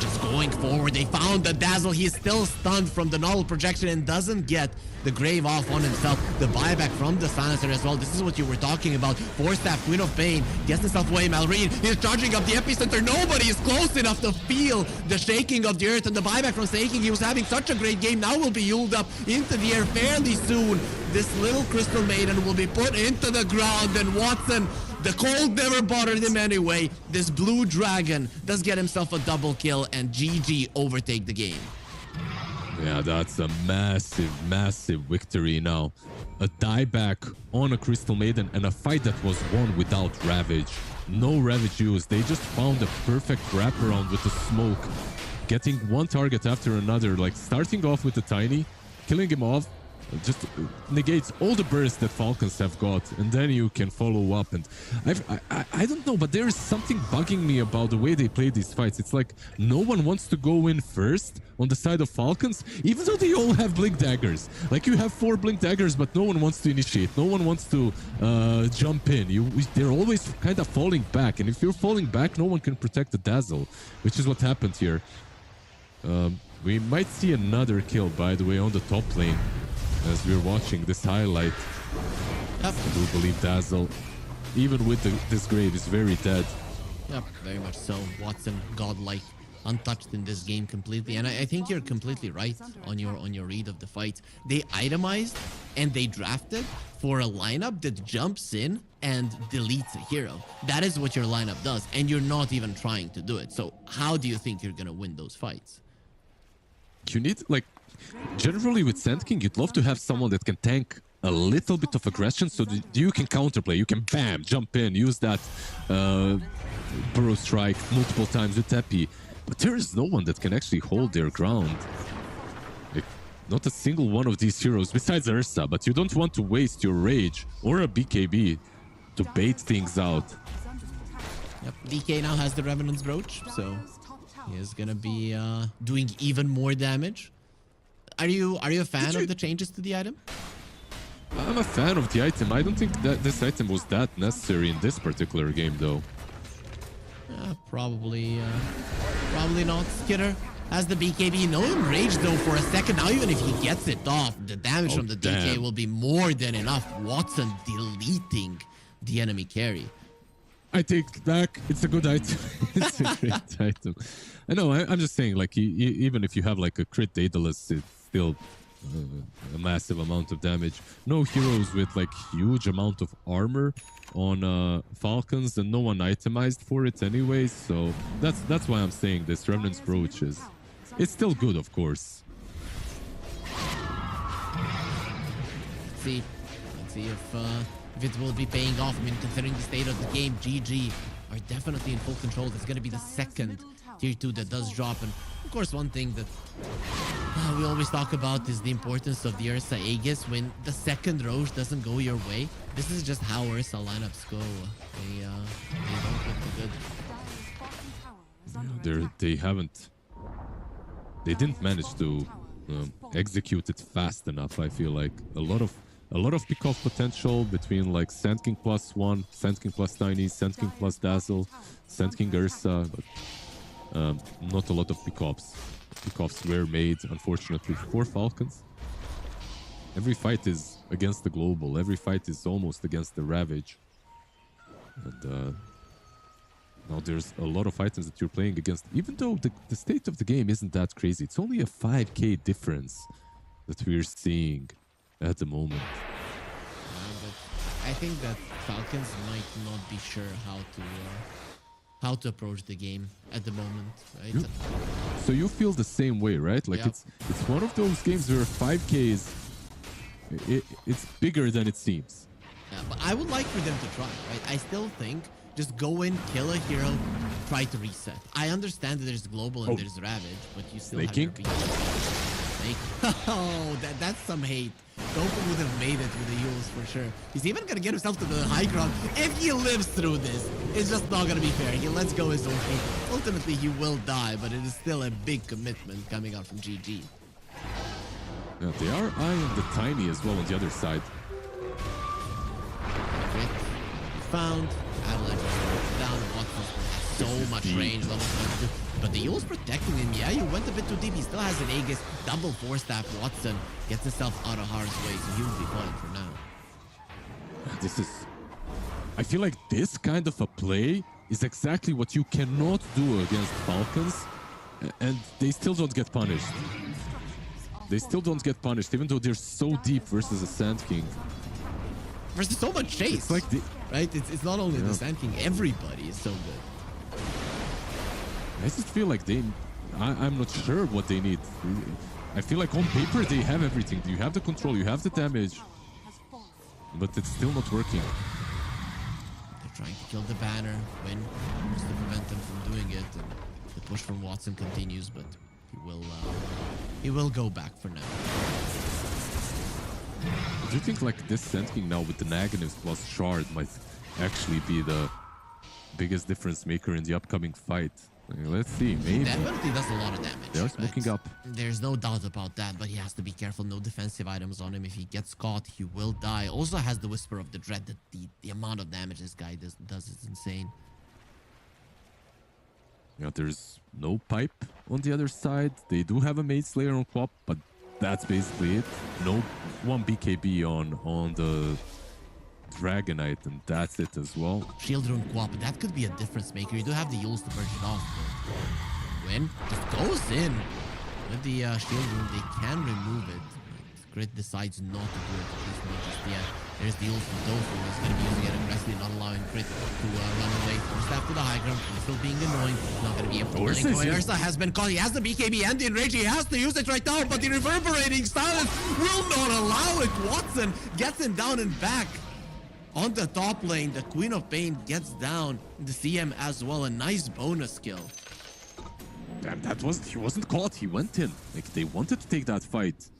[SPEAKER 12] Just going forward. They found the Dazzle. He's still stunned from the null projection and doesn't get the Grave off on himself. The buyback from the Silencer as well. This is what you were talking about. 4-staff, Queen of Pain. Gets himself away. Malrine is charging up the epicenter. Nobody is close enough to feel the shaking of the earth. And the buyback from Snaking. He was having such a great game. Now will be yuled up into the air fairly soon. This little Crystal Maiden will be put into the ground. And Watson, the cold never bothered him anyway. This blue dragon does get himself a double kill, and GG overtake the game.
[SPEAKER 13] Yeah, that's a massive victory now. A dieback on a Crystal Maiden and a fight that was won without Ravage. No Ravage used. They just found a perfect wraparound with the smoke. Getting one target after another, like starting off with the Tiny, killing him off, just negates all the bursts that Falcons have got, and then you can follow up. And I don't know, but there is something bugging me about the way they play these fights. It's like no one wants to go in first on the side of Falcons, even though they all have Blink Daggers. Like, you have 4 Blink Daggers, but no one wants to initiate. No one wants to jump in. They're always kind of falling back, and if you're falling back, no one can protect the Dazzle, which is what happened here. We might see another kill, by the way, on the top lane as we're watching this highlight.
[SPEAKER 12] Yep.
[SPEAKER 13] I do believe Dazzle, even with this grave, is very dead.
[SPEAKER 12] Yep, very much so. Watson, godlike, untouched in this game completely. And I think you're completely right on your read of the fight. They itemized and they drafted for a lineup that jumps in and deletes a hero. That is what your lineup does, and you're not even trying to do it. So how do you think you're gonna win those fights?
[SPEAKER 13] You need, like, generally with Sand King, you'd love to have someone that can tank a little bit of aggression so that you can counterplay. You can bam, jump in, use that burrow strike multiple times with Tepi. But there is no one that can actually hold their ground. Like, not a single one of these heroes, besides Ursa, but you don't want to waste your rage or a BKB to bait things out.
[SPEAKER 12] Yep, DK now has the Revenant's Brooch, so he is gonna be doing even more damage. Are you a fan of the changes to the item?
[SPEAKER 13] I'm a fan of the item. I don't think that this item was that necessary in this particular game, though.
[SPEAKER 12] Probably not. Skidder has the BKB. No enrage though for a second. Now even if he gets it off, the damage from the DK will be more than enough. Watson deleting the enemy carry.
[SPEAKER 13] I take it back. It's a good item. It's a great item. I know. I'm just saying, like, even if you have like a crit Daedalus, it's still a massive amount of damage. No heroes with like huge amount of armor on Falcons, and no one itemized for it anyway. So that's why I'm saying this Remnant's Brooch is, it's still good, of course.
[SPEAKER 12] Let's see if it will be paying off. I mean, considering the state of the game, GG are definitely in full control. That's going to be the second tier 2 that does drop. And of course, one thing that we always talk about is the importance of the Ursa Aegis. When the second Roche doesn't go your way, this is just how Ursa lineups go. They don't look good.
[SPEAKER 13] They didn't manage to execute it fast enough. I feel like a lot of pickoff potential between like Sand King +1, Sand King plus Tiny, Sand King plus Dazzle, Sand King Ursa, but not a lot of pickoffs. Pickoffs were made, unfortunately, for Falcons. Every fight is against the global. Every fight is almost against the Ravage. And now there's a lot of items that you're playing against. Even though the state of the game isn't that crazy, it's only a 5k difference that we're seeing at the moment.
[SPEAKER 12] But I think that Falcons might not be sure how to approach the game at the moment, right?
[SPEAKER 13] So you feel the same way, right? Like, it's one of those games where 5k is it's bigger than it seems.
[SPEAKER 12] Yeah, but I would like for them to try, right? I still think just go in, kill a hero, try to reset. I understand that there's global and there's Ravage, but you still have your Snake. Oh, that's some hate. Dopa would have made it with the Yules for sure. He's even gonna get himself to the high ground if he lives through this. It's just not gonna be fair. He lets go his own fate. Ultimately, he will die, but it is still a big commitment coming out from GG.
[SPEAKER 13] Yeah, they are eyeing the Tiny as well on the other side.
[SPEAKER 12] Crit found. Avalanche is down. Watson's so much range. Level 22. But the Yule's protecting him. Yeah, you went a bit too deep. He still has an Aegis. Double 4-staff. Watson gets himself out of harm's way, so he will be fine for now.
[SPEAKER 13] This is... I feel like this kind of a play is exactly what you cannot do against Falcons, and they still don't get punished. They still don't get punished, even though they're so deep versus a Sand King.
[SPEAKER 12] Versus so much chase.
[SPEAKER 13] It's like
[SPEAKER 12] right? It's not only the Sand King. Everybody is so good.
[SPEAKER 13] I just feel like I'm not sure what they need. I feel like on paper they have everything. You have the control, you have the damage, but it's still not working.
[SPEAKER 12] They're trying to kill the banner. Win just to prevent them from doing it. And the push from Watson continues, but he will go back for now.
[SPEAKER 13] Do you think like this Sand King now with the negatives plus Shard might actually be the biggest difference maker in the upcoming fight? Let's see, maybe.
[SPEAKER 12] He definitely does a lot of damage.
[SPEAKER 13] They're smoking up.
[SPEAKER 12] There's no doubt about that, but he has to be careful. No defensive items on him. If he gets caught, he will die. Also has the Whisper of the Dread. That the amount of damage this guy does is insane.
[SPEAKER 13] You know, there's no pipe on the other side. They do have a Maid Slayer on Quap, but that's basically it. No one BKB on the Dragonite, and that's it as well.
[SPEAKER 12] Shield rune Quap, that could be a difference maker. You do have the Yules to merge it off, but Win just goes in with the shield rune. They can remove it. Grit decides not to do it, at least not just yet. There's the ult from Bo3. He's going to be using it aggressively, not allowing Grit to run away. First after the high ground, he's still being annoying. He's not going to be able to link. Ursa has been caught. He has the BKB and the enrage. He has to use it right now, but the reverberating silence will not allow it. Watson gets him down and back. On the top lane, the Queen of Pain gets down. The CM as well, a nice bonus kill.
[SPEAKER 13] Damn, he wasn't caught. He went in. Like, they wanted to take that fight.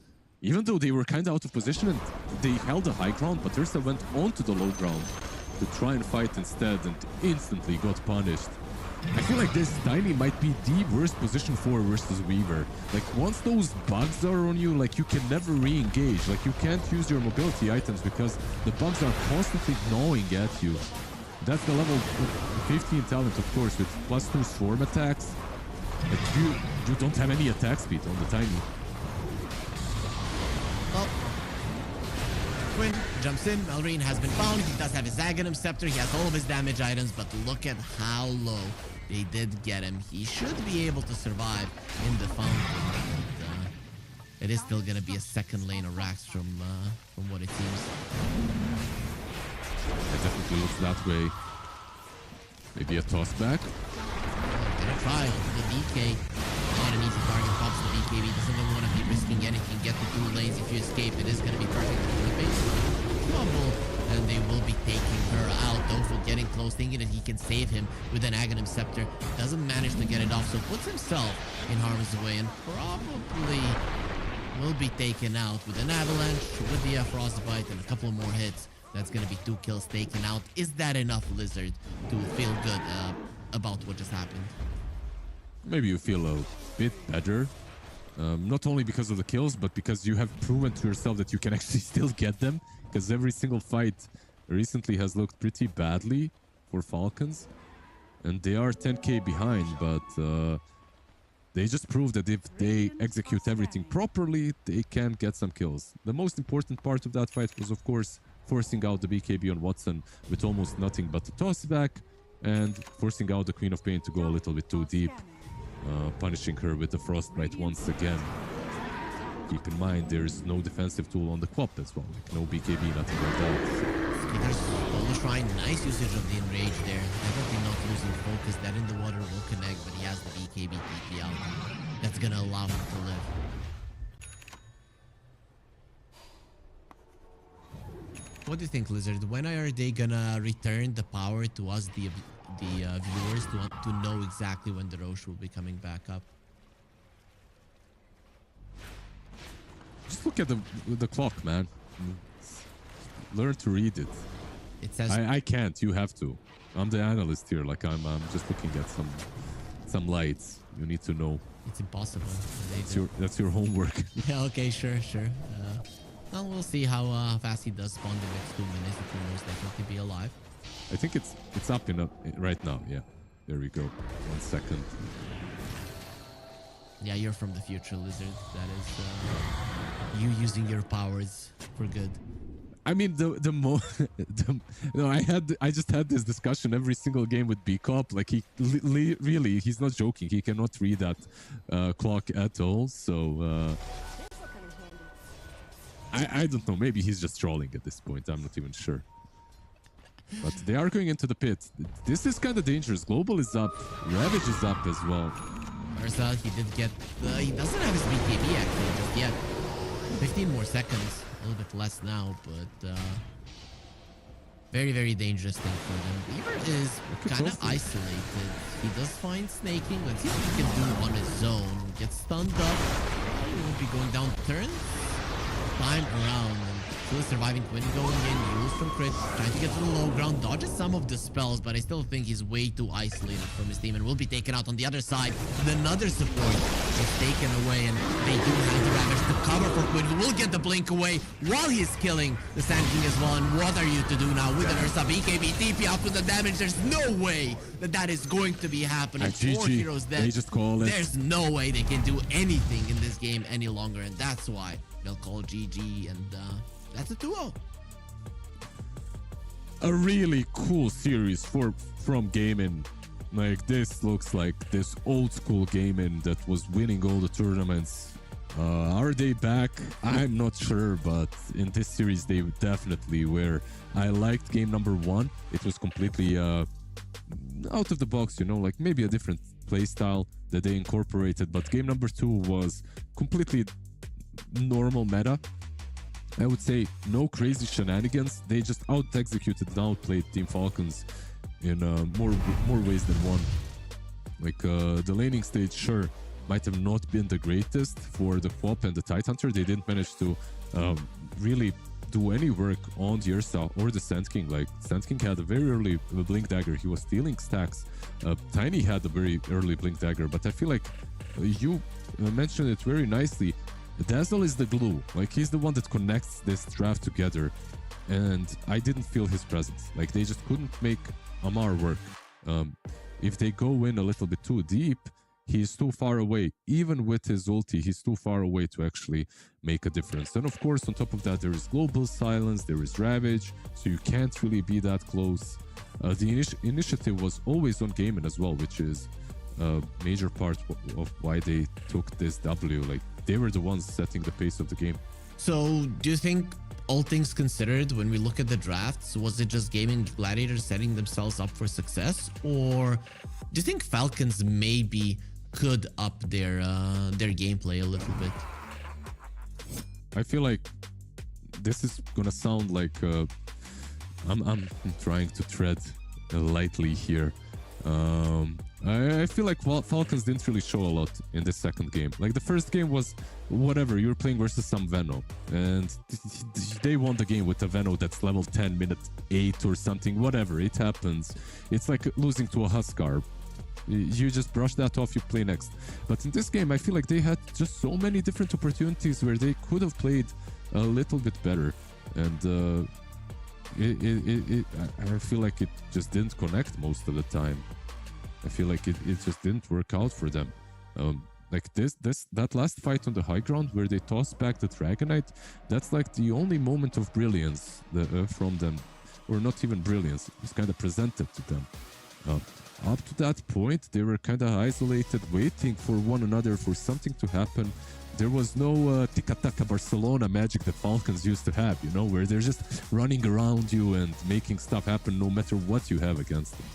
[SPEAKER 13] Even though they were kind of out of position and they held the high ground, but Ursa went onto the low ground to try and fight instead and instantly got punished. I feel like this Tiny might be the worst position for versus Weaver. Like, once those bugs are on you, like, you can never re-engage. Like, you can't use your mobility items because the bugs are constantly gnawing at you. That's the level 15 talent, of course, with +2 swarm attacks. Like, you don't have any attack speed on the Tiny.
[SPEAKER 12] Well, Quinn jumps in. Melrine has been found. He does have his Aghanim Scepter. He has all of his damage items, but look at how low they did get him. He should be able to survive in the fountain. But, it is still going to be a second lane of Rax from what it seems.
[SPEAKER 13] It definitely looks that way. Maybe a toss back.
[SPEAKER 12] Gonna try the DK. Not an easy target. Pops the BKB. Doesn't really want to be risking anything. Get the 2 lanes. If you escape, it is going to be perfect for the base. Trouble. And they will be taking her out. Doful getting close, thinking that he can save him with an Aghanim Scepter. Doesn't manage to get it off, so puts himself in harm's way and probably will be taken out with an Avalanche, with the Frostbite, and a couple more hits. That's going to be 2 kills taken out. Is that enough, Lizard, to feel good about what just happened?
[SPEAKER 13] Maybe you feel a bit better. Not only because of the kills, but because you have proven to yourself that you can actually still get them. Because every single fight recently has looked pretty badly for Falcons. And they are 10k behind, but they just proved that if they execute everything properly, they can get some kills. The most important part of that fight was, of course, forcing out the BKB on Watson with almost nothing but a toss back, and forcing out the Queen of Pain to go a little bit too deep, punishing her with the Frostbite once again. Keep in mind, there's no defensive tool on the Quap as well, like no BKB, nothing like that.
[SPEAKER 12] There's almost trying nice usage of the enrage there. Definitely not losing focus. That in the water will connect, but he has the BKB TP out. That's gonna allow him to live. What do you think, Lizard? When are they gonna return the power to us, the viewers, to know exactly when the Roche will be coming back up?
[SPEAKER 13] Just look at the clock, man. Learn to read it.
[SPEAKER 12] It says
[SPEAKER 13] I can't. You have to. I'm the analyst here. Like I'm just looking at some lights. You need to know.
[SPEAKER 12] It's impossible.
[SPEAKER 13] That's your homework.
[SPEAKER 12] Yeah. Okay. Sure. Well, we'll see how fast he does spawn the next 2 minutes. It will most definitely be alive.
[SPEAKER 13] I think it's up right now. Yeah. There we go. 1 second.
[SPEAKER 12] Yeah, you're from the future, Lizard. That is you using your powers for good.
[SPEAKER 13] I mean, I just had this discussion every single game with B-Cop. Like really, he's not joking. He cannot read that clock at all. So I don't know. Maybe he's just trolling at this point. I'm not even sure. But they are going into the pit. This is kind of dangerous. Global is up. Ravage is up as well.
[SPEAKER 12] Ursa, he did get... he doesn't have his BKB actually just yet. 15 more seconds. A little bit less now, but... very, very dangerous thing for them. Weaver is kind of isolated. He does find snaking. Let's see what he can do on his own. Gets stunned up. He won't be going down turns. Time around. And Still surviving. Quinn going in. Use from crit. Trying to get to the low ground. Dodges some of the spells, but I still think he's way too isolated from his team and will be taken out on the other side. Another support is taken away, and they do have the Ravage to cover for Quinn, who will get the blink away while he's killing the Sand King as well. And what are you to do now with an Ursa BKB TP out with the damage? There's no way that is going to be happening. 4 heroes dead.
[SPEAKER 13] They just call it.
[SPEAKER 12] There's no way they can do anything in this game any longer, and that's why they'll call GG, and that's a 2-0.
[SPEAKER 13] A really cool series from Gaimin. Like, this looks like this old school Gaimin that was winning all the tournaments. Are they back? I'm not sure, but in this series they definitely were. I liked game number 1. It was completely out of the box, you know, like maybe a different playstyle that they incorporated, but game number 2 was completely normal meta. I would say no crazy shenanigans. They just out-executed and outplayed Team Falcons in more ways than one. Like the laning stage, sure, might have not been the greatest for the Quap and the Tidehunter. They didn't manage to really do any work on the Ursa or the Sand King. Like, Sand King had a very early Blink Dagger. He was stealing stacks. Tiny had a very early Blink Dagger, but I feel like you mentioned it very nicely. Dazzle is the glue. Like, he's the one that connects this draft together, and I didn't feel his presence. Like, they just couldn't make Amar work. If they go in a little bit too deep, he's too far away. Even with his ulti, he's too far away to actually make a difference. And of course, on top of that, there is Global Silence, there is Ravage, so you can't really be that close. The initiative was always on Gaimin as well, which is a major part of why they took this W. Like, they were the ones setting the pace of the game.
[SPEAKER 12] So, do you think, all things considered, when we look at the drafts, was it just Gaimin Gladiators setting themselves up for success? Or do you think Falcons maybe could up their gameplay a little bit?
[SPEAKER 13] I feel like this is gonna sound like I'm trying to tread lightly here. I feel like Falcons didn't really show a lot in the second game. Like, the first game was whatever, you were playing versus some Veno, and they won the game with a Veno that's level 10, minute 8 or something, whatever, it happens. It's like losing to a Huskar. You just brush that off, you play next. But in this game, I feel like they had just so many different opportunities where they could have played a little bit better. And I feel like it just didn't connect most of the time. I feel like it just didn't work out for them. Like that last fight on the high ground where they tossed back the Dragonite, that's like the only moment of brilliance from them. Or not even brilliance, it was kind of presented to them. Up to that point, they were kind of isolated, waiting for one another, for something to happen. There was no Tic-Tac Barcelona magic that Falcons used to have, you know, where they're just running around you and making stuff happen no matter what you have against them.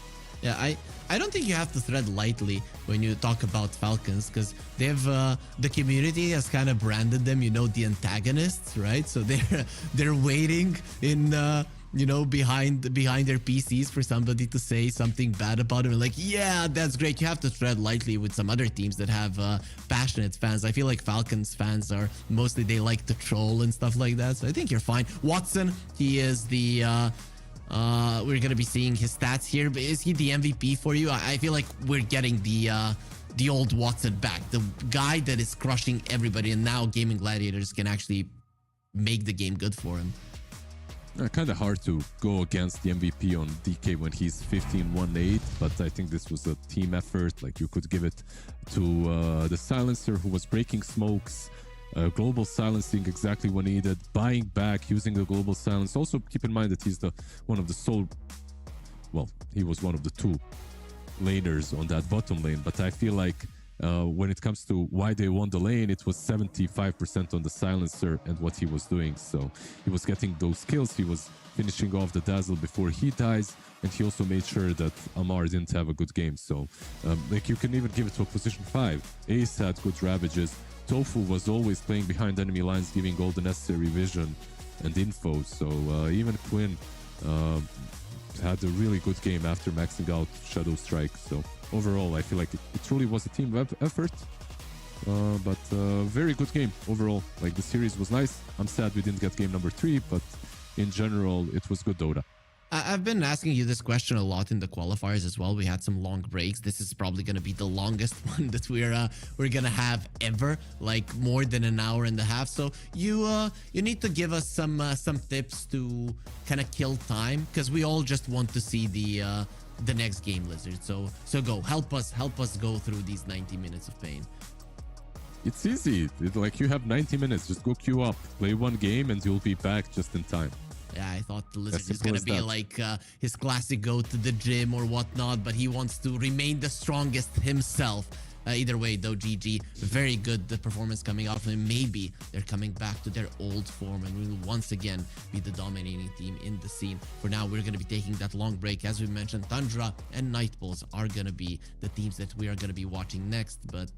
[SPEAKER 12] Yeah, I don't think you have to tread lightly when you talk about Falcons, because they've the community has kind of branded them, you know, the antagonists, right? So they're waiting in you know, behind their PCs for somebody to say something bad about them. Like, yeah, that's great. You have to tread lightly with some other teams that have passionate fans. I feel like Falcons fans are mostly, they like to troll and stuff like that. So I think you're fine. Watson, he is the we're gonna be seeing his stats here, but is he the MVP for you? I feel like we're getting the old Watson back, the guy that is crushing everybody, and now Gaimin Gladiators can actually make the game good for him.
[SPEAKER 13] Kind of hard to go against the MVP on DK when he's 15-1-8, but I think this was a team effort. Like, you could give it to the Silencer, who was breaking smokes, global silencing exactly when needed, buying back, using the global silence. Also, keep in mind that he's he was one of the 2 laners on that bottom lane, but I feel like when it comes to why they won the lane, it was 75% on the Silencer and what he was doing. So he was getting those kills, he was finishing off the Dazzle before he dies, and he also made sure that Amar didn't have a good game. So like, you can even give it to a position 5. Ace had good Ravages. Tofu was always playing behind enemy lines, giving all the necessary vision and info. So even Quinn had a really good game after maxing out Shadow Strike. So overall, I feel like it truly was a team effort. But very good game overall. Like, the series was nice. I'm sad we didn't get game number 3, but in general, it was good Dota.
[SPEAKER 12] I've been asking you this question a lot in the qualifiers as well. We had some long breaks. This is probably going to be the longest one that we're going to have ever, like more than an hour and a half. So you need to give us some tips to kind of kill time, because we all just want to see the next game, Lizard. So go help us go through these 90 minutes of pain.
[SPEAKER 13] It's easy. Like, you have 90 minutes. Just go queue up, play one game, and you'll be back just in time.
[SPEAKER 12] Yeah, I thought the Lizard is going to be like his classic go to the gym or whatnot, but he wants to remain the strongest himself. Either way, though, GG, very good the performance coming out from him. Maybe they're coming back to their old form and will once again be the dominating team in the scene. For now, we're going to be taking that long break. As we mentioned, Tundra and Nightpulse are going to be the teams that we are going to be watching next. But,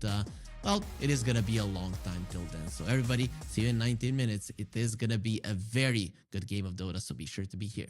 [SPEAKER 12] well, it is going to be a long time till then. So everybody, see you in 19 minutes. It is going to be a very good game of Dota, so be sure to be here.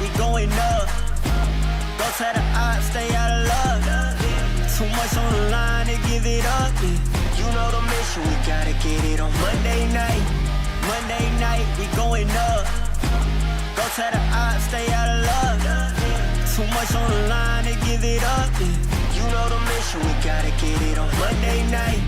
[SPEAKER 4] we going up. Go to the odds, stay out of luck. Too much on the line to give it up. You know the mission, we gotta get it on Monday night. Monday night, we going up. Go to the odds, stay out of luck. Too much on the line to give it up. You know the mission, we gotta get it on Monday night.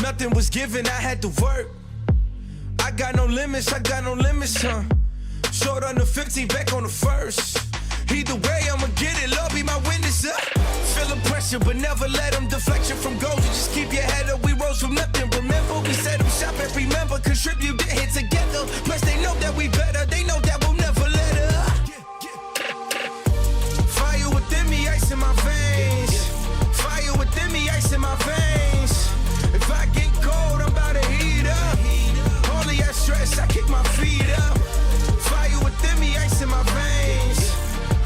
[SPEAKER 2] Nothing was given, I had to work. I got no limits, huh? Short on the 15, back on the first. Either way, I'ma get it, Lord be my witness, Feeling pressure, but never let them deflect you from goals. You just keep your head up, we rose from nothing. Remember, we set up shop and remember, contribute, get hit together. Plus, they know that we better, they know that we'll never let up. Fire within me, ice in my veins. Fire within me, ice in my veins. If I get cold, I'm about to heat up. Only I stress, I kick my feet up. Fire within me, ice in my veins.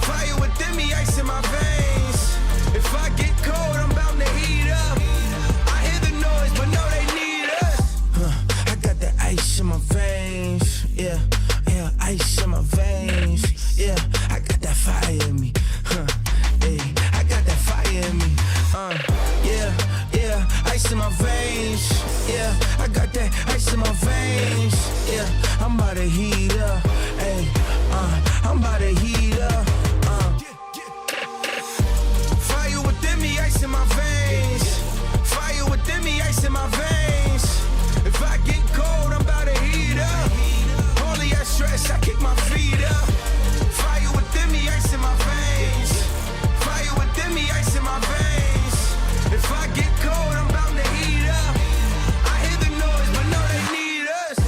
[SPEAKER 2] Fire within me, ice in my veins. If I get cold, I'm bound to heat up. I hear the noise, but no, they need us. I got that ice in my veins. Yeah, ice in my veins. Yeah, I got that fire in me. Hey, I got that fire in me. Yeah, ice in my veins. Yeah, I got that ice in my veins. Yeah, I'm about to heat up. Hey, I'm about to heat up. Fire within me, ice in my veins. Fire within me, ice in my veins. If I get cold, I'm about to heat up. Only I stress, I kick my feet up. Fire within me, ice in my veins. Fire within me, ice in my veins. If I get cold, I'm bound to heat up. I hear the noise, but no, they need us.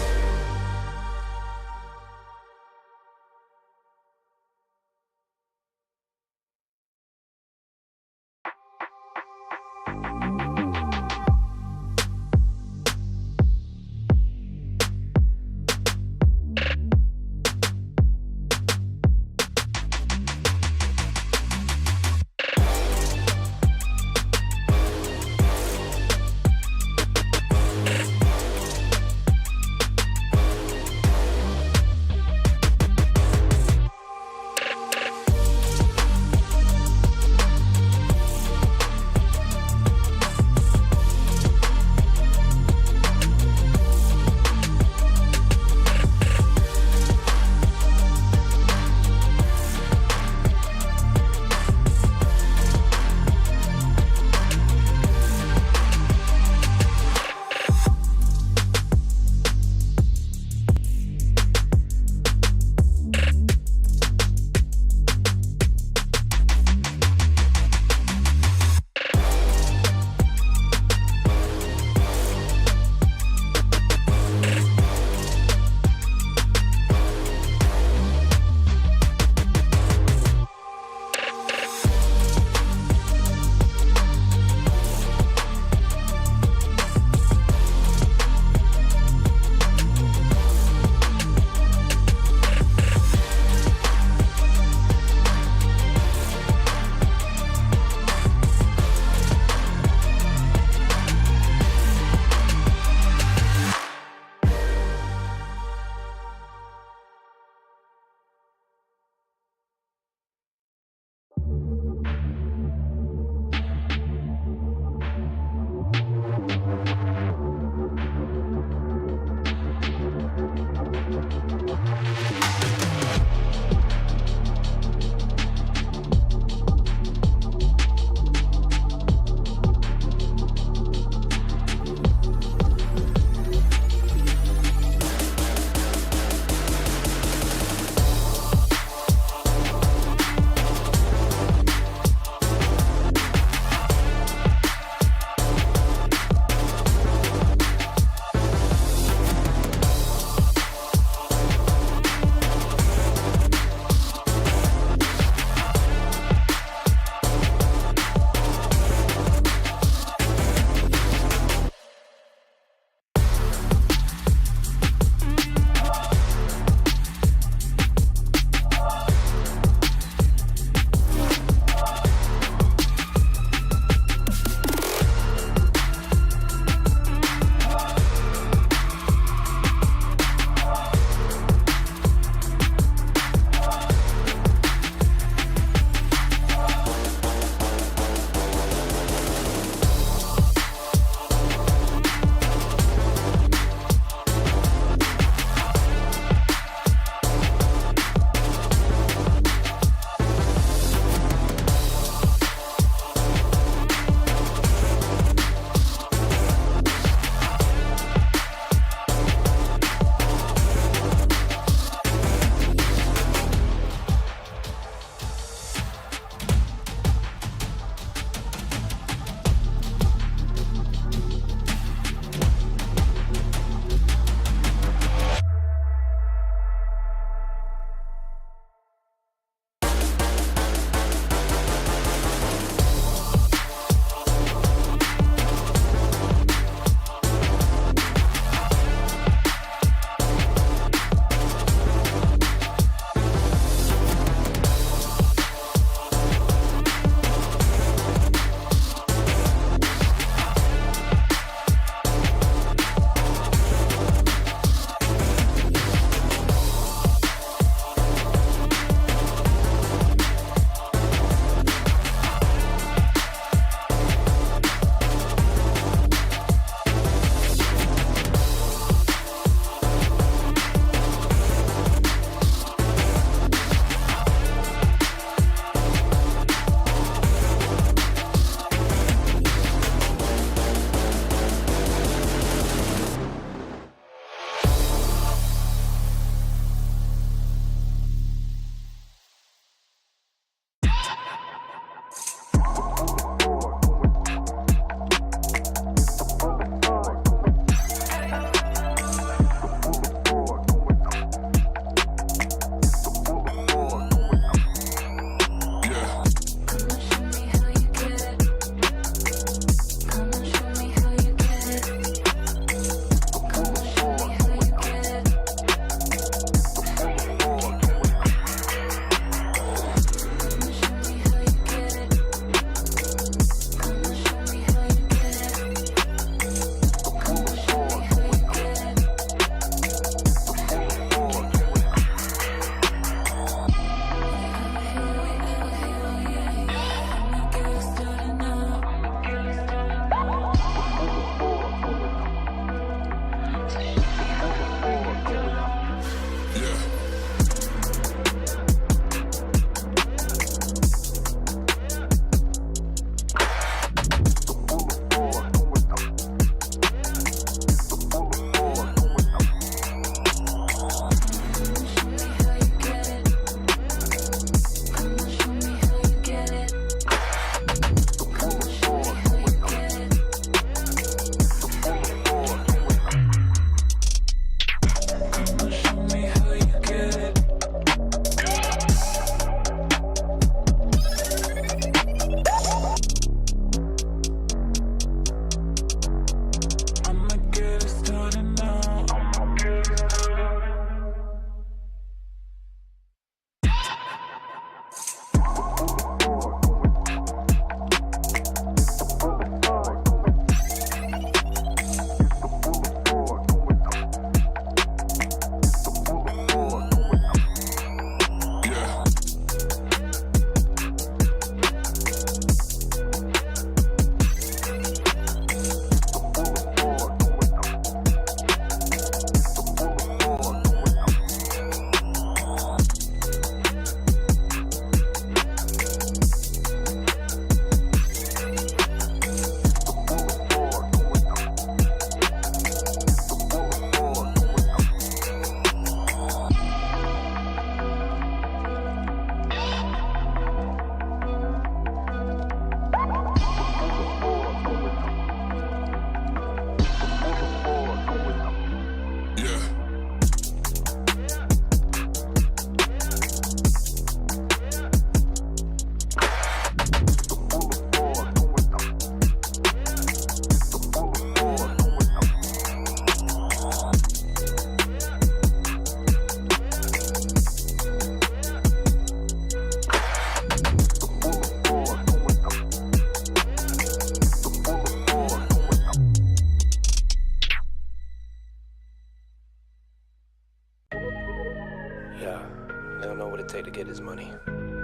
[SPEAKER 1] take to get his money.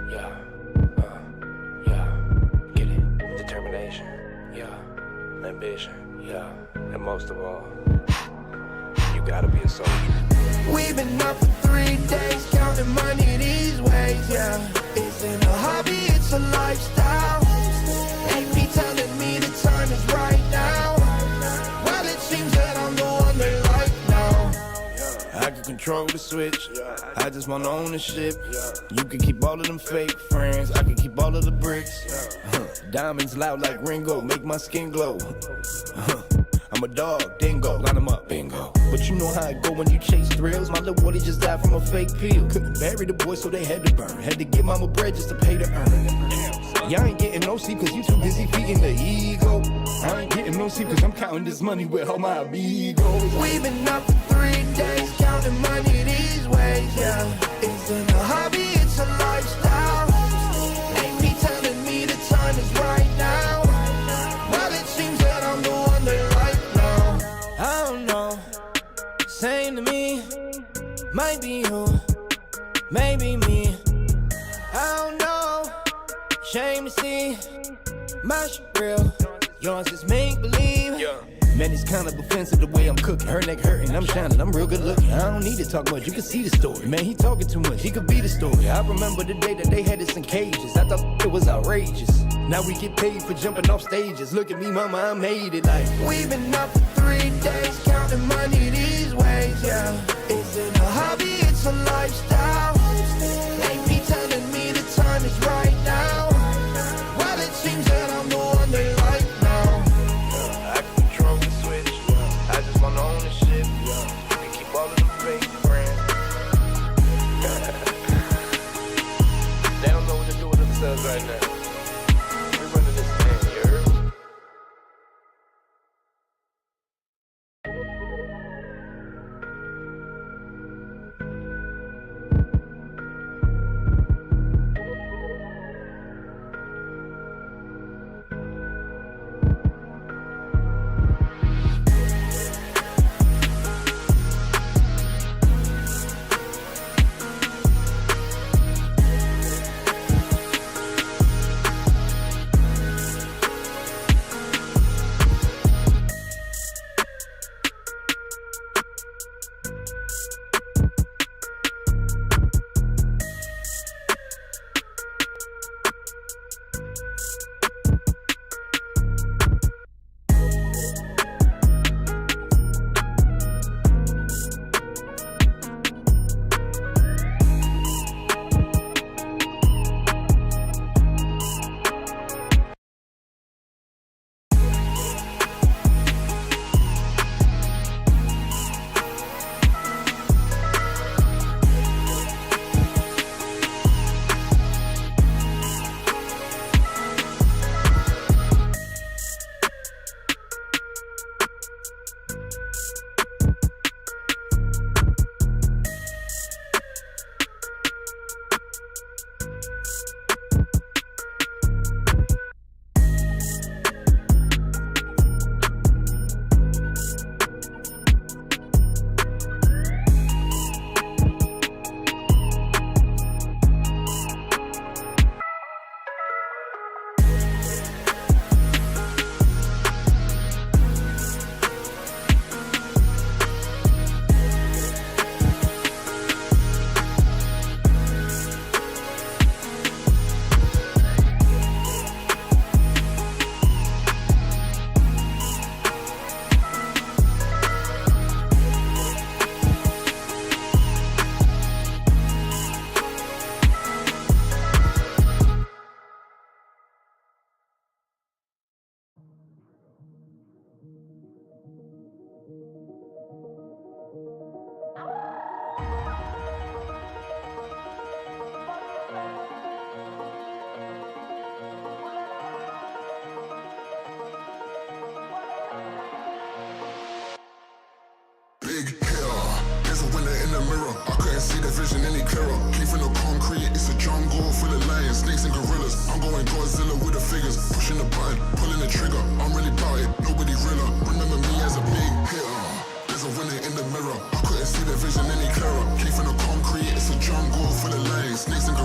[SPEAKER 1] Yeah, yeah, get it. Determination, yeah, ambition, yeah, and most of all, you gotta be a soldier.
[SPEAKER 2] We've been up for 3 days, counting money these ways, yeah. Isn't a hobby, it's a lifestyle. AP telling me the time is right now. Well, it seems that I'm the one they like now.
[SPEAKER 11] I can control the switch. I just want ownership. You can keep all of them fake friends. I can keep all of the bricks. Diamonds loud like Ringo, make my skin glow. I'm a dog, dingo, line them up, bingo. But you know how it go when you chase thrills. My little Woody just died from a fake pill. Couldn't bury the boy, so they had to burn. Had to give mama bread just to pay to earn. Y'all ain't getting no sleep cause you too busy feeding the ego. I ain't getting no sleep cause I'm counting this money with all my amigos.
[SPEAKER 2] We've been up for 3 days, counting money these ways, yeah. Isn't a hobby, it's a lifestyle. AP telling me the time is right now. Well, it seems that I'm the one they like now. I don't know, same to me. Might be you, maybe me. I don't know, shame to see. My shit real, yours is make believe.
[SPEAKER 11] Man, it's kind of offensive the way I'm cooking. Her neck hurting, I'm shining, I'm real good looking. I don't need to talk much, you can see the story. Man, he talking too much, he could be the story. I remember the day that they had us in cages. I thought it was outrageous. Now we get paid for jumping off stages. Look at me, mama, I made it like.
[SPEAKER 2] We've been up for 3 days, counting money these ways, yeah. Isn't a hobby, it's a lifestyle. AP telling me the time is right now. Well, it seems that I'm the one they like now.
[SPEAKER 11] I can control the switch. I just want ownership. You can keep all of them fake friends. They don't know what to do with themselves right now. We're running this thing, you heard?
[SPEAKER 3] Big hitter, there's a winner in the mirror. I couldn't see the vision any clearer. Came from the concrete, it's a jungle full of lions, snakes and gorillas. I'm going Godzilla with the figures, pushing the button, pulling the trigger. I'm really about it, nobody realer. Remember me as a big hitter. There's a winner in the mirror. I couldn't see the vision any clearer. Came from the concrete, it's a jungle full of lions, snakes and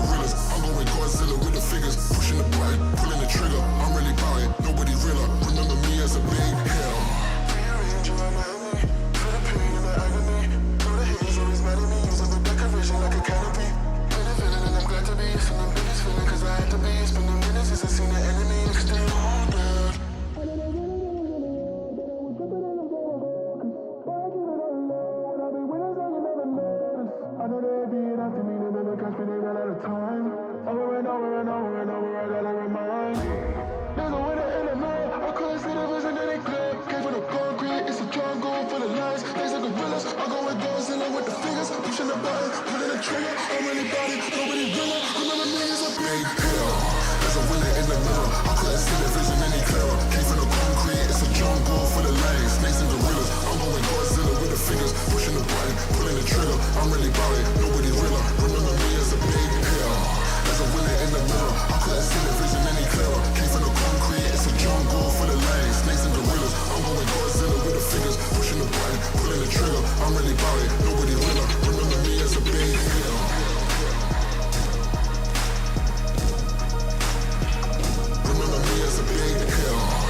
[SPEAKER 3] trigger, I'm really about it. Nobody realer. Remember me as a big hill. There's a winner in the mirror. I couldn't see the vision any clearer. Came from the concrete, it's a jungle full of lions, snakes and gorillas. I'm going Godzilla with the fingers, pushing the button, pulling the trigger. I'm really about it. Nobody realer. Remember me as a big hill. There's a winner in the mirror. I couldn't see the vision any clearer. Came from the concrete, it's a jungle full of lions, snakes and gorillas. I'm going Godzilla with the fingers, pushing the button, pulling the trigger. I'm really about it. Nobody realer. Remember me as a big hill. Remember me as a big hill.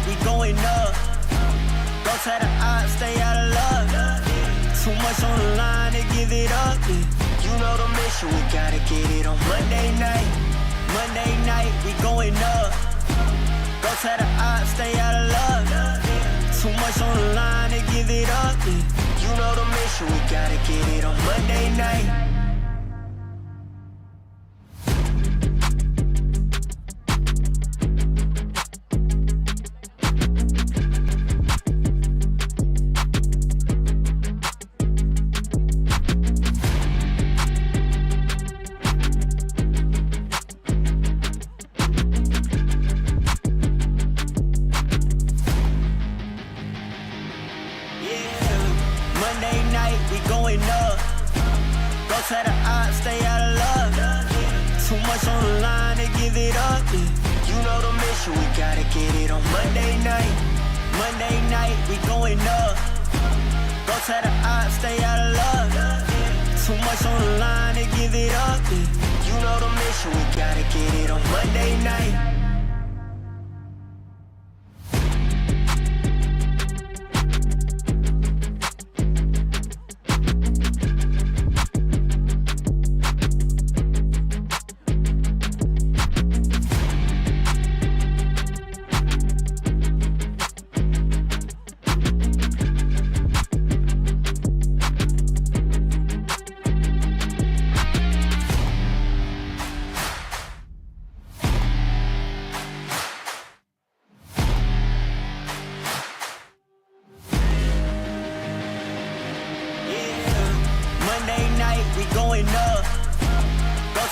[SPEAKER 4] we going up. Go to the odds, stay out of luck. Too much on the line to give it up. You know the mission, we gotta get it on Monday night. Monday night, we going up. Go to the odds, stay out of luck. Too much on the line to give it up. You know the mission, we gotta get it on Monday night.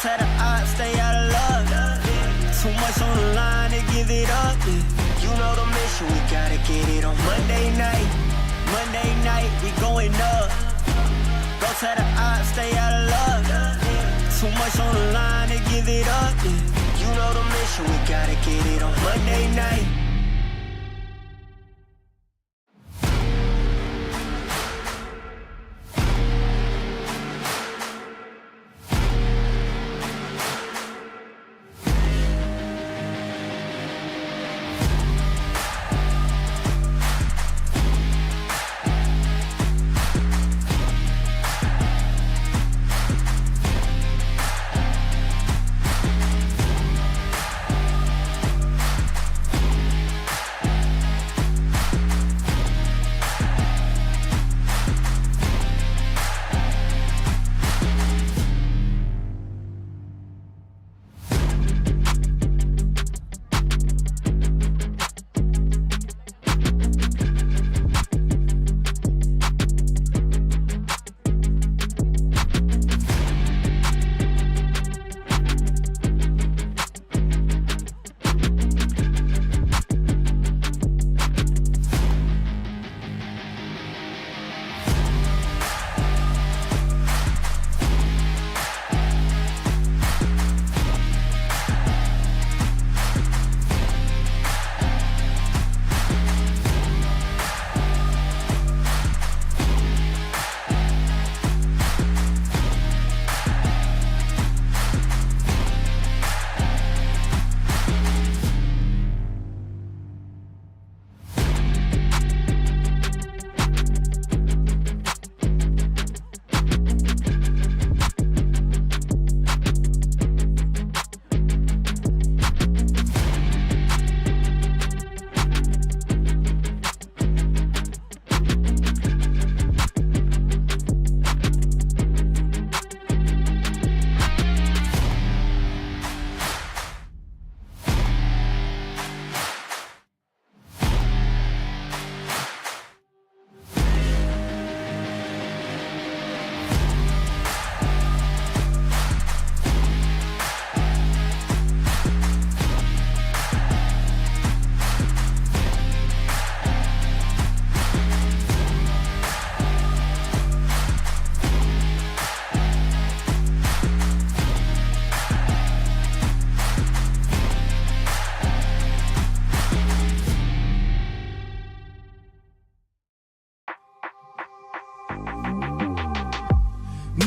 [SPEAKER 4] tell the odds, stay out of luck. Too much on the line to give it up. You know the mission, we gotta get it on Monday night. Monday night, we going up. Go tell the odds, stay out of luck. Too much on the line to give it up. You know the mission, we gotta get it on Monday night.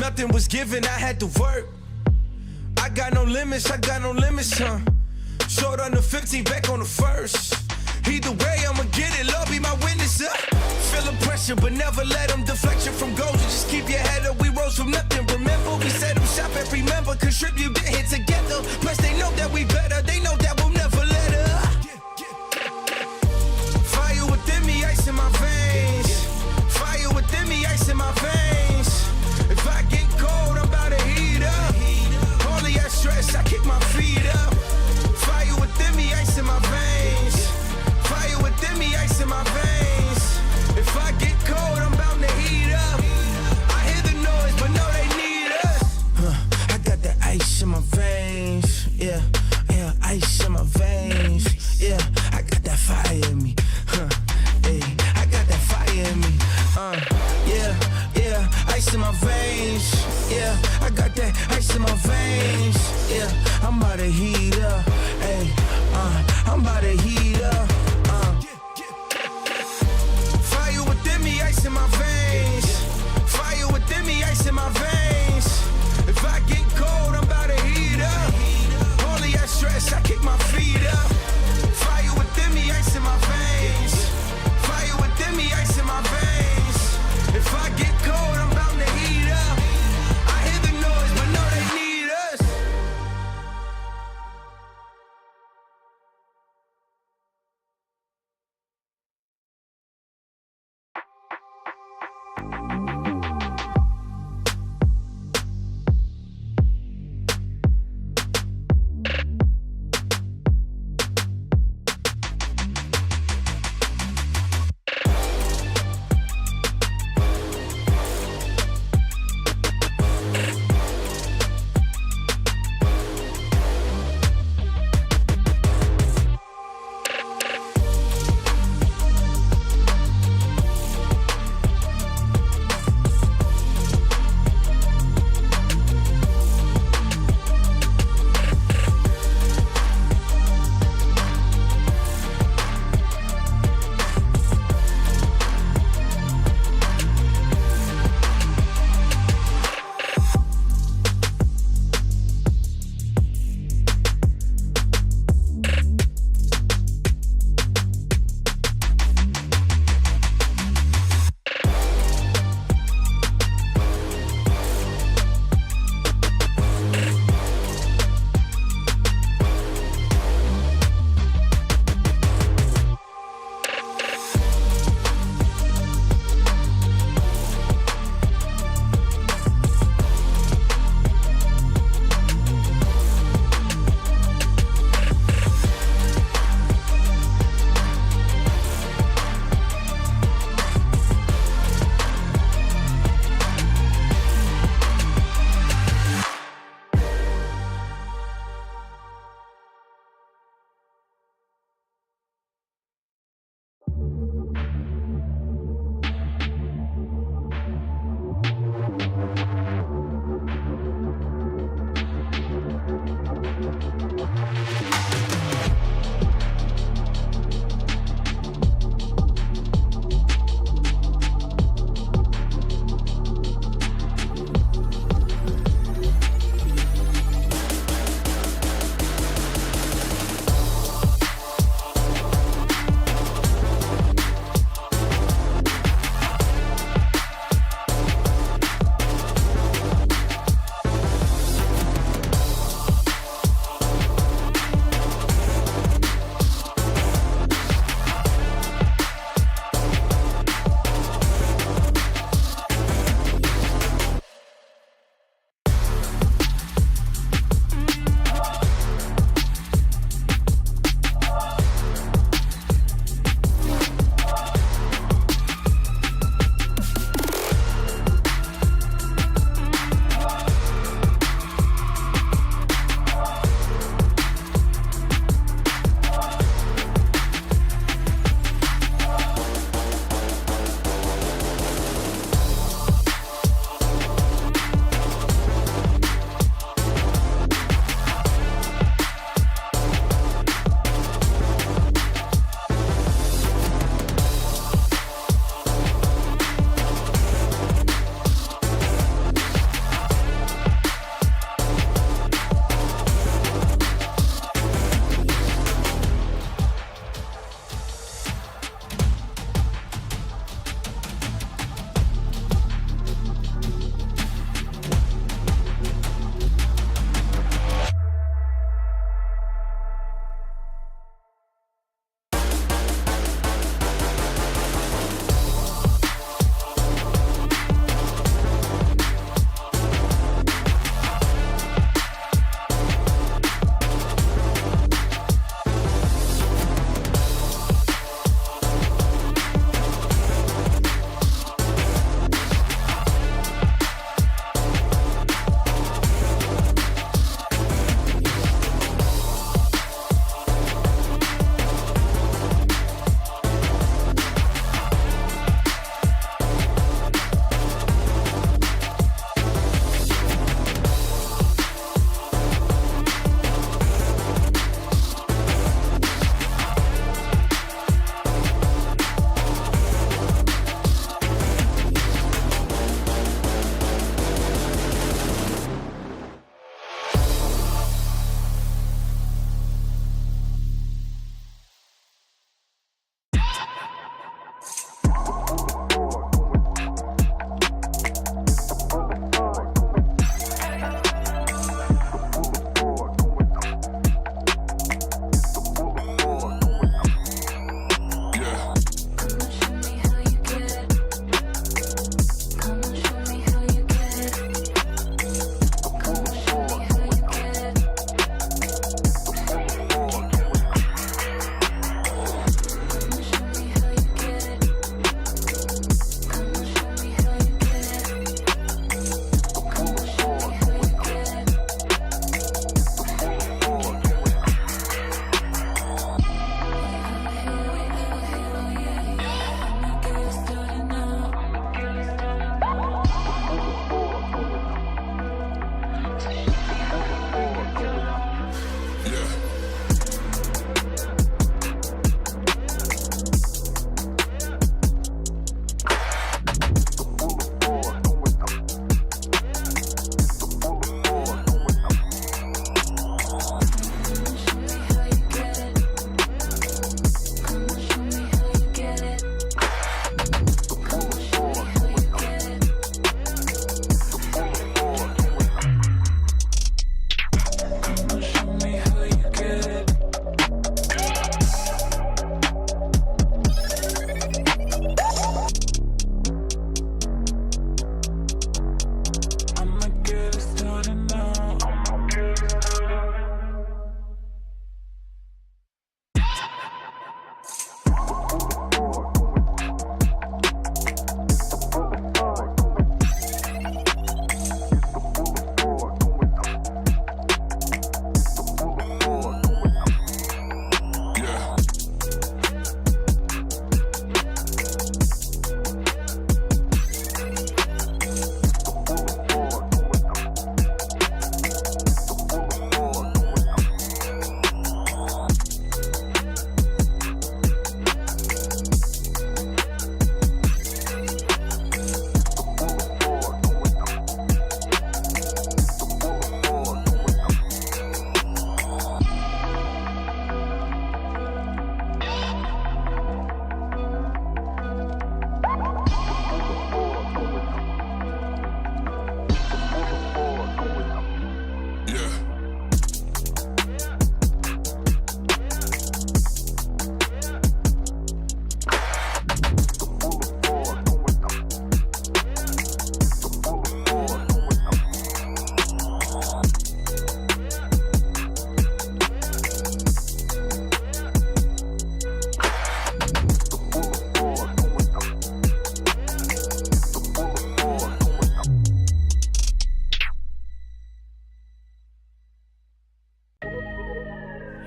[SPEAKER 2] Nothing was given, I had to work. I got no limits, huh? Short on the 15, back on the first. Either way, I'ma get it, Lord be my witness, Feeling pressure, but never let them deflect you from goals. You just keep your head up, we rose from nothing. Remember, we set them shop every member, contribute, get hit together. Plus, they know that we better, they know that we'll never let up. Fire within me, ice in my veins. Fire within me, ice in my veins. If I get cold, I'm about to heat up. Only I stress, I kick my feet up. Fire within me, ice in my veins. Fire within me, ice in my veins. If I get cold, I'm bound to heat up. I hear the noise, but no, they need us. I got that ice in my veins. Yeah, yeah, ice in my veins. Yeah, I got that fire in me. Hey, I got that fire in me. Yeah, yeah, ice in my veins. Yeah, I got that ice in my veins. Yeah, I'm about to heat up. Hey, I'm about to heat up. Fire within me, ice in my veins. Fire within me, ice in my veins. If I get cold, I'm about to heat up. Only I stress, I kick my feet up. Fire within me, ice in my veins. Fire within me, ice in my veins. If I get cold, I'm bound to heat up. I hear the noise, but no, they need us.
[SPEAKER 15] Fire within me, ice in my veins. Fire within me, ice in my veins. If I get cold, I'm bound to heat up. Only I stress, I kick my feet up. Fire within me, ice in my veins. Fire within me, ice in my veins. If I get cold, I'm bound to heat up. I hear the noise, but no, they need us.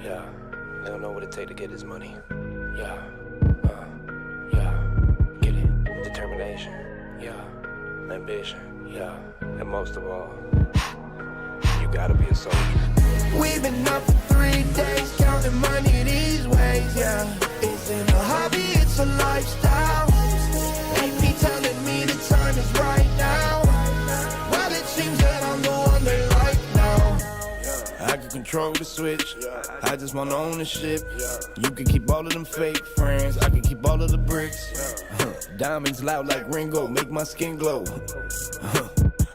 [SPEAKER 1] Yeah, they don't know what it take to get his money. Yeah, get it. Determination. Yeah, ambition. Yeah, and most of all, you gotta be a soldier.
[SPEAKER 2] We've been up for 3 days, counting money these ways, yeah. Isn't a hobby, it's a lifestyle. They be telling me the time is right now. Well, it seems that I'm the one they like now.
[SPEAKER 11] I can control the switch. I just want ownership. You can keep all of them fake friends. I can keep all of the bricks. Diamonds loud like Ringo, make my skin glow.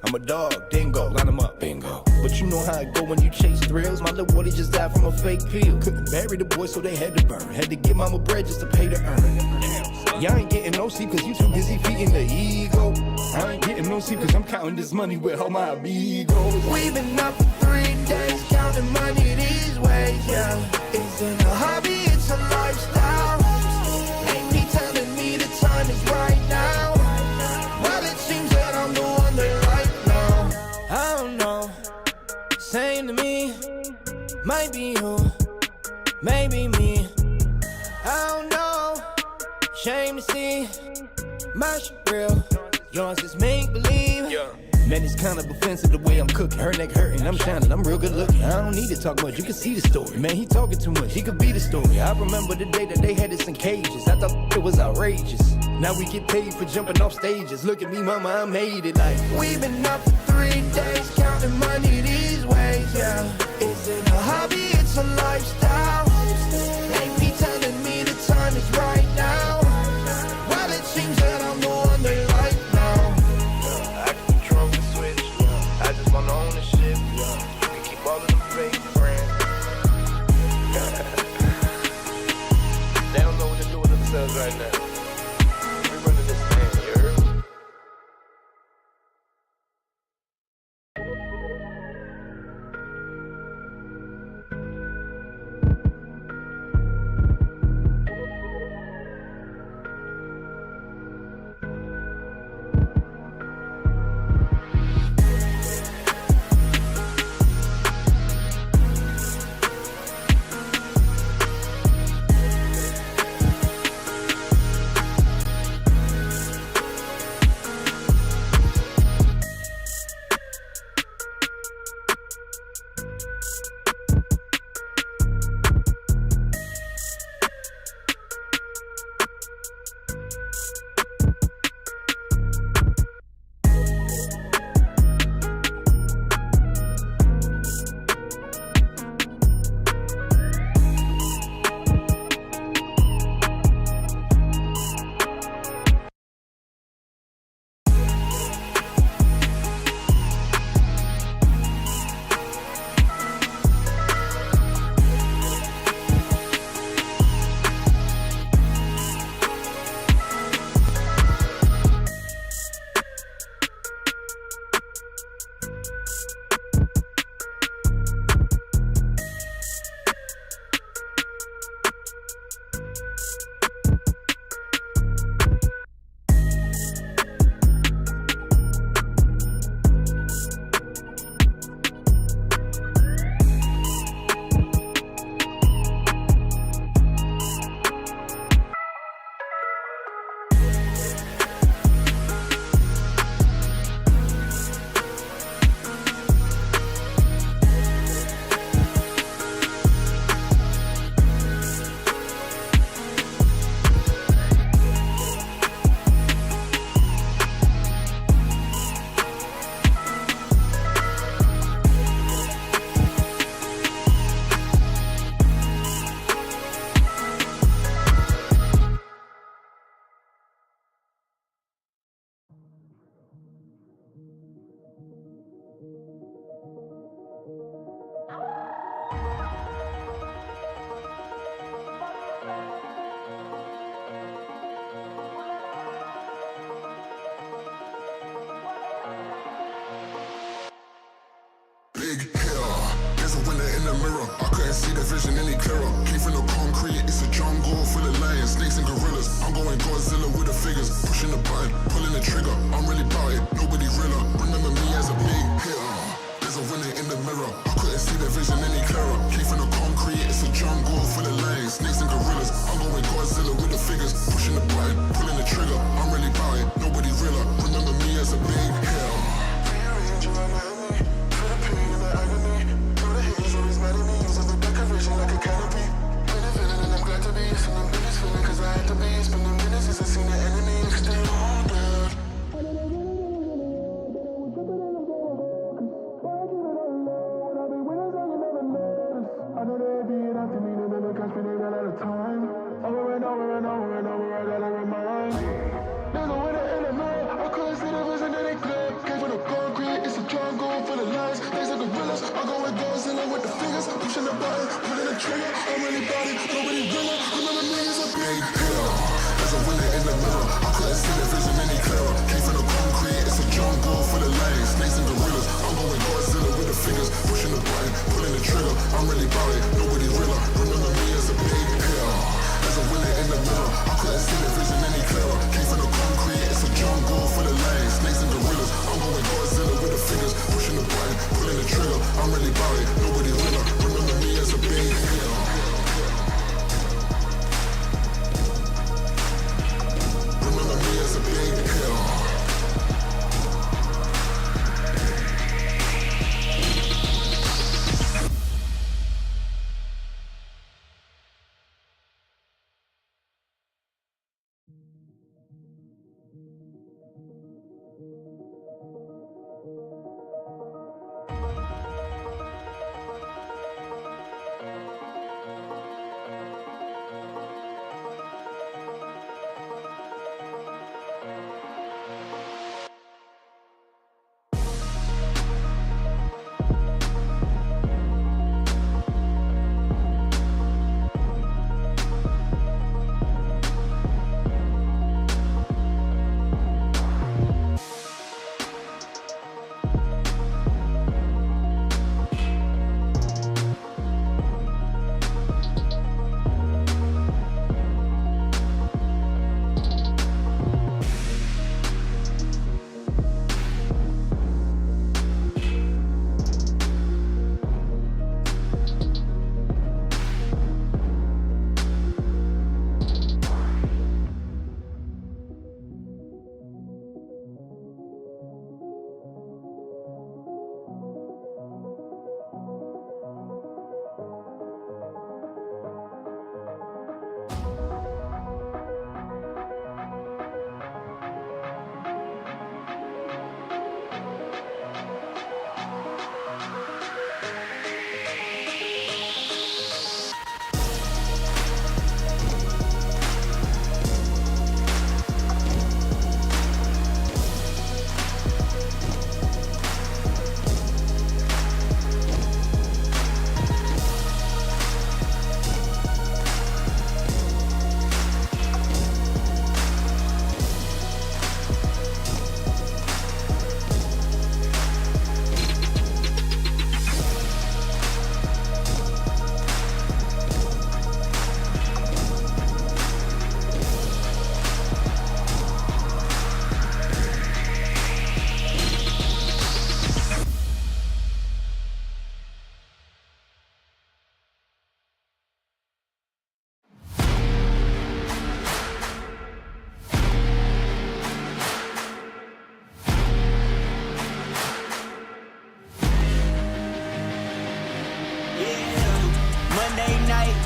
[SPEAKER 11] I'm a dog, dingo, line them up, bingo. But you know how it go when you chase thrills. My little boy just died from a fake pill. Couldn't bury the boy, so they had to burn. Had to give mama bread just to pay to earn. Y'all ain't getting no sleep cause you too busy feeding the ego. I ain't getting no sleep cause I'm counting this money with all my amigos.
[SPEAKER 2] We've been up for 3 days, counting money these ways, yeah. Isn't a hobby, it's a lifestyle. They be telling me the time is right now. Well, it seems that I'm the one they like now. I don't know, same to me. Might be you, maybe me. I don't know, shame to see. My shit real, yours is make believe.
[SPEAKER 11] Man, it's kind of offensive the way I'm cooking. Her neck hurting, I'm shining, I'm real good looking. I don't need to talk much, you can see the story. Man, he talking too much, he could be the story. I remember the day that they had us in cages. I thought it was outrageous. Now we get paid for jumping off stages. Look at me, mama, I made it like.
[SPEAKER 2] We've been up for 3 days, counting money these ways, yeah. Isn't a hobby, it's a lifestyle. They be telling me the time is right now. Well, it seems that I'm the one they like now.
[SPEAKER 11] I can control the switch. I just want ownership. You can keep all of them fake friends. They don't know what to do with themselves right now. We running this thing, you heard?
[SPEAKER 3] Big hitter, there's a winner in the mirror. I couldn't see the vision any clearer. Came from the concrete, it's a jungle full of lions, snakes and gorillas. I'm going Godzilla with the figures, pushing the button, pulling the trigger. I'm really about it, nobody realer. Remember me as a big hitter. There's a winner in the mirror. I couldn't see the vision any clearer. Came from the concrete, it's a jungle. time. Over and over and over and over, I gotta remind. There's a winner in the mirror. I couldn't see the vision that it clear. Came from the concrete, it's a jungle full of lions. Things like gorillas. I go with Godzilla with the fingers, pushing the button, pulling the trigger. I'm really about it, nobody realer. Remember me as a big hitter. There's a winner in the mirror. I couldn't see the vision any clearer. Came from the concrete, it's a jungle full of lions. Snakes and gorillas. I'm going Godzilla with the fingers, pushing the button, pulling the trigger. I'm really about it, nobody realer. Remember me as a big hitter. There's a winner in the mirror. I couldn't see the vision any clearer. Came from the concrete, it's a jungle full of lions, snakes and gorillas. I'm going Godzilla with the fingers, pushing the button, pulling the trigger. I'm really about it, nobody realer. Remember me as a big hitter. Remember me as a big hitter.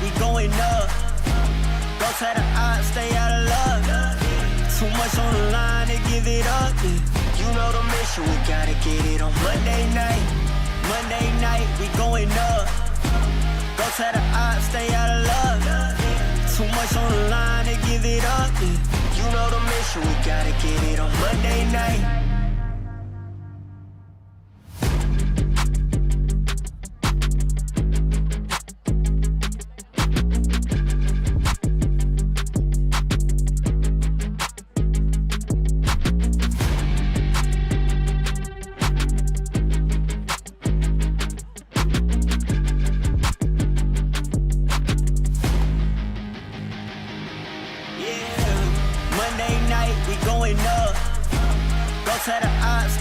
[SPEAKER 4] we going up. Don't try to stay out of luck. Too much on the line to give it up. You know the mission, we gotta get it on Monday night. Monday night, we going up. Don't try to stay out of luck. Too much on the line to give it up. You know the mission, we gotta get it on Monday night.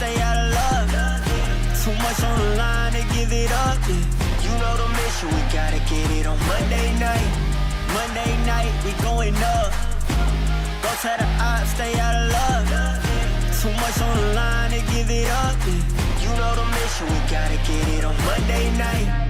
[SPEAKER 4] Stay out of love. Too much on the line to give it up. You know the mission, we gotta get it on Monday night. Monday night, we going up. Don't try to stay out of love. Too much on the line to give it up. You know the mission, we gotta get it on Monday night.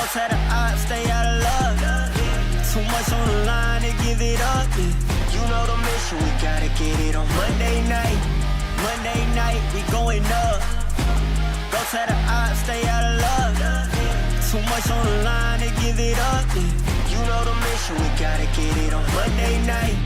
[SPEAKER 4] Don't tell the odds, stay out of luck. Too much on the line to give it up. You know the mission, we gotta get it on Monday night. Monday night, we going up. Don't tell the odds, stay out of luck. Too much on the line to give it up. You know the mission, we gotta get it on Monday night.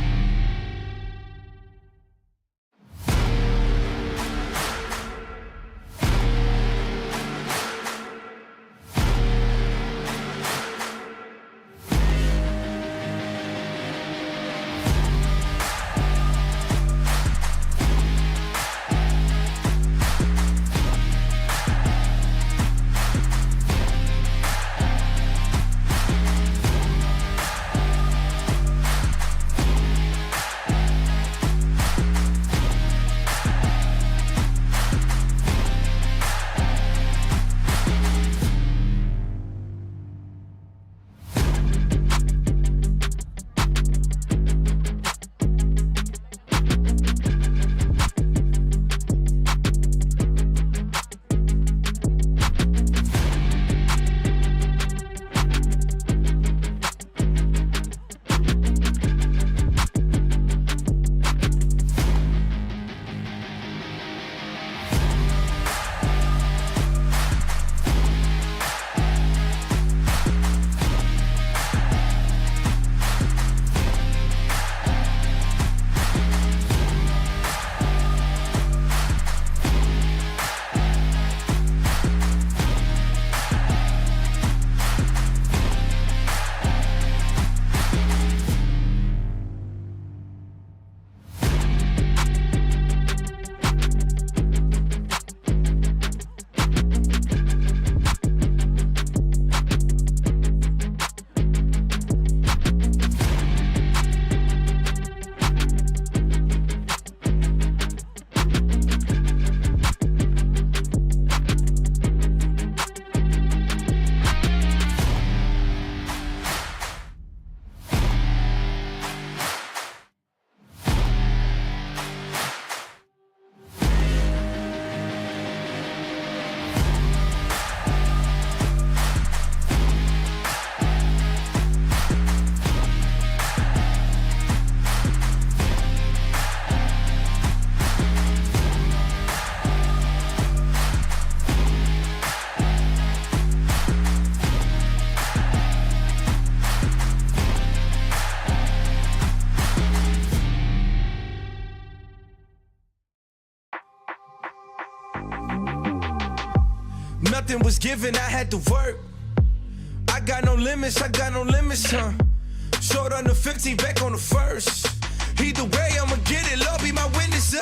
[SPEAKER 2] Nothing was given, I had to work. I got no limits, huh? Short on the 15, back on the first. Either way, I'ma get it, Lord be my witness,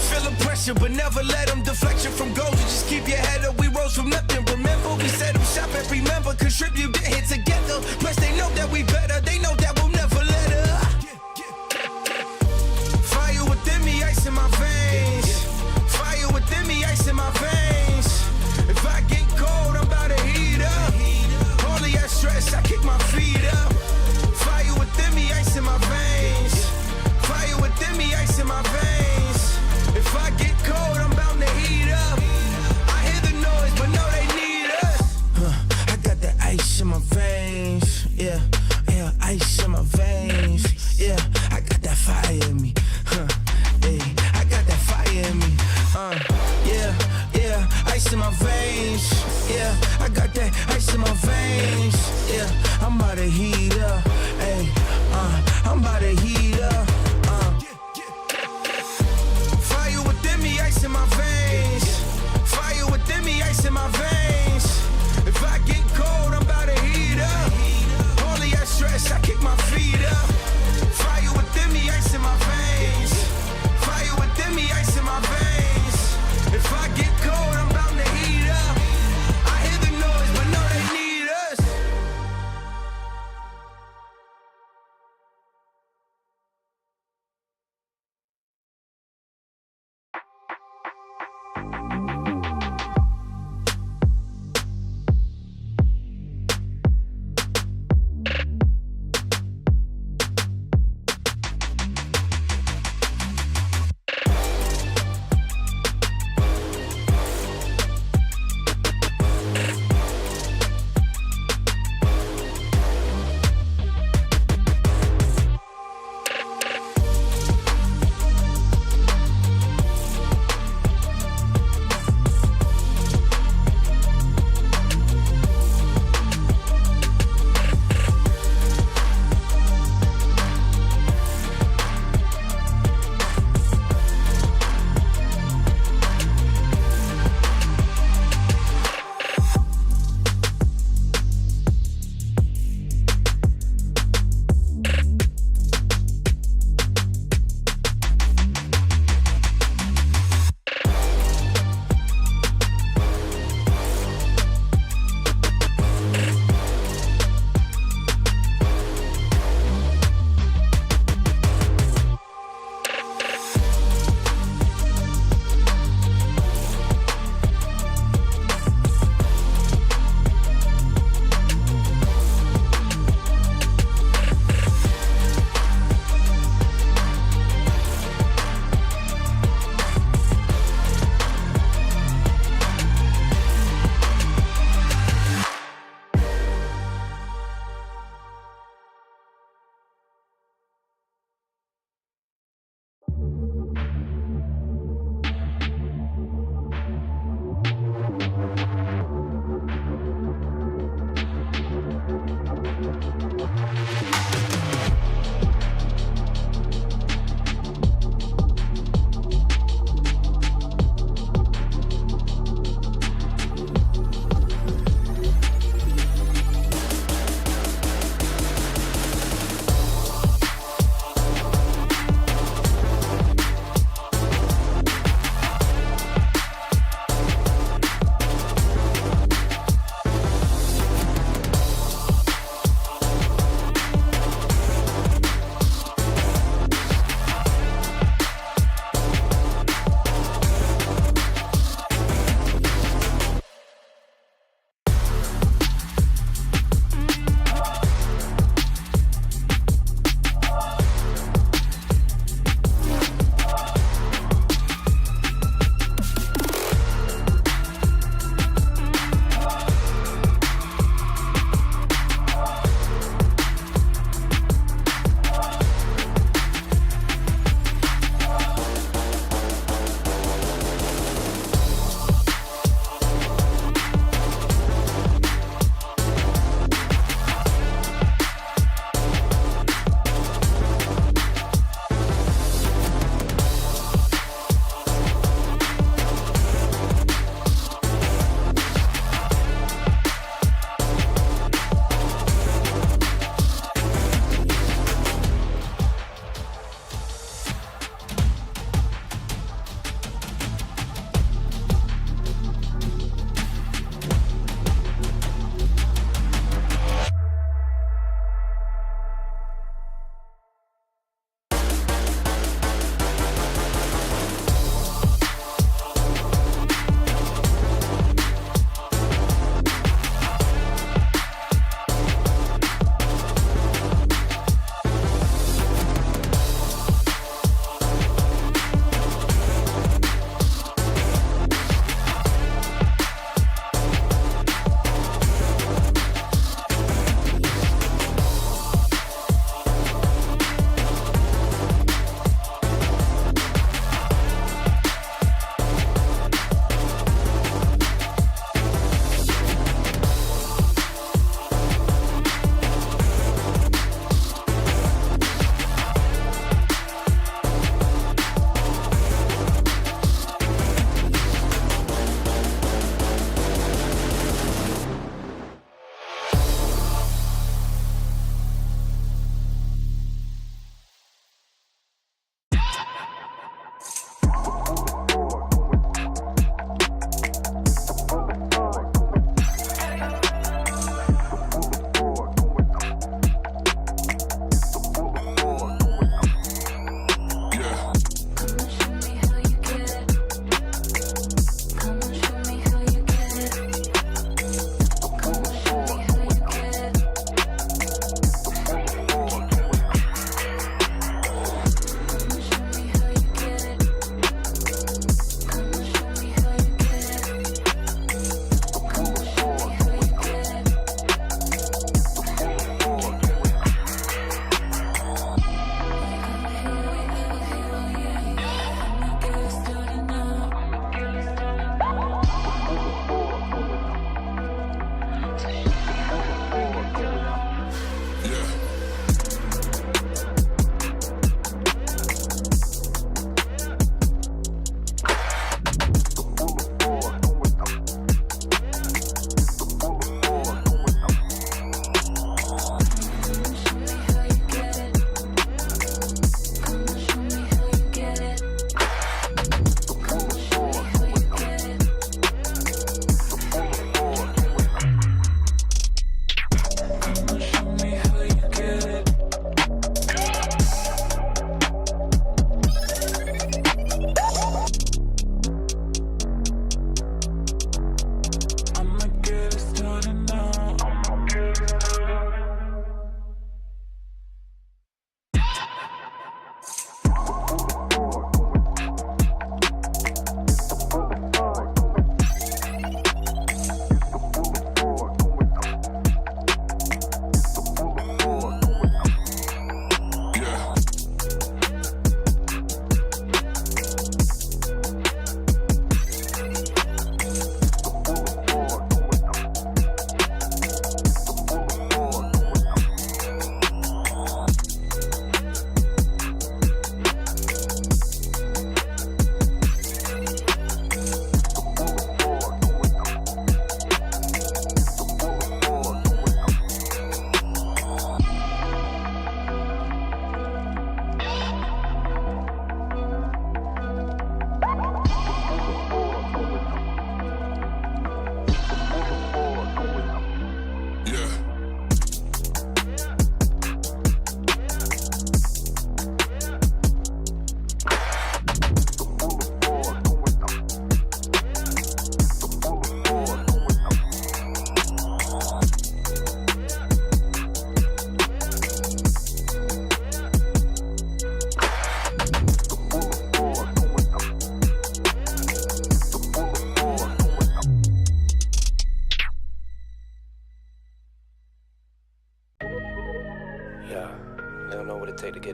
[SPEAKER 2] Feeling pressure, but never let them deflection from goals. You just keep your head up, we rose from nothing. Remember, we set them shop and remember, contribute, get hit together. Plus, they know that we better, they know that we'll never let up. Fire within me, ice in my veins. Fire within me, ice in my veins. If I get cold, I'm about to heat up. Only at stress, I kick my feet up. Fire within me, ice in my veins. Fire within me, ice in my veins. If I get cold, I'm bound to heat up. I hear the noise, but no, they need us. I got the ice in my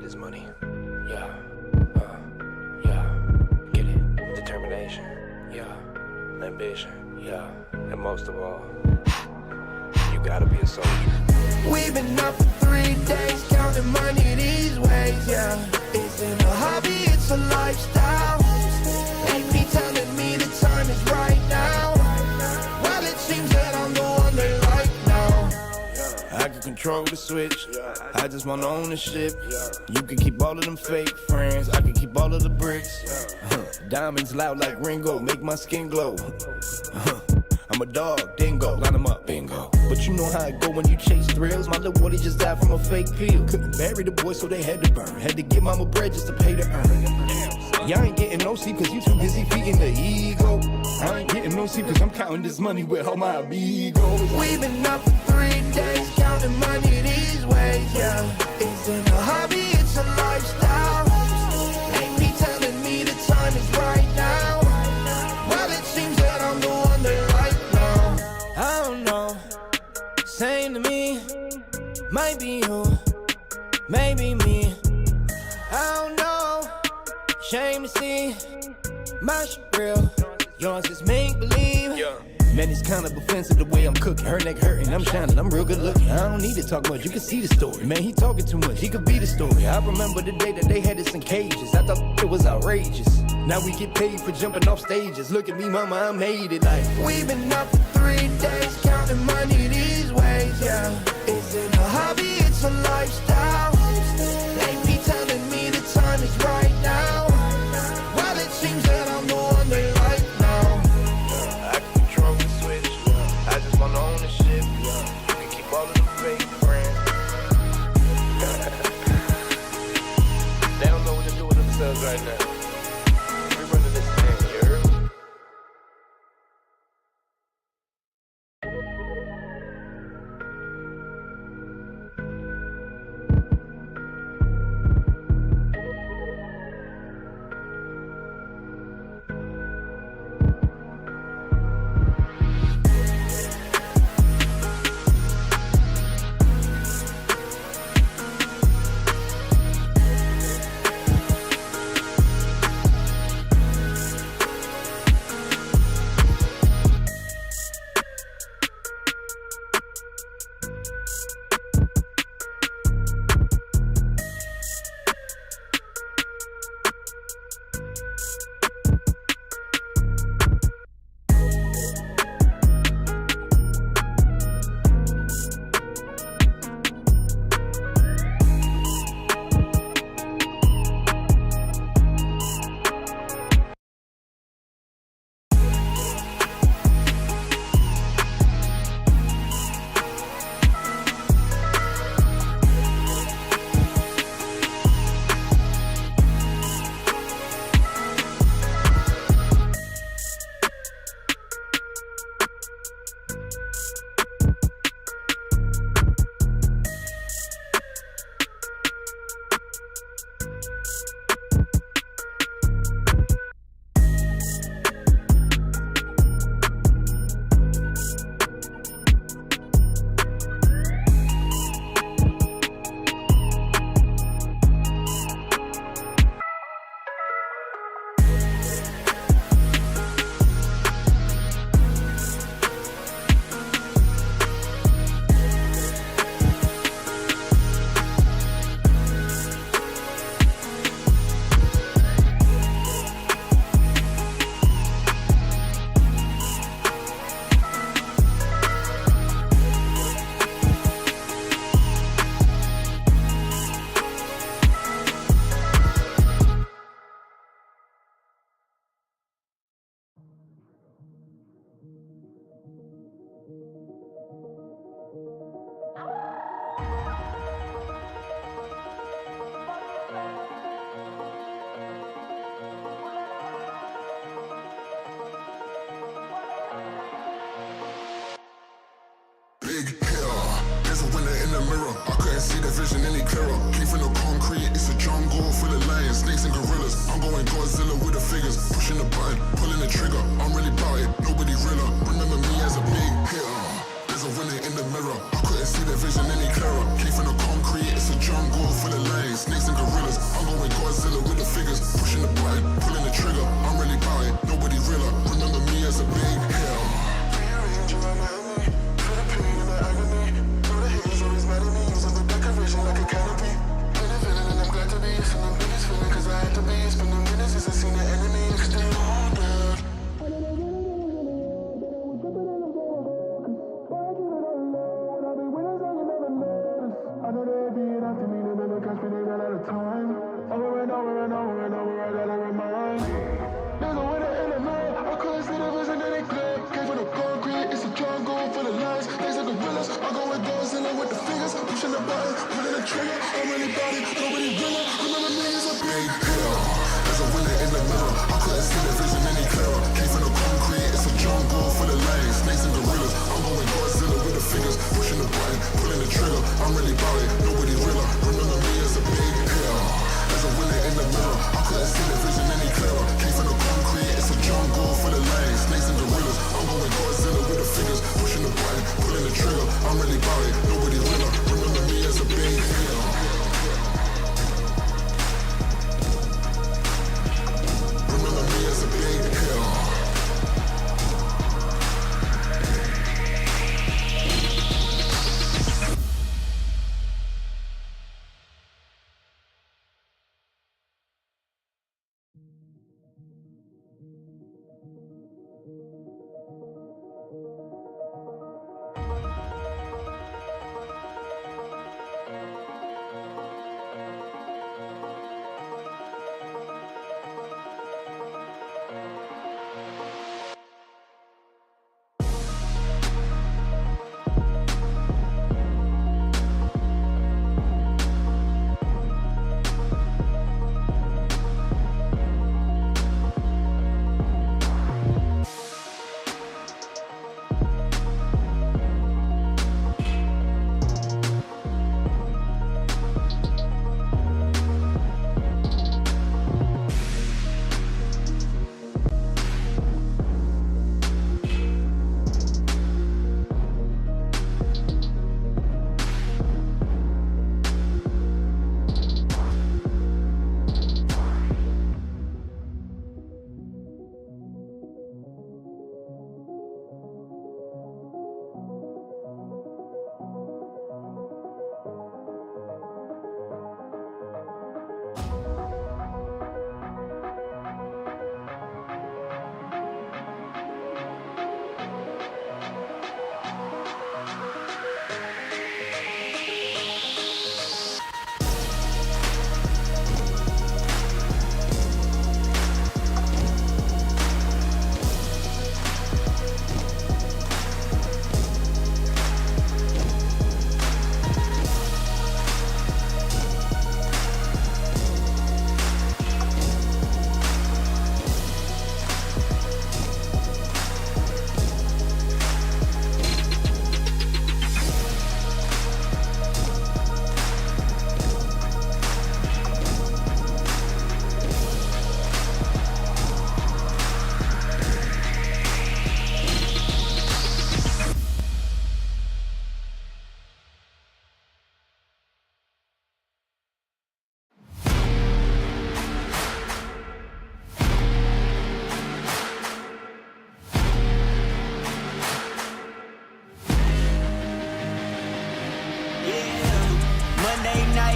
[SPEAKER 1] his money. Yeah, yeah, get it. Determination, yeah. Ambition, yeah. And most of all, you gotta be a soldier.
[SPEAKER 2] We've been up for 3 days, counting money these ways, yeah. Isn't a hobby, it's a lifestyle. AP telling me the time is right now. Well, it seems that I'm the one they like now.
[SPEAKER 11] I can control the switch. I just want ownership. You can keep all of them fake friends. I can keep all of the bricks. Diamonds loud like Ringo, make my skin glow. I'm a dog, dingo, line 'em up, bingo. But you know how it go when you chase thrills. My little boy just died from a fake pill. Couldn't bury the boy, so they had to burn. Had to give mama bread just to pay to earn. Y'all ain't getting no sleep cause you too busy feeding the ego. I ain't getting no sleep cause I'm counting this money with all my amigos.
[SPEAKER 2] We've been up for 3 days, counting money these ways, yeah. Isn't a hobby, it's a lifestyle. AP telling me the time is right now. Well, it seems that I'm the one they like now.
[SPEAKER 11] I don't know, same to me. Might be you, maybe me. I don't know, shame to see. My shit real, yours is make believe. Man, it's kind of offensive the way I'm cooking. Her neck hurting, I'm shining, I'm real good looking. I don't need to talk much, you can see the story. Man, he talking too much, he could be the story. I remember the day that they had us in cages. I thought it was outrageous. Now we get paid for jumping off stages. Look at me, mama, I made it like.
[SPEAKER 2] We've been up for 3 days, counting money these ways, yeah. Isn't a hobby, it's a lifestyle. AP telling me the time is right now. Well, it seems that I'm the one they like now.
[SPEAKER 11] I can control the switch. I just want ownership. You can keep all of them fake friends. They don't know what to do with themselves right now. We're running this thing, you heard?
[SPEAKER 3] Big hitter, there's a winner in the mirror. I couldn't see the vision any clearer. Came from the concrete, it's a jungle full of lions, snakes and gorillas. I'm going Godzilla with the figures, pushing the button, pulling the trigger. I'm really about it, nobody realer. Remember me as a big hitter. There's a winner in the mirror. I couldn't see the vision any clearer. Came from the concrete, it's a jungle full of lions, snakes and gorillas. pushing the button, pulling the trigger. I'm really about it, nobody winner. Remember me as a big hitter. As a winner in the mirror, I couldn't see the vision any clearer. Came from the concrete, it's a jungle full of lions, snakes and gorillas. I'm going Godzilla with the fingers, pushing the button, pulling the trigger. I'm really about it, nobody realer. Remember me as a big hitter. As a winner in the mirror, I couldn't see the vision any clearer. Came from the concrete, it's a jungle full of lions, snakes and gorillas. I'm going Godzilla with the fingers, pushing the button, pulling the trigger. I'm really about it, nobody realer. Remember me as a big hitter. Remember me as a big hitter.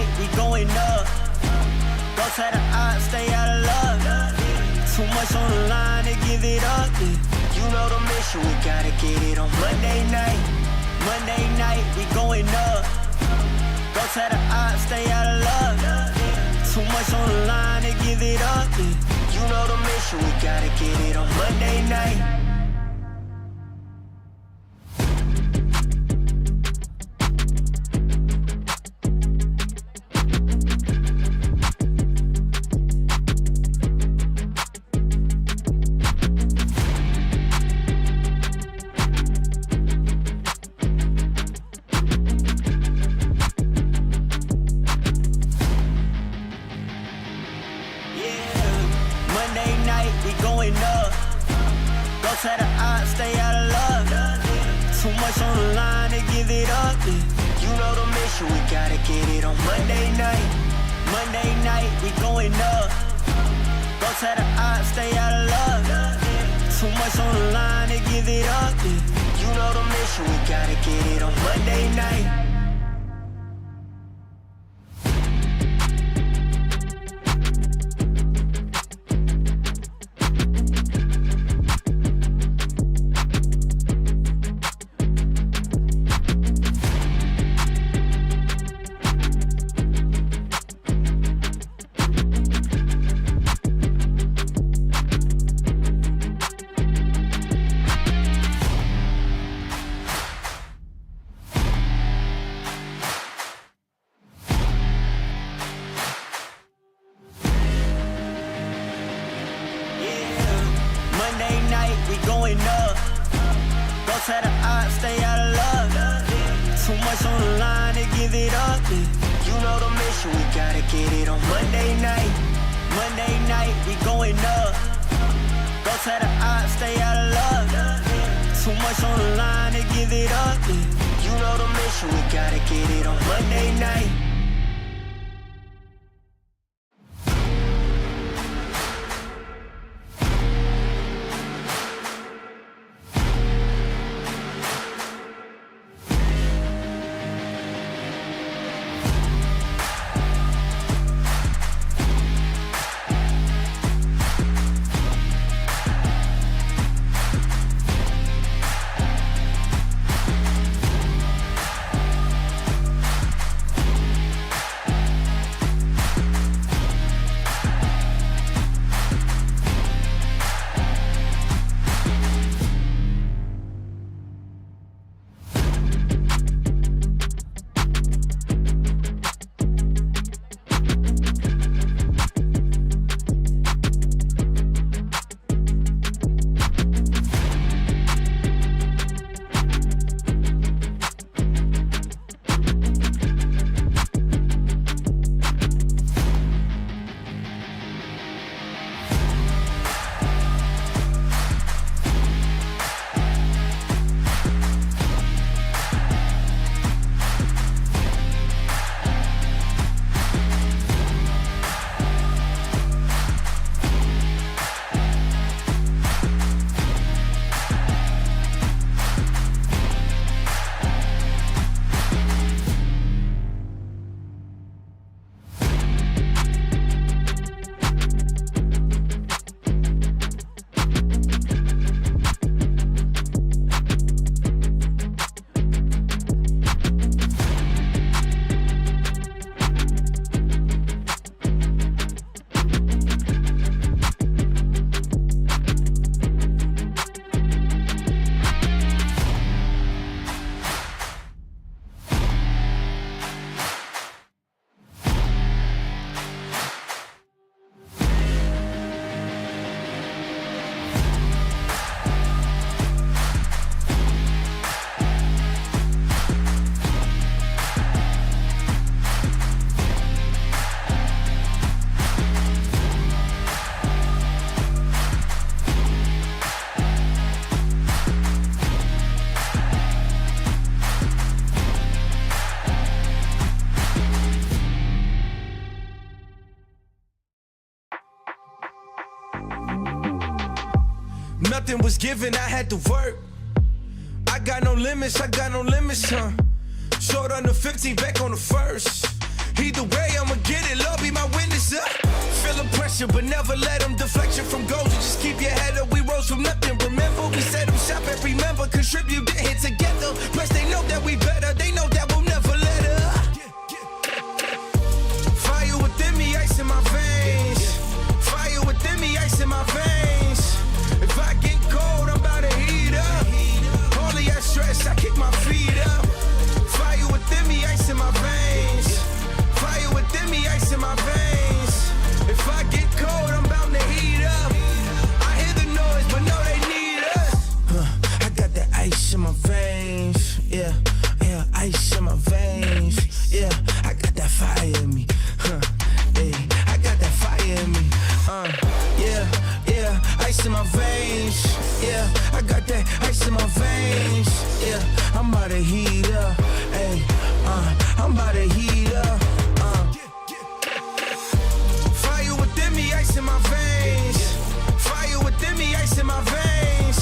[SPEAKER 4] we going up. Don't try to stay out of love. Too much on the line to give it up. You know the mission, we gotta get it on Monday night. Monday night, we going up. Don't try to stay out of love. Too much on the line to give it up. You know the mission, we gotta get it on Monday night. much on the line to give it up. You know the mission, we gotta get it on Monday night. Monday night, we going up. Go to the odds, stay out of luck. Too much on the line to give it up. You know the mission, we gotta get it on Monday night.
[SPEAKER 11] Nothing was given, I had to work. I got no limits, huh? Short on the 15, back on the first. Either way, I'ma get it, Lord be my witness, Feeling pressure, but never let them deflection from goals. You just keep your head up, we rose from nothing. Remember, we set them shop and remember, contribute, get hit together. Plus, they know that we better, they know that we'll never let up. Fire within me, ice in my veins. Fire within me, ice in my veins. If I get cold, I'm about to heat up. Only I stress, I kick my feet up. Fire within me, ice in my veins. Fire within me, ice in my veins. If I get cold, I'm bound to heat up. I hear the noise, but no, they need us. I got that ice in my veins. Yeah, yeah, ice in my veins. Yeah, I got that fire in me. Hey, I got that fire in me. Yeah, yeah, ice in my veins. Yeah, I got that ice in my veins. Yeah, I'm about to heat up. Hey, I'm about to heat up. Fire within me, ice in my veins. Fire within me, ice in my veins.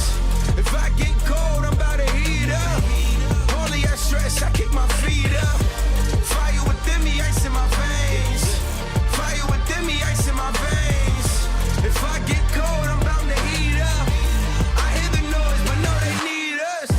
[SPEAKER 11] If I get cold, I'm about to heat up. Only I stress, I kick my feet up. Fire within me, ice in my veins. Fire within me, ice in my veins. If I get cold, I'm bound to heat up. I hear the noise, but no, they need us.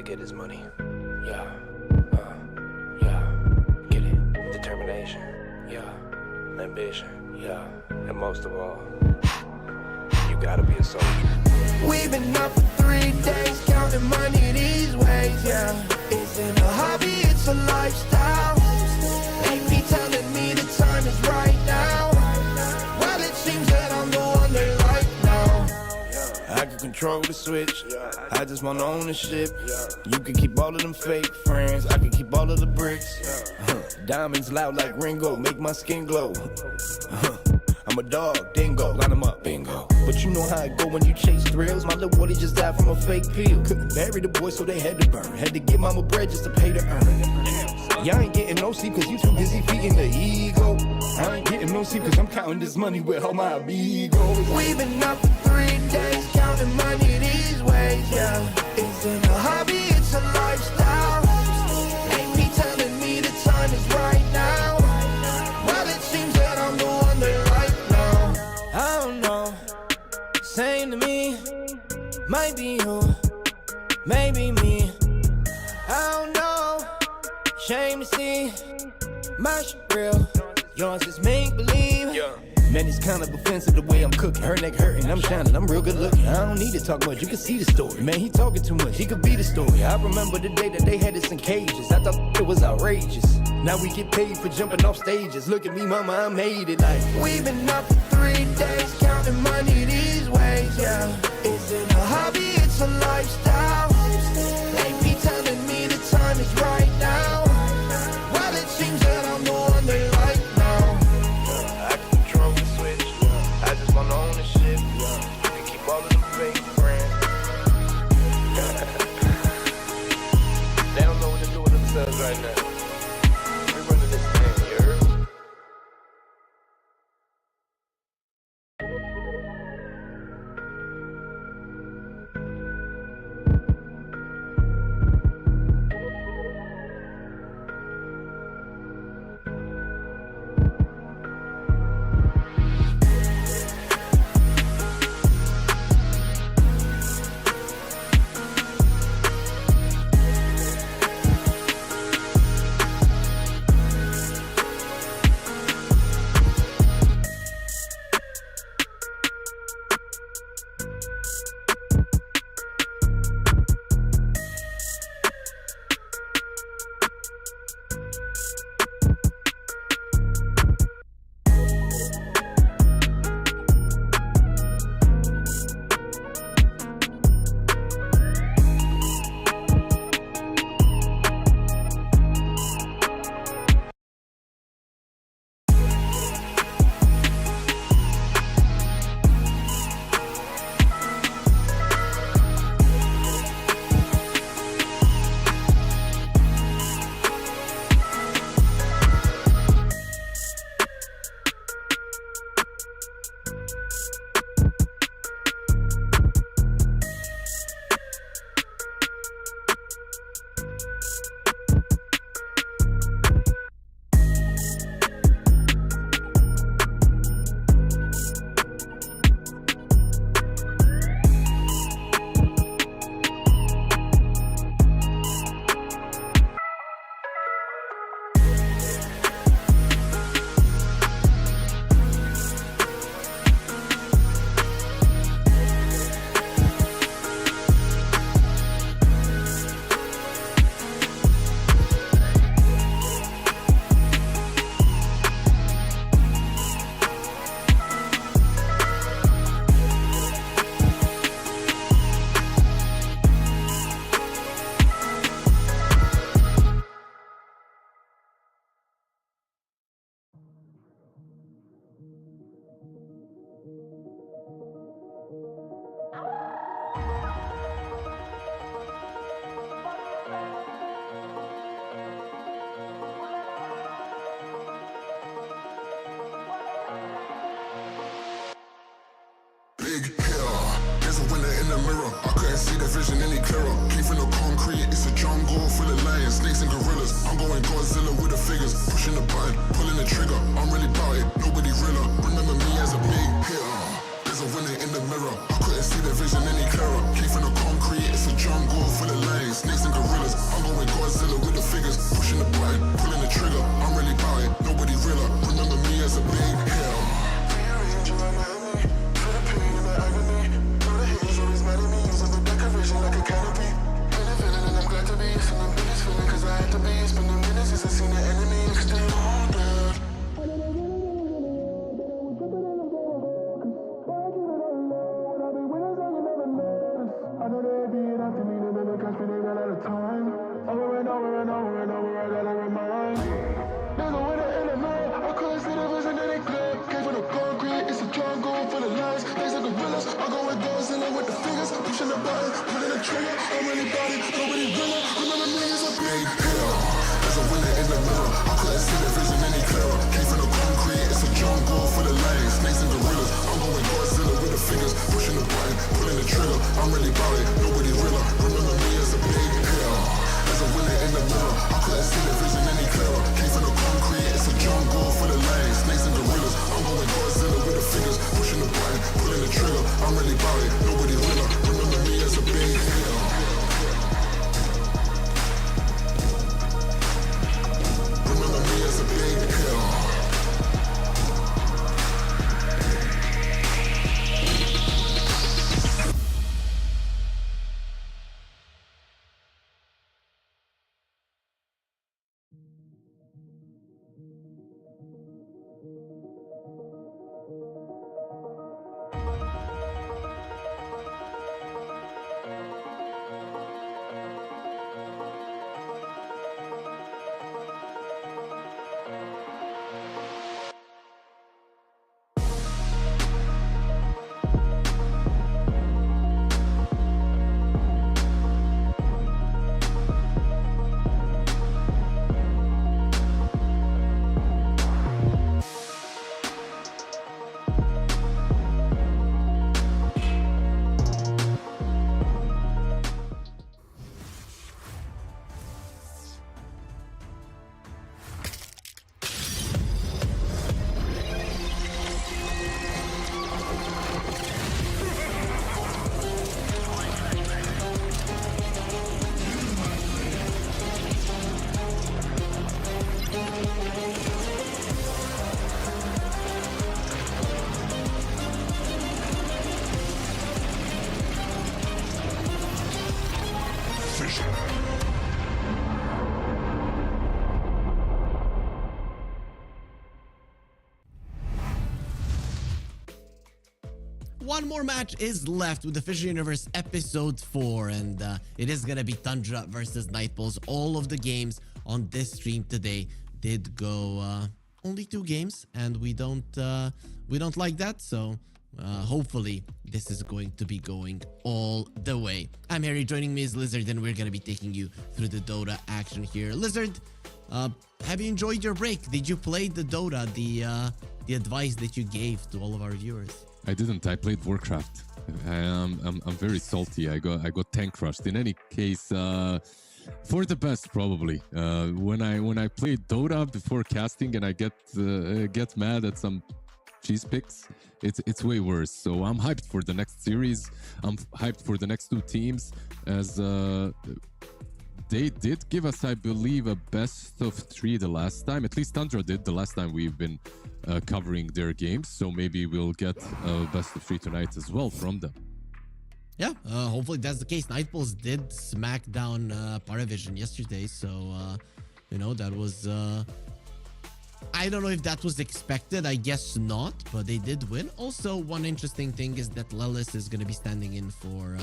[SPEAKER 1] get his money. Yeah, get it. Determination, yeah. Ambition, yeah. And most of all, you gotta be a soldier.
[SPEAKER 2] We've been up for 3 days, counting money these ways, yeah. Isn't a hobby, it's a lifestyle. They be telling me the time is right now. Well, it seems that I'm the one they like now.
[SPEAKER 11] I can control the switch. I just want ownership. You can keep all of them fake friends. I can keep all of the bricks. Diamonds loud like Ringo, make my skin glow. I'm a dog, dingo, line them up, bingo. But you know how it go when you chase thrills. My little boy just died from a fake pill. Couldn't bury the boy, so they had to burn. Had to give mama bread just to pay to earn. Y'all ain't getting no sleep cause you too busy feeding the ego. I ain't getting no sleep cause I'm counting this money with all my amigos.
[SPEAKER 2] We've been up for 3 days, counting money these ways, yeah. Isn't a hobby, it's a lifestyle. They be telling me the time is right now. Well, it seems that I'm the one they like now.
[SPEAKER 11] I don't know, same to me. Might be you, maybe me. I don't know, shame to see. My shit real, yours is make believe. Man, it's kind of offensive the way I'm cooking. Her neck hurting, I'm shining, I'm real good looking. I don't need to talk much, you can see the story. Man, he talking too much, he could be the story. I remember the day that they had us in cages. I thought it was outrageous. Now we get paid for jumping off stages. Look at me, mama, I made it like.
[SPEAKER 2] We've been up for 3 days, counting money these ways, yeah. Isn't a hobby, it's a lifestyle. They be telling me the time is right now. Well, it seems that I'm the one they like now.
[SPEAKER 11] I can control the switch. I just want ownership. You can keep all of them fake friends. They don't know what to do with themselves right now. We're running this thing, you heard?
[SPEAKER 3] Big hitter, there's a winner in the mirror. I couldn't see the vision any clearer. Came from the concrete, it's a jungle full of lions, snakes and gorillas. I'm going Godzilla with the figures, pushing the button, pulling the trigger. I'm really about it, nobody realer. Remember me as a big hitter. There's a winner in the mirror. I couldn't see the vision any clearer. Came from the concrete, it's a jungle full of lions, snakes and gorillas.
[SPEAKER 12] one more match is left with the FISSURE Universe Episode 4, and it is gonna be Tundra versus Nightpulse. All of the games on this stream today did go only 2 games, and we don't like that, so hopefully this is going to be going all the way. I'm Harry, joining me is Lizard, and we're gonna be taking you through the Dota action here. Lizard, have you enjoyed your break? Did you play the Dota, the advice that you gave to all of our viewers?
[SPEAKER 13] I didn't. I played Warcraft. I'm very salty. I got tank crushed. In any case, for the best probably. When I played Dota before casting and I get mad at some cheese picks, it's way worse. So I'm hyped for the next series. I'm hyped for the next 2 teams, as they did give us, I believe, a best of 3 the last time. At least Tundra did the last time we've been covering their games. So maybe we'll get a best of 3 tonight as well from them.
[SPEAKER 12] Yeah, hopefully that's the case. Nightpulse did smack down Paravision yesterday, so you know, that was I don't know if that was expected. I guess not, but they did win. Also, one interesting thing is that Lelis is going to be standing in for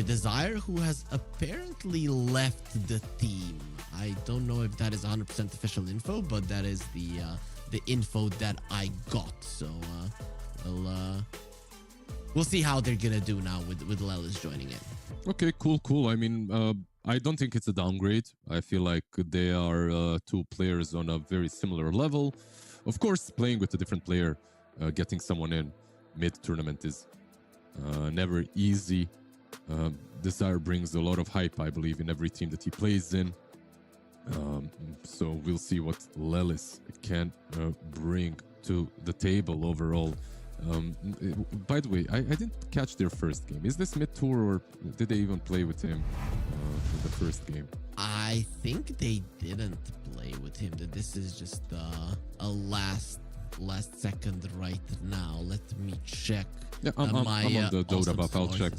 [SPEAKER 12] Desire, who has apparently left the team. I don't know if that is 100% official info, but that is the info that I got. So we'll see how they're gonna do now with Lelis joining in.
[SPEAKER 13] Okay, cool. I mean, I don't think it's a downgrade. I feel like they are 2 players on a very similar level. Of course, playing with a different player, getting someone in mid-tournament is never easy. Desire brings a lot of hype, I believe, in every team that he plays in. So we'll see what Lelis can bring to the table overall. By the way, I didn't catch their first game. Is this mid-tour, or did they even play with him in the first game?
[SPEAKER 12] I think they didn't play with him. That this is just a last second right now. Let me check.
[SPEAKER 13] Yeah, I'm on the Dota buff. I'll check.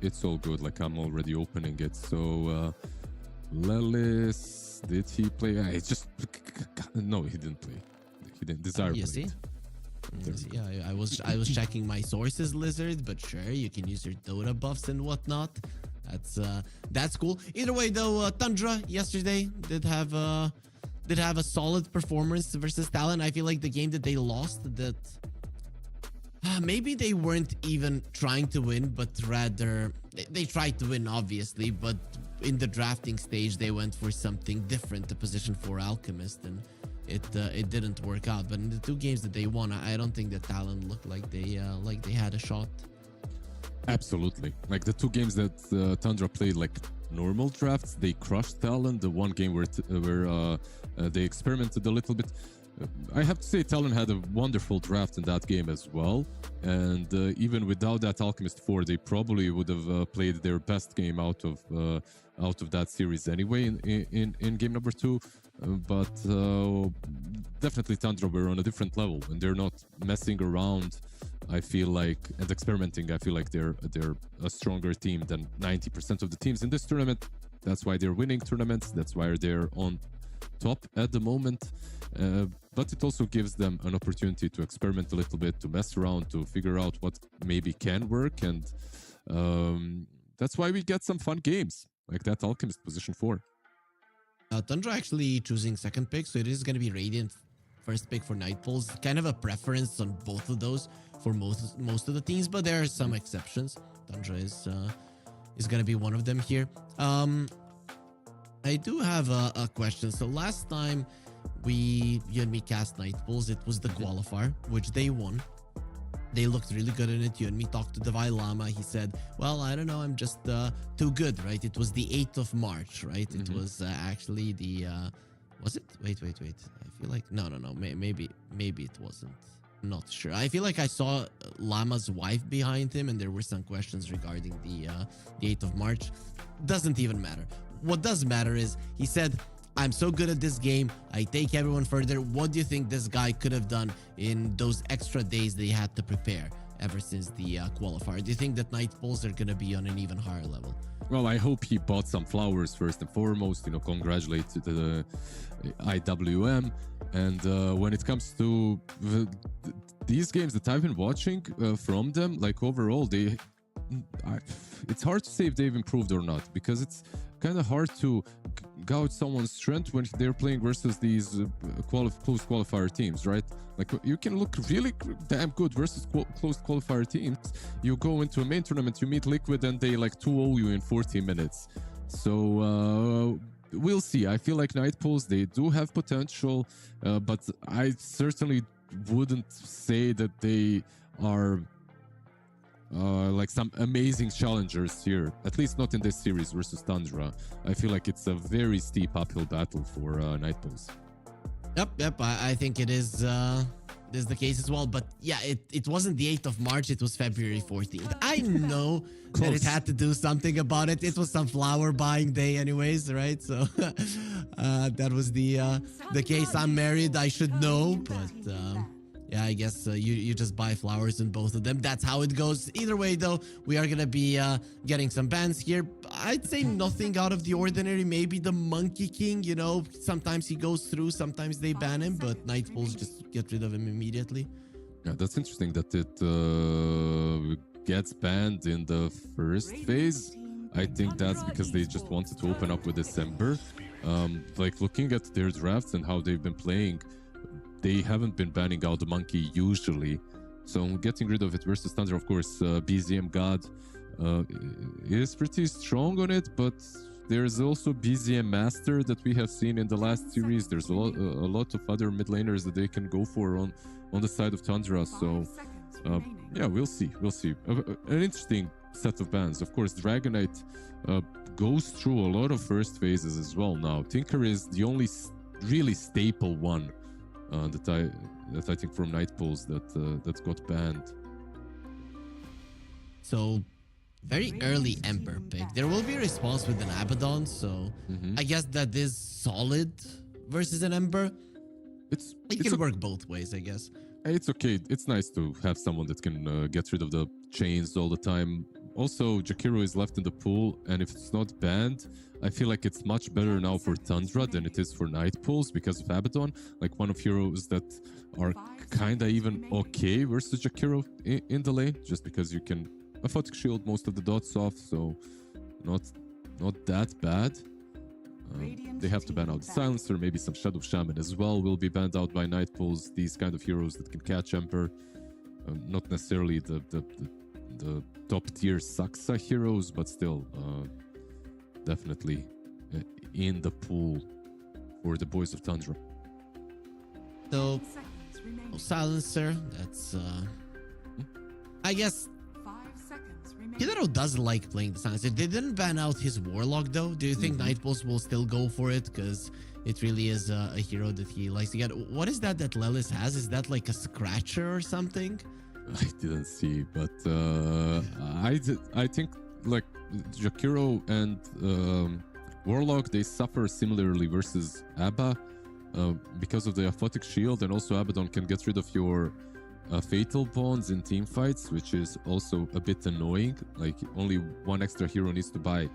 [SPEAKER 13] It's all good. Like, I'm already opening it. So Lelis, did he play? It's just no, he didn't play. He didn't. Desire played.
[SPEAKER 12] Yeah, I was checking my sources, Lizard, but sure, you can use your Dota buffs and whatnot. That's cool. Either way, though, Tundra yesterday did have a solid performance versus Talon. I feel like the game that they lost, that maybe they weren't even trying to win, but rather they tried to win, obviously, but in the drafting stage they went for something different, the position for Alchemist, and it didn't work out. But in the 2 games that they won, I don't think that Talon looked like they had a shot.
[SPEAKER 13] Absolutely. Like, the 2 games that Tundra played like normal drafts, they crushed Talon. The 1 game where they experimented a little bit. I have to say, Talon had a wonderful draft in that game as well. And even without that Alchemist 4, they probably would have played their best game out of that series anyway in game number 2. But definitely Tundra were on a different level, and they're not messing around, I feel like, and experimenting. I feel like they're a stronger team than 90% of the teams in this tournament. That's why they're winning tournaments. That's why they're on top at the moment. But it also gives them an opportunity to experiment a little bit, to mess around, to figure out what maybe can work. And that's why we get some fun games like that Alchemist position 4.
[SPEAKER 12] Tundra actually choosing second pick, so it is going to be Radiant first pick for Nightpulse. Kind of a preference on both of those for most of the teams, but there are some exceptions. Tundra is going to be one of them here. I do have a question. So last time you and me cast Nightpulse, it was the qualifier, which they won. They looked really good in it. You and me talked to Divine Llama. He said, well, I don't know, I'm just too good, right? It was the 8th of March, right? It was actually the was it? Wait. I feel like no. Maybe it wasn't. I'm not sure. I feel like I saw Llama's wife behind him, and there were some questions regarding the 8th of March. Doesn't even matter. What does matter is he said, I'm so good at this game, I take everyone further. What do you think this guy could have done in those extra days they had to prepare ever since the qualifier? Do you think that Nightpulse are going to be on an even higher level?
[SPEAKER 13] Well, I hope he bought some flowers first and foremost. Congratulate the IWM. And when it comes to these games that I've been watching from them, like overall, it's hard to say if they've improved or not, because it's kind of hard to gauge someone's strength when they're playing versus these close qualifier teams, right? Like, you can look really damn good versus close qualifier teams. You go into a main tournament, you meet Liquid, and they like 2-0 you in 40 minutes. So we'll see. I feel like Nightpulse, they do have potential, but I certainly wouldn't say that they are like some amazing challengers here, at least not in this series versus Tundra. I feel like it's a very steep uphill battle for Nightpulse.
[SPEAKER 12] Yep. I think it is the case as well. But yeah, it wasn't the 8th of March. It was February 14th. I know that it had to do something about it. It was some flower buying day anyways, right? So that was the case. I'm married. I should know. But yeah, I guess you just buy flowers in both of them. That's how it goes. Either way, though, we are going to be getting some bans here. I'd say nothing out of the ordinary. Maybe the Monkey King, sometimes he goes through, sometimes they ban him, but Nightpulse just get rid of him immediately.
[SPEAKER 13] Yeah, that's interesting that it gets banned in the first phase. I think that's because they just wanted to open up with December. Like, looking at their drafts and how they've been playing, they haven't been banning out the Monkey usually. So getting rid of it versus Tundra, of course, BZM God is pretty strong on it, but there's also BZM Master that we have seen in the last series. There's a lot of other mid laners that they can go for on the side of Tundra. So yeah, we'll see. An interesting set of bans. Of course, Dragonite goes through a lot of first phases as well now. Tinker is the only really staple one that I think from Nightpulse that got banned.
[SPEAKER 12] So very early Ember pick. There will be a response with an Abaddon, so I guess that is solid versus an Ember. It can work both ways, I guess.
[SPEAKER 13] It's okay. It's nice to have someone that can get rid of the chains all the time. Also, Jakiro is left in the pool, and if it's not banned, I feel like it's much better now for Tundra than it is for Nightpulse because of Abaddon. Like, one of heroes that are kinda even okay versus Jakiro in the lane, just because you can Aphotic Shield most of the dots off, so not that bad. They have to ban out the Silencer, maybe some Shadow Shaman as well will be banned out by Nightpulse. These kind of heroes that can catch Emperor, not necessarily the top tier Saksa heroes, but still definitely in the pool for the boys of Tundra.
[SPEAKER 12] So Silencer, that's I guess Hidaro does like playing the Silencer. They didn't ban out his Warlock though. Do you think Nightpulse will still go for it? Because it really is a hero that he likes to get. What is that Lelis has? Is that like a Scratcher or something?
[SPEAKER 13] I didn't see, but I think like Jakiro and Warlock, they suffer similarly versus Abba because of the Aphotic Shield, and also Abaddon can get rid of your Fatal Bonds in team fights, which is also a bit annoying. Like, only one extra hero needs to buy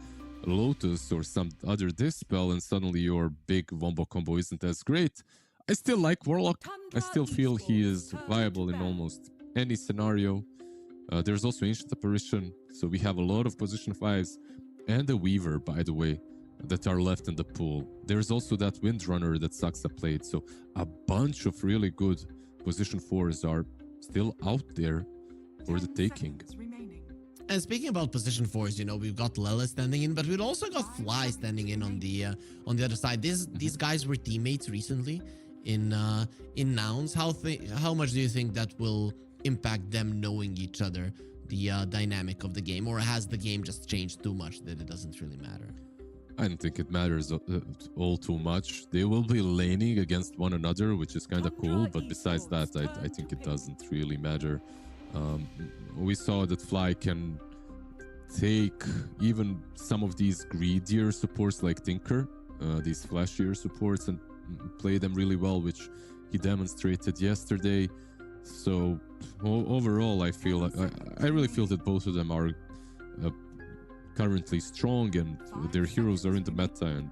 [SPEAKER 13] Lotus or some other Dispel, and suddenly your big Wombo combo isn't as great. I still like Warlock. I still feel he is viable in almost any scenario. There's also Ancient Apparition, so we have a lot of position 5s and a Weaver, by the way, that are left in the pool. There's also that Windrunner that Saksa played, so a bunch of really good position 4s are still out there for the taking.
[SPEAKER 12] And speaking about position 4s, we've got Lela standing in, but we've also got Fly standing in on the other side. These guys were teammates recently in Nouns. How much do you think that will impact them knowing each other, the dynamic of the game, or has the game just changed too much that it doesn't really matter?
[SPEAKER 13] I don't think it matters all too much. They will be laning against one another, which is kind of cool, but besides that, I think it doesn't really matter. We saw that Fly can take even some of these greedier supports like Tinker, these flashier supports, and play them really well, which he demonstrated yesterday. So overall, I really feel that both of them are currently strong and their heroes are in the meta, and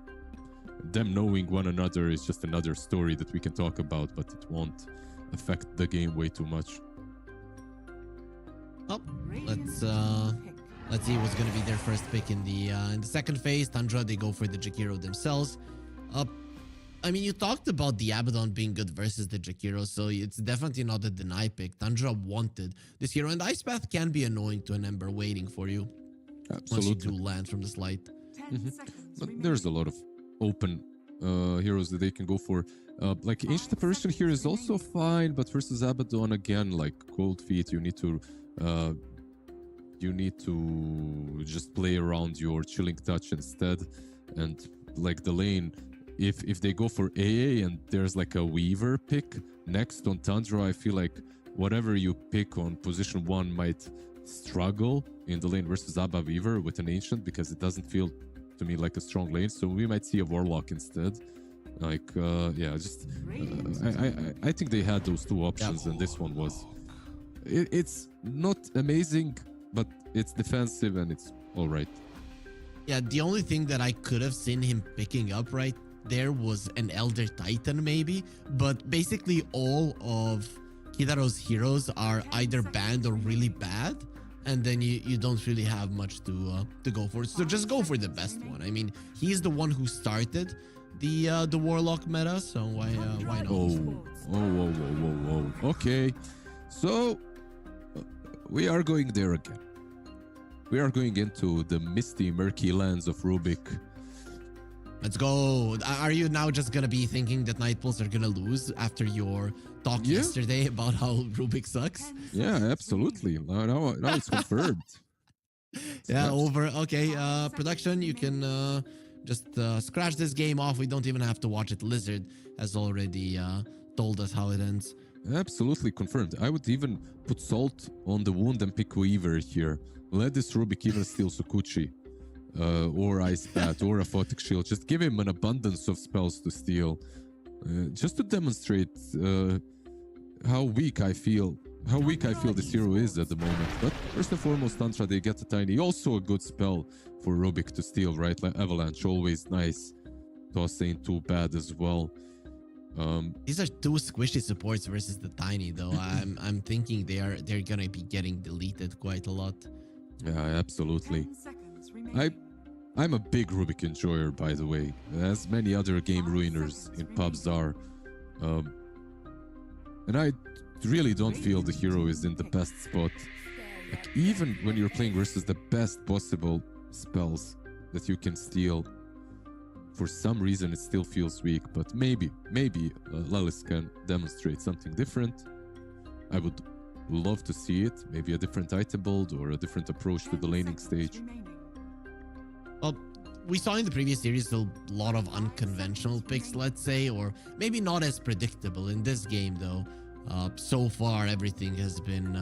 [SPEAKER 13] them knowing one another is just another story that we can talk about, but it won't affect the game way too much.
[SPEAKER 12] Oh, let's see what's gonna be their first pick in the second phase. Tundra, they go for the Jakiro themselves. I mean, you talked about the Abaddon being good versus the Jakiro, so it's definitely not a deny pick. Tundra wanted this hero, and Ice Path can be annoying to an Ember waiting for you.
[SPEAKER 13] Absolutely.
[SPEAKER 12] Once you do land from the slide.
[SPEAKER 13] But there's a lot of open heroes that they can go for. Like Ancient Apparition here is also fine, but versus Abaddon again, like Cold Feet, you need to just play around your Chilling Touch instead. And like the lane, if they go for AA and there's like a Weaver pick next on Tundra, I feel like whatever you pick on position 1 might struggle in the lane versus Abba Weaver with an Ancient, because it doesn't feel to me like a strong lane. So we might see a Warlock instead. Like, yeah, just I think they had those two options, and this one was... It's not amazing, but it's defensive and it's all right.
[SPEAKER 12] Yeah, the only thing that I could have seen him picking up right there was an Elder Titan maybe, but basically all of Kidaro's heroes are either banned or really bad, and then you don't really have much to go for. So just go for the best one. I mean, he's the one who started the Warlock meta, so why not?
[SPEAKER 13] Whoa. Okay, so we are going there again. We are going into the misty, murky lands of Rubik.
[SPEAKER 12] Let's go. Are you now just gonna be thinking that Nightpulse are gonna lose after your talk yesterday about how Rubik sucks?
[SPEAKER 13] Yeah, absolutely. Now it's confirmed.
[SPEAKER 12] Yeah, over. Okay, production, you can just scratch this game off. We don't even have to watch it. Lizard has already told us how it ends.
[SPEAKER 13] Absolutely confirmed. I would even put salt on the wound and pick Weaver here. Let this Rubik even steal Sukuchi. Or Ice Bat, or a Photic Shield. Just give him an abundance of spells to steal. Just to demonstrate how weak I feel this hero is at the moment. But first and foremost, Tundra, they get a Tiny. Also a good spell for Rubik to steal, right? Like Avalanche, always nice. Toss ain't too bad as well.
[SPEAKER 12] These are two squishy supports versus the Tiny, though. I'm thinking they're gonna be getting deleted quite a lot.
[SPEAKER 13] Yeah, absolutely. I'm a big Rubik enjoyer, by the way, as many other game ruiners in pubs are. And I really don't feel the hero is in the best spot. Like, even when you're playing versus the best possible spells that you can steal, for some reason it still feels weak. But maybe Lalis can demonstrate something different. I would love to see it. Maybe a different item build or a different approach to the laning stage.
[SPEAKER 12] Well, we saw in the previous series a lot of unconventional picks, let's say, or maybe not as predictable. In this game, though, so far everything has been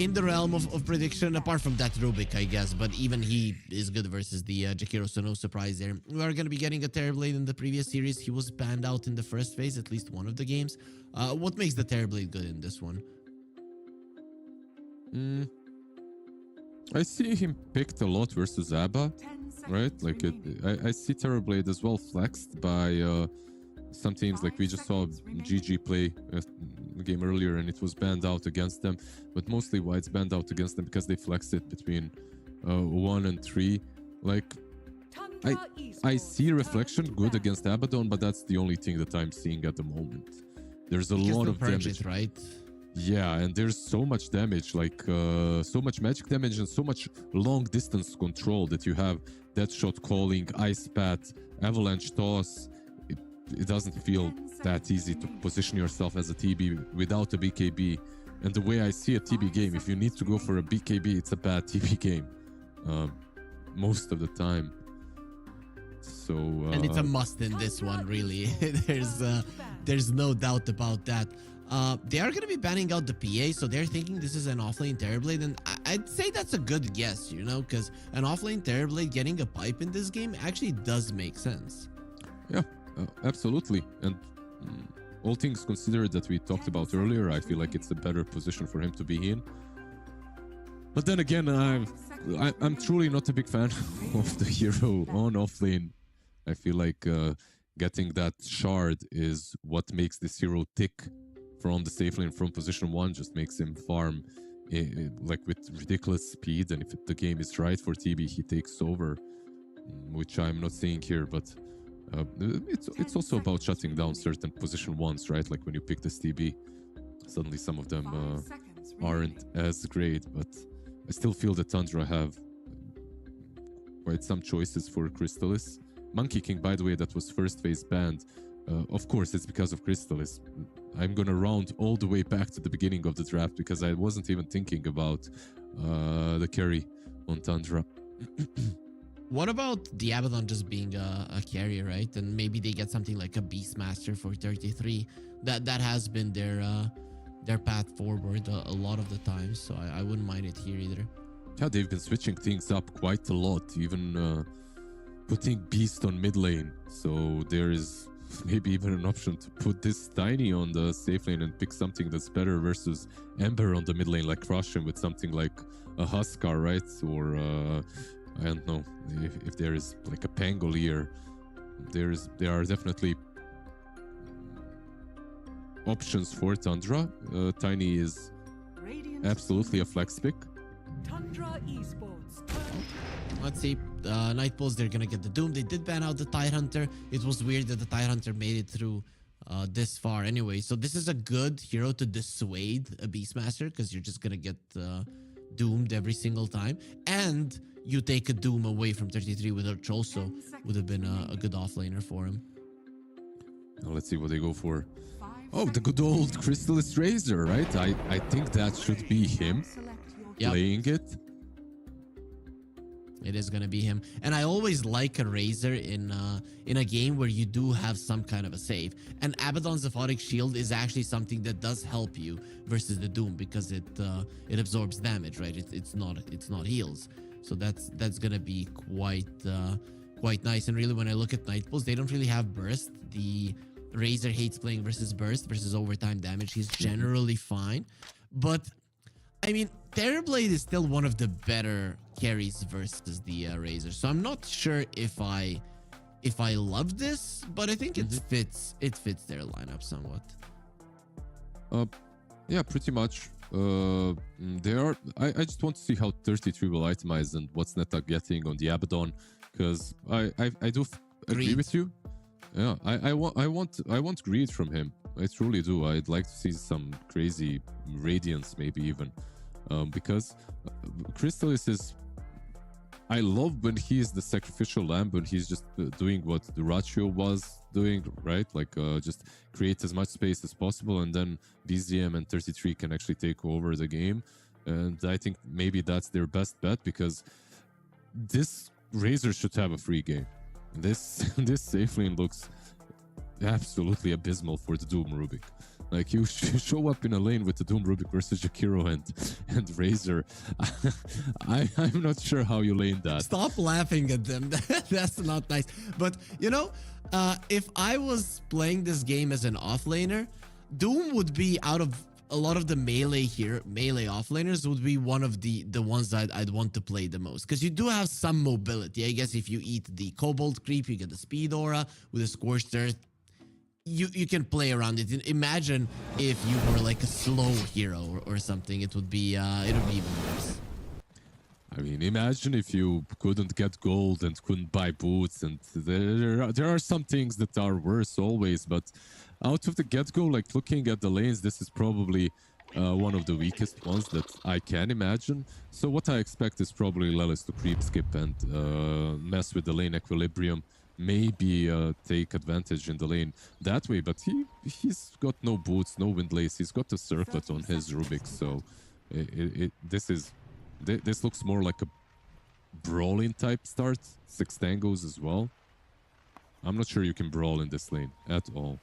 [SPEAKER 12] in the realm of prediction, apart from that Rubik, I guess. But even he is good versus the Jakiro, so no surprise there. We are going to be getting a Terrorblade in the previous series. He was banned out in the first phase, at least one of the games. What makes the Terrorblade good in this one?
[SPEAKER 13] I see him picked a lot versus Abba, right? Like I see Terrorblade as well flexed by some teams. Like we just saw GG play a game earlier and it was banned out against them. But mostly why it's banned out against them, because they flexed it between 1 and 3. Like I see Reflection good against Abaddon, but that's the only thing that I'm seeing at the moment. There's a lot of damage,
[SPEAKER 12] right?
[SPEAKER 13] Yeah, and there's so much damage, like so much magic damage and so much long distance control that you have. Death Shot calling, Ice Pat, Avalanche Toss. It doesn't feel that easy to position yourself as a TB without a BKB. And the way I see a TB game, if you need to go for a BKB, it's a bad TB game most of the time. So
[SPEAKER 12] and it's a must in this one, really. There's no doubt about that. They are going to be banning out the PA, so they're thinking this is an offlane Terrorblade, and I'd say that's a good guess, you know, because an offlane Terrorblade getting a pipe in this game actually does make sense.
[SPEAKER 13] Yeah, absolutely. And all things considered that we talked about earlier, I feel like it's a better position for him to be in. But then again, I'm truly not a big fan of the hero on off lane. I feel like getting that shard is what makes this hero tick from the safe lane from position 1, just makes him farm like with ridiculous speed, and if the game is right for TB, he takes over, which I'm not seeing here, but it's also about shutting down certain position 1s, right? Like when you pick this TB, suddenly some of them aren't as great, but I still feel that Tundra have quite some choices for Crystallis. Monkey King, by the way, that was first phase banned. Of course, it's because of Crystallis. I'm gonna round all the way back to the beginning of the draft because I wasn't even thinking about the carry on Tundra.
[SPEAKER 12] What about the Abaddon just being a carrier, right? And maybe they get something like a Beastmaster for 33. That has been their path forward a lot of the time, so I wouldn't mind it here either.
[SPEAKER 13] Yeah, they've been switching things up quite a lot, even putting Beast on mid lane. So there is maybe even an option to put this Tiny on the safe lane and pick something that's better versus Ember on the mid lane, like crush him with something like a Huskar, right? Or I don't know if there is like a Pangolier. There are definitely options for Tundra. Tiny is absolutely a flex pick.
[SPEAKER 7] Tundra Esports.
[SPEAKER 12] Let's see. Nightpulse, they're gonna get the Doom. They did ban out the Tidehunter. It was weird that the Tidehunter made it through this far anyway. So this is a good hero to dissuade a Beastmaster because you're just gonna get doomed every single time. And you take a Doom away from 33 with Urch also would have been a good offlaner for him.
[SPEAKER 13] Now let's see what they go for. Oh, the good old Crystallis Razor, right? I think that should be him playing it.
[SPEAKER 12] It is going to be him. And I always like a Razor in a game where you do have some kind of a save. And Abaddon's Aphotic Shield is actually something that does help you versus the Doom because it absorbs damage, right? It's not heals. So that's going to be quite nice. And really, when I look at Nightpulse, they don't really have burst. The Razor hates playing versus burst versus overtime damage. He's generally fine. But I mean, Terrorblade is still one of the better carries versus the Razor. So I'm not sure if I love this, but I think it fits their lineup somewhat.
[SPEAKER 13] Yeah, pretty much. I just want to see how 33 will itemize and what's Neta getting on the Abaddon, because I do agree with you. Yeah, I want greed from him. I truly do. I'd like to see some crazy radiance, maybe even, because Crystallis is. I love when he is the sacrificial lamb, when he's just doing what the Ratio was doing, right? Like just create as much space as possible, and then BZM and 33 can actually take over the game. And I think maybe that's their best bet, because this Razor should have a free game. This safe lane looks absolutely abysmal for the Doom Rubik. Like, you show up in a lane with the Doom Rubik versus Jakiro and Razor. I'm not sure how you lane that.
[SPEAKER 12] Stop laughing at them. That's not nice. But, you know, if I was playing this game as an offlaner, Doom would be out of a lot of the melee offlaners would be one of the ones that I'd want to play the most, because you do have some mobility. I guess if you eat the Cobalt Creep, you get the Speed Aura with a Scorched Earth. You can play around it. Imagine if you were like a slow hero or something. It would be even worse.
[SPEAKER 13] I mean, imagine if you couldn't get gold and couldn't buy boots, and there are some things that are worse always, but out of the get-go, like looking at the lanes, this is probably one of the weakest ones that I can imagine. So what I expect is probably Lelis to creep skip and mess with the lane equilibrium, maybe take advantage in the lane that way, but he's got no boots, no windlace, he's got a circlet on his Rubik, so this looks more like a brawling type start. 6 tangos as well. I'm not sure you can brawl in this lane at all.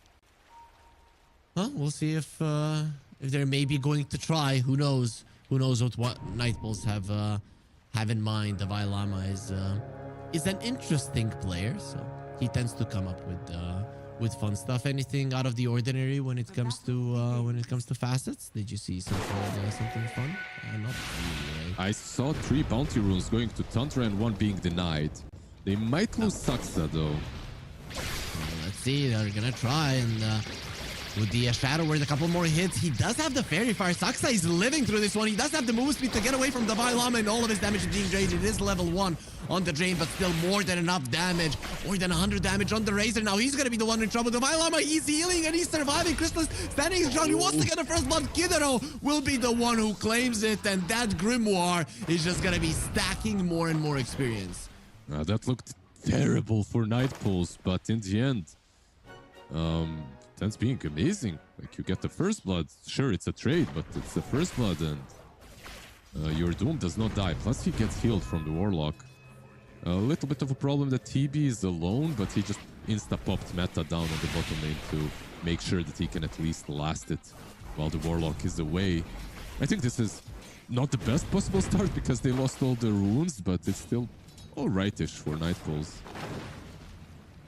[SPEAKER 12] Well, we'll see if they're maybe going to try. Who knows? Who knows what Nightpulse have in mind? The Vailama is an interesting player, so he tends to come up with fun stuff. Anything out of the ordinary when it comes to facets? Did you see something fun? Not really, right?
[SPEAKER 13] I saw 3 bounty runes going to Tundra and 1 being denied. They might lose Saxa though.
[SPEAKER 12] Let's see. They're gonna try and with the Shadow with a couple more hits. He does have the Fairy Fire. Saxa is living through this one. He does have the move speed to get away from Divine Llama, and all of his damage is being drained. It is level 1 on the drain, but still more than enough damage. More than 100 damage on the Razor. Now he's gonna be the one in trouble. Divine Llama, he's healing and he's surviving. Crystallis standing his ground. He wants to get the first blood. Kidero will be the one who claims it, and that Grimoire is just gonna be stacking more and more experience.
[SPEAKER 13] That looked terrible for Night Pulse, but in the end, that's being amazing. Like, you get the first blood. Sure, it's a trade, but it's the first blood, and your Doom does not die. Plus, he gets healed from the Warlock. A little bit of a problem that TB is alone, but he just insta-popped Meta down on the bottom lane to make sure that he can at least last it while the Warlock is away. I think this is not the best possible start because they lost all the runes, but it's still alright-ish for Night Pulse.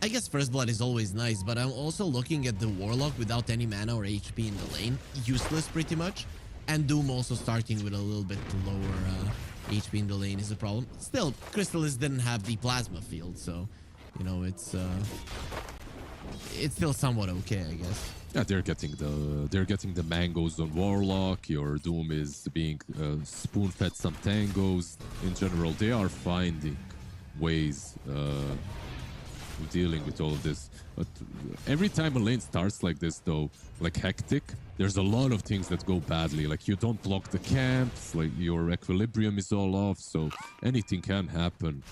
[SPEAKER 12] I guess First Blood is always nice, but I'm also looking at the Warlock without any mana or HP in the lane. Useless pretty much. And Doom also starting with a little bit lower HP in the lane is a problem. Still, Crystallis didn't have the Plasma field, so, you know, it's still somewhat okay, I guess.
[SPEAKER 13] Yeah, they're getting the mangoes on Warlock. Your Doom is being spoon-fed some tangos. In general, they are finding ways dealing with all of this. But every time a lane starts like this, though, like hectic, there's a lot of things that go badly. Like, you don't block the camps, like your equilibrium is all off, so anything can happen.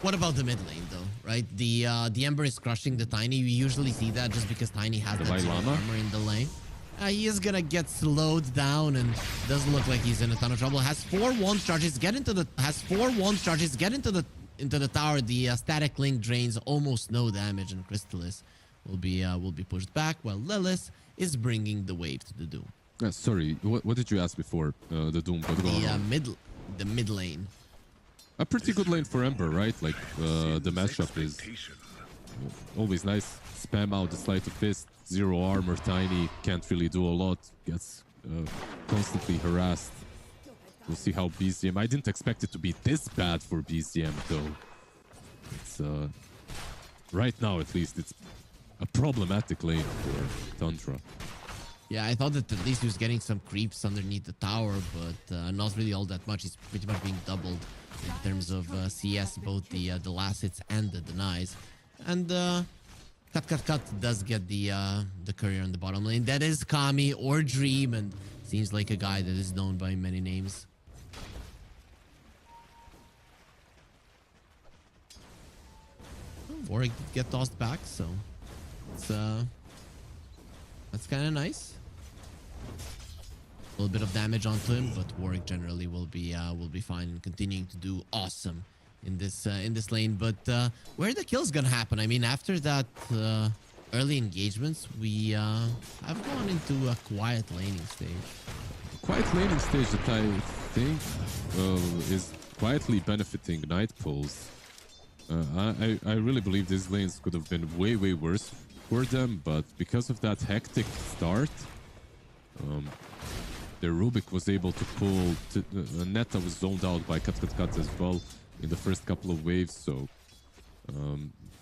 [SPEAKER 12] What about the mid lane, though, right? The Ember is crushing the Tiny. We usually see that just because Tiny has that armor in the lane. He is gonna get slowed down and doesn't look like he's in a ton of trouble. Has 4 1 charges. Into the tower. The static link drains almost no damage, and Crystallis will be pushed back while Lilith is bringing the wave to the Doom.
[SPEAKER 13] Sorry, what did you ask before the Doom?
[SPEAKER 12] The mid lane.
[SPEAKER 13] A pretty good lane for Ember, right? Like, the matchup is always nice. Spam out the Sleight of Fist, 0 armor, Tiny, can't really do a lot, gets constantly harassed. We'll see how BZM... I didn't expect it to be this bad for BZM, though. It's, right now, at least, it's a problematic lane for Tundra.
[SPEAKER 12] Yeah, I thought that at least he was getting some creeps underneath the tower, but not really all that much. He's pretty much being doubled in terms of CS, both the last hits and the denies. And Cut does get the courier on the bottom lane. That is Kami or Dream, and seems like a guy that is known by many names. Warwick did get tossed back, so it's that's kind of nice. A little bit of damage onto him, but Warwick generally will be fine and continuing to do awesome in this lane. But where are the kills gonna happen? I mean, after that early engagements, we have gone into a quiet laning stage.
[SPEAKER 13] Quiet laning stage that I think is quietly benefiting Night Pulse. I really believe these lanes could have been way worse for them, but because of that hectic start, their Rubik was able to pull... Neta was zoned out by Cut as well in the first couple of waves, so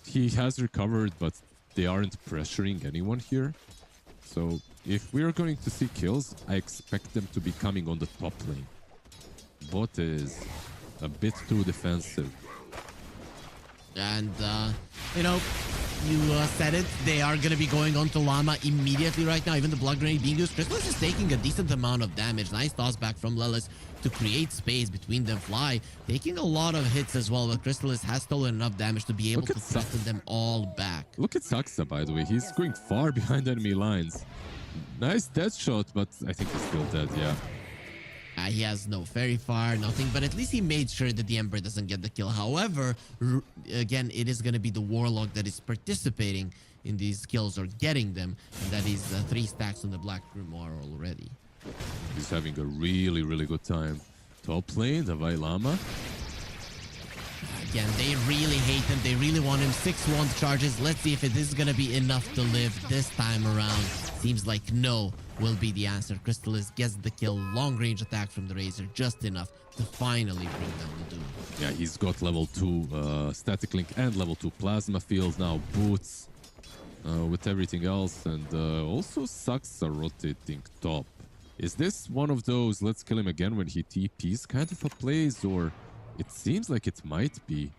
[SPEAKER 13] he has recovered, but they aren't pressuring anyone here. So if we're going to see kills, I expect them to be coming on the top lane. Bot is a bit too defensive.
[SPEAKER 12] And, you know, you said it. They are going to be going on to Llama immediately right now. Even the blood grenade being used. Crystallis is taking a decent amount of damage. Nice toss back from Lilith to create space between them. Fly taking a lot of hits as well, but Crystallis has stolen enough damage to be able to threaten them all back.
[SPEAKER 13] Look at Saxa, by the way. He's going far behind enemy lines. Nice death shot, but I think he's still dead, yeah.
[SPEAKER 12] He has no fairy fire, nothing, but at least he made sure that the Ember doesn't get the kill. However, again, it is going to be the Warlock that is participating in these kills or getting them, and that is 3 stacks on the Black Grimoire already.
[SPEAKER 13] He's having a really good time. Top lane, the Vailama.
[SPEAKER 12] Again, they really hate him. They really want him. 6 wand charges. Let's see if it is going to be enough to live this time around. Seems like no will be the answer. Crystallis gets the kill. Long range attack from the Razor. Just enough to finally bring down the Doom.
[SPEAKER 13] Yeah, he's got level 2 static link and level 2 plasma field. Now boots with everything else. And also Saxa rotating top. Is this one of those let's kill him again when he TPs kind of a plays, or it seems like it might be?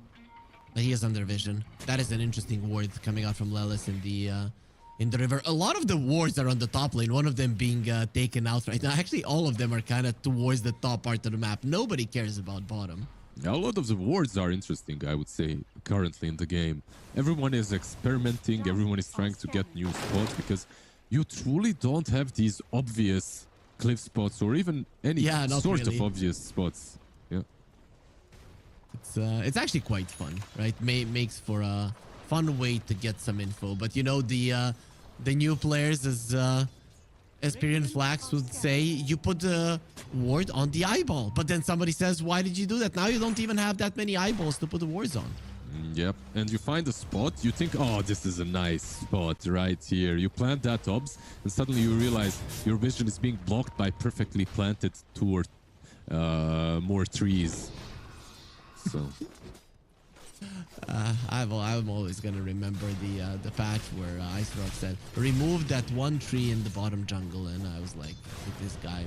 [SPEAKER 12] But he is under vision. That is an interesting ward coming out from Lelis in the river. A lot of the wards are on the top lane, one of them being taken out right now. Actually, all of them are kind of towards the top part of the map. Nobody cares about bottom.
[SPEAKER 13] Yeah, a lot of the wards are interesting, I would say, currently in the game. Everyone is experimenting, everyone is trying to get new spots, because you truly don't have these obvious cliff spots or even any sort of obvious spots. Yeah.
[SPEAKER 12] It's actually quite fun, right? Makes for a fun way to get some info. But you know, the new players, as Esperian Flax would say, you put the ward on the eyeball. But then somebody says, why did you do that? Now you don't even have that many eyeballs to put the wards on.
[SPEAKER 13] Yep, and you find a spot, you think, oh, this is a nice spot right here. You plant that obs, and suddenly you realize your vision is being blocked by perfectly planted 2 or more trees. So...
[SPEAKER 12] I'm always gonna remember the patch where Ice Rock said remove that 1 tree in the bottom jungle, and I was like, this guy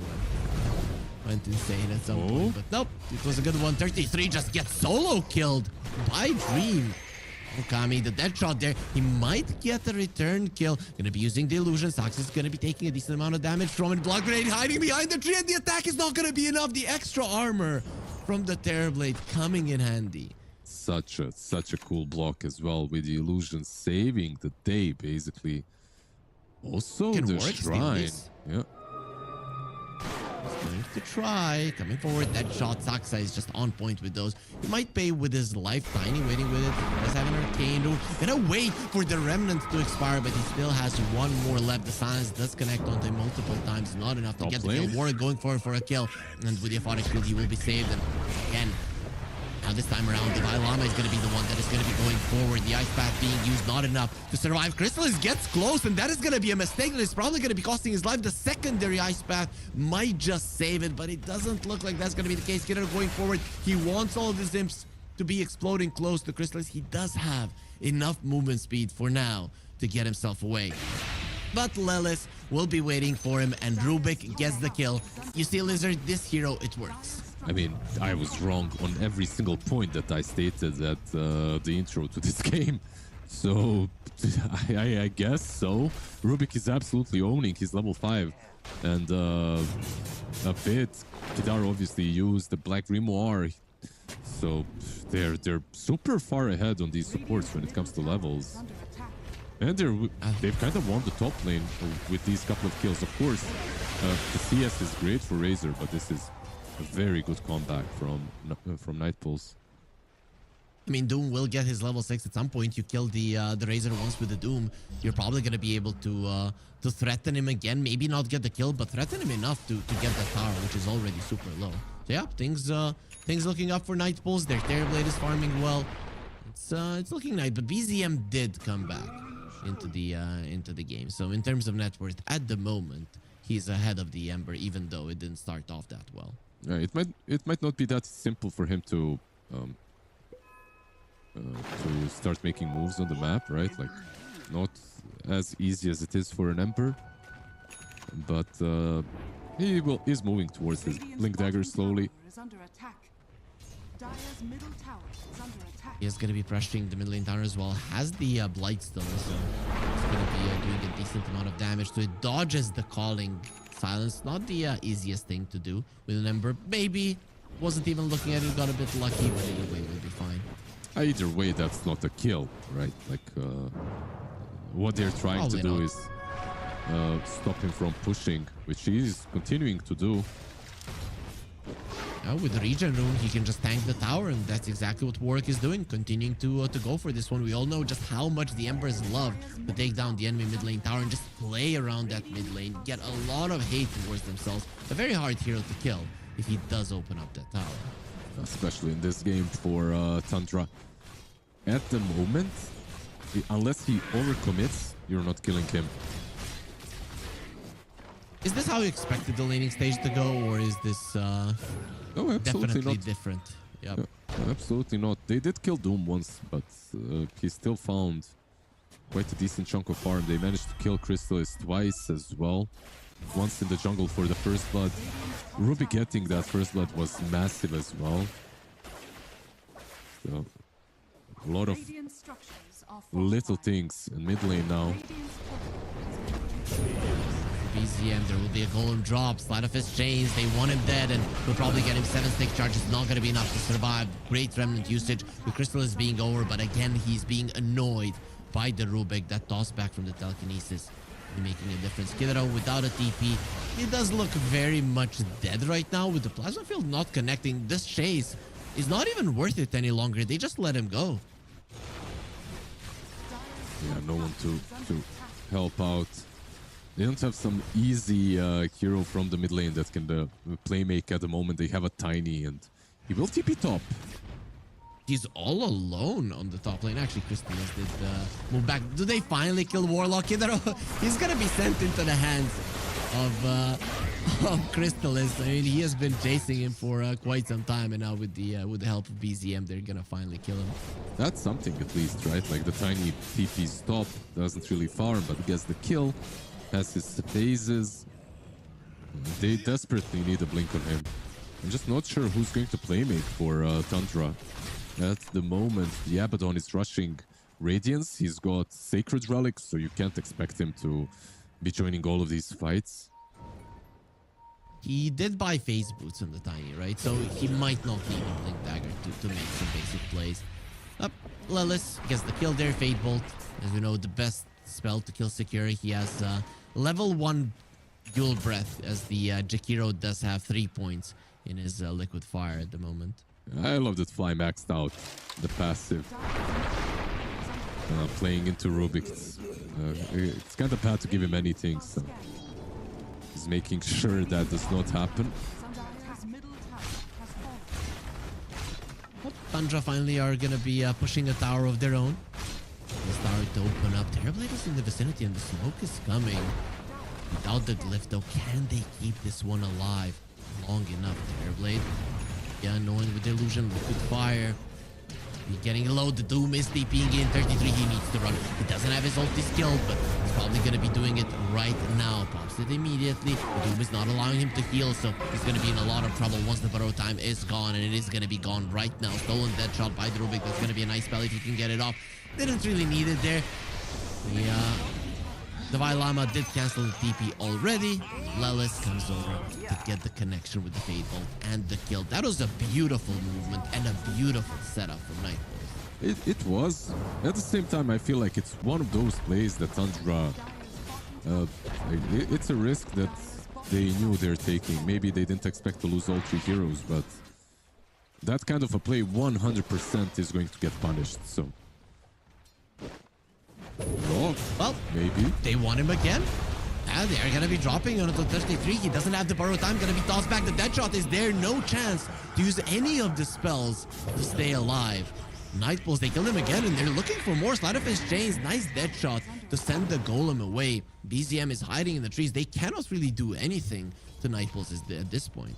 [SPEAKER 12] went insane at some point. But nope, it was a good one. 33 just gets solo killed by Dream. Okami, the dead shot there. He might get a return kill. Gonna be using the illusion. Sax is gonna be taking a decent amount of damage from it. Block grenade hiding behind the tree, and the attack is not gonna be enough. The extra armor from the Terrorblade coming in handy.
[SPEAKER 13] Such a cool block as well, with the illusion saving the day, basically. Also the shrine. Yeah.
[SPEAKER 12] Going to try. Coming forward. That shot. Saxa is just on point with those. He might pay with his life. Tiny waiting with it. He does have an arcane rune. Gonna wait for the remnant to expire, but he still has 1 more left. The silence does connect onto him multiple times. Not enough to get the kill. Warwick going for a kill. And with the Aphotic Shield, he will be saved. And again, now this time around, Divine Llama is going to be the one that is going to be going forward. The Ice Path being used, not enough to survive. Crystallis gets close, and that is going to be a mistake. That is probably going to be costing his life. The secondary Ice Path might just save it, but it doesn't look like that's going to be the case. Kidder going forward. He wants all of his imps to be exploding close to Crystallis. He does have enough movement speed for now to get himself away. But Lelis will be waiting for him, and Rubik gets the kill. You see, Lizard, this hero, it works.
[SPEAKER 13] I mean, I was wrong on every single point that I stated at the intro to this game. So, I guess so. Rubik is absolutely owning his level 5. And a bit, Kidar obviously used the Black Grimoire. So, they're super far ahead on these supports when it comes to levels. And they've kind of won the top lane with these couple of kills. Of course, the CS is great for Razor, but this is a very good comeback from Nightpulse.
[SPEAKER 12] I mean, Doom will get his level 6 at some point. You kill the Razor once with the Doom, you're probably going to be able to threaten him again. Maybe not get the kill, but threaten him enough to get that tower, which is already super low. So yeah, things looking up for Nightpulse. Their Terrorblade is farming well. It's looking nice, but BZM did come back into the game. So in terms of net worth, at the moment, he's ahead of the Ember, even though it didn't start off that well.
[SPEAKER 13] It might not be that simple for him to start making moves on the map, right? Like, not as easy as it is for an Emperor. But he is moving towards his Blink Dagger slowly.
[SPEAKER 12] He is going to be pressuring the mid lane tower as well. Has the Blightstone, so he's going to be doing a decent amount of damage to it. Dodges the calling silence. Not the easiest thing to do with an Ember. Maybe wasn't even looking at it, got a bit lucky, but either way we'll be fine.
[SPEAKER 13] Either way, that's not a kill, right? Like, what they're trying to do is stop him from pushing, which he is continuing to do.
[SPEAKER 12] With the regen rune, he can just tank the tower, and that's exactly what Warwick is doing, continuing to go for this one. We all know just how much the Embers love to take down the enemy mid lane tower and just play around that mid lane, get a lot of hate towards themselves. A very hard hero to kill if he does open up that tower.
[SPEAKER 13] especially in this game for Tundra. At the moment, unless he overcommits, you're not killing him.
[SPEAKER 12] Is this how you expected the laning stage to go, or is this
[SPEAKER 13] No, absolutely
[SPEAKER 12] definitely
[SPEAKER 13] not.
[SPEAKER 12] different? Yep.
[SPEAKER 13] No, absolutely not. They did kill Doom once, but he still found quite a decent chunk of farm. They managed to kill Crystallis twice as well. Once in the jungle for the first blood. Ruby getting that first blood was massive as well. So, a lot of little things in mid lane now.
[SPEAKER 12] BZM, there will be a golem drop. Sleight of his chains. They want him dead, and we'll probably get him 7 stick charges. Not going to be enough to survive. Great remnant usage. The crystal is being over, but again, he's being annoyed by the Rubik. That toss back from the telekinesis making a difference. Kiddo without a TP. He does look very much dead right now with the plasma field not connecting. This chase is not even worth it any longer. They just let him go.
[SPEAKER 13] Yeah, no one to help out. They don't have some easy hero from the mid lane that can play make at the moment. They have a Tiny, and he will TP top.
[SPEAKER 12] He's all alone on the top lane. Actually, Crystallis did move back. Do they finally kill Warlock? He's gonna be sent into the hands of Crystallis. I mean, he has been chasing him for quite some time, and now with the help of BZM, they're gonna finally kill him.
[SPEAKER 13] That's something at least, right? Like the Tiny TP stop doesn't really farm, but gets the kill. Has his phases. They desperately need a blink on him. I'm just not sure who's going to playmate for Tundra. At the moment, the Abaddon is rushing Radiance. He's got Sacred Relics, so you can't expect him to be joining all of these fights.
[SPEAKER 12] He did buy phase boots on the Tiny, right? So he might not need a Blink Dagger to make some basic plays. Lelis gets the kill there. Fade Bolt, as we know, the best spell to kill secure. He has level 1 Dual Breath, as the Jakiro does have 3 points in his Liquid Fire at the moment.
[SPEAKER 13] I love that Fly maxed out the passive. Playing into Rubik. It's kind of bad to give him anything, so he's making sure that does not happen.
[SPEAKER 12] Tundra finally are going to be pushing a tower of their own. They start to open up. Terrorblade is in the vicinity and the smoke is coming. Without the glyph though, can they keep this one alive long enough? Terrorblade, yeah, knowing with the illusion, liquid fire. He's getting low. The Doom is TPing in. 33, he needs to run. He doesn't have his ulti skilled, but he's probably going to be doing it right now. Pops it immediately. The Doom is not allowing him to heal, so he's going to be in a lot of trouble once the burrow time is gone, and it is going to be gone right now. Stolen dead shot by the Rubik. That's going to be a nice spell if he can get it off. Didn't really need it there. The Vailama did cancel the TP already. Lelis comes over to get the connection with the Fade Bolt and the kill. That was a beautiful movement and a beautiful setup from Nightbolt.
[SPEAKER 13] It was. At the same time, I feel like it's one of those plays that Tundra... it's a risk that they knew they're taking. Maybe they didn't expect to lose all 3 heroes, but that kind of a play 100% is going to get punished, so... Oh,
[SPEAKER 12] well,
[SPEAKER 13] maybe
[SPEAKER 12] they want him again. And they're gonna be dropping on until 33. He doesn't have the burrow time. Gonna be tossed back. The dead shot is there. No chance to use any of the spells to stay alive. Nightpulse, they kill him again, and they're looking for more. Slide of his chains. Nice dead shot to send the golem away. BZM is hiding in the trees. They cannot really do anything to Nightpulse at this point.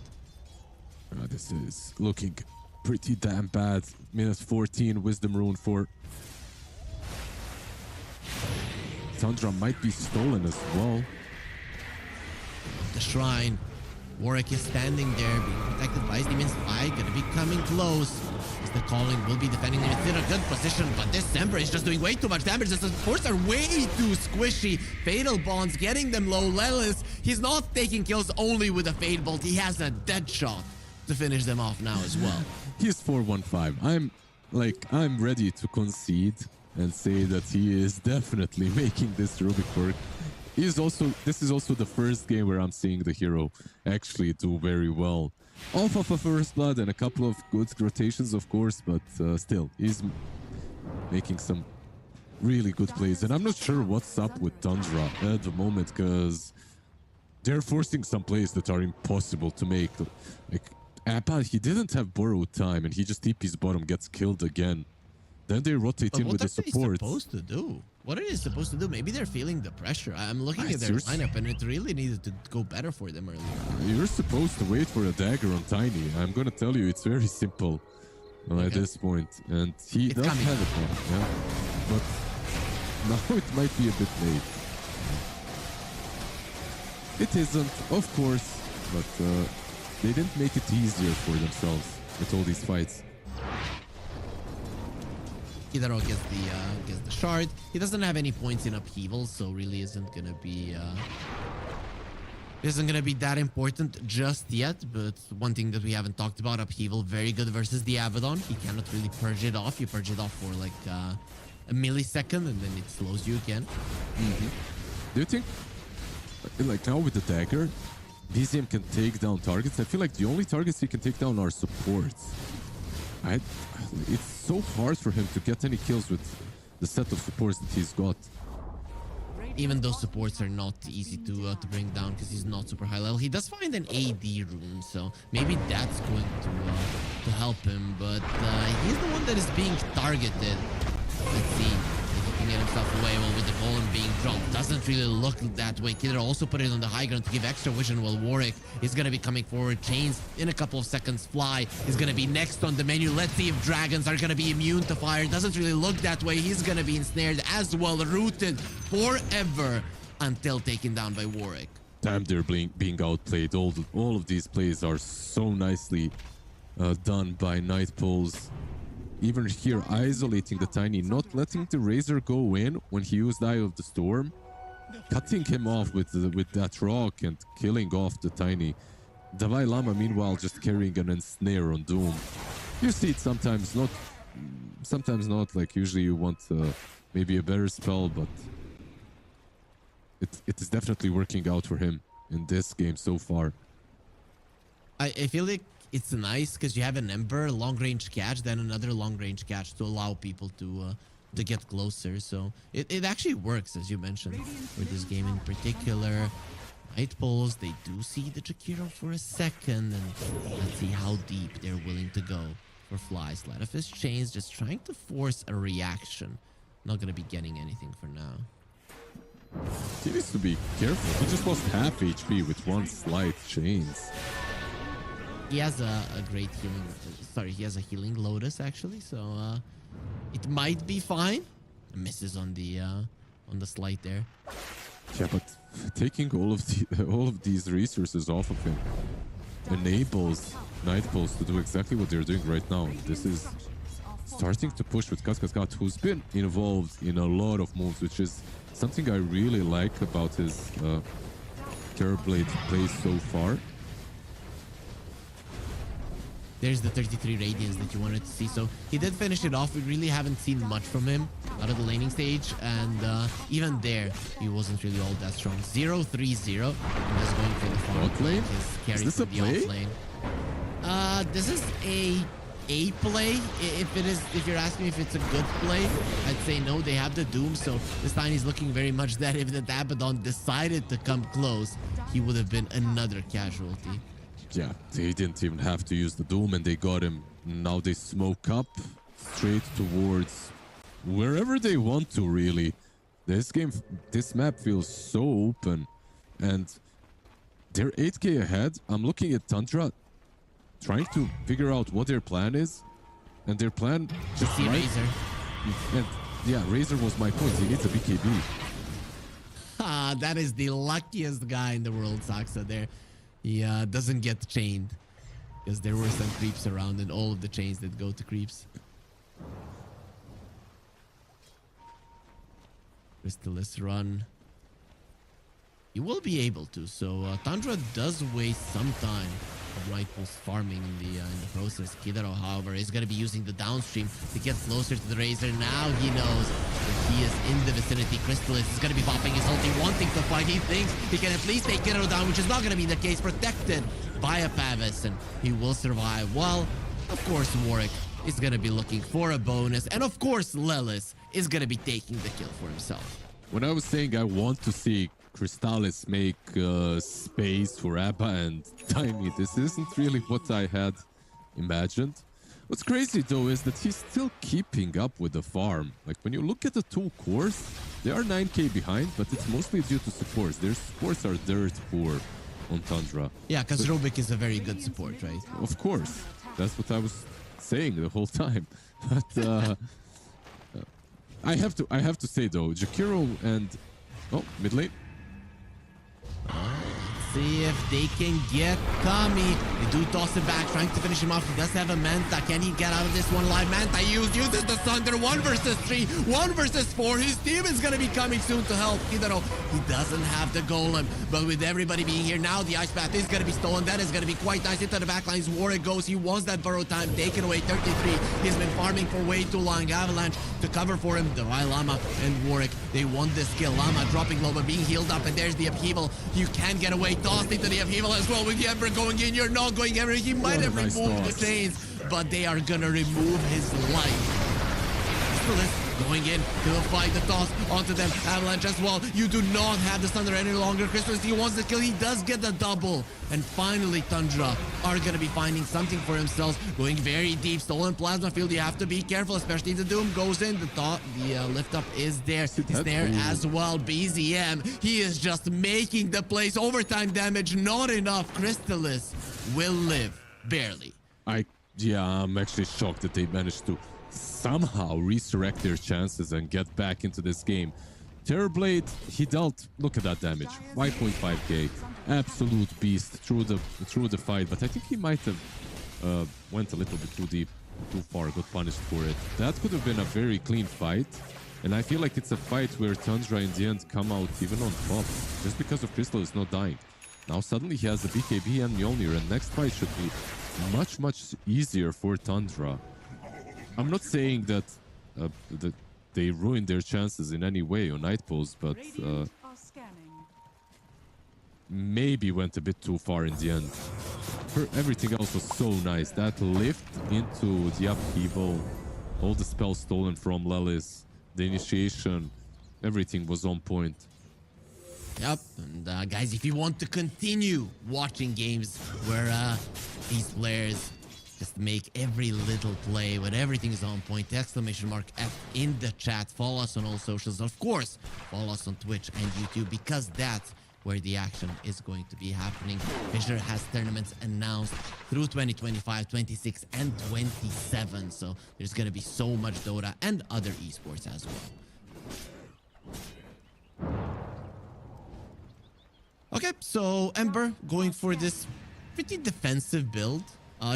[SPEAKER 13] This is looking pretty damn bad. Minute 14, Wisdom Rune for Tundra might be stolen as well.
[SPEAKER 12] The shrine. Warwick is standing there, being protected by his demon's eye. Gonna be coming close. As the calling will be defending him. It's in a good position, but this Ember is just doing way too much damage. The supports are way too squishy. Fatal Bonds getting them low. Lelis, he's not taking kills only with a Fade Bolt. He has a dead shot to finish them off now as well.
[SPEAKER 13] He's 4-1-5. I'm ready to concede and say that he is definitely making this Rubik work. This is also the first game where I'm seeing the hero actually do very well. Off of a first blood and a couple of good rotations, of course, but still, he's making some really good plays. And I'm not sure what's up with Tundra at the moment, because they're forcing some plays that are impossible to make. Like, But he didn't have borrowed time, and he just TP's bottom, gets killed again. Then they rotate
[SPEAKER 12] But
[SPEAKER 13] in with the
[SPEAKER 12] what are they
[SPEAKER 13] support.
[SPEAKER 12] supposed to do? What are they supposed to do? Maybe they're feeling the pressure. I'm looking at their
[SPEAKER 13] Yours-
[SPEAKER 12] lineup, and it really needed to go better for them earlier.
[SPEAKER 13] You're supposed to wait for a dagger on Tiny. I'm gonna tell you, it's very simple at this point. And he does
[SPEAKER 12] coming.
[SPEAKER 13] have it now, yeah. But now it might be a bit late. It isn't, of course, but they didn't make it easier for themselves with all these fights.
[SPEAKER 12] Hidaro gets the shard. He doesn't have any points in upheaval, so really isn't gonna be that important just yet. But one thing that we haven't talked about, upheaval, very good versus the Abaddon. He cannot really purge it off. You purge it off for like a millisecond, and then it slows you again.
[SPEAKER 13] Do you think, like now with the dagger, BZM can take down targets? I feel like the only targets he can take down are supports. It's so hard for him to get any kills with the set of supports that he's got.
[SPEAKER 12] Even those supports are not easy to bring down because he's not super high level. He does find an AD rune, so maybe that's going to help him. But he's the one that is being targeted. Let's see if he can get himself away. Well, with the golem being dropped, doesn't really look that way. Kidder also put it on the high ground to give extra vision, while Warwick is going to be coming forward. Chains in a couple of seconds. Fly is going to be next on the menu. Let's see if dragons are going to be immune to fire. Doesn't really look that way. He's going to be ensnared as well, rooted forever until taken down by Warwick.
[SPEAKER 13] Damn, they're being outplayed. All of these plays are so nicely done by Nightpoles. Even here, isolating the Tiny, not letting the Razor go in when he used Eye of the Storm, cutting him off with that rock and killing off the Tiny. Davai Lama, meanwhile, just carrying an ensnare on Doom. You see it sometimes not. Like usually you want maybe a better spell, but it is definitely working out for him in this game so far.
[SPEAKER 12] I feel like it's nice because you have an Ember long range catch, then another long range catch to allow people to get closer. So it actually works, as you mentioned, with this game in particular. Nightpoles, they do see the Jakiro for a second, and let's see how deep they're willing to go for Fly. Sleight of Fist Chains just trying to force a reaction. Not gonna be getting anything for now.
[SPEAKER 13] He needs to be careful. He just lost half HP with one slight chains.
[SPEAKER 12] He has a great healing. Sorry, he has a healing Lotus actually, so it might be fine. Misses on the slide there.
[SPEAKER 13] Yeah, but taking all of these resources off of him enables Nightpoles to do exactly what they're doing right now. This is starting to push with Kaskaskat, who's been involved in a lot of moves, which is something I really like about his Terrorblade plays so far.
[SPEAKER 12] There's the 33 Radiance that you wanted to see. So he did finish it off. We really haven't seen much from him out of the laning stage. And even there, he wasn't really all that strong. 0-3-0. I'm just going for the front lane. Is this a play? Off lane. This is a play. If you're asking me if it's a good play, I'd say no. They have the Doom, so this time he's looking very much that if the Abaddon decided to come close, he would have been another casualty.
[SPEAKER 13] Yeah, they didn't even have to use the Doom, and they got him. Now they smoke up straight towards wherever they want to, really. This map feels so open, and they're 8k ahead. I'm looking at Tundra, trying to figure out what their plan is, and their plan just
[SPEAKER 12] Razor.
[SPEAKER 13] And yeah, Razor was my point. He needs a BKB.
[SPEAKER 12] That is the luckiest guy in the world, Saksa there. He doesn't get chained because there were some creeps around, and all of the chains that go to creeps. Crystallis run. You will be able to. So Tundra does waste some time of Nightpoles farming in the process. Kidaro, however, is going to be using the downstream to get closer to the Razor. Now he knows that he is in the vicinity. Crystallis is going to be popping his ulti, wanting to fight. He thinks he can at least take Kidaro down, which is not going to be the case. Protected by a Pavis, and he will survive. Well, of course, Warwick is going to be looking for a bonus. And of course, Lelis is going to be taking the kill for himself.
[SPEAKER 13] When I was saying I want to see Crystallis make space for Abba and Tiny. This isn't really what I had imagined. What's crazy though is that he's still keeping up with the farm. Like when you look at the two cores, they are 9k behind, but it's mostly due to supports. Their supports are dirt poor on Tundra.
[SPEAKER 12] Yeah, because Rubik is a very good support, right?
[SPEAKER 13] Of course. That's what I was saying the whole time. But I have to say though, Jakiro and mid lane.
[SPEAKER 12] See if they can get Kami. They do toss it back, trying to finish him off. He does have a Manta. Can he get out of this one live? Manta uses the Thunder. 1 versus 3, 1 versus 4. His team is going to be coming soon to help. Hidaro, he doesn't have the Golem. But with everybody being here now, the Ice Path is going to be stolen. That is going to be quite nice. Into the backlines, Warwick goes. He wants that burrow time taken away. 33. He's been farming for way too long. Avalanche to cover for him. Divine Llama and Warwick, they want this kill. Llama dropping low, but being healed up. And there's the upheaval. You can get away. Tossed into the upheaval as well with the Emperor going in. You're not going everywhere. He might have removed the chains, but they are gonna remove his life. Crystallis going in to fight the toss onto them. Avalanche as well. You do not have the Thunder any longer. Crystallis, he wants the kill. He does get the double. And finally, Tundra are gonna be finding something for themselves. Going very deep. Stolen Plasma Field. You have to be careful, especially if the Doom goes in. The lift up is there. It's there as well. BZM, he is just making the place. Overtime damage, not enough. Crystallis will live. Barely.
[SPEAKER 13] I'm actually shocked that they managed to somehow resurrect their chances and get back into this game. Terrorblade, he dealt, look at that damage, 5.5k, absolute beast through the fight, but I think he might have went a little bit too deep, too far, got punished for it. That could have been a very clean fight, and I feel like it's a fight where Tundra in the end come out even on top, just because of Crystal is not dying. Now suddenly he has a BKB and Mjolnir, and next fight should be much, much easier for Tundra. I'm not saying that they ruined their chances in any way on Night Pulse, but maybe went a bit too far in the end. Everything else was so nice. That lift into the upheaval, all the spells stolen from Lelis, the initiation, everything was on point.
[SPEAKER 12] Yep, and guys, if you want to continue watching games where these players just make every little play when everything is on point, exclamation mark F in the chat. Follow us on all socials. Of course, follow us on Twitch and YouTube, because that's where the action is going to be happening. Fissure has tournaments announced through 2025, 26, and 27. So there's going to be so much Dota and other esports as well. Okay, so Ember going for this pretty defensive build.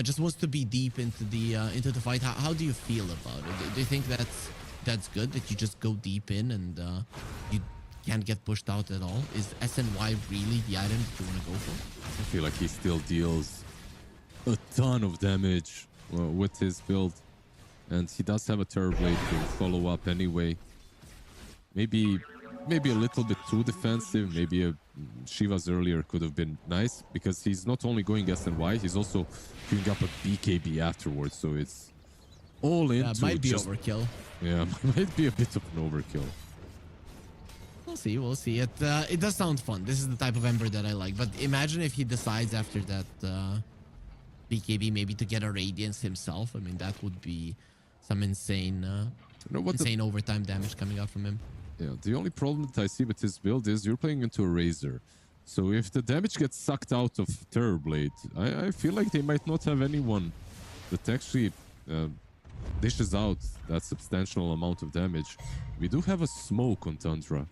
[SPEAKER 12] Just wants to be deep into the fight. How do you feel about it? Do you think that's good, that you just go deep in and you can't get pushed out at all? Is SNY really the item that you want to go for?
[SPEAKER 13] I feel like he still deals a ton of damage with his build, and he does have a Terrorblade to follow up anyway. Maybe a little bit too defensive. Maybe Shiva's earlier could have been nice, because he's not only going SNY, he's also queuing up a BKB afterwards. So it's all into
[SPEAKER 12] that might be overkill.
[SPEAKER 13] Yeah, might be a bit of an overkill.
[SPEAKER 12] We'll see. It does sound fun. This is the type of Ember that I like. But imagine if he decides after that BKB maybe to get a Radiance himself. I mean, that would be some insane overtime damage coming out from him.
[SPEAKER 13] Yeah, the only problem that I see with his build is you're playing into a Razor. So if the damage gets sucked out of Terrorblade, I feel like they might not have anyone that actually dishes out that substantial amount of damage. We do have a smoke on Tundra.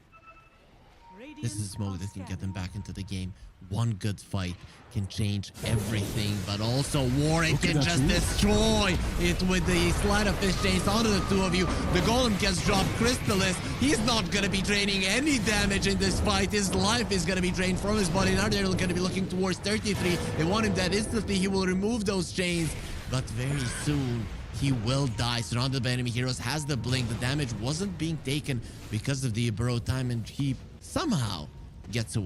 [SPEAKER 12] This is a smoke that can get them back into the game. One good fight can change everything, but also Warwick can just destroy it with the slide of fish chains onto the two of you. The Golem gets dropped. Crystallis, he's not going to be draining any damage in this fight. His life is going to be drained from his body. Now they're going to be looking towards 33. They want him dead instantly. He will remove those chains, but very soon he will die. Surrounded by enemy heroes, has the blink. The damage wasn't being taken because of the burrow time, and he somehow gets away.